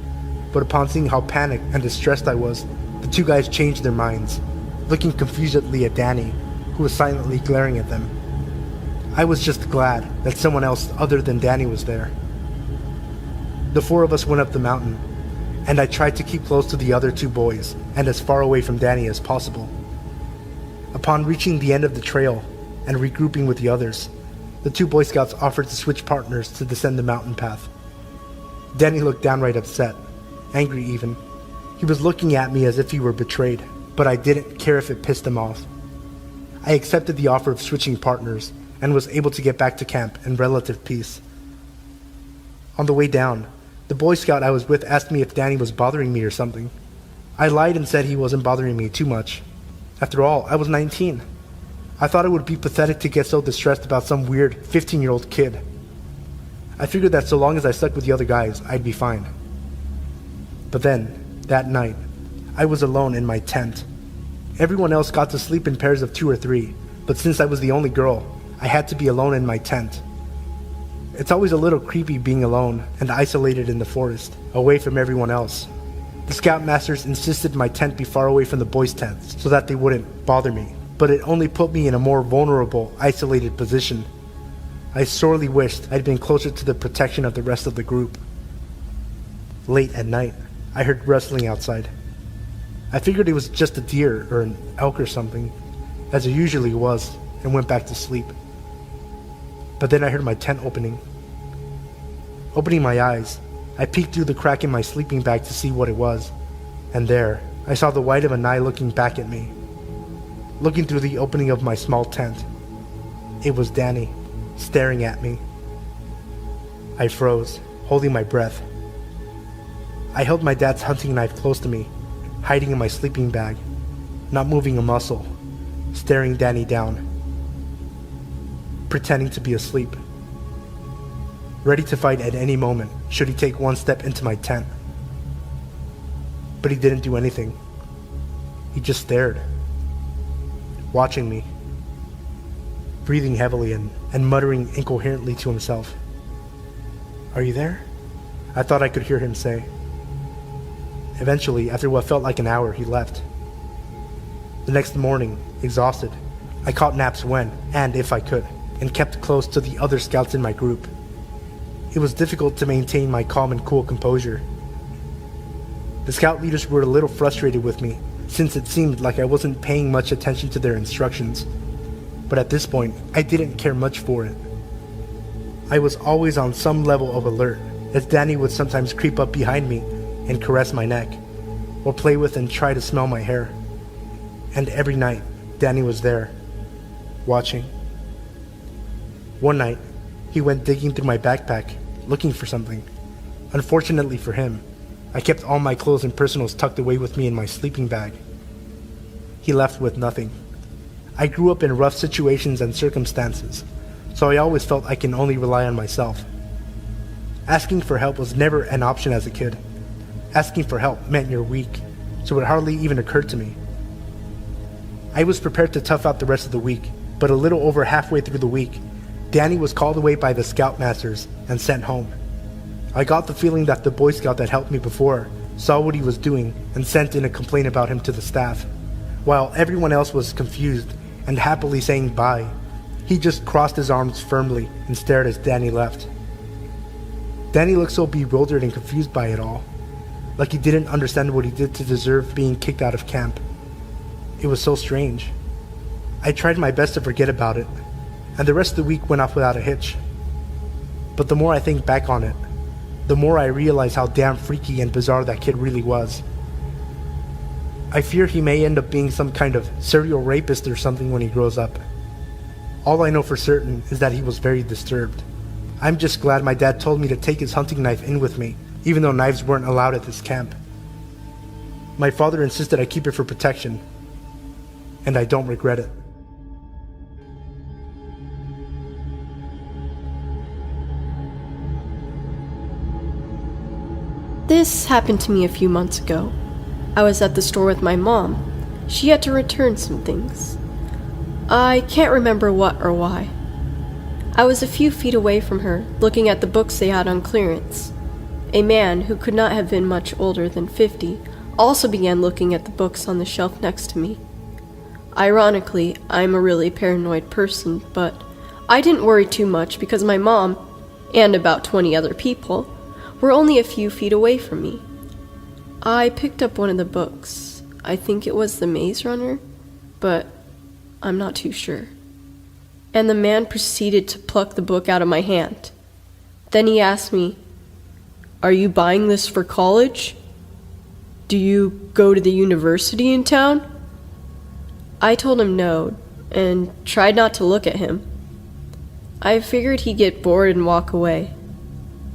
but upon seeing how panicked and distressed I was, the 2 guys changed their minds, looking confusedly at Danny, who was silently glaring at them. I was just glad that someone else other than Danny was there. The 4 of us went up the mountain, and I tried to keep close to the other 2 boys and as far away from Danny as possible. Upon reaching the end of the trail and regrouping with the others, the 2 Boy Scouts offered to switch partners to descend the mountain path. Danny looked downright upset, angry even. He was looking at me as if he were betrayed, but I didn't care if it pissed him off. I accepted the offer of switching partners and was able to get back to camp in relative peace. On the way down, the Boy Scout I was with asked me if Danny was bothering me or something. I lied and said he wasn't bothering me too much. After all, I was 19. I thought it would be pathetic to get so distressed about some weird 15-year-old kid. I figured that so long as I stuck with the other guys, I'd be fine. But then, that night, I was alone in my tent. Everyone else got to sleep in pairs of 2 or 3, but since I was the only girl, I had to be alone in my tent. It's always a little creepy being alone and isolated in the forest, away from everyone else. The scoutmasters insisted my tent be far away from the boys' tents so that they wouldn't bother me, but it only put me in a more vulnerable, isolated position. I sorely wished I'd been closer to the protection of the rest of the group. Late at night, I heard rustling outside. I figured it was just a deer or an elk or something, as it usually was, and went back to sleep. But then I heard my tent opening. Opening my eyes, I peeked through the crack in my sleeping bag to see what it was, and there, I saw the white of an eye looking back at me. Looking through the opening of my small tent. It was Danny, staring at me. I froze, holding my breath. I held my dad's hunting knife close to me, hiding in my sleeping bag, not moving a muscle, staring Danny down, pretending to be asleep, ready to fight at any moment should he take one step into my tent. But he didn't do anything. He just stared, watching me, breathing heavily and muttering incoherently to himself. "Are you there?" I thought I could hear him say. Eventually, after what felt like an hour, he left. The next morning, exhausted, I caught naps when, and if I could, and kept close to the other scouts in my group. It was difficult to maintain my calm and cool composure. The scout leaders were a little frustrated with me, since it seemed like I wasn't paying much attention to their instructions. But at this point, I didn't care much for it. I was always on some level of alert, as Danny would sometimes creep up behind me and caress my neck, or play with and try to smell my hair. And every night, Danny was there, watching. One night, he went digging through my backpack, looking for something. Unfortunately for him, I kept all my clothes and personals tucked away with me in my sleeping bag. He left with nothing. I grew up in rough situations and circumstances, so I always felt I can only rely on myself. Asking for help was never an option as a kid. Asking for help meant you're weak, so it hardly even occurred to me. I was prepared to tough out the rest of the week, but a little over halfway through the week, Danny was called away by the scoutmasters and sent home. I got the feeling that the Boy Scout that helped me before saw what he was doing and sent in a complaint about him to the staff, While everyone else was confused and happily saying bye, he just crossed his arms firmly and stared as Danny left. Danny looked so bewildered and confused by it all, like he didn't understand what he did to deserve being kicked out of camp. It was so strange. I tried my best to forget about it, and the rest of the week went off without a hitch. But the more I think back on it, the more I realize how damn freaky and bizarre that kid really was. I fear he may end up being some kind of serial rapist or something when he grows up. All I know for certain is that he was very disturbed. I'm just glad my dad told me to take his hunting knife in with me, even though knives weren't allowed at this camp. My father insisted I keep it for protection, and I don't regret it. This happened to me a few months ago. I was at the store with my mom. She had to return some things. I can't remember what or why. I was a few feet away from her, looking at the books they had on clearance. A man, who could not have been much older than 50, also began looking at the books on the shelf next to me. Ironically, I'm a really paranoid person, but I didn't worry too much because my mom, and about 20 other people, were only a few feet away from me. I picked up one of the books. I think it was The Maze Runner, but I'm not too sure. And the man proceeded to pluck the book out of my hand. Then he asked me, "Are you buying this for college? Do you go to the university in town?" I told him no, and tried not to look at him. I figured he'd get bored and walk away,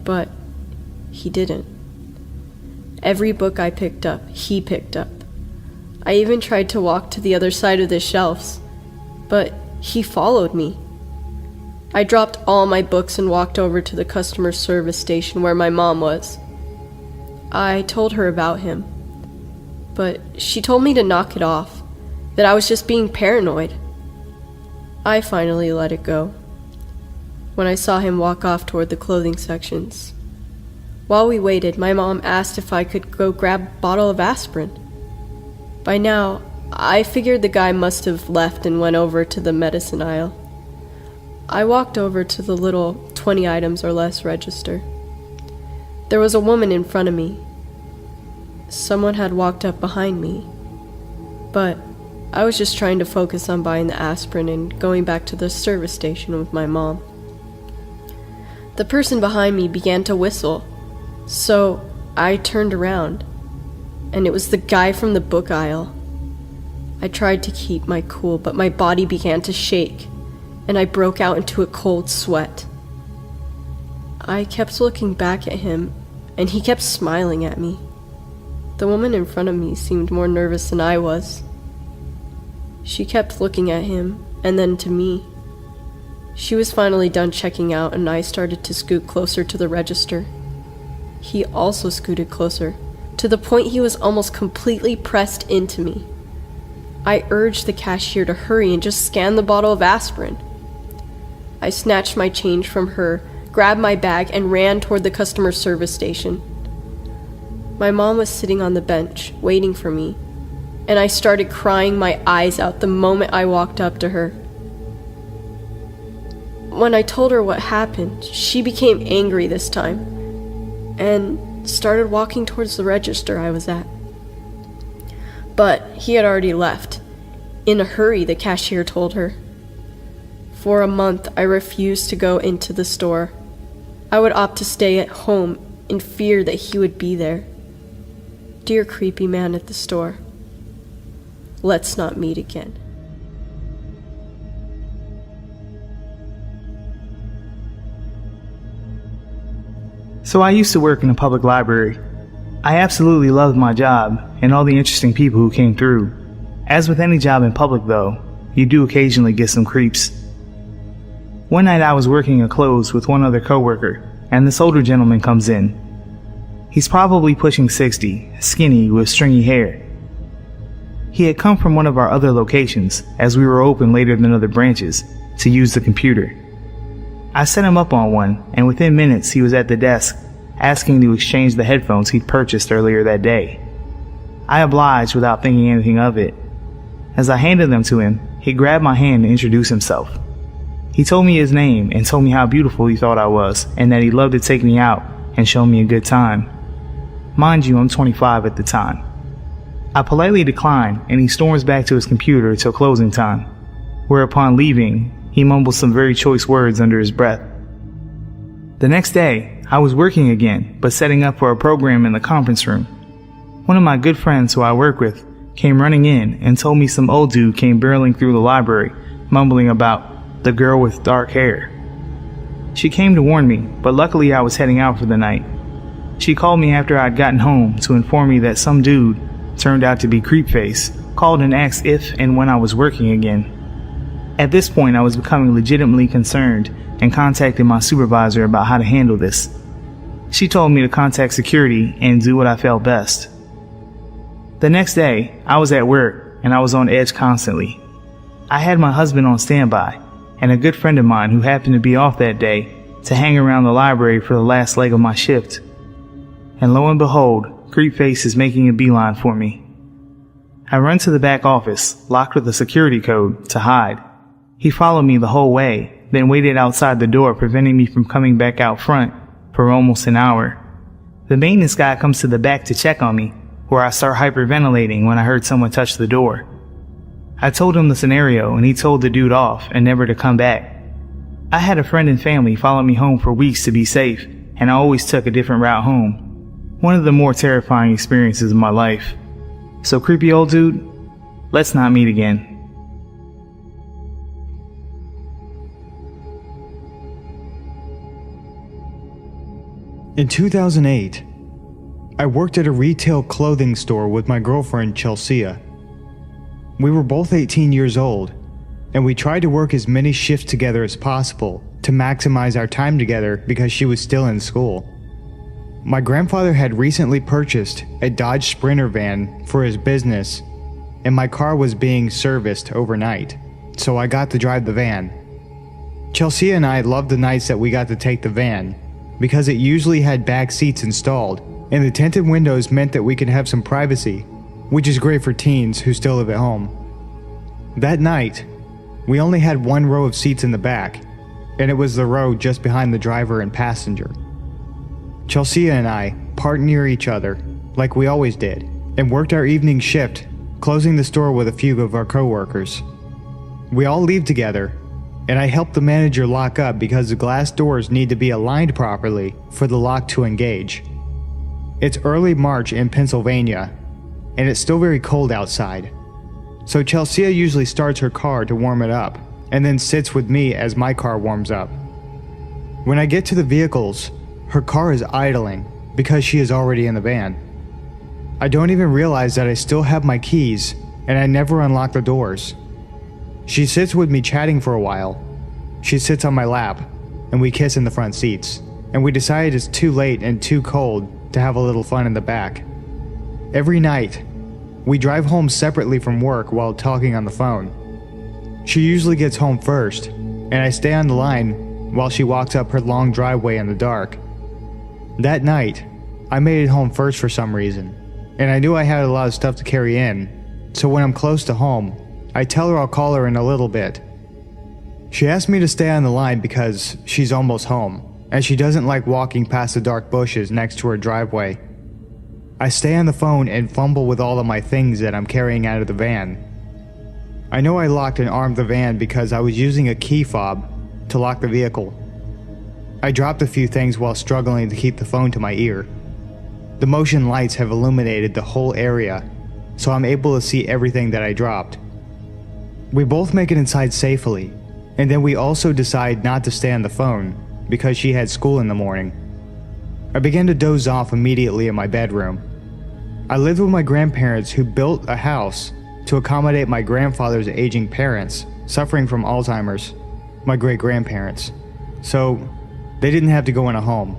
but he didn't. Every book I picked up, he picked up. I even tried to walk to the other side of the shelves, but he followed me. I dropped all my books and walked over to the customer service station where my mom was. I told her about him, but she told me to knock it off, that I was just being paranoid. I finally let it go when I saw him walk off toward the clothing sections. While we waited, my mom asked if I could go grab a bottle of aspirin. By now, I figured the guy must have left and went over to the medicine aisle. I walked over to the little 20 items or less register. There was a woman in front of me. Someone had walked up behind me, but I was just trying to focus on buying the aspirin and going back to the service station with my mom. The person behind me began to whistle, so I turned around, and it was the guy from the book aisle. I tried to keep my cool, but my body began to shake, and I broke out into a cold sweat. I kept looking back at him, and he kept smiling at me. The woman in front of me seemed more nervous than I was. She kept looking at him, and then to me. She was finally done checking out, and I started to scoot closer to the register. He also scooted closer, to the point he was almost completely pressed into me. I urged the cashier to hurry and just scan the bottle of aspirin. I snatched my change from her, grabbed my bag, and ran toward the customer service station. My mom was sitting on the bench, waiting for me, and I started crying my eyes out the moment I walked up to her. When I told her what happened, she became angry this time, and started walking towards the register I was at. But he had already left. In a hurry, the cashier told her. For a month, I refused to go into the store. I would opt to stay at home in fear that he would be there. Dear creepy man at the store, let's not meet again. So I used to work in a public library. I absolutely loved my job and all the interesting people who came through. As with any job in public though, you do occasionally get some creeps. One night I was working a close with one other coworker, and this older gentleman comes in. He's probably pushing 60, skinny with stringy hair. He had come from one of our other locations, as we were open later than other branches, to use the computer. I set him up on one, and within minutes he was at the desk, asking to exchange the headphones he'd purchased earlier that day. I obliged without thinking anything of it. As I handed them to him, he grabbed my hand and introduced himself. He told me his name and told me how beautiful he thought I was and that he'd love to take me out and show me a good time. Mind you, I'm 25 at the time. I politely declined and he storms back to his computer till closing time, where upon leaving, he mumbled some very choice words under his breath. The next day, I was working again, but setting up for a program in the conference room. One of my good friends who I work with came running in and told me some old dude came barreling through the library, mumbling about the girl with dark hair. She came to warn me, but luckily I was heading out for the night. She called me after I'd gotten home to inform me that some dude, turned out to be Creepface, called and asked if and when I was working again. At this point, I was becoming legitimately concerned and contacted my supervisor about how to handle this. She told me to contact security and do what I felt best. The next day, I was at work and I was on edge constantly. I had my husband on standby and a good friend of mine who happened to be off that day to hang around the library for the last leg of my shift. And lo and behold, Creepface is making a beeline for me. I run to the back office, locked with a security code, to hide. He followed me the whole way, then waited outside the door, preventing me from coming back out front for almost an hour. The maintenance guy comes to the back to check on me, where I start hyperventilating when I heard someone touch the door. I told him the scenario and he told the dude off and never to come back. I had a friend and family follow me home for weeks to be safe, and I always took a different route home. One of the more terrifying experiences of my life. So creepy old dude, let's not meet again. In 2008, I worked at a retail clothing store with my girlfriend Chelsea. We were both 18 years old, and we tried to work as many shifts together as possible to maximize our time together because she was still in school. My grandfather had recently purchased a Dodge Sprinter van for his business, and my car was being serviced overnight, so I got to drive the van. Chelsea and I loved the nights that we got to take the van, because it usually had back seats installed, and the tinted windows meant that we could have some privacy, which is great for teens who still live at home. That night, we only had one row of seats in the back, and it was the row just behind the driver and passenger. Chelsea and I parked near each other, like we always did, and worked our evening shift, closing the store with a few of our coworkers. We all leave together, and I help the manager lock up because the glass doors need to be aligned properly for the lock to engage. It's early March in Pennsylvania, and it's still very cold outside. So Chelsea usually starts her car to warm it up, and then sits with me as my car warms up. When I get to the vehicles, her car is idling because she is already in the van. I don't even realize that I still have my keys, and I never unlock the doors. She sits with me chatting for a while. She sits on my lap, and we kiss in the front seats, and we decide it's too late and too cold to have a little fun in the back. Every night, we drive home separately from work while talking on the phone. She usually gets home first, and I stay on the line while she walks up her long driveway in the dark. That night, I made it home first for some reason, and I knew I had a lot of stuff to carry in, so when I'm close to home, I tell her I'll call her in a little bit. She asked me to stay on the line because she's almost home, and she doesn't like walking past the dark bushes next to her driveway. I stay on the phone and fumble with all of my things that I'm carrying out of the van. I know I locked and armed the van because I was using a key fob to lock the vehicle. I dropped a few things while struggling to keep the phone to my ear. The motion lights have illuminated the whole area, so I'm able to see everything that I dropped. We both make it inside safely, and then we also decide not to stay on the phone because she had school in the morning. I began to doze off immediately in my bedroom. I lived with my grandparents who built a house to accommodate my grandfather's aging parents suffering from Alzheimer's, my great-grandparents, so they didn't have to go in a home.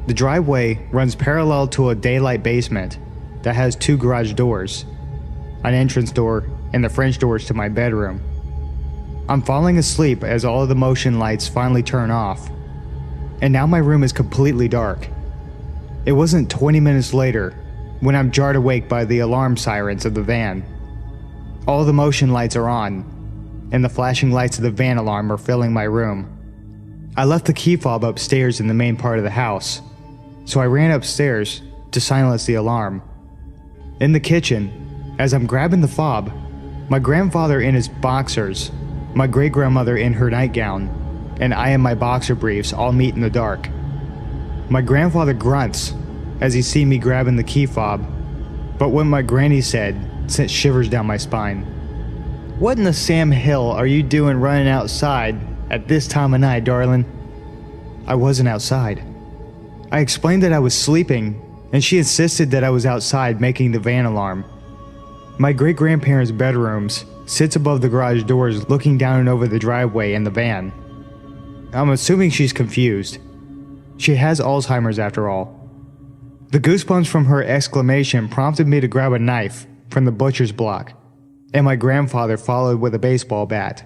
The driveway runs parallel to a daylight basement that has two garage doors, an entrance door, and the French doors to my bedroom. I'm falling asleep as all of the motion lights finally turn off, and now my room is completely dark. It wasn't 20 minutes later when I'm jarred awake by the alarm sirens of the van. All the motion lights are on, and the flashing lights of the van alarm are filling my room. I left the key fob upstairs in the main part of the house, so I ran upstairs to silence the alarm. In the kitchen, as I'm grabbing the fob, my grandfather in his boxers, my great-grandmother in her nightgown, and I in my boxer briefs all meet in the dark. My grandfather grunts as he sees me grabbing the key fob, but what my granny said sent shivers down my spine. "What in the Sam Hill are you doing running outside at this time of night, darling?" I wasn't outside. I explained that I was sleeping, and she insisted that I was outside making the van alarm. My great-grandparents' bedrooms sits above the garage doors looking down and over the driveway and the van. I'm assuming she's confused. She has Alzheimer's after all. The goosebumps from her exclamation prompted me to grab a knife from the butcher's block, and my grandfather followed with a baseball bat.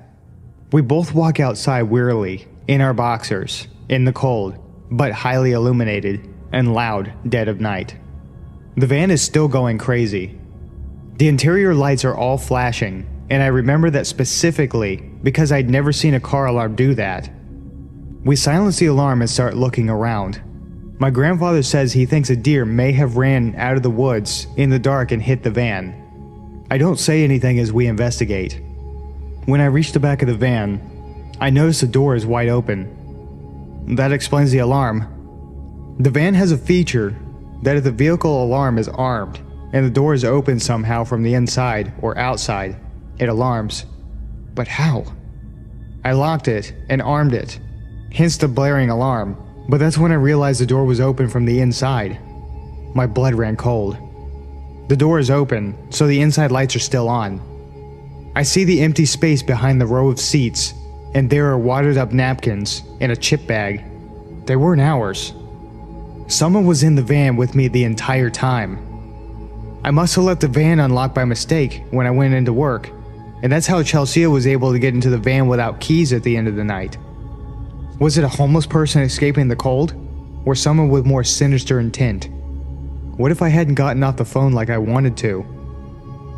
We both walk outside wearily, in our boxers, in the cold, but highly illuminated and loud dead of night. The van is still going crazy. The interior lights are all flashing, and I remember that specifically because I'd never seen a car alarm do that. We silence the alarm and start looking around. My grandfather says he thinks a deer may have ran out of the woods in the dark and hit the van. I don't say anything as we investigate. When I reach the back of the van, I notice the door is wide open. That explains the alarm. The van has a feature that if the vehicle alarm is armed and the door is open somehow from the inside or outside, it alarms. But how? I locked it and armed it, hence the blaring alarm, but that's when I realized the door was open from the inside. My blood ran cold. The door is open, so the inside lights are still on. I see the empty space behind the row of seats, and there are wadded up napkins and a chip bag. They weren't ours. Someone was in the van with me the entire time. I must have left the van unlocked by mistake when I went into work, and that's how Chelsea was able to get into the van without keys at the end of the night. Was it a homeless person escaping the cold, or someone with more sinister intent? What if I hadn't gotten off the phone like I wanted to?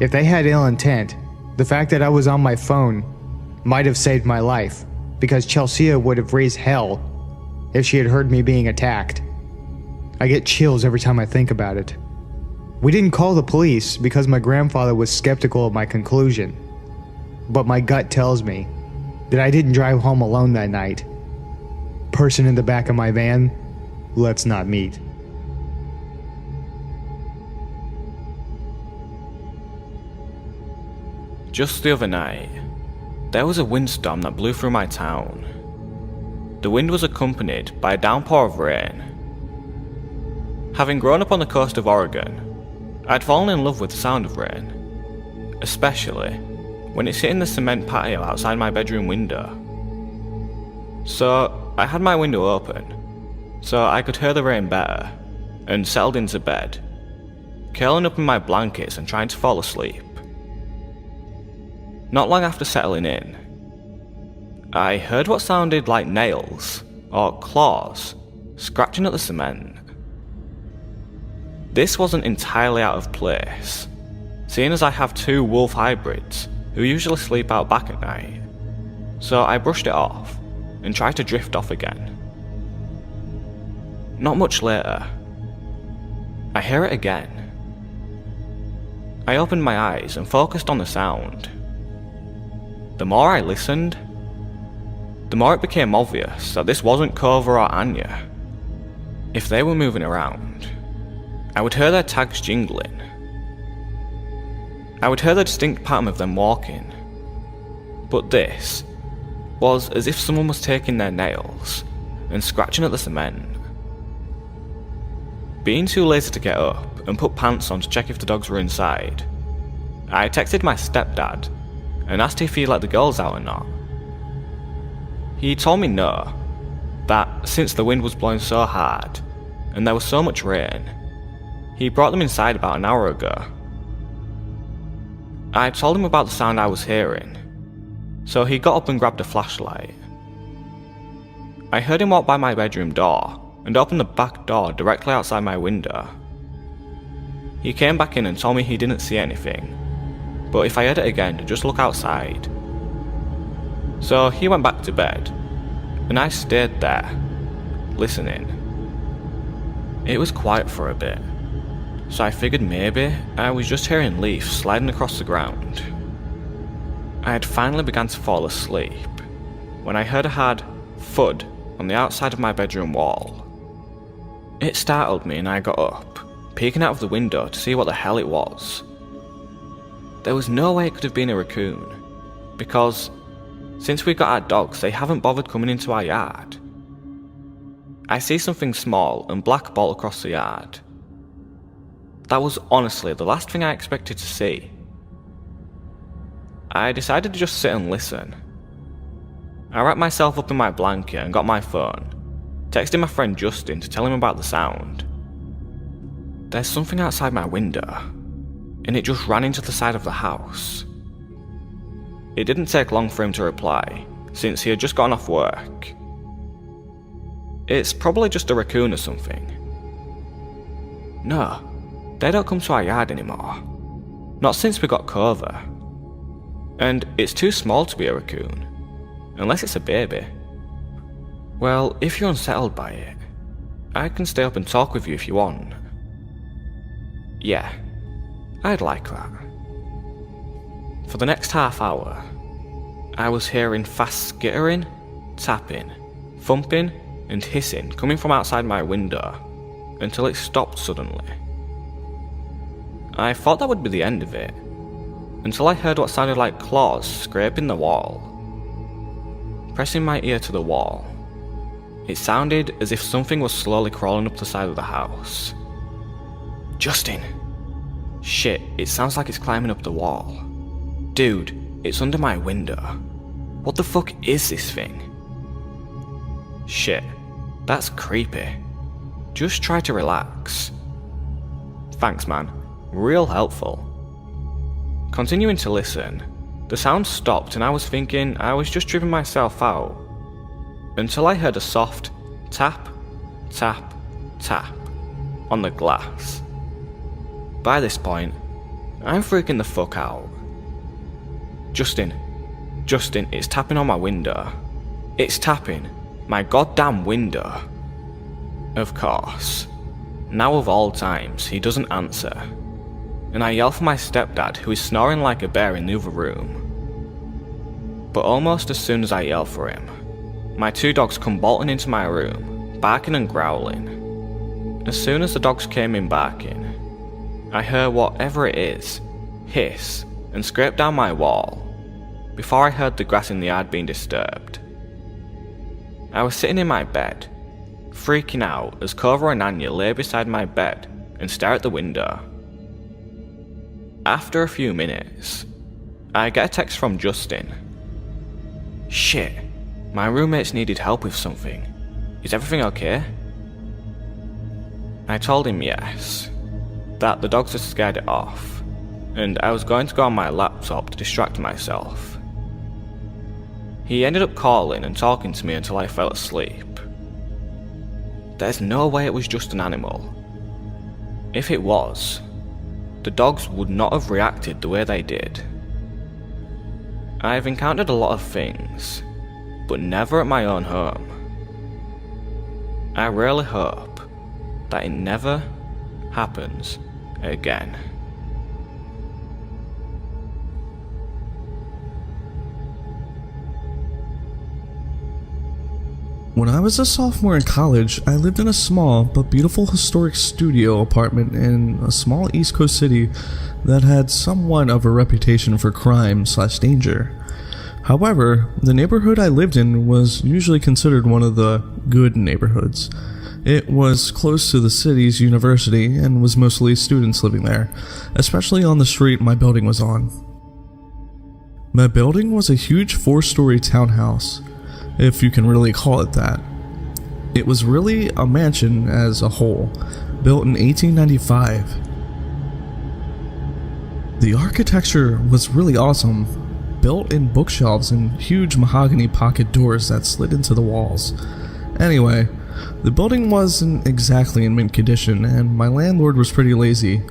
If they had ill intent, the fact that I was on my phone might have saved my life, because Chelsea would have raised hell if she had heard me being attacked. I get chills every time I think about it. We didn't call the police because my grandfather was skeptical of my conclusion, but my gut tells me that I didn't drive home alone that night. Person in the back of my van, let's not meet. Just the other night, there was a windstorm that blew through my town. The wind was accompanied by a downpour of rain. Having grown up on the coast of Oregon, I'd fallen in love with the sound of rain, especially when it's hitting the cement patio outside my bedroom window. So I had my window open, so I could hear the rain better, and settled into bed, curling up in my blankets and trying to fall asleep. Not long after settling in, I heard what sounded like nails, or claws, scratching at the cement. This wasn't entirely out of place, seeing as I have two wolf hybrids who usually sleep out back at night, so I brushed it off and tried to drift off again. Not much later, I hear it again. I opened my eyes and focused on the sound. The more I listened, the more it became obvious that this wasn't Cova or Anya. If they were moving around, I would hear their tags jingling. I would hear the distinct pattern of them walking. But this was as if someone was taking their nails and scratching at the cement. Being too lazy to get up and put pants on to check if the dogs were inside, I texted my stepdad and asked if he'd let the girls out or not. He told me no, that since the wind was blowing so hard and there was so much rain, he brought them inside about an hour ago. I told him about the sound I was hearing, so he got up and grabbed a flashlight. I heard him walk by my bedroom door and open the back door directly outside my window. He came back in and told me he didn't see anything, but if I heard it again, to just look outside. So he went back to bed, and I stayed there, listening. It was quiet for a bit, so I figured maybe I was just hearing leaves sliding across the ground. I had finally begun to fall asleep when I heard a hard thud on the outside of my bedroom wall. It startled me and I got up, peeking out of the window to see what the hell it was. There was no way it could have been a raccoon, because since we got our dogs, they haven't bothered coming into our yard. I see something small and black bolt across the yard. That was honestly the last thing I expected to see. I decided to just sit and listen. I wrapped myself up in my blanket and got my phone, texting my friend Justin to tell him about the sound. There's something outside my window, and it just ran into the side of the house. It didn't take long for him to reply, since he had just gotten off work. It's probably just a raccoon or something. No, they don't come to our yard anymore. Not since we got Clover. And it's too small to be a raccoon, unless it's a baby. Well, if you're unsettled by it, I can stay up and talk with you if you want. Yeah, I'd like that. For the next half hour, I was hearing fast skittering, tapping, thumping, and hissing coming from outside my window, until it stopped suddenly. I thought that would be the end of it, until I heard what sounded like claws scraping the wall. Pressing my ear to the wall, it sounded as if something was slowly crawling up the side of the house. Justin! Shit, it sounds like it's climbing up the wall. Dude, it's under my window. What the fuck is this thing? Shit, that's creepy. Just try to relax. Thanks, man. Real helpful. Continuing to listen, the sound stopped and I was thinking I was just tripping myself out, until I heard a soft tap, tap, tap on the glass. By this point, I'm freaking the fuck out. Justin, it's tapping on my window. It's tapping my goddamn window. Of course. Now of all times, he doesn't answer, and I yell for my stepdad, who is snoring like a bear in the other room. But almost as soon as I yell for him, my two dogs come bolting into my room, barking and growling. As soon as the dogs came in barking, I heard whatever it is hiss and scrape down my wall, before I heard the grass in the yard being disturbed. I was sitting in my bed, freaking out as Clover and Anya lay beside my bed and stare at the window. After a few minutes, I get a text from Justin. Shit, my roommates needed help with something. Is everything okay? I told him yes, that the dogs had scared it off, and I was going to go on my laptop to distract myself. He ended up calling and talking to me until I fell asleep. There's no way it was just an animal. If it was, the dogs would not have reacted the way they did. I've encountered a lot of things, but never at my own home. I really hope that it never happens again. When I was a sophomore in college, I lived in a small but beautiful historic studio apartment in a small East Coast city that had somewhat of a reputation for crime/danger. However, the neighborhood I lived in was usually considered one of the good neighborhoods. It was close to the city's university and was mostly students living there, especially on the street my building was on. My building was a huge 4-story townhouse, if you can really call it that. It was really a mansion as a whole, built in 1895. The architecture was really awesome, built-in bookshelves and huge mahogany pocket doors that slid into the walls. Anyway, the building wasn't exactly in mint condition, and my landlord was pretty lazy.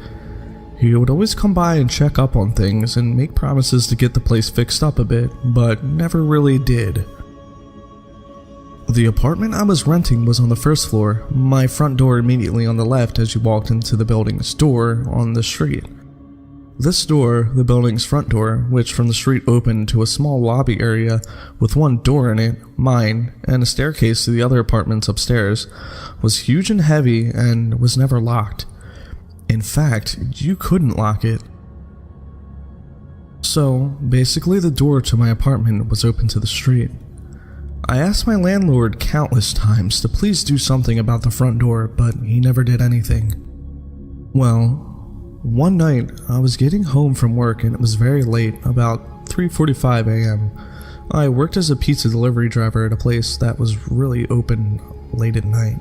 He would always come by and check up on things and make promises to get the place fixed up a bit, but never really did. The apartment I was renting was on the first floor, my front door immediately on the left as you walked into the building's door on the street. This door, the building's front door, which from the street opened to a small lobby area with one door in it, mine, and a staircase to the other apartments upstairs, was huge and heavy and was never locked. In fact, you couldn't lock it. So, basically the door to my apartment was open to the street. I asked my landlord countless times to please do something about the front door, but he never did anything. Well, one night, I was getting home from work and it was very late, about 3:45 a.m. I worked as a pizza delivery driver at a place that was really open late at night,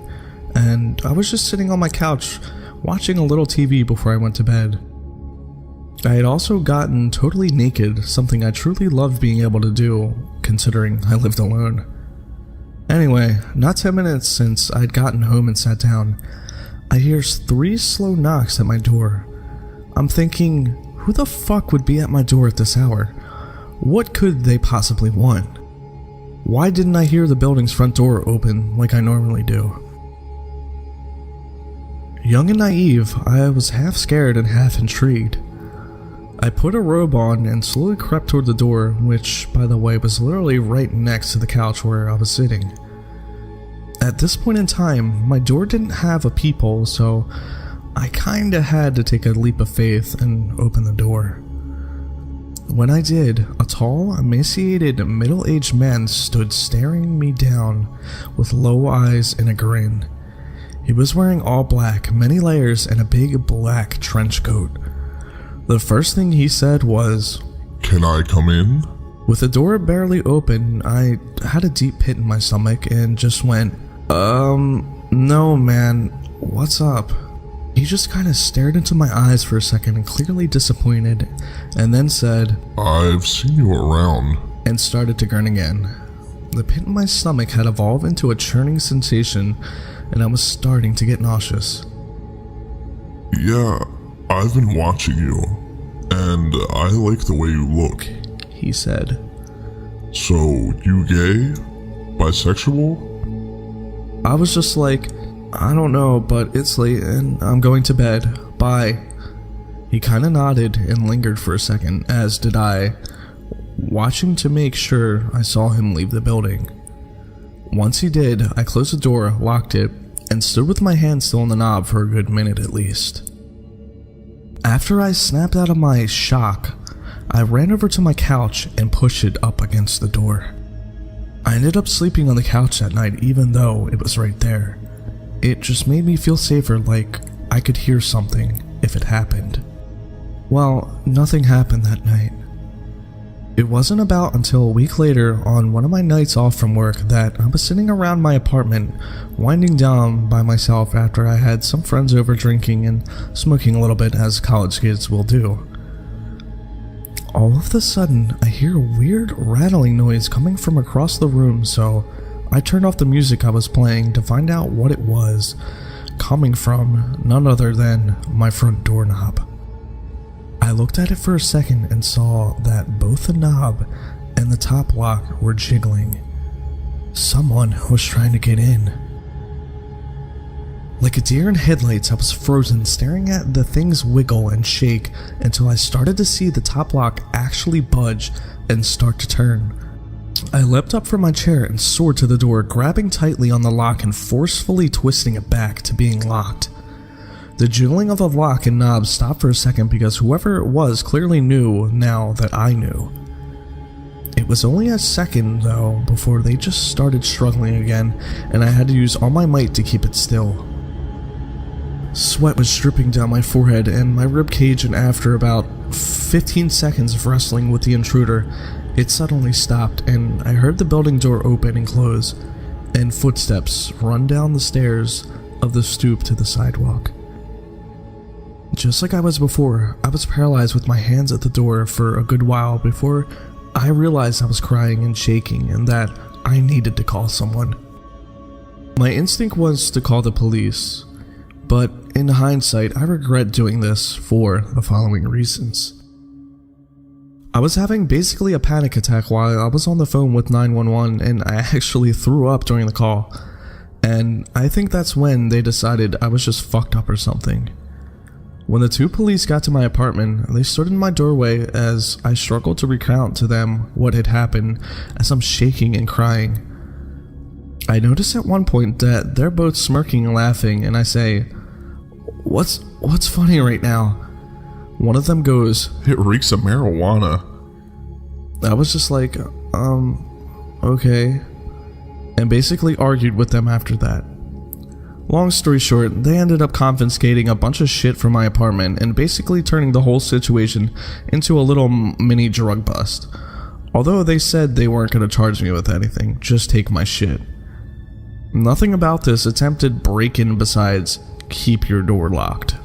and I was just sitting on my couch watching a little TV before I went to bed. I had also gotten totally naked, something I truly loved being able to do, considering I lived alone. Anyway, not 10 minutes since I'd gotten home and sat down, I hear 3 slow knocks at my door. I'm thinking, who the fuck would be at my door at this hour? What could they possibly want? Why didn't I hear the building's front door open like I normally do? Young and naive, I was half scared and half intrigued. I put a robe on and slowly crept toward the door, which, by the way, was literally right next to the couch where I was sitting. At this point in time, my door didn't have a peephole, so I kinda had to take a leap of faith and open the door. When I did, a tall, emaciated, middle-aged man stood staring me down with low eyes and a grin. He was wearing all black, many layers, and a big black trench coat. The first thing he said was, "Can I come in?" With the door barely open, I had a deep pit in my stomach and just went, no man, what's up?" He just kind of stared into my eyes for a second, clearly disappointed, and then said, "I've seen you around," and started to grin again. The pit in my stomach had evolved into a churning sensation, and I was starting to get nauseous. "Yeah, I've been watching you, and I like the way you look," he said. "So, you gay? Bisexual?" I was just like, "I don't know, but it's late and I'm going to bed. Bye." He kinda nodded and lingered for a second, as did I, watching to make sure I saw him leave the building. Once he did, I closed the door, locked it, and stood with my hand still on the knob for a good minute at least. After I snapped out of my shock, I ran over to my couch and pushed it up against the door. I ended up sleeping on the couch that night even though it was right there. It just made me feel safer, like I could hear something if it happened. Well, nothing happened that night. It wasn't about until a week later on one of my nights off from work that I was sitting around my apartment, winding down by myself after I had some friends over drinking and smoking a little bit as college kids will do. All of a sudden, I hear a weird rattling noise coming from across the room, so I turned off the music I was playing to find out what it was, coming from none other than my front doorknob. I looked at it for a second and saw that both the knob and the top lock were jiggling. Someone was trying to get in. Like a deer in headlights, I was frozen, staring at the things wiggle and shake until I started to see the top lock actually budge and start to turn. I leapt up from my chair and soared to the door, grabbing tightly on the lock and forcefully twisting it back to being locked. The jiggling of the lock and knob stopped for a second because whoever it was clearly knew now that I knew. It was only a second, though, before they just started struggling again, and I had to use all my might to keep it still. Sweat was dripping down my forehead and my ribcage, and after about 15 seconds of wrestling with the intruder, it suddenly stopped, and I heard the building door open and close, and footsteps run down the stairs of the stoop to the sidewalk. Just like I was before, I was paralyzed with my hands at the door for a good while before I realized I was crying and shaking and that I needed to call someone. My instinct was to call the police, but in hindsight, I regret doing this for the following reasons. I was having basically a panic attack while I was on the phone with 911, and I actually threw up during the call. And I think that's when they decided I was just fucked up or something. When the two police got to my apartment, they stood in my doorway as I struggled to recount to them what had happened as I'm shaking and crying. I noticed at one point that they're both smirking and laughing, and I say, What's funny right now? One of them goes, "It reeks of marijuana." I was just like, okay, and basically argued with them after that. Long story short, they ended up confiscating a bunch of shit from my apartment and basically turning the whole situation into a little mini drug bust. Although they said they weren't going to charge me with anything, just take my shit. Nothing about this attempted break-in besides keep your door locked.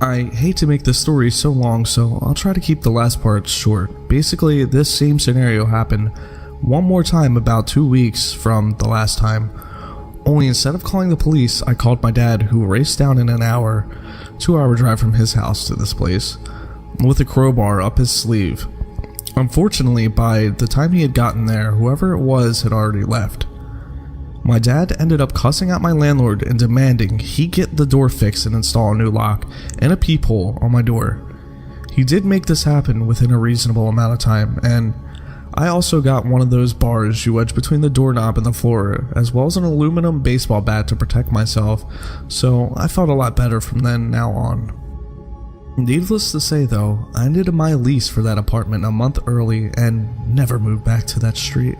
I hate to make this story so long, so I'll try to keep the last part short. Basically, this same scenario happened one more time about 2 weeks from the last time. Only instead of calling the police, I called my dad, who raced down in an 2-hour drive from his house to this place, with a crowbar up his sleeve. Unfortunately, by the time he had gotten there, whoever it was had already left. My dad ended up cussing out my landlord and demanding he get the door fixed and install a new lock and a peephole on my door. He did make this happen within a reasonable amount of time, and I also got one of those bars you wedge between the doorknob and the floor, as well as an aluminum baseball bat to protect myself, so I felt a lot better from then now on. Needless to say though, I ended my lease for that apartment a month early and never moved back to that street.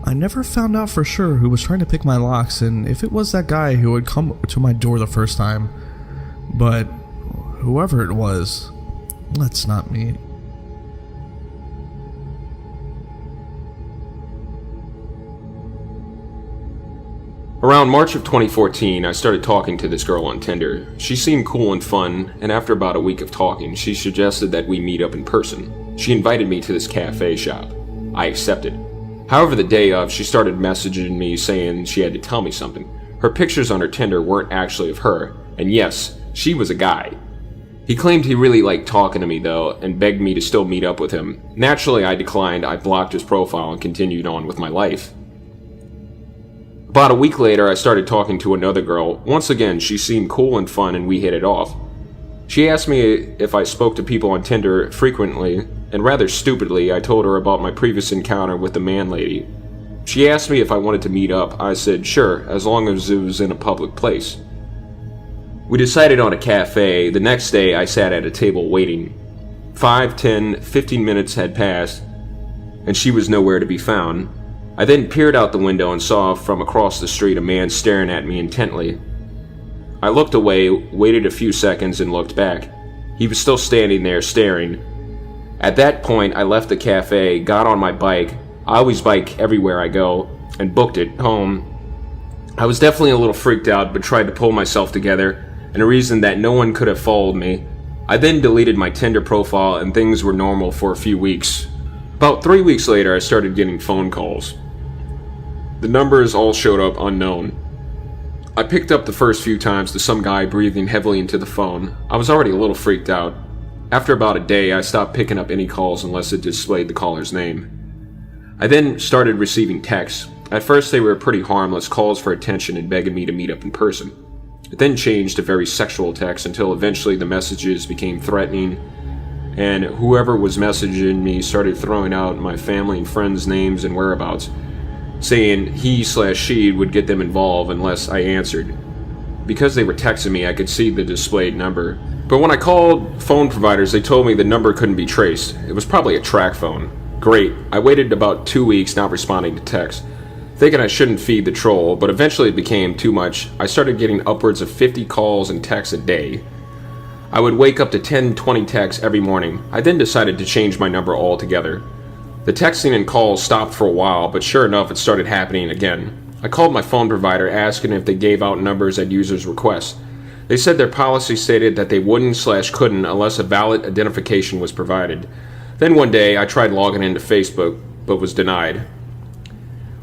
I never found out for sure who was trying to pick my locks and if it was that guy who had come to my door the first time, but whoever it was, let's not meet. Around March of 2014, I started talking to this girl on Tinder. She seemed cool and fun, and after about a week of talking, she suggested that we meet up in person. She invited me to this cafe shop. I accepted. However, the day of, she started messaging me saying she had to tell me something. Her pictures on her Tinder weren't actually of her, and yes, she was a guy. He claimed he really liked talking to me though, and begged me to still meet up with him. Naturally, I declined. I blocked his profile and continued on with my life. About a week later, I started talking to another girl. Once again, she seemed cool and fun and we hit it off. She asked me if I spoke to people on Tinder frequently, and rather stupidly, I told her about my previous encounter with the man lady. She asked me if I wanted to meet up. I said sure, as long as it was in a public place. We decided on a cafe. The next day, I sat at a table waiting. 5, 10, 15 minutes had passed, and she was nowhere to be found. I then peered out the window and saw from across the street a man staring at me intently. I looked away, waited a few seconds, and looked back. He was still standing there staring. At that point, I left the cafe, got on my bike. I always bike everywhere I go, and booked it home. I was definitely a little freaked out, but tried to pull myself together, and reasoned that no one could have followed me. I then deleted my Tinder profile, and things were normal for a few weeks. About 3 weeks later, I started getting phone calls. The numbers all showed up unknown. I picked up the first few times to some guy breathing heavily into the phone. I was already a little freaked out. After about a day, I stopped picking up any calls unless it displayed the caller's name. I then started receiving texts. At first they were pretty harmless, calls for attention and begging me to meet up in person. It then changed to very sexual texts until eventually the messages became threatening, and whoever was messaging me started throwing out my family and friends' names and whereabouts, saying he/she would get them involved unless I answered. Because they were texting me, I could see the displayed number. But when I called phone providers, they told me the number couldn't be traced. It was probably a track phone. Great. I waited about 2 weeks not responding to texts, thinking I shouldn't feed the troll, but eventually it became too much. I started getting upwards of 50 calls and texts a day. I would wake up to 10-20 texts every morning. I then decided to change my number altogether. The texting and calls stopped for a while, but sure enough, it started happening again. I called my phone provider asking if they gave out numbers at users' requests. They said their policy stated that they wouldn't/couldn't unless a valid identification was provided. Then one day, I tried logging into Facebook, but was denied.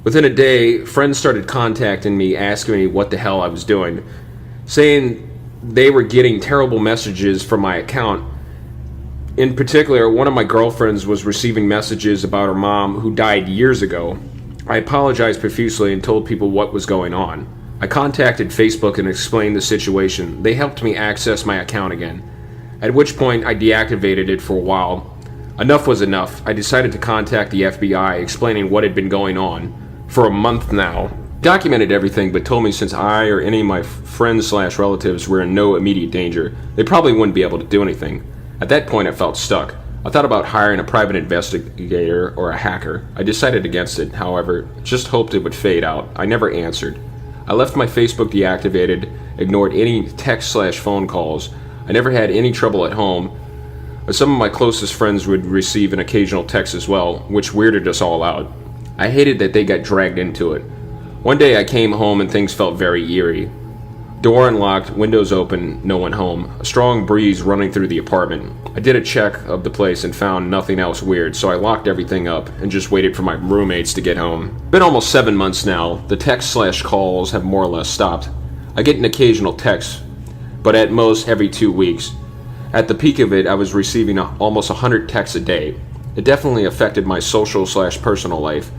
Within a day, friends started contacting me asking me what the hell I was doing. saying they were getting terrible messages from my account. In particular, one of my girlfriends was receiving messages about her mom who died years ago. I apologized profusely and told people what was going on. I contacted Facebook and explained the situation. They helped me access my account again, at which point I deactivated it for a while. Enough was enough. I decided to contact the FBI, explaining what had been going on for a month now. Documented everything, but told me since I or any of my friends/relatives were in no immediate danger, they probably wouldn't be able to do anything. At that point, I felt stuck. I thought about hiring a private investigator or a hacker. I decided against it, however, just hoped it would fade out. I never answered. I left my Facebook deactivated, ignored any text/phone calls. I never had any trouble at home. Some of my closest friends would receive an occasional text as well, which weirded us all out. I hated that they got dragged into it. One day I came home and things felt very eerie. Door unlocked, windows open, no one home. A strong breeze running through the apartment. I did a check of the place and found nothing else weird, so I locked everything up and just waited for my roommates to get home. Been almost 7 months now. The text/calls have more or less stopped. I get an occasional text, but at most every 2 weeks. At the peak of it, I was receiving almost 100 texts a day. It definitely affected my social/personal life.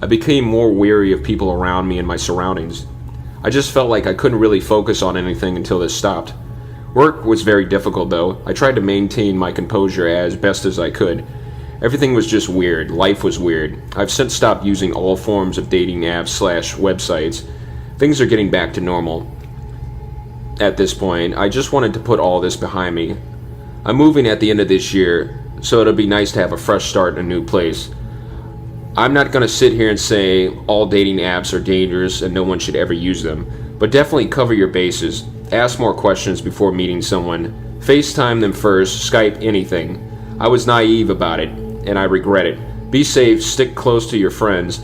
I became more weary of people around me and my surroundings. I just felt like I couldn't really focus on anything until this stopped. Work was very difficult though. I tried to maintain my composure as best as I could. Everything was just weird. Life was weird. I've since stopped using all forms of dating apps/websites. Things are getting back to normal. At this point, I just wanted to put all this behind me. I'm moving at the end of this year, so it'll be nice to have a fresh start in a new place. I'm not going to sit here and say all dating apps are dangerous and no one should ever use them, but definitely cover your bases. Ask more questions before meeting someone. FaceTime them first, Skype, anything. I was naive about it, and I regret it. Be safe, stick close to your friends,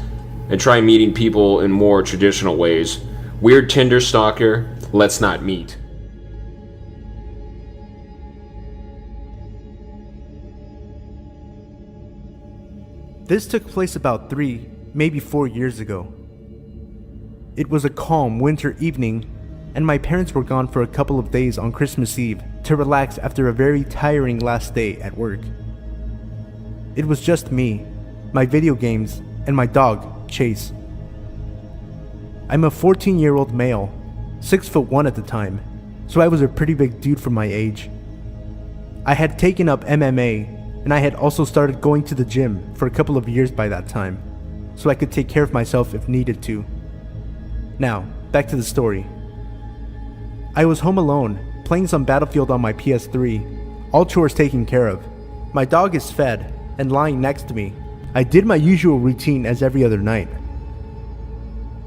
and try meeting people in more traditional ways. Weird Tinder stalker, let's not meet. This took place about 3, maybe 4 years ago. It was a calm winter evening, and my parents were gone for a couple of days on Christmas Eve to relax after a very tiring last day at work. It was just me, my video games, and my dog, Chase. I'm a 14-year-old male, 6'1" at the time, so I was a pretty big dude for my age. I had taken up MMA, and I had also started going to the gym for a couple of years by that time, so I could take care of myself if needed to. Now, back to the story. I was home alone, playing some Battlefield on my PS3, all chores taken care of. My dog is fed, and lying next to me. I did my usual routine as every other night.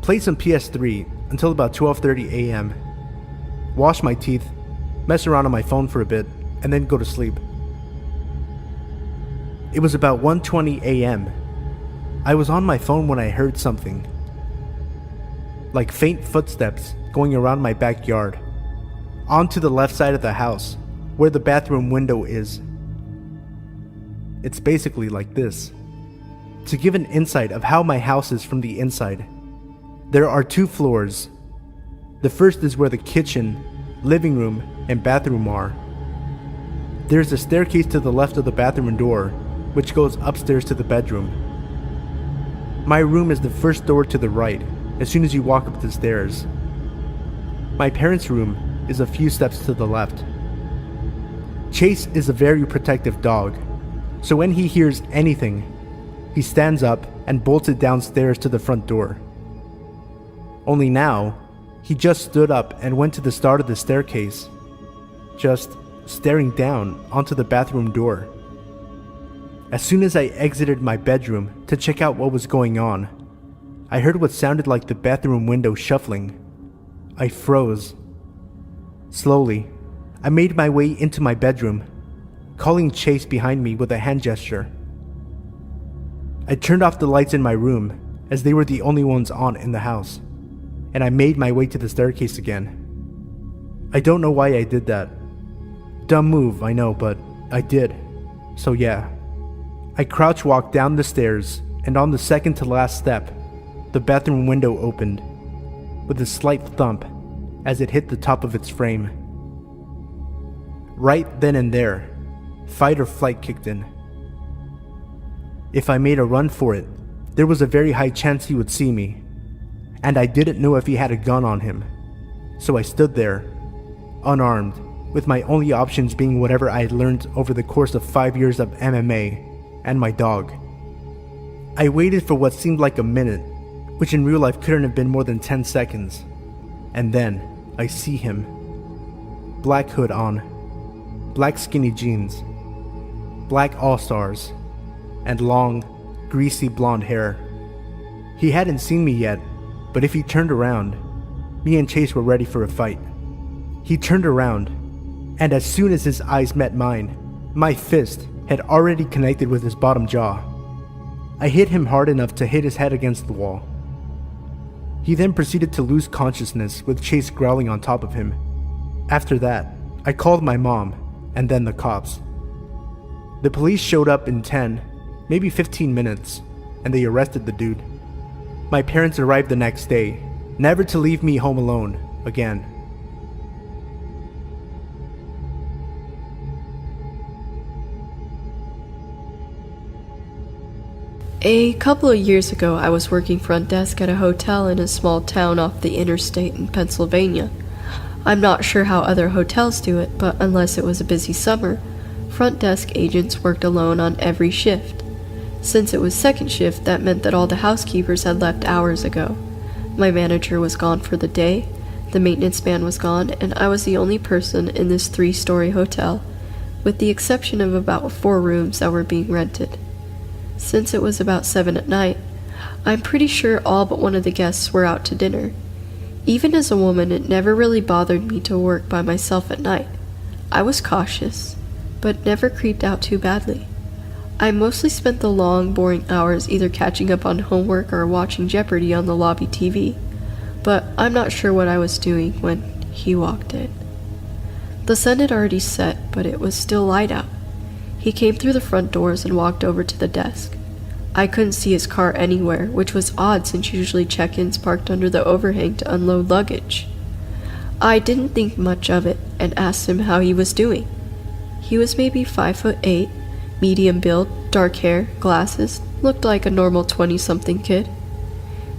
Played some PS3 until about 12:30 a.m. Wash my teeth, mess around on my phone for a bit, and then go to sleep. It was about 1:20 a.m. I was on my phone when I heard something. Like faint footsteps going around my backyard. Onto the left side of the house, where the bathroom window is. It's basically like this. To give an insight of how my house is from the inside, there are 2 floors. The first is where the kitchen, living room, and bathroom are. There's a staircase to the left of the bathroom door, which goes upstairs to the bedroom. My room is the first door to the right, as soon as you walk up the stairs. My parents' room is a few steps to the left. Chase is a very protective dog, so when he hears anything, he stands up and bolts it downstairs to the front door. Only now, he just stood up and went to the start of the staircase, just staring down onto the bathroom door. As soon as I exited my bedroom to check out what was going on, I heard what sounded like the bathroom window shuffling. I froze. Slowly, I made my way into my bedroom, calling Chase behind me with a hand gesture. I turned off the lights in my room, as they were the only ones on in the house, and I made my way to the staircase again. I don't know why I did that. Dumb move, I know, but I did. So yeah. I crouch walked down the stairs, and on the second to last step, the bathroom window opened. With a slight thump, as it hit the top of its frame. Right then and there, fight or flight kicked in. If I made a run for it, there was a very high chance he would see me, and I didn't know if he had a gun on him, so I stood there, unarmed, with my only options being whatever I had learned over the course of 5 years of MMA and my dog. I waited for what seemed like a minute, which in real life couldn't have been more than 10 seconds, and then I see him. Black hood on, black skinny jeans, black all-stars, and long, greasy blonde hair. He hadn't seen me yet, but if he turned around, me and Chase were ready for a fight. He turned around, and as soon as his eyes met mine, my fist had already connected with his bottom jaw. I hit him hard enough to hit his head against the wall. He then proceeded to lose consciousness with Chase growling on top of him. After that, I called my mom, and then the cops. The police showed up in 10, maybe 15 minutes, and they arrested the dude. My parents arrived the next day, never to leave me home alone again. A couple of years ago, I was working front desk at a hotel in a small town off the interstate in Pennsylvania. I'm not sure how other hotels do it, but unless it was a busy summer, front desk agents worked alone on every shift. Since it was second shift, that meant that all the housekeepers had left hours ago. My manager was gone for the day, the maintenance man was gone, and I was the only person in this 3-story hotel, with the exception of about 4 rooms that were being rented. Since it was about 7 at night, I'm pretty sure all but one of the guests were out to dinner. Even as a woman, it never really bothered me to work by myself at night. I was cautious, but never creeped out too badly. I mostly spent the long, boring hours either catching up on homework or watching Jeopardy on the lobby TV, but I'm not sure what I was doing when he walked in. The sun had already set, but it was still light out. He came through the front doors and walked over to the desk. I couldn't see his car anywhere, which was odd since usually check-ins parked under the overhang to unload luggage. I didn't think much of it and asked him how he was doing. He was maybe 5'8", medium build, dark hair, glasses, looked like a normal 20-something kid.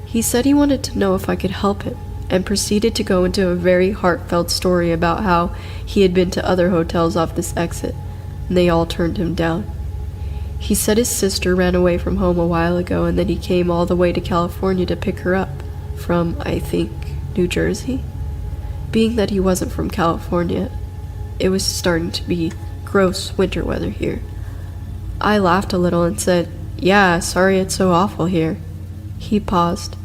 He said he wanted to know if I could help him, and proceeded to go into a very heartfelt story about how he had been to other hotels off this exit, and they all turned him down. He said his sister ran away from home a while ago and that he came all the way to California to pick her up, from, I think, New Jersey? Being that he wasn't from California, it was starting to be gross winter weather here. I laughed a little and said, "Yeah, sorry it's so awful here." He paused.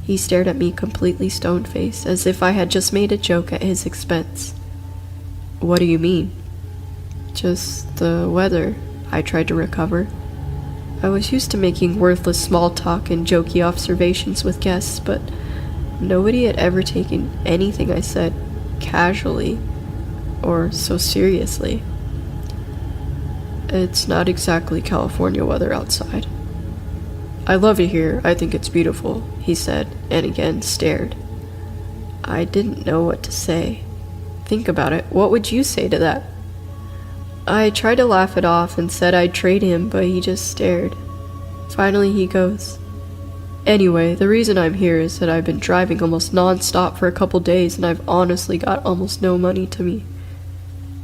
He stared at me completely stone-faced, as if I had just made a joke at his expense. "What do you mean?" "Just the weather," I tried to recover. I was used to making worthless small talk and jokey observations with guests, but nobody had ever taken anything I said casually or so seriously. "It's not exactly California weather outside." "I love it here. I think it's beautiful," he said, and again stared. I didn't know what to say. Think about it. What would you say to that? I tried to laugh it off and said I'd trade him, but he just stared. Finally he goes, "Anyway, the reason I'm here is that I've been driving almost non-stop for a couple days and I've honestly got almost no money to me."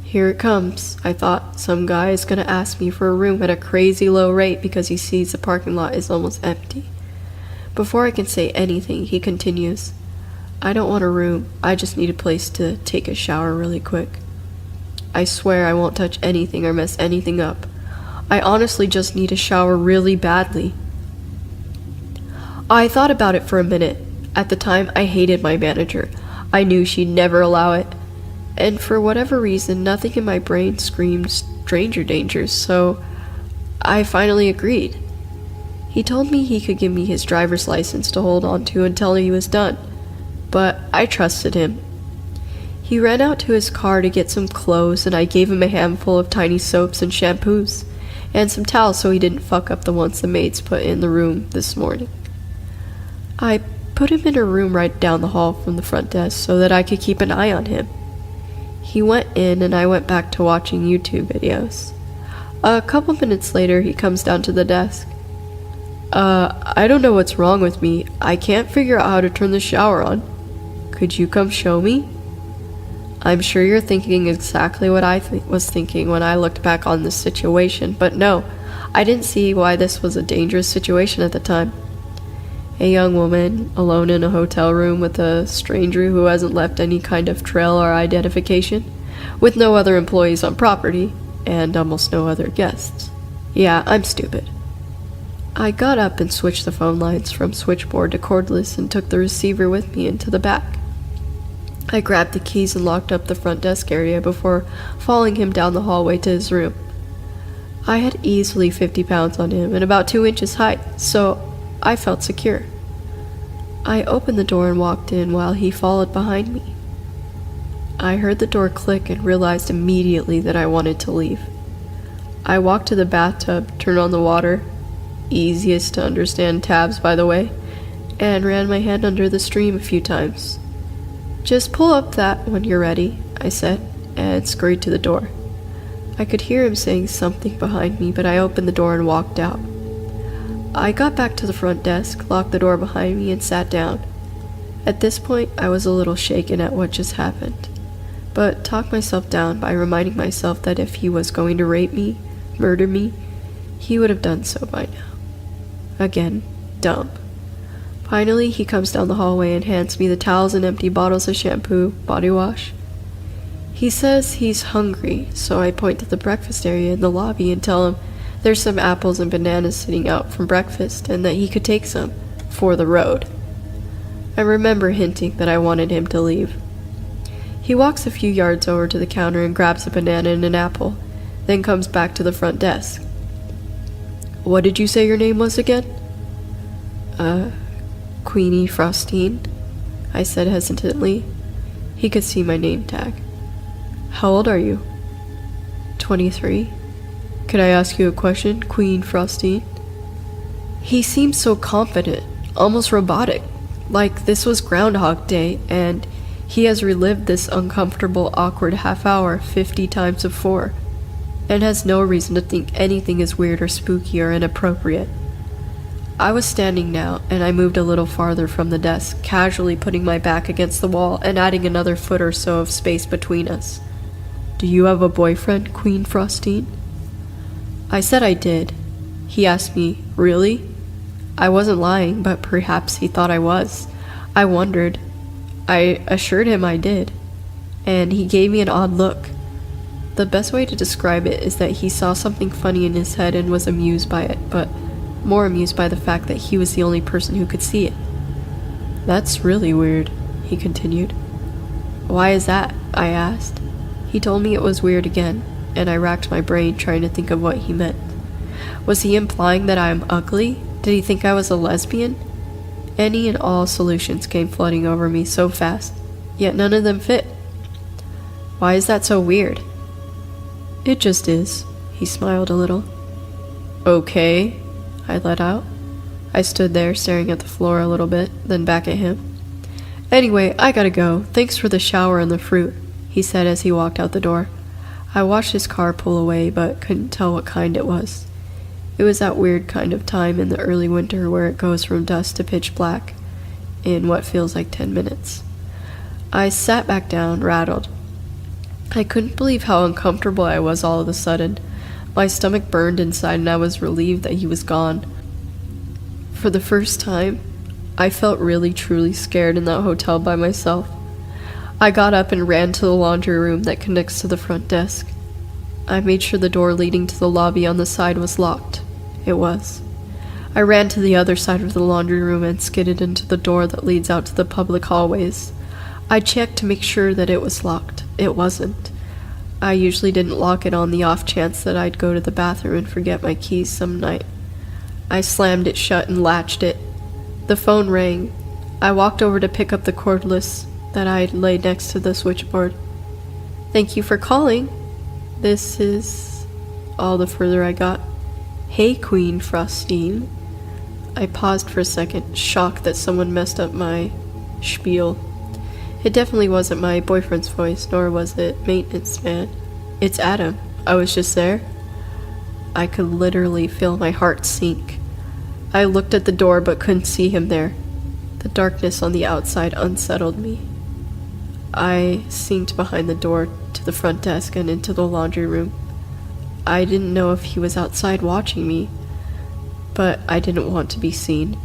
Here it comes, I thought. Some guy is gonna ask me for a room at a crazy low rate because he sees the parking lot is almost empty. Before I can say anything, he continues, "I don't want a room, I just need a place to take a shower really quick. I swear I won't touch anything or mess anything up. I honestly just need a shower really badly." I thought about it for a minute. At the time, I hated my manager. I knew she'd never allow it. And for whatever reason, nothing in my brain screamed stranger dangers, so I finally agreed. He told me he could give me his driver's license to hold on to until he was done, but I trusted him. He ran out to his car to get some clothes, and I gave him a handful of tiny soaps and shampoos, and some towels so he didn't fuck up the ones the maids put in the room this morning. I put him in a room right down the hall from the front desk so that I could keep an eye on him. He went in and I went back to watching YouTube videos. A couple minutes later, he comes down to the desk. I don't know what's wrong with me. I can't figure out how to turn the shower on. Could you come show me? I'm sure you're thinking exactly what I was thinking when I looked back on this situation, but no, I didn't see why this was a dangerous situation at the time. A young woman, alone in a hotel room with a stranger who hasn't left any kind of trail or identification, with no other employees on property, and almost no other guests. Yeah, I'm stupid. I got up and switched the phone lines from switchboard to cordless and took the receiver with me into the back. I grabbed the keys and locked up the front desk area before following him down the hallway to his room. I had easily 50 pounds on him and about 2 inches height, so I felt secure. I opened the door and walked in while he followed behind me. I heard the door click and realized immediately that I wanted to leave. I walked to the bathtub, turned on the water, easiest to understand tabs by the way, and ran my hand under the stream a few times. Just pull up that when you're ready, I said, and scurried to the door. I could hear him saying something behind me, but I opened the door and walked out. I got back to the front desk, locked the door behind me, and sat down. At this point, I was a little shaken at what just happened, but talked myself down by reminding myself that if he was going to rape me, murder me, he would have done so by now. Again, dumb. Finally, he comes down the hallway and hands me the towels and empty bottles of shampoo, body wash. He says he's hungry, so I point to the breakfast area in the lobby and tell him there's some apples and bananas sitting out from breakfast and that he could take some for the road. I remember hinting that I wanted him to leave. He walks a few yards over to the counter and grabs a banana and an apple, then comes back to the front desk. What did you say your name was again? Queenie Frostine, I said hesitantly. He could see my name tag. How old are you? 23. Could I ask you a question, Queen Frostine? He seemed so confident, almost robotic, like this was Groundhog Day, and he has relived this uncomfortable, awkward half hour 50 times before, and has no reason to think anything is weird or spooky or inappropriate. I was standing now, and I moved a little farther from the desk, casually putting my back against the wall and adding another foot or so of space between us. Do you have a boyfriend, Queen Frostine? I said I did. He asked me, really? I wasn't lying, but perhaps he thought I was. I wondered. I assured him I did, and he gave me an odd look. The best way to describe it is that he saw something funny in his head and was amused by it, but more amused by the fact that he was the only person who could see it. That's really weird, he continued. Why is that? I asked. He told me it was weird again, and I racked my brain trying to think of what he meant. Was he implying that I am ugly? Did he think I was a lesbian? Any and all solutions came flooding over me so fast, yet none of them fit. Why is that so weird? It just is, he smiled a little. Okay, I let out. I stood there staring at the floor a little bit, then back at him. Anyway, I gotta go. Thanks for the shower and the fruit, he said as he walked out the door. I watched his car pull away, but couldn't tell what kind it was. It was that weird kind of time in the early winter where it goes from dusk to pitch black in what feels like 10 minutes. I sat back down, rattled. I couldn't believe how uncomfortable I was all of a sudden. My stomach burned inside and I was relieved that he was gone. For the first time, I felt really truly scared in that hotel by myself. I got up and ran to the laundry room that connects to the front desk. I made sure the door leading to the lobby on the side was locked. It was. I ran to the other side of the laundry room and skidded into the door that leads out to the public hallways. I checked to make sure that it was locked. It wasn't. I usually didn't lock it on the off chance that I'd go to the bathroom and forget my keys some night. I slammed it shut and latched it. The phone rang. I walked over to pick up the cordless that I had laid next to the switchboard. Thank you for calling. This is all the further I got. Hey, Queen Frostine. I paused for a second, shocked that someone messed up my spiel. It definitely wasn't my boyfriend's voice, nor was it maintenance man. It's Adam. I was just there. I could literally feel my heart sink. I looked at the door but couldn't see him there. The darkness on the outside unsettled me. I sneaked behind the door to the front desk and into the laundry room. I didn't know if he was outside watching me, but I didn't want to be seen.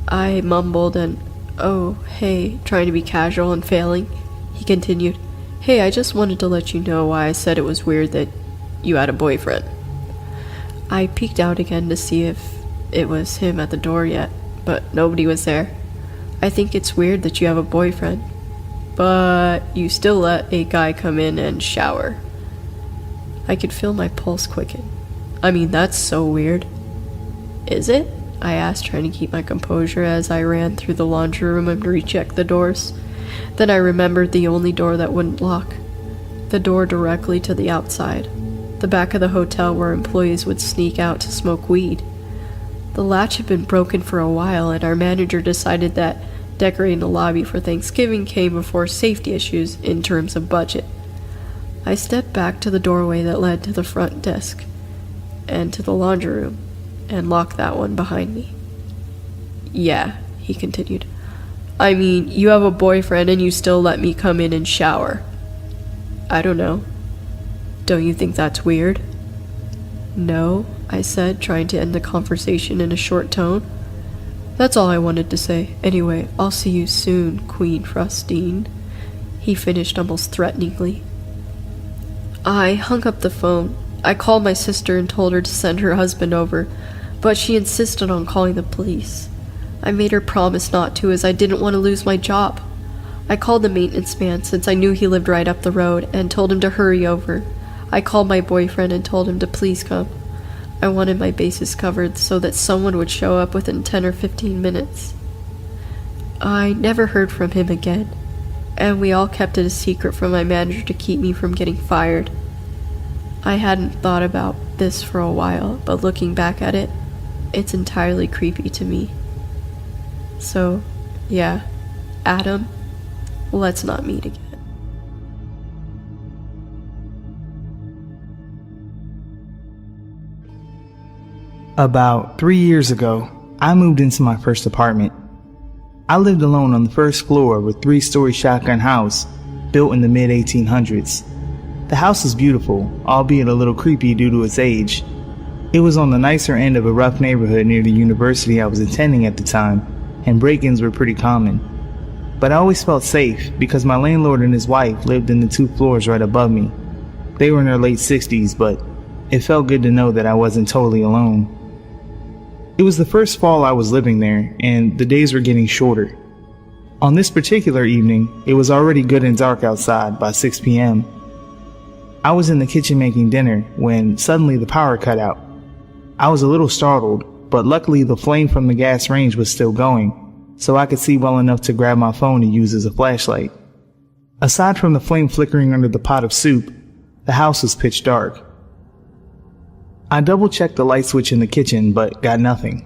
I mumbled and, "Oh, hey," trying to be casual and failing. He continued, "Hey, I just wanted to let you know why I said it was weird that you had a boyfriend." I peeked out again to see if it was him at the door yet, but nobody was there. "I think it's weird that you have a boyfriend, but you still let a guy come in and shower." I could feel my pulse quicken. I mean, that's so weird. "Is it?" I asked, trying to keep my composure as I ran through the laundry room and rechecked the doors. Then I remembered the only door that wouldn't lock. The door directly to the outside. The back of the hotel where employees would sneak out to smoke weed. The latch had been broken for a while, and our manager decided that decorating the lobby for Thanksgiving came before safety issues in terms of budget. I stepped back to the doorway that led to the front desk and to the laundry room, and locked that one behind me. "Yeah," he continued. "I mean, you have a boyfriend and you still let me come in and shower." "I don't know. Don't you think that's weird?" "No," I said, trying to end the conversation in a short tone. "That's all I wanted to say. Anyway, I'll see you soon, Queen Frostine," he finished almost threateningly. I hung up the phone. I called my sister and told her to send her husband over, but she insisted on calling the police. I made her promise not to, as I didn't want to lose my job. I called the maintenance man, since I knew he lived right up the road, and told him to hurry over. I called my boyfriend and told him to please come. I wanted my bases covered so that someone would show up within 10 or 15 minutes. I never heard from him again, and we all kept it a secret from my manager to keep me from getting fired. I hadn't thought about this for a while, but looking back at it, it's entirely creepy to me. So, yeah, Adam, let's not meet again. About 3 years ago, I moved into my first apartment. I lived alone on the first floor of a 3-story shotgun house built in the mid-1800s. The house was beautiful, albeit a little creepy due to its age. It was on the nicer end of a rough neighborhood near the university I was attending at the time, and break-ins were pretty common. But I always felt safe because my landlord and his wife lived in the 2 floors right above me. They were in their late 60s, but it felt good to know that I wasn't totally alone. It was the first fall I was living there, and the days were getting shorter. On this particular evening, it was already good and dark outside by 6 p.m. I was in the kitchen making dinner when suddenly the power cut out. I was a little startled, but luckily the flame from the gas range was still going, so I could see well enough to grab my phone to use as a flashlight. Aside from the flame flickering under the pot of soup, the house was pitch dark. I double-checked the light switch in the kitchen, but got nothing.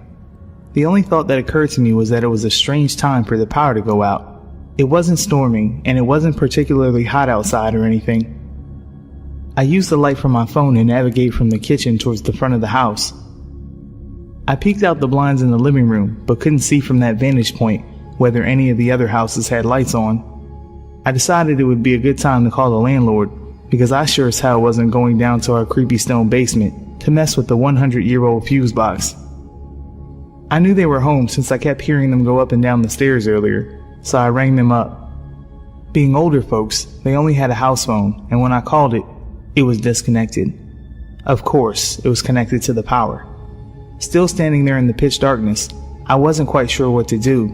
The only thought that occurred to me was that it was a strange time for the power to go out. It wasn't storming, and it wasn't particularly hot outside or anything. I used the light from my phone to navigate from the kitchen towards the front of the house. I peeked out the blinds in the living room, but couldn't see from that vantage point whether any of the other houses had lights on. I decided it would be a good time to call the landlord, because I sure as hell wasn't going down to our creepy stone basement to mess with the 100-year-old fuse box. I knew they were home since I kept hearing them go up and down the stairs earlier, so I rang them up. Being older folks, they only had a house phone, and when I called it, it was disconnected. Of course, it was connected to the power. Still standing there in the pitch darkness, I wasn't quite sure what to do.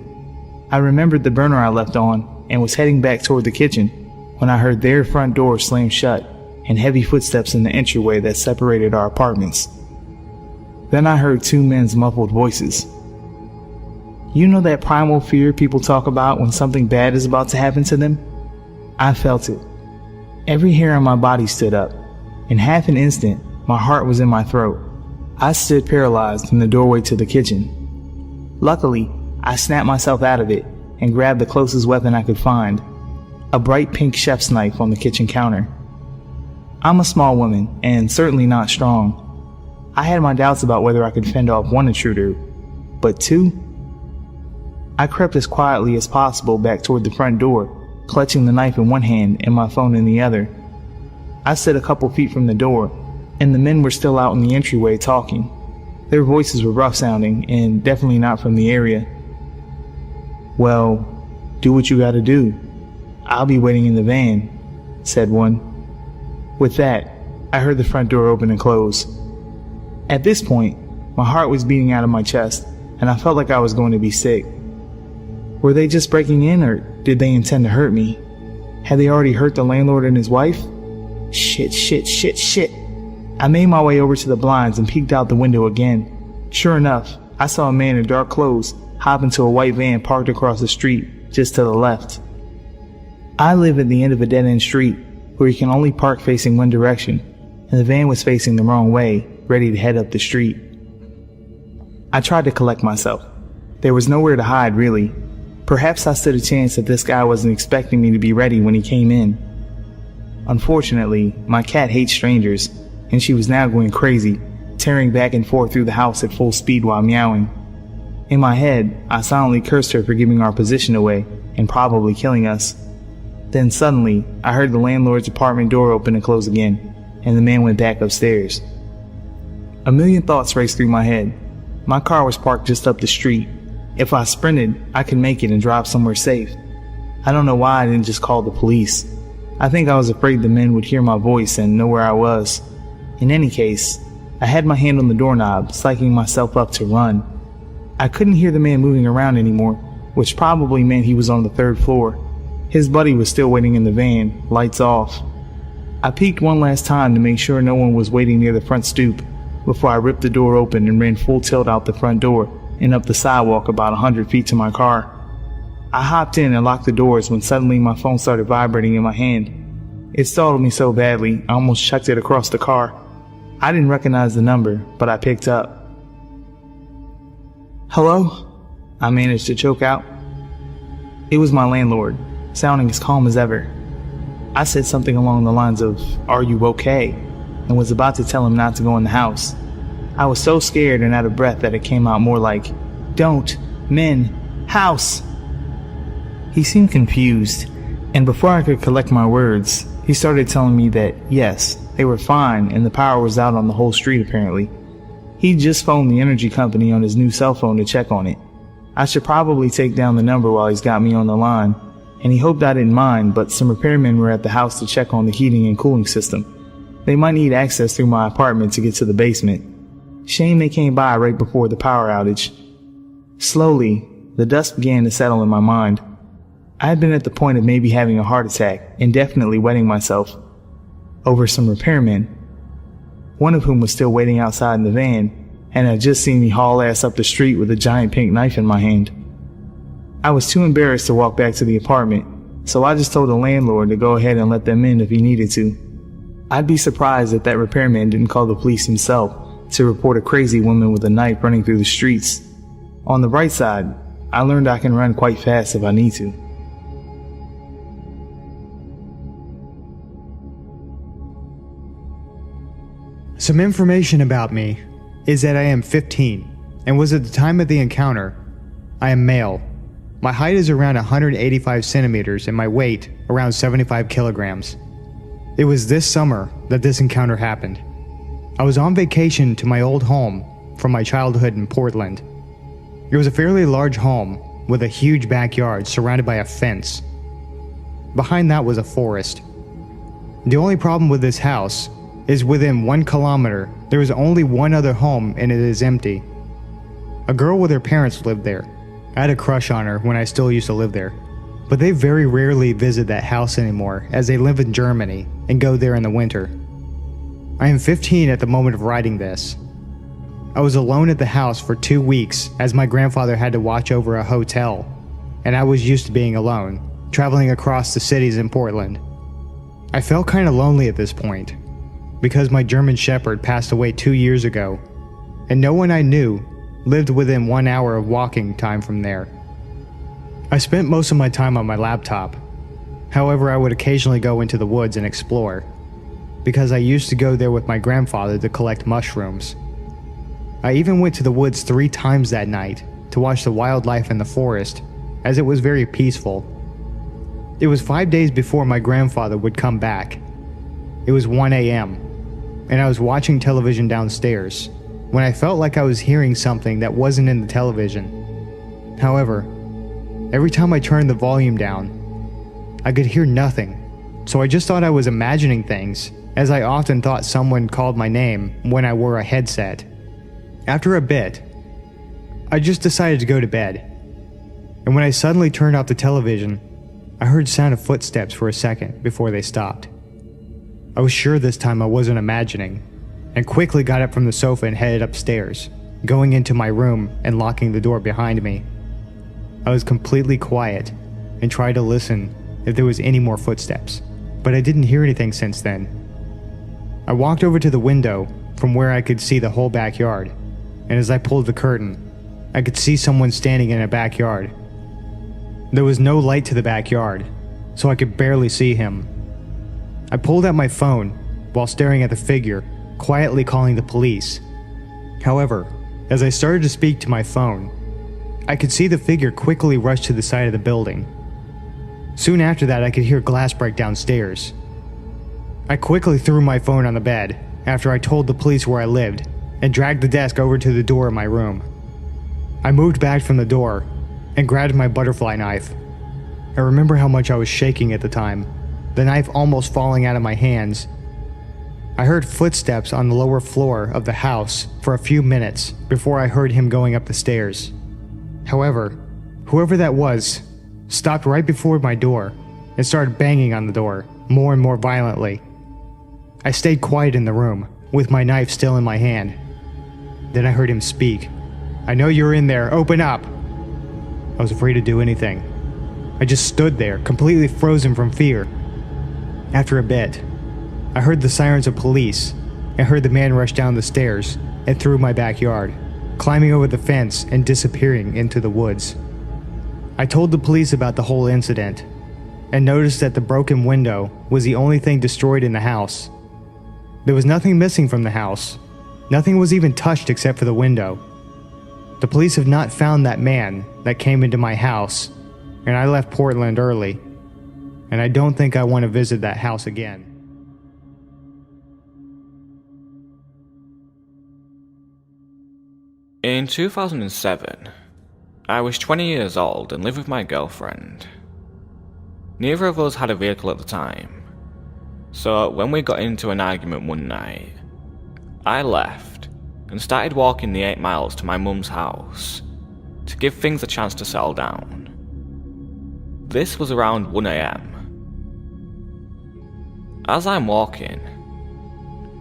I remembered the burner I left on and was heading back toward the kitchen when I heard their front door slam shut and heavy footsteps in the entryway that separated our apartments. Then I heard 2 men's muffled voices. You know that primal fear people talk about when something bad is about to happen to them? I felt it. Every hair on my body stood up. In half an instant, my heart was in my throat. I stood paralyzed in the doorway to the kitchen. Luckily, I snapped myself out of it and grabbed the closest weapon I could find, a bright pink chef's knife on the kitchen counter. I'm a small woman, and certainly not strong. I had my doubts about whether I could fend off one intruder, but two? I crept as quietly as possible back toward the front door, clutching the knife in one hand and my phone in the other. I stood a couple feet from the door, and the men were still out in the entryway talking. Their voices were rough sounding, and definitely not from the area. "Well, do what you gotta do. I'll be waiting in the van," said one. With that, I heard the front door open and close. At this point, my heart was beating out of my chest, and I felt like I was going to be sick. Were they just breaking in, or did they intend to hurt me? Had they already hurt the landlord and his wife? Shit. I made my way over to the blinds and peeked out the window again. Sure enough, I saw a man in dark clothes hop into a white van parked across the street, just to the left. I live at the end of a dead-end street, where you can only park facing one direction, and the van was facing the wrong way, ready to head up the street. I tried to collect myself. There was nowhere to hide, really. Perhaps I stood a chance that this guy wasn't expecting me to be ready when he came in. Unfortunately, my cat hates strangers, and she was now going crazy, tearing back and forth through the house at full speed while meowing. In my head, I silently cursed her for giving our position away and probably killing us. Then suddenly, I heard the landlord's apartment door open and close again, and the man went back upstairs. A million thoughts raced through my head. My car was parked just up the street. If I sprinted, I could make it and drive somewhere safe. I don't know why I didn't just call the police. I think I was afraid the men would hear my voice and know where I was. In any case, I had my hand on the doorknob, psyching myself up to run. I couldn't hear the man moving around anymore, which probably meant he was on the third floor. His buddy was still waiting in the van, lights off. I peeked one last time to make sure no one was waiting near the front stoop before I ripped the door open and ran full tilt out the front door and up the sidewalk about 100 feet to my car. I hopped in and locked the doors when suddenly my phone started vibrating in my hand. It startled me so badly, I almost chucked it across the car. I didn't recognize the number, but I picked up. "Hello?" I managed to choke out. It was my landlord, sounding as calm as ever. I said something along the lines of, "Are you okay?" and was about to tell him not to go in the house. I was so scared and out of breath that it came out more like, "Don't, men, house." He seemed confused, and before I could collect my words, he started telling me that, yes, they were fine and the power was out on the whole street apparently. He'd just phoned the energy company on his new cell phone to check on it. I should probably take down the number while he's got me on the line, and he hoped I didn't mind, but some repairmen were at the house to check on the heating and cooling system. They might need access through my apartment to get to the basement. Shame they came by right before the power outage. Slowly, the dust began to settle in my mind. I had been at the point of maybe having a heart attack and definitely wetting myself over some repairmen, one of whom was still waiting outside in the van and had just seen me haul ass up the street with a giant pink knife in my hand. I was too embarrassed to walk back to the apartment, so I just told the landlord to go ahead and let them in if he needed to. I'd be surprised if that repairman didn't call the police himself to report a crazy woman with a knife running through the streets. On the bright side, I learned I can run quite fast if I need to. Some information about me is that I am 15 and was at the time of the encounter. I am male. My height is around 185 centimeters and my weight around 75 kilograms. It was this summer that this encounter happened. I was on vacation to my old home from my childhood in Portland. It was a fairly large home with a huge backyard surrounded by a fence. Behind that was a forest. The only problem with this house is within 1 kilometer, there is only one other home and it is empty. A girl with her parents lived there. I had a crush on her when I still used to live there, but they very rarely visit that house anymore as they live in Germany and go there in the winter. I am 15 at the moment of writing this. I was alone at the house for 2 weeks as my grandfather had to watch over a hotel, and I was used to being alone, traveling across the cities in Portland. I felt kinda lonely at this point, because my German Shepherd passed away 2 years ago, and no one I knew lived within 1 hour of walking time from there. I spent most of my time on my laptop. However, I would occasionally go into the woods and explore, because I used to go there with my grandfather to collect mushrooms. I even went to the woods 3 times that night to watch the wildlife in the forest, as it was very peaceful. It was 5 days before my grandfather would come back. It was 1 a.m., and I was watching television downstairs when I felt like I was hearing something that wasn't in the television. However, every time I turned the volume down, I could hear nothing, so I just thought I was imagining things, as I often thought someone called my name when I wore a headset. After a bit, I just decided to go to bed, and when I suddenly turned off the television, I heard the sound of footsteps for a second before they stopped. I was sure this time I wasn't imagining, and quickly got up from the sofa and headed upstairs, going into my room and locking the door behind me. I was completely quiet and tried to listen if there was any more footsteps, but I didn't hear anything since then. I walked over to the window from where I could see the whole backyard, and as I pulled the curtain, I could see someone standing in a backyard. There was no light to the backyard, so I could barely see him. I pulled out my phone while staring at the figure, quietly calling the police. However, as I started to speak to my phone, I could see the figure quickly rush to the side of the building. Soon after that, I could hear glass break downstairs. I quickly threw my phone on the bed after I told the police where I lived and dragged the desk over to the door of my room. I moved back from the door and grabbed my butterfly knife. I remember how much I was shaking at the time, the knife almost falling out of my hands. I heard footsteps on the lower floor of the house for a few minutes before I heard him going up the stairs. However, whoever that was stopped right before my door and started banging on the door more and more violently. I stayed quiet in the room with my knife still in my hand. Then I heard him speak. "I know you're in there, open up!" I was afraid to do anything. I just stood there, completely frozen from fear. After a bit, I heard the sirens of police and heard the man rush down the stairs and through my backyard, climbing over the fence and disappearing into the woods. I told the police about the whole incident and noticed that the broken window was the only thing destroyed in the house. There was nothing missing from the house. Nothing was even touched except for the window. The police have not found that man that came into my house, and I left Portland early, and I don't think I want to visit that house again. In 2007, I was 20 years old and lived with my girlfriend. Neither of us had a vehicle at the time, so when we got into an argument one night, I left and started walking the 8 miles to my mum's house to give things a chance to settle down. This was around 1 a.m. As I'm walking,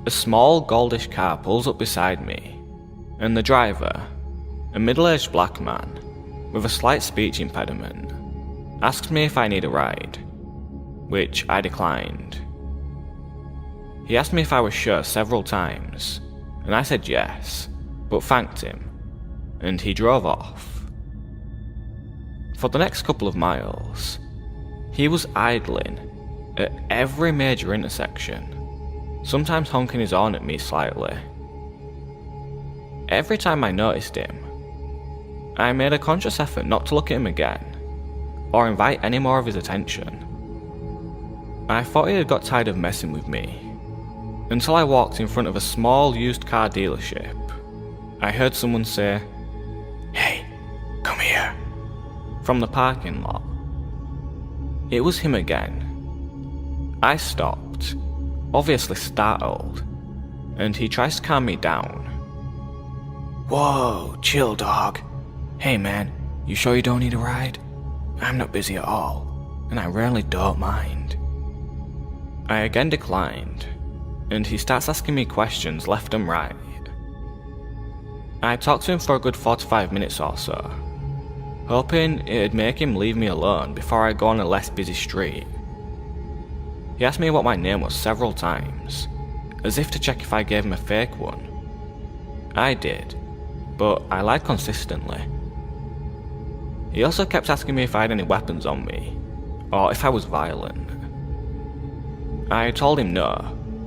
a small goldish car pulls up beside me, and the driver, a middle-aged black man with a slight speech impediment, asks me if I need a ride, which I declined. He asked me if I was sure several times, and I said yes, but thanked him, and he drove off. For the next couple of miles, he was idling at every major intersection, sometimes honking his horn at me slightly. Every time I noticed him, I made a conscious effort not to look at him again, or invite any more of his attention. I thought he had got tired of messing with me, until I walked in front of a small used car dealership. I heard someone say, "Hey, come here," from the parking lot. It was him again. I stopped, obviously startled, and he tries to calm me down. "Whoa, chill dog. Hey man, you sure you don't need a ride? I'm not busy at all, and I really don't mind." I again declined, and he starts asking me questions left and right. I talked to him for a good 45 minutes or so, hoping it'd make him leave me alone before I go on a less busy street. He asked me what my name was several times, as if to check if I gave him a fake one. I did, but I lied consistently. He also kept asking me if I had any weapons on me, or if I was violent. I told him no,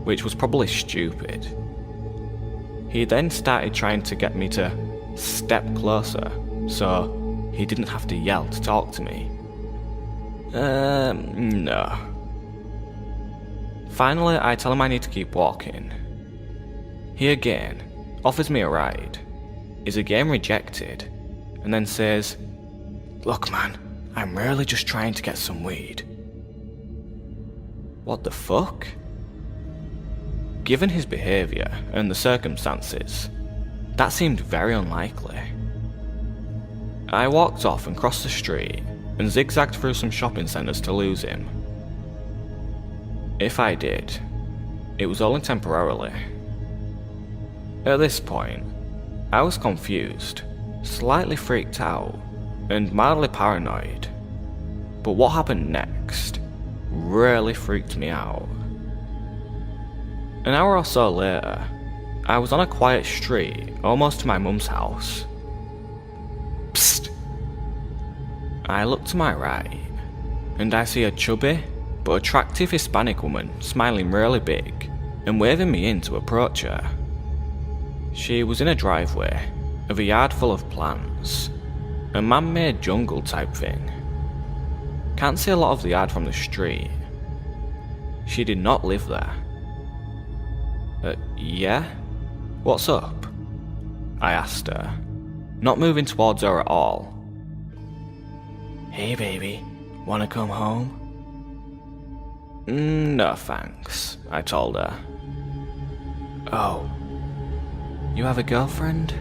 which was probably stupid. He then started trying to get me to step closer, so he didn't have to yell to talk to me. No. Finally, I tell him I need to keep walking. He again offers me a ride, is again rejected, and then says, "Look man, I'm really just trying to get some weed." What the fuck? Given his behaviour and the circumstances, that seemed very unlikely. I walked off and crossed the street and zigzagged through some shopping centres to lose him. If I did, it was only temporarily. At this point, I was confused, slightly freaked out, and mildly paranoid. But what happened next really freaked me out. An hour or so later, I was on a quiet street, almost to my mum's house. Psst! I look to my right, and I see a chubby but attractive Hispanic woman smiling really big and waving me in to approach her. She was in a driveway of a yard full of plants, a man-made jungle type thing. Can't see a lot of the yard from the street. She did not live there. Yeah? What's up? I asked her, not moving towards her at all. Hey baby, wanna come home? No thanks, I told her. Oh, you have a girlfriend?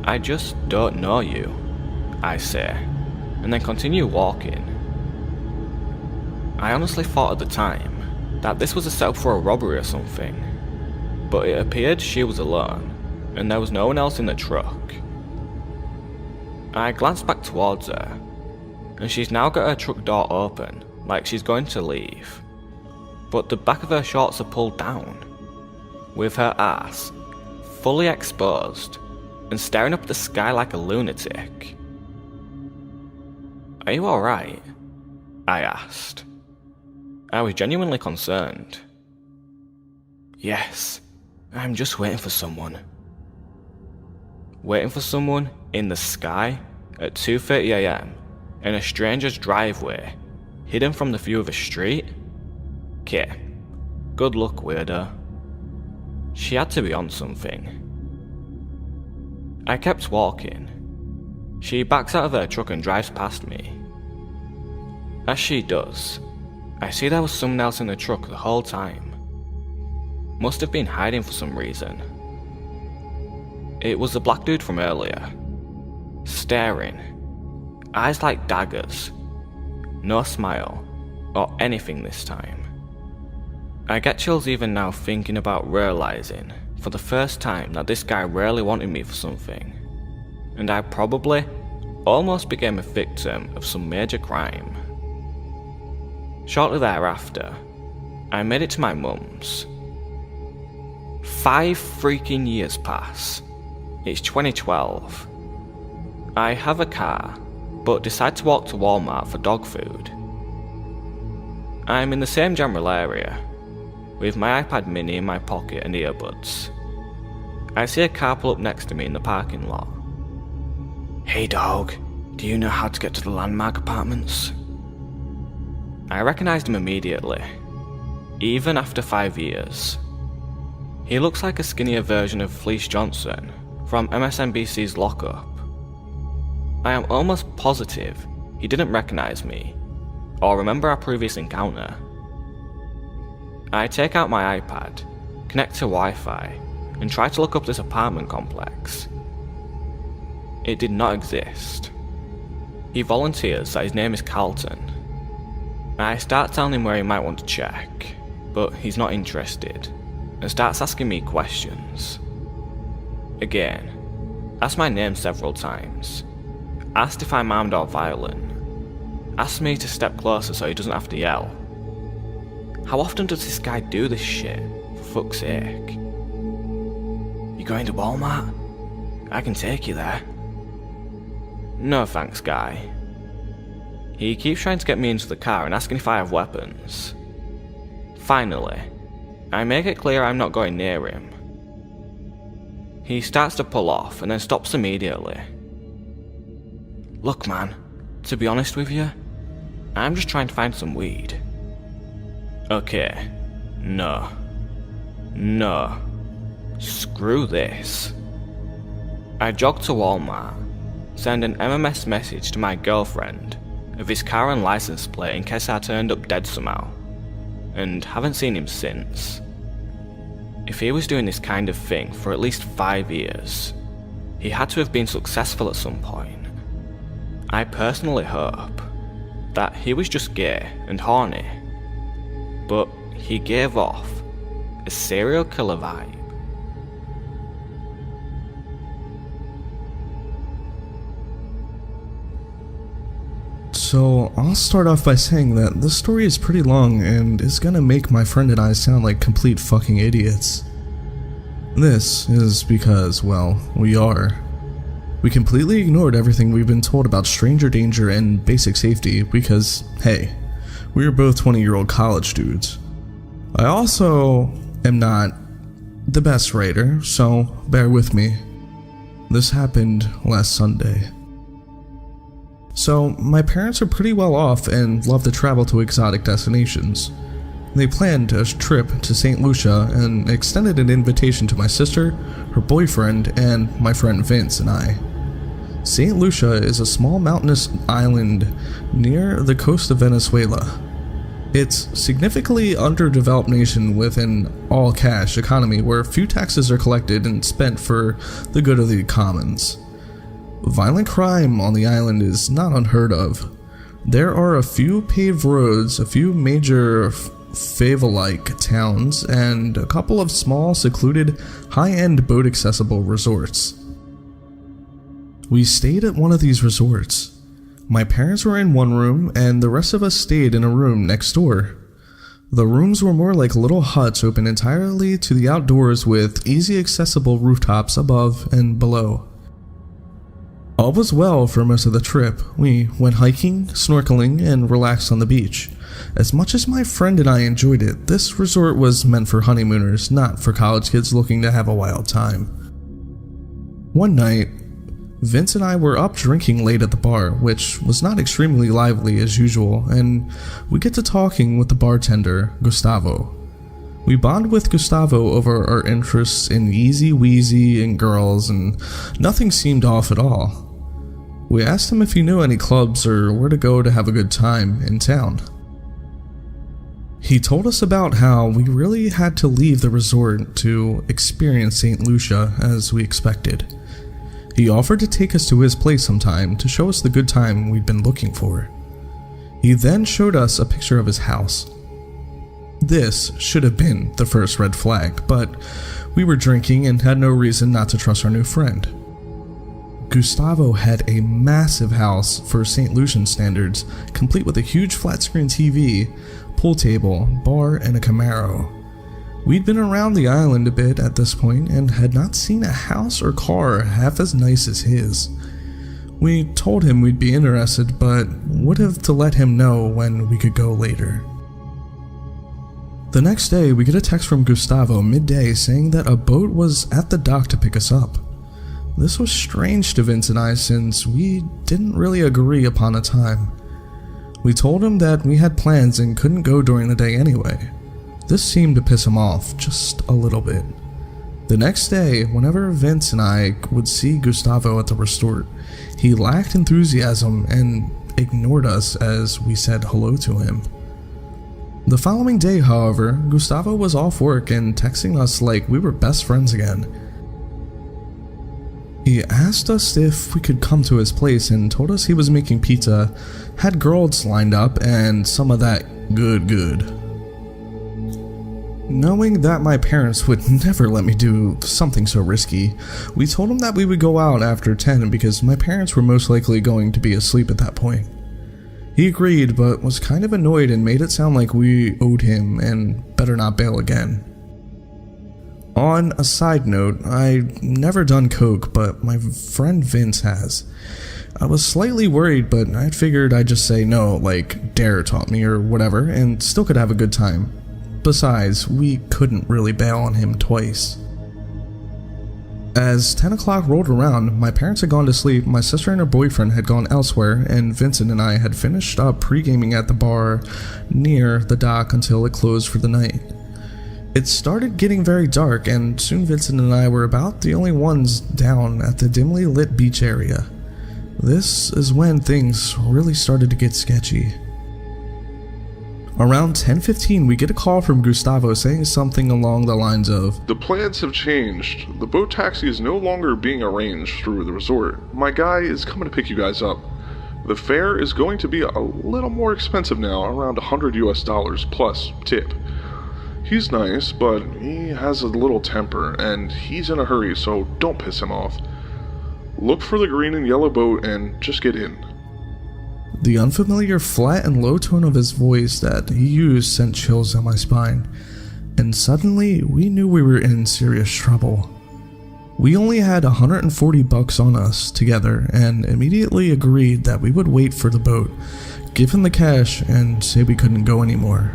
I just don't know you, I say, and then continue walking. I honestly thought at the time that this was a setup for a robbery or something, but it appeared she was alone, and there was no one else in the truck. I glanced back towards her, and she's now got her truck door open, like she's going to leave, but the back of her shorts are pulled down, with her ass fully exposed and staring up at the sky like a lunatic. Are you alright? I asked. I was genuinely concerned. Yes, I'm just waiting for someone. Waiting for someone in the sky at 2:30 AM in a stranger's driveway, hidden from the view of a street? Kay, good luck, weirdo. She had to be on something. I kept walking. She backs out of her truck and drives past me. As she does, I see there was someone else in the truck the whole time. Must have been hiding for some reason. It was the black dude from earlier. Staring. Eyes like daggers. No smile, or anything this time. I get chills even now thinking about realising for the first time that this guy really wanted me for something, and I probably almost became a victim of some major crime. Shortly thereafter, I made it to my mum's. 5 freaking years pass. It's 2012. I have a car, but decide to walk to Walmart for dog food. I'm in the same general area, with my iPad mini in my pocket and earbuds. I see a car pull up next to me in the parking lot. Hey dog, do you know how to get to the Landmark Apartments? I recognised him immediately, even after 5 years. He looks like a skinnier version of Fleece Johnson from MSNBC's Lockup. I am almost positive he didn't recognise me, or remember our previous encounter. I take out my iPad, connect to Wi-Fi, and try to look up this apartment complex. It did not exist. He volunteers that his name is Carlton. I start telling him where he might want to check, but he's not interested, and starts asking me questions. Again, asked my name several times, asked if I'm armed or violent, asked me to step closer so he doesn't have to yell. How often does this guy do this shit, for fuck's sake? You going to Walmart? I can take you there. No thanks, guy. He keeps trying to get me into the car and asking if I have weapons. Finally, I make it clear I'm not going near him. He starts to pull off and then stops immediately. Look man, to be honest with you, I'm just trying to find some weed. Okay, no. Screw this. I jog to Walmart, send an MMS message to my girlfriend of his car and license plate in case I turned up dead somehow, and haven't seen him since. If he was doing this kind of thing for at least 5 years, he had to have been successful at some point. I personally hope that he was just gay and horny, but he gave off a serial killer vibe. So, I'll start off by saying that this story is pretty long and is gonna make my friend and I sound like complete fucking idiots. This is because, well, we are. We completely ignored everything we've been told about stranger danger and basic safety because, hey, we are both 20-year-old college dudes. I also am not the best writer, so bear with me. This happened last Sunday. So, my parents are pretty well off and love to travel to exotic destinations. They planned a trip to St. Lucia and extended an invitation to my sister, her boyfriend, and my friend Vince and I. St. Lucia is a small mountainous island near the coast of Venezuela. It's significantly underdeveloped nation with an all-cash economy where few taxes are collected and spent for the good of the commons. Violent crime on the island is not unheard of. There are a few paved roads, a few major favela-like towns, and a couple of small, secluded, high-end boat-accessible resorts. We stayed at one of these resorts. My parents were in one room, and the rest of us stayed in a room next door. The rooms were more like little huts open entirely to the outdoors with easy accessible rooftops above and below. All was well for most of the trip. We went hiking, snorkeling, and relaxed on the beach. As much as my friend and I enjoyed it, this resort was meant for honeymooners, not for college kids looking to have a wild time. One night, Vince and I were up drinking late at the bar, which was not extremely lively as usual, and we get to talking with the bartender, Gustavo. We bond with Gustavo over our interests in Easy Weezy and girls, and nothing seemed off at all. We asked him if he knew any clubs or where to go to have a good time in town. He told us about how we really had to leave the resort to experience St. Lucia as we expected. He offered to take us to his place sometime to show us the good time we'd been looking for. He then showed us a picture of his house. This should have been the first red flag, but we were drinking and had no reason not to trust our new friend. Gustavo had a massive house for St. Lucian standards, complete with a huge flat-screen TV, pool table, bar, and a Camaro. We'd been around the island a bit at this point and had not seen a house or car half as nice as his. We told him we'd be interested, but would have to let him know when we could go later. The next day, we get a text from Gustavo midday saying that a boat was at the dock to pick us up. This was strange to Vince and I since we didn't really agree upon a time. We told him that we had plans and couldn't go during the day anyway. This seemed to piss him off just a little bit. The next day, whenever Vince and I would see Gustavo at the resort, he lacked enthusiasm and ignored us as we said hello to him. The following day, however, Gustavo was off work and texting us like we were best friends again. He asked us if we could come to his place and told us he was making pizza, had girls lined up, and some of that good. Knowing that my parents would never let me do something so risky, we told him that we would go out after 10 because my parents were most likely going to be asleep at that point. He agreed, but was kind of annoyed and made it sound like we owed him and better not bail again. On a side note, I've never done coke, but my friend Vince has. I was slightly worried, but I figured I'd just say no, like Dare taught me or whatever, and still could have a good time. Besides, we couldn't really bail on him twice. As 10 o'clock rolled around, my parents had gone to sleep, my sister and her boyfriend had gone elsewhere, and Vincent and I had finished up pre-gaming at the bar near the dock until it closed for the night. It started getting very dark, and soon Vincent and I were about the only ones down at the dimly lit beach area. This is when things really started to get sketchy. Around 10:15, we get a call from Gustavo saying something along the lines of, "The plans have changed. The boat taxi is no longer being arranged through the resort. My guy is coming to pick you guys up. The fare is going to be a little more expensive now, around $100 plus tip. He's nice, but he has a little temper, and he's in a hurry, so don't piss him off. Look for the green and yellow boat and just get in." The unfamiliar flat and low tone of his voice that he used sent chills down my spine, and suddenly we knew we were in serious trouble. We only had $140 on us together and immediately agreed that we would wait for the boat, give him the cash, and say we couldn't go anymore.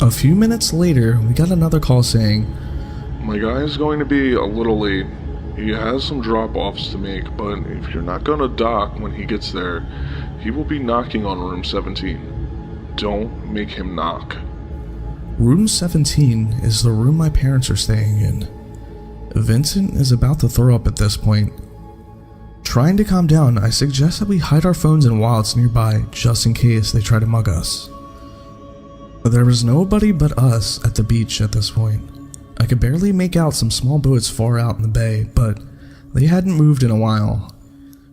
A few minutes later, we got another call saying, "My guy is going to be a little late. He has some drop-offs to make, but if you're not gonna dock when he gets there, he will be knocking on room 17. Don't make him knock." Room 17 is the room my parents are staying in. Vincent is about to throw up at this point. Trying to calm down, I suggest that we hide our phones and wallets nearby just in case they try to mug us. There was nobody but us at the beach at this point. I could barely make out some small boats far out in the bay, but they hadn't moved in a while.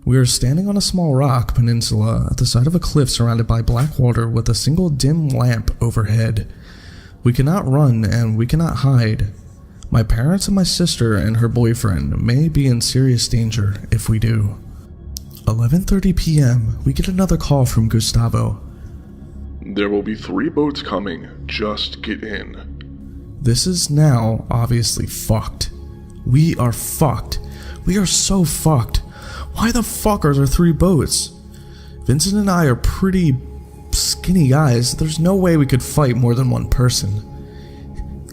We were standing on a small rock peninsula at the side of a cliff surrounded by black water with a single dim lamp overhead. We cannot run and we cannot hide. My parents and my sister and her boyfriend may be in serious danger if we do. 11:30 p.m., we get another call from Gustavo. "There will be 3 boats coming. Just get in." This is now obviously fucked. We are fucked. We are so fucked. Why the fuck are there 3 boats? Vincent and I are pretty skinny guys. There's no way we could fight more than one person.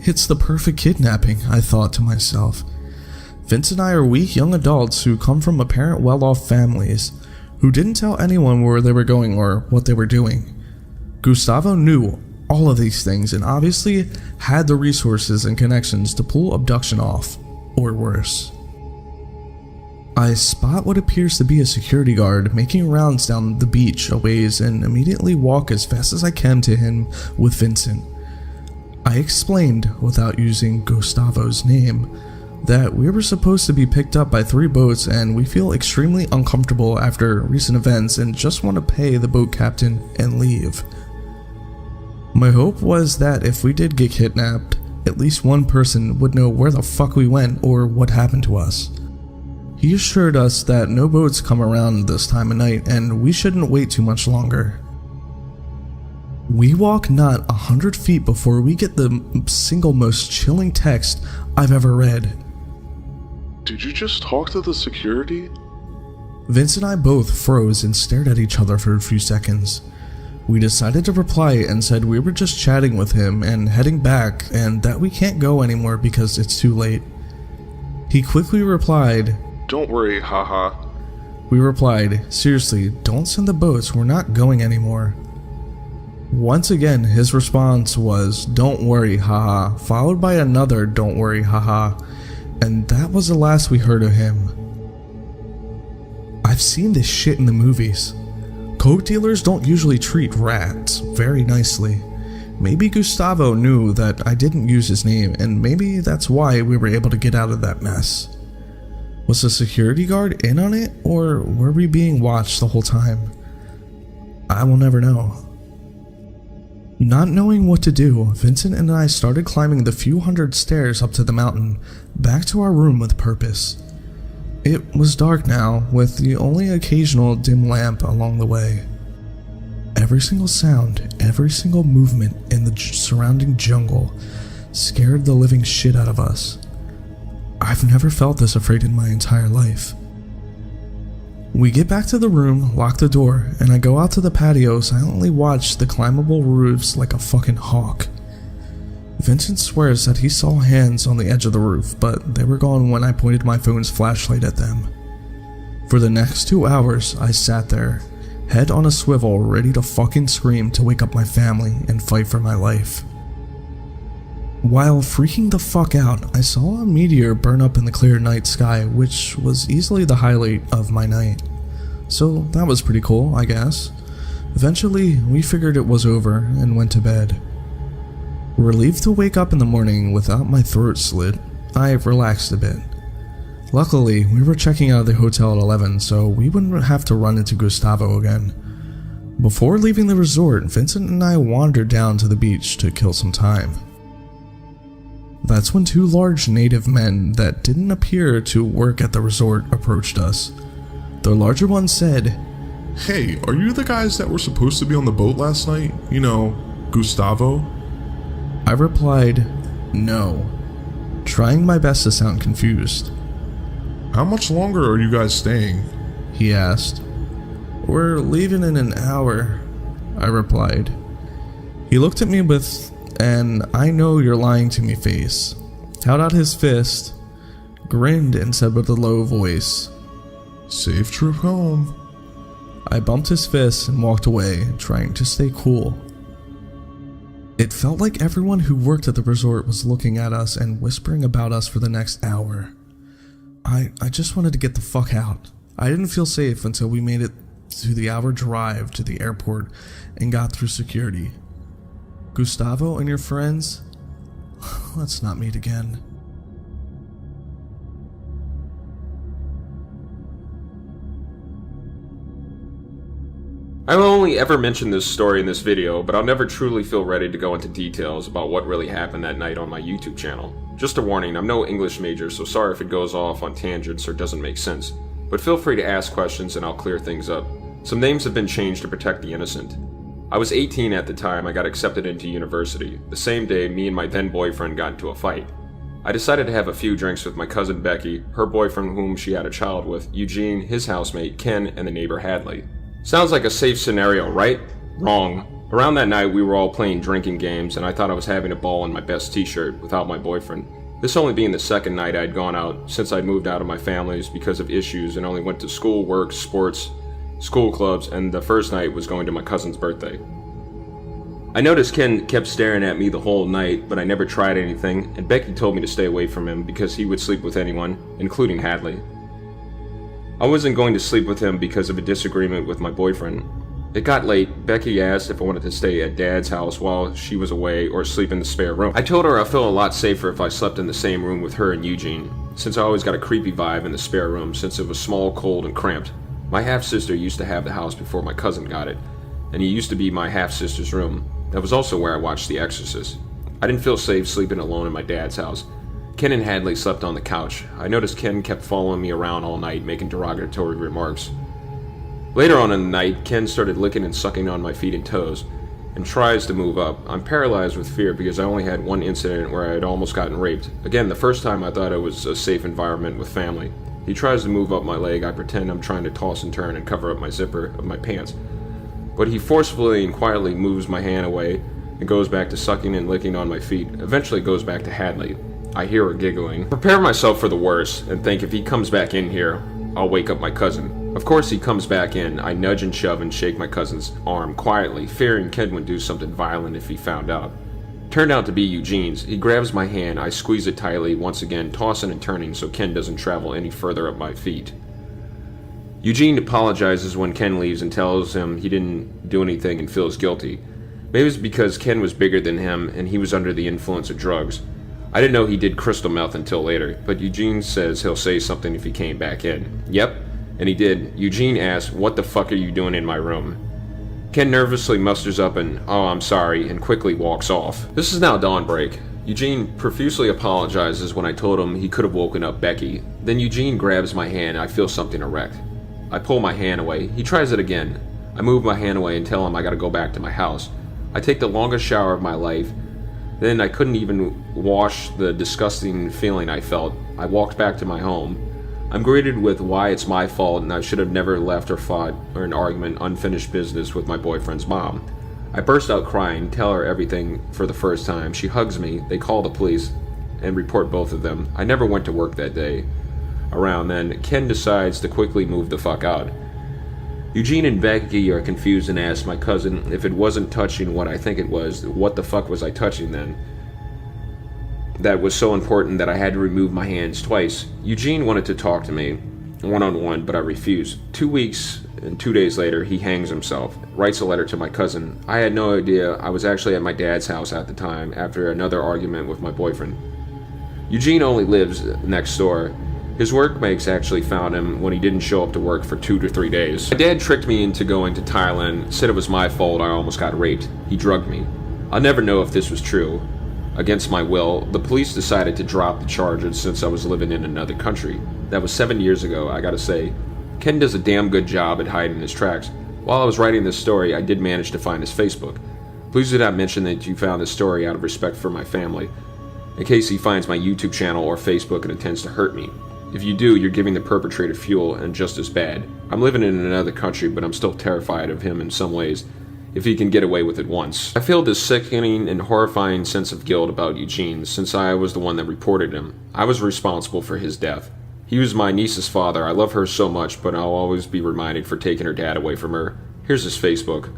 It's the perfect kidnapping, I thought to myself. Vince and I are weak young adults who come from apparent well-off families, who didn't tell anyone where they were going or what they were doing. Gustavo knew all of these things and obviously had the resources and connections to pull abduction off, or worse. I spot what appears to be a security guard making rounds down the beach a ways and immediately walk as fast as I can to him with Vincent. I explained, without using Gustavo's name, that we were supposed to be picked up by 3 boats and we feel extremely uncomfortable after recent events and just want to pay the boat captain and leave. My hope was that if we did get kidnapped, at least one person would know where the fuck we went or what happened to us. He assured us that no boats come around this time of night and we shouldn't wait too much longer. We walk not 100 feet before we get the single most chilling text I've ever read. "Did you just talk to the security?" Vince and I both froze and stared at each other for a few seconds. We decided to reply and said we were just chatting with him and heading back and that we can't go anymore because it's too late. He quickly replied, "Don't worry, haha." We replied, "Seriously, don't send the boats, we're not going anymore." Once again, his response was, "Don't worry, haha," followed by another "Don't worry, haha," and that was the last we heard of him. I've seen this shit in the movies. Coke dealers don't usually treat rats very nicely. Maybe Gustavo knew that I didn't use his name, and maybe that's why we were able to get out of that mess. Was the security guard in on it, or were we being watched the whole time? I will never know. Not knowing what to do, Vincent and I started climbing the few hundred stairs up to the mountain, back to our room with purpose. It was dark now, with the only occasional dim lamp along the way. Every single sound, every single movement in the surrounding jungle scared the living shit out of us. I've never felt this afraid in my entire life. We get back to the room, lock the door, and I go out to the patio, silently watch the climbable roofs like a fucking hawk. Vincent swears that he saw hands on the edge of the roof, but they were gone when I pointed my phone's flashlight at them. For the next 2 hours, I sat there, head on a swivel, ready to fucking scream to wake up my family and fight for my life. While freaking the fuck out, I saw a meteor burn up in the clear night sky, which was easily the highlight of my night. So that was pretty cool, I guess. Eventually, we figured it was over and went to bed. Relieved to wake up in the morning without my throat slit, I relaxed a bit. Luckily, we were checking out of the hotel at 11, so we wouldn't have to run into Gustavo again. Before leaving the resort, Vincent and I wandered down to the beach to kill some time. That's when 2 large native men that didn't appear to work at the resort approached us. The larger one said, "Hey, are you the guys that were supposed to be on the boat last night? You know, Gustavo?" I replied, "No," trying my best to sound confused. "How much longer are you guys staying?" he asked. "We're leaving in an hour," I replied. He looked at me with an "I know you're lying to me" face, held out his fist, grinned and said with a low voice, "Safe trip home." I bumped his fist and walked away, trying to stay cool. It felt like everyone who worked at the resort was looking at us and whispering about us for the next hour. I just wanted to get the fuck out. I didn't feel safe until we made it to the hour drive to the airport and got through security. Gustavo and your friends? Let's not meet again. I've only ever mentioned this story in this video, but I'll never truly feel ready to go into details about what really happened that night on my YouTube channel. Just a warning, I'm no English major, so sorry if it goes off on tangents or doesn't make sense. But feel free to ask questions and I'll clear things up. Some names have been changed to protect the innocent. I was 18 at the time I got accepted into university. The same day, me and my then boyfriend got into a fight. I decided to have a few drinks with my cousin Becky, her boyfriend whom she had a child with, Eugene, his housemate, Ken, and the neighbor Hadley. Sounds like a safe scenario, right? Wrong. Around that night, we were all playing drinking games, and I thought I was having a ball in my best t-shirt without my boyfriend. This only being the second night I'd gone out since I'd moved out of my family's because of issues and only went to school, work, sports, school clubs, and the first night was going to my cousin's birthday. I noticed Ken kept staring at me the whole night, but I never tried anything, and Becky told me to stay away from him because he would sleep with anyone, including Hadley. I wasn't going to sleep with him because of a disagreement with my boyfriend. It got late. Becky asked if I wanted to stay at Dad's house while she was away or sleep in the spare room. I told her I felt a lot safer if I slept in the same room with her and Eugene, since I always got a creepy vibe in the spare room since it was small, cold, and cramped. My half-sister used to have the house before my cousin got it, and it used to be my half-sister's room. That was also where I watched The Exorcist. I didn't feel safe sleeping alone in my dad's house. Ken and Hadley slept on the couch. I noticed Ken kept following me around all night, making derogatory remarks. Later on in the night, Ken started licking and sucking on my feet and toes, and tries to move up. I'm paralyzed with fear because I only had one incident where I had almost gotten raped. Again, the first time I thought it was a safe environment with family. He tries to move up my leg. I pretend I'm trying to toss and turn and cover up my zipper of my pants. But he forcefully and quietly moves my hand away and goes back to sucking and licking on my feet. Eventually goes back to Hadley. I hear her giggling. Prepare myself for the worst and think if he comes back in here, I'll wake up my cousin. Of course he comes back in. I nudge and shove and shake my cousin's arm quietly, fearing Ken would do something violent if he found out. Turned out to be Eugene's. He grabs my hand, I squeeze it tightly, once again tossing and turning so Ken doesn't travel any further up my feet. Eugene apologizes when Ken leaves and tells him he didn't do anything and feels guilty. Maybe it's because Ken was bigger than him and he was under the influence of drugs. I didn't know he did crystal meth until later, but Eugene says he'll say something if he came back in. Yep, and he did. Eugene asks, "What the fuck are you doing in my room?" Ken nervously musters up an, "Oh, I'm sorry," and quickly walks off. This is now dawnbreak. Eugene profusely apologizes when I told him he could have woken up Becky. Then Eugene grabs my hand and I feel something erect. I pull my hand away. He tries it again. I move my hand away and tell him I gotta go back to my house. I take the longest shower of my life. Then I couldn't even wash the disgusting feeling I felt. I walked back to my home. I'm greeted with why it's my fault and I should have never left or fought or an argument, unfinished business with my boyfriend's mom. I burst out crying, tell her everything for the first time. She hugs me, they call the police, and report both of them. I never went to work that day. Around then, Ken decides to quickly move the fuck out. Eugene and Becky are confused and ask my cousin if it wasn't touching what I think it was, what the fuck was I touching then? That was so important that I had to remove my hands twice. Eugene wanted to talk to me, one-on-one, but I refused. 2 weeks and 2 days later, he hangs himself, writes a letter to my cousin. I had no idea I was actually at my dad's house at the time after another argument with my boyfriend. Eugene only lives next door. His workmates actually found him when he didn't show up to work for 2 to 3 days. My dad tricked me into going to Thailand, said it was my fault I almost got raped. He drugged me. I'll never know if this was true. Against my will, the police decided to drop the charges since I was living in another country. That was 7 years ago, I gotta say. Ken does a damn good job at hiding his tracks. While I was writing this story, I did manage to find his Facebook. Please do not mention that you found this story out of respect for my family, in case he finds my YouTube channel or Facebook and intends to hurt me. If you do, you're giving the perpetrator fuel and just as bad. I'm living in another country, but I'm still terrified of him in some ways, if he can get away with it once. I feel this sickening and horrifying sense of guilt about Eugene, since I was the one that reported him. I was responsible for his death. He was my niece's father. I love her so much, but I'll always be reminded for taking her dad away from her. Here's his Facebook.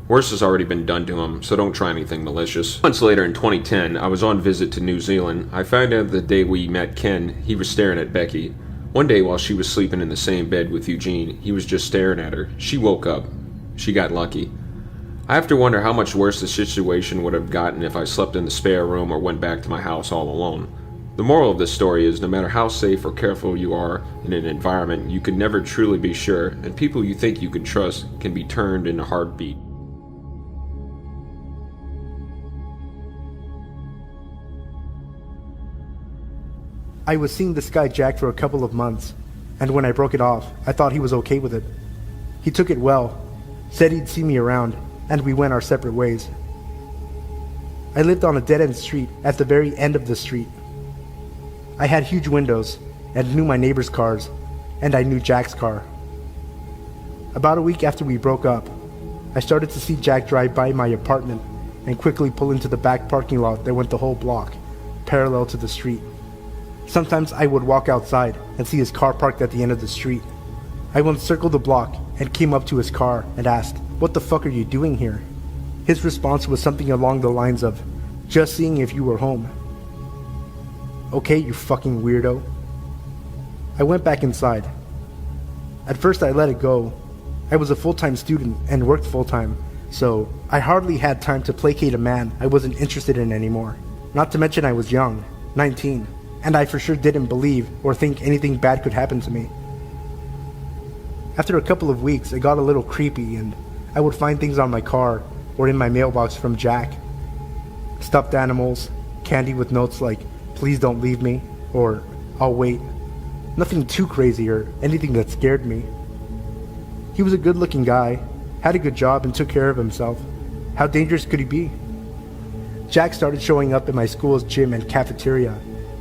Worse has already been done to him, so don't try anything malicious. Months later in 2010, I was on visit to New Zealand. I found out the day we met Ken, he was staring at Becky. One day while she was sleeping in the same bed with Eugene, he was just staring at her. She woke up. She got lucky. I have to wonder how much worse the situation would have gotten if I slept in the spare room or went back to my house all alone. The moral of this story is no matter how safe or careful you are in an environment, you can never truly be sure, and people you think you can trust can be turned in a heartbeat. I was seeing this guy Jack for a couple of months, and when I broke it off, I thought he was okay with it. He took it well, said he'd see me around, and we went our separate ways. I lived on a dead-end street at the very end of the street. I had huge windows, and knew my neighbors' cars, and I knew Jack's car. About a week after we broke up, I started to see Jack drive by my apartment and quickly pull into the back parking lot that went the whole block, parallel to the street. Sometimes I would walk outside and see his car parked at the end of the street. I once circled the block and came up to his car and asked, "What the fuck are you doing here?" His response was something along the lines of, "Just seeing if you were home." "Okay, you fucking weirdo." I went back inside. At first I let it go. I was a full-time student and worked full-time, so I hardly had time to placate a man I wasn't interested in anymore. Not to mention I was young, 19. And I for sure didn't believe or think anything bad could happen to me. After a couple of weeks, it got a little creepy and I would find things on my car or in my mailbox from Jack. Stuffed animals, candy with notes like, "Please don't leave me," or "I'll wait." Nothing too crazy or anything that scared me. He was a good-looking guy, had a good job and took care of himself. How dangerous could he be? Jack started showing up at my school's gym and cafeteria.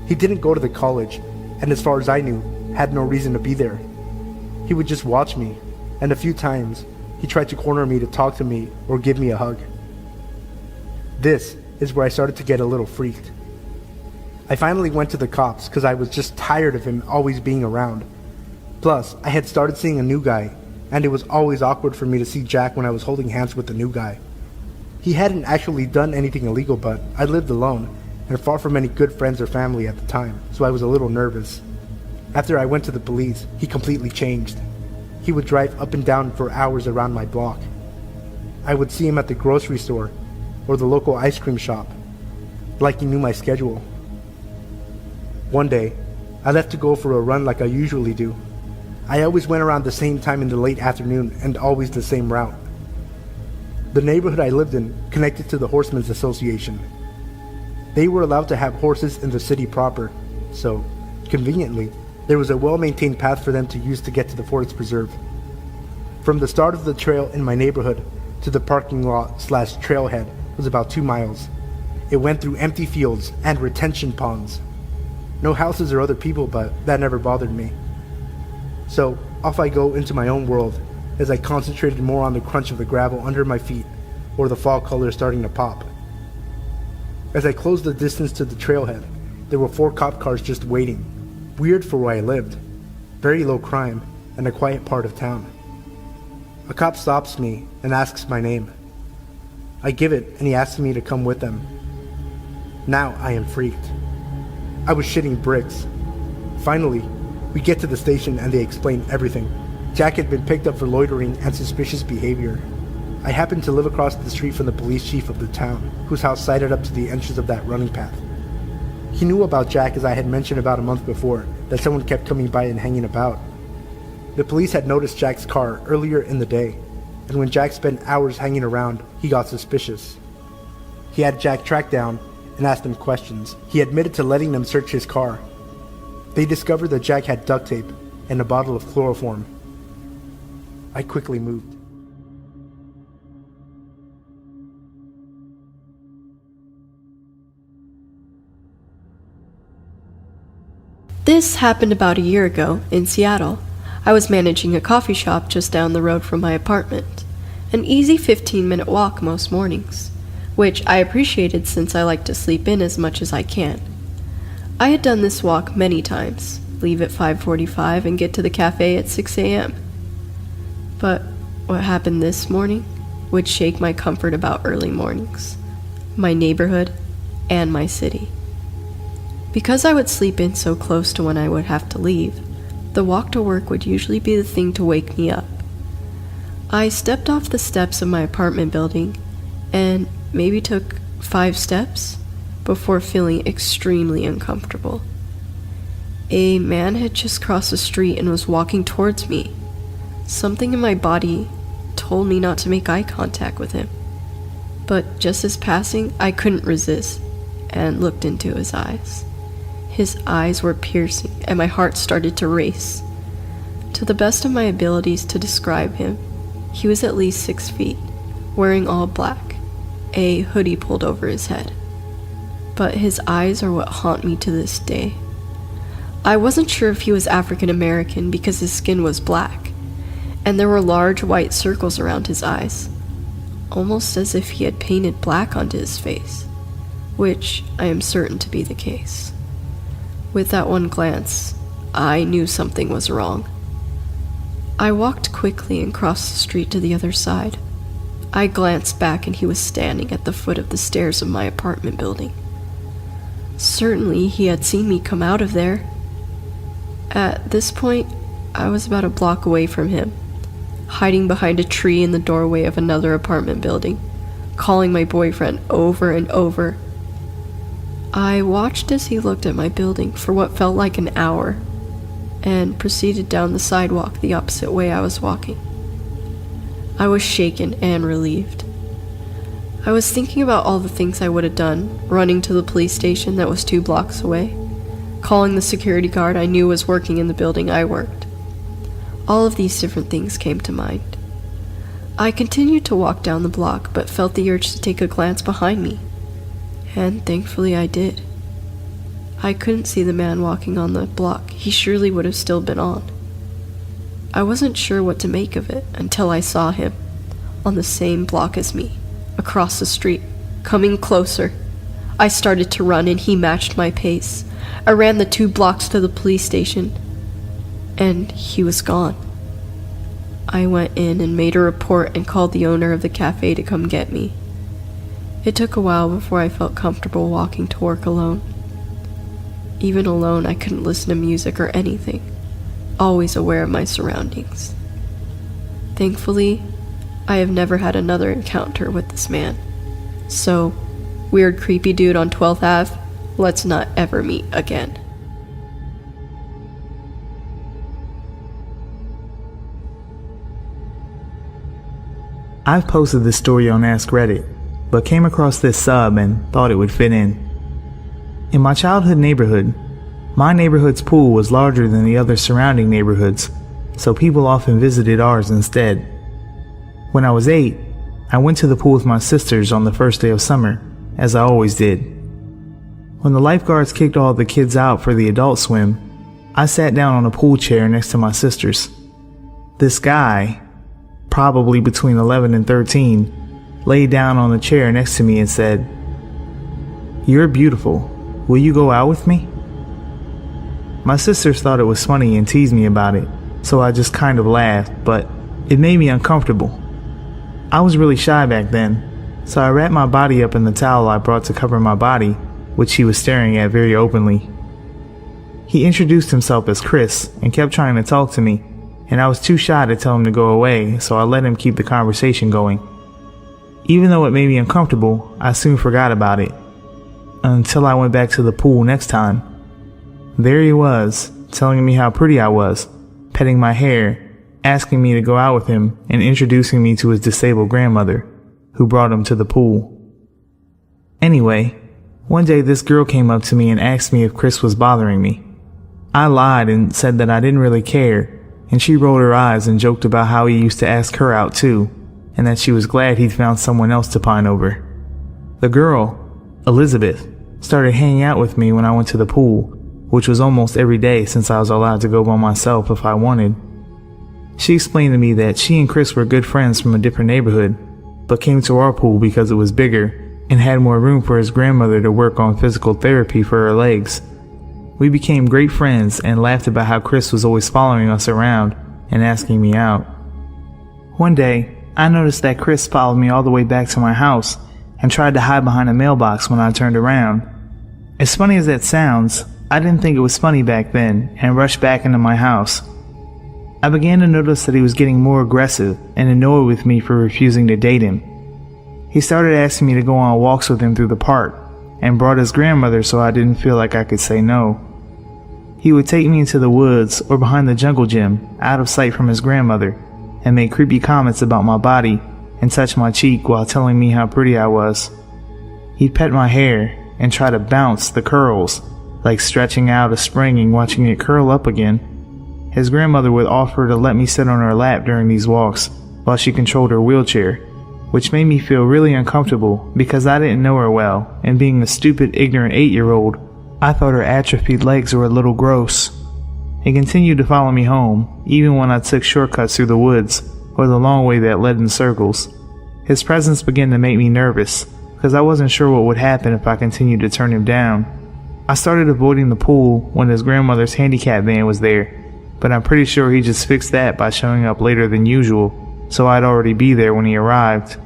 He didn't go to the college, and as far as I knew, had no reason to be there. He would just watch me, and a few times, he tried to corner me to talk to me or give me a hug. This is where I started to get a little freaked. I finally went to the cops because I was just tired of him always being around. Plus, I had started seeing a new guy, and it was always awkward for me to see Jack when I was holding hands with the new guy. He hadn't actually done anything illegal, but I lived alone, and far from any good friends or family at the time, so I was a little nervous. After I went to the police, he completely changed. He would drive up and down for hours around my block. I would see him at the grocery store or the local ice cream shop, like he knew my schedule. One day, I left to go for a run like I usually do. I always went around the same time in the late afternoon and always the same route. The neighborhood I lived in connected to the Horsemen's Association. They were allowed to have horses in the city proper, so, conveniently, there was a well-maintained path for them to use to get to the forest preserve. From the start of the trail in my neighborhood to the parking lot/trailhead was about 2 miles. It went through empty fields and retention ponds. No houses or other people, but that never bothered me. So off I go into my own world as I concentrated more on the crunch of the gravel under my feet or the fall colors starting to pop. As I closed the distance to the trailhead, there were 4 cop cars just waiting. Weird for where I lived. Very low crime and a quiet part of town. A cop stops me and asks my name. I give it and he asks me to come with them. Now I am freaked. I was shitting bricks. Finally, we get to the station and they explain everything. Jack had been picked up for loitering and suspicious behavior. I happened to live across the street from the police chief of the town, whose house sided up to the entrance of that running path. He knew about Jack, as I had mentioned about a month before, that someone kept coming by and hanging about. The police had noticed Jack's car earlier in the day, and when Jack spent hours hanging around, he got suspicious. He had Jack tracked down and asked him questions. He admitted to letting them search his car. They discovered that Jack had duct tape and a bottle of chloroform. I quickly moved. This happened about a year ago in Seattle. I was managing a coffee shop just down the road from my apartment. An easy 15-minute walk most mornings, which I appreciated since I like to sleep in as much as I can. I had done this walk many times, leave at 5:45 and get to the cafe at 6 a.m. But what happened this morning would shake my comfort about early mornings, my neighborhood, and my city. Because I would sleep in so close to when I would have to leave, the walk to work would usually be the thing to wake me up. I stepped off the steps of my apartment building and maybe took 5 steps before feeling extremely uncomfortable. A man had just crossed the street and was walking towards me. Something in my body told me not to make eye contact with him. But just as passing, I couldn't resist and looked into his eyes. His eyes were piercing, and my heart started to race. To the best of my abilities to describe him, he was at least 6 feet, wearing all black, a hoodie pulled over his head. But his eyes are what haunt me to this day. I wasn't sure if he was African American because his skin was black, and there were large white circles around his eyes, almost as if he had painted black onto his face, which I am certain to be the case. With that one glance, I knew something was wrong. I walked quickly and crossed the street to the other side. I glanced back and he was standing at the foot of the stairs of my apartment building. Certainly he had seen me come out of there. At this point, I was about a block away from him, hiding behind a tree in the doorway of another apartment building, calling my boyfriend over and over. I watched as he looked at my building for what felt like an hour, and proceeded down the sidewalk the opposite way I was walking. I was shaken and relieved. I was thinking about all the things I would have done, running to the police station that was 2 blocks away, calling the security guard I knew was working in the building I worked. All of these different things came to mind. I continued to walk down the block, but felt the urge to take a glance behind me. And thankfully I did. I couldn't see the man walking on the block. He surely would have still been on. I wasn't sure what to make of it until I saw him, on the same block as me, across the street, coming closer. I started to run and he matched my pace. I ran the 2 blocks to the police station, and he was gone. I went in and made a report and called the owner of the cafe to come get me. It took a while before I felt comfortable walking to work alone. Even alone, I couldn't listen to music or anything, always aware of my surroundings. Thankfully, I have never had another encounter with this man. So, weird creepy dude on 12th Ave, let's not ever meet again. I've posted this story on Ask Reddit, but came across this sub and thought it would fit in. In my childhood neighborhood, my neighborhood's pool was larger than the other surrounding neighborhoods, so people often visited ours instead. When I was 8, I went to the pool with my sisters on the first day of summer, as I always did. When the lifeguards kicked all the kids out for the adult swim, I sat down on a pool chair next to my sisters. This guy, probably between 11 and 13, laid down on the chair next to me and said, "You're beautiful. Will you go out with me?" My sisters thought it was funny and teased me about it, so I just kind of laughed, but it made me uncomfortable. I was really shy back then, so I wrapped my body up in the towel I brought to cover my body, which he was staring at very openly. He introduced himself as Chris and kept trying to talk to me, and I was too shy to tell him to go away, so I let him keep the conversation going. Even though it made me uncomfortable, I soon forgot about it, until I went back to the pool next time. There he was, telling me how pretty I was, petting my hair, asking me to go out with him, and introducing me to his disabled grandmother, who brought him to the pool. Anyway, one day this girl came up to me and asked me if Chris was bothering me. I lied and said that I didn't really care, and she rolled her eyes and joked about how he used to ask her out too, and that she was glad he'd found someone else to pine over. The girl, Elizabeth, started hanging out with me when I went to the pool, which was almost every day since I was allowed to go by myself if I wanted. She explained to me that she and Chris were good friends from a different neighborhood, but came to our pool because it was bigger and had more room for his grandmother to work on physical therapy for her legs. We became great friends and laughed about how Chris was always following us around and asking me out. One day, I noticed that Chris followed me all the way back to my house and tried to hide behind a mailbox when I turned around. As funny as that sounds, I didn't think it was funny back then and rushed back into my house. I began to notice that he was getting more aggressive and annoyed with me for refusing to date him. He started asking me to go on walks with him through the park and brought his grandmother so I didn't feel like I could say no. He would take me into the woods or behind the jungle gym, out of sight from his grandmother, and make creepy comments about my body and touch my cheek while telling me how pretty I was. He'd pet my hair and try to bounce the curls, like stretching out a spring and watching it curl up again. His grandmother would offer to let me sit on her lap during these walks while she controlled her wheelchair, which made me feel really uncomfortable because I didn't know her well, and being a stupid, ignorant 8-year-old, I thought her atrophied legs were a little gross. He continued to follow me home, even when I took shortcuts through the woods or the long way that led in circles. His presence began to make me nervous, because I wasn't sure what would happen if I continued to turn him down. I started avoiding the pool when his grandmother's handicap van was there, but I'm pretty sure he just fixed that by showing up later than usual, so I'd already be there when he arrived.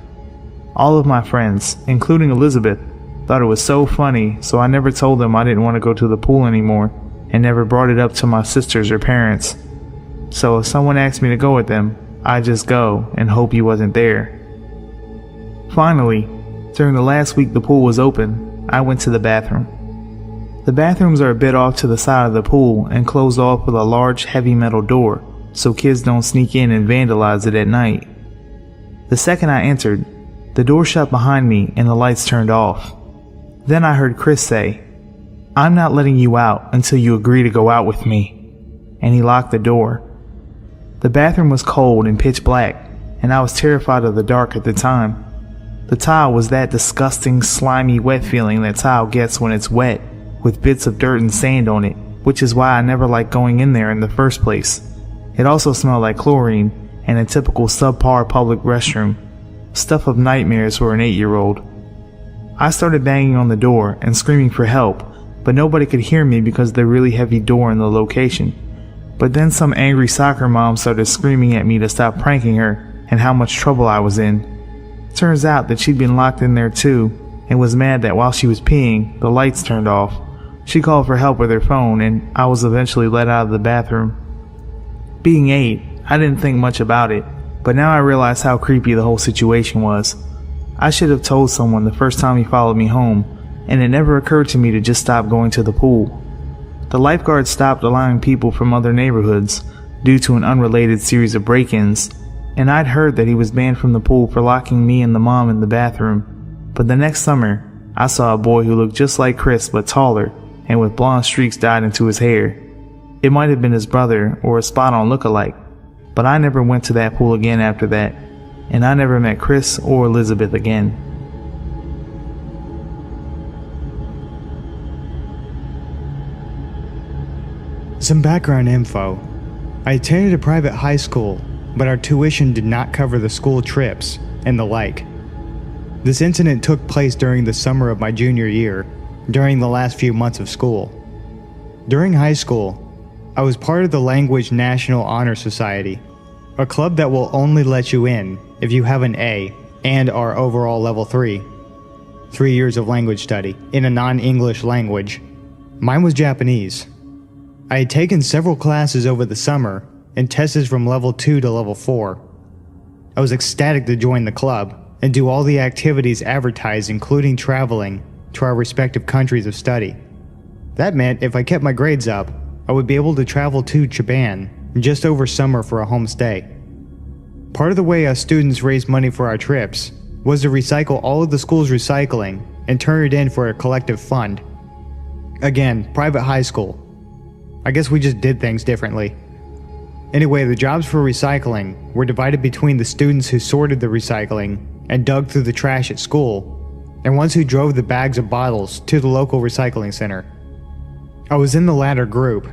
All of my friends, including Elizabeth, thought it was so funny, so I never told them I didn't want to go to the pool anymore, and never brought it up to my sisters or parents. So if someone asked me to go with them, I'd just go and hope he wasn't there. Finally, during the last week the pool was open, I went to the bathroom. The bathrooms are a bit off to the side of the pool and closed off with a large heavy metal door, so kids don't sneak in and vandalize it at night. The second I entered, the door shut behind me and the lights turned off. Then I heard Chris say, "I'm not letting you out until you agree to go out with me," and he locked the door. The bathroom was cold and pitch black, and I was terrified of the dark at the time. The tile was that disgusting, slimy, wet feeling that tile gets when it's wet, with bits of dirt and sand on it, which is why I never liked going in there in the first place. It also smelled like chlorine and a typical subpar public restroom, stuff of nightmares for an 8-year-old. I started banging on the door and screaming for help, but nobody could hear me because of the really heavy door in the location. But then some angry soccer mom started screaming at me to stop pranking her and how much trouble I was in. Turns out that she'd been locked in there too, and was mad that while she was peeing, the lights turned off. She called for help with her phone, and I was eventually let out of the bathroom. Being 8, I didn't think much about it, but now I realize how creepy the whole situation was. I should have told someone the first time he followed me home, and it never occurred to me to just stop going to the pool. The lifeguard stopped allowing people from other neighborhoods due to an unrelated series of break-ins, and I'd heard that he was banned from the pool for locking me and the mom in the bathroom. But the next summer, I saw a boy who looked just like Chris but taller and with blonde streaks dyed into his hair. It might have been his brother or a spot-on look-alike, but I never went to that pool again after that, and I never met Chris or Elizabeth again. Some background info. I attended a private high school, but our tuition did not cover the school trips and the like. This incident took place during the summer of my junior year, during the last few months of school. During high school, I was part of the Language National Honor Society, a club that will only let you in if you have an A and are overall level 3. 3 years of language study in a non-English language. Mine was Japanese. I had taken several classes over the summer and tested from level 2 to level 4. I was ecstatic to join the club and do all the activities advertised, including traveling to our respective countries of study. That meant if I kept my grades up, I would be able to travel to Japan just over summer for a home stay. Part of the way us students raised money for our trips was to recycle all of the school's recycling and turn it in for a collective fund. Again, private high school. I guess we just did things differently. Anyway, the jobs for recycling were divided between the students who sorted the recycling and dug through the trash at school, and ones who drove the bags of bottles to the local recycling center. I was in the latter group,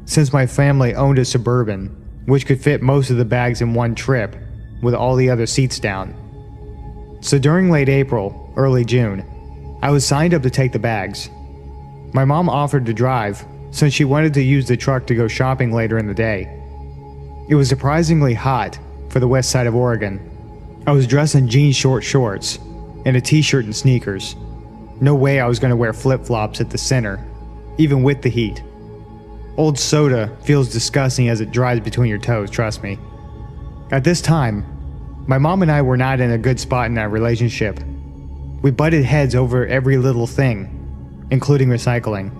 since my family owned a Suburban, which could fit most of the bags in one trip, with all the other seats down. So during late April, early June, I was signed up to take the bags. My mom offered to drive, since she wanted to use the truck to go shopping later in the day. It was surprisingly hot for the west side of Oregon. I was dressed in jeans short shorts and a t-shirt and sneakers. No way I was going to wear flip-flops at the center, even with the heat. Old soda feels disgusting as it dries between your toes, trust me. At this time, my mom and I were not in a good spot in our relationship. We butted heads over every little thing, including recycling.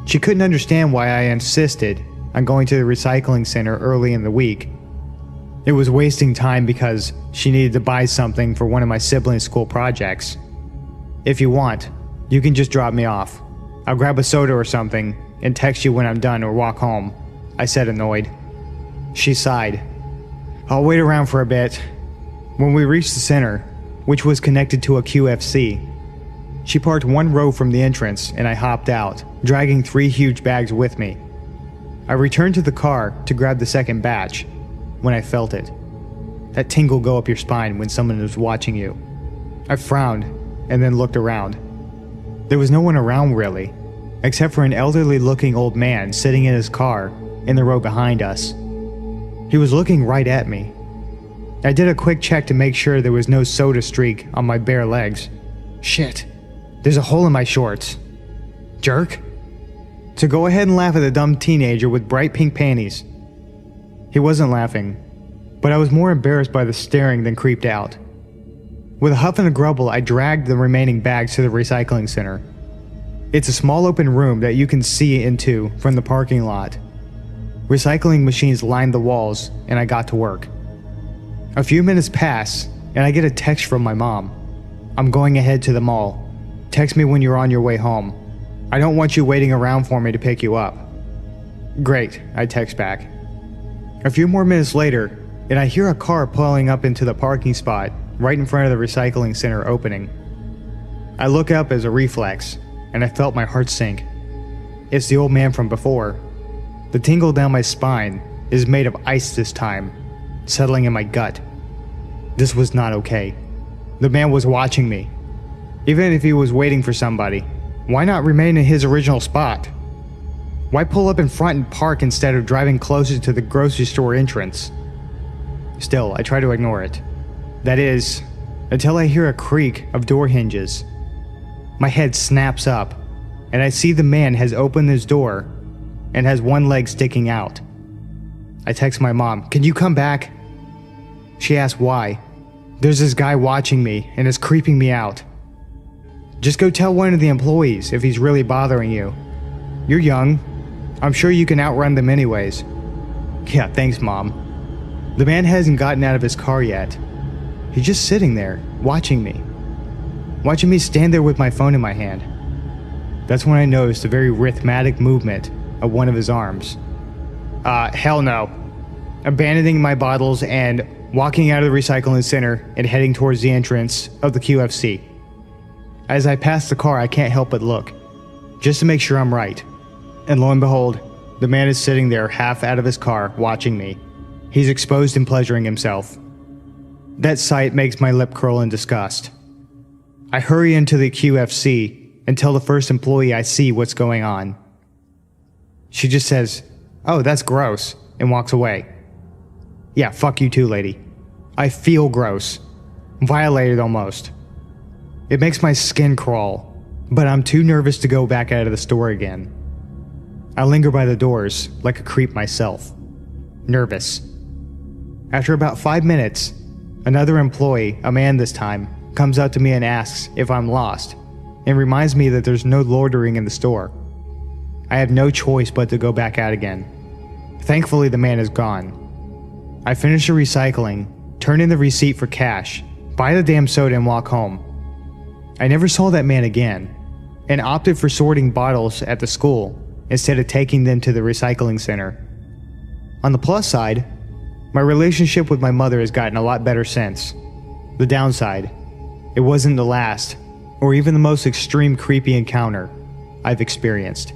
She couldn't understand why I insisted on going to the recycling center early in the week. It was wasting time because she needed to buy something for one of my siblings' school projects. If you want, you can just drop me off. I'll grab a soda or something and text you when I'm done or walk home, I said, annoyed. She sighed. I'll wait around for a bit. When we reached the center, which was connected to a QFC, she parked one row from the entrance and I hopped out, dragging 3 huge bags with me. I returned to the car to grab the second batch when I felt it. That tingle go up your spine when someone is watching you. I frowned and then looked around. There was no one around really, except for an elderly looking old man sitting in his car in the row behind us. He was looking right at me. I did a quick check to make sure there was no soda streak on my bare legs. Shit, there's a hole in my shorts. Jerk. So go ahead and laugh at the dumb teenager with bright pink panties. He wasn't laughing, but I was more embarrassed by the staring than creeped out. With a huff and a grumble, I dragged the remaining bags to the recycling center. It's a small open room that you can see into from the parking lot. Recycling machines lined the walls, and I got to work. A few minutes pass, and I get a text from my mom. I'm going ahead to the mall. Text me when you're on your way home. I don't want you waiting around for me to pick you up. Great, I text back. A few more minutes later, and I hear a car pulling up into the parking spot right in front of the recycling center opening. I look up as a reflex, and I felt my heart sink. It's the old man from before. The tingle down my spine is made of ice this time, settling in my gut. This was not okay. The man was watching me. Even if he was waiting for somebody, why not remain in his original spot? Why pull up in front and park instead of driving closer to the grocery store entrance? Still, I try to ignore it. That is, until I hear a creak of door hinges. My head snaps up, and I see the man has opened his door and has one leg sticking out. I text my mom, "Can you come back?" She asks why. There's this guy watching me and is creeping me out. Just go tell one of the employees if he's really bothering you. You're young. I'm sure you can outrun them anyways. Yeah, thanks, Mom. The man hasn't gotten out of his car yet. He's just sitting there, watching me. Watching me stand there with my phone in my hand. That's when I noticed a very rhythmic movement of one of his arms. Hell no. Abandoning my bottles and walking out of the recycling center and heading towards the entrance of the QFC. As I pass the car, I can't help but look, just to make sure I'm right. And lo and behold, the man is sitting there half out of his car watching me. He's exposed and pleasuring himself. That sight makes my lip curl in disgust. I hurry into the QFC and tell the first employee I see what's going on. She just says, "Oh, that's gross," and walks away. Yeah, fuck you too, lady. I feel gross. Violated almost. It makes my skin crawl, but I'm too nervous to go back out of the store again. I linger by the doors, like a creep myself. Nervous. After about 5 minutes, another employee, a man this time, comes up to me and asks if I'm lost, and reminds me that there's no loitering in the store. I have no choice but to go back out again. Thankfully, the man is gone. I finish the recycling, turn in the receipt for cash, buy the damn soda and walk home. I never saw that man again, and opted for sorting bottles at the school instead of taking them to the recycling center. On the plus side, my relationship with my mother has gotten a lot better since. The downside, it wasn't the last, or even the most extreme creepy encounter I've experienced.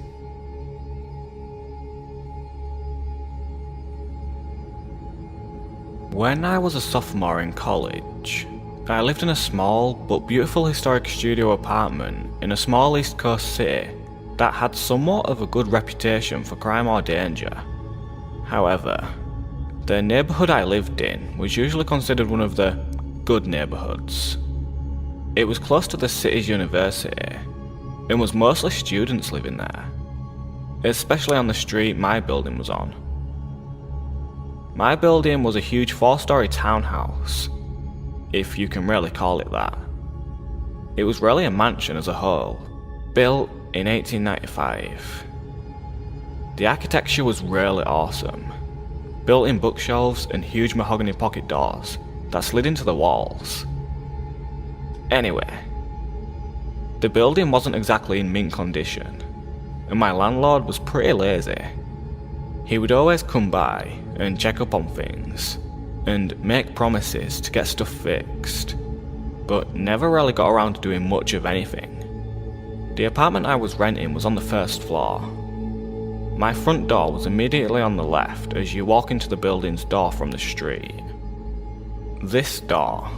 When I was a sophomore in college, I lived in a small but beautiful historic studio apartment in a small East Coast city that had somewhat of a good reputation for crime or danger. However, the neighbourhood I lived in was usually considered one of the good neighbourhoods. It was close to the city's university, and was mostly students living there, especially on the street my building was on. My building was a huge 4-story townhouse, if you can really call it that. It was really a mansion as a whole, built in 1895. The architecture was really awesome. Built-in bookshelves and huge mahogany pocket doors that slid into the walls. Anyway, the building wasn't exactly in mint condition, and my landlord was pretty lazy. He would always come by and check up on things, and make promises to get stuff fixed, but never really got around to doing much of anything. The apartment I was renting was on the first floor. My front door was immediately on the left as you walk into the building's door from the street. This door,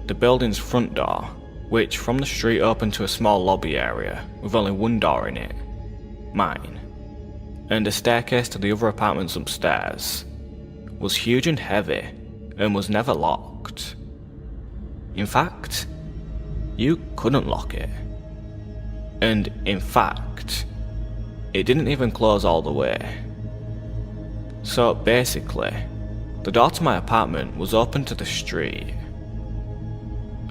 the building's front door, which from the street opened to a small lobby area with only one door in it, mine, and a staircase to the other apartments upstairs, was huge and heavy and was never locked. In fact, you couldn't lock it. And in fact, it didn't even close all the way. So basically, the door to my apartment was open to the street.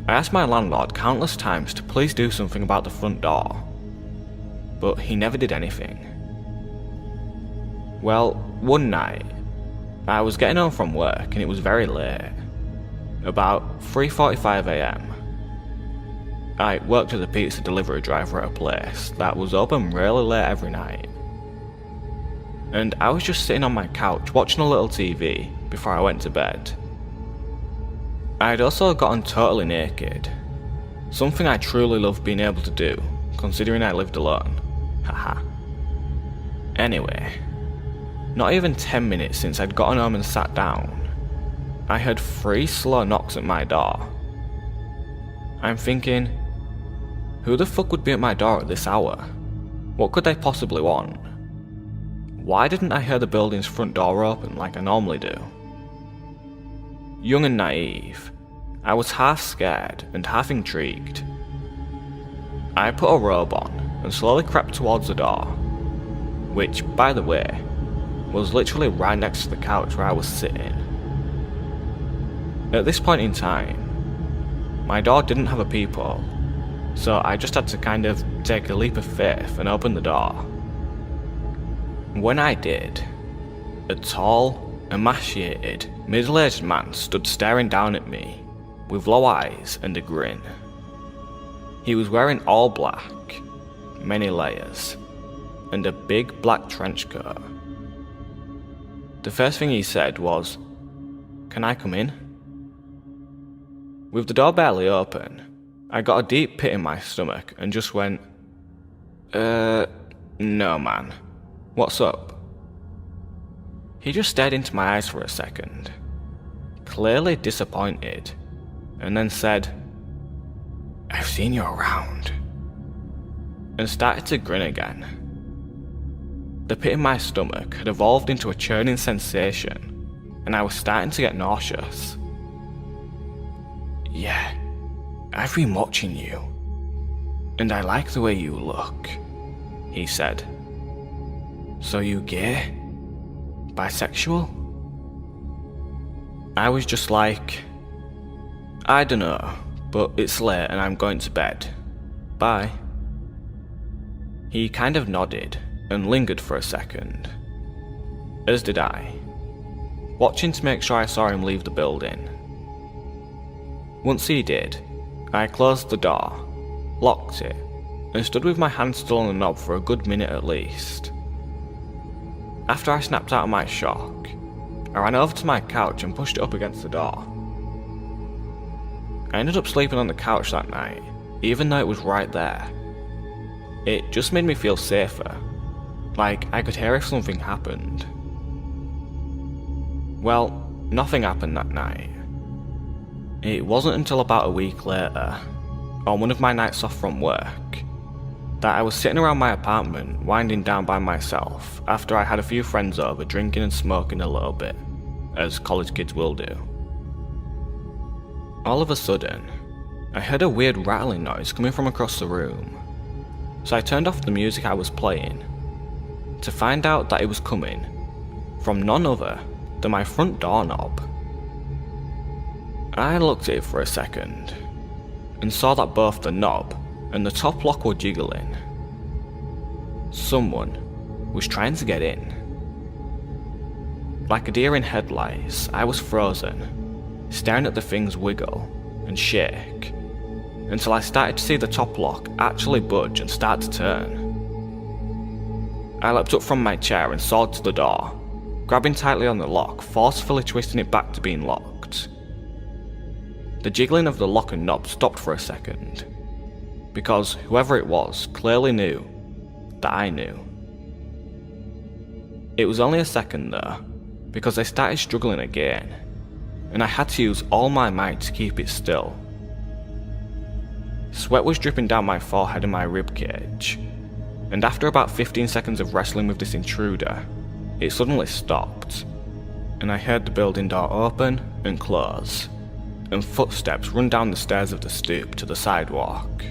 I asked my landlord countless times to please do something about the front door, but he never did anything. Well, one night, I was getting home from work and it was very late, about 3:45 AM. I worked as a pizza delivery driver at a place that was open really late every night. And I was just sitting on my couch watching a little TV before I went to bed. I'd also gotten totally naked, something I truly loved being able to do, considering I lived alone. Haha. Anyway, not even 10 minutes since I'd gotten home and sat down, I heard 3 slow knocks at my door. I'm thinking, who the fuck would be at my door at this hour? What could they possibly want? Why didn't I hear the building's front door open like I normally do? Young and naive, I was half scared and half intrigued. I put a robe on and slowly crept towards the door, which, by the way, was literally right next to the couch where I was sitting. At this point in time, my door didn't have a peephole, so I just had to kind of take a leap of faith and open the door. When I did, a tall, emaciated, middle-aged man stood staring down at me, with low eyes and a grin. He was wearing all black, many layers, and a big black trench coat. The first thing he said was, "Can I come in?" With the door barely open, I got a deep pit in my stomach and just went, no man, what's up? He just stared into my eyes for a second, clearly disappointed, and then said, "I've seen you around," and started to grin again. The pit in my stomach had evolved into a churning sensation, and I was starting to get nauseous. "Yeah, I've been watching you, and I like the way you look," he said. "So you gay? Bisexual?" I was just like, "I dunno, but it's late and I'm going to bed. Bye." He kind of nodded and lingered for a second, as did I, watching to make sure I saw him leave the building. Once he did, I closed the door, locked it, and stood with my hand still on the knob for a good minute at least. After I snapped out of my shock, I ran over to my couch and pushed it up against the door. I ended up sleeping on the couch that night, even though it was right there. It just made me feel safer, like I could hear if something happened. Well, nothing happened that night. It wasn't until about a week later, on one of my nights off from work, that I was sitting around my apartment winding down by myself after I had a few friends over drinking and smoking a little bit, as college kids will do. All of a sudden, I heard a weird rattling noise coming from across the room, so I turned off the music I was playing, to find out that it was coming from none other than my front doorknob. I looked at it for a second, and saw that both the knob and the top lock were jiggling. Someone was trying to get in. Like a deer in headlights, I was frozen, staring at the things wiggle and shake, until I started to see the top lock actually budge and start to turn. I leapt up from my chair and sawed to the door, grabbing tightly on the lock, forcefully twisting it back to being locked. The jiggling of the lock and knob stopped for a second, because whoever it was clearly knew that I knew. It was only a second though, because I started struggling again, and I had to use all my might to keep it still. Sweat was dripping down my forehead and my ribcage, and after about 15 seconds of wrestling with this intruder, it suddenly stopped, and I heard the building door open and close, and footsteps run down the stairs of the stoop to the sidewalk.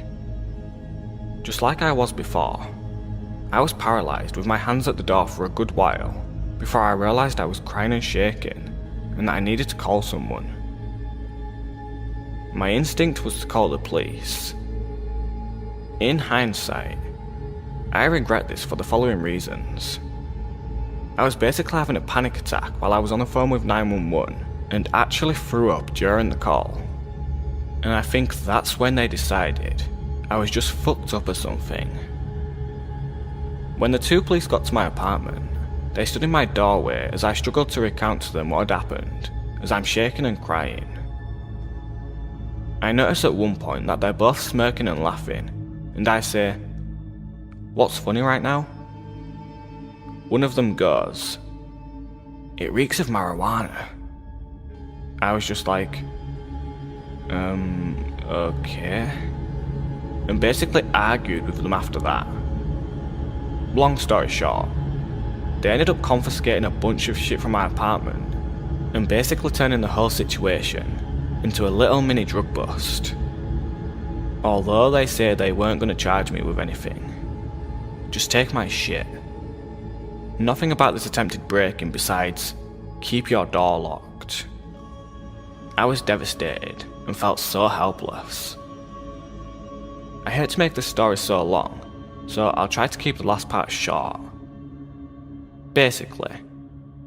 Just like I was before, I was paralysed with my hands at the door for a good while before I realised I was crying and shaking and that I needed to call someone. My instinct was to call the police. In hindsight, I regret this for the following reasons. I was basically having a panic attack while I was on the phone with 911 and actually threw up during the call. And I think that's when they decided I was just fucked up or something. When the two police got to my apartment, they stood in my doorway as I struggled to recount to them what had happened, as I'm shaking and crying. I notice at one point that they're both smirking and laughing, and I say, "What's funny right now?" One of them goes, "It reeks of marijuana." I was just like, okay, and basically argued with them after that. Long story short, they ended up confiscating a bunch of shit from my apartment and basically turning the whole situation into a little mini drug bust. Although they say they weren't going to charge me with anything. Just take my shit. Nothing about this attempted break-in besides, keep your door locked. I was devastated and felt so helpless. I hate to make this story so long, so I'll try to keep the last part short. Basically,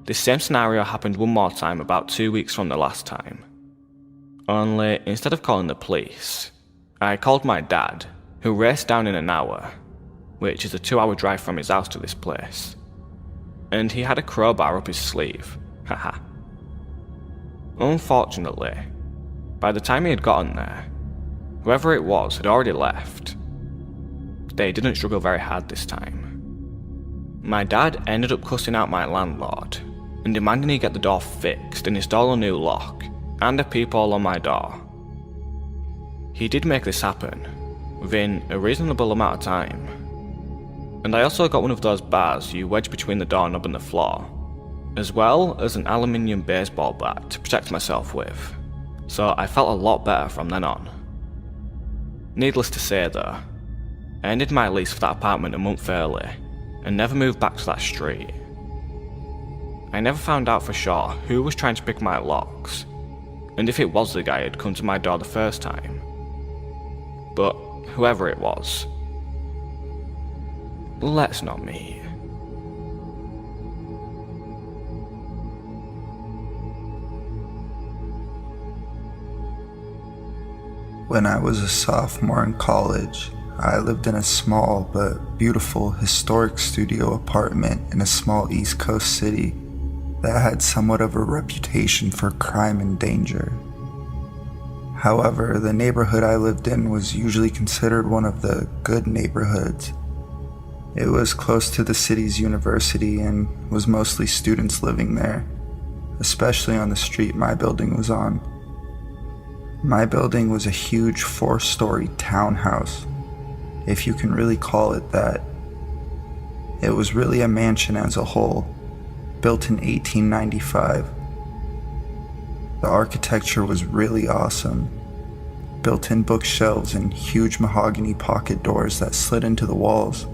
this same scenario happened one more time about 2 weeks from the last time. Only, instead of calling the police, I called my dad, who raced down in an hour, which is a 2-hour drive from his house to this place, and he had a crowbar up his sleeve, haha. Unfortunately, by the time he had gotten there, whoever it was had already left. They didn't struggle very hard this time. My dad ended up cussing out my landlord, and demanding he get the door fixed and install a new lock, and a peephole on my door. He did make this happen, within a reasonable amount of time. And I also got one of those bars you wedge between the doorknob and the floor, as well as an aluminium baseball bat to protect myself with, so I felt a lot better from then on. Needless to say though, I ended my lease for that apartment a month early, and never moved back to that street. I never found out for sure who was trying to pick my locks, and if it was the guy who had come to my door the first time. But whoever it was, let's not meet. When I was a sophomore in college, I lived in a small but beautiful historic studio apartment in a small East Coast city that had somewhat of a reputation for crime and danger. However, the neighborhood I lived in was usually considered one of the good neighborhoods. It was close to the city's university and was mostly students living there, especially on the street my building was on. My building was a huge 4-story townhouse, if you can really call it that. It was really a mansion as a whole, built in 1895. The architecture was really awesome. Built-in bookshelves and huge mahogany pocket doors that slid into the walls.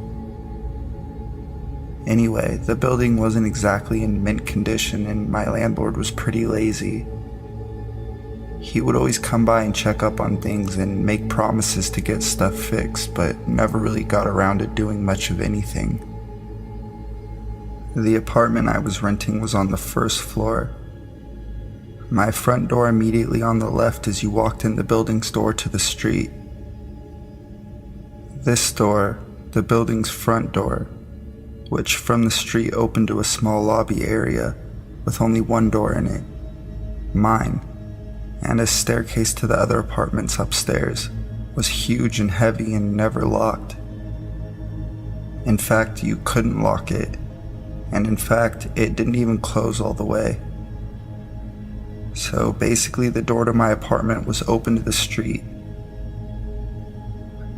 Anyway, the building wasn't exactly in mint condition and my landlord was pretty lazy. He would always come by and check up on things and make promises to get stuff fixed, but never really got around to doing much of anything. The apartment I was renting was on the first floor. My front door immediately on the left as you walked in the building's door to the street. This door, the building's front door, which from the street opened to a small lobby area with only one door in it, mine, and a staircase to the other apartments upstairs, was huge and heavy and never locked. In fact, you couldn't lock it, and in fact, it didn't even close all the way. So basically the door to my apartment was open to the street.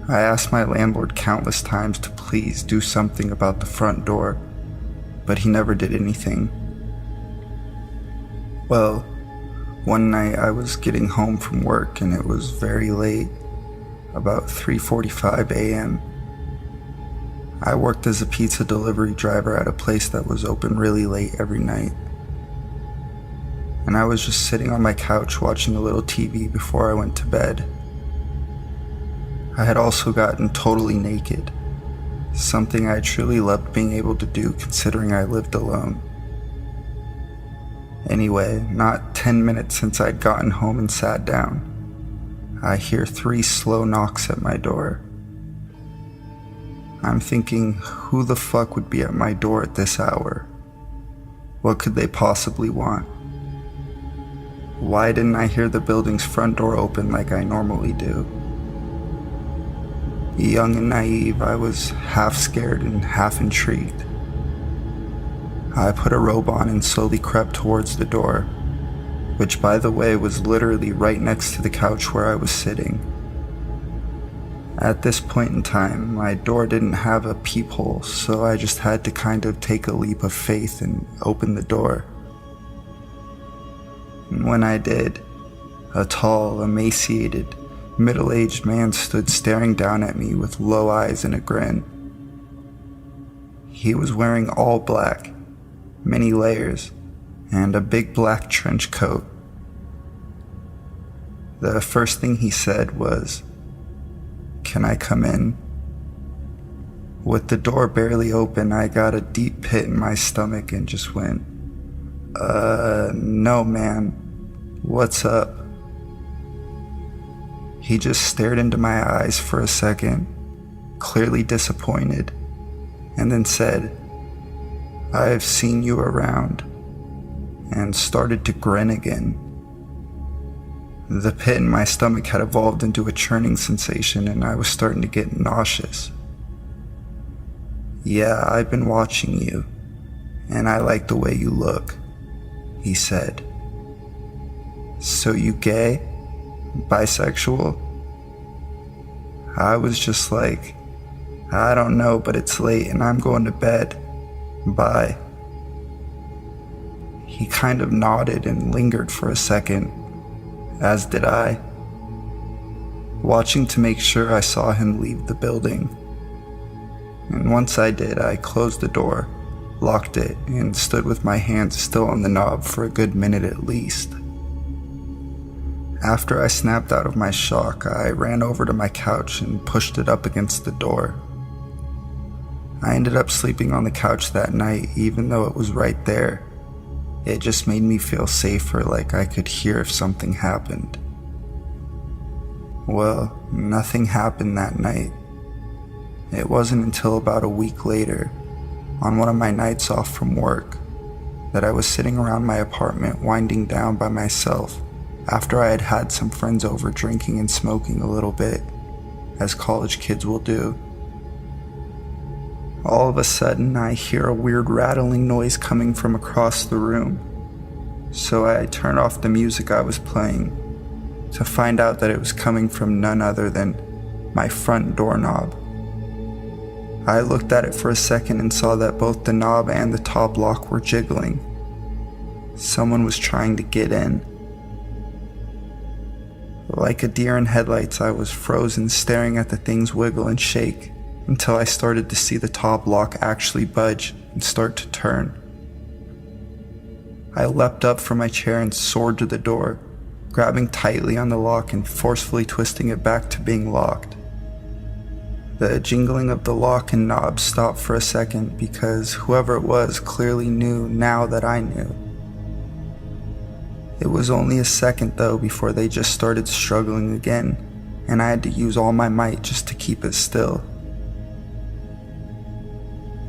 I asked my landlord countless times to please do something about the front door, but he never did anything. Well, one night I was getting home from work and it was very late, about 3:45 a.m. I worked as a pizza delivery driver at a place that was open really late every night. And I was just sitting on my couch watching a little TV before I went to bed. I had also gotten totally naked, something I truly loved being able to do considering I lived alone. Anyway, not 10 minutes since I'd gotten home and sat down, I hear 3 slow knocks at my door. I'm thinking, who the fuck would be at my door at this hour? What could they possibly want? Why didn't I hear the building's front door open like I normally do? Young and naive, I was half scared and half intrigued. I put a robe on and slowly crept towards the door, which by the way was literally right next to the couch where I was sitting. At this point in time, my door didn't have a peephole, so I just had to kind of take a leap of faith and open the door. And when I did, a tall, emaciated, middle-aged man stood staring down at me with low eyes and a grin. He was wearing all black, many layers, and a big black trench coat. The first thing he said was, "Can I come in?" With the door barely open, I got a deep pit in my stomach and just went, no man, what's up?" He just stared into my eyes for a second, clearly disappointed, and then said, "I've seen you around," and started to grin again. The pit in my stomach had evolved into a churning sensation and I was starting to get nauseous. "Yeah, I've been watching you, and I like the way you look," he said. So you gay? Bisexual? I was just like, I don't know, but it's late and I'm going to bed. Bye. He kind of nodded and lingered for a second, as did I, watching to make sure I saw him leave the building. And once I did, I closed the door, locked it, and stood with my hands still on the knob for a good minute at least. After I snapped out of my shock, I ran over to my couch and pushed it up against the door. I ended up sleeping on the couch that night, even though it was right there. It just made me feel safer, like I could hear if something happened. Well, nothing happened that night. It wasn't until about a week later, on one of my nights off from work, that I was sitting around my apartment winding down by myself after I had had some friends over drinking and smoking a little bit, as college kids will do. All of a sudden, I hear a weird rattling noise coming from across the room, so I turn off the music I was playing to find out that it was coming from none other than my front doorknob. I looked at it for a second and saw that both the knob and the top lock were jiggling. Someone was trying to get in. Like a deer in headlights, I was frozen, staring at the things wiggle and shake until I started to see the top lock actually budge and start to turn. I leapt up from my chair and soared to the door, grabbing tightly on the lock and forcefully twisting it back to being locked. The jingling of the lock and knob stopped for a second because whoever it was clearly knew now that I knew. It was only a second though before they just started struggling again, and I had to use all my might just to keep it still.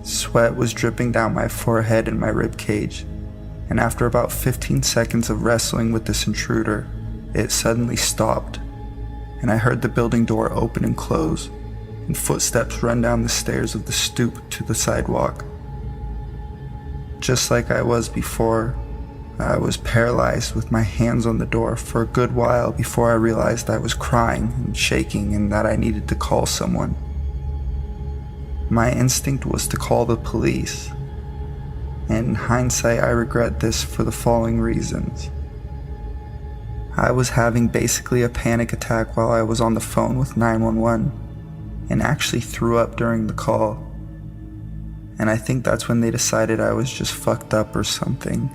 Sweat was dripping down my forehead and my ribcage, and after about 15 seconds of wrestling with this intruder, it suddenly stopped, and I heard the building door open and close, and footsteps run down the stairs of the stoop to the sidewalk. Just like I was before, I was paralyzed with my hands on the door for a good while before I realized I was crying and shaking and that I needed to call someone. My instinct was to call the police. In hindsight, I regret this for the following reasons. I was having basically a panic attack while I was on the phone with 911 and actually threw up during the call. And I think that's when they decided I was just fucked up or something.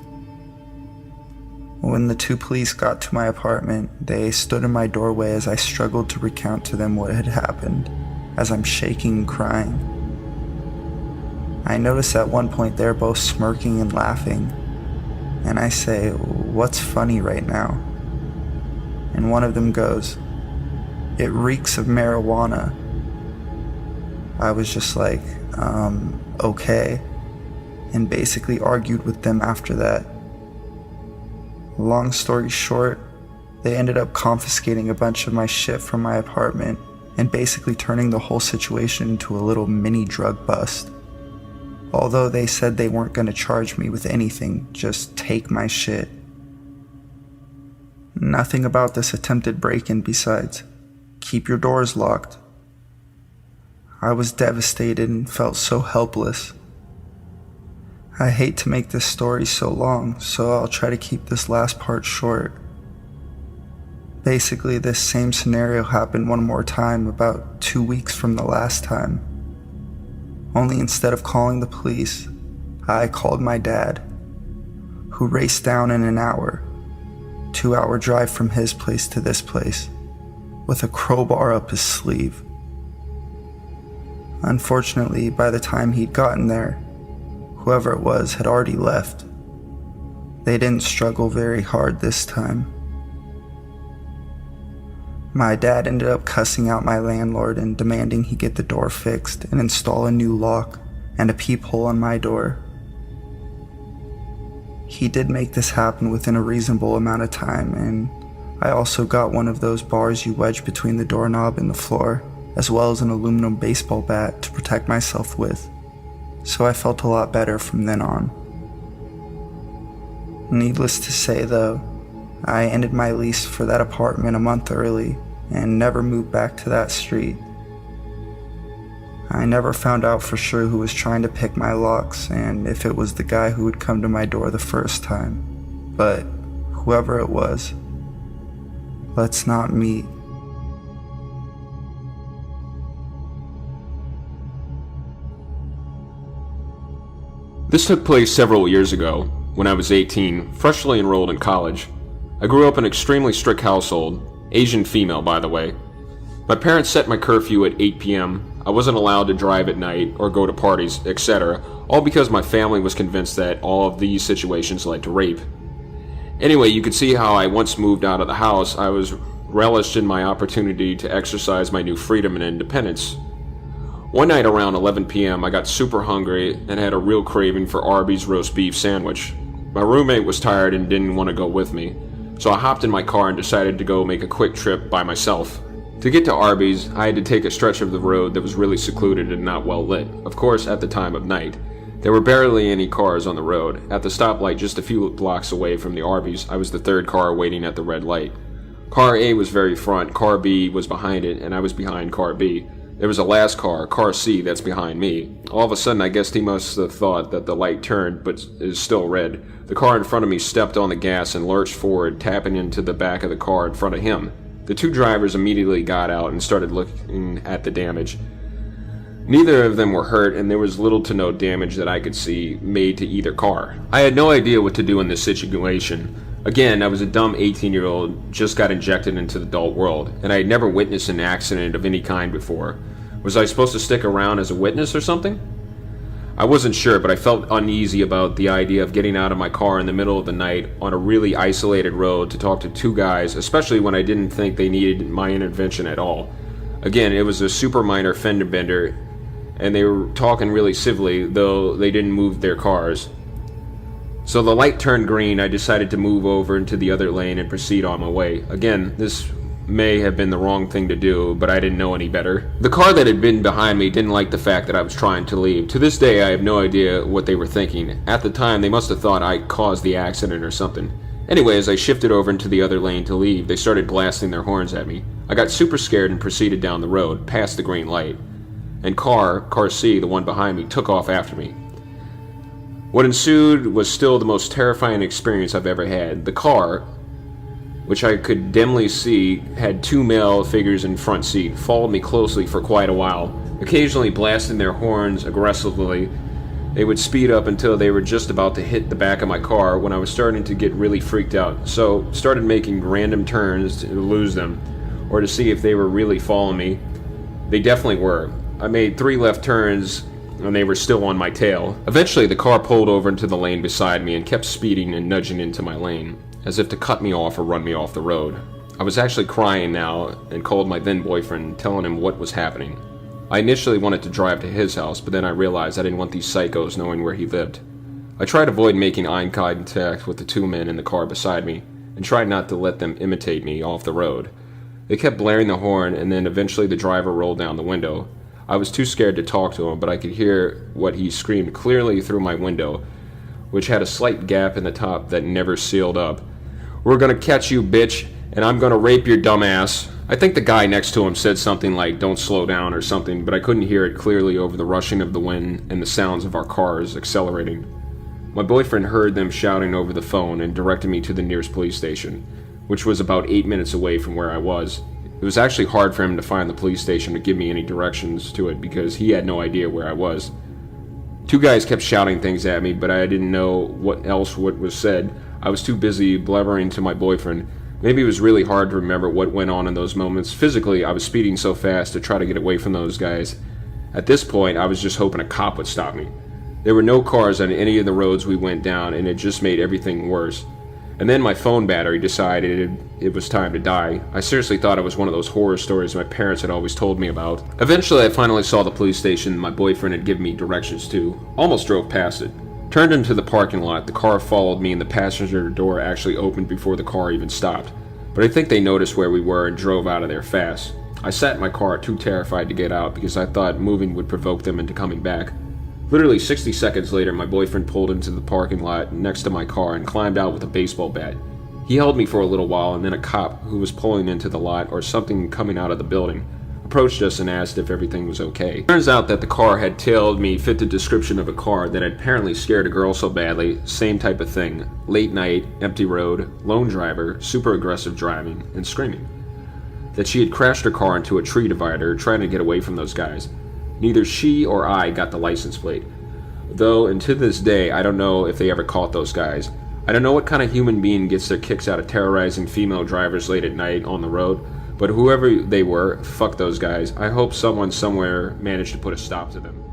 When the two police got to my apartment, they stood in my doorway as I struggled to recount to them what had happened, as I'm shaking and crying. I noticed at one point they're both smirking and laughing, and I say, "What's funny right now?" And one of them goes, "It reeks of marijuana." I was just like, okay, and basically argued with them after that. Long story short, they ended up confiscating a bunch of my shit from my apartment and basically turning the whole situation into a little mini drug bust. Although they said they weren't going to charge me with anything, just take my shit. Nothing about this attempted break-in besides, keep your doors locked. I was devastated and felt so helpless. I hate to make this story so long, so I'll try to keep this last part short. Basically, this same scenario happened one more time about 2 weeks from the last time. Only instead of calling the police, I called my dad, who raced down in an hour, 2-hour drive from his place to this place, with a crowbar up his sleeve. Unfortunately, by the time he'd gotten there, whoever it was had already left. They didn't struggle very hard this time. My dad ended up cussing out my landlord and demanding he get the door fixed and install a new lock and a peephole on my door. He did make this happen within a reasonable amount of time, and I also got one of those bars you wedge between the doorknob and the floor, as well as an aluminum baseball bat to protect myself with, so I felt a lot better from then on. Needless to say, though, I ended my lease for that apartment a month early and never moved back to that street. I never found out for sure who was trying to pick my locks and if it was the guy who would come to my door the first time. But whoever it was, let's not meet. This took place several years ago, when I was 18, freshly enrolled in college. I grew up in an extremely strict household, Asian female by the way. My parents set my curfew at 8 p.m. I wasn't allowed to drive at night or go to parties, etc., all because my family was convinced that all of these situations led to rape. Anyway, you could see how I once moved out of the house, I was relished in my opportunity to exercise my new freedom and independence. One night around 11 p.m. I got super hungry and had a real craving for Arby's roast beef sandwich. My roommate was tired and didn't want to go with me, so I hopped in my car and decided to go make a quick trip by myself. To get to Arby's, I had to take a stretch of the road that was really secluded and not well lit, of course at the time of night. There were barely any cars on the road. At the stoplight just a few blocks away from the Arby's, I was the third car waiting at the red light. Car A was very front, Car B was behind it, and I was behind Car B. There was a last car, Car C, that's behind me. All of a sudden, I guess he must have thought that the light turned, but is still red. The car in front of me stepped on the gas and lurched forward, tapping into the back of the car in front of him. The two drivers immediately got out and started looking at the damage. Neither of them were hurt, and there was little to no damage that I could see made to either car. I had no idea what to do in this situation. Again, I was a dumb 18-year-old, just got injected into the adult world, and I had never witnessed an accident of any kind before. Was I supposed to stick around as a witness or something? I wasn't sure, but I felt uneasy about the idea of getting out of my car in the middle of the night on a really isolated road to talk to two guys, especially when I didn't think they needed my intervention at all. Again, it was a super minor fender bender, and they were talking really civilly, though they didn't move their cars. So the light turned green, I decided to move over into the other lane and proceed on my way. Again, this may have been the wrong thing to do, but I didn't know any better. The car that had been behind me didn't like the fact that I was trying to leave. To this day, I have no idea what they were thinking. At the time, they must have thought I caused the accident or something. Anyway, as I shifted over into the other lane to leave, they started blasting their horns at me. I got super scared and proceeded down the road, past the green light. And Car C, the one behind me, took off after me. What ensued was still the most terrifying experience I've ever had. The car, which I could dimly see had two male figures in front seat, followed me closely for quite a while, occasionally blasting their horns aggressively. They would speed up until they were just about to hit the back of my car when I was starting to get really freaked out, so started making random turns to lose them, or to see if they were really following me. They definitely were. I made 3 left turns and they were still on my tail. Eventually the car pulled over into the lane beside me and kept speeding and nudging into my lane, as if to cut me off or run me off the road. I was actually crying now and called my then boyfriend, telling him what was happening. I initially wanted to drive to his house, but then I realized I didn't want these psychos knowing where he lived. I tried to avoid making eye contact with the 2 men in the car beside me, and tried not to let them imitate me off the road. They kept blaring the horn, and then eventually the driver rolled down the window. I was too scared to talk to him, but I could hear what he screamed clearly through my window, which had a slight gap in the top that never sealed up. "We're gonna catch you, bitch, and I'm gonna rape your dumb ass." I think the guy next to him said something like, "Don't slow down" or something, but I couldn't hear it clearly over the rushing of the wind and the sounds of our cars accelerating. My boyfriend heard them shouting over the phone and directed me to the nearest police station, which was about 8 minutes away from where I was. It was actually hard for him to find the police station to give me any directions to it because he had no idea where I was. 2 guys kept shouting things at me, but I didn't know what was said. I was too busy blubbering to my boyfriend. Maybe it was really hard to remember what went on in those moments. Physically, I was speeding so fast to try to get away from those guys. At this point, I was just hoping a cop would stop me. There were no cars on any of the roads we went down, and it just made everything worse. And then my phone battery decided it was time to die. I seriously thought it was one of those horror stories my parents had always told me about. Eventually, I finally saw the police station my boyfriend had given me directions to. Almost drove past it. Turned into the parking lot, the car followed me and the passenger door actually opened before the car even stopped. But I think they noticed where we were and drove out of there fast. I sat in my car too terrified to get out because I thought moving would provoke them into coming back. Literally 60 seconds later, my boyfriend pulled into the parking lot next to my car and climbed out with a baseball bat. He held me for a little while, and then a cop, who was pulling into the lot or something coming out of the building, approached us and asked if everything was okay. Turns out that the car had tailed me fit the description of a car that had apparently scared a girl so badly, same type of thing, late night, empty road, lone driver, super aggressive driving, and screaming, that she had crashed her car into a tree divider trying to get away from those guys. Neither she or I got the license plate, though, and to this day, I don't know if they ever caught those guys. I don't know what kind of human being gets their kicks out of terrorizing female drivers late at night on the road, but whoever they were, fuck those guys. I hope someone somewhere managed to put a stop to them.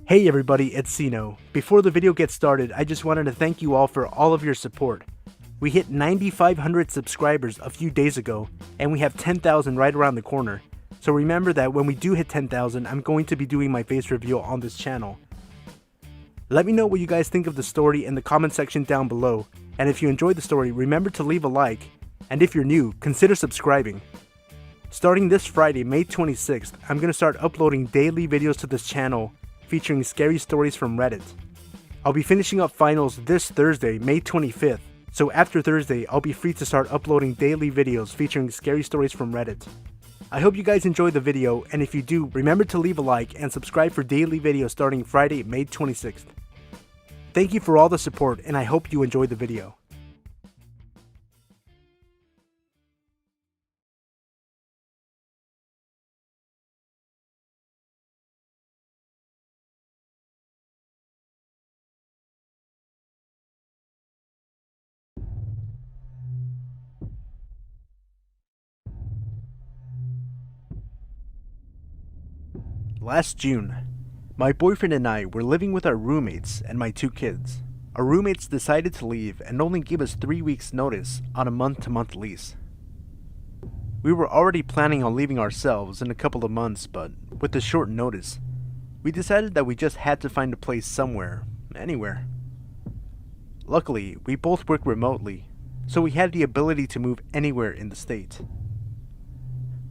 Hey everybody, it's Sino. Before the video gets started, I just wanted to thank you all for all of your support. We hit 9,500 subscribers a few days ago, and we have 10,000 right around the corner. So remember that when we do hit 10,000, I'm going to be doing my face reveal on this channel. Let me know what you guys think of the story in the comment section down below, and if you enjoyed the story, remember to leave a like, and if you're new, consider subscribing. Starting this Friday, May 26th, I'm going to start uploading daily videos to this channel featuring scary stories from Reddit. I'll be finishing up finals this Thursday, May 25th, so after Thursday, I'll be free to start uploading daily videos featuring scary stories from Reddit. I hope you guys enjoyed the video, and if you do, remember to leave a like and subscribe for daily videos starting Friday, May 26th. Thank you for all the support, and I hope you enjoyed the video. Last June, my boyfriend and I were living with our roommates and my 2 kids. Our roommates decided to leave and only gave us 3 weeks notice on a month-to-month lease. We were already planning on leaving ourselves in a couple of months, but with the short notice, we decided that we just had to find a place somewhere, anywhere. Luckily, we both work remotely, so we had the ability to move anywhere in the state.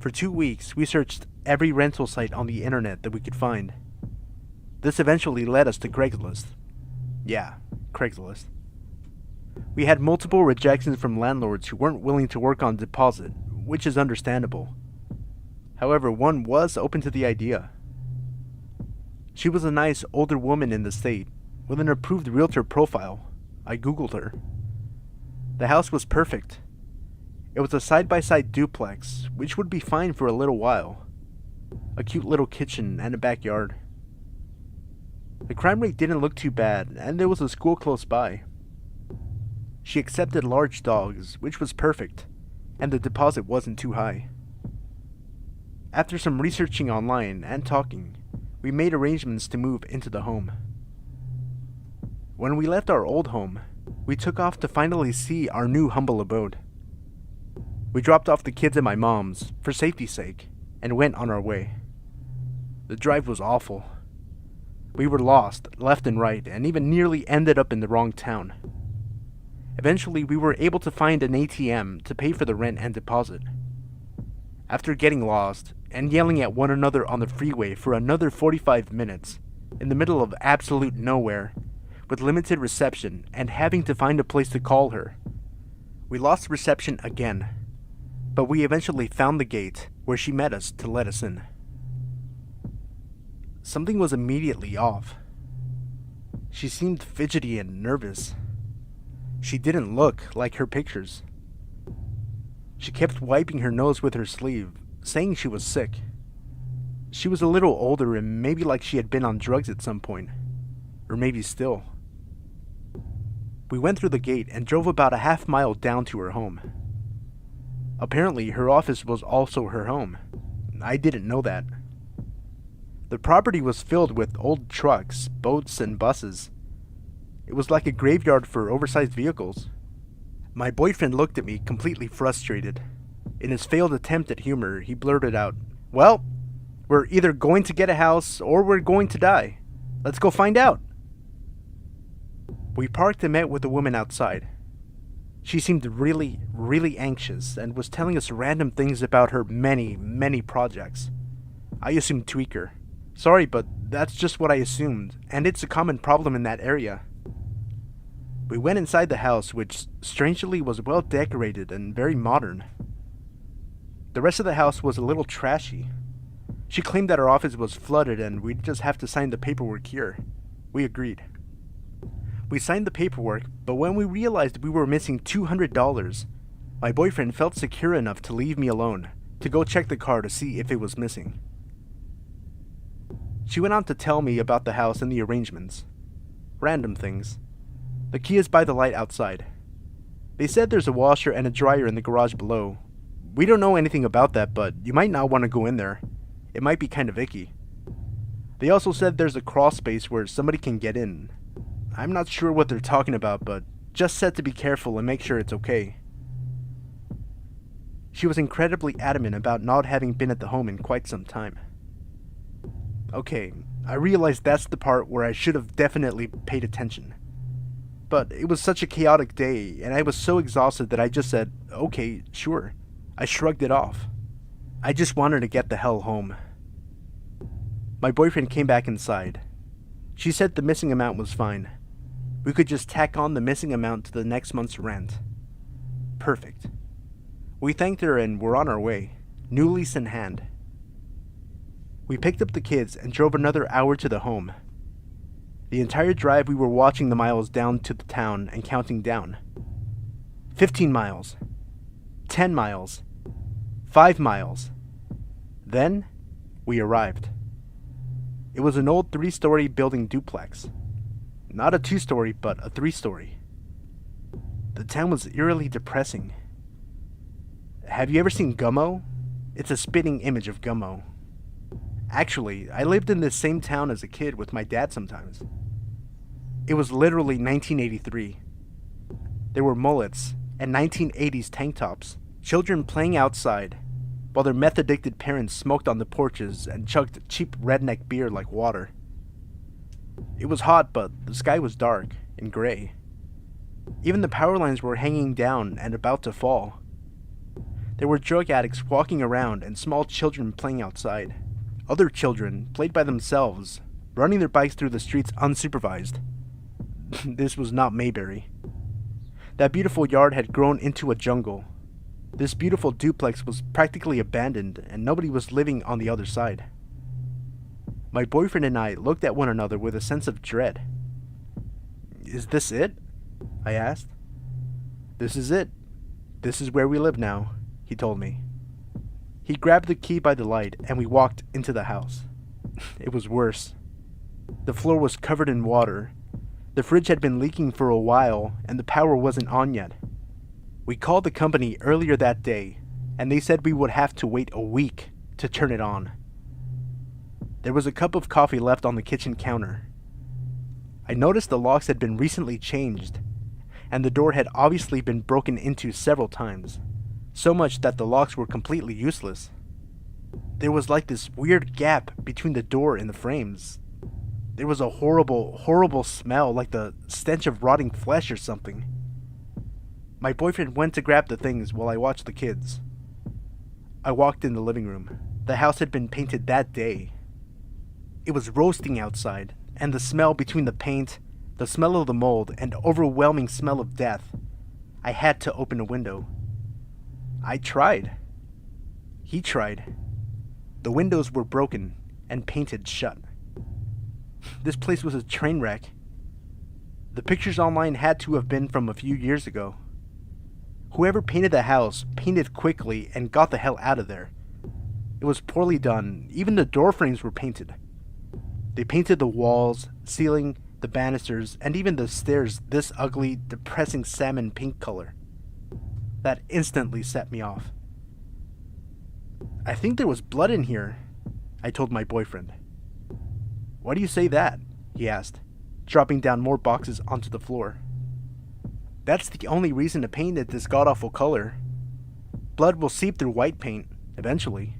For 2 weeks, we searched every rental site on the internet that we could find. This eventually led us to Craigslist. Yeah, Craigslist. We had multiple rejections from landlords who weren't willing to work on deposit, which is understandable. However, one was open to the idea. She was a nice older woman in the state, with an approved realtor profile. I googled her. The house was perfect. It was a side-by-side duplex, which would be fine for a little while. A cute little kitchen and a backyard. The crime rate didn't look too bad, and there was a school close by. She accepted large dogs, which was perfect, and the deposit wasn't too high. After some researching online and talking, we made arrangements to move into the home. When we left our old home, we took off to finally see our new humble abode. We dropped off the kids at my mom's, for safety's sake, and went on our way. The drive was awful. We were lost, left and right, and even nearly ended up in the wrong town. Eventually, we were able to find an ATM to pay for the rent and deposit. After getting lost, and yelling at one another on the freeway for another 45 minutes, in the middle of absolute nowhere, with limited reception, and having to find a place to call her, we lost reception again. But we eventually found the gate where she met us to let us in. Something was immediately off. She seemed fidgety and nervous. She didn't look like her pictures. She kept wiping her nose with her sleeve, saying she was sick. She was a little older and maybe like she had been on drugs at some point. Or maybe still. We went through the gate and drove about a half mile down to her home. Apparently, her office was also her home. I didn't know that. The property was filled with old trucks, boats, and buses. It was like a graveyard for oversized vehicles. My boyfriend looked at me completely frustrated. In his failed attempt at humor, he blurted out, "Well, we're either going to get a house or we're going to die. Let's go find out." We parked and met with a woman outside. She seemed really, really anxious and was telling us random things about her many, many projects. I assumed tweaker. Sorry, but that's just what I assumed, and it's a common problem in that area. We went inside the house, which strangely was well decorated and very modern. The rest of the house was a little trashy. She claimed that our office was flooded and we'd just have to sign the paperwork here. We agreed. We signed the paperwork, but when we realized we were missing $200, my boyfriend felt secure enough to leave me alone, to go check the car to see if it was missing. She went on to tell me about the house and the arrangements. Random things. The key is by the light outside. They said there's a washer and a dryer in the garage below. We don't know anything about that, but you might not want to go in there. It might be kind of icky. They also said there's a crawl space where somebody can get in. I'm not sure what they're talking about, but just said to be careful and make sure it's okay. She was incredibly adamant about not having been at the home in quite some time. Okay, I realized that's the part where I should have definitely paid attention. But it was such a chaotic day, and I was so exhausted that I just said, okay, sure. I shrugged it off. I just wanted to get the hell home. My boyfriend came back inside. She said the missing amount was fine. We could just tack on the missing amount to the next month's rent. Perfect. We thanked her and were on our way, new lease in hand. We picked up the kids and drove another hour to the home. The entire drive we were watching the miles down to the town and counting down. 15 miles. 10 miles. 5 miles. Then, we arrived. It was an old 3-story building duplex. Not a 2-story, but a 3-story. The town was eerily depressing. Have you ever seen Gummo? It's a spitting image of Gummo. Actually, I lived in this same town as a kid with my dad sometimes. It was literally 1983. There were mullets and 1980s tank tops, children playing outside, while their meth-addicted parents smoked on the porches and chugged cheap redneck beer like water. It was hot, but the sky was dark and gray. Even the power lines were hanging down and about to fall. There were drug addicts walking around and small children playing outside. Other children played by themselves, running their bikes through the streets unsupervised. This was not Mayberry. That beautiful yard had grown into a jungle. This beautiful duplex was practically abandoned and nobody was living on the other side. My boyfriend and I looked at one another with a sense of dread. "Is this it?" I asked. "This is it. This is where we live now," he told me. He grabbed the key by the light and we walked into the house. It was worse. The floor was covered in water. The fridge had been leaking for a while and the power wasn't on yet. We called the company earlier that day and they said we would have to wait a week to turn it on. There was a cup of coffee left on the kitchen counter. I noticed the locks had been recently changed and the door had obviously been broken into several times. So much that the locks were completely useless. There was like this weird gap between the door and the frames. There was a horrible, horrible smell, like the stench of rotting flesh or something. My boyfriend went to grab the things while I watched the kids. I walked in the living room. The house had been painted that day. It was roasting outside, and the smell between the paint, the smell of the mold, and overwhelming smell of death. I had to open a window. I tried. He tried. The windows were broken and painted shut. This place was a train wreck. The pictures online had to have been from a few years ago. Whoever painted the house painted quickly and got the hell out of there. It was poorly done. Even the door frames were painted. They painted the walls, ceiling, the banisters, and even the stairs this ugly, depressing salmon pink color. That instantly set me off. I think there was blood in here, I told my boyfriend. Why do you say that? He asked, dropping down more boxes onto the floor. That's the only reason to paint it this god-awful color. Blood will seep through white paint, eventually,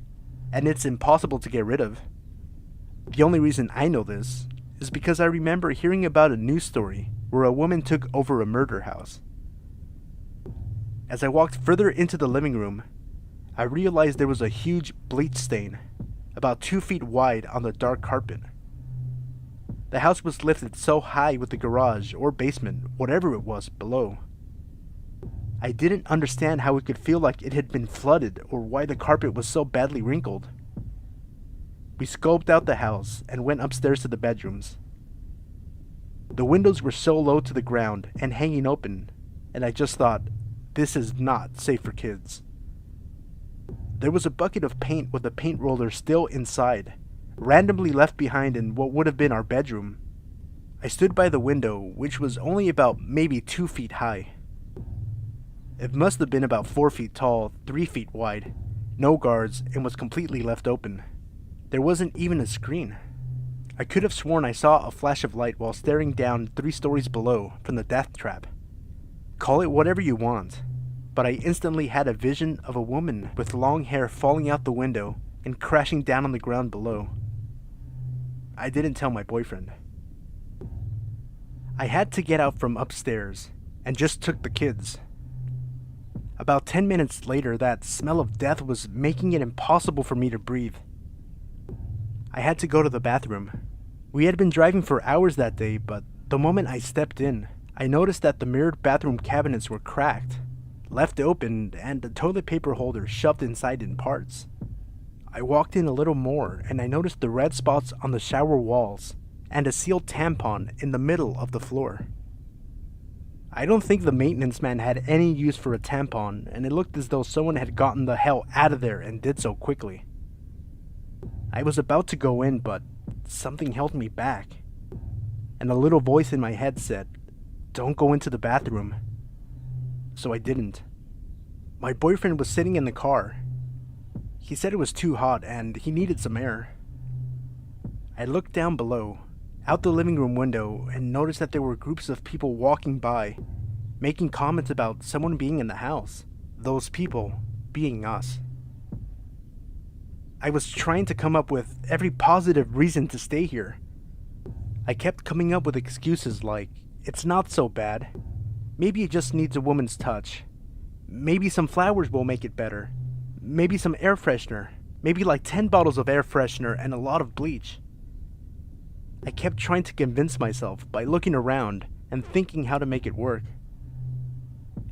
and it's impossible to get rid of. The only reason I know this is because I remember hearing about a news story where a woman took over a murder house. As I walked further into the living room, I realized there was a huge bleach stain, about 2 feet wide on the dark carpet. The house was lifted so high with the garage or basement, whatever it was, below. I didn't understand how it could feel like it had been flooded or why the carpet was so badly wrinkled. We scoped out the house and went upstairs to the bedrooms. The windows were so low to the ground and hanging open, and I just thought, this is not safe for kids. There was a bucket of paint with a paint roller still inside, randomly left behind in what would have been our bedroom. I stood by the window, which was only about maybe 2 feet high. It must have been about 4 feet tall, 3 feet wide, no guards, and was completely left open. There wasn't even a screen. I could have sworn I saw a flash of light while staring down 3 stories below from the death trap. Call it whatever you want, but I instantly had a vision of a woman with long hair falling out the window and crashing down on the ground below. I didn't tell my boyfriend. I had to get out from upstairs and just took the kids. About 10 minutes later, that smell of death was making it impossible for me to breathe. I had to go to the bathroom. We had been driving for hours that day, but the moment I stepped in, I noticed that the mirrored bathroom cabinets were cracked, left open, and the toilet paper holder shoved inside in parts. I walked in a little more, and I noticed the red spots on the shower walls, and a sealed tampon in the middle of the floor. I don't think the maintenance man had any use for a tampon, and it looked as though someone had gotten the hell out of there and did so quickly. I was about to go in, but something held me back, and a little voice in my head said, "Don't go into the bathroom." So I didn't. My boyfriend was sitting in the car. He said it was too hot and he needed some air. I looked down below, out the living room window, and noticed that there were groups of people walking by, making comments about someone being in the house, those people being us. I was trying to come up with every positive reason to stay here. I kept coming up with excuses like, it's not so bad. Maybe it just needs a woman's touch. Maybe some flowers will make it better. Maybe some air freshener. Maybe like 10 bottles of air freshener and a lot of bleach. I kept trying to convince myself by looking around and thinking how to make it work.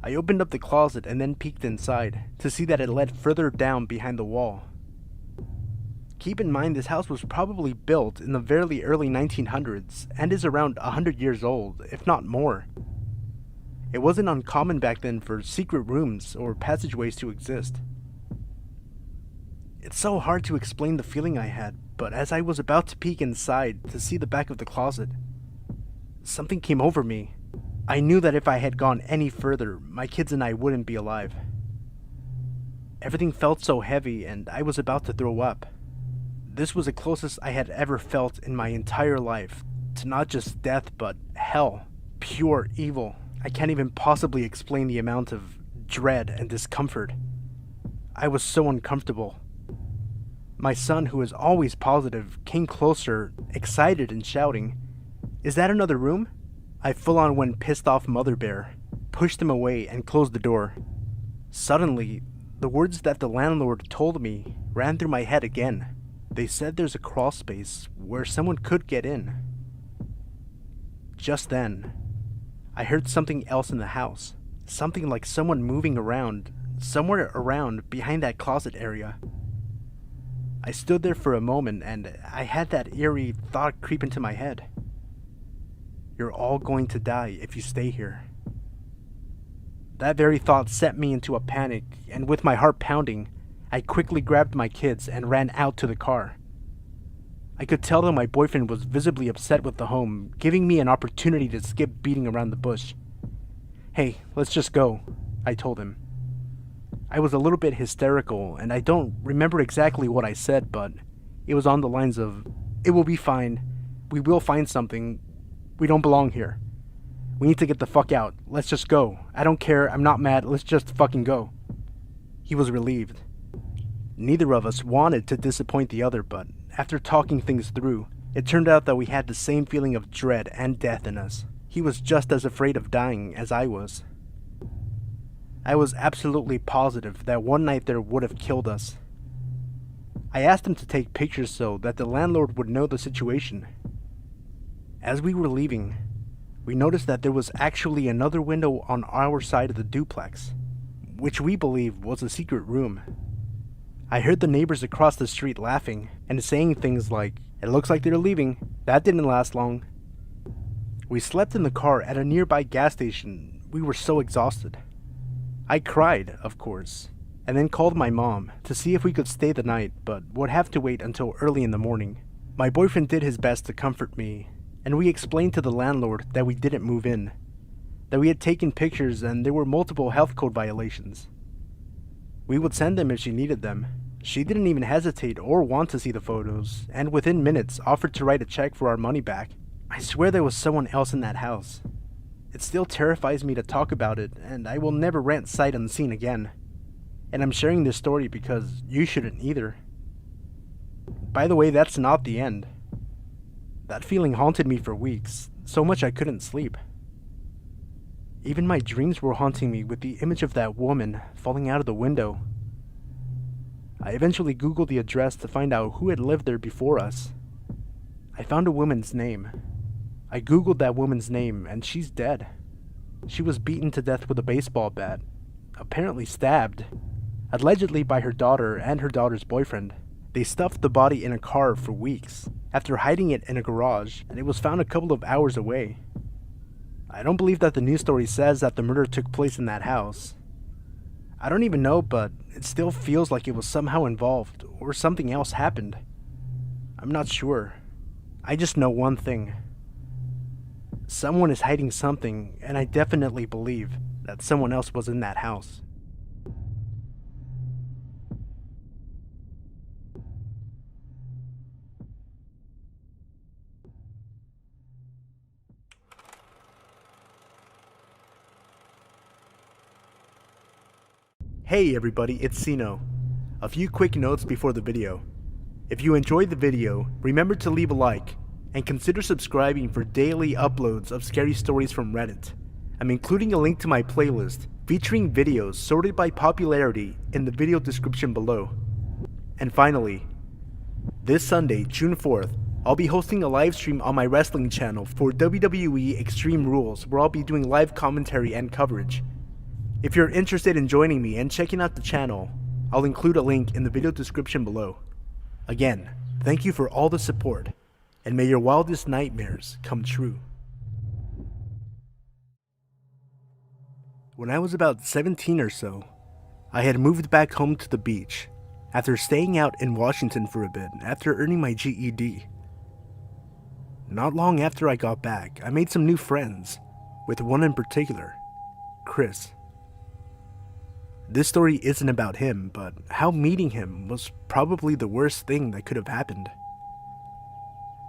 I opened up the closet and then peeked inside to see that it led further down behind the wall. Keep in mind this house was probably built in the very early 1900s and is around 100 years old, if not more. It wasn't uncommon back then for secret rooms or passageways to exist. It's so hard to explain the feeling I had, but as I was about to peek inside to see the back of the closet, something came over me. I knew that if I had gone any further, my kids and I wouldn't be alive. Everything felt so heavy and I was about to throw up. This was the closest I had ever felt in my entire life to not just death, but hell, pure evil. I can't even possibly explain the amount of dread and discomfort. I was so uncomfortable. My son, who is always positive, came closer, excited and shouting, "Is that another room?" I full-on went pissed off mother bear, pushed him away and closed the door. Suddenly, the words that the landlord told me ran through my head again. They said there's a crawl space where someone could get in. Just then, I heard something else in the house. Something like someone moving around, somewhere around behind that closet area. I stood there for a moment and I had that eerie thought creep into my head. You're all going to die if you stay here. That very thought set me into a panic, and with my heart pounding, I quickly grabbed my kids and ran out to the car. I could tell that my boyfriend was visibly upset with the home, giving me an opportunity to skip beating around the bush. "Hey, let's just go," I told him. I was a little bit hysterical, and I don't remember exactly what I said, but it was on the lines of, "It will be fine. We will find something. We don't belong here. We need to get the fuck out. Let's just go. I don't care. I'm not mad. Let's just fucking go." He was relieved. Neither of us wanted to disappoint the other, but after talking things through, it turned out that we had the same feeling of dread and death in us. He was just as afraid of dying as I was. I was absolutely positive that one night there would have killed us. I asked him to take pictures so that the landlord would know the situation. As we were leaving, we noticed that there was actually another window on our side of the duplex, which we believe was a secret room. I heard the neighbors across the street laughing and saying things like, "It looks like they're leaving. That didn't last long." We slept in the car at a nearby gas station. We were so exhausted. I cried, of course, and then called my mom to see if we could stay the night, but would have to wait until early in the morning. My boyfriend did his best to comfort me, and we explained to the landlord that we didn't move in, that we had taken pictures and there were multiple health code violations. We would send them if she needed them. She didn't even hesitate or want to see the photos, and within minutes offered to write a check for our money back. I swear there was someone else in that house. It still terrifies me to talk about it, and I will never rant sight unseen again. And I'm sharing this story because you shouldn't either. By the way, that's not the end. That feeling haunted me for weeks, so much I couldn't sleep. Even my dreams were haunting me with the image of that woman falling out of the window. I eventually Googled the address to find out who had lived there before us. I found a woman's name. I Googled that woman's name, and she's dead. She was beaten to death with a baseball bat, apparently stabbed, allegedly by her daughter and her daughter's boyfriend. They stuffed the body in a car for weeks, after hiding it in a garage, and it was found a couple of hours away. I don't believe that the news story says that the murder took place in that house. I don't even know, but it still feels like it was somehow involved, or something else happened. I'm not sure. I just know one thing. Someone is hiding something, and I definitely believe that someone else was in that house. Hey everybody, it's Sino. A few quick notes before the video. If you enjoyed the video, remember to leave a like, and consider subscribing for daily uploads of scary stories from Reddit. I'm including a link to my playlist featuring videos sorted by popularity in the video description below. And finally, this Sunday, June 4th, I'll be hosting a live stream on my wrestling channel for WWE Extreme Rules, where I'll be doing live commentary and coverage. If you're interested in joining me and checking out the channel, I'll include a link in the video description below. Again, thank you for all the support, and may your wildest nightmares come true. When I was about 17 or so, I had moved back home to the beach after staying out in Washington for a bit after earning my GED. Not long after I got back, I made some new friends, with one in particular, Chris. This story isn't about him, but how meeting him was probably the worst thing that could have happened.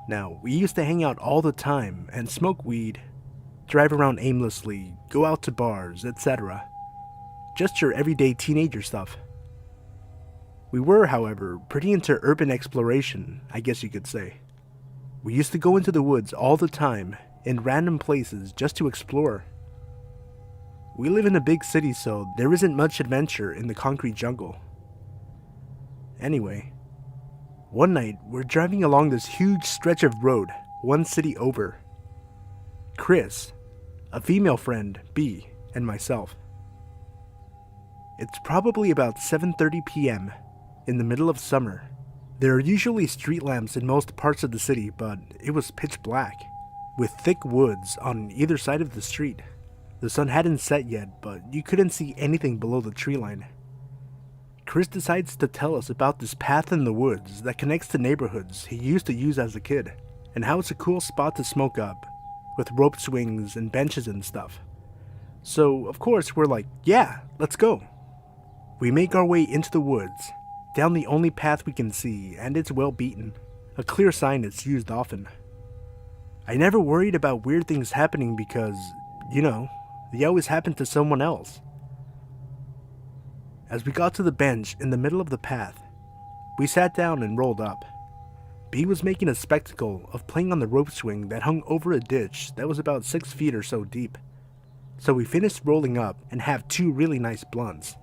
Now, we used to hang out all the time and smoke weed, drive around aimlessly, go out to bars, etc. Just your everyday teenager stuff. We were, however, pretty into urban exploration, I guess you could say. We used to go into the woods all the time, in random places, just to explore. We live in a big city, so there isn't much adventure in the concrete jungle. Anyway, one night, we're driving along this huge stretch of road, one city over. Chris, a female friend, B, and myself. It's probably about 7:30 p.m. in the middle of summer. There are usually street lamps in most parts of the city, but it was pitch black, with thick woods on either side of the street. The sun hadn't set yet, but you couldn't see anything below the tree line. Chris decides to tell us about this path in the woods that connects to neighborhoods he used to use as a kid, and how it's a cool spot to smoke up, with rope swings and benches and stuff. So, of course, we're like, yeah, let's go. We make our way into the woods, down the only path we can see, and it's well beaten, a clear sign it's used often. I never worried about weird things happening because, they always happen to someone else. As we got to the bench in the middle of the path, we sat down and rolled up. B was making a spectacle of playing on the rope swing that hung over a ditch that was about 6 feet or so deep. So we finished rolling up and have 2 really nice blunts.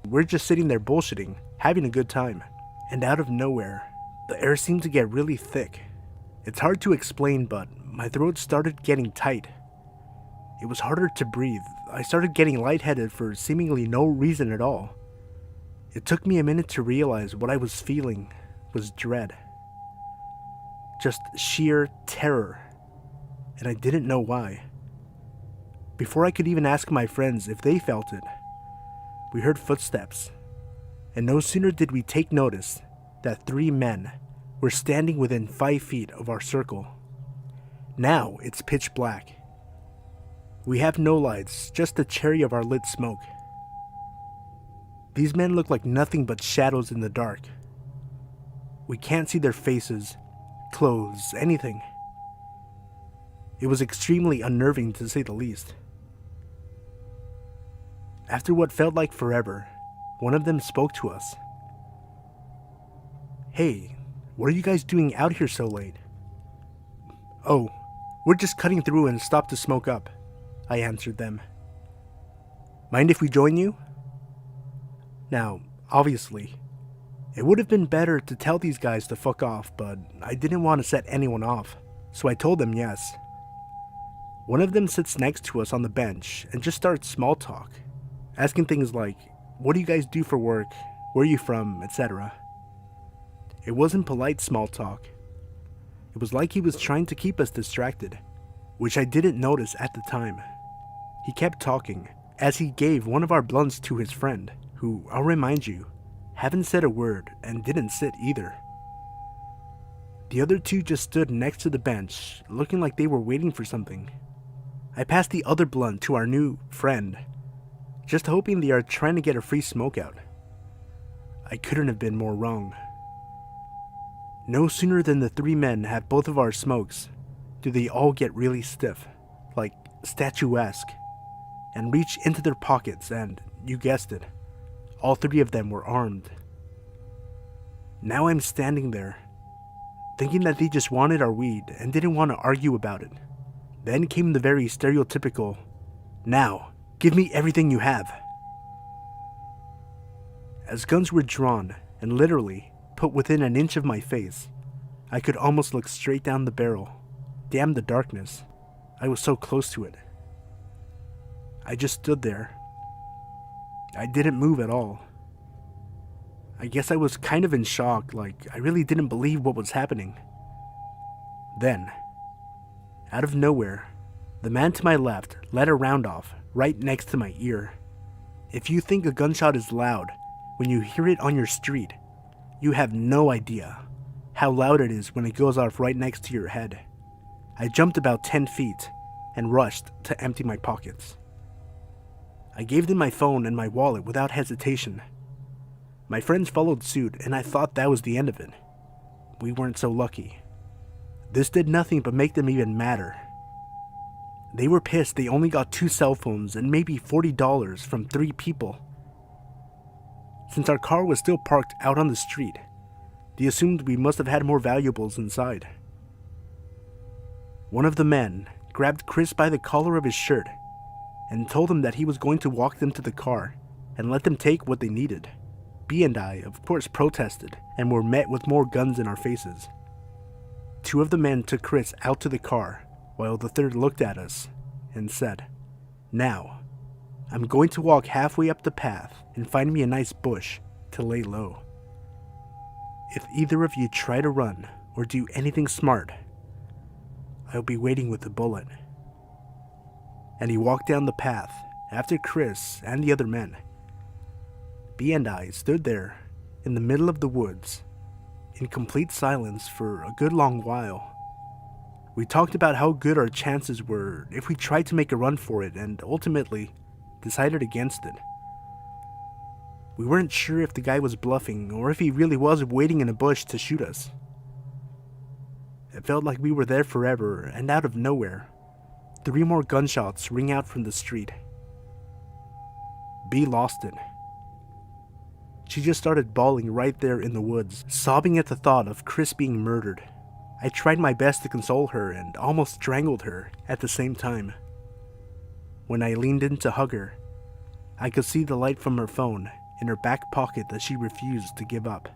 We're just sitting there bullshitting, having a good time. And out of nowhere, the air seemed to get really thick. It's hard to explain, but my throat started getting tight. It was harder to breathe. I started getting lightheaded for seemingly no reason at all. It took me a minute to realize what I was feeling was dread. Just sheer terror. And I didn't know why. Before I could even ask my friends if they felt it, we heard footsteps. And no sooner did we take notice that 3 men were standing within 5 feet of our circle. Now it's pitch black. We have no lights, just the cherry of our lit smoke. These men look like nothing but shadows in the dark. We can't see their faces, clothes, anything. It was extremely unnerving to say the least. After what felt like forever, one of them spoke to us. "Hey, what are you guys doing out here so late?" "Oh, we're just cutting through and stopped to smoke up," I answered them. "Mind if we join you?" Now, obviously, it would have been better to tell these guys to fuck off, but I didn't want to set anyone off, so I told them yes. One of them sits next to us on the bench and just starts small talk, asking things like, "What do you guys do for work? Where are you from?" etc. It wasn't polite small talk. It was like he was trying to keep us distracted, which I didn't notice at the time. He kept talking as he gave one of our blunts to his friend, who, I'll remind you, haven't said a word and didn't sit either. The other 2 just stood next to the bench, looking like they were waiting for something. I passed the other blunt to our new friend, just hoping they are trying to get a free smoke out. I couldn't have been more wrong. No sooner than the 3 men have both of our smokes do they all get really stiff, like statuesque, and reach into their pockets, and, you guessed it, all 3 of them were armed. Now I'm standing there, thinking that they just wanted our weed and didn't want to argue about it. Then came the very stereotypical, "Now, give me everything you have." As guns were drawn and literally put within an inch of my face, I could almost look straight down the barrel. Damn the darkness. I was so close to it. I just stood there. I didn't move at all. I guess I was kind of in shock, like I really didn't believe what was happening. Then, out of nowhere, the man to my left let a round off right next to my ear. If you think a gunshot is loud when you hear it on your street, you have no idea how loud it is when it goes off right next to your head. I jumped about 10 feet and rushed to empty my pockets. I gave them my phone and my wallet without hesitation. My friends followed suit, and I thought that was the end of it. We weren't so lucky. This did nothing but make them even madder. They were pissed they only got 2 cell phones and maybe $40 from 3 people. Since our car was still parked out on the street, they assumed we must have had more valuables inside. One of the men grabbed Chris by the collar of his shirt and told him that he was going to walk them to the car and let them take what they needed. B and I, of course, protested and were met with more guns in our faces. 2 of the men took Chris out to the car while the third looked at us and said, "Now, I'm going to walk halfway up the path and find me a nice bush to lay low. If either of you try to run or do anything smart, I'll be waiting with a bullet." And he walked down the path after Chris and the other men. B and I stood there in the middle of the woods in complete silence for a good long while. We talked about how good our chances were if we tried to make a run for it and ultimately decided against it. We weren't sure if the guy was bluffing or if he really was waiting in a bush to shoot us. It felt like we were there forever, and out of nowhere, 3 more gunshots ring out from the street. B lost it. She just started bawling right there in the woods, sobbing at the thought of Chris being murdered. I tried my best to console her and almost strangled her at the same time. When I leaned in to hug her, I could see the light from her phone in her back pocket that she refused to give up.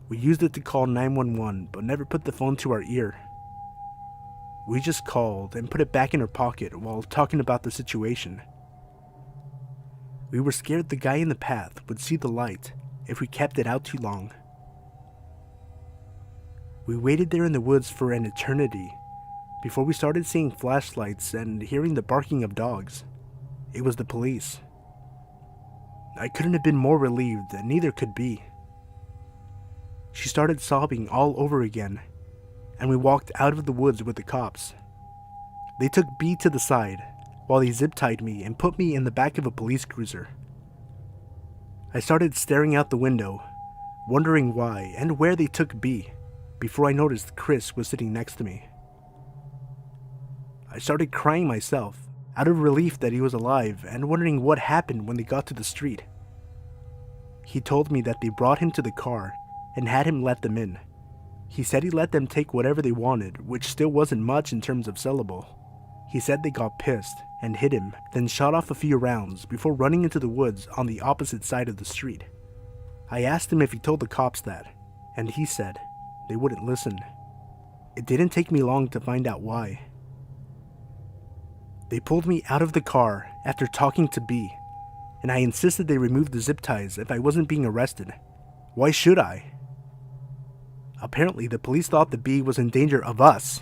We used it to call 911, but never put the phone to our ear. We just called and put it back in her pocket while talking about the situation. We were scared the guy in the path would see the light if we kept it out too long. We waited there in the woods for an eternity before we started seeing flashlights and hearing the barking of dogs. It was the police. I couldn't have been more relieved, and neither could B. She started sobbing all over again, and we walked out of the woods with the cops. They took B to the side while they zip-tied me and put me in the back of a police cruiser. I started staring out the window, wondering why and where they took B, before I noticed Chris was sitting next to me. I started crying myself, out of relief that he was alive and wondering what happened when they got to the street. He told me that they brought him to the car and had him let them in. He said he let them take whatever they wanted, which still wasn't much in terms of sellable. He said they got pissed and hit him, then shot off a few rounds before running into the woods on the opposite side of the street. I asked him if he told the cops that, and he said they wouldn't listen. It didn't take me long to find out why. They pulled me out of the car after talking to B, and I insisted they remove the zip ties if I wasn't being arrested. Why should I? Apparently, the police thought the B was in danger of us.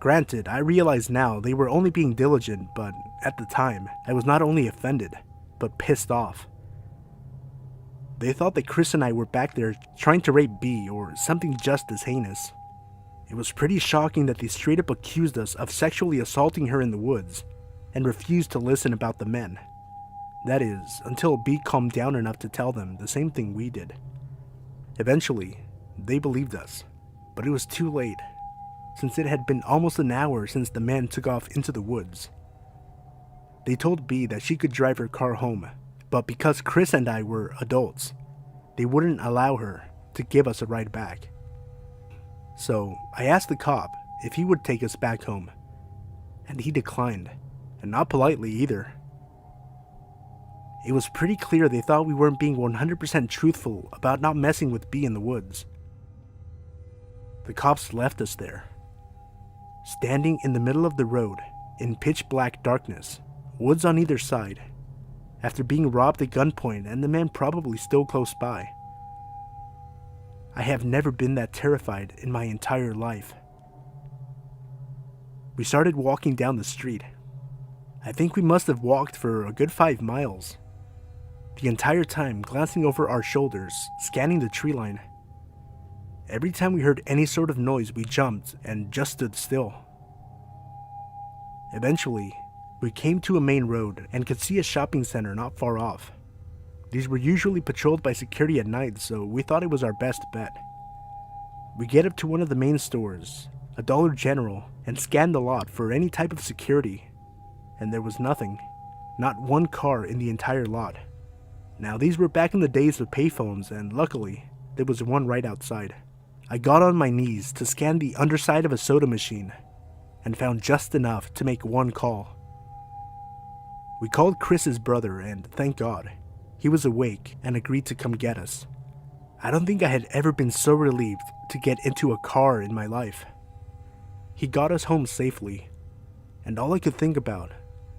Granted, I realize now they were only being diligent, but at the time, I was not only offended, but pissed off. They thought that Chris and I were back there trying to rape B or something just as heinous. It was pretty shocking that they straight up accused us of sexually assaulting her in the woods and refused to listen about the men. That is, until B calmed down enough to tell them the same thing we did. Eventually, they believed us, but it was too late, since it had been almost an hour since the man took off into the woods. They told B that she could drive her car home, but because Chris and I were adults, they wouldn't allow her to give us a ride back. So I asked the cop if he would take us back home, and he declined, and not politely either. It was pretty clear they thought we weren't being 100% truthful about not messing with B in the woods. The cops left us there, standing in the middle of the road in pitch black darkness, woods on either side, after being robbed at gunpoint and the man probably still close by. I have never been that terrified in my entire life. We started walking down the street. I think we must have walked for a good 5 miles, the entire time glancing over our shoulders, scanning the tree line. Every time we heard any sort of noise, we jumped and just stood still. Eventually, we came to a main road and could see a shopping center not far off. These were usually patrolled by security at night, so we thought it was our best bet. We get up to one of the main stores, a Dollar General, and scan the lot for any type of security, and there was nothing. Not one car in the entire lot. Now, these were back in the days of payphones, and luckily, there was one right outside. I got on my knees to scan the underside of a soda machine, and found just enough to make one call. We called Chris's brother, and thank God, he was awake and agreed to come get us. I don't think I had ever been so relieved to get into a car in my life. He got us home safely, and all I could think about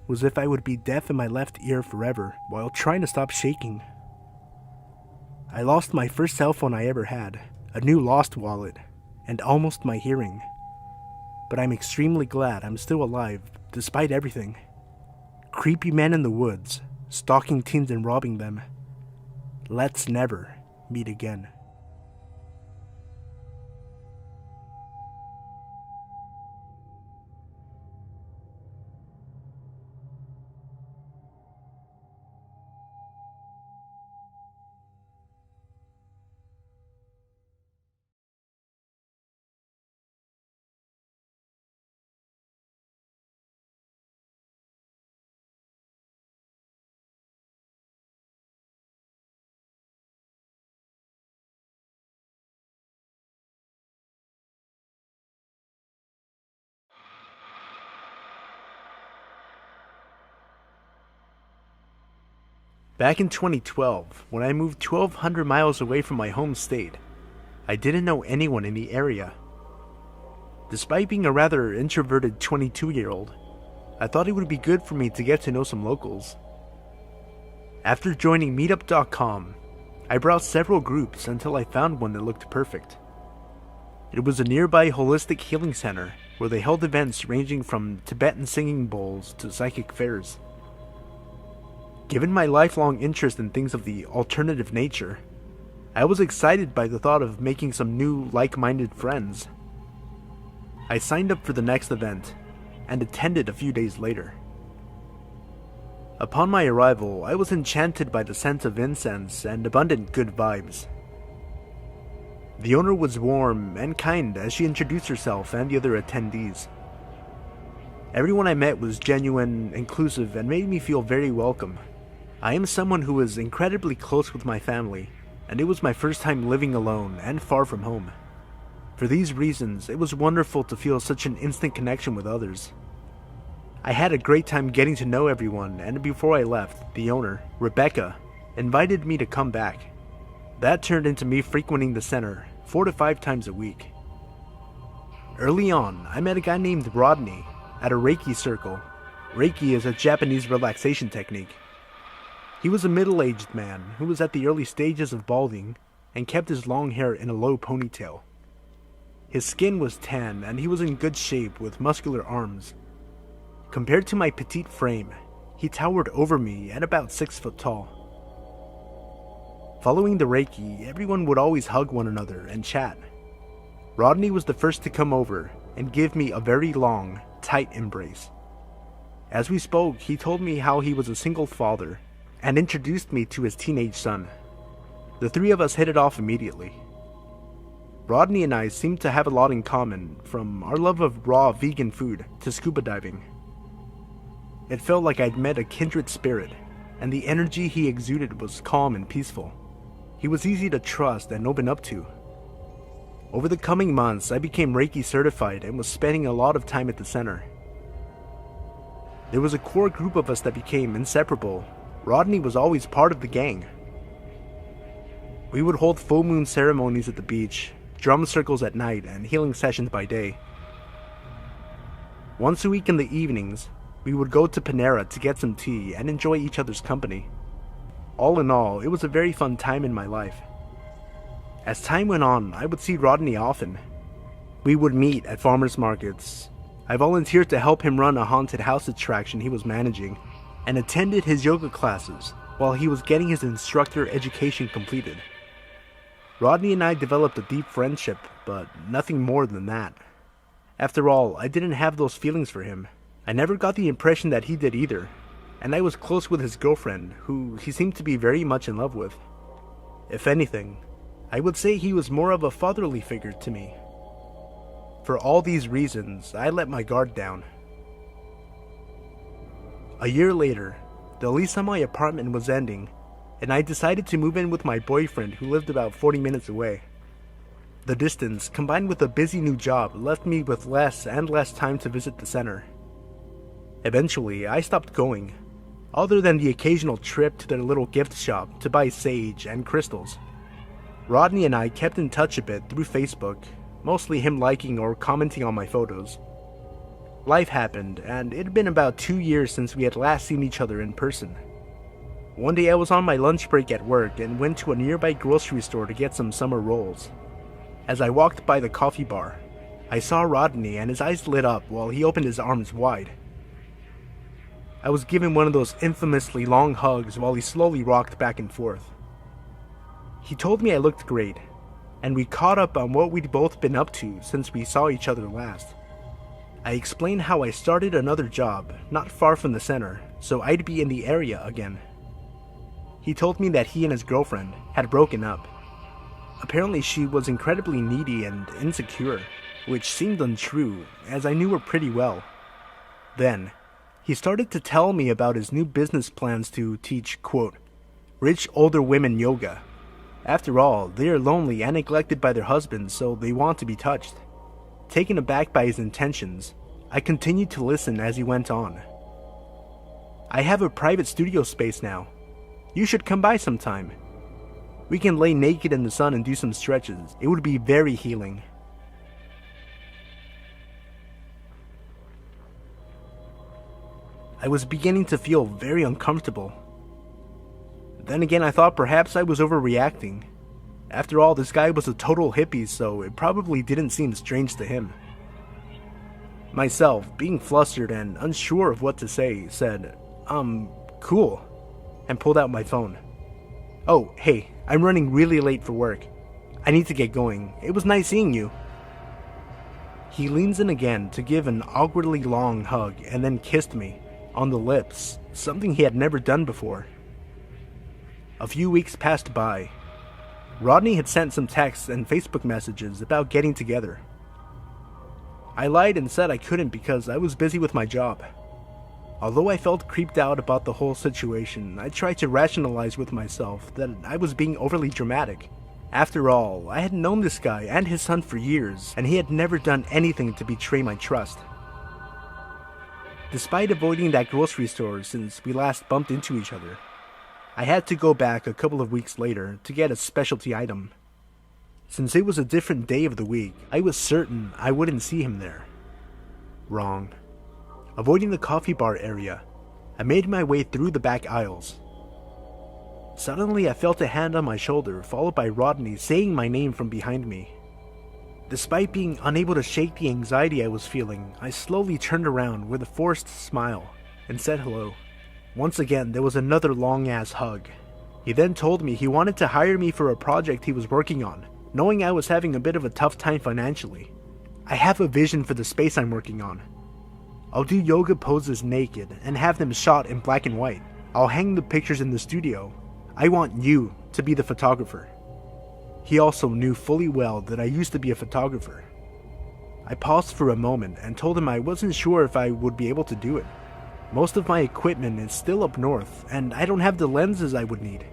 was if I would be deaf in my left ear forever while trying to stop shaking. I lost my first cell phone I ever had, a new lost wallet, and almost my hearing. But I'm extremely glad I'm still alive despite everything. Creepy men in the woods, stalking teens and robbing them. Let's never meet again. Back in 2012, when I moved 1,200 miles away from my home state, I didn't know anyone in the area. Despite being a rather introverted 22-year-old, I thought it would be good for me to get to know some locals. After joining meetup.com, I browsed several groups until I found one that looked perfect. It was a nearby holistic healing center where they held events ranging from Tibetan singing bowls to psychic fairs. Given my lifelong interest in things of the alternative nature, I was excited by the thought of making some new like-minded friends. I signed up for the next event and attended a few days later. Upon my arrival, I was enchanted by the scent of incense and abundant good vibes. The owner was warm and kind as she introduced herself and the other attendees. Everyone I met was genuine, inclusive, and made me feel very welcome. I am someone who is incredibly close with my family, and it was my first time living alone and far from home. For these reasons, it was wonderful to feel such an instant connection with others. I had a great time getting to know everyone, and before I left, the owner, Rebecca, invited me to come back. That turned into me frequenting the center 4 to 5 times a week. Early on, I met a guy named Rodney at a Reiki circle. Reiki is a Japanese relaxation technique. He was a middle-aged man who was at the early stages of balding and kept his long hair in a low ponytail. His skin was tan and he was in good shape with muscular arms. Compared to my petite frame, he towered over me at about 6 foot tall. Following the Reiki, everyone would always hug one another and chat. Rodney was the first to come over and give me a very long, tight embrace. As we spoke, he told me how he was a single father and introduced me to his teenage son. The three of us hit it off immediately. Rodney and I seemed to have a lot in common, from our love of raw vegan food to scuba diving. It felt like I'd met a kindred spirit, and the energy he exuded was calm and peaceful. He was easy to trust and open up to. Over the coming months, I became Reiki certified and was spending a lot of time at the center. There was a core group of us that became inseparable. Rodney was always part of the gang. We would hold full moon ceremonies at the beach, drum circles at night, and healing sessions by day. Once a week in the evenings, we would go to Panera to get some tea and enjoy each other's company. All in all, it was a very fun time in my life. As time went on, I would see Rodney often. We would meet at farmers markets. I volunteered to help him run a haunted house attraction he was managing, and attended his yoga classes while he was getting his instructor education completed. Rodney and I developed a deep friendship, but nothing more than that. After all, I didn't have those feelings for him. I never got the impression that he did either, and I was close with his girlfriend, who he seemed to be very much in love with. If anything, I would say he was more of a fatherly figure to me. For all these reasons, I let my guard down. A year later, the lease on my apartment was ending, and I decided to move in with my boyfriend who lived about 40 minutes away. The distance, combined with a busy new job, left me with less and less time to visit the center. Eventually, I stopped going, other than the occasional trip to their little gift shop to buy sage and crystals. Rodney and I kept in touch a bit through Facebook, mostly him liking or commenting on my photos. Life happened, and it had been about 2 years since we had last seen each other in person. One day I was on my lunch break at work and went to a nearby grocery store to get some summer rolls. As I walked by the coffee bar, I saw Rodney and his eyes lit up while he opened his arms wide. I was given one of those infamously long hugs while he slowly rocked back and forth. He told me I looked great, and we caught up on what we'd both been up to since we saw each other last. I explained how I started another job not far from the center, so I'd be in the area again. He told me that he and his girlfriend had broken up. Apparently she was incredibly needy and insecure, which seemed untrue, as I knew her pretty well. Then, he started to tell me about his new business plans to teach, quote, rich older women yoga. After all, they are lonely and neglected by their husbands, so they want to be touched. Taken aback by his intentions, I continued to listen as he went on. I have a private studio space now. You should come by sometime. We can lay naked in the sun and do some stretches. It would be very healing. I was beginning to feel very uncomfortable. Then again, I thought perhaps I was overreacting. After all, this guy was a total hippie, so it probably didn't seem strange to him. Myself, being flustered and unsure of what to say, said, cool, and pulled out my phone. Oh, hey, I'm running really late for work. I need to get going. It was nice seeing you. He leans in again to give an awkwardly long hug and then kissed me on the lips, something he had never done before. A few weeks passed by. Rodney had sent some texts and Facebook messages about getting together. I lied and said I couldn't because I was busy with my job. Although I felt creeped out about the whole situation, I tried to rationalize with myself that I was being overly dramatic. After all, I had known this guy and his son for years, and he had never done anything to betray my trust. Despite avoiding that grocery store since we last bumped into each other, I had to go back a couple of weeks later to get a specialty item. Since it was a different day of the week, I was certain I wouldn't see him there. Wrong. Avoiding the coffee bar area, I made my way through the back aisles. Suddenly, I felt a hand on my shoulder, followed by Rodney saying my name from behind me. Despite being unable to shake the anxiety I was feeling, I slowly turned around with a forced smile and said hello. Once again, there was another long-ass hug. He then told me he wanted to hire me for a project he was working on, knowing I was having a bit of a tough time financially. I have a vision for the space I'm working on. I'll do yoga poses naked and have them shot in black and white. I'll hang the pictures in the studio. I want you to be the photographer. He also knew fully well that I used to be a photographer. I paused for a moment and told him I wasn't sure if I would be able to do it. Most of my equipment is still up north, and I don't have the lenses I would need.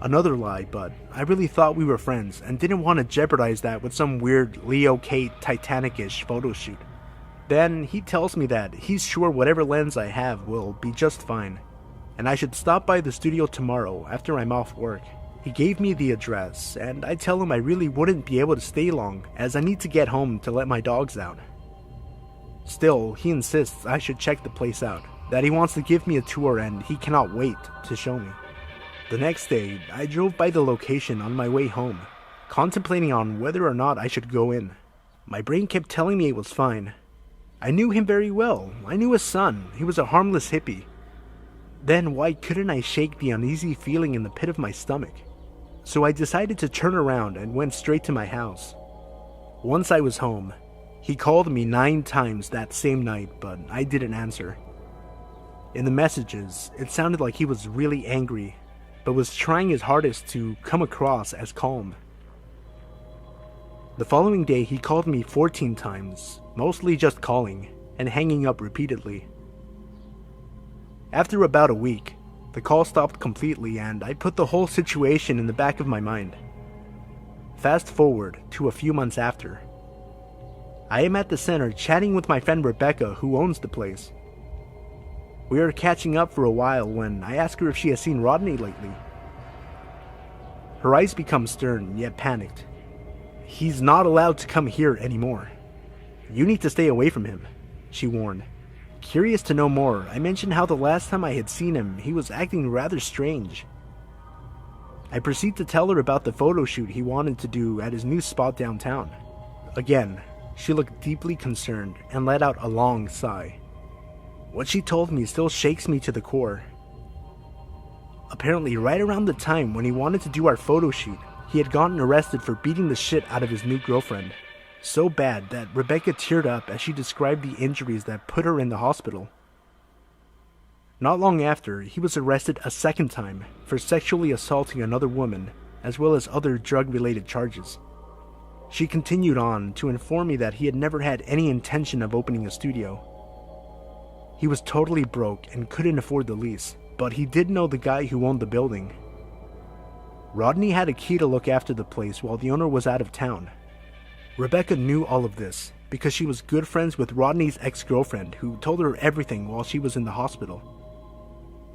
Another lie, but I really thought we were friends and didn't want to jeopardize that with some weird Leo Kate Titanic-ish photo shoot. Then he tells me that he's sure whatever lens I have will be just fine, and I should stop by the studio tomorrow after I'm off work. He gave me the address, and I tell him I really wouldn't be able to stay long as I need to get home to let my dogs out. Still, he insists I should check the place out, that he wants to give me a tour and he cannot wait to show me. The next day, I drove by the location on my way home, contemplating on whether or not I should go in. My brain kept telling me it was fine. I knew him very well. I knew his son. He was a harmless hippie. Then why couldn't I shake the uneasy feeling in the pit of my stomach? So I decided to turn around and went straight to my house. Once I was home, he called me 9 times that same night, but I didn't answer. In the messages, it sounded like he was really angry, but was trying his hardest to come across as calm. The following day, he called me 14 times, mostly just calling, and hanging up repeatedly. After about a week, the call stopped completely and I put the whole situation in the back of my mind. Fast forward to a few months after. I am at the center chatting with my friend Rebecca, who owns the place. We are catching up for a while when I ask her if she has seen Rodney lately. Her eyes become stern, yet panicked. He's not allowed to come here anymore. You need to stay away from him, she warned. Curious to know more, I mentioned how the last time I had seen him, he was acting rather strange. I proceed to tell her about the photo shoot he wanted to do at his new spot downtown. Again, she looked deeply concerned and let out a long sigh. What she told me still shakes me to the core. Apparently, right around the time when he wanted to do our photo shoot, he had gotten arrested for beating the shit out of his new girlfriend. So bad that Rebecca teared up as she described the injuries that put her in the hospital. Not long after, he was arrested a second time for sexually assaulting another woman, as well as other drug-related charges. She continued on to inform me that he had never had any intention of opening a studio. He was totally broke and couldn't afford the lease, but he did know the guy who owned the building. Rodney had a key to look after the place while the owner was out of town. Rebecca knew all of this because she was good friends with Rodney's ex-girlfriend who told her everything while she was in the hospital.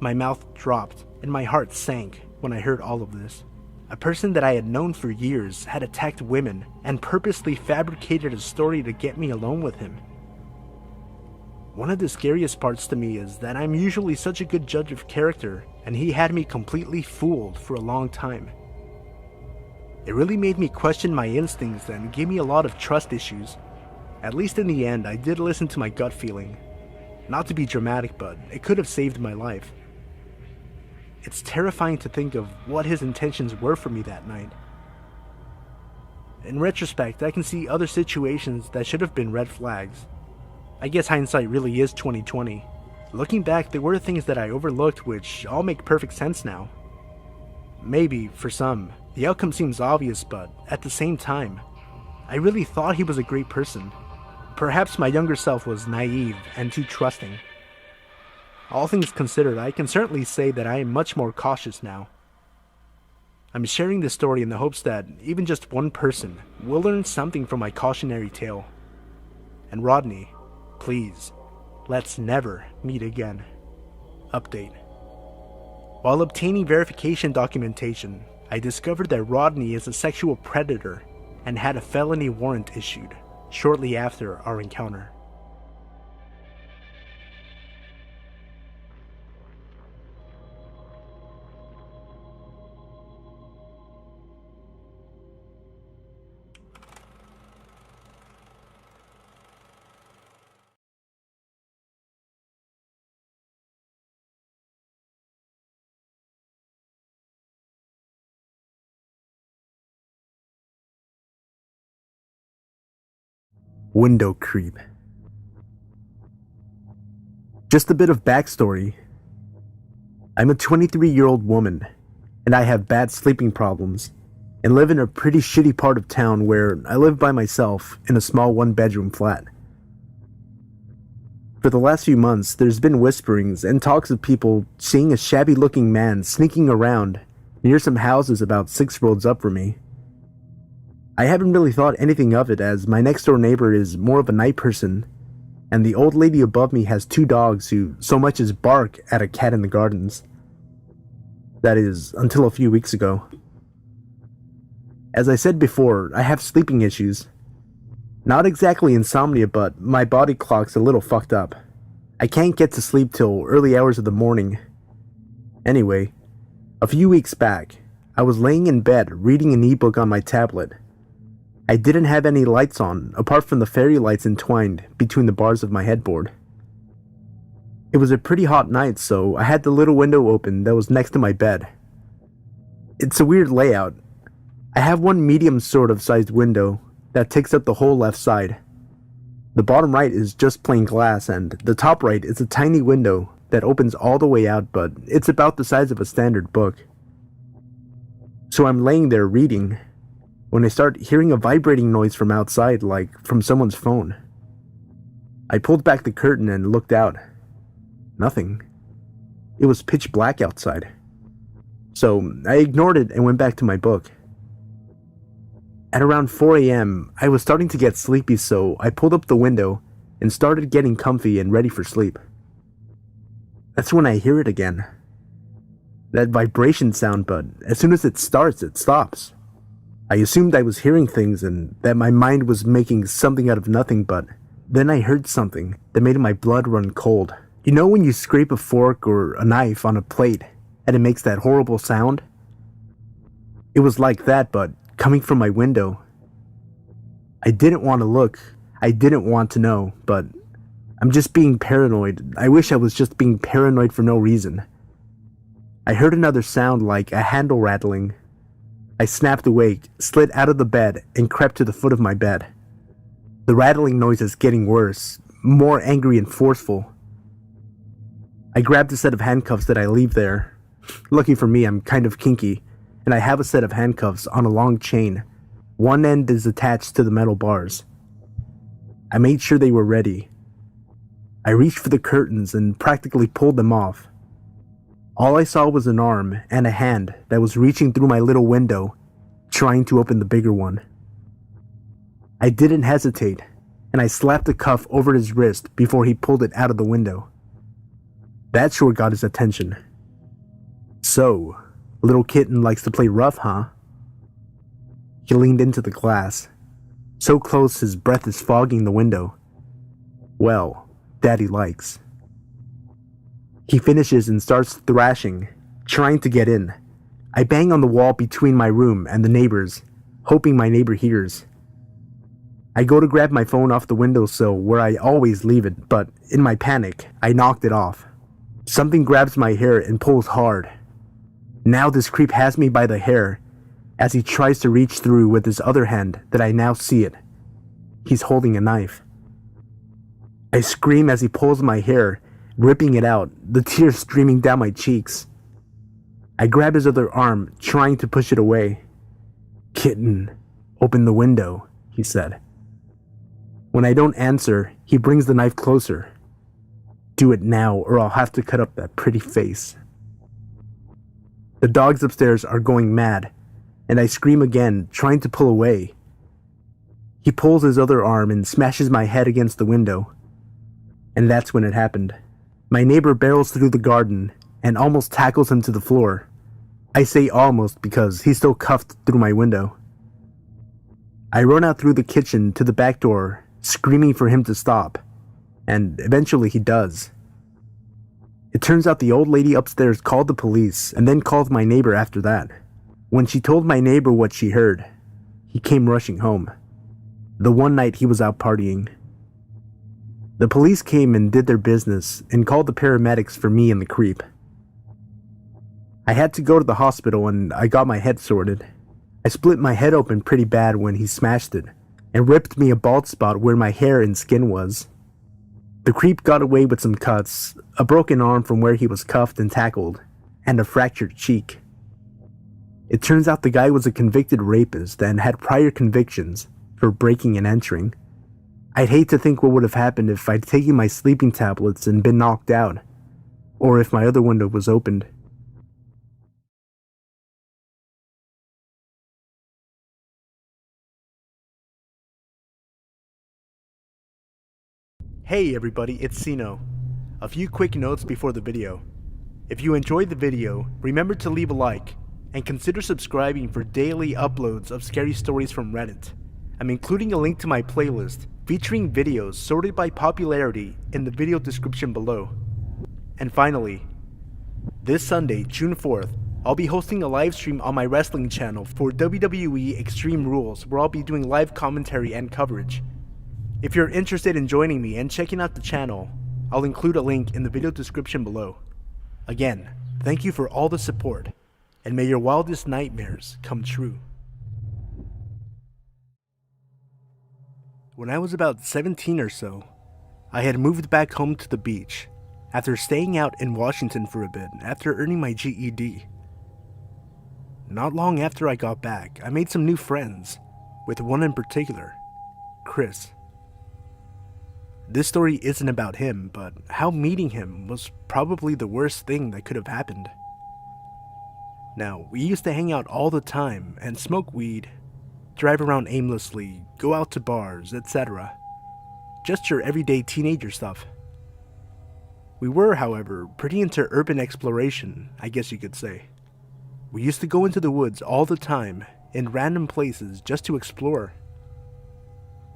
My mouth dropped and my heart sank when I heard all of this. A person that I had known for years had attacked women and purposely fabricated a story to get me alone with him. One of the scariest parts to me is that I'm usually such a good judge of character, and he had me completely fooled for a long time. It really made me question my instincts and gave me a lot of trust issues. At least in the end, I did listen to my gut feeling. Not to be dramatic, but it could have saved my life. It's terrifying to think of what his intentions were for me that night. In retrospect, I can see other situations that should have been red flags. I guess hindsight really is 20/20. Looking back, there were things that I overlooked which all make perfect sense now. Maybe, for some, the outcome seems obvious, but at the same time, I really thought he was a great person. Perhaps my younger self was naive and too trusting. All things considered, I can certainly say that I am much more cautious now. I'm sharing this story in the hopes that even just one person will learn something from my cautionary tale. And Rodney, please, let's never meet again. Update. While obtaining verification documentation, I discovered that Rodney is a sexual predator and had a felony warrant issued shortly after our encounter. Window creep. Just a bit of backstory. I'm a 23-year-old woman, and I have bad sleeping problems, and live in a pretty shitty part of town where I live by myself in a small one-bedroom flat. For the last few months, there's been whisperings and talks of people seeing a shabby-looking man sneaking around near some houses about 6 roads up from me. I haven't really thought anything of it, as my next door neighbor is more of a night person, and the old lady above me has 2 dogs who so much as bark at a cat in the gardens. That is, until a few weeks ago. As I said before, I have sleeping issues. Not exactly insomnia, but my body clock's a little fucked up. I can't get to sleep till early hours of the morning. Anyway, a few weeks back, I was laying in bed reading an ebook on my tablet. I didn't have any lights on, apart from the fairy lights entwined between the bars of my headboard. It was a pretty hot night, so I had the little window open that was next to my bed. It's a weird layout. I have one medium sort of sized window that takes up the whole left side. The bottom right is just plain glass, and the top right is a tiny window that opens all the way out, but it's about the size of a standard book. So I'm laying there reading, when I start hearing a vibrating noise from outside, like from someone's phone. I pulled back the curtain and looked out. Nothing. It was pitch black outside. So I ignored it and went back to my book. At around 4 a.m., I was starting to get sleepy, so I pulled up the window and started getting comfy and ready for sleep. That's when I hear it again. That vibration sound, but as soon as it starts, it stops. I assumed I was hearing things and that my mind was making something out of nothing, but then I heard something that made my blood run cold. You know when you scrape a fork or a knife on a plate and it makes that horrible sound? It was like that, but coming from my window. I didn't want to look. I didn't want to know, but I'm just being paranoid. I wish I was just being paranoid for no reason. I heard another sound like a handle rattling. I snapped awake, slid out of the bed, and crept to the foot of my bed. The rattling noise is getting worse, more angry and forceful. I grabbed a set of handcuffs that I leave there. Lucky for me, I'm kind of kinky, and I have a set of handcuffs on a long chain. One end is attached to the metal bars. I made sure they were ready. I reached for the curtains and practically pulled them off. All I saw was an arm and a hand that was reaching through my little window, trying to open the bigger one. I didn't hesitate, and I slapped the cuff over his wrist before he pulled it out of the window. That sure got his attention. "So, little kitten likes to play rough, huh?" He leaned into the glass, so close his breath is fogging the window. "Well, Daddy likes." He finishes and starts thrashing, trying to get in. I bang on the wall between my room and the neighbor's, hoping my neighbor hears. I go to grab my phone off the windowsill where I always leave it, but in my panic, I knocked it off. Something grabs my hair and pulls hard. Now this creep has me by the hair as he tries to reach through with his other hand that I now see it. He's holding a knife. I scream as he pulls my hair, ripping it out, the tears streaming down my cheeks. I grab his other arm, trying to push it away. "Kitten, open the window," he said. When I don't answer, he brings the knife closer. "Do it now or I'll have to cut up that pretty face." The dogs upstairs are going mad, and I scream again, trying to pull away. He pulls his other arm and smashes my head against the window. And that's when it happened. My neighbor barrels through the garden and almost tackles him to the floor. I say almost because he's still cuffed through my window. I run out through the kitchen to the back door, screaming for him to stop, and eventually he does. It turns out the old lady upstairs called the police and then called my neighbor after that. When she told my neighbor what she heard, he came rushing home. The one night he was out partying. The police came and did their business and called the paramedics for me and the creep. I had to go to the hospital and I got my head sorted. I split my head open pretty bad when he smashed it and ripped me a bald spot where my hair and skin was. The creep got away with some cuts, a broken arm from where he was cuffed and tackled, and a fractured cheek. It turns out the guy was a convicted rapist and had prior convictions for breaking and entering. I'd hate to think what would have happened if I'd taken my sleeping tablets and been knocked out, or if my other window was opened. Hey everybody, it's Sino. A few quick notes before the video. If you enjoyed the video, remember to leave a like, and consider subscribing for daily uploads of scary stories from Reddit. I'm including a link to my playlist featuring videos sorted by popularity in the video description below. And finally, this Sunday, June 4th, I'll be hosting a live stream on my wrestling channel for WWE Extreme Rules, where I'll be doing live commentary and coverage. If you're interested in joining me and checking out the channel, I'll include a link in the video description below. Again, thank you for all the support, and may your wildest nightmares come true. When I was about 17 or so, I had moved back home to the beach after staying out in Washington for a bit after earning my GED. Not long after I got back, I made some new friends, with one in particular, Chris. This story isn't about him, but how meeting him was probably the worst thing that could have happened. Now, we used to hang out all the time and smoke weed, drive around aimlessly, go out to bars, etc. Just your everyday teenager stuff. We were, however, pretty into urban exploration, I guess you could say. We used to go into the woods all the time, in random places just to explore.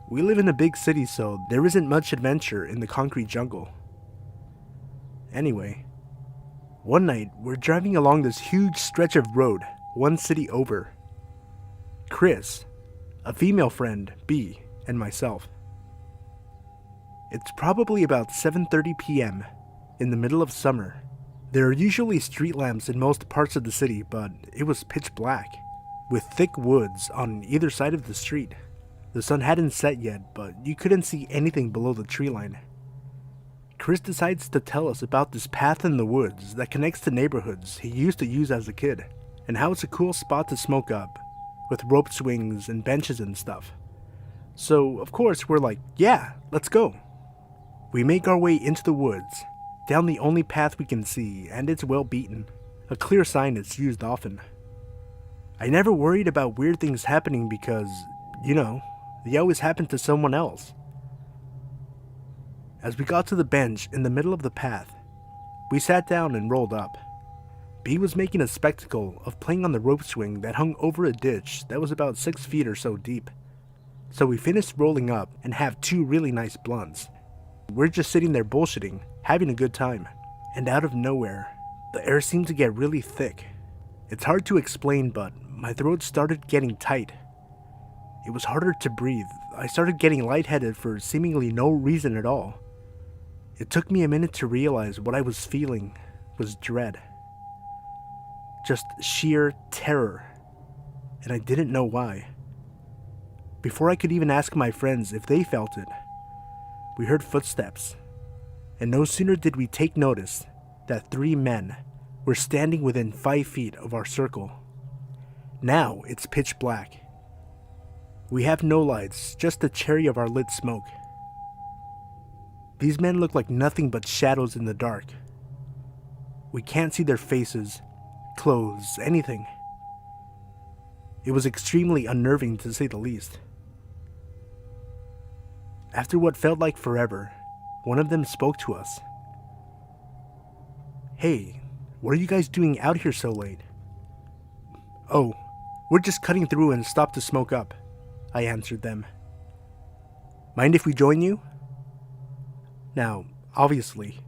We live in a big city, so there isn't much adventure in the concrete jungle. Anyway, one night we're driving along this huge stretch of road, one city over. Chris, a female friend, B, and myself. It's probably about 7:30 p.m. in the middle of summer. There are usually street lamps in most parts of the city, but it was pitch black, with thick woods on either side of the street. The sun hadn't set yet, but you couldn't see anything below the tree line. Chris decides to tell us about this path in the woods that connects to neighborhoods he used to use as a kid, and how it's a cool spot to smoke up, with rope swings and benches and stuff. So, of course, we're like, yeah, let's go. We make our way into the woods, down the only path we can see, and it's well beaten, a clear sign it's used often. I never worried about weird things happening because, you know, they always happen to someone else. As we got to the bench in the middle of the path, we sat down and rolled up. B was making a spectacle of playing on the rope swing that hung over a ditch that was about 6 feet or so deep. So we finished rolling up and have 2 really nice blunts. We're just sitting there bullshitting, having a good time. And out of nowhere, the air seemed to get really thick. It's hard to explain, but my throat started getting tight. It was harder to breathe. I started getting lightheaded for seemingly no reason at all. It took me a minute to realize what I was feeling was dread. Just sheer terror. And I didn't know why. Before I could even ask my friends if they felt it, we heard footsteps. And no sooner did we take notice that 3 men were standing within 5 feet of our circle. Now it's pitch black. We have no lights, just the cherry of our lit smoke. These men look like nothing but shadows in the dark. We can't see their faces, clothes, anything. It was extremely unnerving to say the least. After what felt like forever, one of them spoke to us. "Hey, what are you guys doing out here so late?" "Oh, we're just cutting through and stopped to smoke up," I answered them. "Mind if we join you?" Now, obviously,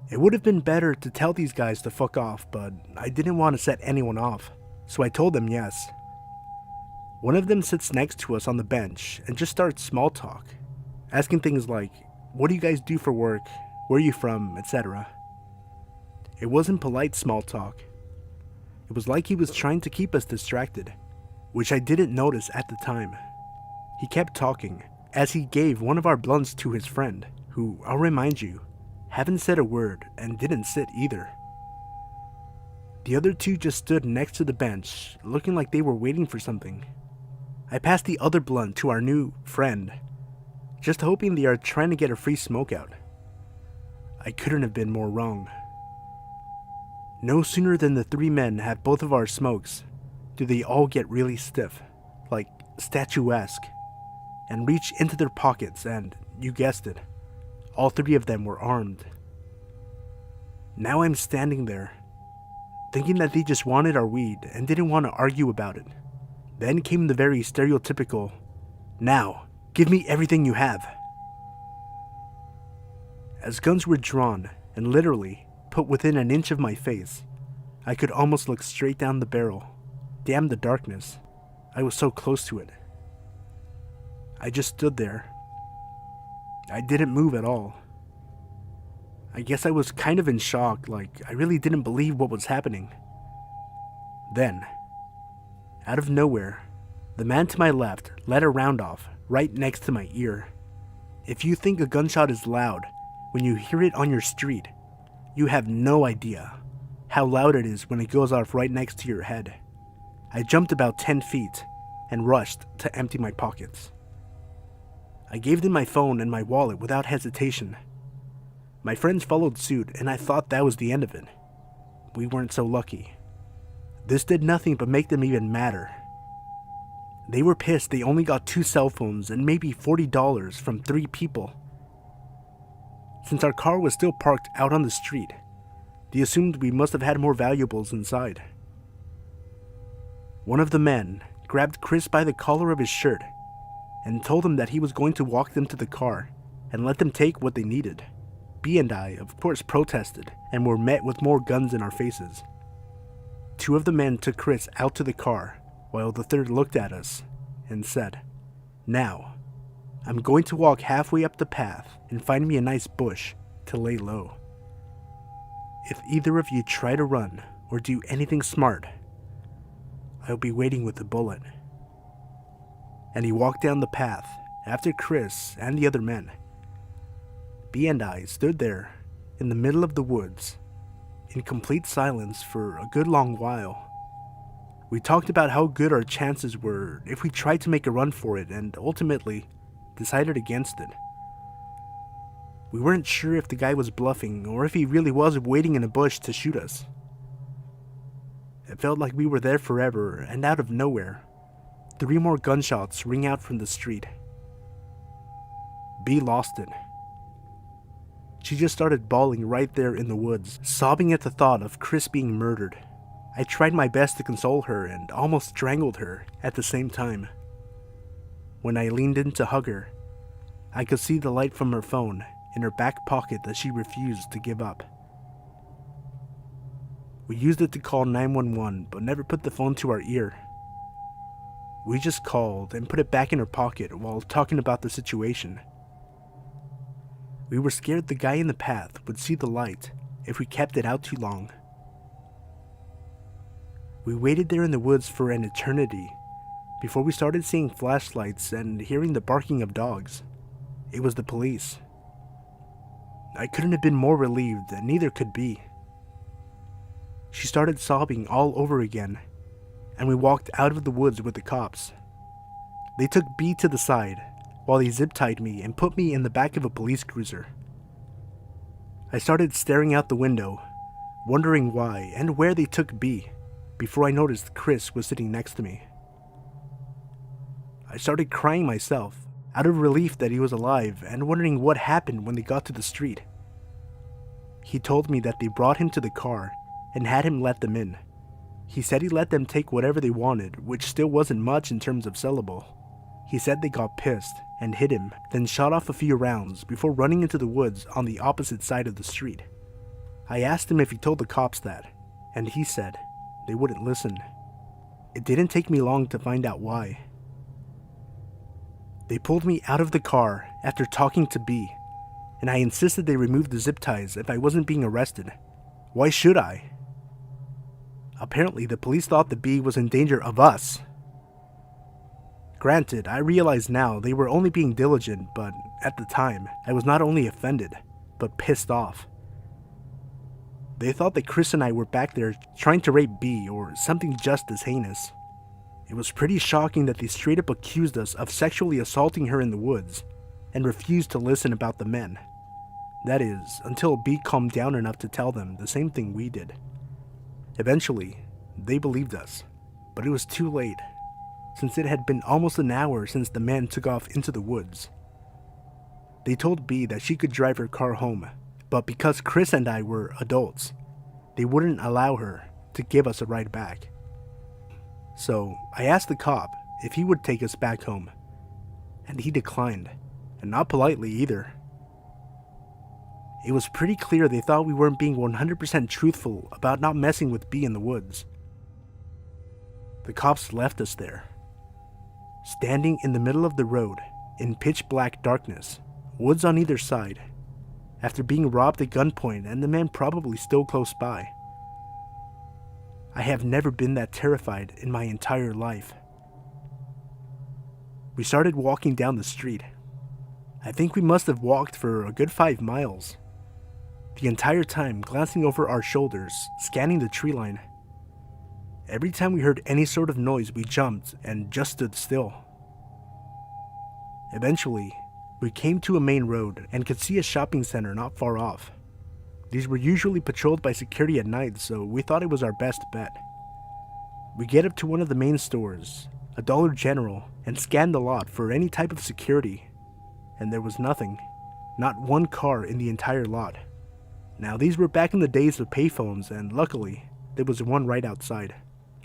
it would have been better to tell these guys to fuck off, but I didn't want to set anyone off, so I told them yes. One of them sits next to us on the bench and just starts small talk, asking things like, "What do you guys do for work? Where are you from?" etc. It wasn't polite small talk. It was like he was trying to keep us distracted, which I didn't notice at the time. He kept talking as he gave one of our blunts to his friend, who, I'll remind you, haven't said a word and didn't sit either. The other 2 just stood next to the bench, looking like they were waiting for something. I passed the other blunt to our new friend, just hoping they are trying to get a free smoke out. I couldn't have been more wrong. No sooner than the 3 men have both of our smokes do they all get really stiff, like statuesque, and reach into their pockets, and, you guessed it, all 3 of them were armed. Now I'm standing there, thinking that they just wanted our weed and didn't want to argue about it. Then came the very stereotypical, "Now, give me everything you have." As guns were drawn and literally put within an inch of my face, I could almost look straight down the barrel. Damn the darkness. I was so close to it. I just stood there. I didn't move at all. I guess I was kind of in shock, like I really didn't believe what was happening. Then, out of nowhere, the man to my left let a round off right next to my ear. If you think a gunshot is loud when you hear it on your street, you have no idea how loud it is when it goes off right next to your head. I jumped about 10 feet and rushed to empty my pockets. I gave them my phone and my wallet without hesitation. My friends followed suit, and I thought that was the end of it. We weren't so lucky. This did nothing but make them even madder. They were pissed they only got 2 cell phones and maybe $40 from 3 people. Since our car was still parked out on the street, they assumed we must have had more valuables inside. One of the men grabbed Chris by the collar of his shirt and told him that he was going to walk them to the car and let them take what they needed. B and I, of course, protested and were met with more guns in our faces. 2 of the men took Chris out to the car while the 3rd looked at us and said, "Now, I'm going to walk halfway up the path and find me a nice bush to lay low. If either of you try to run or do anything smart, I'll be waiting with a bullet." And he walked down the path after Chris and the other men. B and I stood there in the middle of the woods in complete silence for a good long while. We talked about how good our chances were if we tried to make a run for it and ultimately decided against it. We weren't sure if the guy was bluffing or if he really was waiting in a bush to shoot us. It felt like we were there forever, and out of nowhere, 3 more gunshots ring out from the street. B lost it. She just started bawling right there in the woods, sobbing at the thought of Chris being murdered. I tried my best to console her and almost strangled her at the same time. When I leaned in to hug her, I could see the light from her phone in her back pocket that she refused to give up. We used it to call 911, but never put the phone to our ear. We just called and put it back in her pocket while talking about the situation. We were scared the guy in the path would see the light if we kept it out too long. We waited there in the woods for an eternity before we started seeing flashlights and hearing the barking of dogs. It was the police. I couldn't have been more relieved, and neither could B. She started sobbing all over again, and we walked out of the woods with the cops. They took B to the side while they zip-tied me and put me in the back of a police cruiser. I started staring out the window, wondering why and where they took B, before I noticed Chris was sitting next to me. I started crying myself, out of relief that he was alive and wondering what happened when they got to the street. He told me that they brought him to the car and had him let them in. He said he let them take whatever they wanted, which still wasn't much in terms of sellable. He said they got pissed and hit him, then shot off a few rounds before running into the woods on the opposite side of the street. I asked him if he told the cops that, and he said they wouldn't listen. It didn't take me long to find out why. They pulled me out of the car after talking to B, and I insisted they remove the zip ties if I wasn't being arrested. Why should I? Apparently, the police thought the B was in danger of us. Granted, I realize now they were only being diligent, but at the time, I was not only offended, but pissed off. They thought that Chris and I were back there trying to rape B or something just as heinous. It was pretty shocking that they straight up accused us of sexually assaulting her in the woods and refused to listen about the men. That is, until B calmed down enough to tell them the same thing we did. Eventually, they believed us, but it was too late, since it had been almost an hour since the men took off into the woods. They told B that she could drive her car home, but because Chris and I were adults, they wouldn't allow her to give us a ride back. So I asked the cop if he would take us back home, and he declined, and not politely either. It was pretty clear they thought we weren't being 100% truthful about not messing with B in the woods. The cops left us there, standing in the middle of the road in pitch black darkness, woods on either side, after being robbed at gunpoint and the men probably still close by. I have never been that terrified in my entire life. We started walking down the street. I think we must have walked for a good 5 miles. The entire time glancing over our shoulders, scanning the tree line. Every time we heard any sort of noise, we jumped and just stood still. Eventually, we came to a main road and could see a shopping center not far off. These were usually patrolled by security at night, so we thought it was our best bet. We get up to one of the main stores, a Dollar General, and scanned the lot for any type of security, and there was nothing. Not one car in the entire lot. Now, these were back in the days of payphones, and luckily, there was one right outside.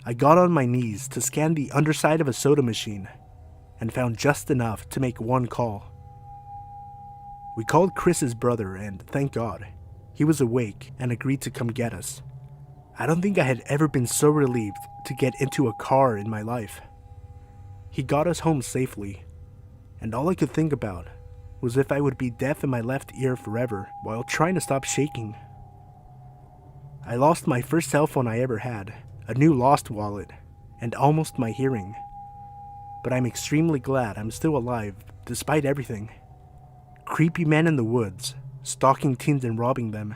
I got on my knees to scan the underside of a soda machine, and found just enough to make one call. We called Chris's brother, and thank God, he was awake and agreed to come get us. I don't think I had ever been so relieved to get into a car in my life. He got us home safely, and all I could think about was if I would be deaf in my left ear forever while trying to stop shaking. I lost my first cell phone I ever had, a new lost wallet, and almost my hearing. But I'm extremely glad I'm still alive despite everything. Creepy men in the woods, stalking teens and robbing them.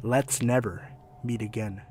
Let's never meet again.